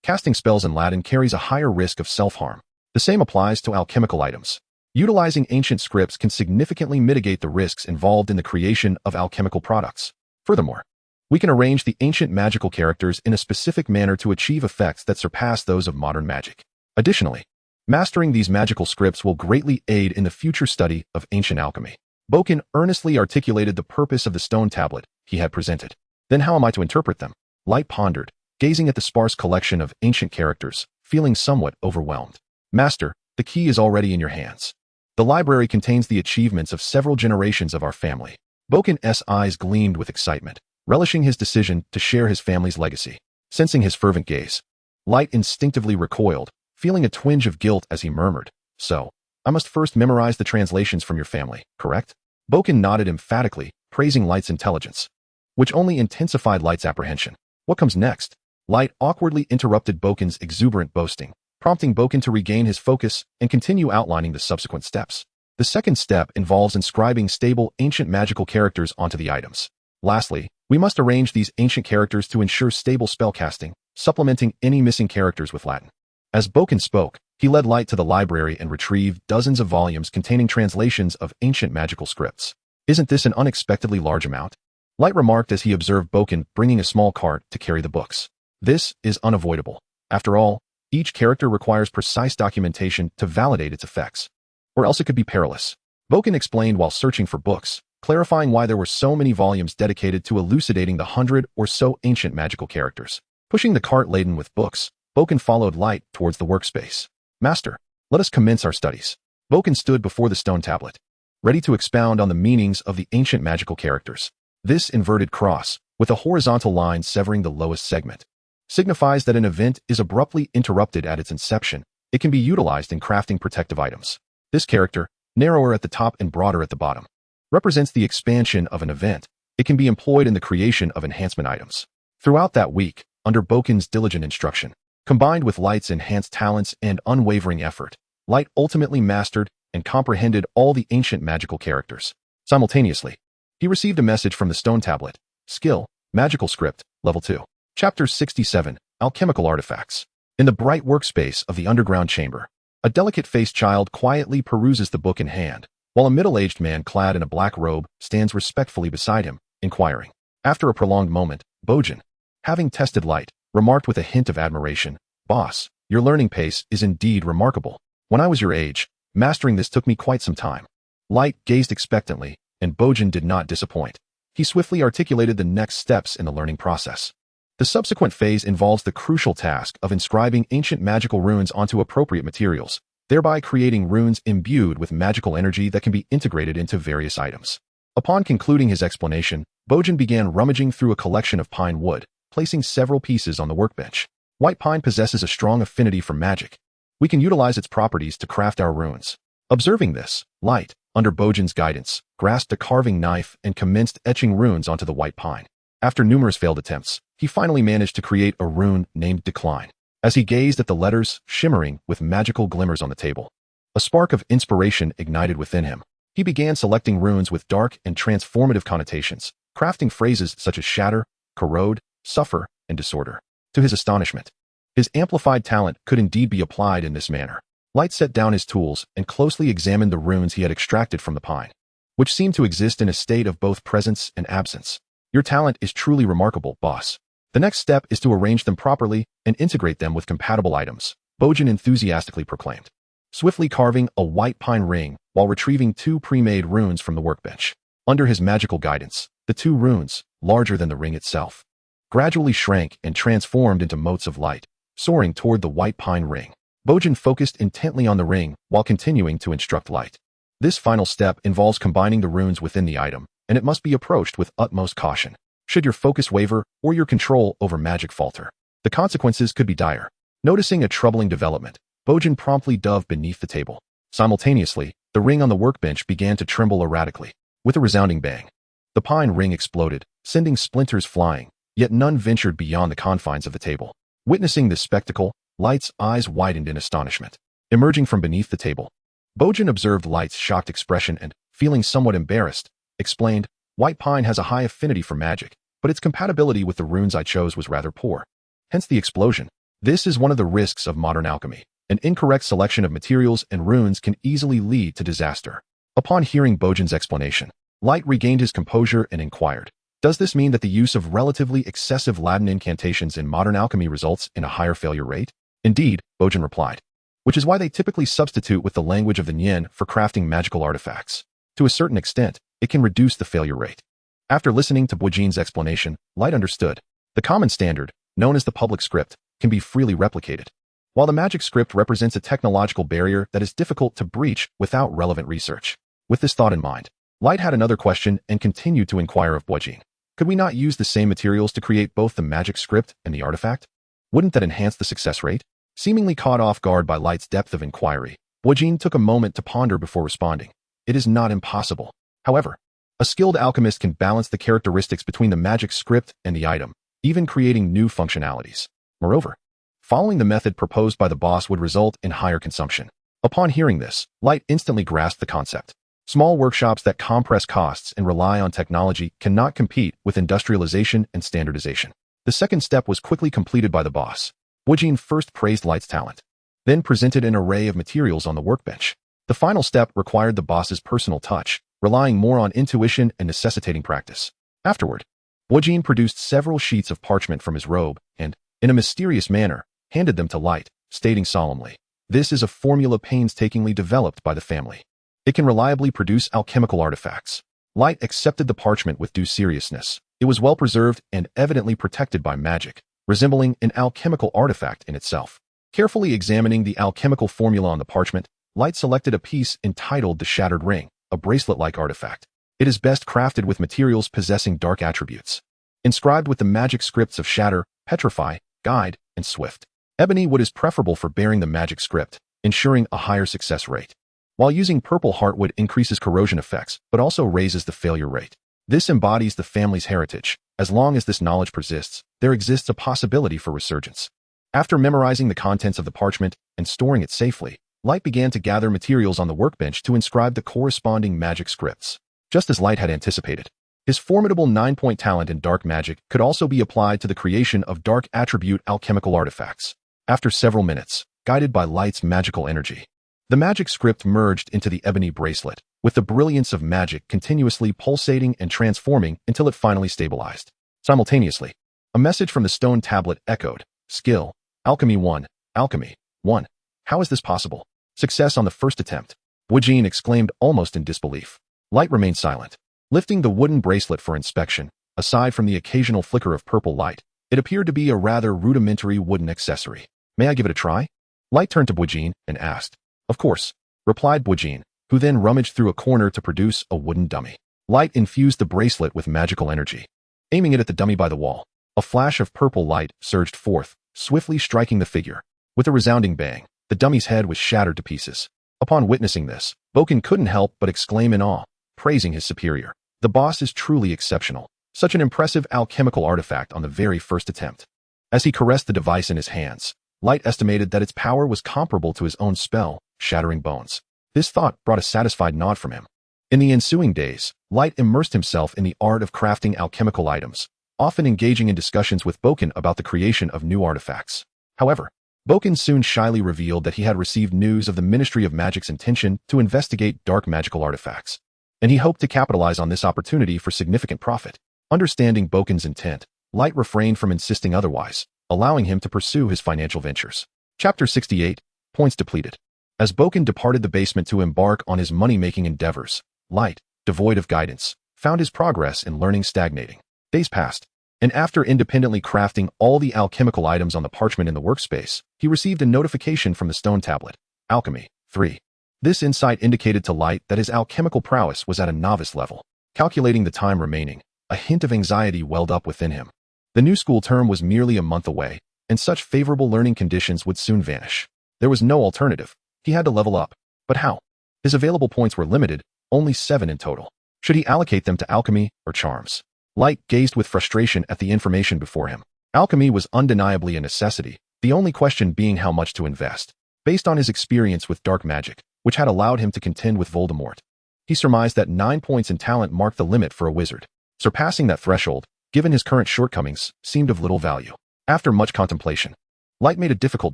Casting spells in Latin carries a higher risk of self-harm. The same applies to alchemical items. Utilizing ancient scripts can significantly mitigate the risks involved in the creation of alchemical products. Furthermore, we can arrange the ancient magical characters in a specific manner to achieve effects that surpass those of modern magic. Additionally, mastering these magical scripts will greatly aid in the future study of ancient alchemy." Boken earnestly articulated the purpose of the stone tablet he had presented. "Then how am I to interpret them?" Light pondered, gazing at the sparse collection of ancient characters, feeling somewhat overwhelmed. "Master, the key is already in your hands. The library contains the achievements of several generations of our family." Boken's eyes gleamed with excitement, relishing his decision to share his family's legacy. Sensing his fervent gaze, Light instinctively recoiled, feeling a twinge of guilt as he murmured, "So, I must first memorize the translations from your family, correct?" Boken nodded emphatically, praising Light's intelligence, which only intensified Light's apprehension. "What comes next?" Light awkwardly interrupted Boken's exuberant boasting, prompting Boken to regain his focus and continue outlining the subsequent steps. The second step involves inscribing stable ancient magical characters onto the items. Lastly, we must arrange these ancient characters to ensure stable spellcasting, supplementing any missing characters with Latin. As Boken spoke, he led Light to the library and retrieved dozens of volumes containing translations of ancient magical scripts. "Isn't this an unexpectedly large amount?" Light remarked as he observed Boken bringing a small cart to carry the books. "This is unavoidable. After all, each character requires precise documentation to validate its effects, or else it could be perilous." Boken explained while searching for books, clarifying why there were so many volumes dedicated to elucidating the 100 or so ancient magical characters. Pushing the cart laden with books, Boken followed Light towards the workspace. "Master, let us commence our studies." Boken stood before the stone tablet, ready to expound on the meanings of the ancient magical characters. This inverted cross, with a horizontal line severing the lowest segment, signifies that an event is abruptly interrupted at its inception. It can be utilized in crafting protective items. This character, narrower at the top and broader at the bottom, represents the expansion of an event. It can be employed in the creation of enhancement items. Throughout that week, under Boken's diligent instruction, combined with Light's enhanced talents and unwavering effort, Light ultimately mastered and comprehended all the ancient magical characters. Simultaneously, he received a message from the stone tablet. Skill, Magical Script, Level 2. Chapter 67, Alchemical Artifacts. In the bright workspace of the underground chamber, a delicate-faced child quietly peruses the book in hand, while a middle-aged man clad in a black robe stands respectfully beside him, inquiring. After a prolonged moment, Boken, having tested Light, remarked with a hint of admiration, "Boss, your learning pace is indeed remarkable. When I was your age, mastering this took me quite some time." Light gazed expectantly, and Boken did not disappoint. He swiftly articulated the next steps in the learning process. The subsequent phase involves the crucial task of inscribing ancient magical runes onto appropriate materials, thereby creating runes imbued with magical energy that can be integrated into various items. Upon concluding his explanation, Boken began rummaging through a collection of pine wood, placing several pieces on the workbench. White pine possesses a strong affinity for magic. We can utilize its properties to craft our runes. Observing this, Light, under Boken's guidance, grasped a carving knife and commenced etching runes onto the white pine. After numerous failed attempts, he finally managed to create a rune named Decline. As he gazed at the letters shimmering with magical glimmers on the table, a spark of inspiration ignited within him. He began selecting runes with dark and transformative connotations, crafting phrases such as shatter, corrode, suffer, and disorder. To his astonishment, his amplified talent could indeed be applied in this manner. Light set down his tools and closely examined the runes he had extracted from the pine, which seemed to exist in a state of both presence and absence. "Your talent is truly remarkable, boss. The next step is to arrange them properly and integrate them with compatible items," Bojin enthusiastically proclaimed, swiftly carving a white pine ring while retrieving 2 pre-made runes from the workbench. Under his magical guidance, the 2 runes, larger than the ring itself, gradually shrank and transformed into motes of light, soaring toward the white pine ring. Bojin focused intently on the ring while continuing to instruct Light. This final step involves combining the runes within the item, and it must be approached with utmost caution. Should your focus waver or your control over magic falter, the consequences could be dire. Noticing a troubling development, Bojin promptly dove beneath the table. Simultaneously, the ring on the workbench began to tremble erratically. With a resounding bang, the pine ring exploded, sending splinters flying, yet none ventured beyond the confines of the table. Witnessing this spectacle, Light's eyes widened in astonishment. Emerging from beneath the table, Bojin observed Light's shocked expression and, feeling somewhat embarrassed, explained, "White pine has a high affinity for magic, but its compatibility with the runes I chose was rather poor. Hence the explosion. This is one of the risks of modern alchemy. An incorrect selection of materials and runes can easily lead to disaster." Upon hearing Bojin's explanation, Light regained his composure and inquired, "Does this mean that the use of relatively excessive Latin incantations in modern alchemy results in a higher failure rate?" "Indeed," Bojin replied, "which is why they typically substitute with the language of the Nien for crafting magical artifacts. To a certain extent, it can reduce the failure rate." After listening to Bojin's explanation, Light understood. The common standard, known as the public script, can be freely replicated, while the magic script represents a technological barrier that is difficult to breach without relevant research. With this thought in mind, Light had another question and continued to inquire of Bojin. Could we not use the same materials to create both the magic script and the artifact? Wouldn't that enhance the success rate? Seemingly caught off guard by Light's depth of inquiry, Bojin took a moment to ponder before responding. It is not impossible. However, a skilled alchemist can balance the characteristics between the magic script and the item, even creating new functionalities. Moreover, following the method proposed by the boss would result in higher consumption. Upon hearing this, Light instantly grasped the concept. Small workshops that compress costs and rely on technology cannot compete with industrialization and standardization. The second step was quickly completed by the boss. Bojin first praised Light's talent, then presented an array of materials on the workbench. The final step required the boss's personal touch, relying more on intuition and necessitating practice. Afterward, Bojin produced several sheets of parchment from his robe and, in a mysterious manner, handed them to Light, stating solemnly, "This is a formula painstakingly developed by the family. It can reliably produce alchemical artifacts." Light accepted the parchment with due seriousness. It was well preserved and evidently protected by magic, resembling an alchemical artifact in itself. Carefully examining the alchemical formula on the parchment, Light selected a piece entitled the Shattered Ring, a bracelet-like artifact. It is best crafted with materials possessing dark attributes. Inscribed with the magic scripts of Shatter, Petrify, Guide, and Swift. Ebony wood is preferable for bearing the magic script, ensuring a higher success rate. While using purple heartwood increases corrosion effects, but also raises the failure rate. This embodies the family's heritage. As long as this knowledge persists, there exists a possibility for resurgence. After memorizing the contents of the parchment and storing it safely, Light began to gather materials on the workbench to inscribe the corresponding magic scripts. Just as Light had anticipated, his formidable 9-point talent in dark magic could also be applied to the creation of dark attribute alchemical artifacts. After several minutes, guided by Light's magical energy, the magic script merged into the ebony bracelet, with the brilliance of magic continuously pulsating and transforming until it finally stabilized. Simultaneously, a message from the stone tablet echoed, "Skill, Alchemy 1, Alchemy 1. How is this possible?" "Success on the first attempt," Bojin exclaimed almost in disbelief. Light remained silent. Lifting the wooden bracelet for inspection, aside from the occasional flicker of purple light, it appeared to be a rather rudimentary wooden accessory. "May I give it a try?" Light turned to Bojin and asked. "Of course," replied Bojin, who then rummaged through a corner to produce a wooden dummy. Light infused the bracelet with magical energy. Aiming it at the dummy by the wall, a flash of purple light surged forth, swiftly striking the figure. With a resounding bang, the dummy's head was shattered to pieces. Upon witnessing this, Bojin couldn't help but exclaim in awe, praising his superior. The boss is truly exceptional. Such an impressive alchemical artifact on the very first attempt. As he caressed the device in his hands, Light estimated that its power was comparable to his own spell, Shattering Bones. This thought brought a satisfied nod from him. In the ensuing days, Light immersed himself in the art of crafting alchemical items, often engaging in discussions with Bojin about the creation of new artifacts. However, Bojin soon shyly revealed that he had received news of the Ministry of Magic's intention to investigate dark magical artifacts, and he hoped to capitalize on this opportunity for significant profit. Understanding Bojin's intent, Light refrained from insisting otherwise, allowing him to pursue his financial ventures. Chapter 68, Points Depleted. As Boken departed the basement to embark on his money-making endeavors, Light, devoid of guidance, found his progress in learning stagnating. Days passed, and after independently crafting all the alchemical items on the parchment in the workspace, he received a notification from the stone tablet. Alchemy 3. This insight indicated to Light that his alchemical prowess was at a novice level. Calculating the time remaining, a hint of anxiety welled up within him. The new school term was merely a month away, and such favorable learning conditions would soon vanish. There was no alternative. He had to level up. But how? His available points were limited, only 7 in total. Should he allocate them to alchemy or charms? Light gazed with frustration at the information before him. Alchemy was undeniably a necessity, the only question being how much to invest. Based on his experience with dark magic, which had allowed him to contend with Voldemort, he surmised that 9 points in talent marked the limit for a wizard. Surpassing that threshold, given his current shortcomings, seemed of little value. After much contemplation, Light made a difficult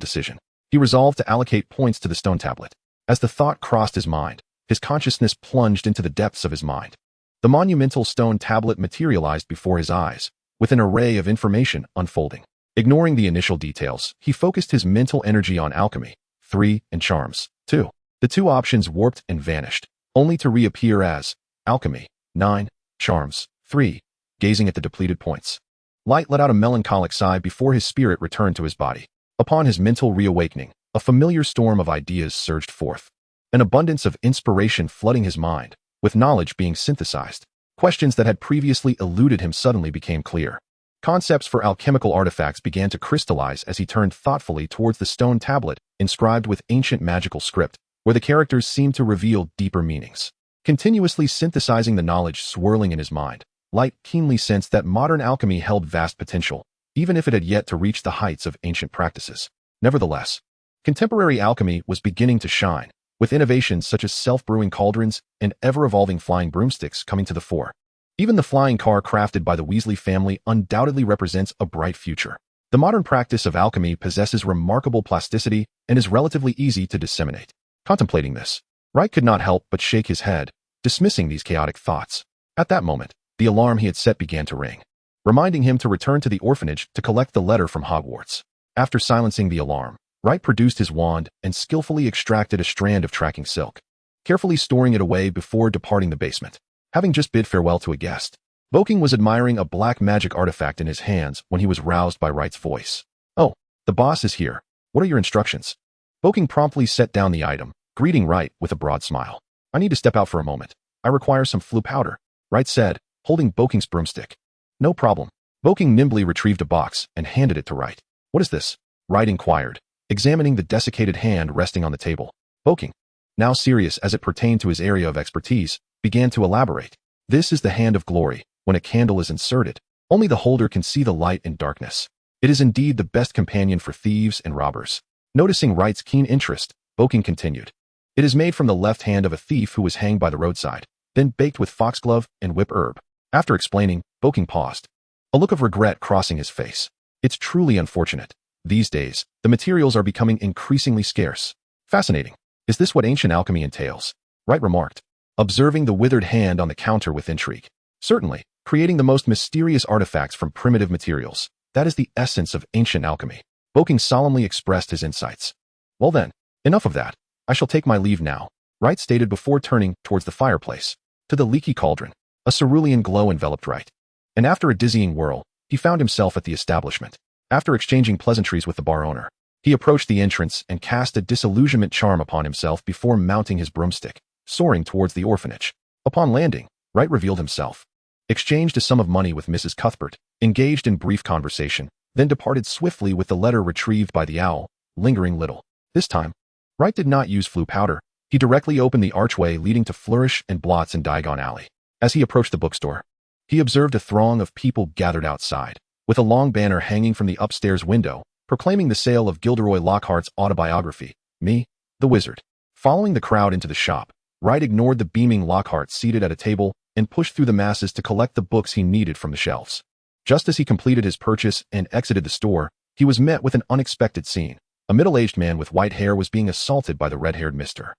decision. He resolved to allocate points to the stone tablet. As the thought crossed his mind, his consciousness plunged into the depths of his mind. The monumental stone tablet materialized before his eyes, with an array of information unfolding. Ignoring the initial details, he focused his mental energy on alchemy 3 and charms 2. The 2 options warped and vanished, only to reappear as alchemy 9, charms 3. Gazing at the depleted points, Light let out a melancholic sigh before his spirit returned to his body. Upon his mental reawakening, a familiar storm of ideas surged forth. An abundance of inspiration flooding his mind, with knowledge being synthesized. Questions that had previously eluded him suddenly became clear. Concepts for alchemical artifacts began to crystallize as he turned thoughtfully towards the stone tablet, inscribed with ancient magical script, where the characters seemed to reveal deeper meanings. Continuously synthesizing the knowledge swirling in his mind, Light keenly sensed that modern alchemy held vast potential, even if it had yet to reach the heights of ancient practices. Nevertheless, contemporary alchemy was beginning to shine, with innovations such as self-brewing cauldrons and ever-evolving flying broomsticks coming to the fore. Even the flying car crafted by the Weasley family undoubtedly represents a bright future. The modern practice of alchemy possesses remarkable plasticity and is relatively easy to disseminate. Contemplating this, Wright could not help but shake his head, dismissing these chaotic thoughts. At that moment, the alarm he had set began to ring, reminding him to return to the orphanage to collect the letter from Hogwarts. After silencing the alarm, Wright produced his wand and skillfully extracted a strand of tracking silk, carefully storing it away before departing the basement. Having just bid farewell to a guest, Boken was admiring a black magic artifact in his hands when he was roused by Wright's voice. "Oh, the boss is here. What are your instructions?" Boken promptly set down the item, greeting Wright with a broad smile. "I need to step out for a moment. I require some flue powder," Wright said, holding Boken's broomstick. "No problem." Boken nimbly retrieved a box and handed it to Wright. "What is this?" Wright inquired, examining the desiccated hand resting on the table. Boken, now serious as it pertained to his area of expertise, began to elaborate. "This is the hand of glory. When a candle is inserted, only the holder can see the light in darkness. It is indeed the best companion for thieves and robbers." Noticing Wright's keen interest, Boken continued. "It is made from the left hand of a thief who was hanged by the roadside, then baked with foxglove and whip herb." After explaining, Boken paused, a look of regret crossing his face. "It's truly unfortunate. These days, the materials are becoming increasingly scarce." "Fascinating. Is this what ancient alchemy entails?" Wright remarked, observing the withered hand on the counter with intrigue. "Certainly, creating the most mysterious artifacts from primitive materials. That is the essence of ancient alchemy." Boken solemnly expressed his insights. "Well then, enough of that. I shall take my leave now," Wright stated before turning towards the fireplace. To the leaky cauldron, a cerulean glow enveloped Wright, and after a dizzying whirl, he found himself at the establishment. After exchanging pleasantries with the bar owner, he approached the entrance and cast a disillusionment charm upon himself before mounting his broomstick, soaring towards the orphanage. Upon landing, Wright revealed himself, exchanged a sum of money with Mrs. Cuthbert, engaged in brief conversation, then departed swiftly with the letter retrieved by the owl, lingering little. This time, Wright did not use flue powder. He directly opened the archway leading to Flourish and Blots in Diagon Alley. As he approached the bookstore, he observed a throng of people gathered outside, with a long banner hanging from the upstairs window, proclaiming the sale of Gilderoy Lockhart's autobiography, Me, the Wizard. Following the crowd into the shop, Wright ignored the beaming Lockhart seated at a table and pushed through the masses to collect the books he needed from the shelves. Just as he completed his purchase and exited the store, he was met with an unexpected scene. A middle-aged man with white hair was being assaulted by the red-haired Mr.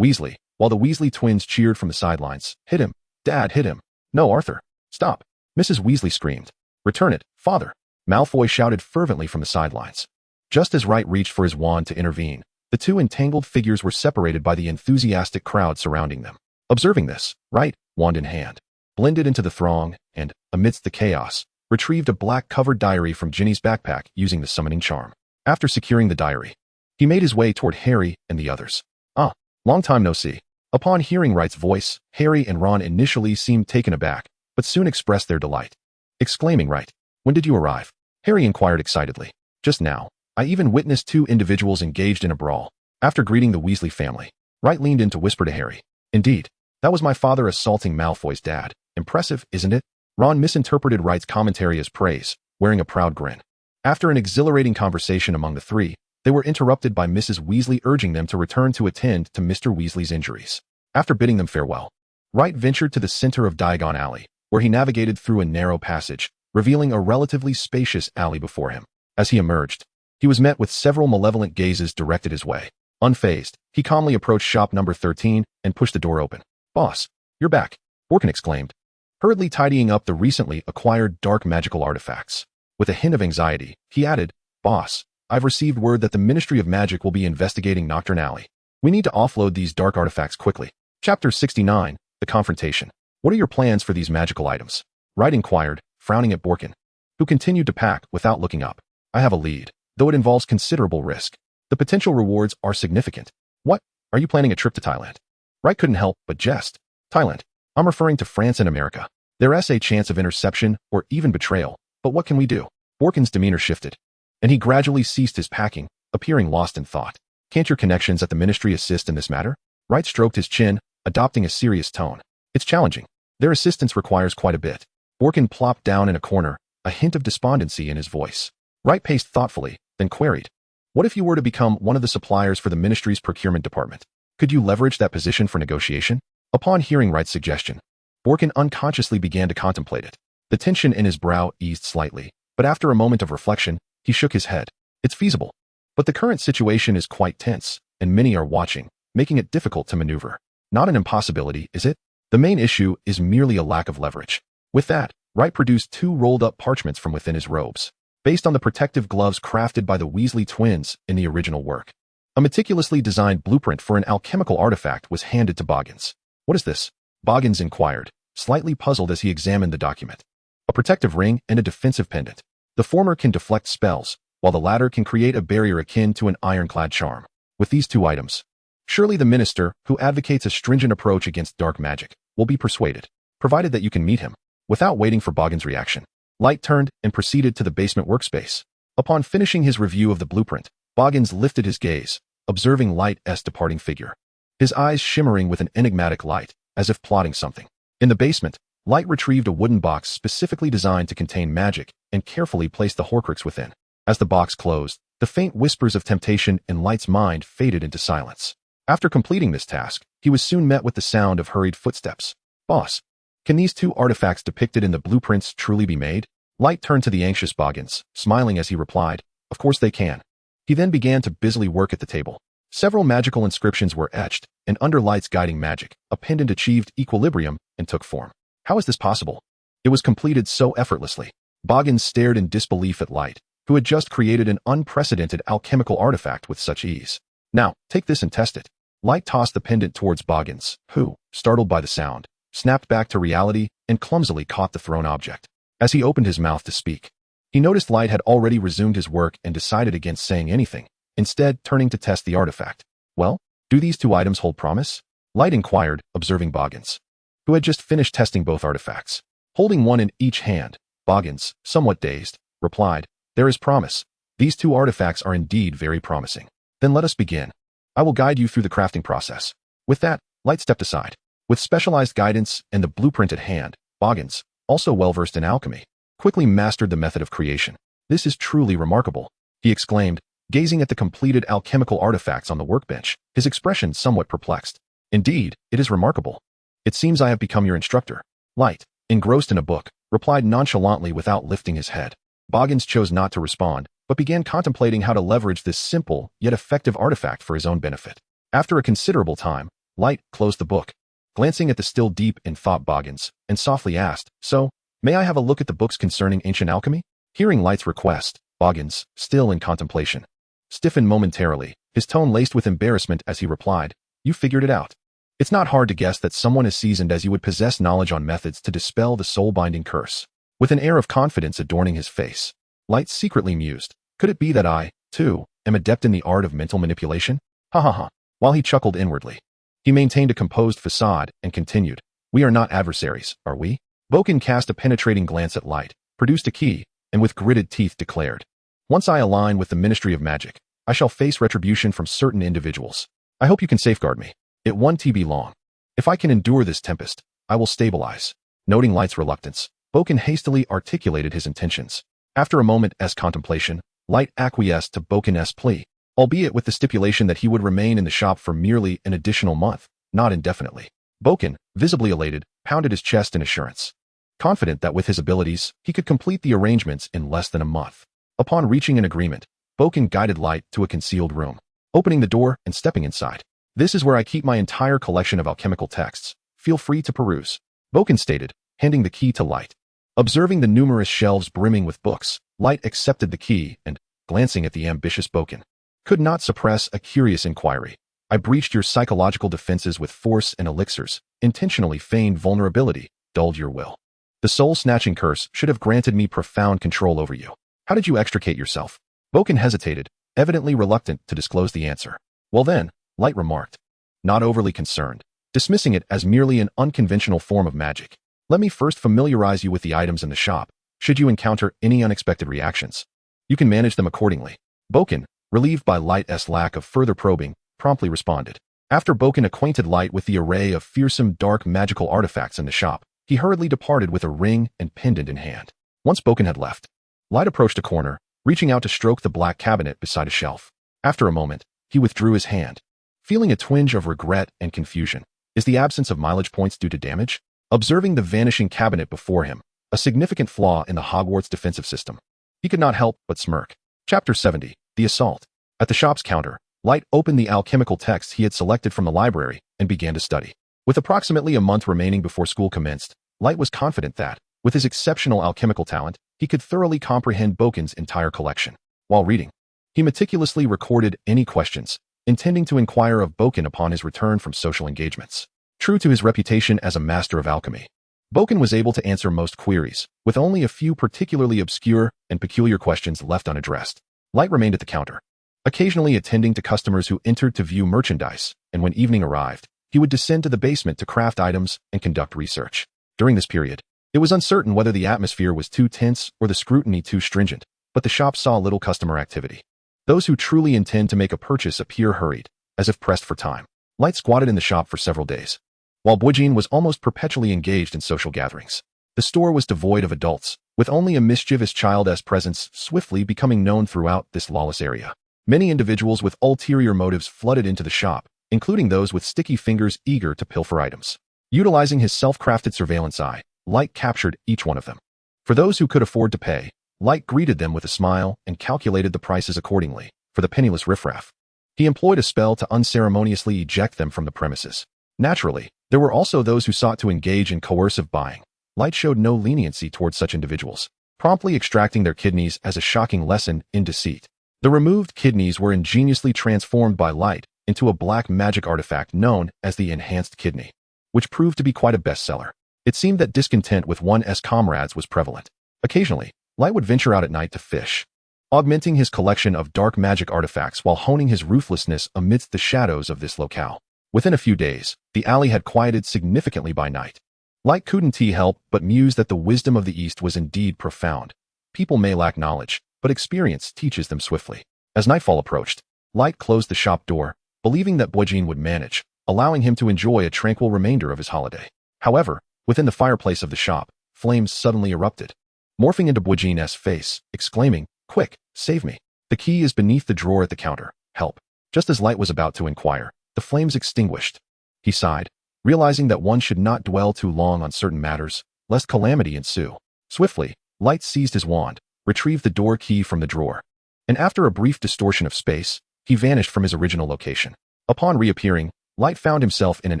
Weasley, while the Weasley twins cheered from the sidelines. "Hit him! Dad, hit him! No, Arthur! Stop!" Mrs. Weasley screamed. "Return it, Father!" Malfoy shouted fervently from the sidelines. Just as Wright reached for his wand to intervene, the two entangled figures were separated by the enthusiastic crowd surrounding them. Observing this, Wright, wand in hand, blended into the throng and, amidst the chaos, retrieved a black-covered diary from Ginny's backpack using the summoning charm. After securing the diary, he made his way toward Harry and the others. "Ah, long time no see." Upon hearing Wright's voice, Harry and Ron initially seemed taken aback, but soon expressed their delight. Exclaiming, "Wright, when did you arrive?" Harry inquired excitedly. "Just now. I even witnessed two individuals engaged in a brawl." After greeting the Weasley family, Wright leaned in to whisper to Harry, "Indeed, that was my father assaulting Malfoy's dad. Impressive, isn't it?" Ron misinterpreted Wright's commentary as praise, wearing a proud grin. After an exhilarating conversation among the three, they were interrupted by Mrs. Weasley urging them to return to attend to Mr. Weasley's injuries. After bidding them farewell, Wright ventured to the center of Diagon Alley, where he navigated through a narrow passage, revealing a relatively spacious alley before him. As he emerged, he was met with several malevolent gazes directed his way. Unfazed, he calmly approached shop number 13 and pushed the door open. "Boss, you're back," Borkin exclaimed, hurriedly tidying up the recently acquired dark magical artifacts. With a hint of anxiety, he added, "Boss, I've received word that the Ministry of Magic will be investigating Nocturne Alley. We need to offload these dark artifacts quickly." Chapter 69, The Confrontation. "What are your plans for these magical items?" Wright inquired, frowning at Borkin, who continued to pack without looking up. "I have a lead, though it involves considerable risk. The potential rewards are significant." "What? Are you planning a trip to Thailand?" Wright couldn't help but jest. "Thailand? I'm referring to France and America. There's a chance of interception or even betrayal, but what can we do?" Borkin's demeanor shifted, and he gradually ceased his packing, appearing lost in thought. "Can't your connections at the ministry assist in this matter?" Wright stroked his chin, adopting a serious tone. "It's challenging. Their assistance requires quite a bit." Borkin plopped down in a corner, a hint of despondency in his voice. Wright paced thoughtfully, then queried, "What if you were to become one of the suppliers for the ministry's procurement department? Could you leverage that position for negotiation?" Upon hearing Wright's suggestion, Borkin unconsciously began to contemplate it. The tension in his brow eased slightly, but after a moment of reflection, he shook his head. "It's feasible. But the current situation is quite tense, and many are watching, making it difficult to maneuver. Not an impossibility, is it? The main issue is merely a lack of leverage." With that, Wright produced two rolled-up parchments from within his robes, based on the protective gloves crafted by the Weasley twins in the original work. A meticulously designed blueprint for an alchemical artifact was handed to Boggins. "What is this?" Boggins inquired, slightly puzzled as he examined the document. "A protective ring and a defensive pendant. The former can deflect spells, while the latter can create a barrier akin to an ironclad charm. With these two items, surely the minister, who advocates a stringent approach against dark magic, will be persuaded, provided that you can meet him." Without waiting for Boggins' reaction, Light turned and proceeded to the basement workspace. Upon finishing his review of the blueprint, Boggins lifted his gaze, observing Light's departing figure, his eyes shimmering with an enigmatic light, as if plotting something. In the basement, Light retrieved a wooden box specifically designed to contain magic and carefully placed the Horcrux within. As the box closed, the faint whispers of temptation in Light's mind faded into silence. After completing this task, he was soon met with the sound of hurried footsteps. "Boss, can these two artifacts depicted in the blueprints truly be made?" Light turned to the anxious Boggins, smiling as he replied, "Of course they can." He then began to busily work at the table. Several magical inscriptions were etched, and under Light's guiding magic, a pendant achieved equilibrium and took form. How is this possible? It was completed so effortlessly. Boggins stared in disbelief at Light, who had just created an unprecedented alchemical artifact with such ease. "Now, take this and test it." Light tossed the pendant towards Boggins, who, startled by the sound, snapped back to reality and clumsily caught the thrown object. As he opened his mouth to speak, he noticed Light had already resumed his work and decided against saying anything, instead turning to test the artifact. "Well, do these two items hold promise?" Light inquired, observing Boggins, who had just finished testing both artifacts. Holding one in each hand, Boggins, somewhat dazed, replied, "There is promise. These two artifacts are indeed very promising." "Then let us begin. I will guide you through the crafting process." With that, Light stepped aside. With specialized guidance and the blueprint at hand, Boggins, also well-versed in alchemy, quickly mastered the method of creation. "This is truly remarkable," he exclaimed, gazing at the completed alchemical artifacts on the workbench, his expression somewhat perplexed. "Indeed, it is remarkable. It seems I have become your instructor." Light, engrossed in a book, replied nonchalantly without lifting his head. Boggins chose not to respond, but began contemplating how to leverage this simple yet effective artifact for his own benefit. After a considerable time, Light closed the book, glancing at the still deep in thought Boggins, and softly asked, "So, may I have a look at the books concerning ancient alchemy?" Hearing Light's request, Boggins, still in contemplation, stiffened momentarily, his tone laced with embarrassment as he replied, "You figured it out." It's not hard to guess that someone as seasoned as you would possess knowledge on methods to dispel the soul-binding curse. With an air of confidence adorning his face, Light secretly mused, "Could it be that I, too, am adept in the art of mental manipulation?" Ha ha ha. While he chuckled inwardly, he maintained a composed facade and continued, "We are not adversaries, are we?" Boken cast a penetrating glance at Light, produced a key, and with gritted teeth declared, "Once I align with the Ministry of Magic, I shall face retribution from certain individuals. I hope you can safeguard me. It won't be long. If I can endure this tempest, I will stabilize." Noting Light's reluctance, Boken hastily articulated his intentions. After a moment's contemplation, Light acquiesced to Boken's plea, albeit with the stipulation that he would remain in the shop for merely an additional month, not indefinitely. Boken, visibly elated, pounded his chest in assurance, confident that with his abilities, he could complete the arrangements in less than a month. Upon reaching an agreement, Boken guided Light to a concealed room, opening the door and stepping inside. "This is where I keep my entire collection of alchemical texts. Feel free to peruse," Boken stated, handing the key to Light. Observing the numerous shelves brimming with books, Light accepted the key and, glancing at the ambitious Boken, could not suppress a curious inquiry. "I breached your psychological defenses with force and elixirs, intentionally feigned vulnerability, dulled your will. The soul-snatching curse should have granted me profound control over you. How did you extricate yourself?" Boken hesitated, evidently reluctant to disclose the answer. "Well then," Light remarked, not overly concerned, dismissing it as merely an unconventional form of magic, "let me first familiarize you with the items in the shop. Should you encounter any unexpected reactions, you can manage them accordingly." Boken, relieved by Light's lack of further probing, promptly responded. After Boken acquainted Light with the array of fearsome dark magical artifacts in the shop, he hurriedly departed with a ring and pendant in hand. Once Boken had left, Light approached a corner, reaching out to stroke the black cabinet beside a shelf. After a moment, he withdrew his hand, feeling a twinge of regret and confusion. Is the absence of mileage points due to damage? Observing the vanishing cabinet before him, a significant flaw in the Hogwarts defensive system, he could not help but smirk. Chapter 70, The Assault. At the shop's counter, Light opened the alchemical texts he had selected from the library and began to study. With approximately a month remaining before school commenced, Light was confident that, with his exceptional alchemical talent, he could thoroughly comprehend Boken's entire collection. While reading, he meticulously recorded any questions, intending to inquire of Boken upon his return from social engagements. True to his reputation as a master of alchemy, Boken was able to answer most queries, with only a few particularly obscure and peculiar questions left unaddressed. Light remained at the counter, occasionally attending to customers who entered to view merchandise, and when evening arrived, he would descend to the basement to craft items and conduct research. During this period, it was uncertain whether the atmosphere was too tense or the scrutiny too stringent, but the shop saw little customer activity. Those who truly intend to make a purchase appear hurried, as if pressed for time. Light squatted in the shop for several days, while Boujin was almost perpetually engaged in social gatherings. The store was devoid of adults, with only a mischievous child's presence swiftly becoming known throughout this lawless area. Many individuals with ulterior motives flooded into the shop, including those with sticky fingers eager to pilfer items. Utilizing his self-crafted surveillance eye, Light captured each one of them. For those who could afford to pay, Light greeted them with a smile and calculated the prices accordingly. For the penniless riffraff, he employed a spell to unceremoniously eject them from the premises. Naturally, there were also those who sought to engage in coercive buying. Light showed no leniency towards such individuals, promptly extracting their kidneys as a shocking lesson in deceit. The removed kidneys were ingeniously transformed by Light into a black magic artifact known as the Enhanced Kidney, which proved to be quite a bestseller. It seemed that discontent with one's comrades was prevalent. Occasionally, Light would venture out at night to fish, augmenting his collection of dark magic artifacts while honing his ruthlessness amidst the shadows of this locale. Within a few days, the alley had quieted significantly by night. Light couldn't help but muse that the wisdom of the East was indeed profound. People may lack knowledge, but experience teaches them swiftly. As nightfall approached, Light closed the shop door, believing that Boujin would manage, allowing him to enjoy a tranquil remainder of his holiday. However, within the fireplace of the shop, flames suddenly erupted, morphing into Boujin's face, exclaiming, "Quick, save me. The key is beneath the drawer at the counter. Help." Just as Light was about to inquire, the flames extinguished. He sighed, realizing that one should not dwell too long on certain matters, lest calamity ensue. Swiftly, Light seized his wand, retrieved the door key from the drawer, and after a brief distortion of space, he vanished from his original location. Upon reappearing, Light found himself in an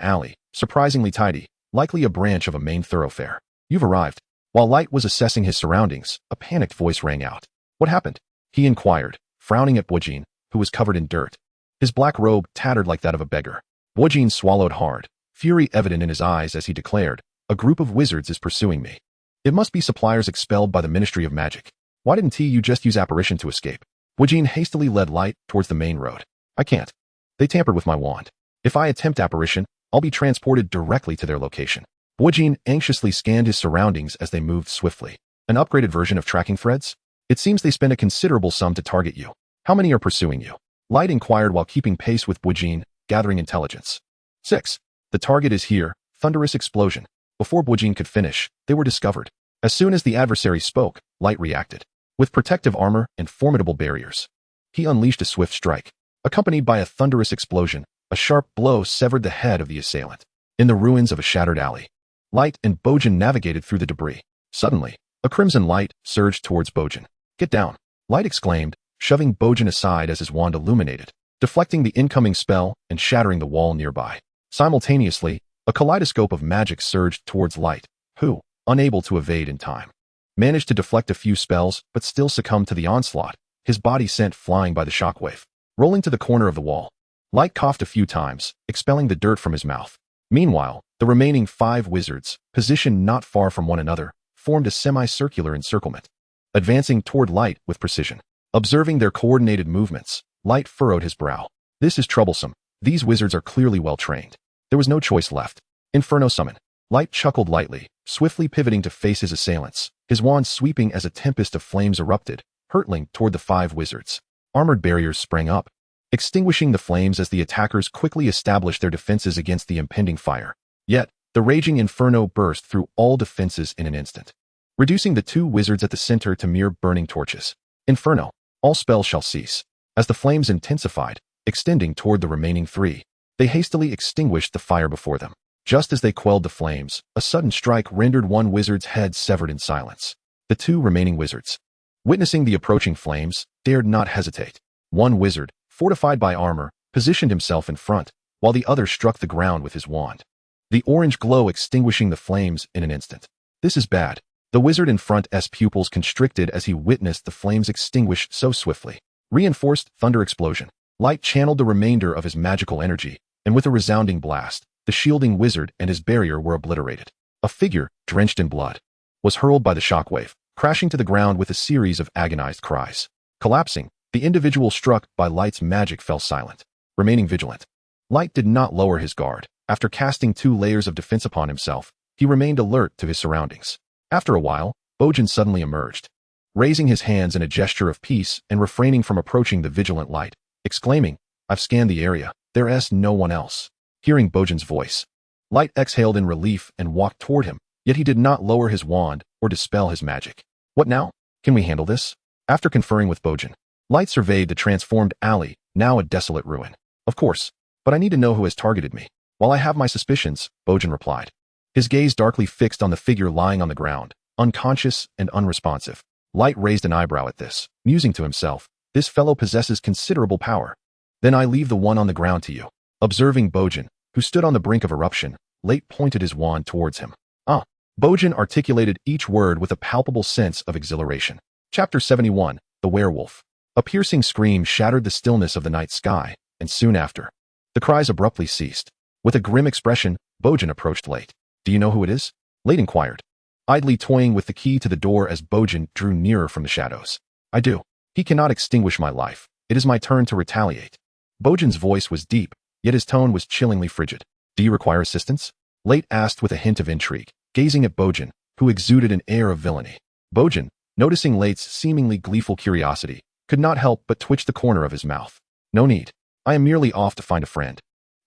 alley, surprisingly tidy, likely a branch of a main thoroughfare. "You've arrived." While Light was assessing his surroundings, a panicked voice rang out. "What happened?" he inquired, frowning at Boujin, who was covered in dirt. His black robe tattered like that of a beggar. Bojin swallowed hard, fury evident in his eyes as he declared, "A group of wizards is pursuing me. It must be suppliers expelled by the Ministry of Magic. Why didn't you just use apparition to escape?" Bojin hastily led Light towards the main road. "I can't. They tampered with my wand. If I attempt apparition, I'll be transported directly to their location." Bojin anxiously scanned his surroundings as they moved swiftly. An upgraded version of tracking threads? It seems they spend a considerable sum to target you. How many are pursuing you? Light inquired while keeping pace with Bojin, gathering intelligence. 6. The target is here. Thunderous explosion. Before Bojin could finish, they were discovered. As soon as the adversary spoke, Light reacted. With protective armor and formidable barriers, he unleashed a swift strike. Accompanied by a thunderous explosion, a sharp blow severed the head of the assailant. In the ruins of a shattered alley, Light and Bojin navigated through the debris. Suddenly, a crimson light surged towards Bojin. "Get down!" Light exclaimed, shoving Bojin aside as his wand illuminated, deflecting the incoming spell and shattering the wall nearby. Simultaneously, a kaleidoscope of magic surged towards Light, who, unable to evade in time, managed to deflect a few spells but still succumbed to the onslaught, his body sent flying by the shockwave. Rolling to the corner of the wall, Light coughed a few times, expelling the dirt from his mouth. Meanwhile, the remaining 5 wizards, positioned not far from one another, formed a semicircular encirclement, advancing toward Light with precision. Observing their coordinated movements, Light furrowed his brow. This is troublesome. These wizards are clearly well trained. There was no choice left. Inferno summon. Light chuckled lightly, swiftly pivoting to face his assailants, his wand sweeping as a tempest of flames erupted, hurtling toward the 5 wizards. Armored barriers sprang up, extinguishing the flames as the attackers quickly established their defenses against the impending fire. Yet, the raging inferno burst through all defenses in an instant, reducing the 2 wizards at the center to mere burning torches. Inferno. All spells shall cease. As the flames intensified, extending toward the remaining 3, they hastily extinguished the fire before them. Just as they quelled the flames, a sudden strike rendered one wizard's head severed in silence. The 2 remaining wizards, witnessing the approaching flames, dared not hesitate. One wizard, fortified by armor, positioned himself in front, while the other struck the ground with his wand, the orange glow extinguishing the flames in an instant. "This is bad." The wizard in front's pupils constricted as he witnessed the flames extinguish so swiftly. Reinforced thunder explosion. Light channeled the remainder of his magical energy, and with a resounding blast, the shielding wizard and his barrier were obliterated. A figure, drenched in blood, was hurled by the shockwave, crashing to the ground with a series of agonized cries. Collapsing, the individual struck by Light's magic fell silent, remaining vigilant. Light did not lower his guard. After casting 2 layers of defense upon himself, he remained alert to his surroundings. After a while, Bojin suddenly emerged, raising his hands in a gesture of peace and refraining from approaching the vigilant Light, exclaiming, "I've scanned the area. There's no one else." Hearing Bojin's voice, Light exhaled in relief and walked toward him, yet he did not lower his wand or dispel his magic. "What now? Can we handle this?" After conferring with Bojin, Light surveyed the transformed alley, now a desolate ruin. "Of course, but I need to know who has targeted me." "While I have my suspicions," Bojin replied, his gaze darkly fixed on the figure lying on the ground, unconscious and unresponsive. Light raised an eyebrow at this, musing to himself, "This fellow possesses considerable power. Then I leave the one on the ground to you." Observing Bojin, who stood on the brink of eruption, Light pointed his wand towards him. "Ah." Bojin articulated each word with a palpable sense of exhilaration. Chapter 71, The Werewolf. A piercing scream shattered the stillness of the night sky, and soon after, the cries abruptly ceased. With a grim expression, Bojin approached Light. "Do you know who it is?" Light inquired, idly toying with the key to the door as Bojin drew nearer from the shadows. "I do. He cannot extinguish my life. It is my turn to retaliate." Bojin's voice was deep, yet his tone was chillingly frigid. "Do you require assistance?" Light asked with a hint of intrigue, gazing at Bojin, who exuded an air of villainy. Bojin, noticing Light's seemingly gleeful curiosity, could not help but twitch the corner of his mouth. "No need. I am merely off to find a friend.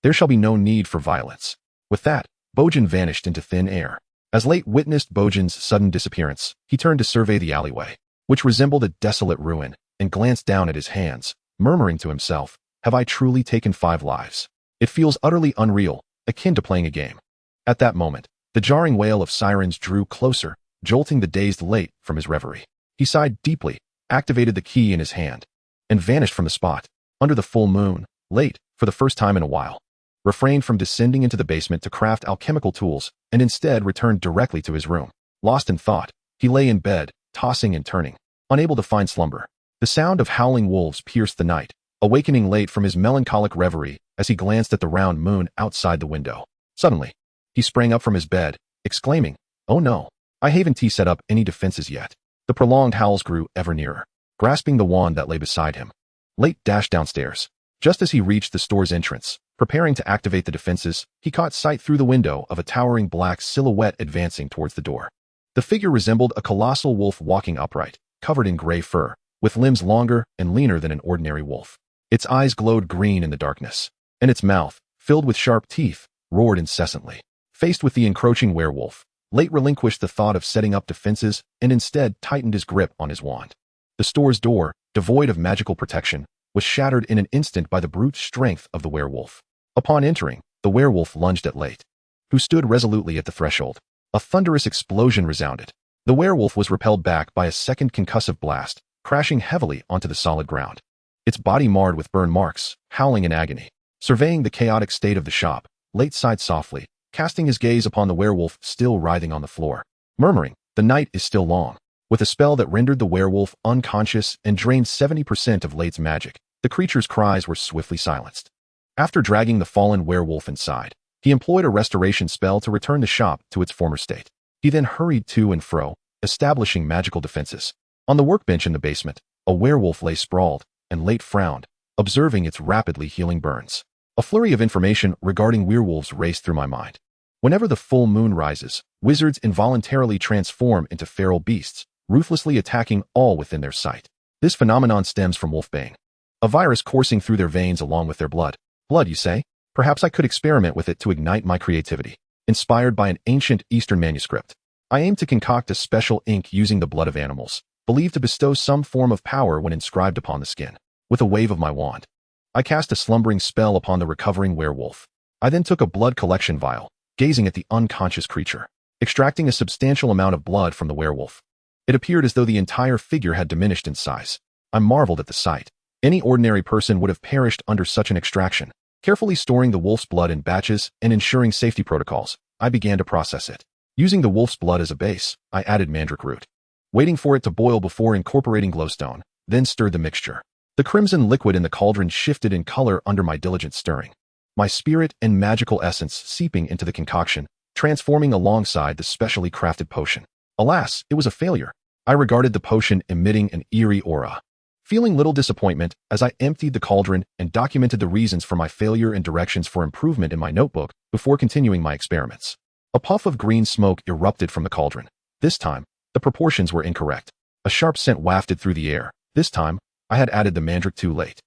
There shall be no need for violence." With that, Bojin vanished into thin air. As Light witnessed Bojin's sudden disappearance, he turned to survey the alleyway, which resembled a desolate ruin, and glanced down at his hands, murmuring to himself, "Have I truly taken 5 lives? It feels utterly unreal, akin to playing a game." At that moment, the jarring wail of sirens drew closer, jolting the dazed Light from his reverie. He sighed deeply, activated the key in his hand, and vanished from the spot. Under the full moon, Light, for the first time in a while, refrained from descending into the basement to craft alchemical tools, and instead returned directly to his room. Lost in thought, he lay in bed, tossing and turning, unable to find slumber. The sound of howling wolves pierced the night, awakening late from his melancholic reverie as he glanced at the round moon outside the window. Suddenly, he sprang up from his bed, exclaiming, "Oh no, I haven't set up any defenses yet." The prolonged howls grew ever nearer. Grasping the wand that lay beside him, Late dashed downstairs. Just as he reached the store's entrance, preparing to activate the defenses, he caught sight through the window of a towering black silhouette advancing towards the door. The figure resembled a colossal wolf walking upright, covered in gray fur, with limbs longer and leaner than an ordinary wolf. Its eyes glowed green in the darkness, and its mouth, filled with sharp teeth, roared incessantly. Faced with the encroaching werewolf, Late relinquished the thought of setting up defenses and instead tightened his grip on his wand. The store's door, devoid of magical protection, was shattered in an instant by the brute strength of the werewolf. Upon entering, the werewolf lunged at Late, who stood resolutely at the threshold. A thunderous explosion resounded. The werewolf was repelled back by a second concussive blast, crashing heavily onto the solid ground. Its body marred with burn marks, howling in agony. Surveying the chaotic state of the shop, Late sighed softly, casting his gaze upon the werewolf still writhing on the floor, murmuring, "The night is still long." With a spell that rendered the werewolf unconscious and drained 70% of Late's magic, the creature's cries were swiftly silenced. After dragging the fallen werewolf inside, he employed a restoration spell to return the shop to its former state. He then hurried to and fro, establishing magical defenses. On the workbench in the basement, a werewolf lay sprawled, and Late frowned, observing its rapidly healing burns. A flurry of information regarding werewolves raced through my mind. Whenever the full moon rises, wizards involuntarily transform into feral beasts, ruthlessly attacking all within their sight. This phenomenon stems from wolfbane, a virus coursing through their veins along with their blood. Blood, you say? Perhaps I could experiment with it to ignite my creativity. Inspired by an ancient Eastern manuscript, I aim to concoct a special ink using the blood of animals, believed to bestow some form of power when inscribed upon the skin. With a wave of my wand, I cast a slumbering spell upon the recovering werewolf. I then took a blood collection vial, gazing at the unconscious creature, extracting a substantial amount of blood from the werewolf. It appeared as though the entire figure had diminished in size. I marveled at the sight. Any ordinary person would have perished under such an extraction. Carefully storing the wolf's blood in batches and ensuring safety protocols, I began to process it. Using the wolf's blood as a base, I added mandrake root, waiting for it to boil before incorporating glowstone, then stirred the mixture. The crimson liquid in the cauldron shifted in color under my diligent stirring, my spirit and magical essence seeping into the concoction, transforming alongside the specially crafted potion. Alas, it was a failure. I regarded the potion emitting an eerie aura, feeling little disappointment as I emptied the cauldron and documented the reasons for my failure and directions for improvement in my notebook before continuing my experiments. A puff of green smoke erupted from the cauldron. This time, the proportions were incorrect. A sharp scent wafted through the air. This time, I had added the mandrake too late.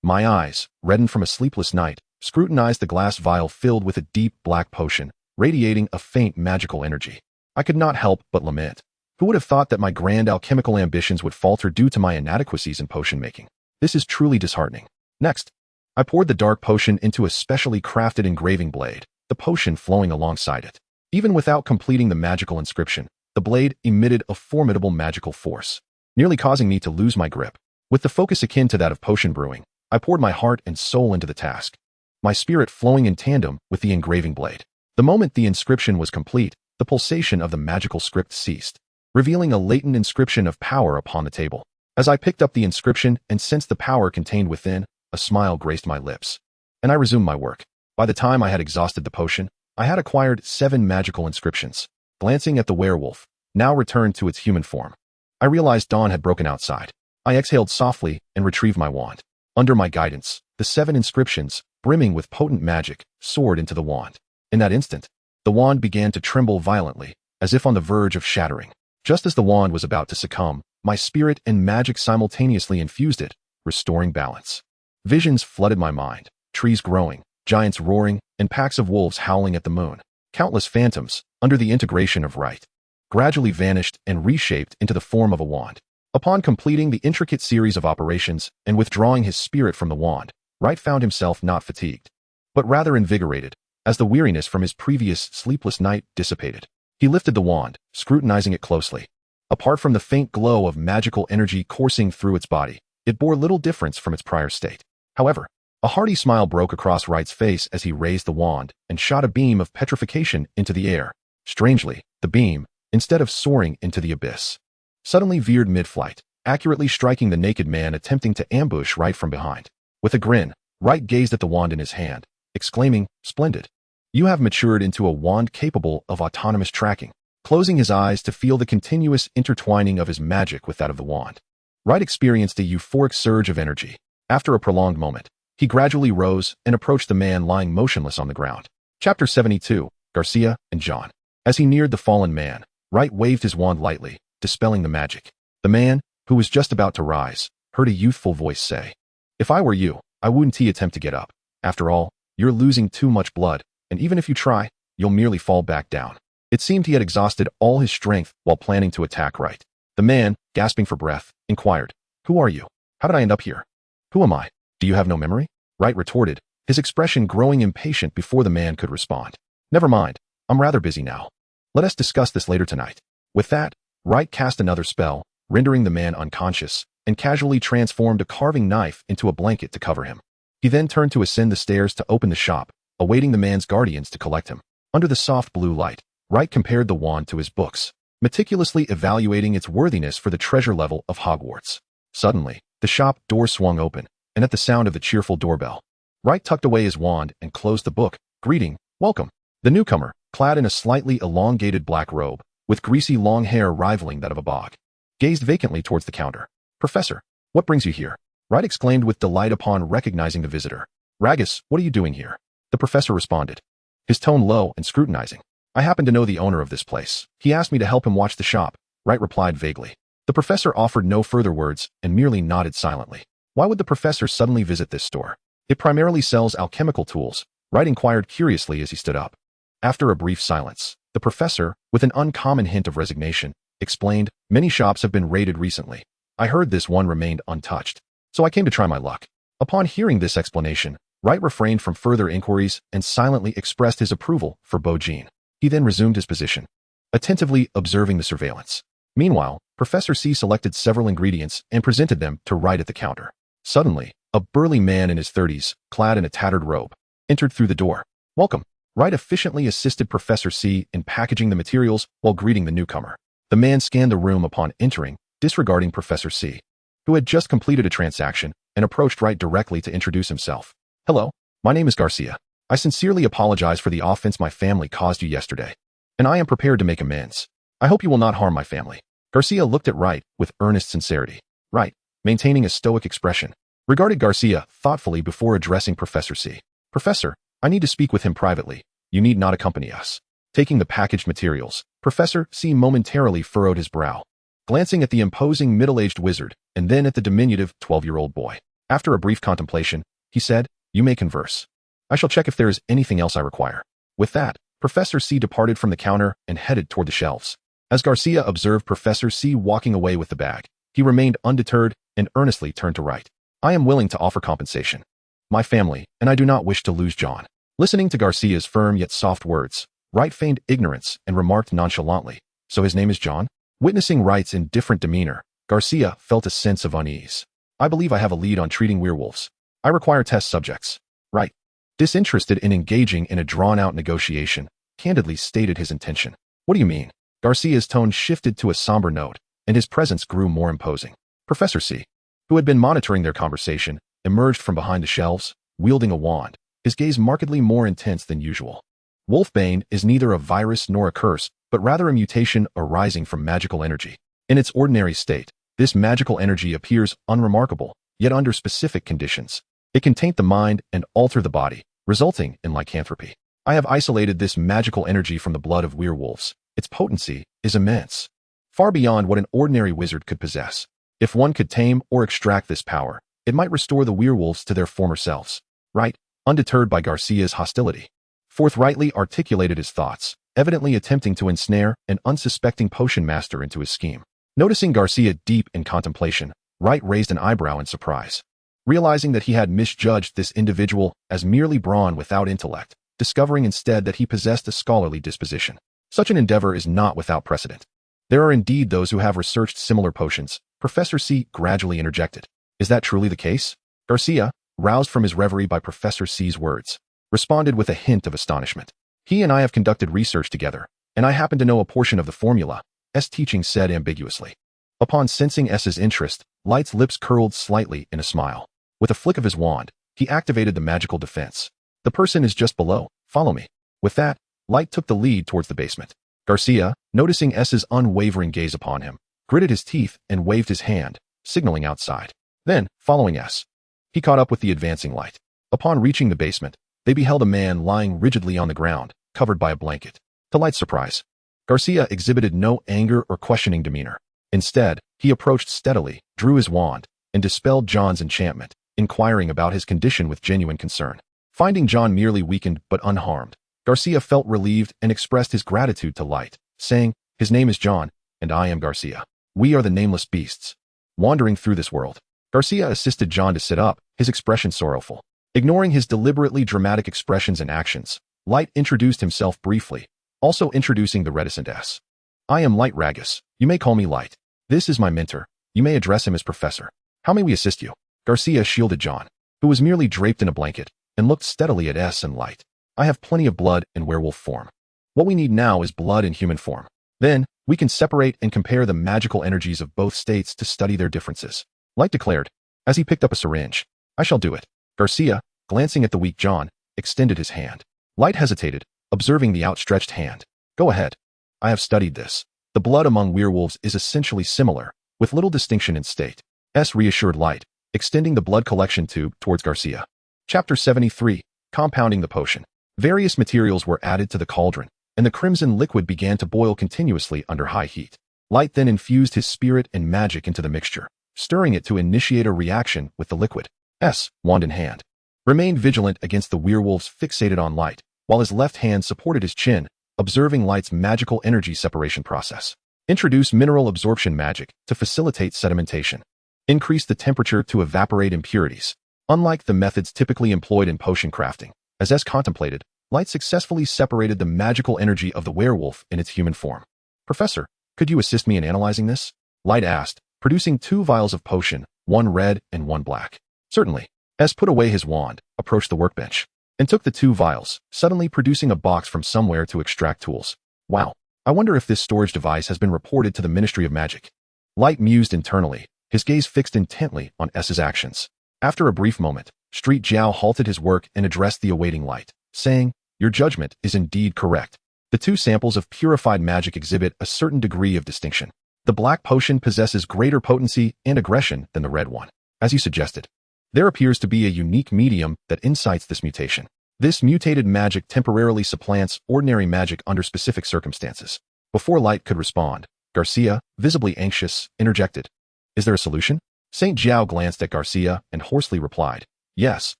My eyes, reddened from a sleepless night, scrutinized the glass vial filled with a deep black potion, radiating a faint magical energy. I could not help but lament. Who would have thought that my grand alchemical ambitions would falter due to my inadequacies in potion making? This is truly disheartening. Next, I poured the dark potion into a specially crafted engraving blade, the potion flowing alongside it. Even without completing the magical inscription, the blade emitted a formidable magical force, nearly causing me to lose my grip. With the focus akin to that of potion brewing, I poured my heart and soul into the task, my spirit flowing in tandem with the engraving blade. The moment the inscription was complete, the pulsation of the magical script ceased, revealing a latent inscription of power upon the table. As I picked up the inscription and sensed the power contained within, a smile graced my lips, and I resumed my work. By the time I had exhausted the potion, I had acquired 7 magical inscriptions. Glancing at the werewolf, now returned to its human form, I realized dawn had broken outside. I exhaled softly and retrieved my wand. Under my guidance, the 7 inscriptions, brimming with potent magic, soared into the wand. In that instant, the wand began to tremble violently, as if on the verge of shattering. Just as the wand was about to succumb, my spirit and magic simultaneously infused it, restoring balance. Visions flooded my mind, trees growing, giants roaring, and packs of wolves howling at the moon. Countless phantoms, under the integration of Right, gradually vanished and reshaped into the form of a wand. Upon completing the intricate series of operations and withdrawing his spirit from the wand, Right found himself not fatigued, but rather invigorated, as the weariness from his previous sleepless night dissipated. He lifted the wand, scrutinizing it closely. Apart from the faint glow of magical energy coursing through its body, it bore little difference from its prior state. However, a hearty smile broke across Wright's face as he raised the wand and shot a beam of petrification into the air. Strangely, the beam, instead of soaring into the abyss, suddenly veered mid-flight, accurately striking the naked man attempting to ambush Wright from behind. With a grin, Wright gazed at the wand in his hand, exclaiming, "Splendid. You have matured into a wand capable of autonomous tracking." Closing his eyes to feel the continuous intertwining of his magic with that of the wand, Wright experienced a euphoric surge of energy. After a prolonged moment, he gradually rose and approached the man lying motionless on the ground. Chapter 72, Garcia and John. As he neared the fallen man, Wright waved his wand lightly, dispelling the magic. The man, who was just about to rise, heard a youthful voice say, "If I were you, I wouldn't attempt to get up. After all, you're losing too much blood, and even if you try, you'll merely fall back down." It seemed he had exhausted all his strength while planning to attack Wright. The man, gasping for breath, inquired, "Who are you? How did I end up here? Who am I? Do you have no memory?" Wright retorted, his expression growing impatient before the man could respond. "Never mind, I'm rather busy now. Let us discuss this later tonight." With that, Wright cast another spell, rendering the man unconscious, and casually transformed a carving knife into a blanket to cover him. He then turned to ascend the stairs to open the shop, awaiting the man's guardians to collect him. Under the soft blue light, Wright compared the wand to his books, meticulously evaluating its worthiness for the treasure level of Hogwarts. Suddenly, the shop door swung open, and at the sound of the cheerful doorbell, Wright tucked away his wand and closed the book, greeting, "Welcome." The newcomer, clad in a slightly elongated black robe, with greasy long hair rivaling that of a bog, gazed vacantly towards the counter. "Professor, what brings you here?" Wright exclaimed with delight upon recognizing the visitor. "Ragus, what are you doing here?" The professor responded, his tone low and scrutinizing. "I happen to know the owner of this place. He asked me to help him watch the shop," Wright replied vaguely. The professor offered no further words and merely nodded silently. Why would the professor suddenly visit this store? It primarily sells alchemical tools, Wright inquired curiously as he stood up. After a brief silence, the professor, with an uncommon hint of resignation, explained, "Many shops have been raided recently. I heard this one remained untouched, so I came to try my luck." Upon hearing this explanation, Wright refrained from further inquiries and silently expressed his approval for Bo Jean. He then resumed his position, attentively observing the surveillance. Meanwhile, Professor C selected several ingredients and presented them to Wright at the counter. Suddenly, a burly man in his 30s, clad in a tattered robe, entered through the door. "Welcome." Wright efficiently assisted Professor C in packaging the materials while greeting the newcomer. The man scanned the room upon entering, disregarding Professor C, who had just completed a transaction, and approached Wright directly to introduce himself. "Hello, my name is Garcia. I sincerely apologize for the offense my family caused you yesterday, and I am prepared to make amends. I hope you will not harm my family." Garcia looked at Wright with earnest sincerity. Wright, maintaining a stoic expression, regarded Garcia thoughtfully before addressing Professor C. "Professor, I need to speak with him privately. You need not accompany us." Taking the packaged materials, Professor C momentarily furrowed his brow, glancing at the imposing middle-aged wizard and then at the diminutive 12-year-old boy. After a brief contemplation, he said, "You may converse. I shall check if there is anything else I require." With that, Professor C departed from the counter and headed toward the shelves. As Garcia observed Professor C walking away with the bag, he remained undeterred and earnestly turned to Wright. "I am willing to offer compensation. My family, and I do not wish to lose John." Listening to Garcia's firm yet soft words, Wright feigned ignorance and remarked nonchalantly, "So his name is John?" Witnessing Wright's indifferent demeanor, Garcia felt a sense of unease. "I believe I have a lead on treating werewolves. I require test subjects." Wright, disinterested in engaging in a drawn-out negotiation, candidly stated his intention. "What do you mean?" Garcia's tone shifted to a somber note, and his presence grew more imposing. Professor C, who had been monitoring their conversation, emerged from behind the shelves, wielding a wand, his gaze markedly more intense than usual. Wolfbane is neither a virus nor a curse, but rather a mutation arising from magical energy. In its ordinary state, this magical energy appears unremarkable, yet under specific conditions, it can taint the mind and alter the body, resulting in lycanthropy. I have isolated this magical energy from the blood of werewolves. Its potency is immense, far beyond what an ordinary wizard could possess. If one could tame or extract this power, it might restore the werewolves to their former selves. Wright, undeterred by Garcia's hostility, forthrightly articulated his thoughts, evidently attempting to ensnare an unsuspecting potion master into his scheme. Noticing Garcia deep in contemplation, Wright raised an eyebrow in surprise. Realizing that he had misjudged this individual as merely brawn without intellect, discovering instead that he possessed a scholarly disposition. Such an endeavor is not without precedent. There are indeed those who have researched similar potions, Professor C gradually interjected. Is that truly the case? Garcia, roused from his reverie by Professor C's words, responded with a hint of astonishment. He and I have conducted research together, and I happen to know a portion of the formula, S teaching said ambiguously. Upon sensing S's interest, Light's lips curled slightly in a smile. With a flick of his wand, he activated the magical defense. The person is just below. Follow me. With that, Light took the lead towards the basement. Garcia, noticing S's unwavering gaze upon him, gritted his teeth and waved his hand, signaling outside. Then, following S, he caught up with the advancing Light. Upon reaching the basement, they beheld a man lying rigidly on the ground, covered by a blanket. To Light's surprise, Garcia exhibited no anger or questioning demeanor. Instead, he approached steadily, drew his wand, and dispelled John's enchantment, inquiring about his condition with genuine concern. Finding John merely weakened but unharmed, Garcia felt relieved and expressed his gratitude to Light, saying, "His name is John, and I am Garcia. We are the nameless beasts, wandering through this world." Garcia assisted John to sit up, his expression sorrowful. Ignoring his deliberately dramatic expressions and actions, Light introduced himself briefly, also introducing the reticent S. "I am Light Largus. You may call me Light. This is my mentor. You may address him as Professor. How may we assist you?" Garcia shielded John, who was merely draped in a blanket, and looked steadily at S and Light. "I have plenty of blood in werewolf form. What we need now is blood in human form. Then, we can separate and compare the magical energies of both states to study their differences," Light declared, as he picked up a syringe. "I shall do it." Garcia, glancing at the weak John, extended his hand. Light hesitated, observing the outstretched hand. "Go ahead. I have studied this. The blood among werewolves is essentially similar, with little distinction in state." S reassured Light, extending the blood collection tube towards Garcia. Chapter 73, Compounding the Potion. Various materials were added to the cauldron, and the crimson liquid began to boil continuously under high heat. Light then infused his spirit and magic into the mixture, stirring it to initiate a reaction with the liquid. S, wand in hand, remained vigilant against the werewolves fixated on Light, while his left hand supported his chin, observing Light's magical energy separation process. Introduce mineral absorption magic to facilitate sedimentation. Increase the temperature to evaporate impurities. Unlike the methods typically employed in potion crafting, as S contemplated, Light successfully separated the magical energy of the werewolf in its human form. "Professor, could you assist me in analyzing this?" Light asked, producing 2 vials of potion, one red and one black. "Certainly." S put away his wand, approached the workbench, and took the 2 vials, suddenly producing a box from somewhere to extract tools. "Wow, I wonder if this storage device has been reported to the Ministry of Magic." Light mused internally, his gaze fixed intently on S's actions. After a brief moment, Street Jiao halted his work and addressed the awaiting Light, saying, "Your judgment is indeed correct. The 2 samples of purified magic exhibit a certain degree of distinction. The black potion possesses greater potency and aggression than the red one. As you suggested, there appears to be a unique medium that incites this mutation. This mutated magic temporarily supplants ordinary magic under specific circumstances." Before Light could respond, Garcia, visibly anxious, interjected, "Is there a solution?" St. Jiao glanced at Garcia and hoarsely replied, "Yes,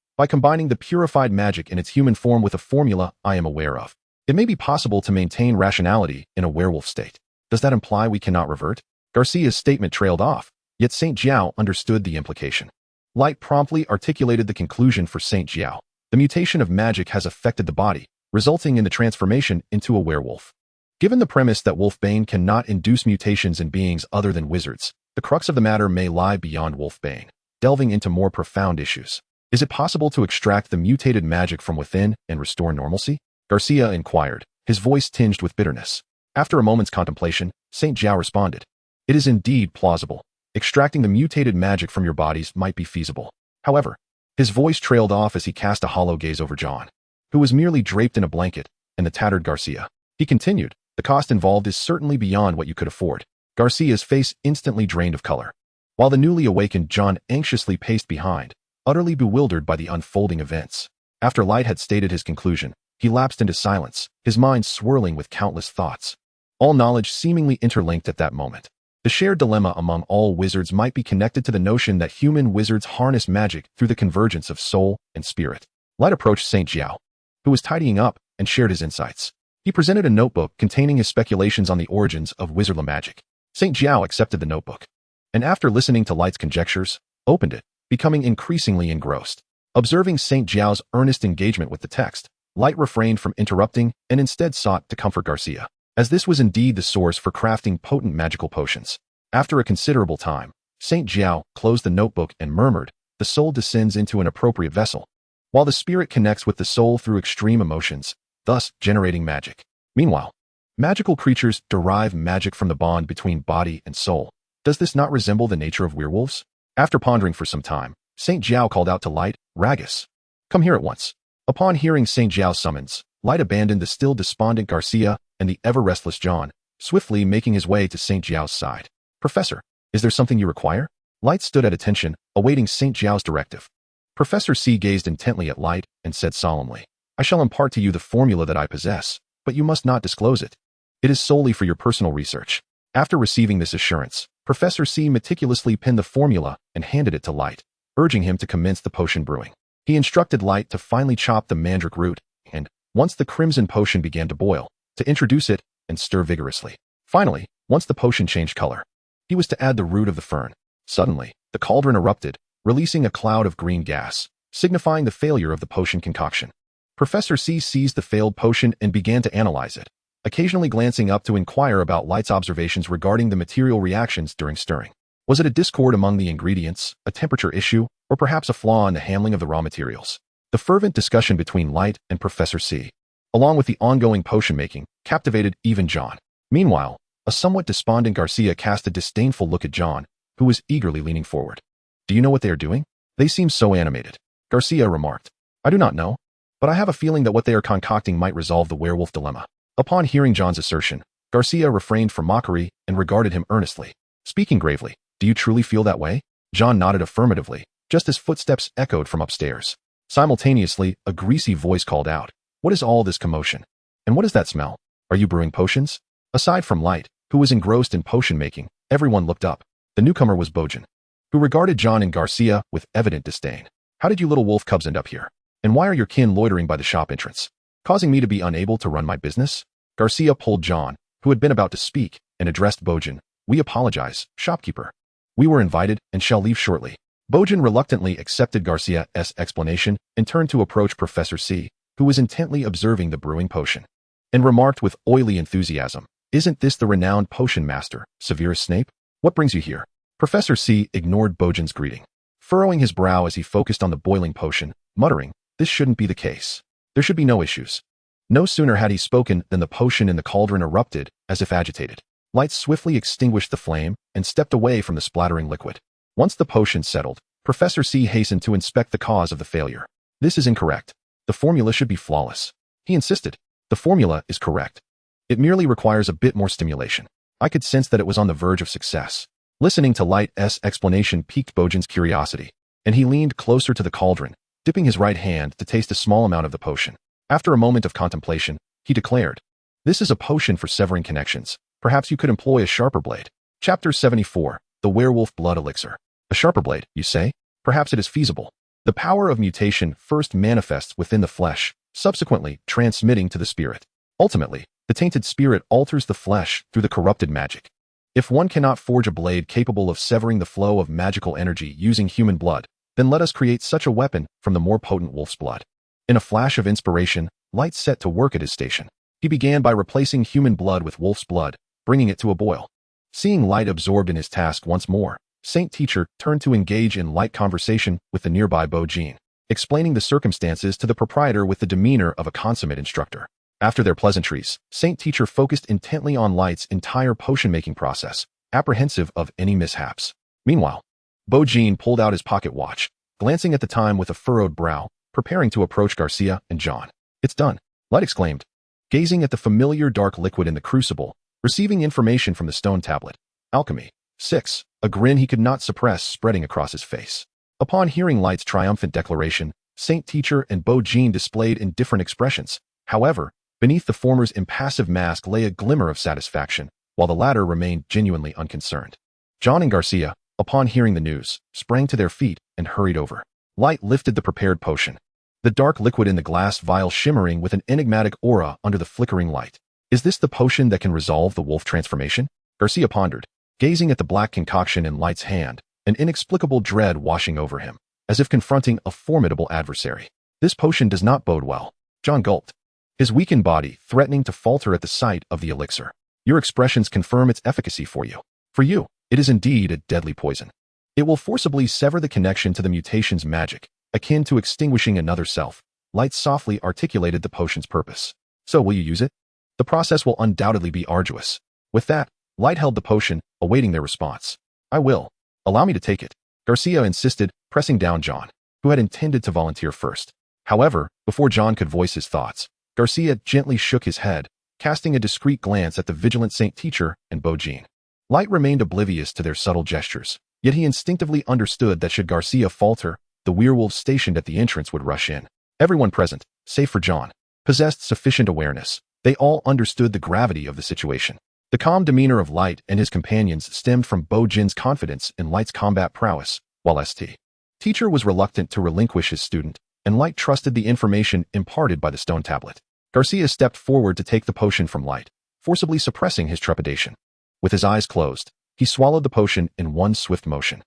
by combining the purified magic in its human form with a formula I am aware of. It may be possible to maintain rationality in a werewolf state. Does that imply we cannot revert?" Garcia's statement trailed off, yet St. Jiao understood the implication. Light promptly articulated the conclusion for St. Jiao. The mutation of magic has affected the body, resulting in the transformation into a werewolf. Given the premise that Wolfbane cannot induce mutations in beings other than wizards, the crux of the matter may lie beyond Wolfbane, delving into more profound issues. Is it possible to extract the mutated magic from within and restore normalcy? Garcia inquired, his voice tinged with bitterness. After a moment's contemplation, St. Jiao responded, "It is indeed plausible. Extracting the mutated magic from your bodies might be feasible. However," his voice trailed off as he cast a hollow gaze over John, who was merely draped in a blanket, and the tattered Garcia. He continued, "The cost involved is certainly beyond what you could afford." Garcia's face instantly drained of color, while the newly awakened John anxiously paced behind, utterly bewildered by the unfolding events. After Light had stated his conclusion, he lapsed into silence, his mind swirling with countless thoughts. All knowledge seemingly interlinked at that moment. The shared dilemma among all wizards might be connected to the notion that human wizards harness magic through the convergence of soul and spirit. Light approached St. Jiao, who was tidying up, and shared his insights. He presented a notebook containing his speculations on the origins of wizardly magic. St. Jiao accepted the notebook, and after listening to Light's conjectures, opened it, becoming increasingly engrossed. Observing St. Jiao's earnest engagement with the text, Light refrained from interrupting and instead sought to comfort Garcia, as this was indeed the source for crafting potent magical potions. After a considerable time, St. Jiao closed the notebook and murmured, "The soul descends into an appropriate vessel, while the spirit connects with the soul through extreme emotions, thus generating magic. Meanwhile, magical creatures derive magic from the bond between body and soul. Does this not resemble the nature of werewolves?" After pondering for some time, St. Jiao called out to Light Largus. Come here at once. Upon hearing St. Jiao's summons, Light abandoned the still despondent Garcia and the ever-restless John, swiftly making his way to St. Jiao's side. Professor, is there something you require? Light stood at attention, awaiting St. Jiao's directive. Professor C gazed intently at Light and said solemnly, I shall impart to you the formula that I possess, but you must not disclose it. It is solely for your personal research. After receiving this assurance, Professor C meticulously pinned the formula and handed it to Light, urging him to commence the potion brewing. He instructed Light to finely chop the mandrake root and, once the crimson potion began to boil, to introduce it and stir vigorously. Finally, once the potion changed color, he was to add the root of the fern. Suddenly, the cauldron erupted, releasing a cloud of green gas, signifying the failure of the potion concoction. Professor C seized the failed potion and began to analyze it, occasionally glancing up to inquire about Light's observations regarding the material reactions during stirring. Was it a discord among the ingredients, a temperature issue, or perhaps a flaw in the handling of the raw materials? The fervent discussion between Light and Professor C, along with the ongoing potion-making, captivated even John. Meanwhile, a somewhat despondent Garcia cast a disdainful look at John, who was eagerly leaning forward. Do you know what they are doing? They seem so animated. Garcia remarked. I do not know, but I have a feeling that what they are concocting might resolve the werewolf dilemma. Upon hearing John's assertion, Garcia refrained from mockery and regarded him earnestly. Speaking gravely, do you truly feel that way? John nodded affirmatively, just as footsteps echoed from upstairs. Simultaneously, a greasy voice called out, What is all this commotion? And what is that smell? Are you brewing potions? Aside from Light, who was engrossed in potion making, everyone looked up. The newcomer was Bojan, who regarded John and Garcia with evident disdain. How did you little wolf cubs end up here? And why are your kin loitering by the shop entrance, causing me to be unable to run my business? Garcia pulled John, who had been about to speak, and addressed Bojan. We apologize, shopkeeper. We were invited and shall leave shortly. Bojan reluctantly accepted Garcia's explanation and turned to approach Professor C, who was intently observing the brewing potion, and remarked with oily enthusiasm, Isn't this the renowned potion master, Severus Snape? What brings you here? Professor C ignored Bojan's greeting, furrowing his brow as he focused on the boiling potion, muttering, This shouldn't be the case. There should be no issues. No sooner had he spoken than the potion in the cauldron erupted, as if agitated. Light swiftly extinguished the flame and stepped away from the splattering liquid. Once the potion settled, Professor C hastened to inspect the cause of the failure. This is incorrect. The formula should be flawless. He insisted. The formula is correct. It merely requires a bit more stimulation. I could sense that it was on the verge of success. Listening to Light's explanation piqued Bojan's curiosity, and he leaned closer to the cauldron, dipping his right hand to taste a small amount of the potion. After a moment of contemplation, he declared, This is a potion for severing connections. Perhaps you could employ a sharper blade. Chapter 74, The Werewolf Blood Elixir. A sharper blade, you say? Perhaps it is feasible. The power of mutation first manifests within the flesh, subsequently transmitting to the spirit. Ultimately, the tainted spirit alters the flesh through the corrupted magic. If one cannot forge a blade capable of severing the flow of magical energy using human blood, then let us create such a weapon from the more potent wolf's blood. In a flash of inspiration, Light set to work at his station. He began by replacing human blood with wolf's blood, bringing it to a boil. Seeing Light absorbed in his task once more, Saint Teacher turned to engage in light conversation with the nearby Bojan, explaining the circumstances to the proprietor with the demeanor of a consummate instructor. After their pleasantries, Saint Teacher focused intently on Light's entire potion-making process, apprehensive of any mishaps. Meanwhile, Bojan pulled out his pocket watch, glancing at the time with a furrowed brow, preparing to approach Garcia and John. It's done, Light exclaimed, gazing at the familiar dark liquid in the crucible, receiving information from the stone tablet. Alchemy. 6. A grin he could not suppress spreading across his face. Upon hearing Light's triumphant declaration, Saint Teacher and Bojan displayed indifferent expressions. However, beneath the former's impassive mask lay a glimmer of satisfaction, while the latter remained genuinely unconcerned. John and Garcia, upon hearing the news, sprang to their feet and hurried over. Light lifted the prepared potion, the dark liquid in the glass vial shimmering with an enigmatic aura under the flickering light. Is this the potion that can resolve the wolf transformation? Garcia pondered, gazing at the black concoction in Light's hand, an inexplicable dread washing over him, as if confronting a formidable adversary. This potion does not bode well. John gulped, his weakened body threatening to falter at the sight of the elixir. Your expressions confirm its efficacy for you. For you, it is indeed a deadly poison. It will forcibly sever the connection to the mutation's magic, akin to extinguishing another self. Light softly articulated the potion's purpose. So will you use it? The process will undoubtedly be arduous. With that, Light held the potion, awaiting their response. I will. Allow me to take it. Garcia insisted, pressing down John, who had intended to volunteer first. However, before John could voice his thoughts, Garcia gently shook his head, casting a discreet glance at the vigilant Saint Teacher and Bo Jean. Light remained oblivious to their subtle gestures, yet he instinctively understood that should Garcia falter, the werewolves stationed at the entrance would rush in. Everyone present, save for John, possessed sufficient awareness. They all understood the gravity of the situation. The calm demeanor of Light and his companions stemmed from Bo Jin's confidence in Light's combat prowess, while St. Teacher was reluctant to relinquish his student, and Light trusted the information imparted by the stone tablet. Garcia stepped forward to take the potion from Light, forcibly suppressing his trepidation. With his eyes closed, he swallowed the potion in one swift motion.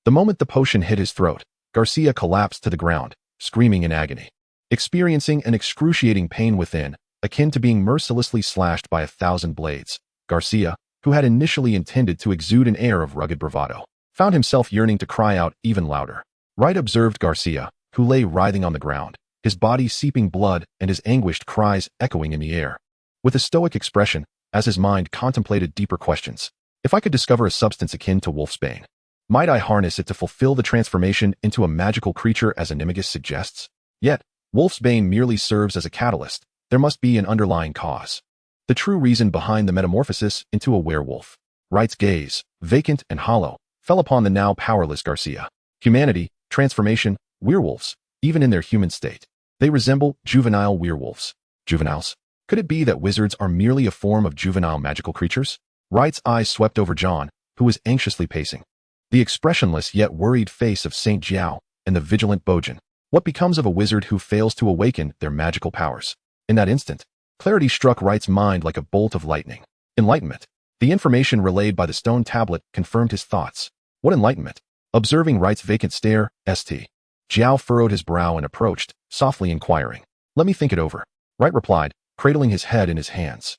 The moment the potion hit his throat, Garcia collapsed to the ground, screaming in agony, experiencing an excruciating pain within, akin to being mercilessly slashed by 1,000 blades. Garcia, who had initially intended to exude an air of rugged bravado, found himself yearning to cry out even louder. Wright observed Garcia, who lay writhing on the ground, his body seeping blood and his anguished cries echoing in the air. With a stoic expression, as his mind contemplated deeper questions. If I could discover a substance akin to Wolfsbane, might I harness it to fulfill the transformation into a magical creature as Animagus suggests? Yet, Wolfsbane merely serves as a catalyst. There must be an underlying cause. The true reason behind the metamorphosis into a werewolf. Wright's gaze, vacant and hollow, fell upon the now powerless Garcia. Humanity, transformation, werewolves, even in their human state. They resemble juvenile werewolves. Juveniles? Could it be that wizards are merely a form of juvenile magical creatures? Wright's eyes swept over John, who was anxiously pacing. The expressionless yet worried face of Saint Jiao and the vigilant Bo Jin. What becomes of a wizard who fails to awaken their magical powers? In that instant, clarity struck Wright's mind like a bolt of lightning. Enlightenment. The information relayed by the stone tablet confirmed his thoughts. What enlightenment? Observing Wright's vacant stare, St. Jiao furrowed his brow and approached, softly inquiring. Let me think it over. Wright replied, cradling his head in his hands.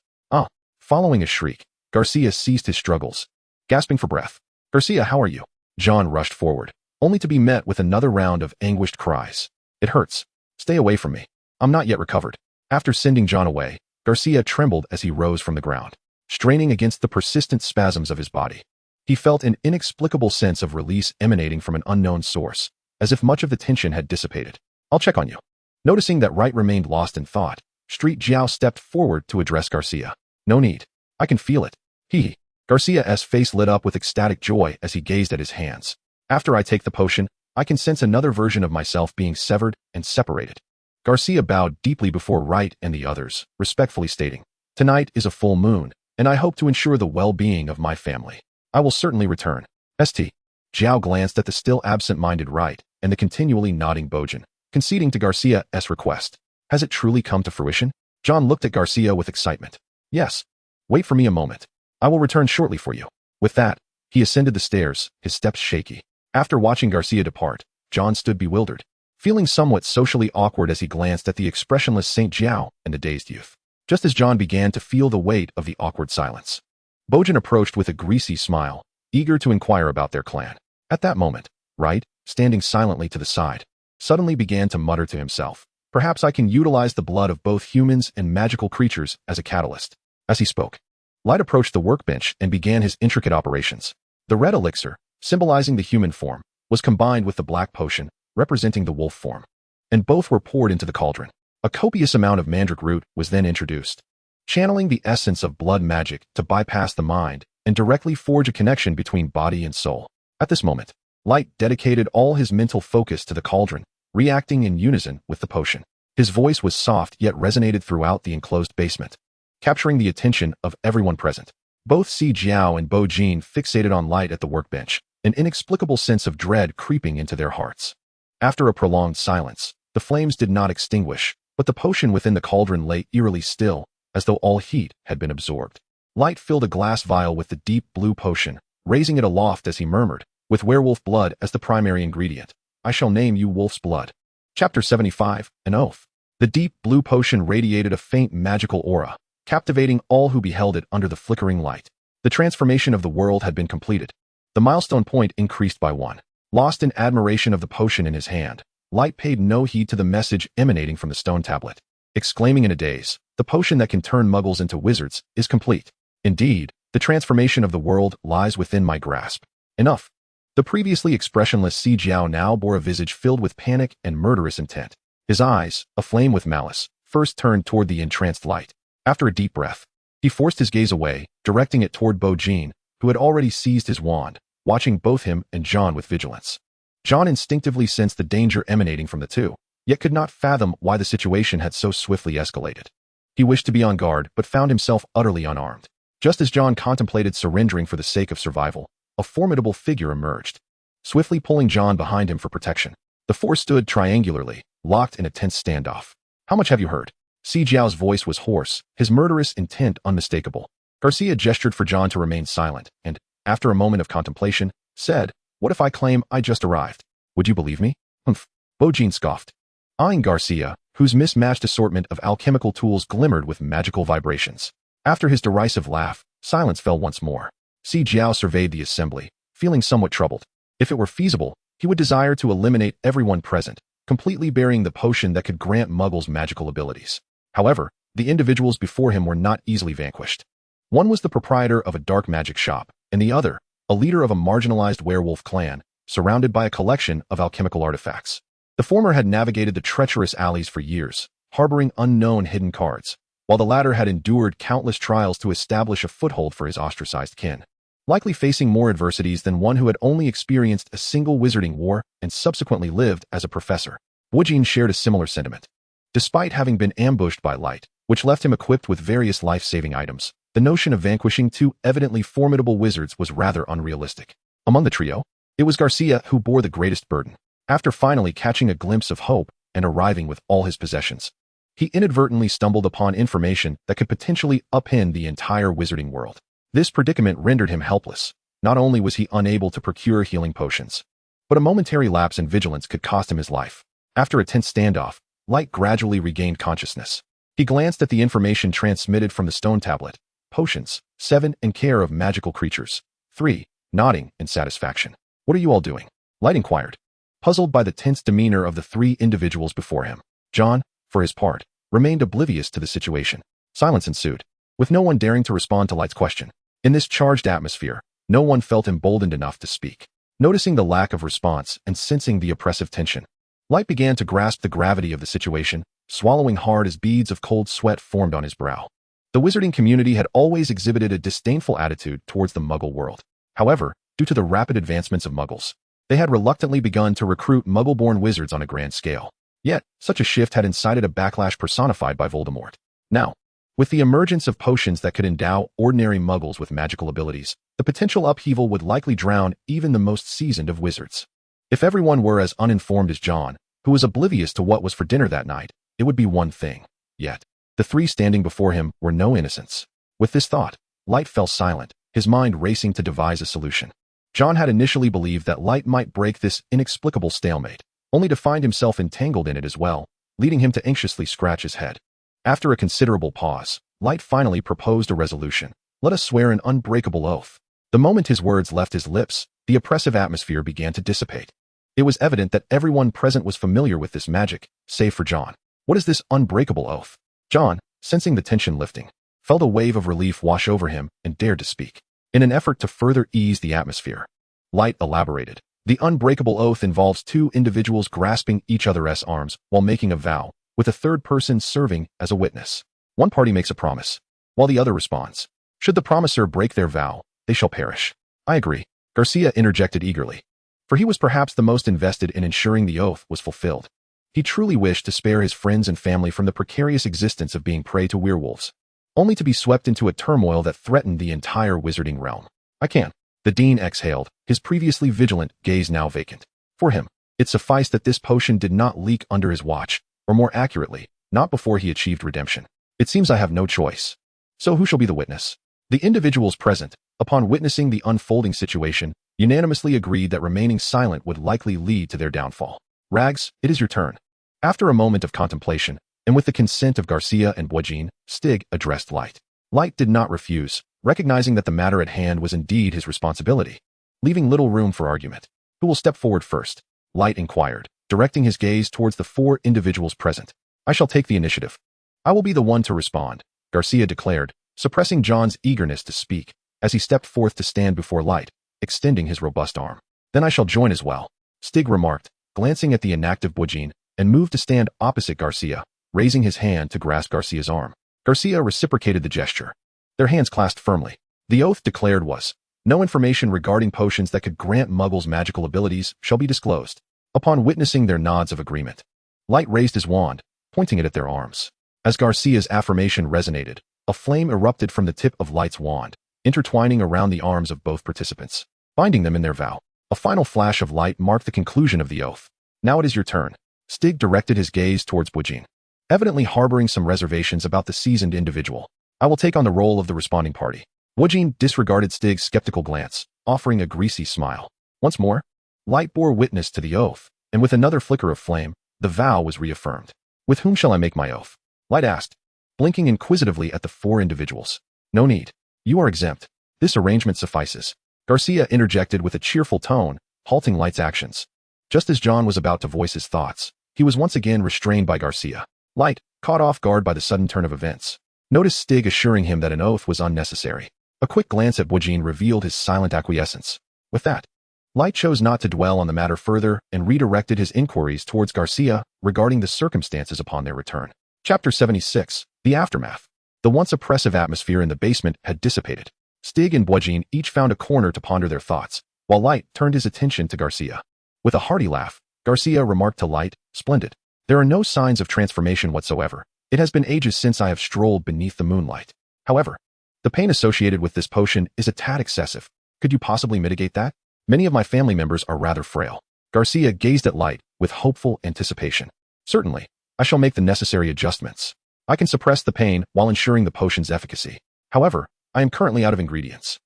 Following a shriek, Garcia ceased his struggles. Gasping for breath. Garcia, how are you? John rushed forward, only to be met with another round of anguished cries. It hurts. Stay away from me. I'm not yet recovered. After sending John away, Garcia trembled as he rose from the ground, straining against the persistent spasms of his body. He felt an inexplicable sense of release emanating from an unknown source, as if much of the tension had dissipated. I'll check on you. Noticing that Wright remained lost in thought, Street Jiao stepped forward to address Garcia. No need. I can feel it. Hee. Garcia's face lit up with ecstatic joy as he gazed at his hands. After I take the potion, I can sense another version of myself being severed and separated. Garcia bowed deeply before Wright and the others, respectfully stating, Tonight is a full moon, and I hope to ensure the well-being of my family. I will certainly return. St. Jiao glanced at the still absent-minded Wright and the continually nodding Bo Jin, conceding to Garcia's request. Has it truly come to fruition? John looked at Garcia with excitement. Yes. Wait for me a moment. I will return shortly for you. With that, he ascended the stairs, his steps shaky. After watching Garcia depart, John stood bewildered, feeling somewhat socially awkward as he glanced at the expressionless Saint Jiao and the dazed youth. Just as John began to feel the weight of the awkward silence, Bo Jin approached with a greasy smile, eager to inquire about their clan. At that moment, Wright, standing silently to the side, suddenly began to mutter to himself, Perhaps I can utilize the blood of both humans and magical creatures as a catalyst. As he spoke, Light approached the workbench and began his intricate operations. The red elixir, symbolizing the human form, was combined with the black potion, representing the wolf form, and both were poured into the cauldron. A copious amount of mandrake root was then introduced, channeling the essence of blood magic to bypass the mind and directly forge a connection between body and soul. At this moment, Light dedicated all his mental focus to the cauldron, reacting in unison with the potion. His voice was soft yet resonated throughout the enclosed basement, capturing the attention of everyone present. Both Si Jiao and Bo Jin fixated on Light at the workbench, an inexplicable sense of dread creeping into their hearts. After a prolonged silence, the flames did not extinguish, but the potion within the cauldron lay eerily still, as though all heat had been absorbed. Light filled a glass vial with the deep blue potion, raising it aloft as he murmured, with werewolf blood as the primary ingredient. I shall name you Wolf's Blood. Chapter 75, An Oath. The deep blue potion radiated a faint magical aura, captivating all who beheld it under the flickering light. The transformation of the world had been completed. The milestone point increased by 1. Lost in admiration of the potion in his hand, Light paid no heed to the message emanating from the stone tablet, exclaiming in a daze, the potion that can turn muggles into wizards is complete. Indeed, the transformation of the world lies within my grasp. Enough. The previously expressionless Si Jiao now bore a visage filled with panic and murderous intent. His eyes, aflame with malice, first turned toward the entranced Light. After a deep breath, he forced his gaze away, directing it toward Jean, who had already seized his wand, watching both him and John with vigilance. John instinctively sensed the danger emanating from the two, yet could not fathom why the situation had so swiftly escalated. He wished to be on guard, but found himself utterly unarmed. Just as John contemplated surrendering for the sake of survival, a formidable figure emerged, swiftly pulling John behind him for protection. The four stood triangularly, locked in a tense standoff. "How much have you heard?" Si Jiao's voice was hoarse, his murderous intent unmistakable. Garcia gestured for John to remain silent, and, after a moment of contemplation, said, "What if I claim I just arrived? Would you believe me?" "Humph," Jean scoffed, eyeing Garcia, whose mismatched assortment of alchemical tools glimmered with magical vibrations. After his derisive laugh, silence fell once more. Si Jiao surveyed the assembly, feeling somewhat troubled. If it were feasible, he would desire to eliminate everyone present, completely burying the potion that could grant Muggles magical abilities. However, the individuals before him were not easily vanquished. One was the proprietor of a dark magic shop, and the other, a leader of a marginalized werewolf clan, surrounded by a collection of alchemical artifacts. The former had navigated the treacherous alleys for years, harboring unknown hidden cards, while the latter had endured countless trials to establish a foothold for his ostracized kin, likely facing more adversities than one who had only experienced a single wizarding war and subsequently lived as a professor. Jean shared a similar sentiment. Despite having been ambushed by Light, which left him equipped with various life-saving items, the notion of vanquishing two evidently formidable wizards was rather unrealistic. Among the trio, it was Garcia who bore the greatest burden. After finally catching a glimpse of hope and arriving with all his possessions, he inadvertently stumbled upon information that could potentially upend the entire wizarding world. This predicament rendered him helpless. Not only was he unable to procure healing potions, but a momentary lapse in vigilance could cost him his life. After a tense standoff, Light gradually regained consciousness. He glanced at the information transmitted from the stone tablet. Potions, 7 in care of magical creatures. 3, nodding in satisfaction. "What are you all doing?" Light inquired, puzzled by the tense demeanor of the three individuals before him. John, for his part, remained oblivious to the situation. Silence ensued, with no one daring to respond to Light's question. In this charged atmosphere, no one felt emboldened enough to speak. Noticing the lack of response and sensing the oppressive tension, Light began to grasp the gravity of the situation, swallowing hard as beads of cold sweat formed on his brow. The wizarding community had always exhibited a disdainful attitude towards the Muggle world. However, due to the rapid advancements of Muggles, they had reluctantly begun to recruit Muggle-born wizards on a grand scale. Yet, such a shift had incited a backlash personified by Voldemort. Now, with the emergence of potions that could endow ordinary Muggles with magical abilities, the potential upheaval would likely drown even the most seasoned of wizards. If everyone were as uninformed as John, who was oblivious to what was for dinner that night, it would be one thing. Yet, the three standing before him were no innocents. With this thought, Light fell silent, his mind racing to devise a solution. John had initially believed that Light might break this inexplicable stalemate, only to find himself entangled in it as well, leading him to anxiously scratch his head. After a considerable pause, Light finally proposed a resolution. "Let us swear an unbreakable oath." The moment his words left his lips, the oppressive atmosphere began to dissipate. It was evident that everyone present was familiar with this magic, save for John. "What is this unbreakable oath?" John, sensing the tension lifting, felt a wave of relief wash over him and dared to speak. In an effort to further ease the atmosphere, Light elaborated. "The unbreakable oath involves two individuals grasping each other's arms while making a vow, with a third person serving as a witness. One party makes a promise, while the other responds. Should the promiser break their vow, they shall perish." "I agree," Garcia interjected eagerly, for he was perhaps the most invested in ensuring the oath was fulfilled. He truly wished to spare his friends and family from the precarious existence of being prey to werewolves, only to be swept into a turmoil that threatened the entire wizarding realm. "I can." The dean exhaled, his previously vigilant gaze now vacant. For him, it sufficed that this potion did not leak under his watch, or more accurately, not before he achieved redemption. "It seems I have no choice. So who shall be the witness?" The individuals present, upon witnessing the unfolding situation, unanimously agreed that remaining silent would likely lead to their downfall. "Rags, it is your turn." After a moment of contemplation, and with the consent of Garcia and Jean, Stig addressed Light. Light did not refuse, recognizing that the matter at hand was indeed his responsibility, leaving little room for argument. "Who will step forward first?" Light inquired, directing his gaze towards the four individuals present. "I shall take the initiative." "I will be the one to respond," Garcia declared, suppressing John's eagerness to speak, as he stepped forth to stand before Light, extending his robust arm. Then I shall join as well, Stig remarked, glancing at the inactive Bujin, and moved to stand opposite Garcia, raising his hand to grasp Garcia's arm. Garcia reciprocated the gesture. Their hands clasped firmly. The oath declared was, "No information regarding potions that could grant muggles magical abilities shall be disclosed." Upon witnessing their nods of agreement, Light raised his wand, pointing it at their arms. As Garcia's affirmation resonated, a flame erupted from the tip of Light's wand, intertwining around the arms of both participants, binding them in their vow. A final flash of light marked the conclusion of the oath. "Now it is your turn." Stig directed his gaze towards Bujin, evidently harboring some reservations about the seasoned individual. "I will take on the role of the responding party." Bujin disregarded Stig's skeptical glance, offering a greasy smile. Once more, Light bore witness to the oath, and with another flicker of flame, the vow was reaffirmed. "With whom shall I make my oath?" Light asked, blinking inquisitively at the four individuals. "No need. You are exempt. This arrangement suffices," Garcia interjected with a cheerful tone, halting Light's actions. Just as John was about to voice his thoughts, he was once again restrained by Garcia. Light, caught off guard by the sudden turn of events, noticed Stig assuring him that an oath was unnecessary. A quick glance at Bujin revealed his silent acquiescence. With that, Light chose not to dwell on the matter further and redirected his inquiries towards Garcia regarding the circumstances upon their return. Chapter 76, The Aftermath. The once oppressive atmosphere in the basement had dissipated. Stig and Bujin each found a corner to ponder their thoughts, while Light turned his attention to Garcia. With a hearty laugh, Garcia remarked to Light, "Splendid. There are no signs of transformation whatsoever. It has been ages since I have strolled beneath the moonlight. However, the pain associated with this potion is a tad excessive. Could you possibly mitigate that? Many of my family members are rather frail." Garcia gazed at Light with hopeful anticipation. "Certainly, I shall make the necessary adjustments. I can suppress the pain while ensuring the potion's efficacy. However, I am currently out of ingredients.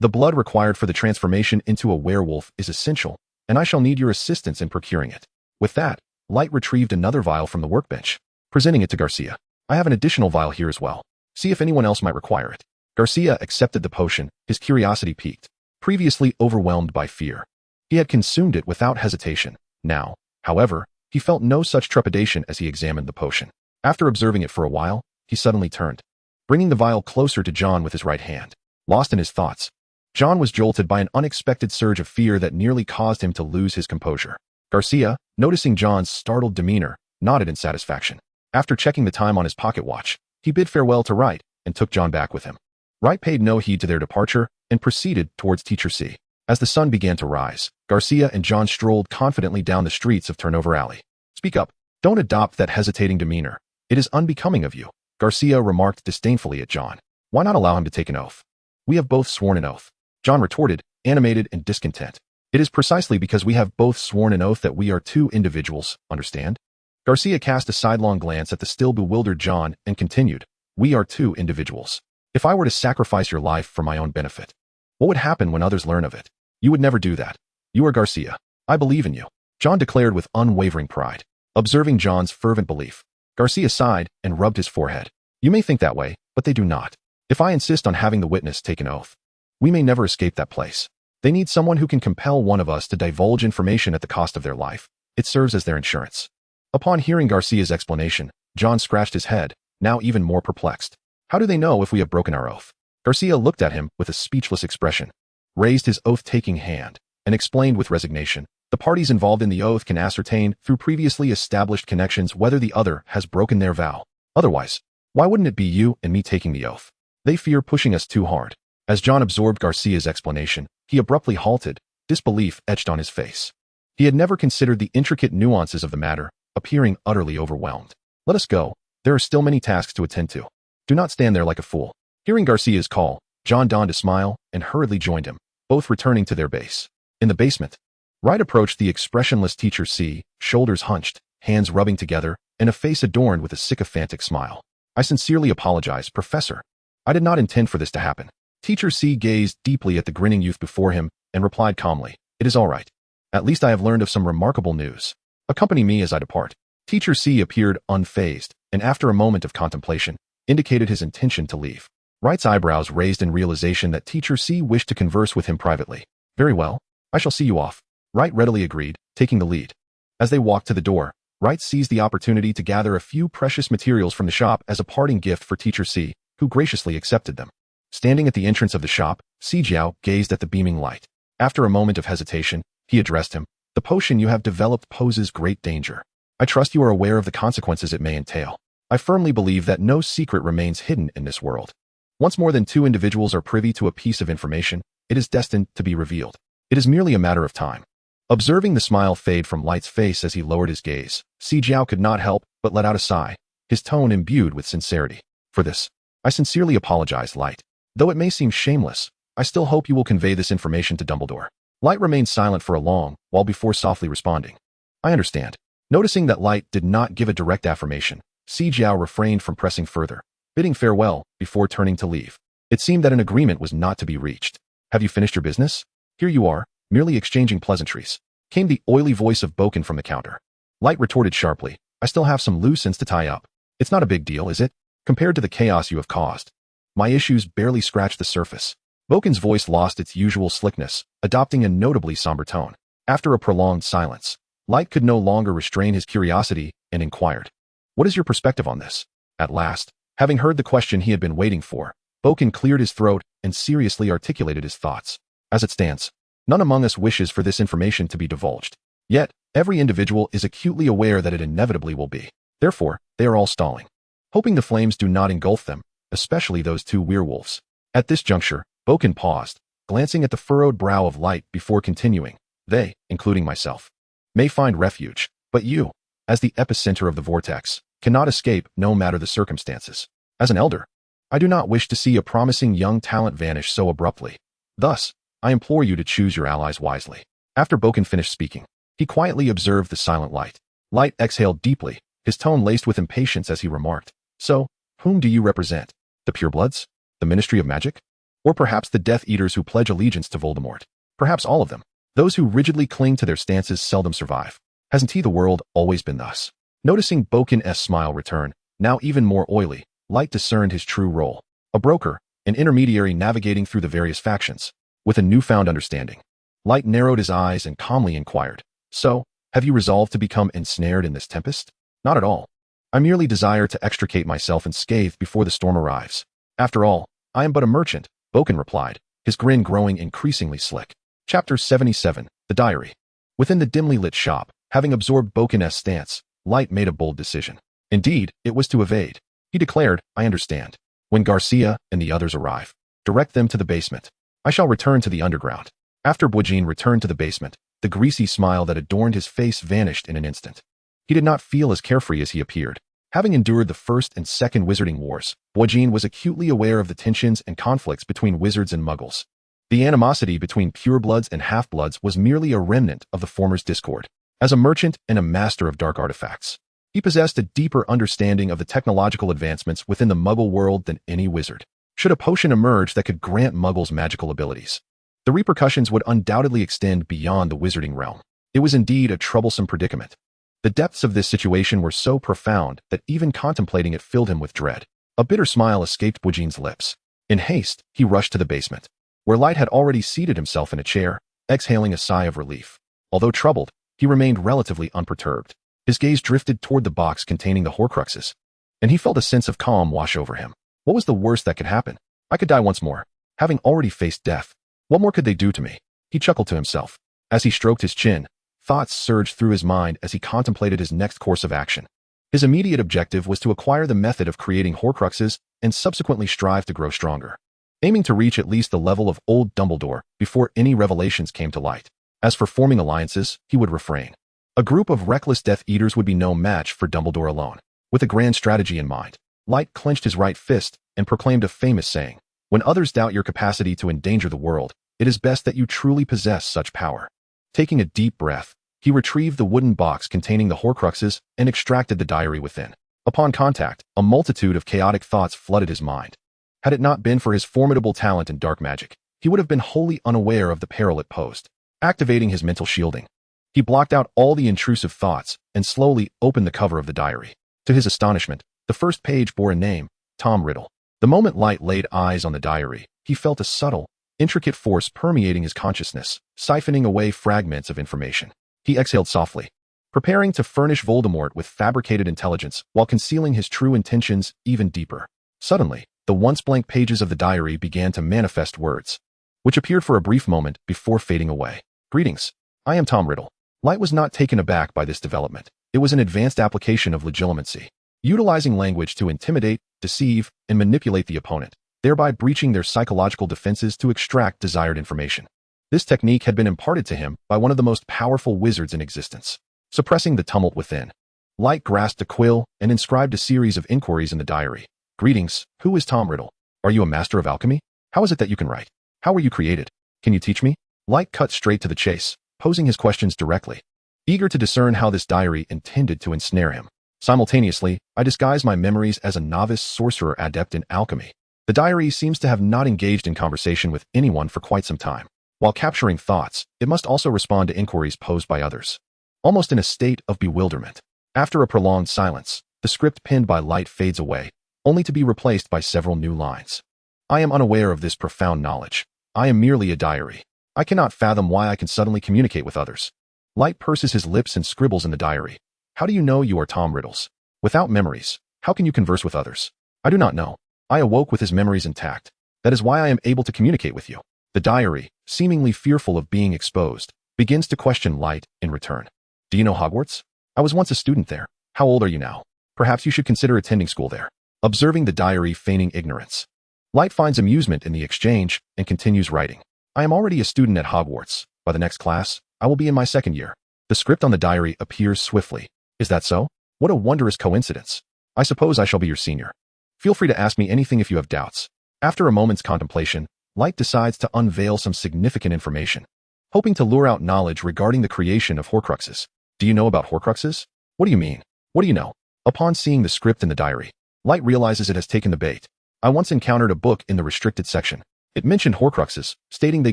The blood required for the transformation into a werewolf is essential, and I shall need your assistance in procuring it." With that, Light retrieved another vial from the workbench, presenting it to Garcia. "I have an additional vial here as well. See if anyone else might require it." Garcia accepted the potion, his curiosity piqued. Previously overwhelmed by fear, he had consumed it without hesitation. Now, however, he felt no such trepidation as he examined the potion. After observing it for a while, he suddenly turned, bringing the vial closer to John with his right hand. Lost in his thoughts, John was jolted by an unexpected surge of fear that nearly caused him to lose his composure. Garcia, noticing John's startled demeanor, nodded in satisfaction. After checking the time on his pocket watch, he bid farewell to Wright and took John back with him. Wright paid no heed to their departure and proceeded towards Teacher C. As the sun began to rise, Garcia and John strolled confidently down the streets of Turnover Alley. "Speak up. Don't adopt that hesitating demeanor. It is unbecoming of you," Garcia remarked disdainfully at John. "Why not allow him to take an oath?" "We have both sworn an oath," John retorted, animated and discontent. "It is precisely because we have both sworn an oath that we are two individuals, understand?" Garcia cast a sidelong glance at the still bewildered John and continued, "We are two individuals. If I were to sacrifice your life for my own benefit, what would happen when others learn of it? You would never do that. You are Garcia. I believe in you," John declared with unwavering pride. Observing John's fervent belief, Garcia sighed and rubbed his forehead. "You may think that way, but they do not. If I insist on having the witness take an oath, we may never escape that place. They need someone who can compel one of us to divulge information at the cost of their life. It serves as their insurance." Upon hearing Garcia's explanation, John scratched his head, now even more perplexed. "How do they know if we have broken our oath?" Garcia looked at him with a speechless expression, raised his oath-taking hand, and explained with resignation, "The parties involved in the oath can ascertain through previously established connections whether the other has broken their vow. Otherwise, why wouldn't it be you and me taking the oath? They fear pushing us too hard." As John absorbed Garcia's explanation, he abruptly halted, disbelief etched on his face. He had never considered the intricate nuances of the matter, appearing utterly overwhelmed. "Let us go. There are still many tasks to attend to. Do not stand there like a fool." Hearing Garcia's call, John donned a smile and hurriedly joined him, both returning to their base. In the basement, Wright approached the expressionless Teacher C, shoulders hunched, hands rubbing together, and a face adorned with a sycophantic smile. "I sincerely apologize, Professor. I did not intend for this to happen." Teacher C gazed deeply at the grinning youth before him and replied calmly, "It is all right. At least I have learned of some remarkable news. Accompany me as I depart." Teacher C appeared unfazed, and after a moment of contemplation, indicated his intention to leave. Wright's eyebrows raised in realization that Teacher C wished to converse with him privately. "Very well, I shall see you off." Wright readily agreed, taking the lead. As they walked to the door, Wright seized the opportunity to gather a few precious materials from the shop as a parting gift for Teacher C, who graciously accepted them. Standing at the entrance of the shop, Si Jiao gazed at the beaming light. After a moment of hesitation, he addressed him. The potion you have developed poses great danger. I trust you are aware of the consequences it may entail. I firmly believe that no secret remains hidden in this world. Once more than two individuals are privy to a piece of information, it is destined to be revealed. It is merely a matter of time. Observing the smile fade from Light's face as he lowered his gaze, Si Jiao could not help but let out a sigh, his tone imbued with sincerity. For this, I sincerely apologize, Light. Though it may seem shameless, I still hope you will convey this information to Dumbledore. Light remained silent for a long while before softly responding. I understand. Noticing that Light did not give a direct affirmation, Si Jiao refrained from pressing further, bidding farewell before turning to leave. It seemed that an agreement was not to be reached. Have you finished your business? Here you are, merely exchanging pleasantries, came the oily voice of Boken from the counter. Light retorted sharply, I still have some loose ends to tie up. It's not a big deal, is it? Compared to the chaos you have caused. My issues barely scratch the surface. Boken's voice lost its usual slickness, adopting a notably somber tone. After a prolonged silence, Light could no longer restrain his curiosity and inquired, what is your perspective on this? At last, having heard the question he had been waiting for, Boken cleared his throat and seriously articulated his thoughts. As it stands, none among us wishes for this information to be divulged. Yet, every individual is acutely aware that it inevitably will be. Therefore, they are all stalling, hoping the flames do not engulf them, especially those two werewolves. At this juncture, Boken paused, glancing at the furrowed brow of Light before continuing. They, including myself, may find refuge, but you, as the epicenter of the vortex, cannot escape no matter the circumstances. As an elder, I do not wish to see a promising young talent vanish so abruptly. Thus, I implore you to choose your allies wisely. After Boken finished speaking, he quietly observed the silent Light. Light exhaled deeply, his tone laced with impatience as he remarked, so, whom do you represent? The purebloods? The Ministry of Magic? Or perhaps the Death Eaters who pledge allegiance to Voldemort? Perhaps all of them. Those who rigidly cling to their stances seldom survive. Hasn't the world always been thus? Noticing Boken's smile return, now even more oily, Light discerned his true role. A broker, an intermediary navigating through the various factions. With a newfound understanding, Light narrowed his eyes and calmly inquired, so, have you resolved to become ensnared in this tempest? Not at all. I merely desire to extricate myself unscathed before the storm arrives. After all, I am but a merchant, Boken replied, his grin growing increasingly slick. Chapter 77, The Diary. Within the dimly lit shop, having absorbed Boken's stance, Light made a bold decision. Indeed, it was to evade. He declared, I understand. When Garcia and the others arrive, direct them to the basement. I shall return to the underground. After Boujin returned to the basement, the greasy smile that adorned his face vanished in an instant. He did not feel as carefree as he appeared. Having endured the First and Second Wizarding Wars, Boujin was acutely aware of the tensions and conflicts between wizards and muggles. The animosity between purebloods and half-bloods was merely a remnant of the former's discord. As a merchant and a master of dark artifacts, he possessed a deeper understanding of the technological advancements within the muggle world than any wizard. Should a potion emerge that could grant muggles magical abilities, the repercussions would undoubtedly extend beyond the wizarding realm. It was indeed a troublesome predicament. The depths of this situation were so profound that even contemplating it filled him with dread. A bitter smile escaped Boujin's lips. In haste, he rushed to the basement, where Light had already seated himself in a chair, exhaling a sigh of relief. Although troubled, he remained relatively unperturbed. His gaze drifted toward the box containing the Horcruxes, and he felt a sense of calm wash over him. What was the worst that could happen? I could die once more, having already faced death. What more could they do to me? He chuckled to himself. As he stroked his chin, thoughts surged through his mind as he contemplated his next course of action. His immediate objective was to acquire the method of creating Horcruxes and subsequently strive to grow stronger, aiming to reach at least the level of old Dumbledore before any revelations came to light. As for forming alliances, he would refrain. A group of reckless Death Eaters would be no match for Dumbledore alone. With a grand strategy in mind, Light clenched his right fist and proclaimed a famous saying, when others doubt your capacity to endanger the world, it is best that you truly possess such power. Taking a deep breath, he retrieved the wooden box containing the Horcruxes and extracted the diary within. Upon contact, a multitude of chaotic thoughts flooded his mind. Had it not been for his formidable talent in dark magic, he would have been wholly unaware of the peril it posed. Activating his mental shielding, he blocked out all the intrusive thoughts and slowly opened the cover of the diary. To his astonishment, the first page bore a name, Tom Riddle. The moment Light laid eyes on the diary, he felt a subtle, intricate force permeating his consciousness, siphoning away fragments of information. He exhaled softly, preparing to furnish Voldemort with fabricated intelligence while concealing his true intentions even deeper. Suddenly, the once blank pages of the diary began to manifest words, which appeared for a brief moment before fading away. Greetings. I am Tom Riddle. Light was not taken aback by this development. It was an advanced application of legilimency, utilizing language to intimidate, deceive, and manipulate the opponent, thereby breaching their psychological defenses to extract desired information. This technique had been imparted to him by one of the most powerful wizards in existence, suppressing the tumult within. Light grasped a quill and inscribed a series of inquiries in the diary. Greetings, who is Tom Riddle? Are you a master of alchemy? How is it that you can write? How were you created? Can you teach me? Light cut straight to the chase, posing his questions directly, eager to discern how this diary intended to ensnare him. Simultaneously, I disguise my memories as a novice sorcerer adept in alchemy. The diary seems to have not engaged in conversation with anyone for quite some time. While capturing thoughts, it must also respond to inquiries posed by others, almost in a state of bewilderment. After a prolonged silence, the script penned by Light fades away, only to be replaced by several new lines. I am unaware of this profound knowledge. I am merely a diary. I cannot fathom why I can suddenly communicate with others. Light purses his lips and scribbles in the diary. How do you know you are Tom Riddles? Without memories, how can you converse with others? I do not know. I awoke with his memories intact. That is why I am able to communicate with you. The diary, seemingly fearful of being exposed, begins to question Light in return. Do you know Hogwarts? I was once a student there. How old are you now? Perhaps you should consider attending school there. Observing the diary, feigning ignorance, Light finds amusement in the exchange and continues writing. I am already a student at Hogwarts. By the next class, I will be in my second year. The script on the diary appears swiftly. Is that so? What a wondrous coincidence. I suppose I shall be your senior. Feel free to ask me anything if you have doubts. After a moment's contemplation, Light decides to unveil some significant information, hoping to lure out knowledge regarding the creation of Horcruxes. Do you know about Horcruxes? What do you mean? What do you know? Upon seeing the script in the diary, Light realizes it has taken the bait. I once encountered a book in the restricted section. It mentioned Horcruxes, stating they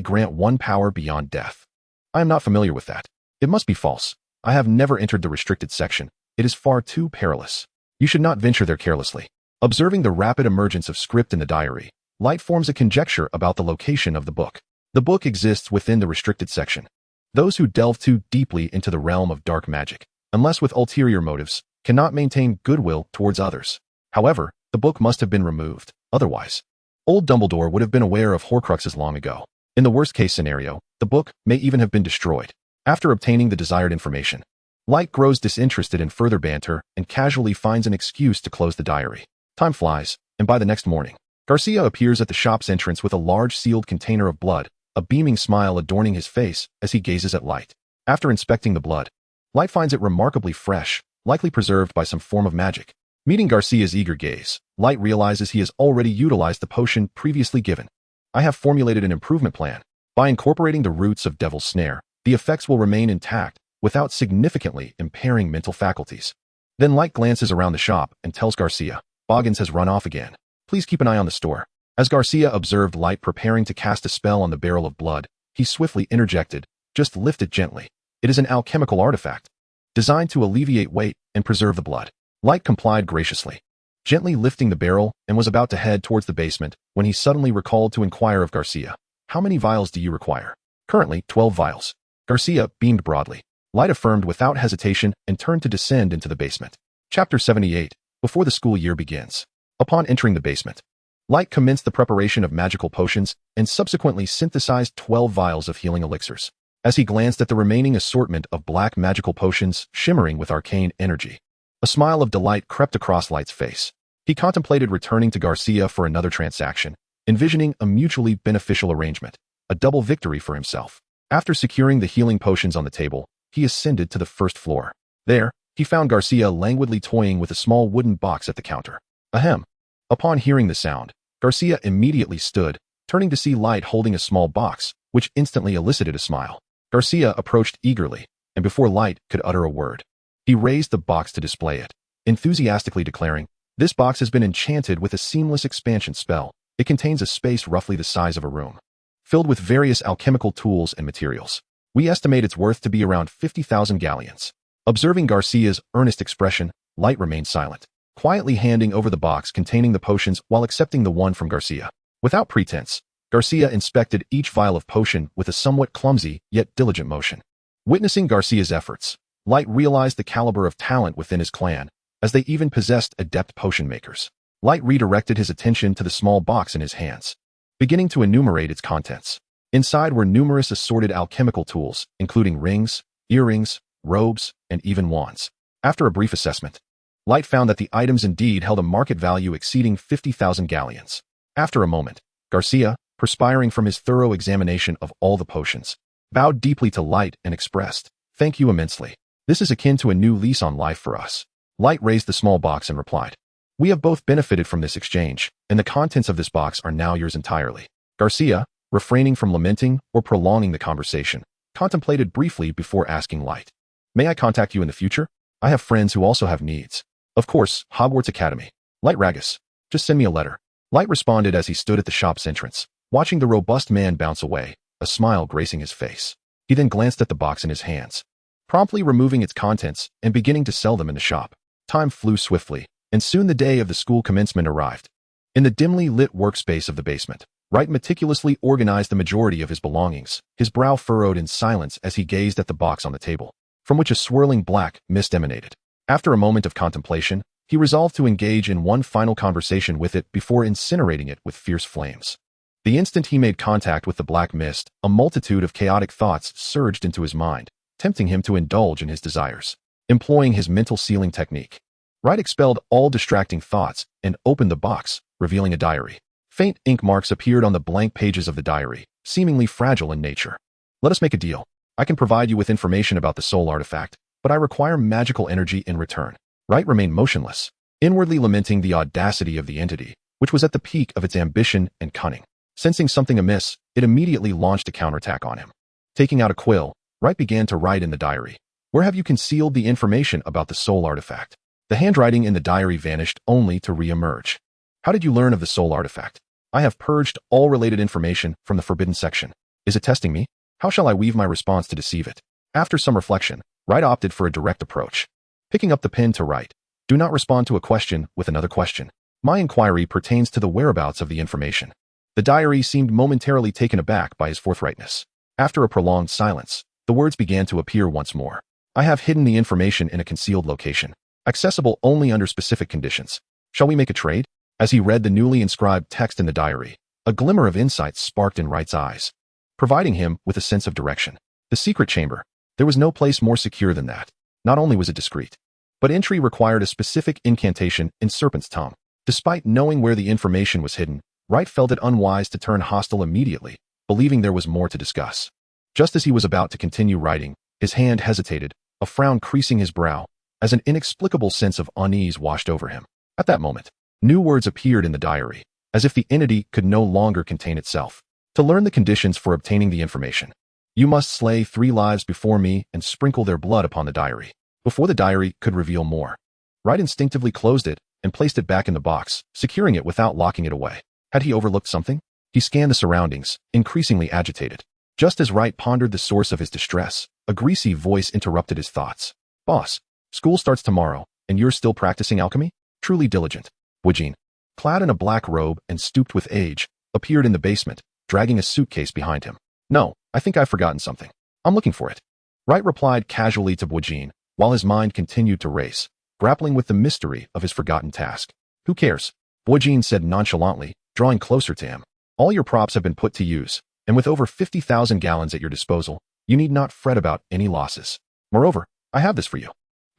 grant one power beyond death. I am not familiar with that. It must be false. I have never entered the restricted section. It is far too perilous. You should not venture there carelessly. Observing the rapid emergence of script in the diary, Light forms a conjecture about the location of the book. The book exists within the restricted section. Those who delve too deeply into the realm of dark magic, unless with ulterior motives, cannot maintain goodwill towards others. However, the book must have been removed. Otherwise, old Dumbledore would have been aware of Horcruxes long ago. In the worst-case scenario, the book may even have been destroyed. After obtaining the desired information, Light grows disinterested in further banter and casually finds an excuse to close the diary. Time flies, and by the next morning, Garcia appears at the shop's entrance with a large sealed container of blood, a beaming smile adorning his face as he gazes at Light. After inspecting the blood, Light finds it remarkably fresh, likely preserved by some form of magic. Meeting Garcia's eager gaze, Light realizes he has already utilized the potion previously given. I have formulated an improvement plan. By incorporating the roots of Devil's Snare, the effects will remain intact without significantly impairing mental faculties. Then Light glances around the shop and tells Garcia, Boggins has run off again. Please keep an eye on the store. As Garcia observed Light preparing to cast a spell on the barrel of blood, he swiftly interjected, just lift it gently. It is an alchemical artifact, designed to alleviate weight and preserve the blood. Light complied graciously, gently lifting the barrel, and was about to head towards the basement when he suddenly recalled to inquire of Garcia, how many vials do you require? Currently, 12 vials. Garcia beamed broadly. Light affirmed without hesitation and turned to descend into the basement. Chapter 78. Before the school year begins. Upon entering the basement, Light commenced the preparation of magical potions and subsequently synthesized 12 vials of healing elixirs. As he glanced at the remaining assortment of black magical potions shimmering with arcane energy, a smile of delight crept across Light's face. He contemplated returning to Garcia for another transaction, envisioning a mutually beneficial arrangement, a double victory for himself. After securing the healing potions on the table, he ascended to the first floor. There, he found Garcia languidly toying with a small wooden box at the counter. Ahem. Upon hearing the sound, Garcia immediately stood, turning to see Light holding a small box, which instantly elicited a smile. Garcia approached eagerly, and before Light could utter a word, he raised the box to display it, enthusiastically declaring, This box has been enchanted with a seamless expansion spell. It contains a space roughly the size of a room, filled with various alchemical tools and materials. We estimate its worth to be around 50,000 galleons. Observing Garcia's earnest expression, Light remained silent, quietly handing over the box containing the potions while accepting the one from Garcia. Without pretense, Garcia inspected each vial of potion with a somewhat clumsy yet diligent motion. Witnessing Garcia's efforts, Light realized the caliber of talent within his clan, as they even possessed adept potion makers. Light redirected his attention to the small box in his hands, beginning to enumerate its contents. Inside were numerous assorted alchemical tools, including rings, earrings, robes, and even wands. After a brief assessment, Light found that the items indeed held a market value exceeding 50,000 galleons. After a moment, Garcia, perspiring from his thorough examination of all the potions, bowed deeply to Light and expressed, "Thank you immensely. This is akin to a new lease on life for us." Light raised the small box and replied, "We have both benefited from this exchange, and the contents of this box are now yours entirely." Garcia, refraining from lamenting or prolonging the conversation, contemplated briefly before asking Light, "May I contact you in the future? I have friends who also have needs." "Of course, Hogwarts Academy. Light Largus. Just send me a letter." Light responded as he stood at the shop's entrance, watching the robust man bounce away, a smile gracing his face. He then glanced at the box in his hands, promptly removing its contents and beginning to sell them in the shop. Time flew swiftly, and soon the day of the school commencement arrived. In the dimly lit workspace of the basement, Wright meticulously organized the majority of his belongings, his brow furrowed in silence as he gazed at the box on the table, from which a swirling black mist emanated. After a moment of contemplation, he resolved to engage in one final conversation with it before incinerating it with fierce flames. The instant he made contact with the black mist, a multitude of chaotic thoughts surged into his mind, tempting him to indulge in his desires. Employing his mental sealing technique, Wright expelled all distracting thoughts and opened the box, revealing a diary. Faint ink marks appeared on the blank pages of the diary, seemingly fragile in nature. "Let us make a deal. I can provide you with information about the soul artifact, but I require magical energy in return." Wright remained motionless, inwardly lamenting the audacity of the entity, which was at the peak of its ambition and cunning. Sensing something amiss, it immediately launched a counterattack on him. Taking out a quill, Wright began to write in the diary, "Where have you concealed the information about the soul artifact?" The handwriting in the diary vanished only to re-emerge. "How did you learn of the soul artifact? I have purged all related information from the forbidden section. Is it testing me? How shall I weave my response to deceive it?" After some reflection, Wright opted for a direct approach. Picking up the pen to write, "Do not respond to a question with another question. My inquiry pertains to the whereabouts of the information." The diary seemed momentarily taken aback by his forthrightness. After a prolonged silence, the words began to appear once more. "I have hidden the information in a concealed location, accessible only under specific conditions. Shall we make a trade?" As he read the newly inscribed text in the diary, a glimmer of insight sparked in Wright's eyes, providing him with a sense of direction. The secret chamber. There was no place more secure than that. Not only was it discreet, but entry required a specific incantation in Serpent's Tongue. Despite knowing where the information was hidden, Wright felt it unwise to turn hostile immediately, believing there was more to discuss. Just as he was about to continue writing, his hand hesitated, a frown creasing his brow, as an inexplicable sense of unease washed over him. At that moment, new words appeared in the diary, as if the entity could no longer contain itself. "To learn the conditions for obtaining the information, you must slay 3 lives before me and sprinkle their blood upon the diary." Before the diary could reveal more, Wright instinctively closed it and placed it back in the box, securing it without locking it away. Had he overlooked something? He scanned the surroundings, increasingly agitated. Just as Wright pondered the source of his distress, a greasy voice interrupted his thoughts. "Boss, school starts tomorrow, and you're still practicing alchemy? Truly diligent." Wiegene, clad in a black robe and stooped with age, appeared in the basement, dragging a suitcase behind him. "No, I think I've forgotten something. I'm looking for it." Wright replied casually to Wiegene, while his mind continued to race, grappling with the mystery of his forgotten task. "Who cares?" Wiegene said nonchalantly, drawing closer to him. "All your props have been put to use, and with over 50,000 gallons at your disposal, you need not fret about any losses. Moreover, I have this for you."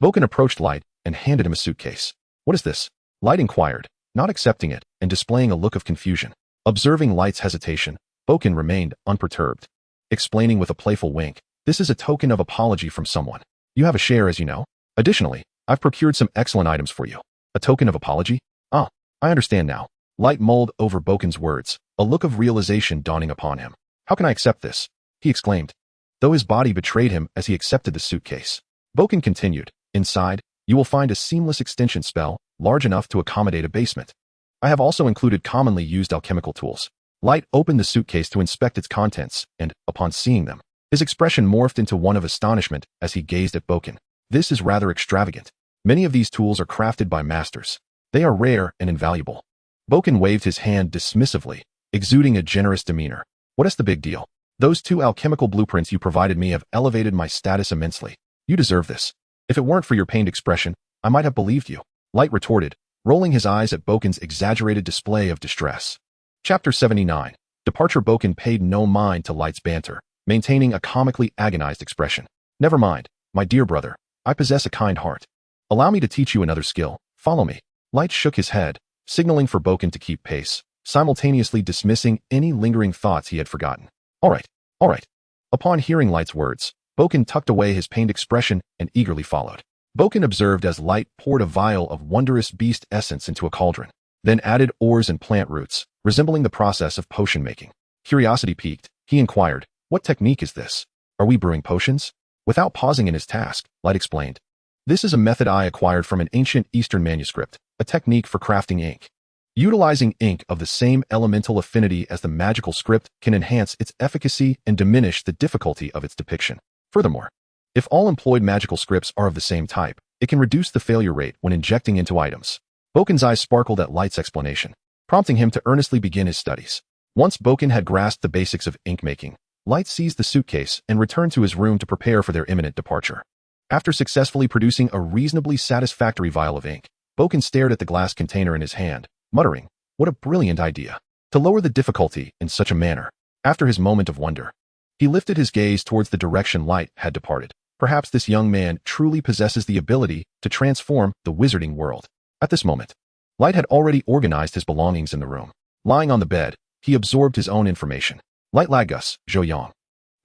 Boken approached Light and handed him a suitcase. "What is this?" Light inquired, not accepting it and displaying a look of confusion. Observing Light's hesitation, Boken remained unperturbed, explaining with a playful wink, "This is a token of apology from someone. You have a share, as you know. Additionally, I've procured some excellent items for you." "A token of apology? Ah, I understand now." Light mulled over Boken's words, a look of realization dawning upon him. "How can I accept this?" he exclaimed, though his body betrayed him as he accepted the suitcase. Boken continued, "Inside, you will find a seamless extension spell, large enough to accommodate a basement. I have also included commonly used alchemical tools." Light opened the suitcase to inspect its contents, and, upon seeing them, his expression morphed into one of astonishment as he gazed at Boken. "This is rather extravagant. Many of these tools are crafted by masters. They are rare and invaluable." Boken waved his hand dismissively, exuding a generous demeanor. "What is the big deal? Those 2 alchemical blueprints you provided me have elevated my status immensely. You deserve this. If it weren't for your pained expression, I might have believed you," Light retorted, rolling his eyes at Boken's exaggerated display of distress. Chapter 79. Departure Boken paid no mind to Light's banter, maintaining a comically agonized expression. Never mind, my dear brother. I possess a kind heart. Allow me to teach you another skill. Follow me. Light shook his head, signaling for Boken to keep pace, simultaneously dismissing any lingering thoughts he had forgotten. All right, all right. Upon hearing Light's words, Boken tucked away his pained expression and eagerly followed. Boken observed as Light poured a vial of wondrous beast essence into a cauldron, then added ores and plant roots, resembling the process of potion making. Curiosity piqued, he inquired, "What technique is this? Are we brewing potions?" Without pausing in his task, Light explained, "This is a method I acquired from an ancient Eastern manuscript, a technique for crafting ink. Utilizing ink of the same elemental affinity as the magical script can enhance its efficacy and diminish the difficulty of its depiction. Furthermore, if all employed magical scripts are of the same type, it can reduce the failure rate when injecting into items." Boken's eyes sparkled at Light's explanation, prompting him to earnestly begin his studies. Once Boken had grasped the basics of ink making, Light seized the suitcase and returned to his room to prepare for their imminent departure. After successfully producing a reasonably satisfactory vial of ink, Boken stared at the glass container in his hand, muttering, "What a brilliant idea, to lower the difficulty in such a manner." After his moment of wonder, he lifted his gaze towards the direction Light had departed. Perhaps this young man truly possesses the ability to transform the wizarding world. At this moment, Light had already organized his belongings in the room. Lying on the bed, he absorbed his own information. Light Largus, Zhou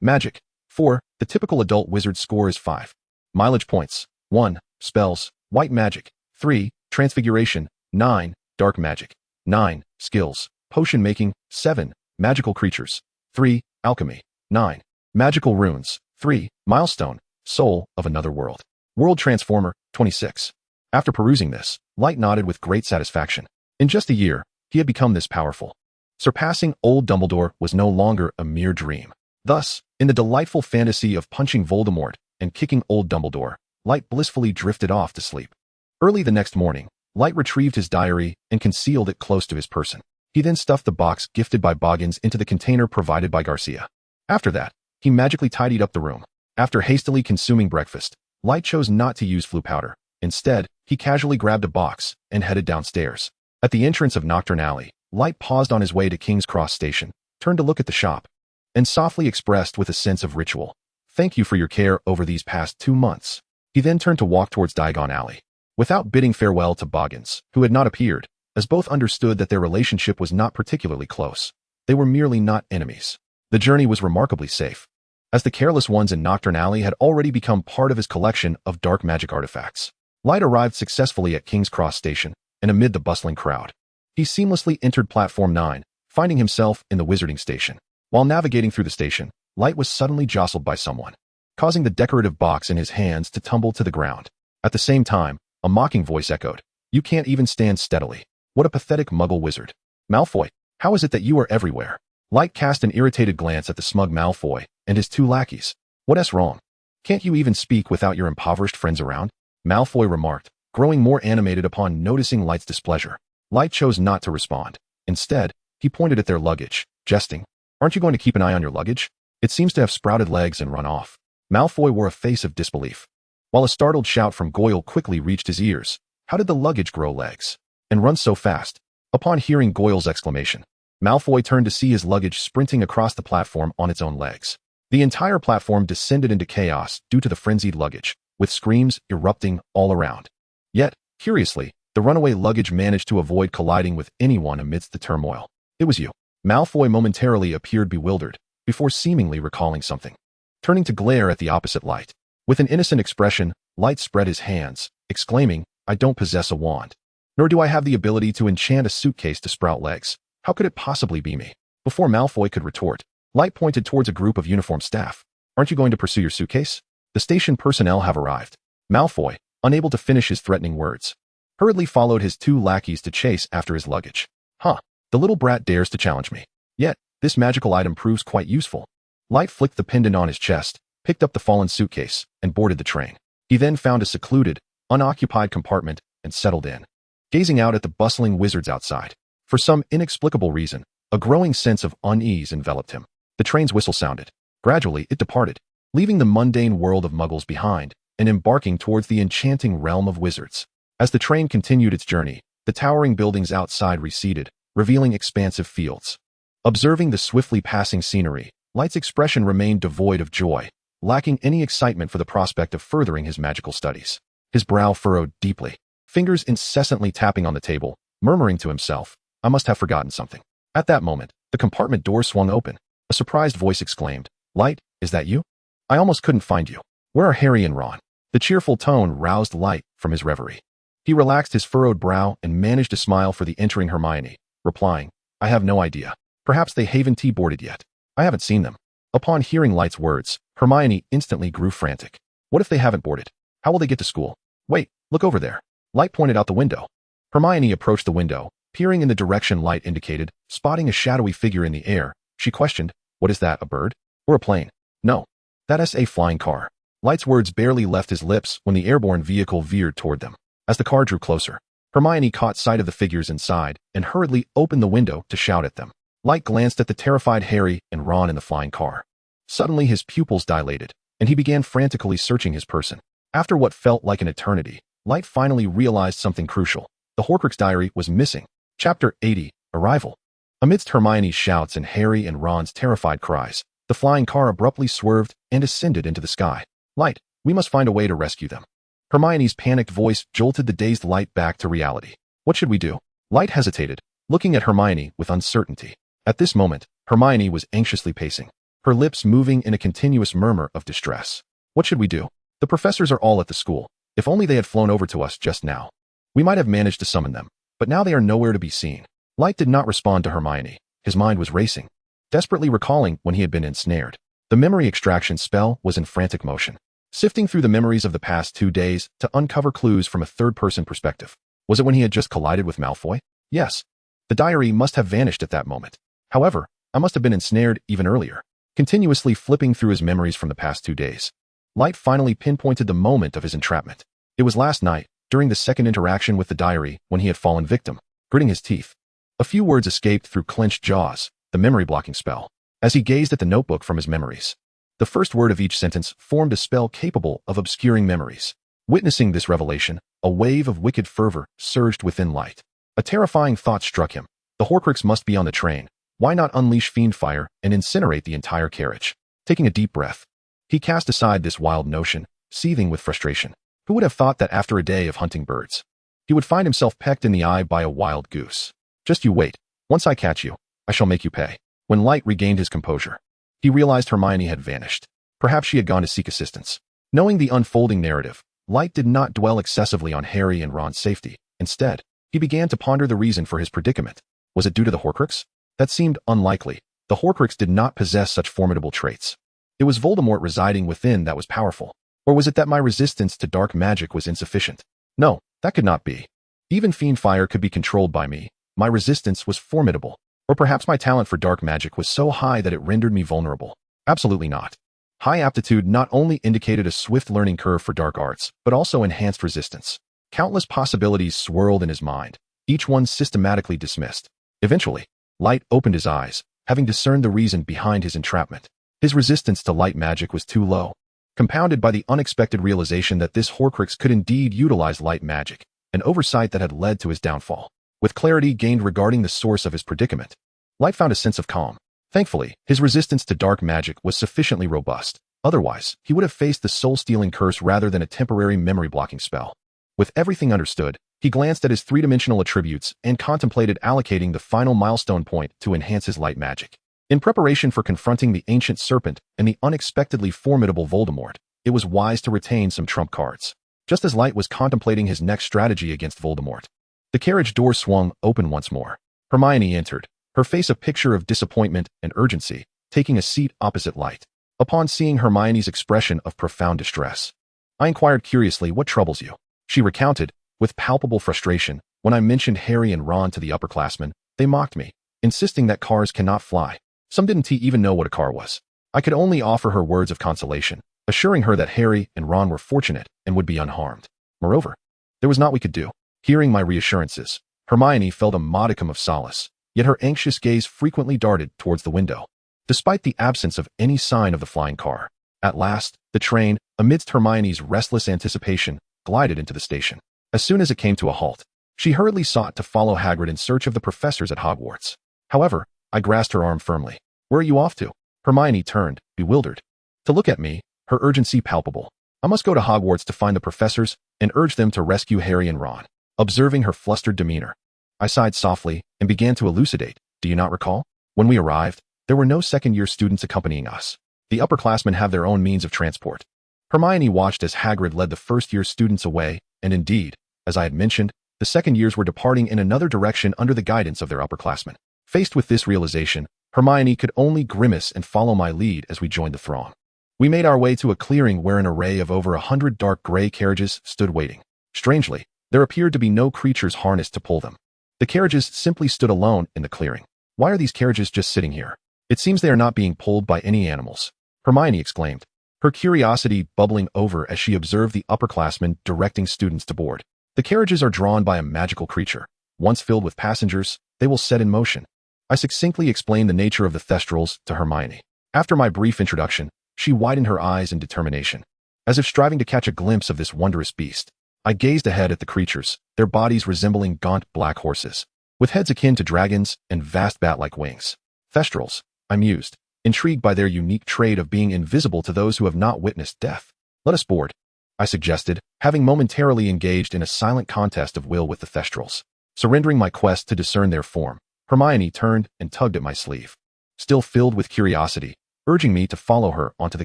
Magic, 4. The typical adult wizard score is 5. Mileage points, 1. Spells, White Magic, 3. Transfiguration, 9. Dark Magic, 9. Skills, Potion Making, 7. Magical Creatures, 3. Alchemy, 9. Magical Runes, 3. Milestone, Soul of Another World. World Transformer, 26. After perusing this, Light nodded with great satisfaction. In just a year, he had become this powerful. Surpassing old Dumbledore was no longer a mere dream. Thus, in the delightful fantasy of punching Voldemort and kicking old Dumbledore, Light blissfully drifted off to sleep. Early the next morning, Light retrieved his diary and concealed it close to his person. He then stuffed the box gifted by Boggins into the container provided by Garcia. After that, he magically tidied up the room. After hastily consuming breakfast, Light chose not to use Floo powder. Instead, he casually grabbed a box and headed downstairs. At the entrance of Nocturne Alley, Light paused on his way to King's Cross Station, turned to look at the shop, and softly expressed with a sense of ritual, "Thank you for your care over these past 2 months." He then turned to walk towards Diagon Alley. Without bidding farewell to Boggins, who had not appeared, as both understood that their relationship was not particularly close, they were merely not enemies. The journey was remarkably safe, as the careless ones in Nocturne Alley had already become part of his collection of dark magic artifacts. Light arrived successfully at King's Cross Station, and amid the bustling crowd, he seamlessly entered Platform 9, finding himself in the Wizarding Station. While navigating through the station, Light was suddenly jostled by someone, causing the decorative box in his hands to tumble to the ground. At the same time, a mocking voice echoed, "You can't even stand steadily. What a pathetic muggle wizard. Malfoy, how is it that you are everywhere?" Light cast an irritated glance at the smug Malfoy and his 2 lackeys. "What's wrong? Can't you even speak without your impoverished friends around?" Malfoy remarked, growing more animated upon noticing Light's displeasure. Light chose not to respond. Instead, he pointed at their luggage, jesting, "Aren't you going to keep an eye on your luggage? It seems to have sprouted legs and run off." Malfoy wore a face of disbelief, while a startled shout from Goyle quickly reached his ears. How did the luggage grow legs and run so fast? Upon hearing Goyle's exclamation, Malfoy turned to see his luggage sprinting across the platform on its own legs. The entire platform descended into chaos due to the frenzied luggage, with screams erupting all around. Yet, curiously, the runaway luggage managed to avoid colliding with anyone amidst the turmoil. "It was you." Malfoy momentarily appeared bewildered, before seemingly recalling something, turning to glare at the opposite Light. With an innocent expression, Light spread his hands, exclaiming, "I don't possess a wand. Nor do I have the ability to enchant a suitcase to sprout legs. How could it possibly be me?" Before Malfoy could retort, Light pointed towards a group of uniformed staff. "Aren't you going to pursue your suitcase? The station personnel have arrived." Malfoy, unable to finish his threatening words, hurriedly followed his 2 lackeys to chase after his luggage. "Huh, the little brat dares to challenge me. Yet, this magical item proves quite useful." Light flicked the pendant on his chest, picked up the fallen suitcase, and boarded the train. He then found a secluded, unoccupied compartment and settled in, gazing out at the bustling wizards outside. For some inexplicable reason, a growing sense of unease enveloped him. The train's whistle sounded. Gradually, it departed, leaving the mundane world of muggles behind and embarking towards the enchanting realm of wizards. As the train continued its journey, the towering buildings outside receded, revealing expansive fields. Observing the swiftly passing scenery, Light's expression remained devoid of joy, lacking any excitement for the prospect of furthering his magical studies. His brow furrowed deeply, fingers incessantly tapping on the table, murmuring to himself, I must have forgotten something. At that moment, the compartment door swung open. A surprised voice exclaimed, Light, is that you? I almost couldn't find you. Where are Harry and Ron? The cheerful tone roused Light from his reverie. He relaxed his furrowed brow and managed a smile for the entering Hermione, replying, I have no idea. Perhaps they haven't boarded yet. I haven't seen them. Upon hearing Light's words, Hermione instantly grew frantic. What if they haven't boarded? How will they get to school? Wait, look over there. Light pointed out the window. Hermione approached the window, peering in the direction Light indicated, spotting a shadowy figure in the air. She questioned, what is that, a bird? Or a plane? No. That's a flying car. Light's words barely left his lips when the airborne vehicle veered toward them. As the car drew closer, Hermione caught sight of the figures inside and hurriedly opened the window to shout at them. Light glanced at the terrified Harry and Ron in the flying car. Suddenly his pupils dilated, and he began frantically searching his person. After what felt like an eternity, Light finally realized something crucial. The Horcrux diary was missing. Chapter 80, Arrival. Amidst Hermione's shouts and Harry and Ron's terrified cries, the flying car abruptly swerved and ascended into the sky. Light, we must find a way to rescue them. Hermione's panicked voice jolted the dazed Light back to reality. What should we do? Light hesitated, looking at Hermione with uncertainty. At this moment, Hermione was anxiously pacing, her lips moving in a continuous murmur of distress. What should we do? The professors are all at the school. If only they had flown over to us just now. We might have managed to summon them, but now they are nowhere to be seen. Light did not respond to Hermione. His mind was racing, desperately recalling when he had been ensnared. The memory extraction spell was in frantic motion, sifting through the memories of the past 2 days to uncover clues from a third-person perspective. Was it when he had just collided with Malfoy? Yes. The diary must have vanished at that moment. However, I must have been ensnared even earlier. Continuously flipping through his memories from the past 2 days, Light finally pinpointed the moment of his entrapment. It was last night, during the second interaction with the diary, when he had fallen victim, gritting his teeth. A few words escaped through clenched jaws, the memory-blocking spell, as he gazed at the notebook from his memories. The first word of each sentence formed a spell capable of obscuring memories. Witnessing this revelation, a wave of wicked fervor surged within Light. A terrifying thought struck him. The Horcrux must be on the train. Why not unleash fiend fire and incinerate the entire carriage? Taking a deep breath, he cast aside this wild notion, seething with frustration. Who would have thought that after a day of hunting birds, he would find himself pecked in the eye by a wild goose? Just you wait. Once I catch you, I shall make you pay. When Light regained his composure, he realized Hermione had vanished. Perhaps she had gone to seek assistance. Knowing the unfolding narrative, Light did not dwell excessively on Harry and Ron's safety. Instead, he began to ponder the reason for his predicament. Was it due to the Horcrux? That seemed unlikely. The Horcrux did not possess such formidable traits. It was Voldemort residing within that was powerful. Or was it that my resistance to dark magic was insufficient? No, that could not be. Even fiend fire could be controlled by me. My resistance was formidable. Or perhaps my talent for dark magic was so high that it rendered me vulnerable. Absolutely not. High aptitude not only indicated a swift learning curve for dark arts, but also enhanced resistance. Countless possibilities swirled in his mind, each one systematically dismissed. Eventually, Light opened his eyes, having discerned the reason behind his entrapment. His resistance to light magic was too low, compounded by the unexpected realization that this Horcrux could indeed utilize light magic, an oversight that had led to his downfall. With clarity gained regarding the source of his predicament, Light found a sense of calm. Thankfully, his resistance to dark magic was sufficiently robust. Otherwise, he would have faced the soul-stealing curse rather than a temporary memory-blocking spell. With everything understood, he glanced at his three-dimensional attributes and contemplated allocating the final milestone point to enhance his light magic. In preparation for confronting the ancient serpent and the unexpectedly formidable Voldemort, it was wise to retain some trump cards. Just as Light was contemplating his next strategy against Voldemort, the carriage door swung open once more. Hermione entered, her face a picture of disappointment and urgency, taking a seat opposite Light. Upon seeing Hermione's expression of profound distress, I inquired curiously, "What troubles you?" She recounted, with palpable frustration, "When I mentioned Harry and Ron to the upperclassmen, they mocked me, insisting that cars cannot fly. Some didn't even know what a car was." I could only offer her words of consolation, assuring her that Harry and Ron were fortunate and would be unharmed. Moreover, there was naught we could do. Hearing my reassurances, Hermione felt a modicum of solace, yet her anxious gaze frequently darted towards the window. Despite the absence of any sign of the flying car, at last, the train, amidst Hermione's restless anticipation, glided into the station. As soon as it came to a halt, she hurriedly sought to follow Hagrid in search of the professors at Hogwarts. However, I grasped her arm firmly. Where are you off to? Hermione turned, bewildered. To look at me, her urgency palpable. I must go to Hogwarts to find the professors and urge them to rescue Harry and Ron. Observing her flustered demeanor, I sighed softly and began to elucidate. Do you not recall? When we arrived, there were no second-year students accompanying us. The upperclassmen have their own means of transport. Hermione watched as Hagrid led the first-year students away, and indeed, as I had mentioned, the second years were departing in another direction under the guidance of their upperclassmen. Faced with this realization, Hermione could only grimace and follow my lead as we joined the throng. We made our way to a clearing where an array of over 100 dark gray carriages stood waiting. Strangely, there appeared to be no creatures harnessed to pull them. The carriages simply stood alone in the clearing. Why are these carriages just sitting here? It seems they are not being pulled by any animals, Hermione exclaimed, her curiosity bubbling over as she observed the upperclassmen directing students to board. The carriages are drawn by a magical creature. Once filled with passengers, they will set in motion. I succinctly explained the nature of the Thestrals to Hermione. After my brief introduction, she widened her eyes in determination. As if striving to catch a glimpse of this wondrous beast, I gazed ahead at the creatures, their bodies resembling gaunt black horses, with heads akin to dragons and vast bat-like wings. Thestrals, I mused, intrigued by their unique trait of being invisible to those who have not witnessed death. Let us board, I suggested, having momentarily engaged in a silent contest of will with the Thestrals. Surrendering my quest to discern their form, Hermione turned and tugged at my sleeve, still filled with curiosity, urging me to follow her onto the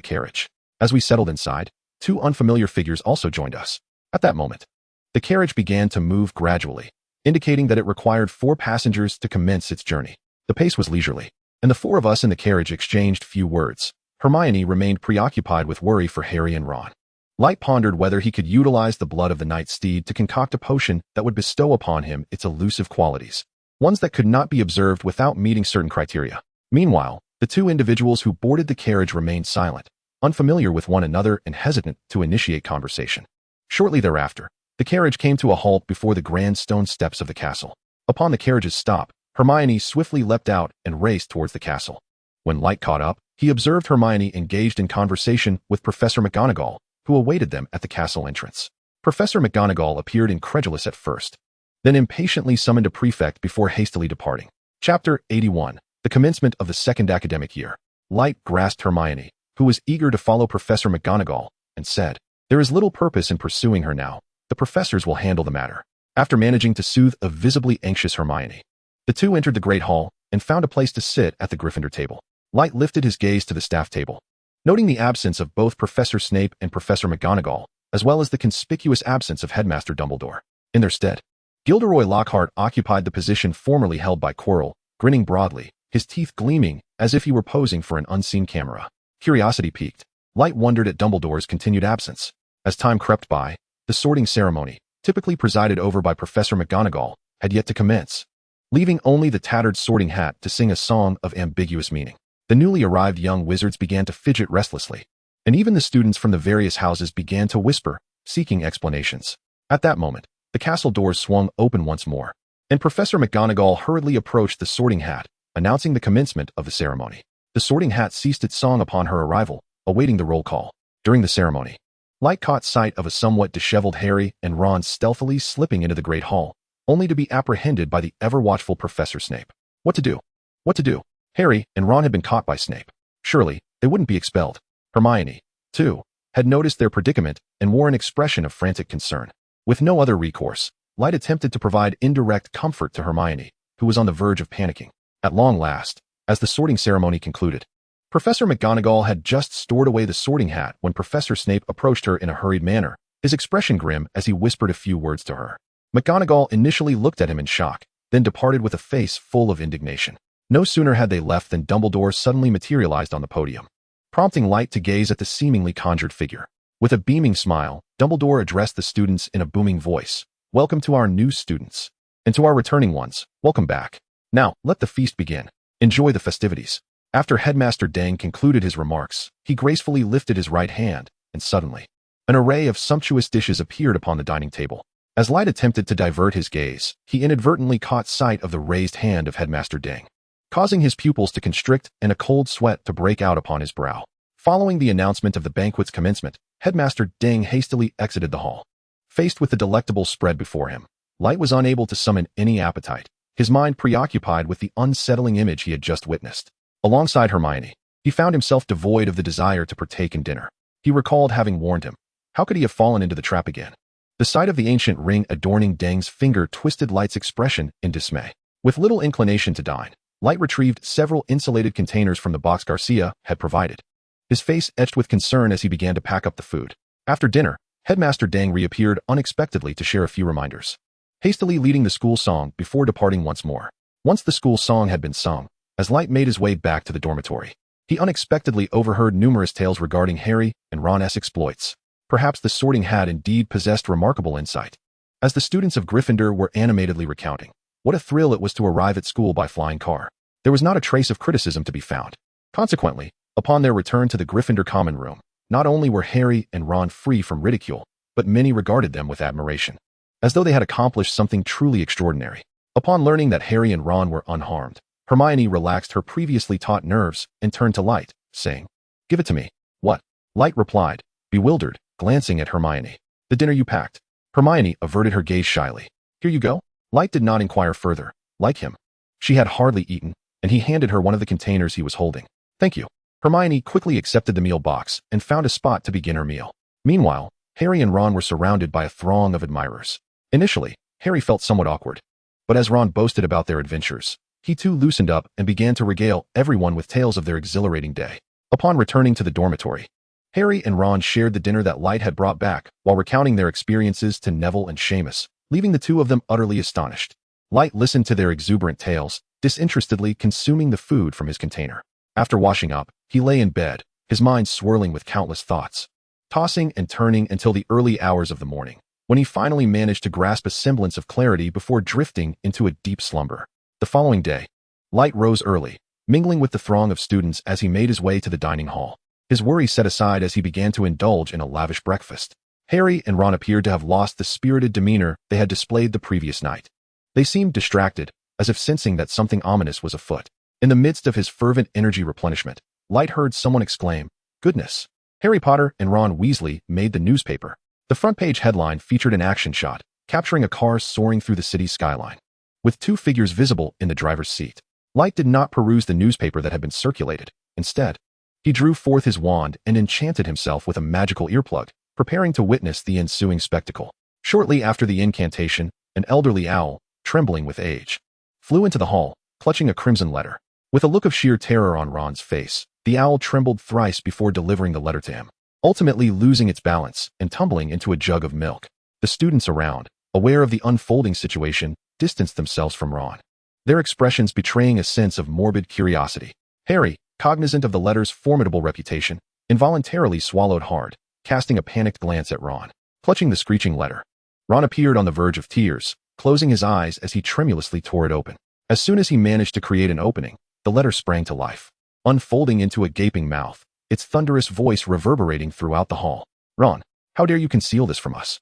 carriage. As we settled inside, two unfamiliar figures also joined us. At that moment, the carriage began to move gradually, indicating that it required 4 passengers to commence its journey. The pace was leisurely, and the 4 of us in the carriage exchanged few words. Hermione remained preoccupied with worry for Harry and Ron. Light pondered whether he could utilize the blood of the night steed to concoct a potion that would bestow upon him its elusive qualities, ones that could not be observed without meeting certain criteria. Meanwhile, the 2 individuals who boarded the carriage remained silent, unfamiliar with one another and hesitant to initiate conversation. Shortly thereafter, the carriage came to a halt before the grand stone steps of the castle. Upon the carriage's stop, Hermione swiftly leapt out and raced towards the castle. When Light caught up, he observed Hermione engaged in conversation with Professor McGonagall, who awaited them at the castle entrance. Professor McGonagall appeared incredulous at first, then impatiently summoned a prefect before hastily departing. Chapter 81. The commencement of the second academic year. Light grasped Hermione, who was eager to follow Professor McGonagall, and said, "There is little purpose in pursuing her now. The professors will handle the matter." After managing to soothe a visibly anxious Hermione, the 2 entered the great hall and found a place to sit at the Gryffindor table. Light lifted his gaze to the staff table, noting the absence of both Professor Snape and Professor McGonagall, as well as the conspicuous absence of Headmaster Dumbledore. In their stead, Gilderoy Lockhart occupied the position formerly held by Quirrell, grinning broadly, his teeth gleaming as if he were posing for an unseen camera. Curiosity piqued, Light wondered at Dumbledore's continued absence. As time crept by, the sorting ceremony, typically presided over by Professor McGonagall, had yet to commence, leaving only the tattered sorting hat to sing a song of ambiguous meaning. The newly arrived young wizards began to fidget restlessly, and even the students from the various houses began to whisper, seeking explanations. At that moment, the castle doors swung open once more, and Professor McGonagall hurriedly approached the sorting hat, announcing the commencement of the ceremony. The sorting hat ceased its song upon her arrival, awaiting the roll call. During the ceremony, Light caught sight of a somewhat disheveled Harry and Ron stealthily slipping into the great hall, only to be apprehended by the ever-watchful Professor Snape. What to do? What to do? Harry and Ron had been caught by Snape. Surely, they wouldn't be expelled. Hermione, too, had noticed their predicament and wore an expression of frantic concern. With no other recourse, Light attempted to provide indirect comfort to Hermione, who was on the verge of panicking. At long last, as the sorting ceremony concluded, Professor McGonagall had just stored away the sorting hat when Professor Snape approached her in a hurried manner, his expression grim as he whispered a few words to her. McGonagall initially looked at him in shock, then departed with a face full of indignation. No sooner had they left than Dumbledore suddenly materialized on the podium, prompting Light to gaze at the seemingly conjured figure. With a beaming smile, Dumbledore addressed the students in a booming voice. "Welcome to our new students. And to our returning ones, welcome back. Now, let the feast begin. Enjoy the festivities." After Headmaster Dang concluded his remarks, he gracefully lifted his right hand, and suddenly, an array of sumptuous dishes appeared upon the dining table. As Light attempted to divert his gaze, he inadvertently caught sight of the raised hand of Headmaster Dang, causing his pupils to constrict and a cold sweat to break out upon his brow. Following the announcement of the banquet's commencement, Headmaster Dang hastily exited the hall. Faced with the delectable spread before him, Light was unable to summon any appetite. his mind preoccupied with the unsettling image he had just witnessed. Alongside Hermione, he found himself devoid of the desire to partake in dinner. He recalled having warned him. How could he have fallen into the trap again? The sight of the ancient ring adorning Deng's finger twisted Light's expression in dismay. With little inclination to dine, Light retrieved several insulated containers from the box Garcia had provided. His face etched with concern as he began to pack up the food. After dinner, Headmaster Deng reappeared unexpectedly to share a few reminders, hastily leading the school song before departing once more. Once the school song had been sung, as Light made his way back to the dormitory, he unexpectedly overheard numerous tales regarding Harry and Ron's exploits. Perhaps the Sorting Hat indeed possessed remarkable insight. As the students of Gryffindor were animatedly recounting, what a thrill it was to arrive at school by flying car. There was not a trace of criticism to be found. Consequently, upon their return to the Gryffindor common room, not only were Harry and Ron free from ridicule, but many regarded them with admiration, as though they had accomplished something truly extraordinary. Upon learning that Harry and Ron were unharmed, Hermione relaxed her previously taut nerves and turned to Light, saying, "Give it to me." "What?" Light replied, bewildered, glancing at Hermione. "The dinner you packed." Hermione averted her gaze shyly. "Here you go." Light did not inquire further. Like him, she had hardly eaten, and he handed her one of the containers he was holding. "Thank you." Hermione quickly accepted the meal box and found a spot to begin her meal. Meanwhile, Harry and Ron were surrounded by a throng of admirers. Initially, Harry felt somewhat awkward, but as Ron boasted about their adventures, he too loosened up and began to regale everyone with tales of their exhilarating day. Upon returning to the dormitory, Harry and Ron shared the dinner that Light had brought back while recounting their experiences to Neville and Seamus, leaving the two of them utterly astonished. Light listened to their exuberant tales, disinterestedly consuming the food from his container. After washing up, he lay in bed, his mind swirling with countless thoughts, tossing and turning until the early hours of the morning, when he finally managed to grasp a semblance of clarity before drifting into a deep slumber. The following day, Light rose early, mingling with the throng of students as he made his way to the dining hall. His worries set aside as he began to indulge in a lavish breakfast. Harry and Ron appeared to have lost the spirited demeanor they had displayed the previous night. They seemed distracted, as if sensing that something ominous was afoot. In the midst of his fervent energy replenishment, Light heard someone exclaim, "Goodness!" Harry Potter and Ron Weasley made the newspaper. The front page headline featured an action shot, capturing a car soaring through the city's skyline, with two figures visible in the driver's seat. Light did not peruse the newspaper that had been circulated. Instead, he drew forth his wand and enchanted himself with a magical earplug, preparing to witness the ensuing spectacle. Shortly after the incantation, an elderly owl, trembling with age, flew into the hall, clutching a crimson letter. With a look of sheer terror on Ron's face, the owl trembled thrice before delivering the letter to him, ultimately losing its balance and tumbling into a jug of milk. The students around, aware of the unfolding situation, distanced themselves from Ron, their expressions betraying a sense of morbid curiosity. Harry, cognizant of the letter's formidable reputation, involuntarily swallowed hard, casting a panicked glance at Ron. Clutching the screeching letter, Ron appeared on the verge of tears, closing his eyes as he tremulously tore it open. As soon as he managed to create an opening, the letter sprang to life, unfolding into a gaping mouth, its thunderous voice reverberating throughout the hall. "Ron, how dare you conceal this from us?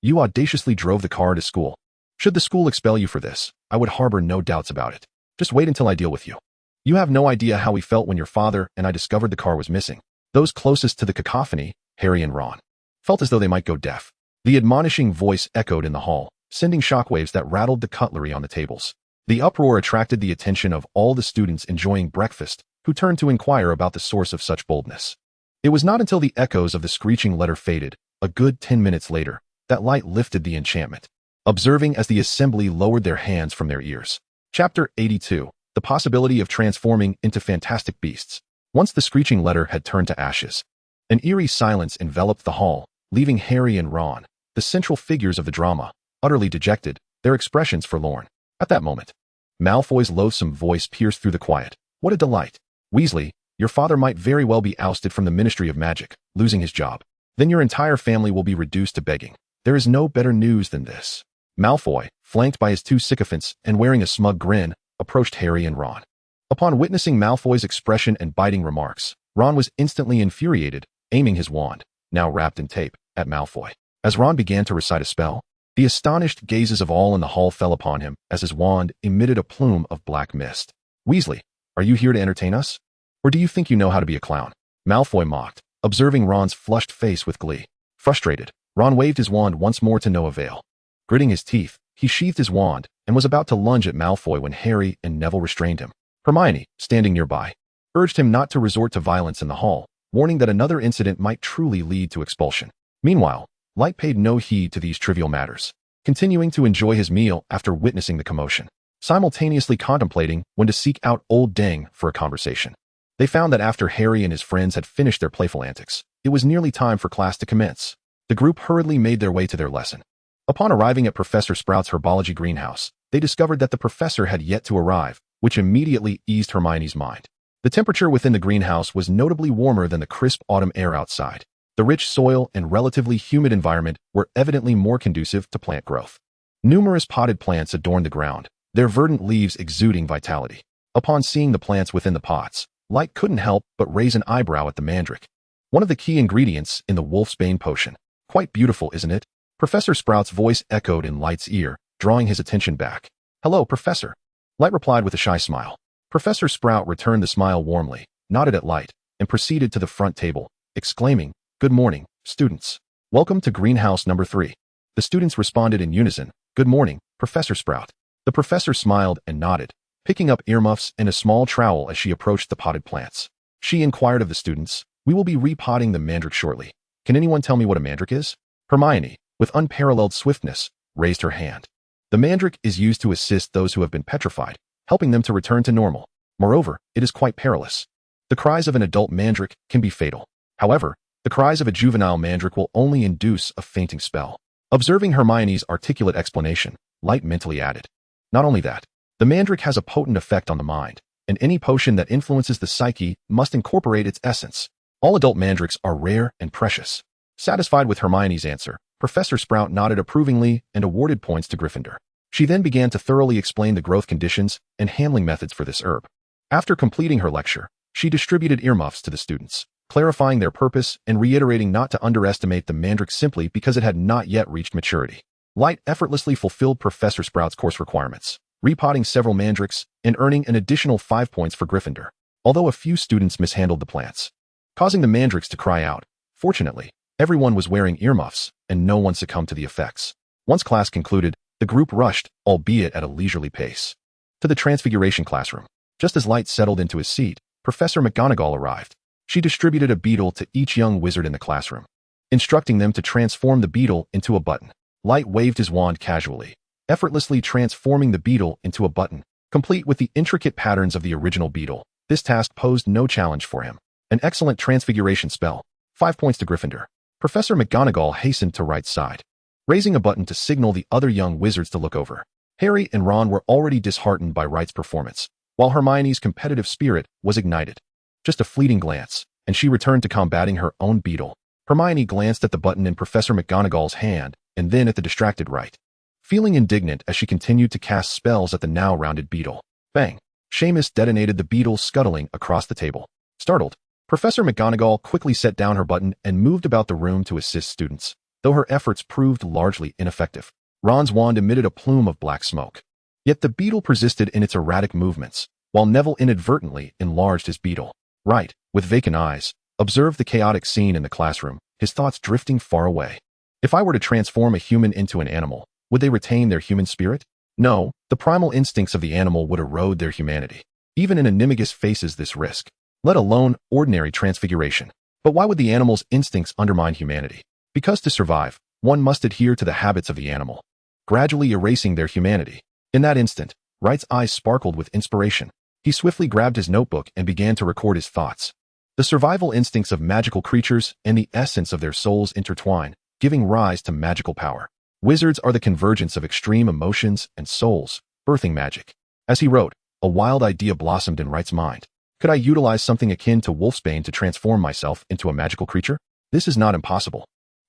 You audaciously drove the car to school. Should the school expel you for this, I would harbor no doubts about it. Just wait until I deal with you. You have no idea how we felt when your father and I discovered the car was missing." Those closest to the cacophony, Harry and Ron, felt as though they might go deaf. The admonishing voice echoed in the hall, sending shockwaves that rattled the cutlery on the tables. The uproar attracted the attention of all the students enjoying breakfast, who turned to inquire about the source of such boldness. It was not until the echoes of the screeching letter faded, a good 10 minutes later, that Light lifted the enchantment, observing as the assembly lowered their hands from their ears. Chapter 82. The possibility of transforming into fantastic beasts. Once the screeching letter had turned to ashes, an eerie silence enveloped the hall, leaving Harry and Ron, the central figures of the drama, utterly dejected, their expressions forlorn. At that moment, Malfoy's loathsome voice pierced through the quiet. "What a delight! Weasley, your father might very well be ousted from the Ministry of Magic, losing his job. Then your entire family will be reduced to begging. There is no better news than this." Malfoy, flanked by his two sycophants and wearing a smug grin, approached Harry and Ron. Upon witnessing Malfoy's expression and biting remarks, Ron was instantly infuriated, aiming his wand, now wrapped in tape, at Malfoy. As Ron began to recite a spell, the astonished gazes of all in the hall fell upon him as his wand emitted a plume of black mist. "Weasley, are you here to entertain us? Or do you think you know how to be a clown?" Malfoy mocked, observing Ron's flushed face with glee. Frustrated, Ron waved his wand once more to no avail. Gritting his teeth, He sheathed his wand and was about to lunge at Malfoy when Harry and Neville restrained him. Hermione, standing nearby, urged him not to resort to violence in the hall, warning that another incident might truly lead to expulsion. Meanwhile, Light paid no heed to these trivial matters, continuing to enjoy his meal after witnessing the commotion, simultaneously contemplating when to seek out old Deng for a conversation. They found that after Harry and his friends had finished their playful antics, it was nearly time for class to commence. The group hurriedly made their way to their lesson. Upon arriving at Professor Sprout's herbology greenhouse, they discovered that the professor had yet to arrive, which immediately eased Hermione's mind. The temperature within the greenhouse was notably warmer than the crisp autumn air outside. The rich soil and relatively humid environment were evidently more conducive to plant growth. Numerous potted plants adorned the ground, their verdant leaves exuding vitality. Upon seeing the plants within the pots, Light couldn't help but raise an eyebrow at the mandrake, one of the key ingredients in the wolfsbane potion. Quite beautiful, isn't it? Professor Sprout's voice echoed in Light's ear, drawing his attention back. Hello, Professor. Light replied with a shy smile. Professor Sprout returned the smile warmly, nodded at Light, and proceeded to the front table, exclaiming, Good morning, students. Welcome to Greenhouse number 3. The students responded in unison, Good morning, Professor Sprout. The professor smiled and nodded, picking up earmuffs and a small trowel as she approached the potted plants. She inquired of the students, We will be repotting the mandrake shortly. Can anyone tell me what a mandrake is? Hermione, with unparalleled swiftness, raised her hand. The mandrake is used to assist those who have been petrified, helping them to return to normal. Moreover, it is quite perilous. The cries of an adult mandrake can be fatal. However, the cries of a juvenile mandrake will only induce a fainting spell. Observing Hermione's articulate explanation, Light mentally added, Not only that, the mandrake has a potent effect on the mind, and any potion that influences the psyche must incorporate its essence. All adult mandrakes are rare and precious. Satisfied with Hermione's answer, Professor Sprout nodded approvingly and awarded points to Gryffindor. She then began to thoroughly explain the growth conditions and handling methods for this herb. After completing her lecture, she distributed earmuffs to the students, clarifying their purpose and reiterating not to underestimate the mandrake simply because it had not yet reached maturity. Light effortlessly fulfilled Professor Sprout's course requirements, repotting several mandrakes and earning an additional 5 points for Gryffindor, although a few students mishandled the plants, causing the mandrakes to cry out. Fortunately, everyone was wearing earmuffs, and no one succumbed to the effects. Once class concluded, the group rushed, albeit at a leisurely pace, to the transfiguration classroom. Just as Light settled into his seat, Professor McGonagall arrived. She distributed a beetle to each young wizard in the classroom, instructing them to transform the beetle into a button. Light waved his wand casually, effortlessly transforming the beetle into a button, complete with the intricate patterns of the original beetle. This task posed no challenge for him. An excellent transfiguration spell. 5 points to Gryffindor. Professor McGonagall hastened to Wright's side, raising a button to signal the other young wizards to look over. Harry and Ron were already disheartened by Wright's performance, while Hermione's competitive spirit was ignited. Just a fleeting glance, and she returned to combating her own beetle. Hermione glanced at the button in Professor McGonagall's hand, and then at the distracted Wright, feeling indignant as she continued to cast spells at the now rounded beetle. Bang! Seamus detonated the beetle, scuttling across the table. Startled, Professor McGonagall quickly set down her button and moved about the room to assist students, though her efforts proved largely ineffective. Ron's wand emitted a plume of black smoke. Yet the beetle persisted in its erratic movements, while Neville inadvertently enlarged his beetle. Wright, with vacant eyes, observed the chaotic scene in the classroom, his thoughts drifting far away. If I were to transform a human into an animal, would they retain their human spirit? No, the primal instincts of the animal would erode their humanity. Even an animagus faces this risk, let alone ordinary transfiguration. But why would the animal's instincts undermine humanity? Because to survive, one must adhere to the habits of the animal, gradually erasing their humanity. In that instant, Wright's eyes sparkled with inspiration. He swiftly grabbed his notebook and began to record his thoughts. The survival instincts of magical creatures and the essence of their souls intertwine, giving rise to magical power. Wizards are the convergence of extreme emotions and souls, birthing magic. As he wrote, a wild idea blossomed in Wright's mind. Could I utilize something akin to wolfsbane to transform myself into a magical creature? This is not impossible.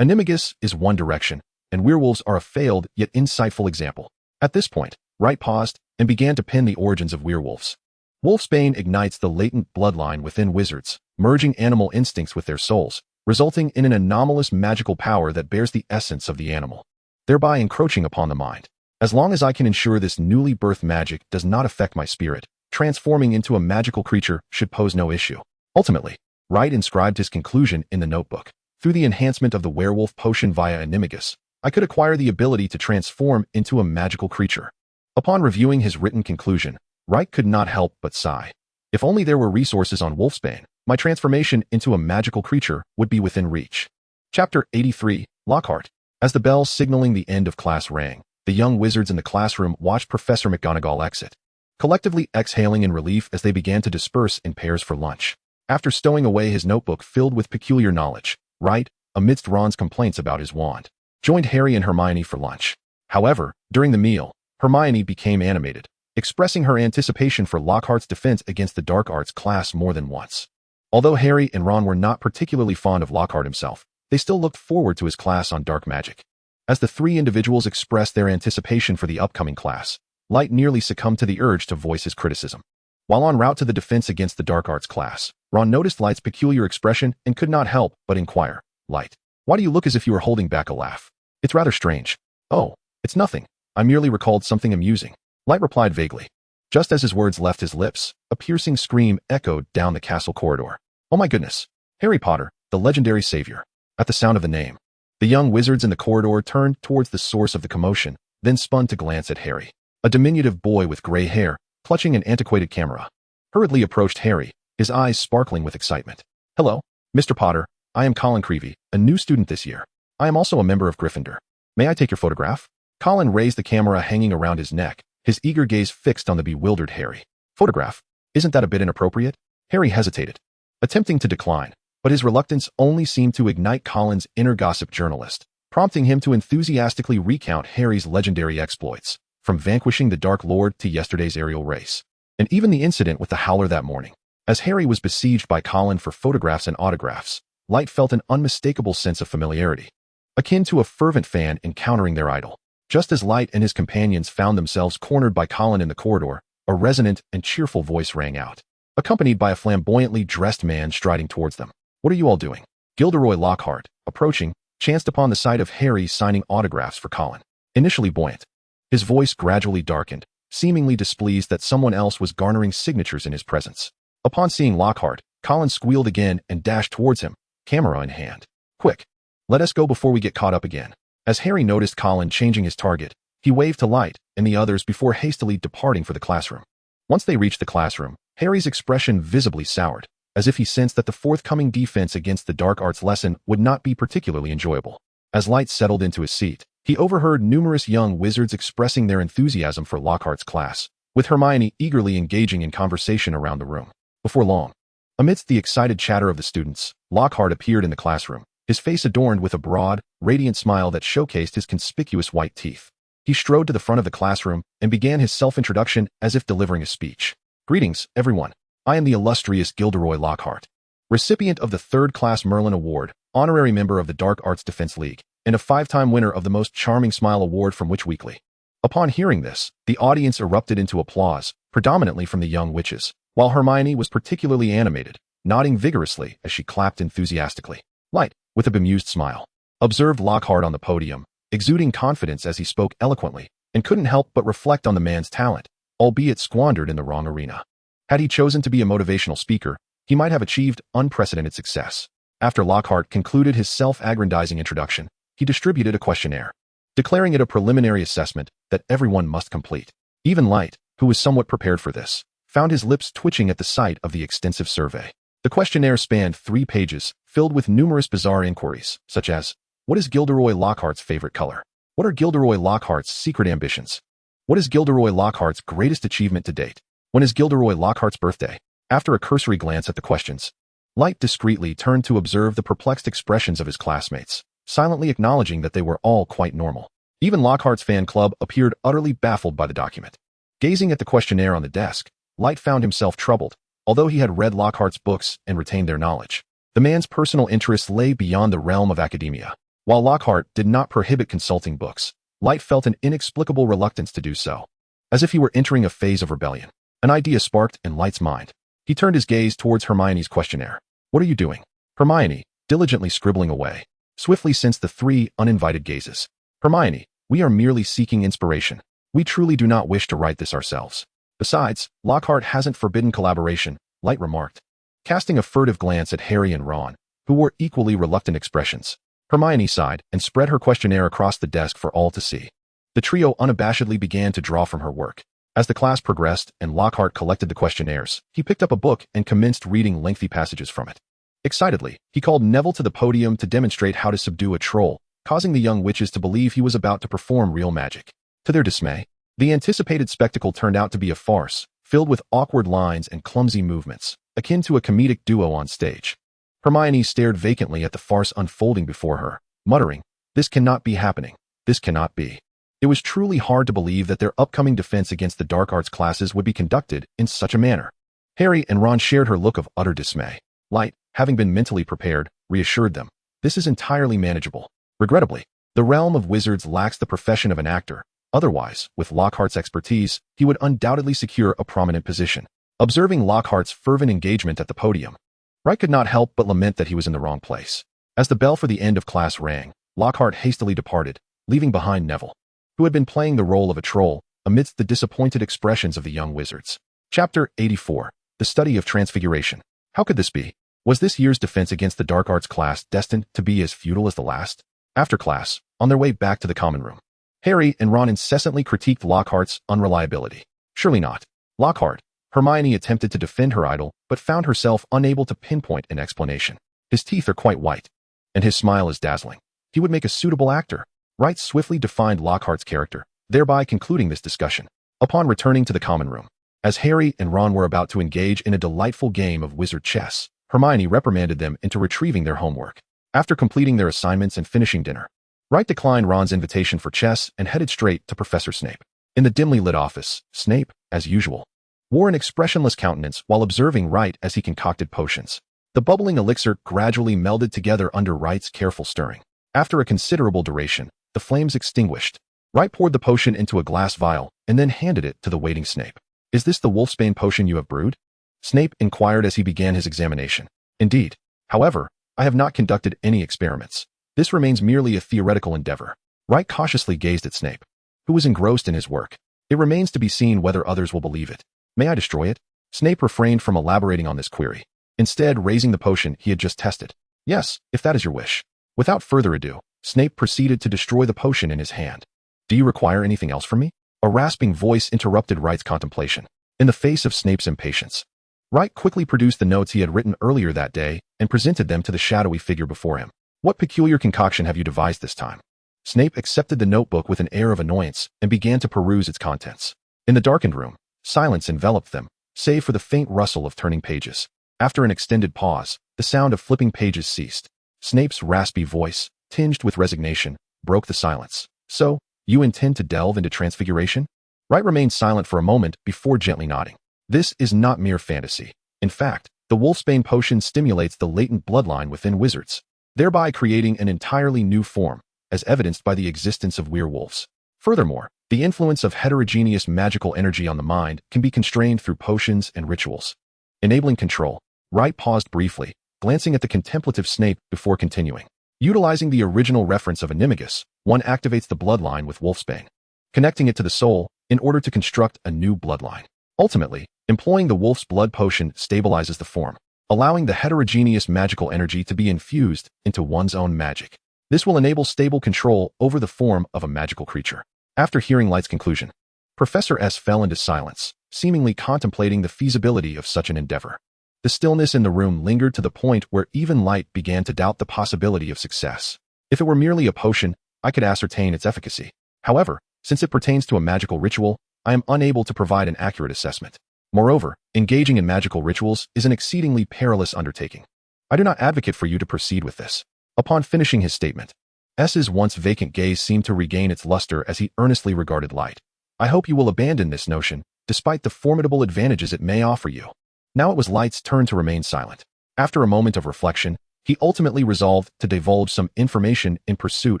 Animagus is one direction, and werewolves are a failed yet insightful example. At this point, Wright paused and began to pen the origins of werewolves. Wolfsbane ignites the latent bloodline within wizards, merging animal instincts with their souls, resulting in an anomalous magical power that bears the essence of the animal, thereby encroaching upon the mind. As long as I can ensure this newly birthed magic does not affect my spirit, transforming into a magical creature should pose no issue. Ultimately, Wright inscribed his conclusion in the notebook. Through the enhancement of the werewolf potion via animagus, I could acquire the ability to transform into a magical creature. Upon reviewing his written conclusion, Wright could not help but sigh. If only there were resources on Wolfsbane, my transformation into a magical creature would be within reach. Chapter 83, Lockhart. As the bell signaling the end of class rang, the young wizards in the classroom watched Professor McGonagall exit, collectively exhaling in relief as they began to disperse in pairs for lunch. After stowing away his notebook filled with peculiar knowledge, Wright, amidst Ron's complaints about his wand, joined Harry and Hermione for lunch. However, during the meal, Hermione became animated, expressing her anticipation for Lockhart's defense against the dark arts class more than once. Although Harry and Ron were not particularly fond of Lockhart himself, they still looked forward to his class on dark magic. As the three individuals expressed their anticipation for the upcoming class, Light nearly succumbed to the urge to voice his criticism. While en route to the defense against the dark arts class, Ron noticed Light's peculiar expression and could not help but inquire, "Light, why do you look as if you were holding back a laugh? It's rather strange." "Oh, it's nothing. I merely recalled something amusing," Light replied vaguely. Just as his words left his lips, a piercing scream echoed down the castle corridor. "Oh my goodness! Harry Potter, the legendary savior." At the sound of the name, the young wizards in the corridor turned towards the source of the commotion, then spun to glance at Harry. A diminutive boy with gray hair, clutching an antiquated camera, hurriedly approached Harry, his eyes sparkling with excitement. "Hello, Mr. Potter. I am Colin Creevey, a new student this year. I am also a member of Gryffindor. May I take your photograph?" Colin raised the camera hanging around his neck, his eager gaze fixed on the bewildered Harry. "Photograph? Isn't that a bit inappropriate?" Harry hesitated, attempting to decline, but his reluctance only seemed to ignite Colin's inner gossip journalist, prompting him to enthusiastically recount Harry's legendary exploits, from vanquishing the Dark Lord to yesterday's aerial race, and even the incident with the Howler that morning. As Harry was besieged by Colin for photographs and autographs, Light felt an unmistakable sense of familiarity, akin to a fervent fan encountering their idol. Just as Light and his companions found themselves cornered by Colin in the corridor, a resonant and cheerful voice rang out, accompanied by a flamboyantly dressed man striding towards them. "What are you all doing?" Gilderoy Lockhart, approaching, chanced upon the sight of Harry signing autographs for Colin. Initially buoyant, his voice gradually darkened, seemingly displeased that someone else was garnering signatures in his presence. Upon seeing Lockhart, Colin squealed again and dashed towards him, camera in hand. "Quick, let us go before we get caught up again." As Harry noticed Colin changing his target, he waved to Light and the others before hastily departing for the classroom. Once they reached the classroom, Harry's expression visibly soured, as if he sensed that the forthcoming defense against the dark arts lesson would not be particularly enjoyable. As Light settled into his seat, he overheard numerous young wizards expressing their enthusiasm for Lockhart's class, with Hermione eagerly engaging in conversation around the room. Before long, amidst the excited chatter of the students, Lockhart appeared in the classroom, his face adorned with a broad, radiant smile that showcased his conspicuous white teeth. He strode to the front of the classroom and began his self-introduction as if delivering a speech. "Greetings, everyone. I am the illustrious Gilderoy Lockhart, recipient of the 3rd Class Merlin Award, honorary member of the Dark Arts Defense League, and a 5-time winner of the Most Charming Smile Award from Witch Weekly." Upon hearing this, the audience erupted into applause, predominantly from the young witches, while Hermione was particularly animated, nodding vigorously as she clapped enthusiastically. Light, with a bemused smile, observed Lockhart on the podium, exuding confidence as he spoke eloquently, and couldn't help but reflect on the man's talent, albeit squandered in the wrong arena. Had he chosen to be a motivational speaker, he might have achieved unprecedented success. After Lockhart concluded his self-aggrandizing introduction, he distributed a questionnaire, declaring it a preliminary assessment that everyone must complete. Even Light, who was somewhat prepared for this, found his lips twitching at the sight of the extensive survey. The questionnaire spanned 3 pages, filled with numerous bizarre inquiries, such as, what is Gilderoy Lockhart's favorite color? What are Gilderoy Lockhart's secret ambitions? What is Gilderoy Lockhart's greatest achievement to date? When is Gilderoy Lockhart's birthday? After a cursory glance at the questions, Light discreetly turned to observe the perplexed expressions of his classmates, silently acknowledging that they were all quite normal. Even Lockhart's fan club appeared utterly baffled by the document. Gazing at the questionnaire on the desk, Light found himself troubled. Although he had read Lockhart's books and retained their knowledge, the man's personal interests lay beyond the realm of academia. While Lockhart did not prohibit consulting books, Light felt an inexplicable reluctance to do so. As if he were entering a phase of rebellion, an idea sparked in Light's mind. He turned his gaze towards Hermione's questionnaire. "What are you doing?" Hermione, diligently scribbling away, swiftly sensed the 3 uninvited gazes. "Hermione, we are merely seeking inspiration. We truly do not wish to write this ourselves. Besides, Lockhart hasn't forbidden collaboration," Light remarked, casting a furtive glance at Harry and Ron, who wore equally reluctant expressions. Hermione sighed and spread her questionnaire across the desk for all to see. The trio unabashedly began to draw from her work. As the class progressed and Lockhart collected the questionnaires, he picked up a book and commenced reading lengthy passages from it. Excitedly, he called Neville to the podium to demonstrate how to subdue a troll, causing the young witches to believe he was about to perform real magic. To their dismay, the anticipated spectacle turned out to be a farce, filled with awkward lines and clumsy movements, akin to a comedic duo on stage. Hermione stared vacantly at the farce unfolding before her, muttering, "This cannot be happening. This cannot be." It was truly hard to believe that their upcoming defense against the dark arts classes would be conducted in such a manner. Harry and Ron shared her look of utter dismay. Light, having been mentally prepared, reassured them, "This is entirely manageable." Regrettably, the realm of wizards lacks the profession of an actor. Otherwise, with Lockhart's expertise, he would undoubtedly secure a prominent position. Observing Lockhart's fervent engagement at the podium, Wright could not help but lament that he was in the wrong place. As the bell for the end of class rang, Lockhart hastily departed, leaving behind Neville, who had been playing the role of a troll amidst the disappointed expressions of the young wizards. Chapter 84. The Study of Transfiguration. How could this be? Was this year's defense against the dark arts class destined to be as futile as the last? After class, on their way back to the common room, Harry and Ron incessantly critiqued Lockhart's unreliability. Surely not. Lockhart. Hermione attempted to defend her idol, but found herself unable to pinpoint an explanation. His teeth are quite white, and his smile is dazzling. He would make a suitable actor. Wright swiftly defined Lockhart's character, thereby concluding this discussion. Upon returning to the common room, as Harry and Ron were about to engage in a delightful game of wizard chess, Hermione reprimanded them into retrieving their homework. After completing their assignments and finishing dinner, Wright declined Ron's invitation for chess and headed straight to Professor Snape. In the dimly lit office, Snape, as usual, wore an expressionless countenance while observing Wright as he concocted potions. The bubbling elixir gradually melded together under Wright's careful stirring. After a considerable duration, the flames extinguished. Wright poured the potion into a glass vial and then handed it to the waiting Snape. "Is this the wolfsbane potion you have brewed?" Snape inquired as he began his examination. "Indeed. However, I have not conducted any experiments. This remains merely a theoretical endeavor." Wright cautiously gazed at Snape, who was engrossed in his work. "It remains to be seen whether others will believe it. May I destroy it?" Snape refrained from elaborating on this query, instead raising the potion he had just tested. "Yes, if that is your wish." Without further ado, Snape proceeded to destroy the potion in his hand. "Do you require anything else from me?" A rasping voice interrupted Wright's contemplation. In the face of Snape's impatience, Wright quickly produced the notes he had written earlier that day and presented them to the shadowy figure before him. "What peculiar concoction have you devised this time?" Snape accepted the notebook with an air of annoyance and began to peruse its contents. In the darkened room, silence enveloped them, save for the faint rustle of turning pages. After an extended pause, the sound of flipping pages ceased. Snape's raspy voice, tinged with resignation, broke the silence. "So, you intend to delve into transfiguration?" Wright remained silent for a moment before gently nodding. "This is not mere fantasy. In fact, the wolfsbane potion stimulates the latent bloodline within wizards, thereby creating an entirely new form, as evidenced by the existence of werewolves. Furthermore, the influence of heterogeneous magical energy on the mind can be constrained through potions and rituals, enabling control." Wright paused briefly, glancing at the contemplative Snape before continuing. "Utilizing the original reference of Animagus, one activates the bloodline with wolfsbane, connecting it to the soul in order to construct a new bloodline. Ultimately, employing the wolf's blood potion stabilizes the form, allowing the heterogeneous magical energy to be infused into one's own magic. This will enable stable control over the form of a magical creature." After hearing Light's conclusion, Professor S fell into silence, seemingly contemplating the feasibility of such an endeavor. The stillness in the room lingered to the point where even Light began to doubt the possibility of success. "If it were merely a potion, I could ascertain its efficacy. However, since it pertains to a magical ritual, I am unable to provide an accurate assessment. Moreover, engaging in magical rituals is an exceedingly perilous undertaking. I do not advocate for you to proceed with this." Upon finishing his statement, S's once vacant gaze seemed to regain its luster as he earnestly regarded Light. "I hope you will abandon this notion, despite the formidable advantages it may offer you." Now it was Light's turn to remain silent. After a moment of reflection, he ultimately resolved to divulge some information in pursuit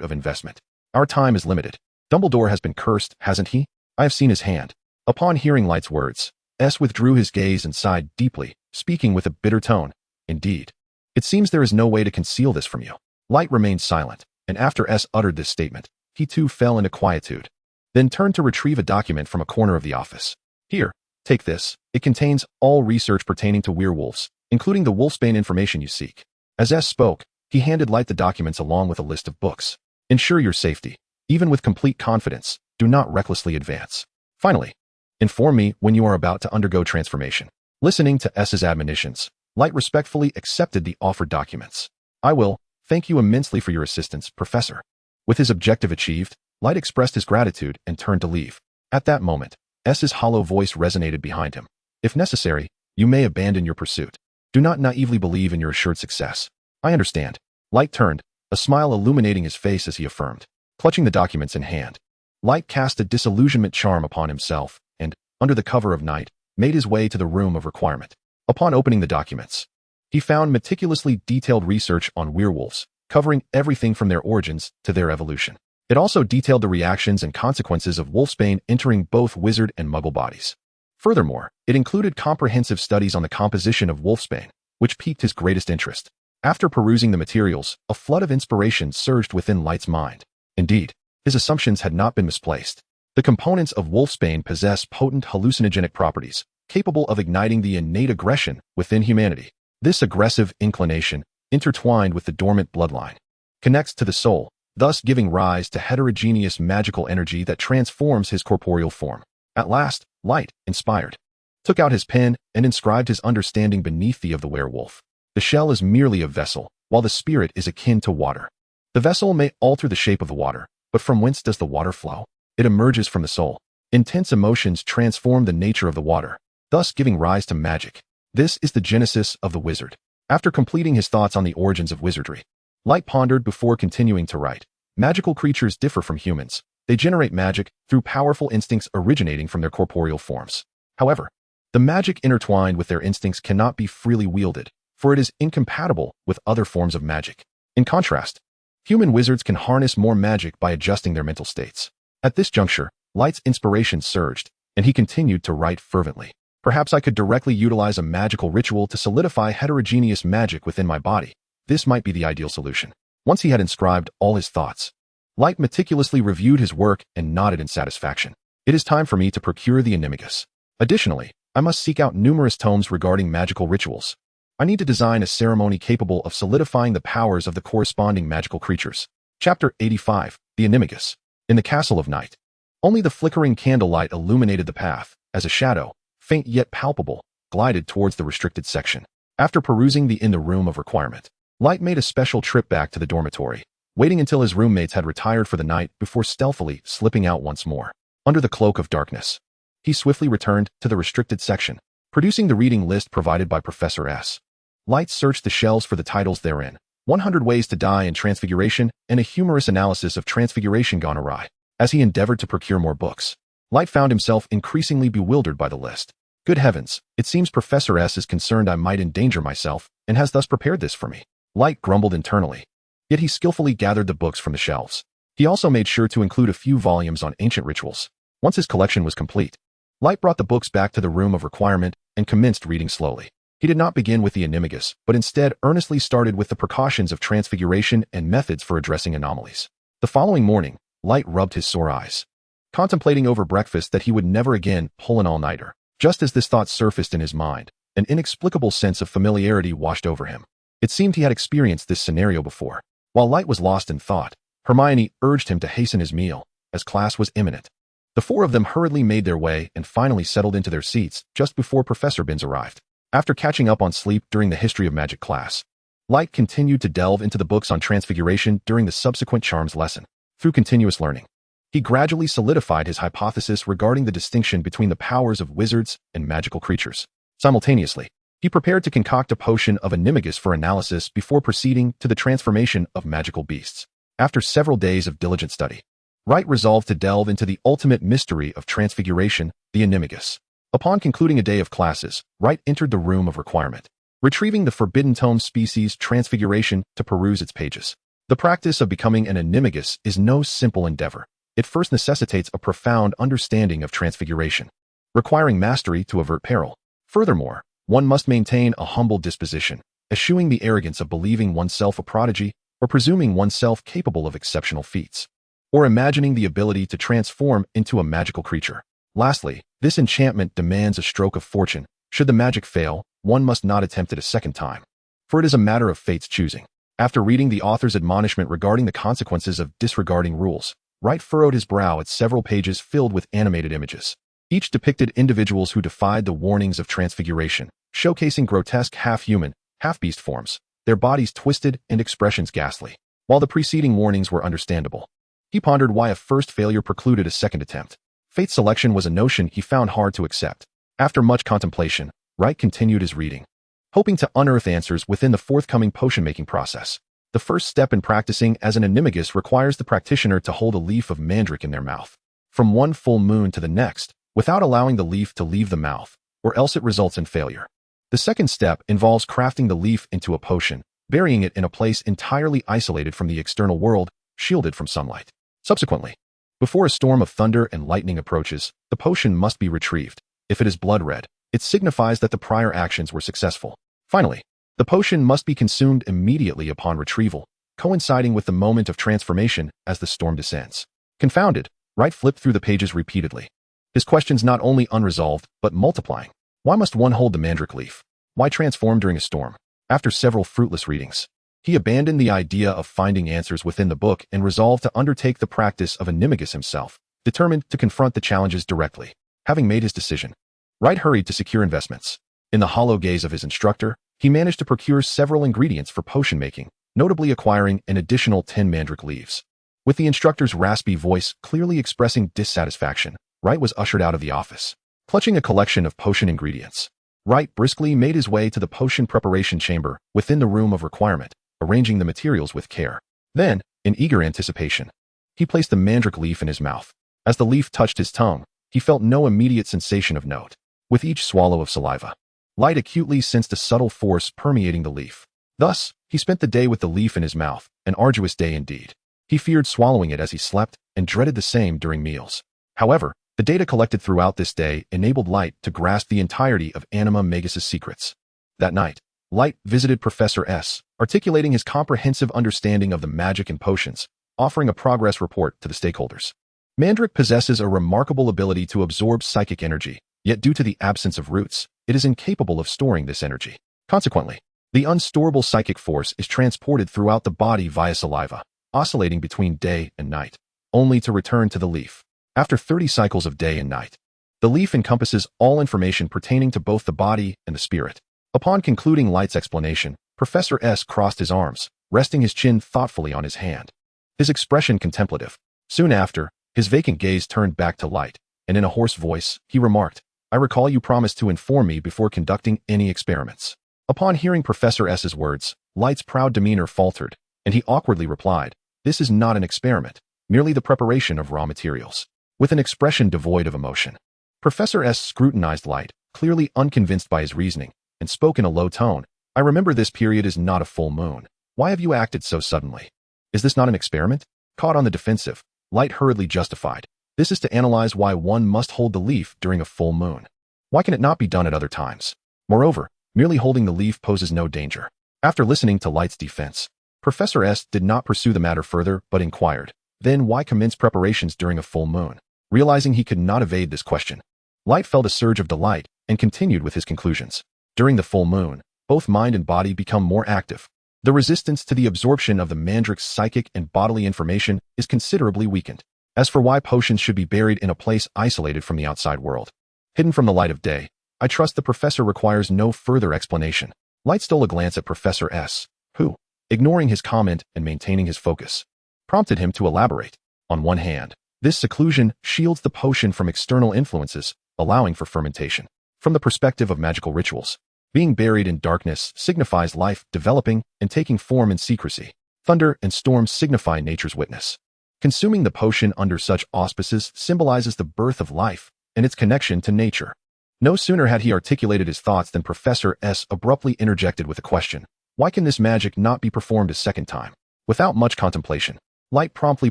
of investment. "Our time is limited. Dumbledore has been cursed, hasn't he? I have seen his hand." Upon hearing Light's words, S withdrew his gaze and sighed deeply, speaking with a bitter tone. "Indeed. It seems there is no way to conceal this from you." Light remained silent, and after S uttered this statement, he too fell into quietude, then turned to retrieve a document from a corner of the office. "Here, take this. It contains all research pertaining to werewolves, including the wolfsbane information you seek." As S spoke, He handed Light the documents along with a list of books. Ensure your safety. Even with complete confidence, do not recklessly advance. Finally, inform me when you are about to undergo transformation. Listening to S's admonitions, Light respectfully accepted the offered documents. I will. Thank you immensely for your assistance, Professor. With his objective achieved, Light expressed his gratitude and turned to leave. At that moment, S's hollow voice resonated behind him. If necessary, you may abandon your pursuit. Do not naively believe in your assured success. I understand. Light turned, a smile illuminating his face as he affirmed. Clutching the documents in hand, Light cast a disillusionment charm upon himself and, under the cover of night, made his way to the room of requirement. Upon opening the documents, he found meticulously detailed research on werewolves, covering everything from their origins to their evolution. It also detailed the reactions and consequences of wolfsbane entering both wizard and muggle bodies. Furthermore, it included comprehensive studies on the composition of wolfsbane, which piqued his greatest interest. After perusing the materials, a flood of inspiration surged within Light's mind. Indeed, his assumptions had not been misplaced. The components of wolfsbane possess potent hallucinogenic properties, capable of igniting the innate aggression within humanity. This aggressive inclination, intertwined with the dormant bloodline, connects to the soul, thus giving rise to heterogeneous magical energy that transforms his corporeal form. At last, Light, inspired, took out his pen and inscribed his understanding beneath the of the werewolf. The shell is merely a vessel, while the spirit is akin to water. The vessel may alter the shape of the water, but from whence does the water flow? It emerges from the soul. Intense emotions transform the nature of the water, thus giving rise to magic. This is the genesis of the wizard. After completing his thoughts on the origins of wizardry, Light pondered before continuing to write. Magical creatures differ from humans. They generate magic through powerful instincts originating from their corporeal forms. However, the magic intertwined with their instincts cannot be freely wielded, for it is incompatible with other forms of magic. In contrast, human wizards can harness more magic by adjusting their mental states. At this juncture, Light's inspiration surged, and he continued to write fervently. Perhaps I could directly utilize a magical ritual to solidify heterogeneous magic within my body. This might be the ideal solution. Once he had inscribed all his thoughts, Light meticulously reviewed his work and nodded in satisfaction. It is time for me to procure the Animagus. Additionally, I must seek out numerous tomes regarding magical rituals. I need to design a ceremony capable of solidifying the powers of the corresponding magical creatures. Chapter 85, The Animagus. In the Castle of Night, only the flickering candlelight illuminated the path, as a shadow, faint yet palpable, glided towards the restricted section. After perusing the room of requirement, Light made a special trip back to the dormitory, waiting until his roommates had retired for the night before stealthily slipping out once more. Under the cloak of darkness, he swiftly returned to the restricted section, producing the reading list provided by Professor S. Light searched the shelves for the titles therein. 100 Ways to Die in Transfiguration and a humorous analysis of Transfiguration gone awry. As he endeavored to procure more books, Light found himself increasingly bewildered by the list. Good heavens, it seems Professor S is concerned I might endanger myself and has thus prepared this for me. Light grumbled internally. Yet he skillfully gathered the books from the shelves. He also made sure to include a few volumes on ancient rituals. Once his collection was complete, Light brought the books back to the room of requirement and commenced reading slowly. He did not begin with the Animagus, but instead earnestly started with the precautions of transfiguration and methods for addressing anomalies. The following morning, Light rubbed his sore eyes, contemplating over breakfast that he would never again pull an all-nighter. Just as this thought surfaced in his mind, an inexplicable sense of familiarity washed over him. It seemed he had experienced this scenario before. While Light was lost in thought, Hermione urged him to hasten his meal, as class was imminent. The four of them hurriedly made their way and finally settled into their seats just before Professor Binns arrived. After catching up on sleep during the History of Magic class, Light continued to delve into the books on transfiguration during the subsequent charms lesson. Through continuous learning, he gradually solidified his hypothesis regarding the distinction between the powers of wizards and magical creatures. Simultaneously, he prepared to concoct a potion of Animagus for analysis before proceeding to the transformation of magical beasts. After several days of diligent study, Light resolved to delve into the ultimate mystery of transfiguration, the Animagus. Upon concluding a day of classes, Light entered the room of requirement, retrieving the forbidden tome species Transfiguration to peruse its pages. The practice of becoming an Animagus is no simple endeavor. It first necessitates a profound understanding of transfiguration, requiring mastery to avert peril. Furthermore, one must maintain a humble disposition, eschewing the arrogance of believing oneself a prodigy or presuming oneself capable of exceptional feats, or imagining the ability to transform into a magical creature. Lastly, this enchantment demands a stroke of fortune. Should the magic fail, one must not attempt it a second time, for it is a matter of fate's choosing. After reading the author's admonishment regarding the consequences of disregarding rules, Wright furrowed his brow at several pages filled with animated images. Each depicted individuals who defied the warnings of transfiguration, showcasing grotesque half-human, half-beast forms, their bodies twisted and expressions ghastly. While the preceding warnings were understandable, he pondered why a first failure precluded a second attempt. Fate selection was a notion he found hard to accept. After much contemplation, Wright continued his reading, hoping to unearth answers within the forthcoming potion-making process. The first step in practicing as an animagus requires the practitioner to hold a leaf of mandrake in their mouth, from one full moon to the next, without allowing the leaf to leave the mouth, or else it results in failure. The second step involves crafting the leaf into a potion, burying it in a place entirely isolated from the external world, shielded from sunlight. Subsequently, before a storm of thunder and lightning approaches, the potion must be retrieved. If it is blood red, it signifies that the prior actions were successful. Finally, the potion must be consumed immediately upon retrieval, coinciding with the moment of transformation as the storm descends. Confounded, Wright flipped through the pages repeatedly, his questions not only unresolved, but multiplying. Why must one hold the mandrake leaf? Why transform during a storm? After several fruitless readings, he abandoned the idea of finding answers within the book and resolved to undertake the practice of animagus himself, determined to confront the challenges directly. Having made his decision, Wright hurried to secure investments. In the hollow gaze of his instructor, he managed to procure several ingredients for potion making, notably acquiring an additional 10 mandrake leaves. With the instructor's raspy voice clearly expressing dissatisfaction, Wright was ushered out of the office. Clutching a collection of potion ingredients, Wright briskly made his way to the potion preparation chamber within the room of requirement, arranging the materials with care. Then, in eager anticipation, he placed the mandrake leaf in his mouth. As the leaf touched his tongue, he felt no immediate sensation of note. With each swallow of saliva, Light acutely sensed a subtle force permeating the leaf. Thus, he spent the day with the leaf in his mouth, an arduous day indeed. He feared swallowing it as he slept and dreaded the same during meals. However, the data collected throughout this day enabled Light to grasp the entirety of Anima Magus's secrets. That night, Light visited Professor S, articulating his comprehensive understanding of the magic and potions, offering a progress report to the stakeholders. Mandrake possesses a remarkable ability to absorb psychic energy, yet due to the absence of roots, it is incapable of storing this energy. Consequently, the unstorable psychic force is transported throughout the body via saliva, oscillating between day and night, only to return to the leaf. After 30 cycles of day and night, the leaf encompasses all information pertaining to both the body and the spirit. Upon concluding Light's explanation, Professor S crossed his arms, resting his chin thoughtfully on his hand, his expression contemplative. Soon after, his vacant gaze turned back to Light, and in a hoarse voice, he remarked, "I recall you promised to inform me before conducting any experiments." Upon hearing Professor S's words, Light's proud demeanor faltered, and he awkwardly replied, "This is not an experiment, merely the preparation of raw materials." With an expression devoid of emotion, Professor S scrutinized Light, clearly unconvinced by his reasoning, and spoke in a low tone, "I remember this period is not a full moon. Why have you acted so suddenly? Is this not an experiment?" Caught on the defensive, Light hurriedly justified, "This is to analyze why one must hold the leaf during a full moon. Why can it not be done at other times? Moreover, merely holding the leaf poses no danger." After listening to Light's defense, Professor S did not pursue the matter further but inquired, "Then why commence preparations during a full moon?" Realizing he could not evade this question, Light felt a surge of delight and continued with his conclusions. During the full moon, both mind and body become more active. The resistance to the absorption of the mandrake's psychic and bodily information is considerably weakened. As for why potions should be buried in a place isolated from the outside world, hidden from the light of day, I trust the professor requires no further explanation. Light stole a glance at Professor S, who, ignoring his comment and maintaining his focus, prompted him to elaborate. On one hand, this seclusion shields the potion from external influences, allowing for fermentation. From the perspective of magical rituals, being buried in darkness signifies life developing and taking form in secrecy. Thunder and storms signify nature's witness. Consuming the potion under such auspices symbolizes the birth of life and its connection to nature. No sooner had he articulated his thoughts than Professor S abruptly interjected with a question. Why can this magic not be performed a second time? Without much contemplation, Light promptly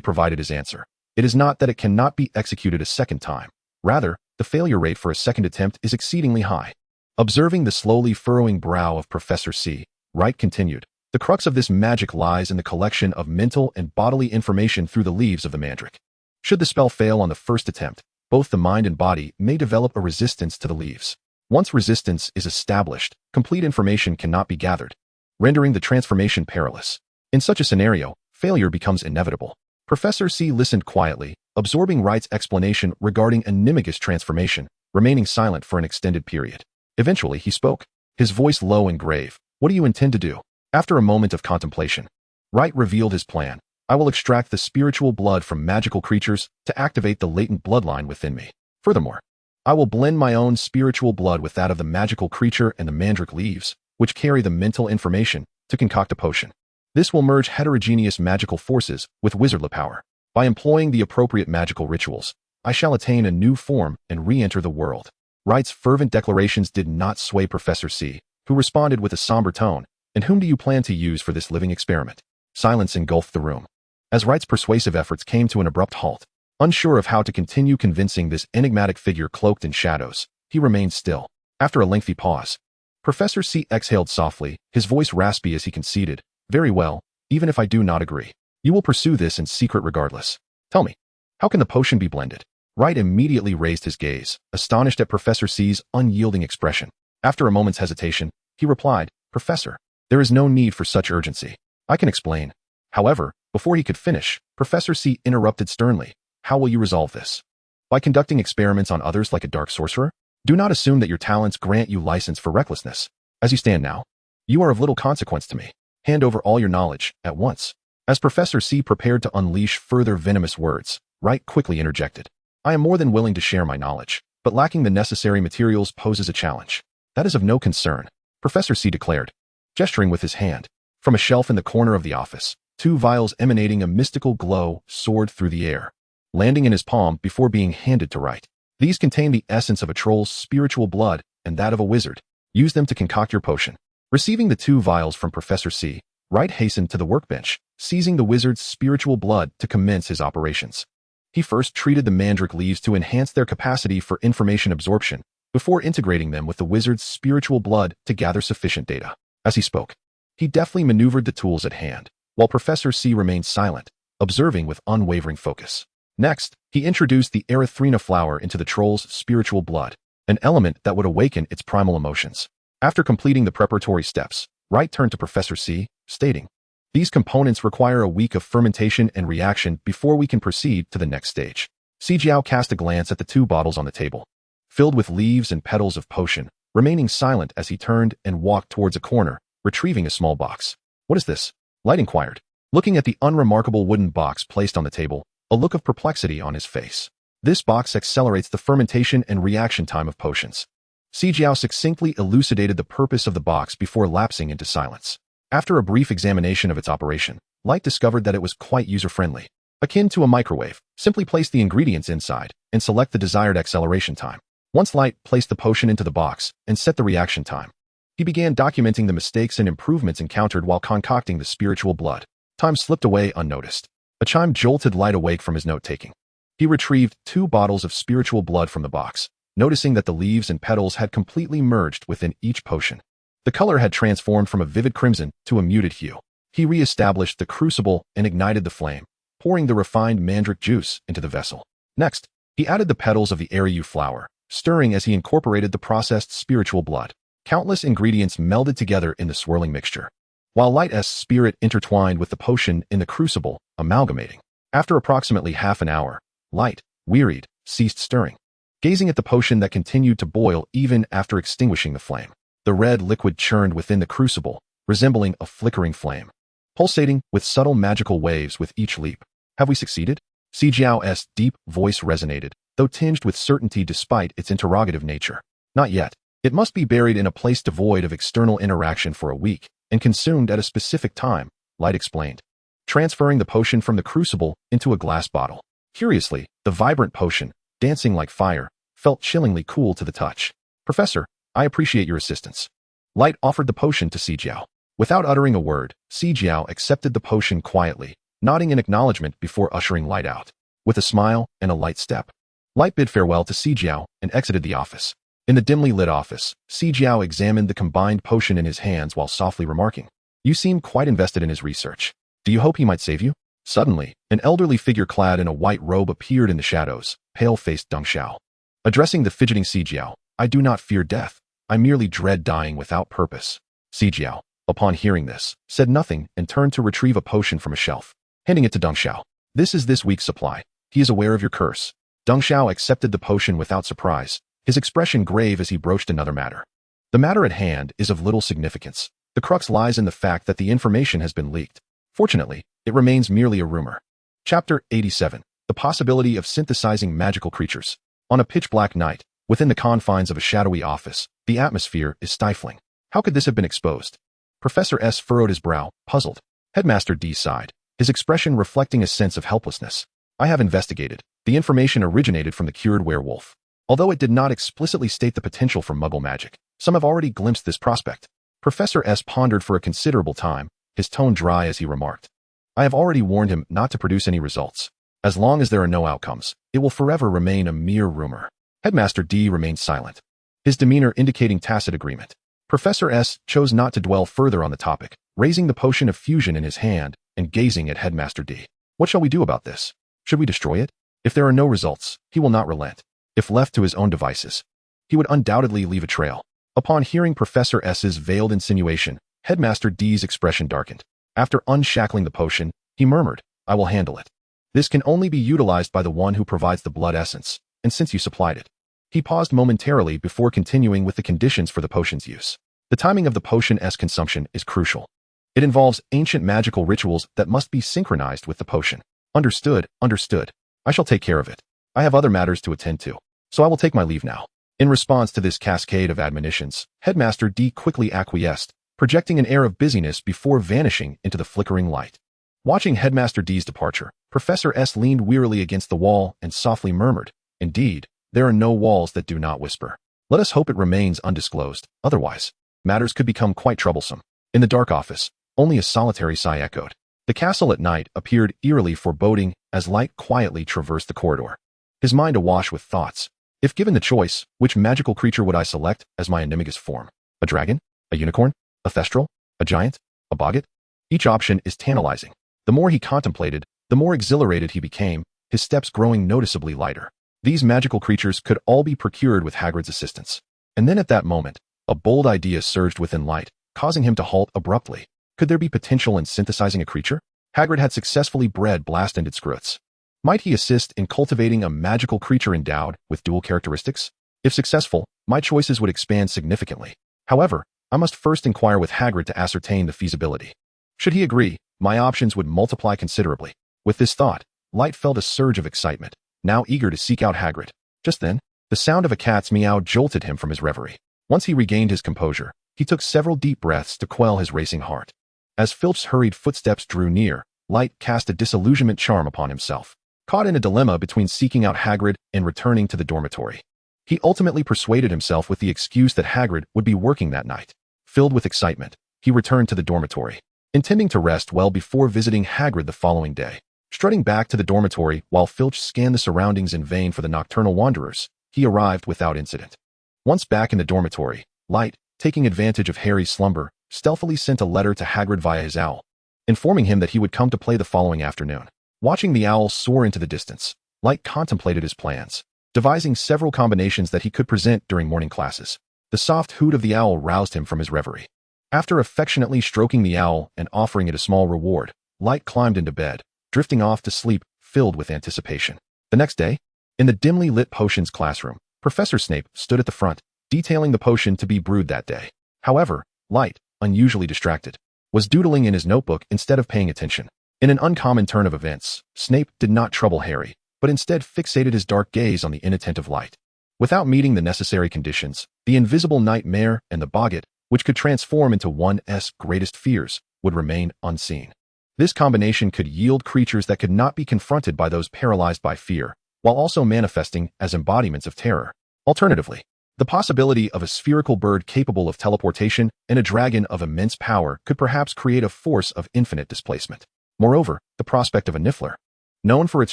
provided his answer. It is not that it cannot be executed a second time. Rather, the failure rate for a second attempt is exceedingly high. Observing the slowly furrowing brow of Professor C, Wright continued, "The crux of this magic lies in the collection of mental and bodily information through the leaves of the mandrake. Should the spell fail on the first attempt, both the mind and body may develop a resistance to the leaves. Once resistance is established, complete information cannot be gathered, rendering the transformation perilous. In such a scenario, failure becomes inevitable. Professor C listened quietly, absorbing Wright's explanation regarding animagus transformation, remaining silent for an extended period. Eventually, he spoke, his voice low and grave. What do you intend to do? After a moment of contemplation, Wright revealed his plan. I will extract the spiritual blood from magical creatures to activate the latent bloodline within me. Furthermore, I will blend my own spiritual blood with that of the magical creature and the mandrake leaves, which carry the mental information, to concoct a potion. This will merge heterogeneous magical forces with wizardly power. By employing the appropriate magical rituals, I shall attain a new form and re-enter the world. Wright's fervent declarations did not sway Professor C, who responded with a somber tone. And whom do you plan to use for this living experiment? Silence engulfed the room. As Wright's persuasive efforts came to an abrupt halt, unsure of how to continue convincing this enigmatic figure cloaked in shadows, he remained still. After a lengthy pause, Professor C exhaled softly, his voice raspy as he conceded, very well, even if I do not agree. You will pursue this in secret regardless. Tell me, how can the potion be blended? Wright immediately raised his gaze, astonished at Professor C's unyielding expression. After a moment's hesitation, he replied, Professor, there is no need for such urgency. I can explain. However, before he could finish, Professor C interrupted sternly. How will you resolve this? By conducting experiments on others like a dark sorcerer? Do not assume that your talents grant you license for recklessness. As you stand now, you are of little consequence to me. Hand over all your knowledge, at once. As Professor C prepared to unleash further venomous words, Wright quickly interjected. I am more than willing to share my knowledge, but lacking the necessary materials poses a challenge. That is of no concern, Professor C declared, gesturing with his hand. From a shelf in the corner of the office, 2 vials emanating a mystical glow soared through the air, landing in his palm before being handed to Wright. These contain the essence of a troll's spiritual blood and that of a wizard. Use them to concoct your potion. Receiving the 2 vials from Professor C, Wright hastened to the workbench, seizing the wizard's spiritual blood to commence his operations. He first treated the mandrake leaves to enhance their capacity for information absorption, before integrating them with the wizard's spiritual blood to gather sufficient data. As he spoke, he deftly maneuvered the tools at hand, while Professor C remained silent, observing with unwavering focus. Next, he introduced the erythrina flower into the troll's spiritual blood, an element that would awaken its primal emotions. After completing the preparatory steps, Wright turned to Professor C, stating, these components require a week of fermentation and reaction before we can proceed to the next stage. Jiao cast a glance at the 2 bottles on the table, filled with leaves and petals of potion, remaining silent as he turned and walked towards a corner, retrieving a small box. What is this? Light inquired, looking at the unremarkable wooden box placed on the table, a look of perplexity on his face. This box accelerates the fermentation and reaction time of potions. Jiao succinctly elucidated the purpose of the box before lapsing into silence. After a brief examination of its operation, Light discovered that it was quite user-friendly. Akin to a microwave, simply place the ingredients inside and select the desired acceleration time. Once Light placed the potion into the box and set the reaction time, he began documenting the mistakes and improvements encountered while concocting the spiritual blood. Time slipped away unnoticed. A chime jolted Light awake from his note-taking. He retrieved 2 bottles of spiritual blood from the box, noticing that the leaves and petals had completely merged within each potion. The color had transformed from a vivid crimson to a muted hue. He re-established the crucible and ignited the flame, pouring the refined mandrake juice into the vessel. Next, he added the petals of the Ariu flower, stirring as he incorporated the processed spiritual blood. Countless ingredients melded together in the swirling mixture, while Light's spirit intertwined with the potion in the crucible, amalgamating. After approximately half an hour, Light, wearied, ceased stirring, gazing at the potion that continued to boil even after extinguishing the flame. The red liquid churned within the crucible, resembling a flickering flame, pulsating with subtle magical waves with each leap. Have we succeeded? Jiao's deep voice resonated, though tinged with certainty despite its interrogative nature. Not yet. It must be buried in a place devoid of external interaction for a week, and consumed at a specific time, Light explained, transferring the potion from the crucible into a glass bottle. Curiously, the vibrant potion, dancing like fire, felt chillingly cool to the touch. Professor, I appreciate your assistance. Light offered the potion to Jiao. Without uttering a word, Jiao accepted the potion quietly, nodding in acknowledgement before ushering Light out. With a smile and a light step, Light bid farewell to Jiao and exited the office. In the dimly lit office, Jiao examined the combined potion in his hands while softly remarking, you seem quite invested in his research. Do you hope he might save you? Suddenly, an elderly figure clad in a white robe appeared in the shadows, pale-faced Deng Xiao. Addressing the fidgeting Jiao, I do not fear death. I merely dread dying without purpose. Jiao, upon hearing this, said nothing and turned to retrieve a potion from a shelf, handing it to Deng Xiao. This is this week's supply. He is aware of your curse. Deng Xiao accepted the potion without surprise, his expression grave as he broached another matter. The matter at hand is of little significance. The crux lies in the fact that the information has been leaked. Fortunately, it remains merely a rumor. Chapter 87. The possibility of synthesizing magical creatures. On a pitch-black night, within the confines of a shadowy office, the atmosphere is stifling. How could this have been exposed? Professor S furrowed his brow, puzzled. Headmaster D sighed, his expression reflecting a sense of helplessness. I have investigated. The information originated from the cured werewolf. Although it did not explicitly state the potential for muggle magic, some have already glimpsed this prospect. Professor S pondered for a considerable time, his tone dry as he remarked. I have already warned him not to produce any results. As long as there are no outcomes, it will forever remain a mere rumor. Headmaster D remained silent, his demeanor indicating tacit agreement. Professor S chose not to dwell further on the topic, raising the potion of fusion in his hand and gazing at Headmaster D. What shall we do about this? Should we destroy it? If there are no results, he will not relent. If left to his own devices, he would undoubtedly leave a trail. Upon hearing Professor S's veiled insinuation, Headmaster D's expression darkened. After unshackling the potion, he murmured, I will handle it. This can only be utilized by the one who provides the blood essence, and since you supplied it. He paused momentarily before continuing with the conditions for the potion's use. The timing of the potion's consumption is crucial. It involves ancient magical rituals that must be synchronized with the potion. Understood, understood. I shall take care of it. I have other matters to attend to, so I will take my leave now. In response to this cascade of admonitions, Headmaster D quickly acquiesced, projecting an air of busyness before vanishing into the flickering light. Watching Headmaster D's departure, Professor S leaned wearily against the wall and softly murmured, Indeed, there are no walls that do not whisper. Let us hope it remains undisclosed, otherwise, matters could become quite troublesome. In the dark office, only a solitary sigh echoed. The castle at night appeared eerily foreboding as Light quietly traversed the corridor. His mind awash with thoughts. If given the choice, which magical creature would I select as my animagus form? A dragon? A unicorn? A thestral? A giant? A boggart? Each option is tantalizing. The more he contemplated, the more exhilarated he became, his steps growing noticeably lighter. These magical creatures could all be procured with Hagrid's assistance. And then at that moment, a bold idea surged within Light, causing him to halt abruptly. Could there be potential in synthesizing a creature? Hagrid had successfully bred blast-ended Scroots. Might he assist in cultivating a magical creature endowed with dual characteristics? If successful, my choices would expand significantly. However, I must first inquire with Hagrid to ascertain the feasibility. Should he agree, my options would multiply considerably. With this thought, Light felt a surge of excitement, now eager to seek out Hagrid. Just then, the sound of a cat's meow jolted him from his reverie. Once he regained his composure, he took several deep breaths to quell his racing heart. As Filch's hurried footsteps drew near, Light cast a disillusionment charm upon himself. Caught in a dilemma between seeking out Hagrid and returning to the dormitory, he ultimately persuaded himself with the excuse that Hagrid would be working that night. Filled with excitement, he returned to the dormitory, intending to rest well before visiting Hagrid the following day. Strutting back to the dormitory while Filch scanned the surroundings in vain for the nocturnal wanderers, he arrived without incident. Once back in the dormitory, Light, taking advantage of Harry's slumber, stealthily sent a letter to Hagrid via his owl, informing him that he would come to play the following afternoon. Watching the owl soar into the distance, Light contemplated his plans, devising several combinations that he could present during morning classes. The soft hoot of the owl roused him from his reverie. After affectionately stroking the owl and offering it a small reward, Light climbed into bed, drifting off to sleep, filled with anticipation. The next day, in the dimly lit potions classroom, Professor Snape stood at the front, detailing the potion to be brewed that day. However, Light, unusually distracted, was doodling in his notebook instead of paying attention. In an uncommon turn of events, Snape did not trouble Harry, but instead fixated his dark gaze on the inattentive Light. Without meeting the necessary conditions, the invisible nightmare and the boggart, which could transform into one's greatest fears, would remain unseen. This combination could yield creatures that could not be confronted by those paralyzed by fear, while also manifesting as embodiments of terror. Alternatively, the possibility of a spherical bird capable of teleportation and a dragon of immense power could perhaps create a force of infinite displacement. Moreover, the prospect of a Niffler, known for its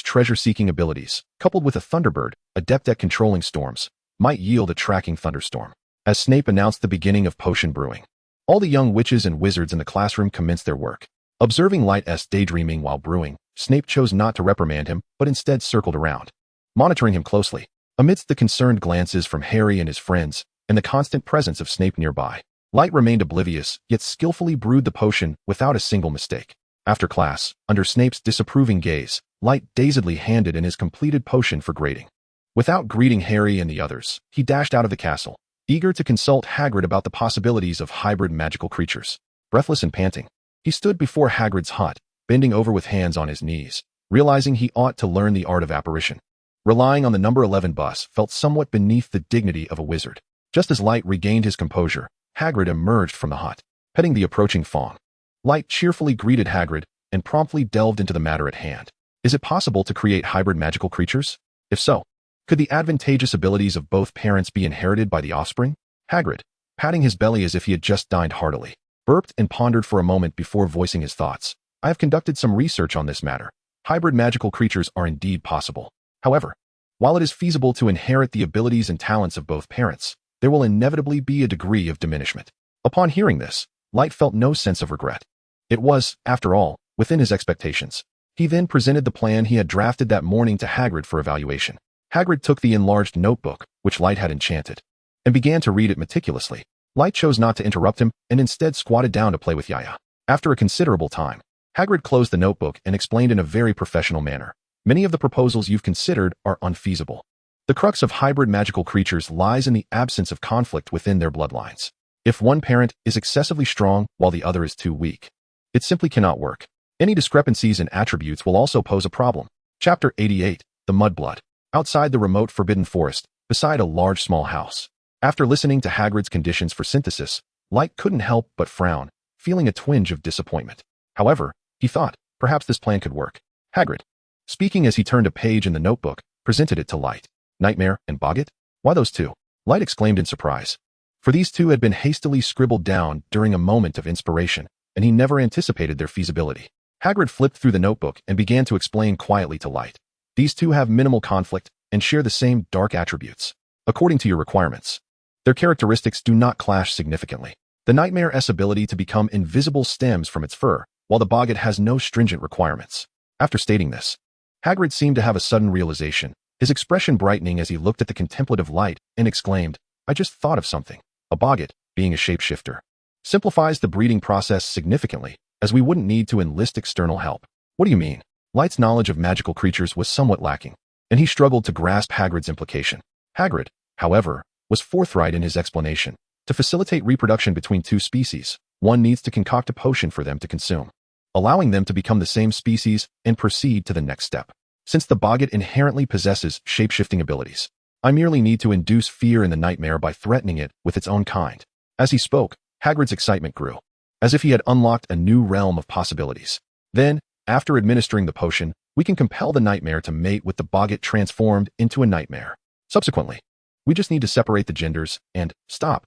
treasure-seeking abilities, coupled with a Thunderbird, adept at controlling storms, might yield a tracking thunderstorm. As Snape announced the beginning of potion brewing, all the young witches and wizards in the classroom commenced their work. Observing Light's daydreaming while brewing, Snape chose not to reprimand him, but instead circled around, monitoring him closely. Amidst the concerned glances from Harry and his friends, and the constant presence of Snape nearby, Light remained oblivious, yet skillfully brewed the potion without a single mistake. After class, under Snape's disapproving gaze, Light dazedly handed in his completed potion for grading. Without greeting Harry and the others, he dashed out of the castle, eager to consult Hagrid about the possibilities of hybrid magical creatures. Breathless and panting, he stood before Hagrid's hut, bending over with hands on his knees, realizing he ought to learn the art of apparition. Relying on the number 11 bus felt somewhat beneath the dignity of a wizard. Just as Light regained his composure, Hagrid emerged from the hut, petting the approaching fawn. Light cheerfully greeted Hagrid and promptly delved into the matter at hand. Is it possible to create hybrid magical creatures? If so, could the advantageous abilities of both parents be inherited by the offspring? Hagrid, patting his belly as if he had just dined heartily, burped and pondered for a moment before voicing his thoughts. I have conducted some research on this matter. Hybrid magical creatures are indeed possible. However, while it is feasible to inherit the abilities and talents of both parents, there will inevitably be a degree of diminishment. Upon hearing this, Light felt no sense of regret. It was, after all, within his expectations. He then presented the plan he had drafted that morning to Hagrid for evaluation. Hagrid took the enlarged notebook, which Light had enchanted, and began to read it meticulously. Light chose not to interrupt him and instead squatted down to play with Yaya. After a considerable time, Hagrid closed the notebook and explained in a very professional manner. Many of the proposals you've considered are unfeasible. The crux of hybrid magical creatures lies in the absence of conflict within their bloodlines. If one parent is excessively strong while the other is too weak, it simply cannot work. Any discrepancies in attributes will also pose a problem. Chapter 88, The Mudblood. Outside the remote Forbidden Forest, beside a large small house. After listening to Hagrid's conditions for synthesis, Light couldn't help but frown, feeling a twinge of disappointment. However, he thought, perhaps this plan could work. Hagrid, speaking as he turned a page in the notebook, presented it to Light. Nightmare and Boggart? Why those two? Light exclaimed in surprise. For these two had been hastily scribbled down during a moment of inspiration, and he never anticipated their feasibility. Hagrid flipped through the notebook and began to explain quietly to Light. These two have minimal conflict and share the same dark attributes. According to your requirements, their characteristics do not clash significantly. The Nightmare's ability to become invisible stems from its fur, while the Boggart has no stringent requirements. After stating this, Hagrid seemed to have a sudden realization, his expression brightening as he looked at the contemplative Light and exclaimed, I just thought of something. A Boggart, being a shapeshifter, simplifies the breeding process significantly, as we wouldn't need to enlist external help. What do you mean? Light's knowledge of magical creatures was somewhat lacking, and he struggled to grasp Hagrid's implication. Hagrid, however, was forthright in his explanation. To facilitate reproduction between two species, one needs to concoct a potion for them to consume, allowing them to become the same species and proceed to the next step. Since the Boggart inherently possesses shape-shifting abilities, I merely need to induce fear in the Nightmare by threatening it with its own kind. As he spoke, Hagrid's excitement grew, as if he had unlocked a new realm of possibilities. Then, after administering the potion, we can compel the Nightmare to mate with the Boggart transformed into a Nightmare. Subsequently, we just need to separate the genders and stop.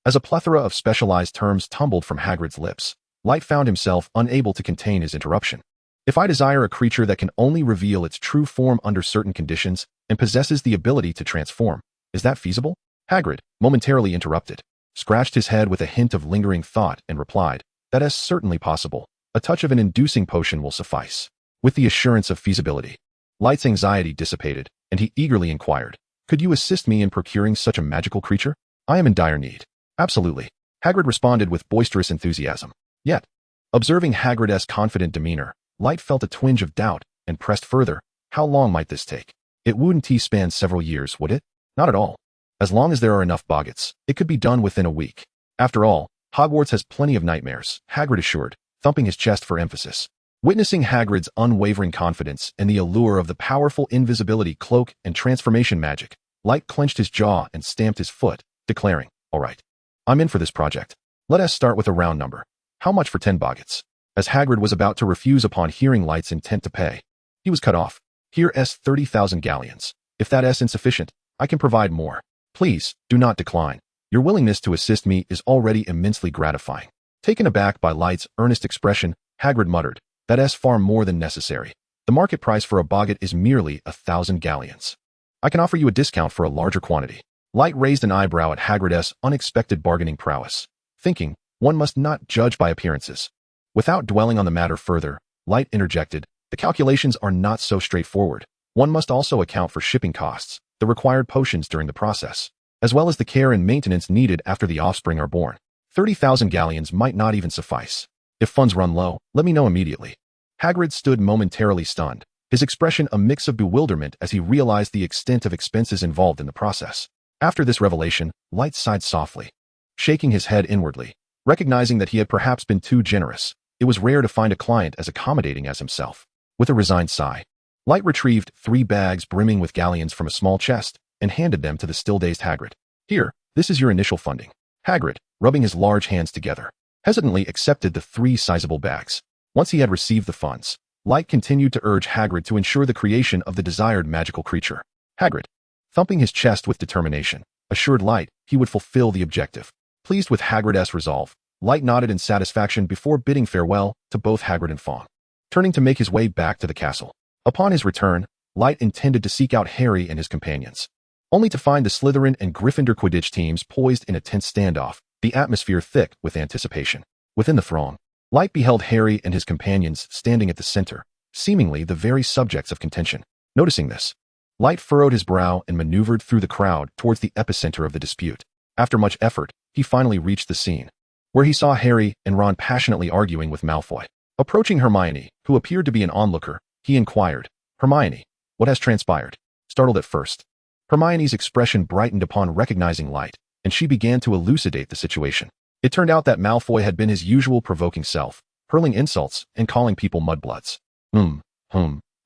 As a plethora of specialized terms tumbled from Hagrid's lips, Light found himself unable to contain his interruption. If I desire a creature that can only reveal its true form under certain conditions and possesses the ability to transform, is that feasible? Hagrid, momentarily interrupted, scratched his head with a hint of lingering thought and replied, that is certainly possible. A touch of an inducing potion will suffice. With the assurance of feasibility, Light's anxiety dissipated, and he eagerly inquired, could you assist me in procuring such a magical creature? I am in dire need. Absolutely. Hagrid responded with boisterous enthusiasm. Yet, observing Hagrid's confident demeanor, Light felt a twinge of doubt and pressed further. How long might this take? It wouldn't span several years, would it? Not at all. As long as there are enough Boggarts, it could be done within a week. After all, Hogwarts has plenty of nightmares, Hagrid assured, thumping his chest for emphasis. Witnessing Hagrid's unwavering confidence and the allure of the powerful invisibility cloak and transformation magic, Light clenched his jaw and stamped his foot, declaring, all right, I'm in for this project. Let us start with a round number. How much for 10 Boggarts? As Hagrid was about to refuse upon hearing Light's intent to pay, he was cut off. Here's 30,000 galleons. If that's insufficient, I can provide more. Please, do not decline. Your willingness to assist me is already immensely gratifying. Taken aback by Light's earnest expression, Hagrid muttered, that's far more than necessary. The market price for a Boggart is merely 1,000 galleons. I can offer you a discount for a larger quantity. Light raised an eyebrow at Hagrid's unexpected bargaining prowess, thinking, one must not judge by appearances. Without dwelling on the matter further, Light interjected, the calculations are not so straightforward. One must also account for shipping costs, the required potions during the process, as well as the care and maintenance needed after the offspring are born. 30,000 galleons might not even suffice. If funds run low, let me know immediately. Hagrid stood momentarily stunned, his expression a mix of bewilderment as he realized the extent of expenses involved in the process. After this revelation, Light sighed softly, shaking his head inwardly, recognizing that he had perhaps been too generous. It was rare to find a client as accommodating as himself. With a resigned sigh, Light retrieved 3 bags brimming with galleons from a small chest and handed them to the still-dazed Hagrid. Here, this is your initial funding. Hagrid, rubbing his large hands together, hesitantly accepted the 3 sizable bags. Once he had received the funds, Light continued to urge Hagrid to ensure the creation of the desired magical creature. Hagrid, thumping his chest with determination, assured Light he would fulfill the objective. Pleased with Hagrid's resolve, Light nodded in satisfaction before bidding farewell to both Hagrid and Fawn, turning to make his way back to the castle. Upon his return, Light intended to seek out Harry and his companions, only to find the Slytherin and Gryffindor Quidditch teams poised in a tense standoff, the atmosphere thick with anticipation. Within the throng, Light beheld Harry and his companions standing at the center, seemingly the very subjects of contention. Noticing this, Light furrowed his brow and maneuvered through the crowd towards the epicenter of the dispute. After much effort, he finally reached the scene, where he saw Harry and Ron passionately arguing with Malfoy. Approaching Hermione, who appeared to be an onlooker, he inquired, "Hermione, what has transpired?" Startled at first, Hermione's expression brightened upon recognizing Light, and she began to elucidate the situation. It turned out that Malfoy had been his usual provoking self, hurling insults and calling people mudbloods.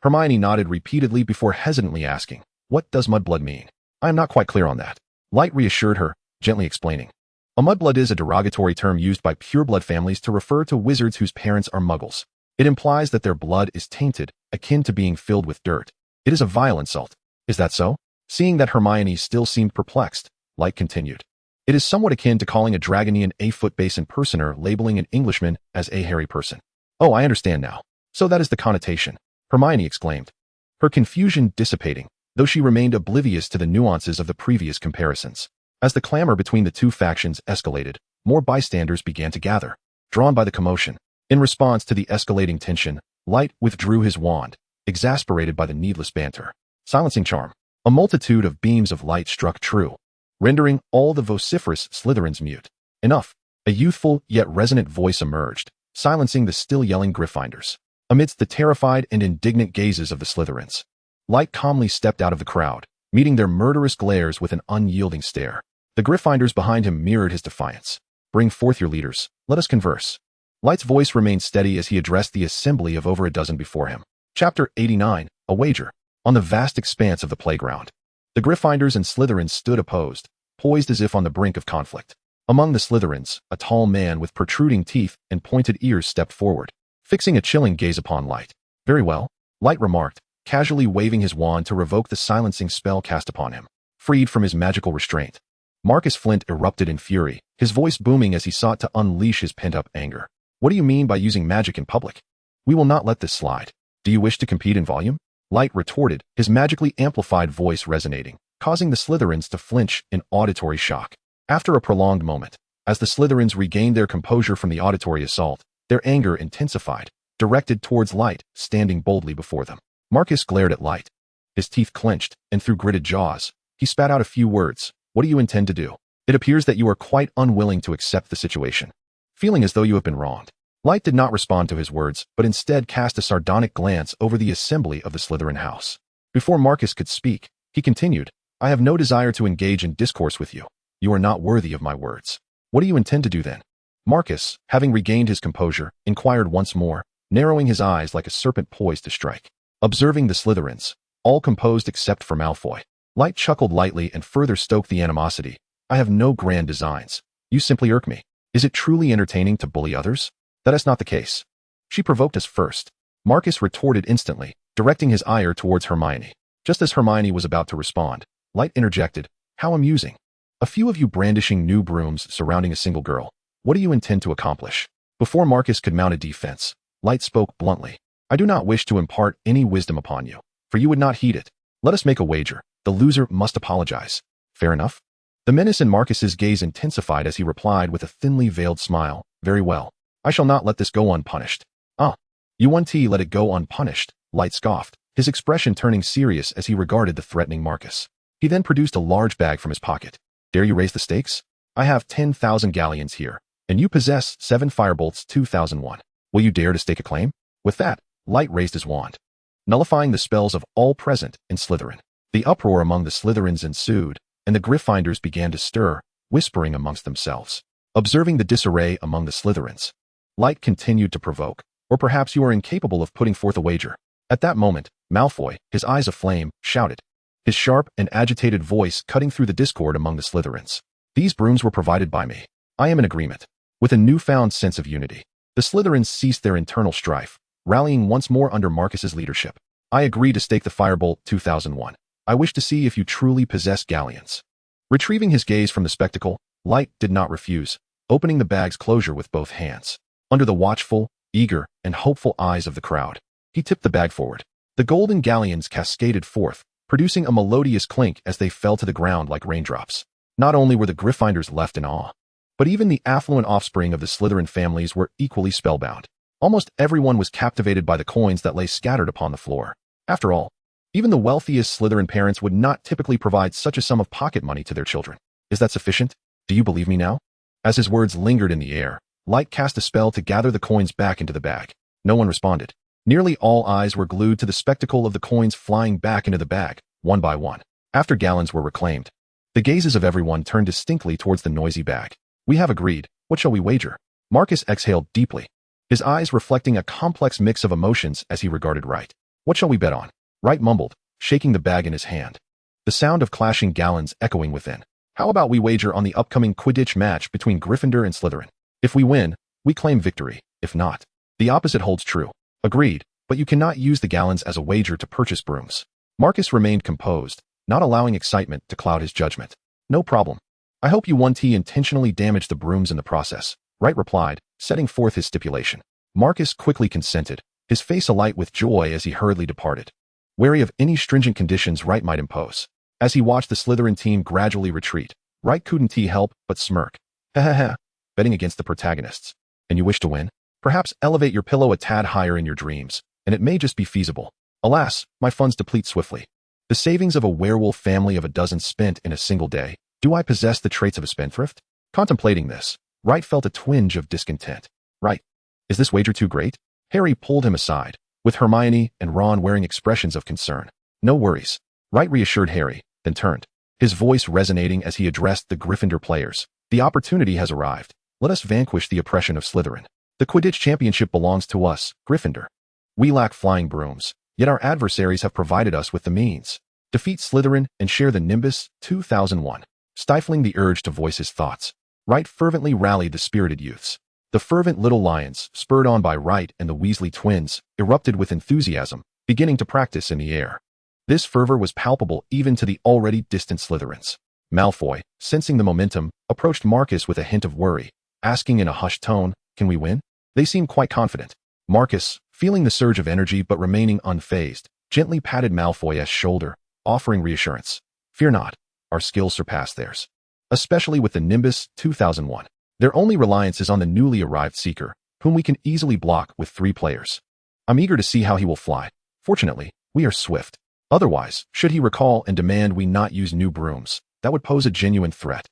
Hermione nodded repeatedly before hesitantly asking, "What does mudblood mean?" "I am not quite clear on that," Light reassured her, gently explaining. A mudblood is a derogatory term used by pureblood families to refer to wizards whose parents are muggles. It implies that their blood is tainted, akin to being filled with dirt. It is a vile insult. Is that so? Seeing that Hermione still seemed perplexed, Light continued. It is somewhat akin to calling a Dragonian a foot-base impersonator, labeling an Englishman as a hairy person. "Oh, I understand now. So that is the connotation," Hermione exclaimed, her confusion dissipating, though she remained oblivious to the nuances of the previous comparisons. As the clamor between the two factions escalated, more bystanders began to gather, drawn by the commotion. In response to the escalating tension, Light withdrew his wand, exasperated by the needless banter. Silencing charm. A multitude of beams of light struck true, rendering all the vociferous Slytherins mute. Enough. A youthful yet resonant voice emerged, silencing the still yelling Gryffindors. Amidst the terrified and indignant gazes of the Slytherins, Light calmly stepped out of the crowd, meeting their murderous glares with an unyielding stare. The Gryffindors behind him mirrored his defiance. "Bring forth your leaders. Let us converse." Light's voice remained steady as he addressed the assembly of over a dozen before him. Chapter 89, A Wager. On the vast expanse of the playground, the Gryffindors and Slytherins stood opposed, poised as if on the brink of conflict. Among the Slytherins, a tall man with protruding teeth and pointed ears stepped forward, fixing a chilling gaze upon Light. "Very well," Light remarked, casually waving his wand to revoke the silencing spell cast upon him, freed from his magical restraint. Marcus Flint erupted in fury, his voice booming as he sought to unleash his pent-up anger. "What do you mean by using magic in public? We will not let this slide. Do you wish to compete in volume?" Light retorted, his magically amplified voice resonating, causing the Slytherins to flinch in auditory shock. After a prolonged moment, as the Slytherins regained their composure from the auditory assault, their anger intensified, directed towards Light, standing boldly before them. Marcus glared at Light. His teeth clenched, and through gritted jaws, he spat out a few words. "What do you intend to do? It appears that you are quite unwilling to accept the situation, feeling as though you have been wronged." Light did not respond to his words, but instead cast a sardonic glance over the assembly of the Slytherin house. Before Marcus could speak, he continued, "I have no desire to engage in discourse with you. You are not worthy of my words. What do you intend to do then?" Marcus, having regained his composure, inquired once more, narrowing his eyes like a serpent poised to strike. Observing the Slytherins, all composed except for Malfoy, Light chuckled lightly and further stoked the animosity. "I have no grand designs. You simply irk me. Is it truly entertaining to bully others? That is not the case. She provoked us first." Marcus retorted instantly, directing his ire towards Hermione. Just as Hermione was about to respond, Light interjected, "How amusing. A few of you brandishing new brooms surrounding a single girl. What do you intend to accomplish?" Before Marcus could mount a defense, Light spoke bluntly. "I do not wish to impart any wisdom upon you, for you would not heed it. Let us make a wager. The loser must apologize. Fair enough?" The menace in Marcus's gaze intensified as he replied with a thinly veiled smile, "Very well. I shall not let this go unpunished." "Ah, you won't let it go unpunished," Light scoffed, his expression turning serious as he regarded the threatening Marcus. He then produced a large bag from his pocket. Dare you raise the stakes? I have 10,000 galleons here, and you possess 7 firebolts 2001. Will you dare to stake a claim? With that, Light raised his wand, nullifying the spells of all present in Slytherin. The uproar among the Slytherins ensued, and the Gryffindors began to stir, whispering amongst themselves. Observing the disarray among the Slytherins, Light continued to provoke. Or perhaps you are incapable of putting forth a wager. At that moment, Malfoy, his eyes aflame, shouted, his sharp and agitated voice cutting through the discord among the Slytherins. These brooms were provided by me. I am in agreement. With a newfound sense of unity, the Slytherins ceased their internal strife, rallying once more under Marcus's leadership. I agree to stake the Firebolt 2001. I wish to see if you truly possess galleons. Retrieving his gaze from the spectacle, Light did not refuse, opening the bag's closure with both hands. Under the watchful, eager, and hopeful eyes of the crowd, he tipped the bag forward. The golden galleons cascaded forth, producing a melodious clink as they fell to the ground like raindrops. Not only were the Gryffindors left in awe, but even the affluent offspring of the Slytherin families were equally spellbound. Almost everyone was captivated by the coins that lay scattered upon the floor. After all, even the wealthiest Slytherin parents would not typically provide such a sum of pocket money to their children. Is that sufficient? Do you believe me now? As his words lingered in the air, Light cast a spell to gather the coins back into the bag. No one responded. Nearly all eyes were glued to the spectacle of the coins flying back into the bag, one by one. After gallons were reclaimed, the gazes of everyone turned distinctly towards the noisy bag. We have agreed. What shall we wager? Marcus exhaled deeply, his eyes reflecting a complex mix of emotions as he regarded Wright. What shall we bet on? Wright mumbled, shaking the bag in his hand, the sound of clashing gallons echoing within. How about we wager on the upcoming Quidditch match between Gryffindor and Slytherin? If we win, we claim victory. If not, the opposite holds true. Agreed, but you cannot use the gallons as a wager to purchase brooms. Marcus remained composed, not allowing excitement to cloud his judgment. No problem. I hope you 1T intentionally damaged the brooms in the process, Wright replied, setting forth his stipulation. Marcus quickly consented, his face alight with joy as he hurriedly departed, wary of any stringent conditions Wright might impose. As he watched the Slytherin team gradually retreat, Wright couldn't help but smirk. Ha, betting against the protagonists. And you wish to win? Perhaps elevate your pillow a tad higher in your dreams, and it may just be feasible. Alas, my funds deplete swiftly. The savings of a werewolf family of a dozen spent in a single day. Do I possess the traits of a spendthrift? Contemplating this, Wright felt a twinge of discontent. Right. Is this wager too great? Harry pulled him aside, with Hermione and Ron wearing expressions of concern. No worries. Wright reassured Harry, then turned, his voice resonating as he addressed the Gryffindor players. The opportunity has arrived. Let us vanquish the oppression of Slytherin. The Quidditch championship belongs to us, Gryffindor. We lack flying brooms, yet our adversaries have provided us with the means. Defeat Slytherin and share the Nimbus 2001. Stifling the urge to voice his thoughts, Wright fervently rallied the spirited youths. The fervent little lions, spurred on by Wright and the Weasley twins, erupted with enthusiasm, beginning to practice in the air. This fervor was palpable even to the already distant Slytherins. Malfoy, sensing the momentum, approached Marcus with a hint of worry, asking in a hushed tone, "Can we win?" They seemed quite confident. Marcus, feeling the surge of energy but remaining unfazed, gently patted Malfoy's shoulder, offering reassurance. "Fear not, our skills surpass theirs. Especially with the Nimbus 2001. Their only reliance is on the newly arrived Seeker, whom we can easily block with 3 players. I'm eager to see how he will fly. Fortunately, we are swift. Otherwise, should he recall and demand we not use new brooms, that would pose a genuine threat."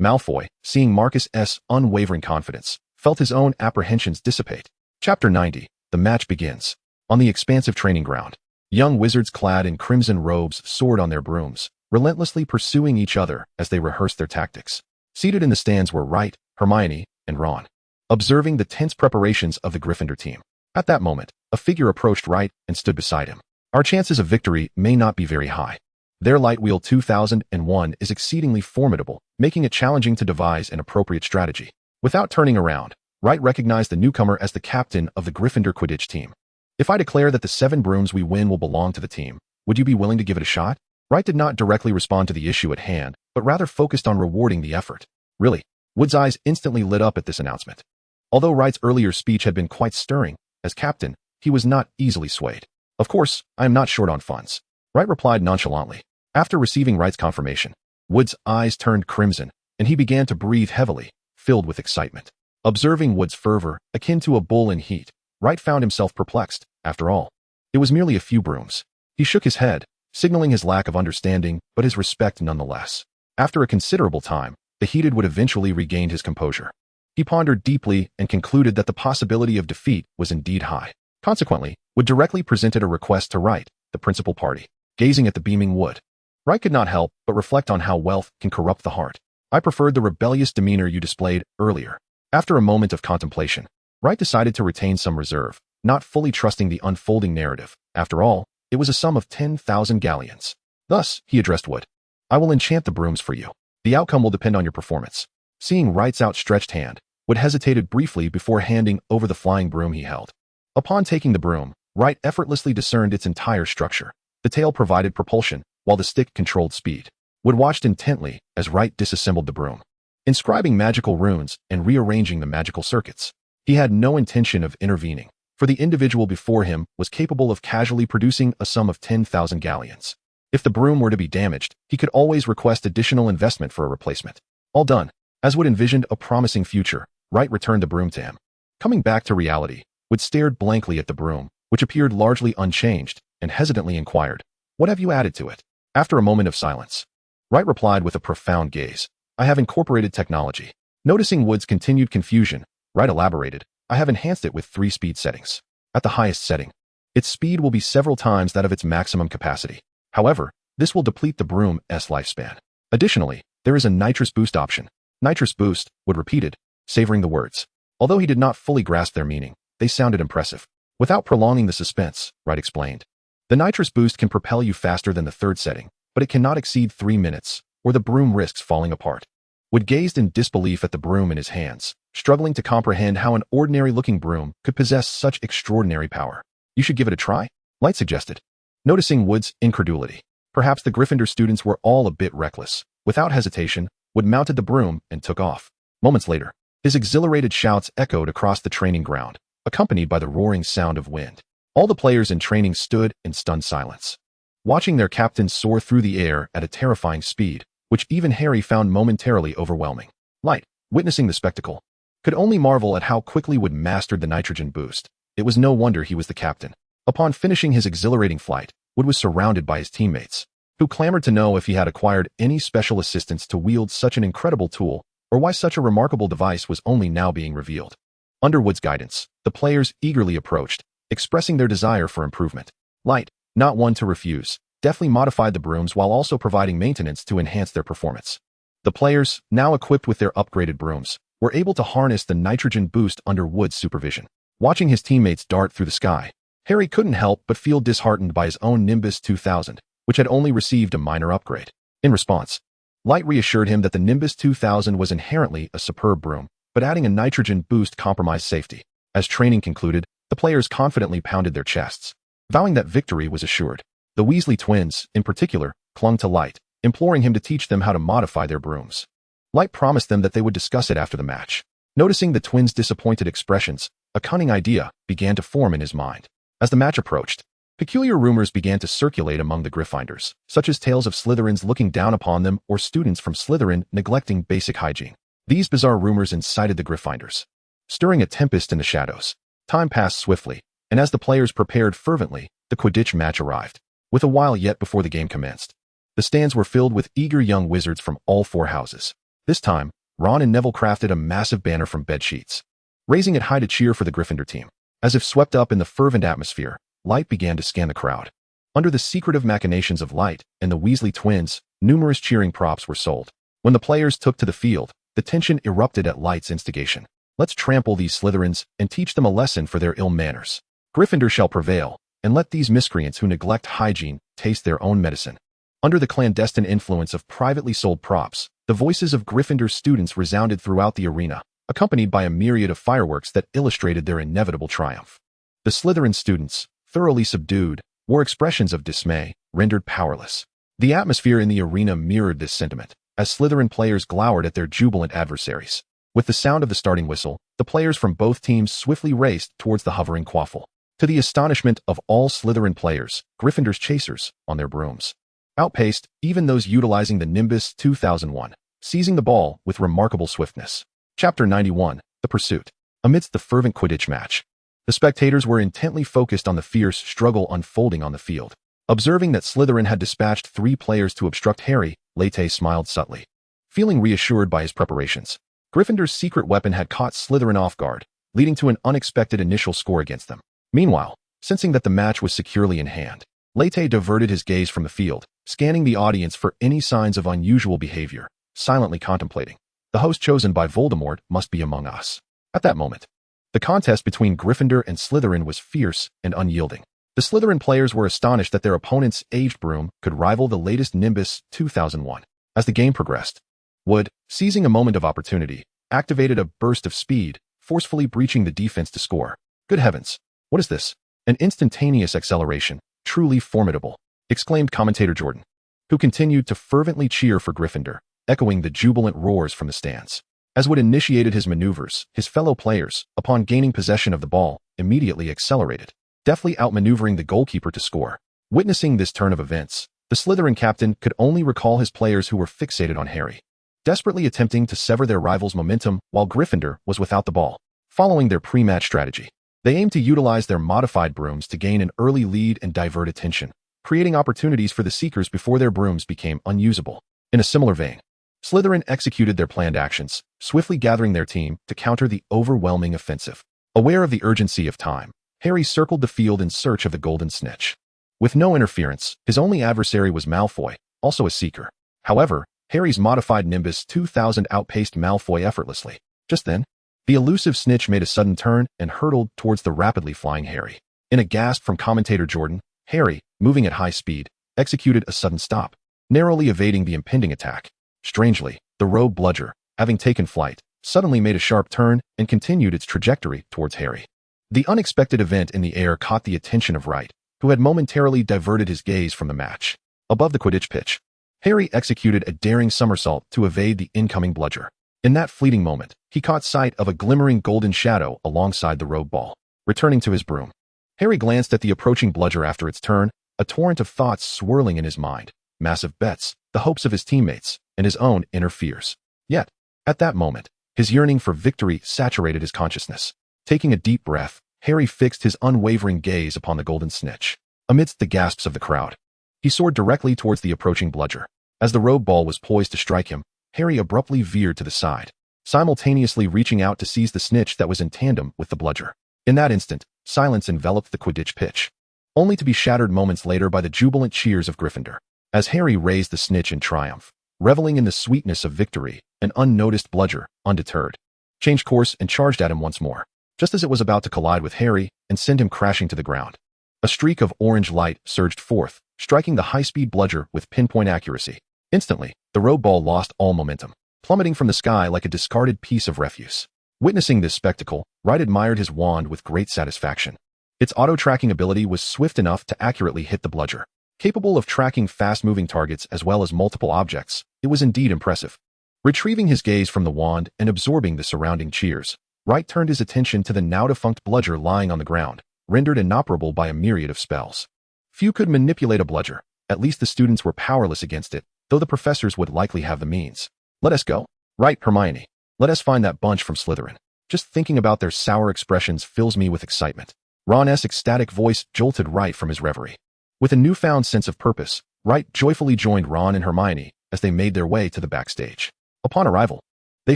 Malfoy, seeing Marcus's unwavering confidence, felt his own apprehensions dissipate. Chapter 90. The match begins. On the expansive training ground, young wizards clad in crimson robes soared on their brooms, relentlessly pursuing each other as they rehearsed their tactics. Seated in the stands were Wright, Hermione, and Ron, observing the tense preparations of the Gryffindor team. At that moment, a figure approached Wright and stood beside him. Our chances of victory may not be very high. Their light wheel 2001 is exceedingly formidable, making it challenging to devise an appropriate strategy. Without turning around, Wright recognized the newcomer as the captain of the Gryffindor Quidditch team. "If I declare that the 7 brooms we win will belong to the team, would you be willing to give it a shot?" Wright did not directly respond to the issue at hand, but rather focused on rewarding the effort. Really? Wood's eyes instantly lit up at this announcement. Although Wright's earlier speech had been quite stirring, as captain, he was not easily swayed. "Of course, I am not short on funds," Wright replied nonchalantly. After receiving Wright's confirmation, Wood's eyes turned crimson, and he began to breathe heavily, filled with excitement. Observing Wood's fervor, akin to a bull in heat, Wright found himself perplexed. After all, it was merely a few brooms. He shook his head, signaling his lack of understanding, but his respect nonetheless. After a considerable time, the heated would eventually regain his composure. He pondered deeply and concluded that the possibility of defeat was indeed high. Consequently, Wood directly presented a request to Wright, the principal party. Gazing at the beaming Wood, Wright could not help but reflect on how wealth can corrupt the heart. I preferred the rebellious demeanor you displayed earlier. After a moment of contemplation, Wright decided to retain some reserve, not fully trusting the unfolding narrative. After all, it was a sum of 10,000 galleons. Thus, he addressed Wood. I will enchant the brooms for you. The outcome will depend on your performance. Seeing Wright's outstretched hand, Wood hesitated briefly before handing over the flying broom he held. Upon taking the broom, Wright effortlessly discerned its entire structure. The tail provided propulsion, while the stick controlled speed. Wood watched intently as Wright disassembled the broom, inscribing magical runes and rearranging the magical circuits. He had no intention of intervening, for the individual before him was capable of casually producing a sum of 10,000 galleons. If the broom were to be damaged, he could always request additional investment for a replacement. All done. As Wood envisioned a promising future, Wright returned the broom to him. Coming back to reality, Wood stared blankly at the broom, which appeared largely unchanged, and hesitantly inquired, "What have you added to it?" After a moment of silence, Wright replied with a profound gaze, "I have incorporated technology." Noticing Wood's continued confusion, Wright elaborated, "I have enhanced it with 3 speed settings. At the highest setting, its speed will be several times that of its maximum capacity. However, this will deplete the broom's lifespan. Additionally, there is a nitrous boost option." Nitrous boost, Wood repeated, savoring the words. Although he did not fully grasp their meaning, they sounded impressive. Without prolonging the suspense, Wright explained, "The nitrous boost can propel you faster than the 3rd setting, but it cannot exceed 3 minutes, or the broom risks falling apart." Wood gazed in disbelief at the broom in his hands, struggling to comprehend how an ordinary-looking broom could possess such extraordinary power. "You should give it a try," Light suggested. Noticing Wood's incredulity, perhaps the Gryffindor students were all a bit reckless. Without hesitation, Wood mounted the broom and took off. Moments later, his exhilarated shouts echoed across the training ground, accompanied by the roaring sound of wind. All the players in training stood in stunned silence, watching their captain soar through the air at a terrifying speed, which even Harry found momentarily overwhelming. Light, witnessing the spectacle, could only marvel at how quickly Wood mastered the nitrogen boost. It was no wonder he was the captain. Upon finishing his exhilarating flight, Wood was surrounded by his teammates, who clamored to know if he had acquired any special assistance to wield such an incredible tool, or why such a remarkable device was only now being revealed. Under Wood's guidance, the players eagerly approached, expressing their desire for improvement. Light, not one to refuse, deftly modified the brooms while also providing maintenance to enhance their performance. The players, now equipped with their upgraded brooms, were able to harness the nitrogen boost under Wood's supervision. Watching his teammates dart through the sky, Harry couldn't help but feel disheartened by his own Nimbus 2000, which had only received a minor upgrade. In response, Light reassured him that the Nimbus 2000 was inherently a superb broom, but adding a nitrogen boost compromised safety. As training concluded, the players confidently pounded their chests, vowing that victory was assured. The Weasley twins, in particular, clung to Light, imploring him to teach them how to modify their brooms. Light promised them that they would discuss it after the match. Noticing the twins' disappointed expressions, a cunning idea began to form in his mind. As the match approached, peculiar rumors began to circulate among the Gryffindors, such as tales of Slytherins looking down upon them or students from Slytherin neglecting basic hygiene. These bizarre rumors incited the Gryffindors, stirring a tempest in the shadows. Time passed swiftly, and as the players prepared fervently, the Quidditch match arrived. With a while yet before the game commenced, the stands were filled with eager young wizards from all 4 houses. This time, Ron and Neville crafted a massive banner from bed sheets, raising it high to cheer for the Gryffindor team. As if swept up in the fervent atmosphere, Light began to scan the crowd. Under the secretive machinations of Light and the Weasley twins, numerous cheering props were sold. When the players took to the field, the tension erupted at Light's instigation. "Let's trample these Slytherins and teach them a lesson for their ill manners. Gryffindor shall prevail, and let these miscreants who neglect hygiene taste their own medicine." Under the clandestine influence of privately sold props, the voices of Gryffindor students resounded throughout the arena, accompanied by a myriad of fireworks that illustrated their inevitable triumph. The Slytherin students, thoroughly subdued, wore expressions of dismay, rendered powerless. The atmosphere in the arena mirrored this sentiment, as Slytherin players glowered at their jubilant adversaries. With the sound of the starting whistle, the players from both teams swiftly raced towards the hovering quaffle. To the astonishment of all Slytherin players, Gryffindor's chasers, on their brooms, outpaced even those utilizing the Nimbus 2001, seizing the ball with remarkable swiftness. Chapter 91, The Pursuit. Amidst the fervent Quidditch match, the spectators were intently focused on the fierce struggle unfolding on the field. Observing that Slytherin had dispatched 3 players to obstruct Harry, Light smiled subtly. Feeling reassured by his preparations, Gryffindor's secret weapon had caught Slytherin off guard, leading to an unexpected initial score against them. Meanwhile, sensing that the match was securely in hand, Light diverted his gaze from the field, scanning the audience for any signs of unusual behavior, silently contemplating. The host chosen by Voldemort must be among us. At that moment, the contest between Gryffindor and Slytherin was fierce and unyielding. The Slytherin players were astonished that their opponent's aged broom could rival the latest Nimbus 2001. As the game progressed, Wood, seizing a moment of opportunity, activated a burst of speed, forcefully breaching the defense to score. Good heavens! What is this? An instantaneous acceleration, truly formidable, exclaimed commentator Jordan, who continued to fervently cheer for Gryffindor, echoing the jubilant roars from the stands. As Wood initiated his maneuvers, his fellow players, upon gaining possession of the ball, immediately accelerated, deftly outmaneuvering the goalkeeper to score. Witnessing this turn of events, the Slytherin captain could only recall his players who were fixated on Harry, desperately attempting to sever their rival's momentum while Gryffindor was without the ball. Following their pre-match strategy, they aimed to utilize their modified brooms to gain an early lead and divert attention, creating opportunities for the Seekers before their brooms became unusable. In a similar vein, Slytherin executed their planned actions, swiftly gathering their team to counter the overwhelming offensive. Aware of the urgency of time, Harry circled the field in search of the golden snitch. With no interference, his only adversary was Malfoy, also a Seeker. However, Harry's modified Nimbus 2000 outpaced Malfoy effortlessly. Just then, the elusive snitch made a sudden turn and hurtled towards the rapidly flying Harry. In a gasp from commentator Jordan, Harry, moving at high speed, executed a sudden stop, narrowly evading the impending attack. Strangely, the rogue bludger, having taken flight, suddenly made a sharp turn and continued its trajectory towards Harry. The unexpected event in the air caught the attention of Wright, who had momentarily diverted his gaze from the match. Above the Quidditch pitch, Harry executed a daring somersault to evade the incoming bludger. In that fleeting moment, he caught sight of a glimmering golden shadow alongside the rogue ball. Returning to his broom, Harry glanced at the approaching bludger after its turn, a torrent of thoughts swirling in his mind. Massive bets, the hopes of his teammates, and his own inner fears. Yet, at that moment, his yearning for victory saturated his consciousness. Taking a deep breath, Harry fixed his unwavering gaze upon the golden snitch. Amidst the gasps of the crowd, he soared directly towards the approaching bludger. As the rogue ball was poised to strike him, Harry abruptly veered to the side, simultaneously reaching out to seize the snitch that was in tandem with the bludger. In that instant, silence enveloped the Quidditch pitch, only to be shattered moments later by the jubilant cheers of Gryffindor. As Harry raised the snitch in triumph, reveling in the sweetness of victory, an unnoticed bludger, undeterred, changed course and charged at him once more, just as it was about to collide with Harry and send him crashing to the ground. A streak of orange light surged forth, striking the high-speed bludger with pinpoint accuracy. Instantly, the rogue ball lost all momentum, plummeting from the sky like a discarded piece of refuse. Witnessing this spectacle, Wright admired his wand with great satisfaction. Its auto-tracking ability was swift enough to accurately hit the bludger. Capable of tracking fast-moving targets as well as multiple objects, it was indeed impressive. Retrieving his gaze from the wand and absorbing the surrounding cheers, Wright turned his attention to the now-defunct bludger lying on the ground, rendered inoperable by a myriad of spells. Few could manipulate a bludger, at least the students were powerless against it, though the professors would likely have the means. Let us go. Right, Hermione. Let us find that bunch from Slytherin. Just thinking about their sour expressions fills me with excitement. Ron's ecstatic voice jolted Wright from his reverie. With a newfound sense of purpose, Wright joyfully joined Ron and Hermione as they made their way to the backstage. Upon arrival, they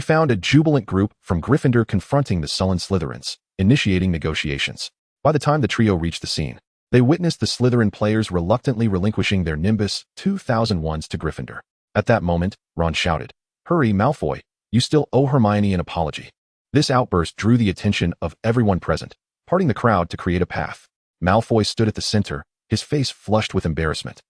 found a jubilant group from Gryffindor confronting the sullen Slytherins, initiating negotiations. By the time the trio reached the scene, they witnessed the Slytherin players reluctantly relinquishing their Nimbus 2001s to Gryffindor. At that moment, Ron shouted, "Hurry, Malfoy, you still owe Hermione an apology." This outburst drew the attention of everyone present, parting the crowd to create a path. Malfoy stood at the center, his face flushed with embarrassment,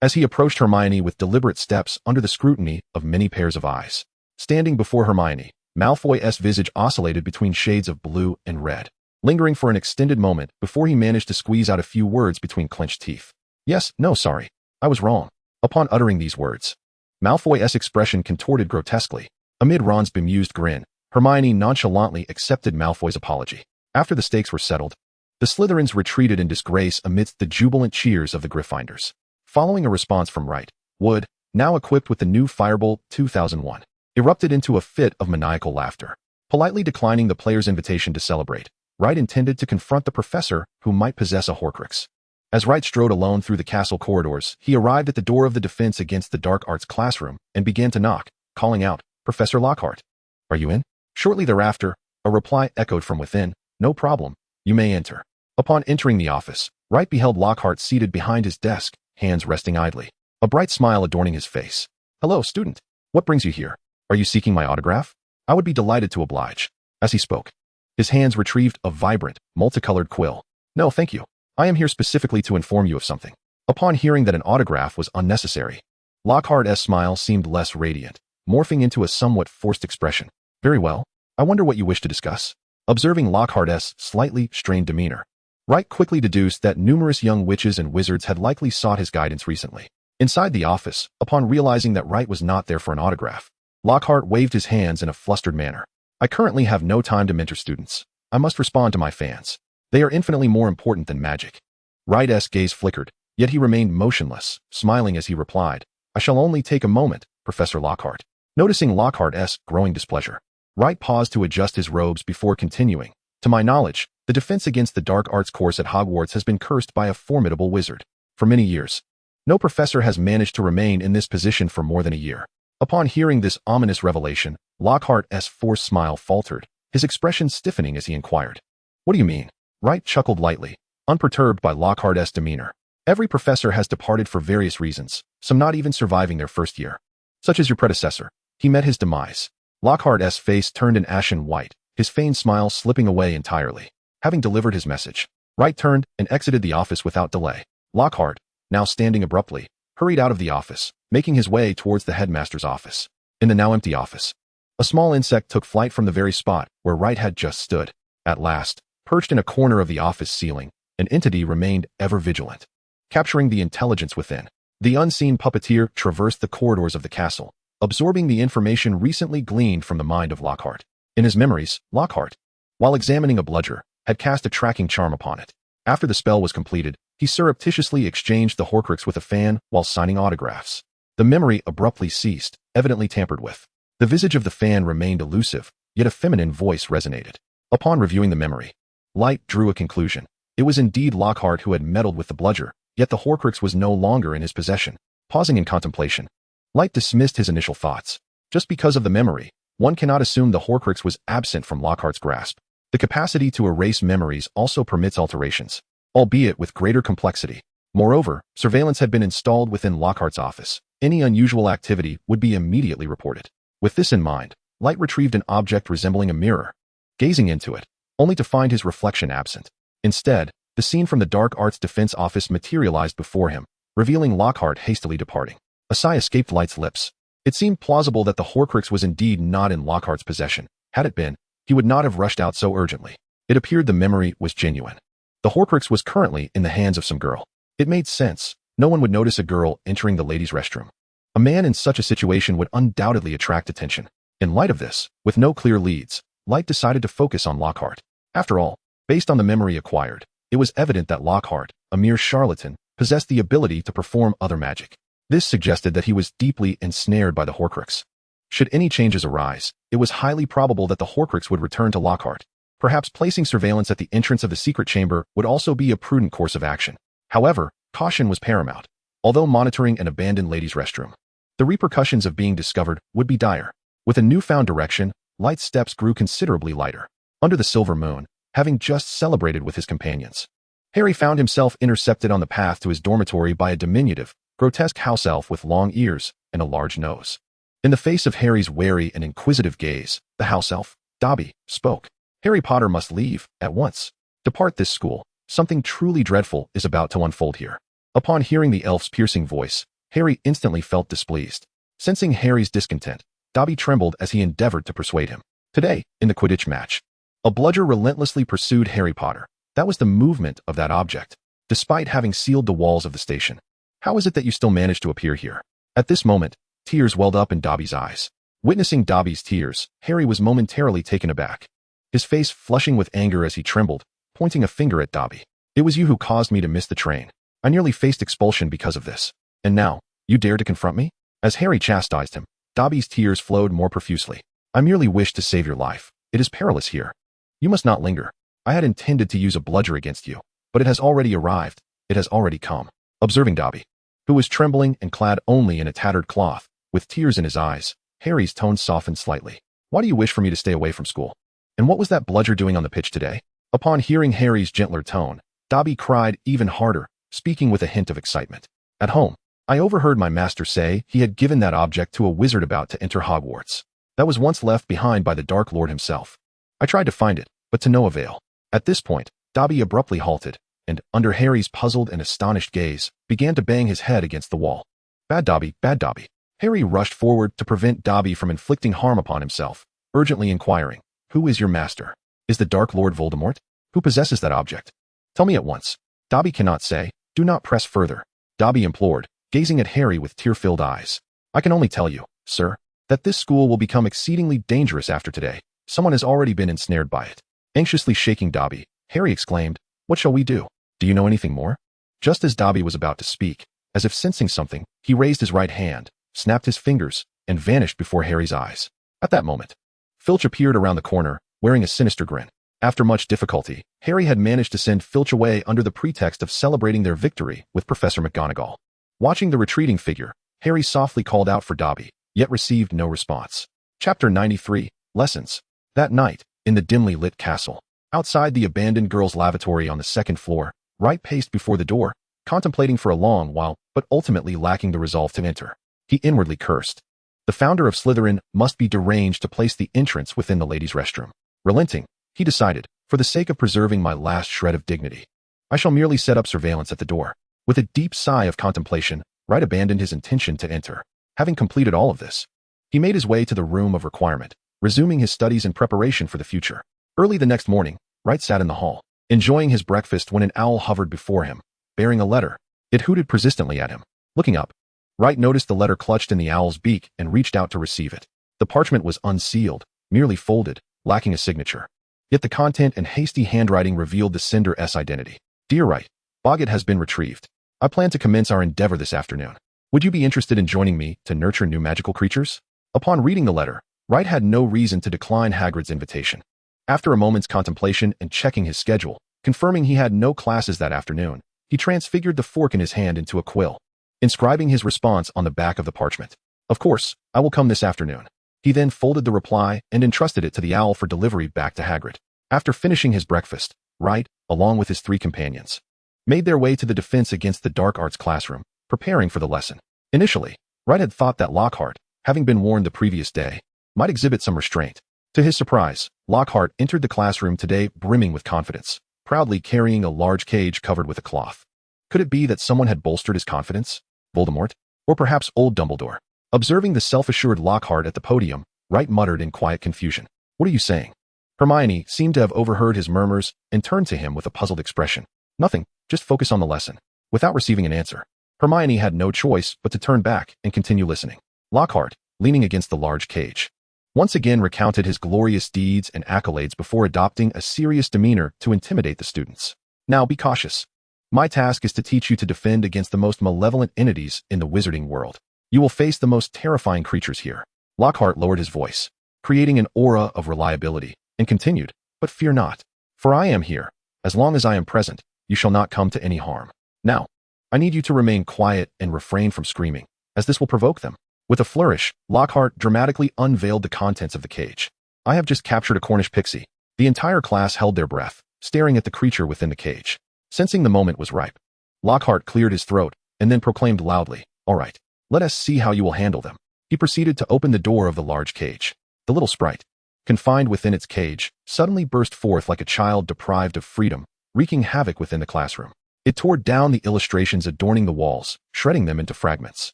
as he approached Hermione with deliberate steps under the scrutiny of many pairs of eyes. Standing before Hermione, Malfoy's visage oscillated between shades of blue and red, lingering for an extended moment before he managed to squeeze out a few words between clenched teeth. "Yes, no, sorry. I was wrong." Upon uttering these words, Malfoy's expression contorted grotesquely. Amid Ron's bemused grin, Hermione nonchalantly accepted Malfoy's apology. After the stakes were settled, the Slytherins retreated in disgrace amidst the jubilant cheers of the Gryffindors. Following a response from Wright, Wood, now equipped with the new Firebolt 2001, erupted into a fit of maniacal laughter. Politely declining the player's invitation to celebrate, Wright intended to confront the professor who might possess a Horcrux. As Wright strode alone through the castle corridors, he arrived at the door of the Defense Against the Dark Arts classroom and began to knock, calling out, "Professor Lockhart, are you in?" Shortly thereafter, a reply echoed from within, "No problem, you may enter." Upon entering the office, Wright beheld Lockhart seated behind his desk, hands resting idly, a bright smile adorning his face. "Hello, student. What brings you here? Are you seeking my autograph? I would be delighted to oblige." As he spoke, his hands retrieved a vibrant, multicolored quill. "No, thank you. I am here specifically to inform you of something." Upon hearing that an autograph was unnecessary, Lockhart's smile seemed less radiant, morphing into a somewhat forced expression. "Very well. I wonder what you wish to discuss." Observing Lockhart's slightly strained demeanor, Wright quickly deduced that numerous young witches and wizards had likely sought his guidance recently. Inside the office, upon realizing that Wright was not there for an autograph, Lockhart waved his hands in a flustered manner. "I currently have no time to mentor students. I must respond to my fans. They are infinitely more important than magic." Wright's gaze flickered, yet he remained motionless, smiling as he replied, "I shall only take a moment, Professor Lockhart." Noticing Lockhart's growing displeasure, Wright paused to adjust his robes before continuing. "To my knowledge, the Defense Against the Dark Arts course at Hogwarts has been cursed by a formidable wizard. For many years, no professor has managed to remain in this position for more than a year." Upon hearing this ominous revelation, Lockhart's forced smile faltered, his expression stiffening as he inquired, "What do you mean?" Wright chuckled lightly, unperturbed by Lockhart's demeanor. "Every professor has departed for various reasons, some not even surviving their first year. Such as your predecessor. He met his demise." Lockhart's face turned an ashen white, his feigned smile slipping away entirely. Having delivered his message, Wright turned and exited the office without delay. Lockhart, now standing abruptly, hurried out of the office, making his way towards the headmaster's office. In the now empty office, a small insect took flight from the very spot where Wright had just stood. At last, perched in a corner of the office ceiling, an entity remained ever vigilant, capturing the intelligence within. The unseen puppeteer traversed the corridors of the castle, absorbing the information recently gleaned from the mind of Lockhart. In his memories, Lockhart, while examining a bludger, had cast a tracking charm upon it. After the spell was completed, he surreptitiously exchanged the Horcrux with a fan while signing autographs. The memory abruptly ceased, evidently tampered with. The visage of the fan remained elusive, yet a feminine voice resonated. Upon reviewing the memory, Light drew a conclusion. It was indeed Lockhart who had meddled with the bludger, yet the Horcrux was no longer in his possession. Pausing in contemplation, Light dismissed his initial thoughts. Just because of the memory, one cannot assume the Horcrux was absent from Lockhart's grasp. The capacity to erase memories also permits alterations, albeit with greater complexity. Moreover, surveillance had been installed within Lockhart's office. Any unusual activity would be immediately reported. With this in mind, Light retrieved an object resembling a mirror, gazing into it, only to find his reflection absent. Instead, the scene from the Dark Arts Defense Office materialized before him, revealing Lockhart hastily departing. A sigh escaped Light's lips. It seemed plausible that the Horcrux was indeed not in Lockhart's possession. Had it been, he would not have rushed out so urgently. It appeared the memory was genuine. The Horcrux was currently in the hands of some girl. It made sense. No one would notice a girl entering the ladies' restroom. A man in such a situation would undoubtedly attract attention. In light of this, with no clear leads, Light decided to focus on Lockhart. After all, based on the memory acquired, it was evident that Lockhart, a mere charlatan, possessed the ability to perform other magic. This suggested that he was deeply ensnared by the Horcrux. Should any changes arise, it was highly probable that the Horcrux would return to Lockhart. Perhaps placing surveillance at the entrance of the secret chamber would also be a prudent course of action. However, caution was paramount. Although monitoring an abandoned ladies' restroom, the repercussions of being discovered would be dire. With a newfound direction, Light's steps grew considerably lighter. Under the silver moon, having just celebrated with his companions, Harry found himself intercepted on the path to his dormitory by a diminutive, grotesque house elf with long ears and a large nose. In the face of Harry's wary and inquisitive gaze, the house elf, Dobby, spoke. "Harry Potter must leave, at once. Depart this school. Something truly dreadful is about to unfold here." Upon hearing the elf's piercing voice, Harry instantly felt displeased. Sensing Harry's discontent, Dobby trembled as he endeavored to persuade him. Today, in the Quidditch match, a bludger relentlessly pursued Harry Potter. That was the movement of that object, despite having sealed the walls of the station. "How is it that you still managed to appear here?" At this moment, tears welled up in Dobby's eyes. Witnessing Dobby's tears, Harry was momentarily taken aback, his face flushing with anger as he trembled, pointing a finger at Dobby. "It was you who caused me to miss the train. I nearly faced expulsion because of this. And now, you dare to confront me?" As Harry chastised him, Dobby's tears flowed more profusely. "I merely wished to save your life. It is perilous here. You must not linger. I had intended to use a bludger against you, but it has already arrived. it has already come. Observing Dobby, who was trembling and clad only in a tattered cloth, with tears in his eyes, Harry's tone softened slightly. Why do you wish for me to stay away from school? And what was that bludger doing on the pitch today? Upon hearing Harry's gentler tone, Dobby cried even harder, speaking with a hint of excitement. At home, I overheard my master say he had given that object to a wizard about to enter Hogwarts. That was once left behind by the Dark Lord himself. I tried to find it, but to no avail. At this point, Dobby abruptly halted, and, under Harry's puzzled and astonished gaze, began to bang his head against the wall. Bad Dobby, bad Dobby. Harry rushed forward to prevent Dobby from inflicting harm upon himself, urgently inquiring, Who is your master? Is the Dark Lord Voldemort? Who possesses that object? Tell me at once. Dobby cannot say. Do not press further. Dobby implored, gazing at Harry with tear-filled eyes. I can only tell you, sir, that this school will become exceedingly dangerous after today. Someone has already been ensnared by it. Anxiously shaking Dobby, Harry exclaimed, What shall we do? Do you know anything more? Just as Dobby was about to speak, as if sensing something, he raised his right hand, snapped his fingers, and vanished before Harry's eyes. At that moment, Filch appeared around the corner, wearing a sinister grin. After much difficulty, Harry had managed to send Filch away under the pretext of celebrating their victory with Professor McGonagall. Watching the retreating figure, Harry softly called out for Dobby, yet received no response. Chapter 93, Lessons. That night, in the dimly lit castle, outside the abandoned girls' lavatory on the second floor, Wright paced before the door, contemplating for a long while, but ultimately lacking the resolve to enter. He inwardly cursed. The founder of Slytherin must be deranged to place the entrance within the ladies' restroom. Relenting, he decided, for the sake of preserving my last shred of dignity, I shall merely set up surveillance at the door. With a deep sigh of contemplation, Wright abandoned his intention to enter. Having completed all of this, he made his way to the room of requirement, resuming his studies in preparation for the future. Early the next morning, Wright sat in the hall, enjoying his breakfast when an owl hovered before him, bearing a letter. It hooted persistently at him. Looking up, Wright noticed the letter clutched in the owl's beak and reached out to receive it. The parchment was unsealed, merely folded, lacking a signature. Yet the content and hasty handwriting revealed the sender's identity. Dear Wright, Boggett has been retrieved. I plan to commence our endeavor this afternoon. Would you be interested in joining me to nurture new magical creatures? Upon reading the letter, Wright had no reason to decline Hagrid's invitation. After a moment's contemplation and checking his schedule, confirming he had no classes that afternoon, he transfigured the fork in his hand into a quill, inscribing his response on the back of the parchment. Of course, I will come this afternoon. He then folded the reply and entrusted it to the owl for delivery back to Hagrid. After finishing his breakfast, Wright, along with his 3 companions, made their way to the Defense Against the Dark Arts classroom, preparing for the lesson. Initially, Wright had thought that Lockhart, having been warned the previous day, might exhibit some restraint. To his surprise, Lockhart entered the classroom today brimming with confidence, proudly carrying a large cage covered with a cloth. Could it be that someone had bolstered his confidence? Voldemort? Or perhaps old Dumbledore? Observing the self-assured Lockhart at the podium, Wright muttered in quiet confusion. What are you saying? Hermione seemed to have overheard his murmurs and turned to him with a puzzled expression. Nothing, just focus on the lesson. Without receiving an answer, Hermione had no choice but to turn back and continue listening. Lockhart, leaning against the large cage, once again recounted his glorious deeds and accolades before adopting a serious demeanor to intimidate the students. Now be cautious. My task is to teach you to defend against the most malevolent entities in the wizarding world. You will face the most terrifying creatures here. Lockhart lowered his voice, creating an aura of reliability, and continued, But fear not, for I am here. As long as I am present, you shall not come to any harm. Now, I need you to remain quiet and refrain from screaming, as this will provoke them. With a flourish, Lockhart dramatically unveiled the contents of the cage. I have just captured a Cornish pixie. The entire class held their breath, staring at the creature within the cage. Sensing the moment was ripe, Lockhart cleared his throat and then proclaimed loudly, All right, let us see how you will handle them. He proceeded to open the door of the large cage. The little sprite, confined within its cage, suddenly burst forth like a child deprived of freedom, wreaking havoc within the classroom. It tore down the illustrations adorning the walls, shredding them into fragments,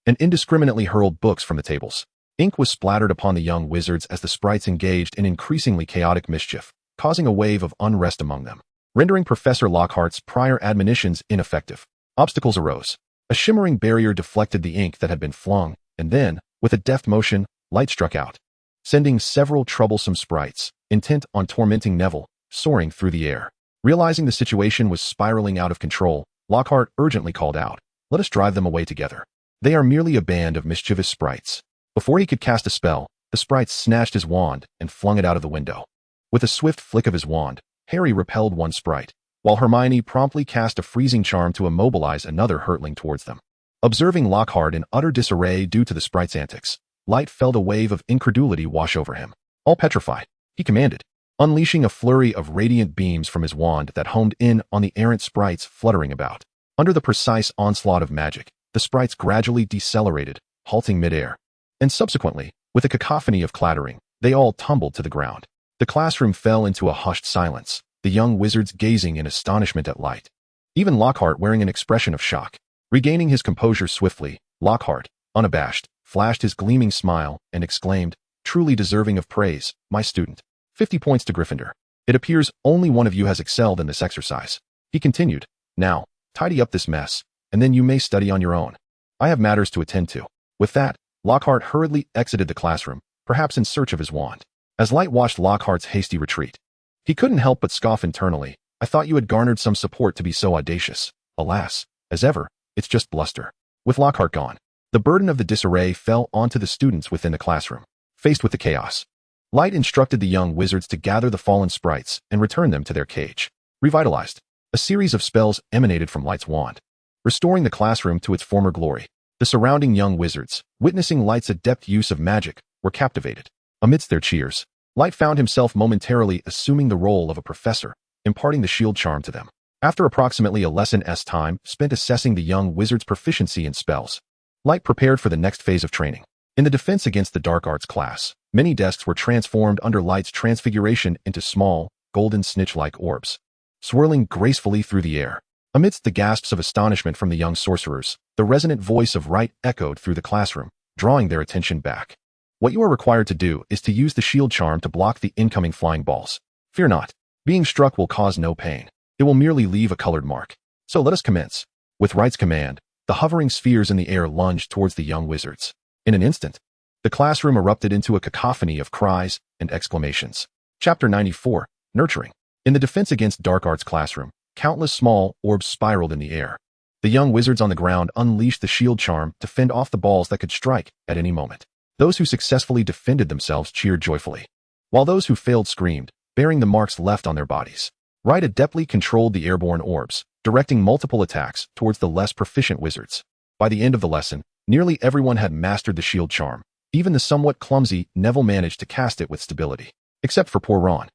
and indiscriminately hurled books from the tables. Ink was splattered upon the young wizards as the sprites engaged in increasingly chaotic mischief, causing a wave of unrest among them, rendering Professor Lockhart's prior admonitions ineffective. Obstacles arose. A shimmering barrier deflected the ink that had been flung, and then, with a deft motion, light struck out, sending several troublesome sprites, intent on tormenting Neville, soaring through the air. Realizing the situation was spiraling out of control, Lockhart urgently called out, Let us drive them away together. They are merely a band of mischievous sprites. Before he could cast a spell, the sprite snatched his wand and flung it out of the window. With a swift flick of his wand, Harry repelled one sprite, while Hermione promptly cast a freezing charm to immobilize another hurtling towards them. Observing Lockhart in utter disarray due to the sprite's antics, Light felt a wave of incredulity wash over him. All petrified, he commanded, unleashing a flurry of radiant beams from his wand that homed in on the errant sprites fluttering about. Under the precise onslaught of magic, the sprites gradually decelerated, halting midair. And subsequently, with a cacophony of clattering, they all tumbled to the ground. The classroom fell into a hushed silence, the young wizards gazing in astonishment at Light. Even Lockhart wearing an expression of shock. Regaining his composure swiftly, Lockhart, unabashed, flashed his gleaming smile and exclaimed, "Truly deserving of praise, my student. 50 points to Gryffindor. It appears only one of you has excelled in this exercise." He continued, "Now, tidy up this mess, and then you may study on your own. I have matters to attend to." With that, Lockhart hurriedly exited the classroom, perhaps in search of his wand. As Light watched Lockhart's hasty retreat, he couldn't help but scoff internally. "I thought you had garnered some support to be so audacious. Alas, as ever, it's just bluster." With Lockhart gone, the burden of the disarray fell onto the students within the classroom. Faced with the chaos, Light instructed the young wizards to gather the fallen sprites and return them to their cage. Revitalized, a series of spells emanated from Light's wand, restoring the classroom to its former glory. The surrounding young wizards, witnessing Light's adept use of magic, were captivated. Amidst their cheers, Light found himself momentarily assuming the role of a professor, imparting the shield charm to them. After approximately a lesson's time spent assessing the young wizard's proficiency in spells, Light prepared for the next phase of training. In the defense against the dark arts class, many desks were transformed under Light's transfiguration into small, golden snitch-like orbs, swirling gracefully through the air. Amidst the gasps of astonishment from the young sorcerers, the resonant voice of Right echoed through the classroom, drawing their attention back. "What you are required to do is to use the shield charm to block the incoming flying balls. Fear not. Being struck will cause no pain. It will merely leave a colored mark. So let us commence." With Right's command, the hovering spheres in the air lunged towards the young wizards. In an instant, the classroom erupted into a cacophony of cries and exclamations. Chapter 94, Nurturing. In the defense against dark arts classroom, countless small orbs spiraled in the air. The young wizards on the ground unleashed the shield charm to fend off the balls that could strike at any moment. Those who successfully defended themselves cheered joyfully, while those who failed screamed, bearing the marks left on their bodies. Right adeptly controlled the airborne orbs, directing multiple attacks towards the less proficient wizards. By the end of the lesson, nearly everyone had mastered the shield charm. Even the somewhat clumsy Neville managed to cast it with stability, except for poor Ron,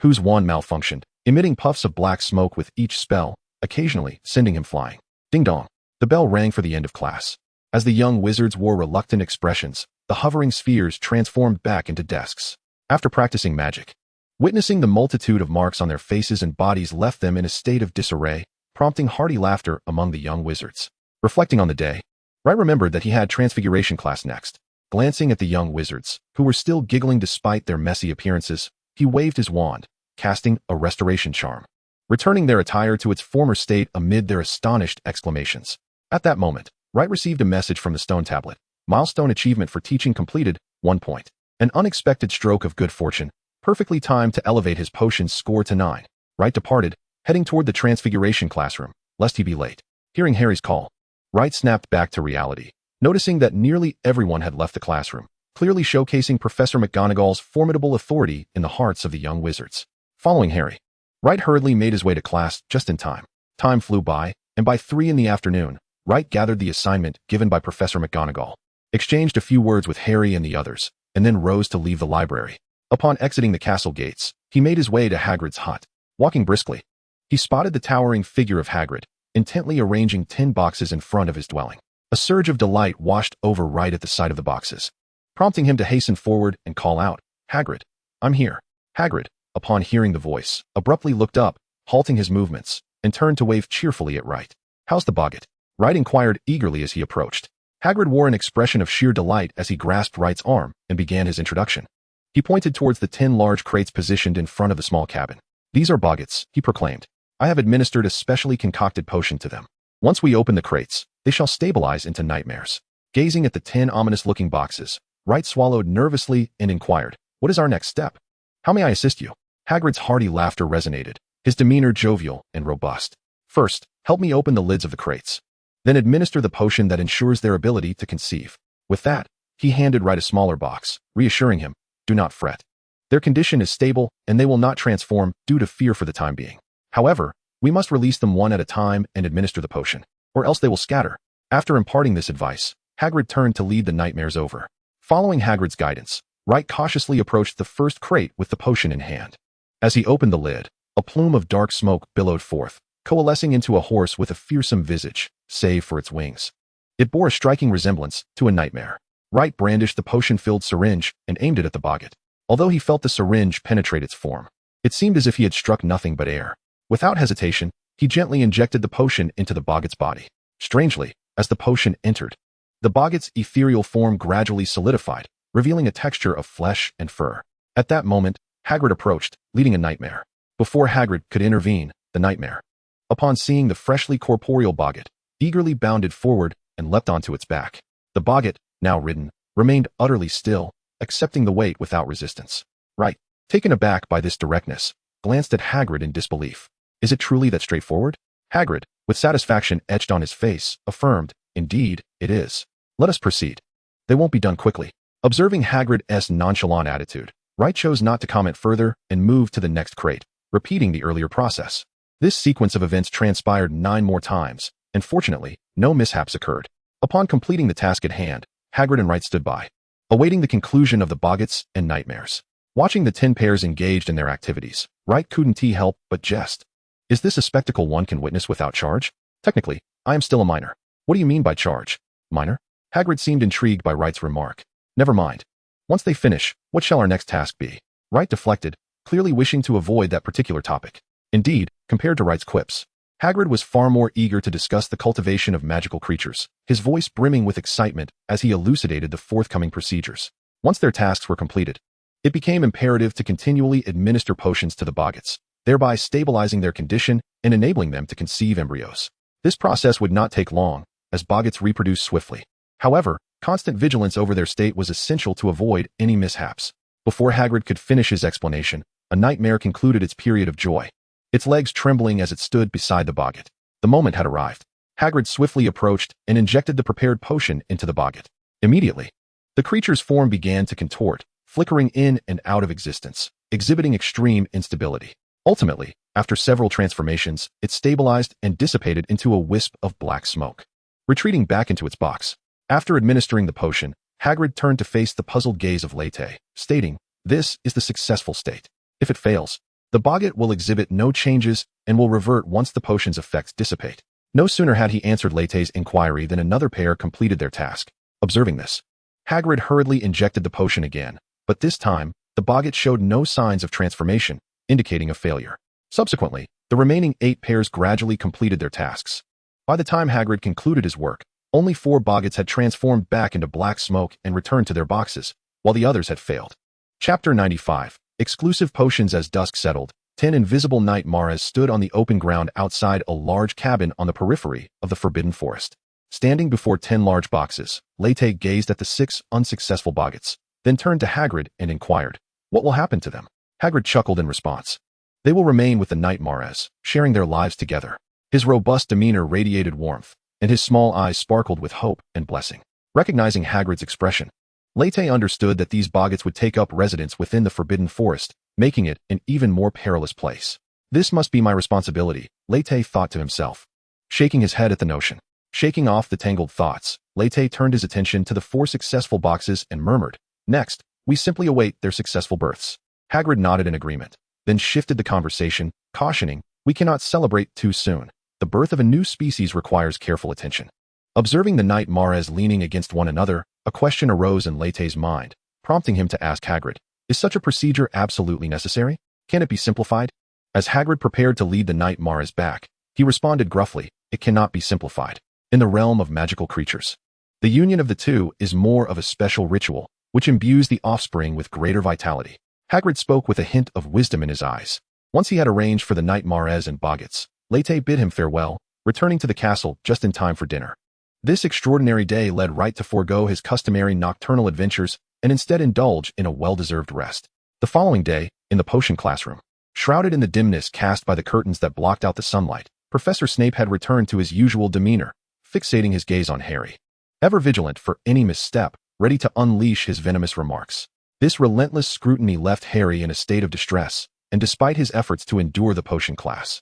whose wand malfunctioned, emitting puffs of black smoke with each spell, occasionally sending him flying. Ding dong. The bell rang for the end of class. As the young wizards wore reluctant expressions, the hovering spheres transformed back into desks. After practicing magic, witnessing the multitude of marks on their faces and bodies left them in a state of disarray, prompting hearty laughter among the young wizards. Reflecting on the day, Right remembered that he had transfiguration class next. Glancing at the young wizards, who were still giggling despite their messy appearances, he waved his wand, casting a restoration charm, returning their attire to its former state amid their astonished exclamations. At that moment, Right received a message from the stone tablet. Milestone achievement for teaching completed, 1 point. An unexpected stroke of good fortune, perfectly timed to elevate his potion's score to 9. Right departed, heading toward the transfiguration classroom, lest he be late. Hearing Harry's call, Right snapped back to reality, noticing that nearly everyone had left the classroom, clearly showcasing Professor McGonagall's formidable authority in the hearts of the young wizards. Following Harry, Right hurriedly made his way to class just in time. Time flew by, and by 3 in the afternoon, Right gathered the assignment given by Professor McGonagall, exchanged a few words with Harry and the others, and then rose to leave the library. Upon exiting the castle gates, he made his way to Hagrid's hut. Walking briskly, he spotted the towering figure of Hagrid, intently arranging 10 boxes in front of his dwelling. A surge of delight washed over Right at the sight of the boxes, prompting him to hasten forward and call out, "Hagrid, I'm here." Hagrid, upon hearing the voice, abruptly looked up, halting his movements, and turned to wave cheerfully at Right. "How's the boggart?" Right inquired eagerly as he approached. Hagrid wore an expression of sheer delight as he grasped Right's arm and began his introduction. He pointed towards the 10 large crates positioned in front of the small cabin. "These are boggats," he proclaimed. "I have administered a specially concocted potion to them. Once we open the crates, they shall stabilize into nightmares." Gazing at the 10 ominous-looking boxes, Right swallowed nervously and inquired, "What is our next step? How may I assist you?" Hagrid's hearty laughter resonated, his demeanor jovial and robust. "First, help me open the lids of the crates. Then administer the potion that ensures their ability to conceive." With that, he handed Right a smaller box, reassuring him, "Do not fret. Their condition is stable, and they will not transform due to fear for the time being. However, We must release them one at a time and administer the potion, or else they will scatter. After imparting this advice, Hagrid turned to lead the nightmares over. Following Hagrid's guidance, Wright cautiously approached the first crate with the potion in hand. As he opened the lid, a plume of dark smoke billowed forth, coalescing into a horse with a fearsome visage, save for its wings. It bore a striking resemblance to a nightmare. Wright brandished the potion-filled syringe and aimed it at the boggart. Although he felt the syringe penetrate its form, it seemed as if he had struck nothing but air. Without hesitation, he gently injected the potion into the boggart's body. Strangely, as the potion entered, the boggart's ethereal form gradually solidified, revealing a texture of flesh and fur. At that moment, Hagrid approached, leading a nightmare. Before Hagrid could intervene, the nightmare, upon seeing the freshly corporeal boggart, eagerly bounded forward and leapt onto its back. The boggart, now ridden, remained utterly still, accepting the weight without resistance. Wright, taken aback by this directness, glanced at Hagrid in disbelief. Is it truly that straightforward? Hagrid, with satisfaction etched on his face, affirmed, Indeed, it is. Let us proceed. They won't be done quickly. Observing Hagrid's nonchalant attitude, Wright chose not to comment further and moved to the next crate, repeating the earlier process. This sequence of events transpired 9 more times, and fortunately, no mishaps occurred. Upon completing the task at hand, Hagrid and Wright stood by, awaiting the conclusion of the boggarts and nightmares. Watching the 10 pairs engaged in their activities, Wright couldn't help but jest. Is this a spectacle one can witness without charge? Technically, I am still a minor. What do you mean by charge? Minor? Hagrid seemed intrigued by Wright's remark. Never mind. Once they finish, what shall our next task be? Wright deflected, clearly wishing to avoid that particular topic. Indeed, compared to Wright's quips, Hagrid was far more eager to discuss the cultivation of magical creatures, his voice brimming with excitement as he elucidated the forthcoming procedures. Once their tasks were completed, it became imperative to continually administer potions to the boggarts, thereby stabilizing their condition and enabling them to conceive embryos. This process would not take long, as boggarts reproduce swiftly. However, constant vigilance over their state was essential to avoid any mishaps. Before Hagrid could finish his explanation, a nightmare concluded its period of joy, its legs trembling as it stood beside the boggart. The moment had arrived. Hagrid swiftly approached and injected the prepared potion into the boggart. Immediately, the creature's form began to contort, flickering in and out of existence, exhibiting extreme instability. Ultimately, after several transformations, it stabilized and dissipated into a wisp of black smoke. Retreating back into its box, after administering the potion, Hagrid turned to face the puzzled gaze of Lete, stating, This is the successful state. If it fails, the boggart will exhibit no changes and will revert once the potion's effects dissipate. No sooner had he answered Lete's inquiry than another pair completed their task. Observing this, Hagrid hurriedly injected the potion again, but this time, the boggart showed no signs of transformation, indicating a failure. Subsequently, the remaining 8 pairs gradually completed their tasks. By the time Hagrid concluded his work, only 4 boggarts had transformed back into black smoke and returned to their boxes, while the others had failed. Chapter 95. Exclusive Potions. As dusk settled, 10 invisible night maras stood on the open ground outside a large cabin on the periphery of the Forbidden Forest. Standing before 10 large boxes, Lete gazed at the 6 unsuccessful boggarts, then turned to Hagrid and inquired, What will happen to them? Hagrid chuckled in response. They will remain with the night maras, sharing their lives together. His robust demeanor radiated warmth, and his small eyes sparkled with hope and blessing. Recognizing Hagrid's expression, Lete understood that these boggarts would take up residence within the Forbidden Forest, making it an even more perilous place. This must be my responsibility, Lete thought to himself, shaking his head at the notion. Shaking off the tangled thoughts, Lete turned his attention to the 4 successful boxes and murmured, Next, we simply await their successful births. Hagrid nodded in agreement, then shifted the conversation, cautioning, We cannot celebrate too soon. The birth of a new species requires careful attention. Observing the night maras leaning against one another, a question arose in Lete's mind, prompting him to ask Hagrid, Is such a procedure absolutely necessary? Can it be simplified? As Hagrid prepared to lead the night maras back, he responded gruffly, It cannot be simplified. In the realm of magical creatures, the union of the two is more of a special ritual, which imbues the offspring with greater vitality. Hagrid spoke with a hint of wisdom in his eyes. Once he had arranged for the night maras and boggarts, Lete bid him farewell, returning to the castle just in time for dinner. This extraordinary day led Wright to forego his customary nocturnal adventures and instead indulge in a well-deserved rest. The following day, in the potion classroom, shrouded in the dimness cast by the curtains that blocked out the sunlight, Professor Snape had returned to his usual demeanor, fixating his gaze on Harry. Ever vigilant for any misstep, ready to unleash his venomous remarks. This relentless scrutiny left Harry in a state of distress, and despite his efforts to endure the potion class,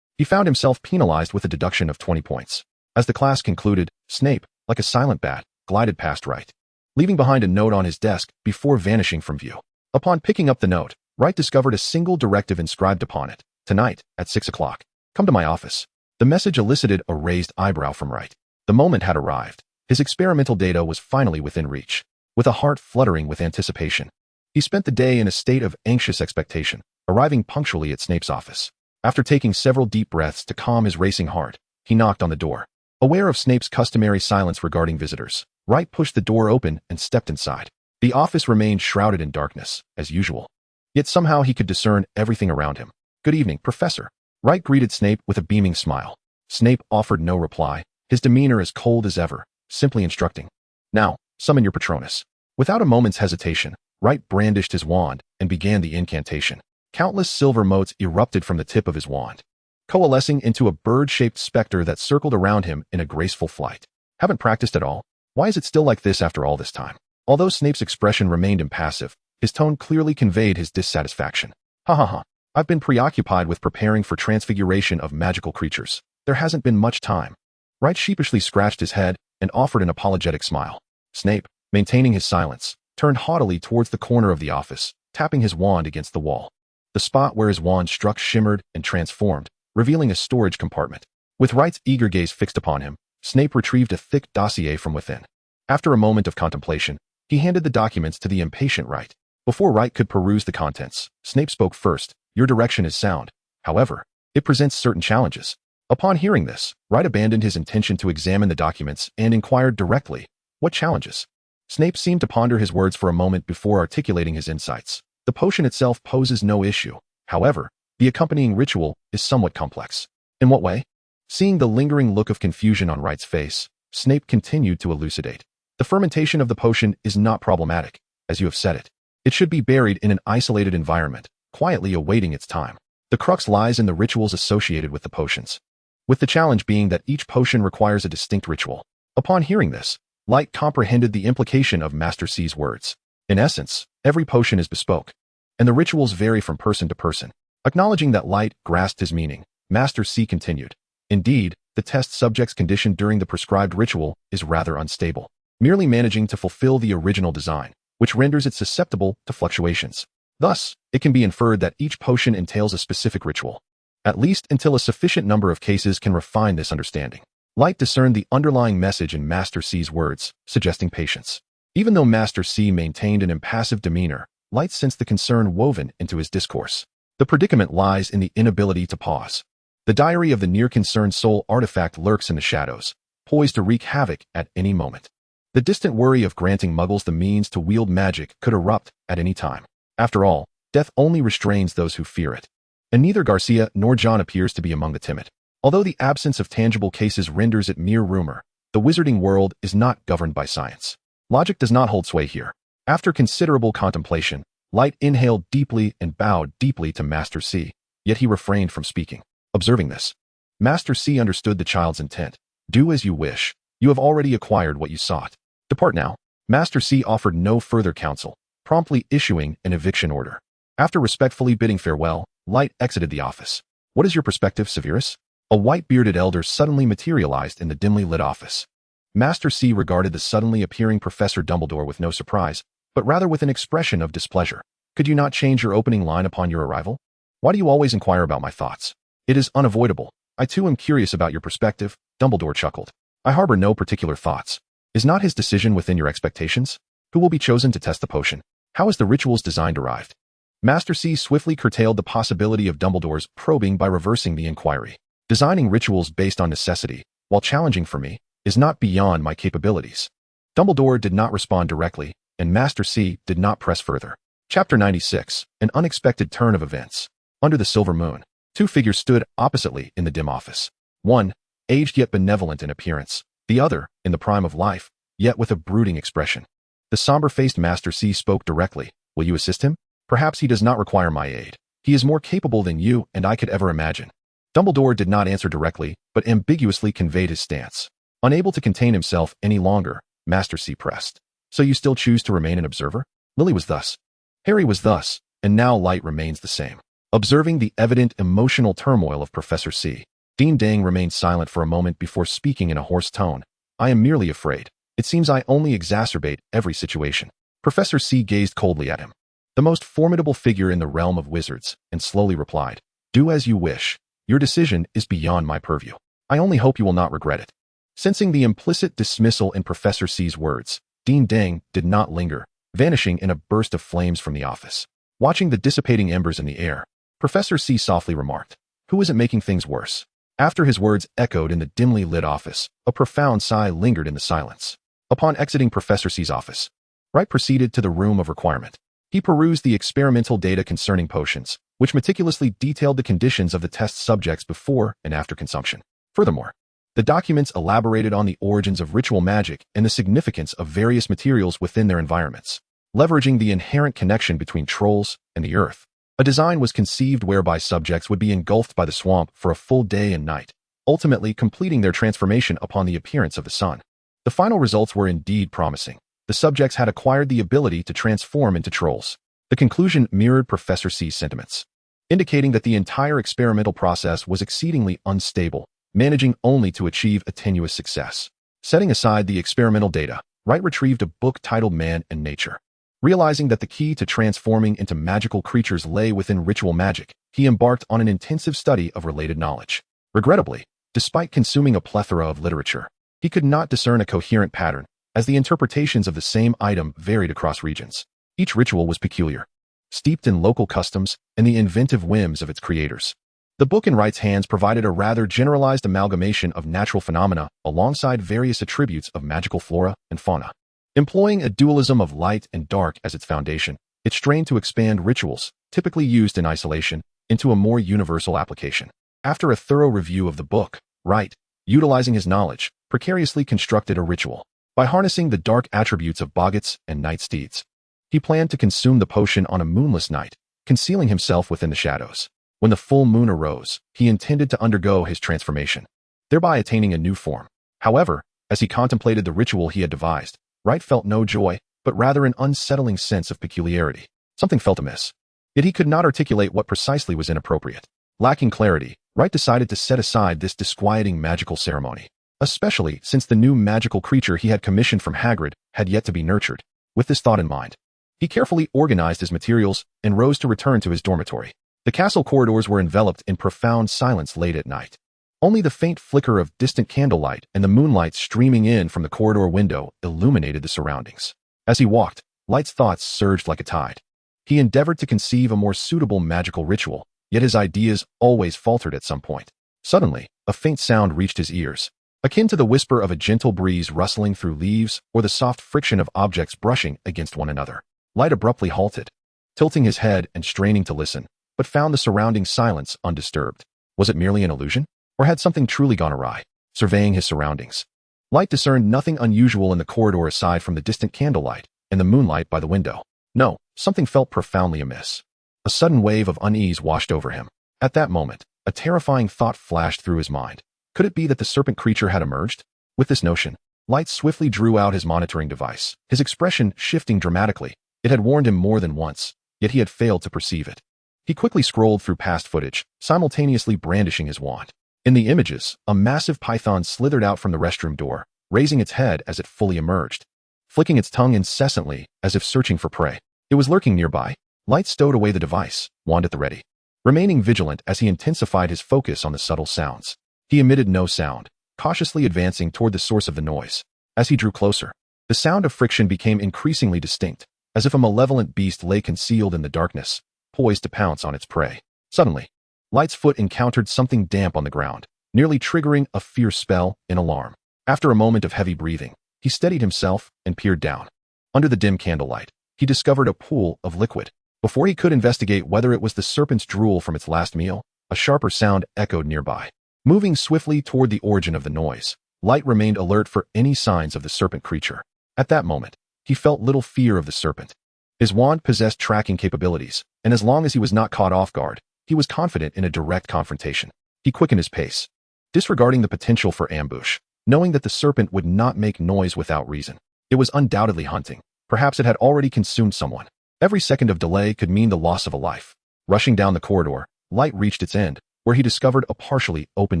He found himself penalized with a deduction of 20 points. As the class concluded, Snape, like a silent bat, glided past Wright, leaving behind a note on his desk before vanishing from view. Upon picking up the note, Wright discovered a single directive inscribed upon it. Tonight, at 6 o'clock, come to my office. The message elicited a raised eyebrow from Wright. The moment had arrived. His experimental data was finally within reach. With a heart fluttering with anticipation, he spent the day in a state of anxious expectation, arriving punctually at Snape's office. After taking several deep breaths to calm his racing heart, he knocked on the door. Aware of Snape's customary silence regarding visitors, Wright pushed the door open and stepped inside. The office remained shrouded in darkness, as usual. Yet somehow he could discern everything around him. "Good evening, Professor." Wright greeted Snape with a beaming smile. Snape offered no reply, his demeanor as cold as ever, simply instructing, "Now, summon your Patronus." Without a moment's hesitation, Wright brandished his wand and began the incantation. Countless silver motes erupted from the tip of his wand, coalescing into a bird-shaped specter that circled around him in a graceful flight. "Haven't practiced at all? Why is it still like this after all this time?" Although Snape's expression remained impassive, his tone clearly conveyed his dissatisfaction. "Ha ha ha. I've been preoccupied with preparing for transfiguration of magical creatures. There hasn't been much time." Wright sheepishly scratched his head and offered an apologetic smile. Snape, maintaining his silence, turned haughtily towards the corner of the office, tapping his wand against the wall. The spot where his wand struck shimmered and transformed, revealing a storage compartment. With Wright's eager gaze fixed upon him, Snape retrieved a thick dossier from within. After a moment of contemplation, he handed the documents to the impatient Wright. Before Wright could peruse the contents, Snape spoke first. "Your direction is sound. However, it presents certain challenges." Upon hearing this, Wright abandoned his intention to examine the documents and inquired directly, "What challenges?" Snape seemed to ponder his words for a moment before articulating his insights. "The potion itself poses no issue. However, the accompanying ritual is somewhat complex." "In what way?" Seeing the lingering look of confusion on Wright's face, Snape continued to elucidate. "The fermentation of the potion is not problematic, as you have said it. It should be buried in an isolated environment, quietly awaiting its time. The crux lies in the rituals associated with the potions, with the challenge being that each potion requires a distinct ritual." Upon hearing this, Light comprehended the implication of Master C's words. In essence, every potion is bespoke, and the rituals vary from person to person. Acknowledging that Light grasped his meaning, Master C continued, "Indeed, the test subject's condition during the prescribed ritual is rather unstable, merely managing to fulfill the original design, which renders it susceptible to fluctuations. Thus, it can be inferred that each potion entails a specific ritual, at least until a sufficient number of cases can refine this understanding." Light discerned the underlying message in Master C's words, suggesting patience. Even though Master C maintained an impassive demeanor, Light sensed the concern woven into his discourse. The predicament lies in the inability to pause. The diary of the near-concerned soul artifact lurks in the shadows, poised to wreak havoc at any moment. The distant worry of granting muggles the means to wield magic could erupt at any time. After all, death only restrains those who fear it. And neither Garcia nor John appears to be among the timid. Although the absence of tangible cases renders it mere rumor, the wizarding world is not governed by science. Logic does not hold sway here. After considerable contemplation, Light inhaled deeply and bowed deeply to Master C, yet he refrained from speaking. Observing this, Master C understood the child's intent. "Do as you wish. You have already acquired what you sought. Depart now." Master C offered no further counsel, promptly issuing an eviction order. After respectfully bidding farewell, Light exited the office. "What is your perspective, Severus?" A white-bearded elder suddenly materialized in the dimly lit office. Master C regarded the suddenly appearing Professor Dumbledore with no surprise, but rather with an expression of displeasure. "Could you not change your opening line upon your arrival? Why do you always inquire about my thoughts?" "It is unavoidable. I too am curious about your perspective," Dumbledore chuckled. "I harbor no particular thoughts. Is not his decision within your expectations? Who will be chosen to test the potion? How is the ritual's design derived?" Master C swiftly curtailed the possibility of Dumbledore's probing by reversing the inquiry. "Designing rituals based on necessity, while challenging for me, is not beyond my capabilities." Dumbledore did not respond directly, and Master C did not press further. Chapter 96, An Unexpected Turn of Events. Under the silver moon, two figures stood oppositely in the dim office. One, aged yet benevolent in appearance, the other, in the prime of life, yet with a brooding expression. The somber-faced Master C spoke directly. "Will you assist him? Perhaps he does not require my aid. He is more capable than you and I could ever imagine." Dumbledore did not answer directly, but ambiguously conveyed his stance. Unable to contain himself any longer, Master C pressed. "So you still choose to remain an observer?" Lily was thus. Harry was thus, and now Light remains the same. Observing the evident emotional turmoil of Professor C, Dean Dang remained silent for a moment before speaking in a hoarse tone. I am merely afraid. It seems I only exacerbate every situation. Professor C gazed coldly at him, the most formidable figure in the realm of wizards, and slowly replied, do as you wish. Your decision is beyond my purview. I only hope you will not regret it. Sensing the implicit dismissal in Professor C's words, Dean Dang did not linger, vanishing in a burst of flames from the office. Watching the dissipating embers in the air, Professor C softly remarked, who isn't making things worse? After his words echoed in the dimly lit office, a profound sigh lingered in the silence. Upon exiting Professor C's office, Wright proceeded to the room of requirement. He perused the experimental data concerning potions, which meticulously detailed the conditions of the test subjects before and after consumption. Furthermore, the documents elaborated on the origins of ritual magic and the significance of various materials within their environments, leveraging the inherent connection between trolls and the earth. A design was conceived whereby subjects would be engulfed by the swamp for a full day and night, ultimately completing their transformation upon the appearance of the sun. The final results were indeed promising. The subjects had acquired the ability to transform into trolls. The conclusion mirrored Professor C's sentiments, indicating that the entire experimental process was exceedingly unstable, managing only to achieve a tenuous success. Setting aside the experimental data, Wright retrieved a book titled Man and Nature. Realizing that the key to transforming into magical creatures lay within ritual magic, he embarked on an intensive study of related knowledge. Regrettably, despite consuming a plethora of literature, he could not discern a coherent pattern, as the interpretations of the same item varied across regions. Each ritual was peculiar, steeped in local customs and the inventive whims of its creators. The book in Wright's hands provided a rather generalized amalgamation of natural phenomena alongside various attributes of magical flora and fauna. Employing a dualism of light and dark as its foundation, it strained to expand rituals, typically used in isolation, into a more universal application. After a thorough review of the book, Wright, utilizing his knowledge, precariously constructed a ritual. By harnessing the dark attributes of boggots and night steeds, he planned to consume the potion on a moonless night, concealing himself within the shadows. When the full moon arose, he intended to undergo his transformation, thereby attaining a new form. However, as he contemplated the ritual he had devised, Wright felt no joy, but rather an unsettling sense of peculiarity. Something felt amiss. Yet he could not articulate what precisely was inappropriate. Lacking clarity, Wright decided to set aside this disquieting magical ceremony, especially since the new magical creature he had commissioned from Hagrid had yet to be nurtured. With this thought in mind, he carefully organized his materials and rose to return to his dormitory. The castle corridors were enveloped in profound silence late at night. Only the faint flicker of distant candlelight and the moonlight streaming in from the corridor window illuminated the surroundings. As he walked, Light's thoughts surged like a tide. He endeavored to conceive a more suitable magical ritual, yet his ideas always faltered at some point. Suddenly, a faint sound reached his ears, akin to the whisper of a gentle breeze rustling through leaves or the soft friction of objects brushing against one another. Light abruptly halted, tilting his head and straining to listen, but found the surrounding silence undisturbed. Was it merely an illusion? Or had something truly gone awry? Surveying his surroundings, Light discerned nothing unusual in the corridor aside from the distant candlelight and the moonlight by the window. No, something felt profoundly amiss. A sudden wave of unease washed over him. At that moment, a terrifying thought flashed through his mind. Could it be that the serpent creature had emerged? With this notion, Light swiftly drew out his monitoring device, his expression shifting dramatically. It had warned him more than once, yet he had failed to perceive it. He quickly scrolled through past footage, simultaneously brandishing his wand. In the images, a massive python slithered out from the restroom door, raising its head as it fully emerged, flicking its tongue incessantly as if searching for prey. It was lurking nearby. Light stowed away the device, wand at the ready, remaining vigilant as he intensified his focus on the subtle sounds. He emitted no sound, cautiously advancing toward the source of the noise. As he drew closer, the sound of friction became increasingly distinct, as if a malevolent beast lay concealed in the darkness, poised to pounce on its prey. Suddenly, Light's foot encountered something damp on the ground, nearly triggering a fierce spell in alarm. After a moment of heavy breathing, he steadied himself and peered down. Under the dim candlelight, he discovered a pool of liquid. Before he could investigate whether it was the serpent's drool from its last meal, a sharper sound echoed nearby. Moving swiftly toward the origin of the noise, Light remained alert for any signs of the serpent creature. At that moment, he felt little fear of the serpent. His wand possessed tracking capabilities, and as long as he was not caught off guard, he was confident in a direct confrontation. He quickened his pace, disregarding the potential for ambush, knowing that the serpent would not make noise without reason. It was undoubtedly hunting. Perhaps it had already consumed someone. Every second of delay could mean the loss of a life. Rushing down the corridor, Light reached its end, where he discovered a partially open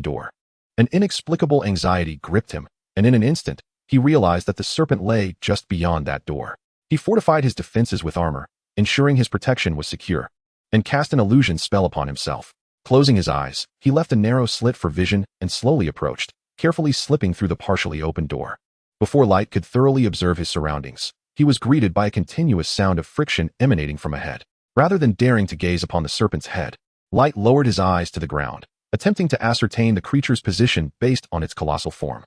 door. An inexplicable anxiety gripped him, and in an instant, he realized that the serpent lay just beyond that door. He fortified his defenses with armor, ensuring his protection was secure, and cast an illusion spell upon himself. Closing his eyes, he left a narrow slit for vision and slowly approached, carefully slipping through the partially open door. Before Light could thoroughly observe his surroundings, he was greeted by a continuous sound of friction emanating from ahead. Rather than daring to gaze upon the serpent's head, Light lowered his eyes to the ground, attempting to ascertain the creature's position based on its colossal form.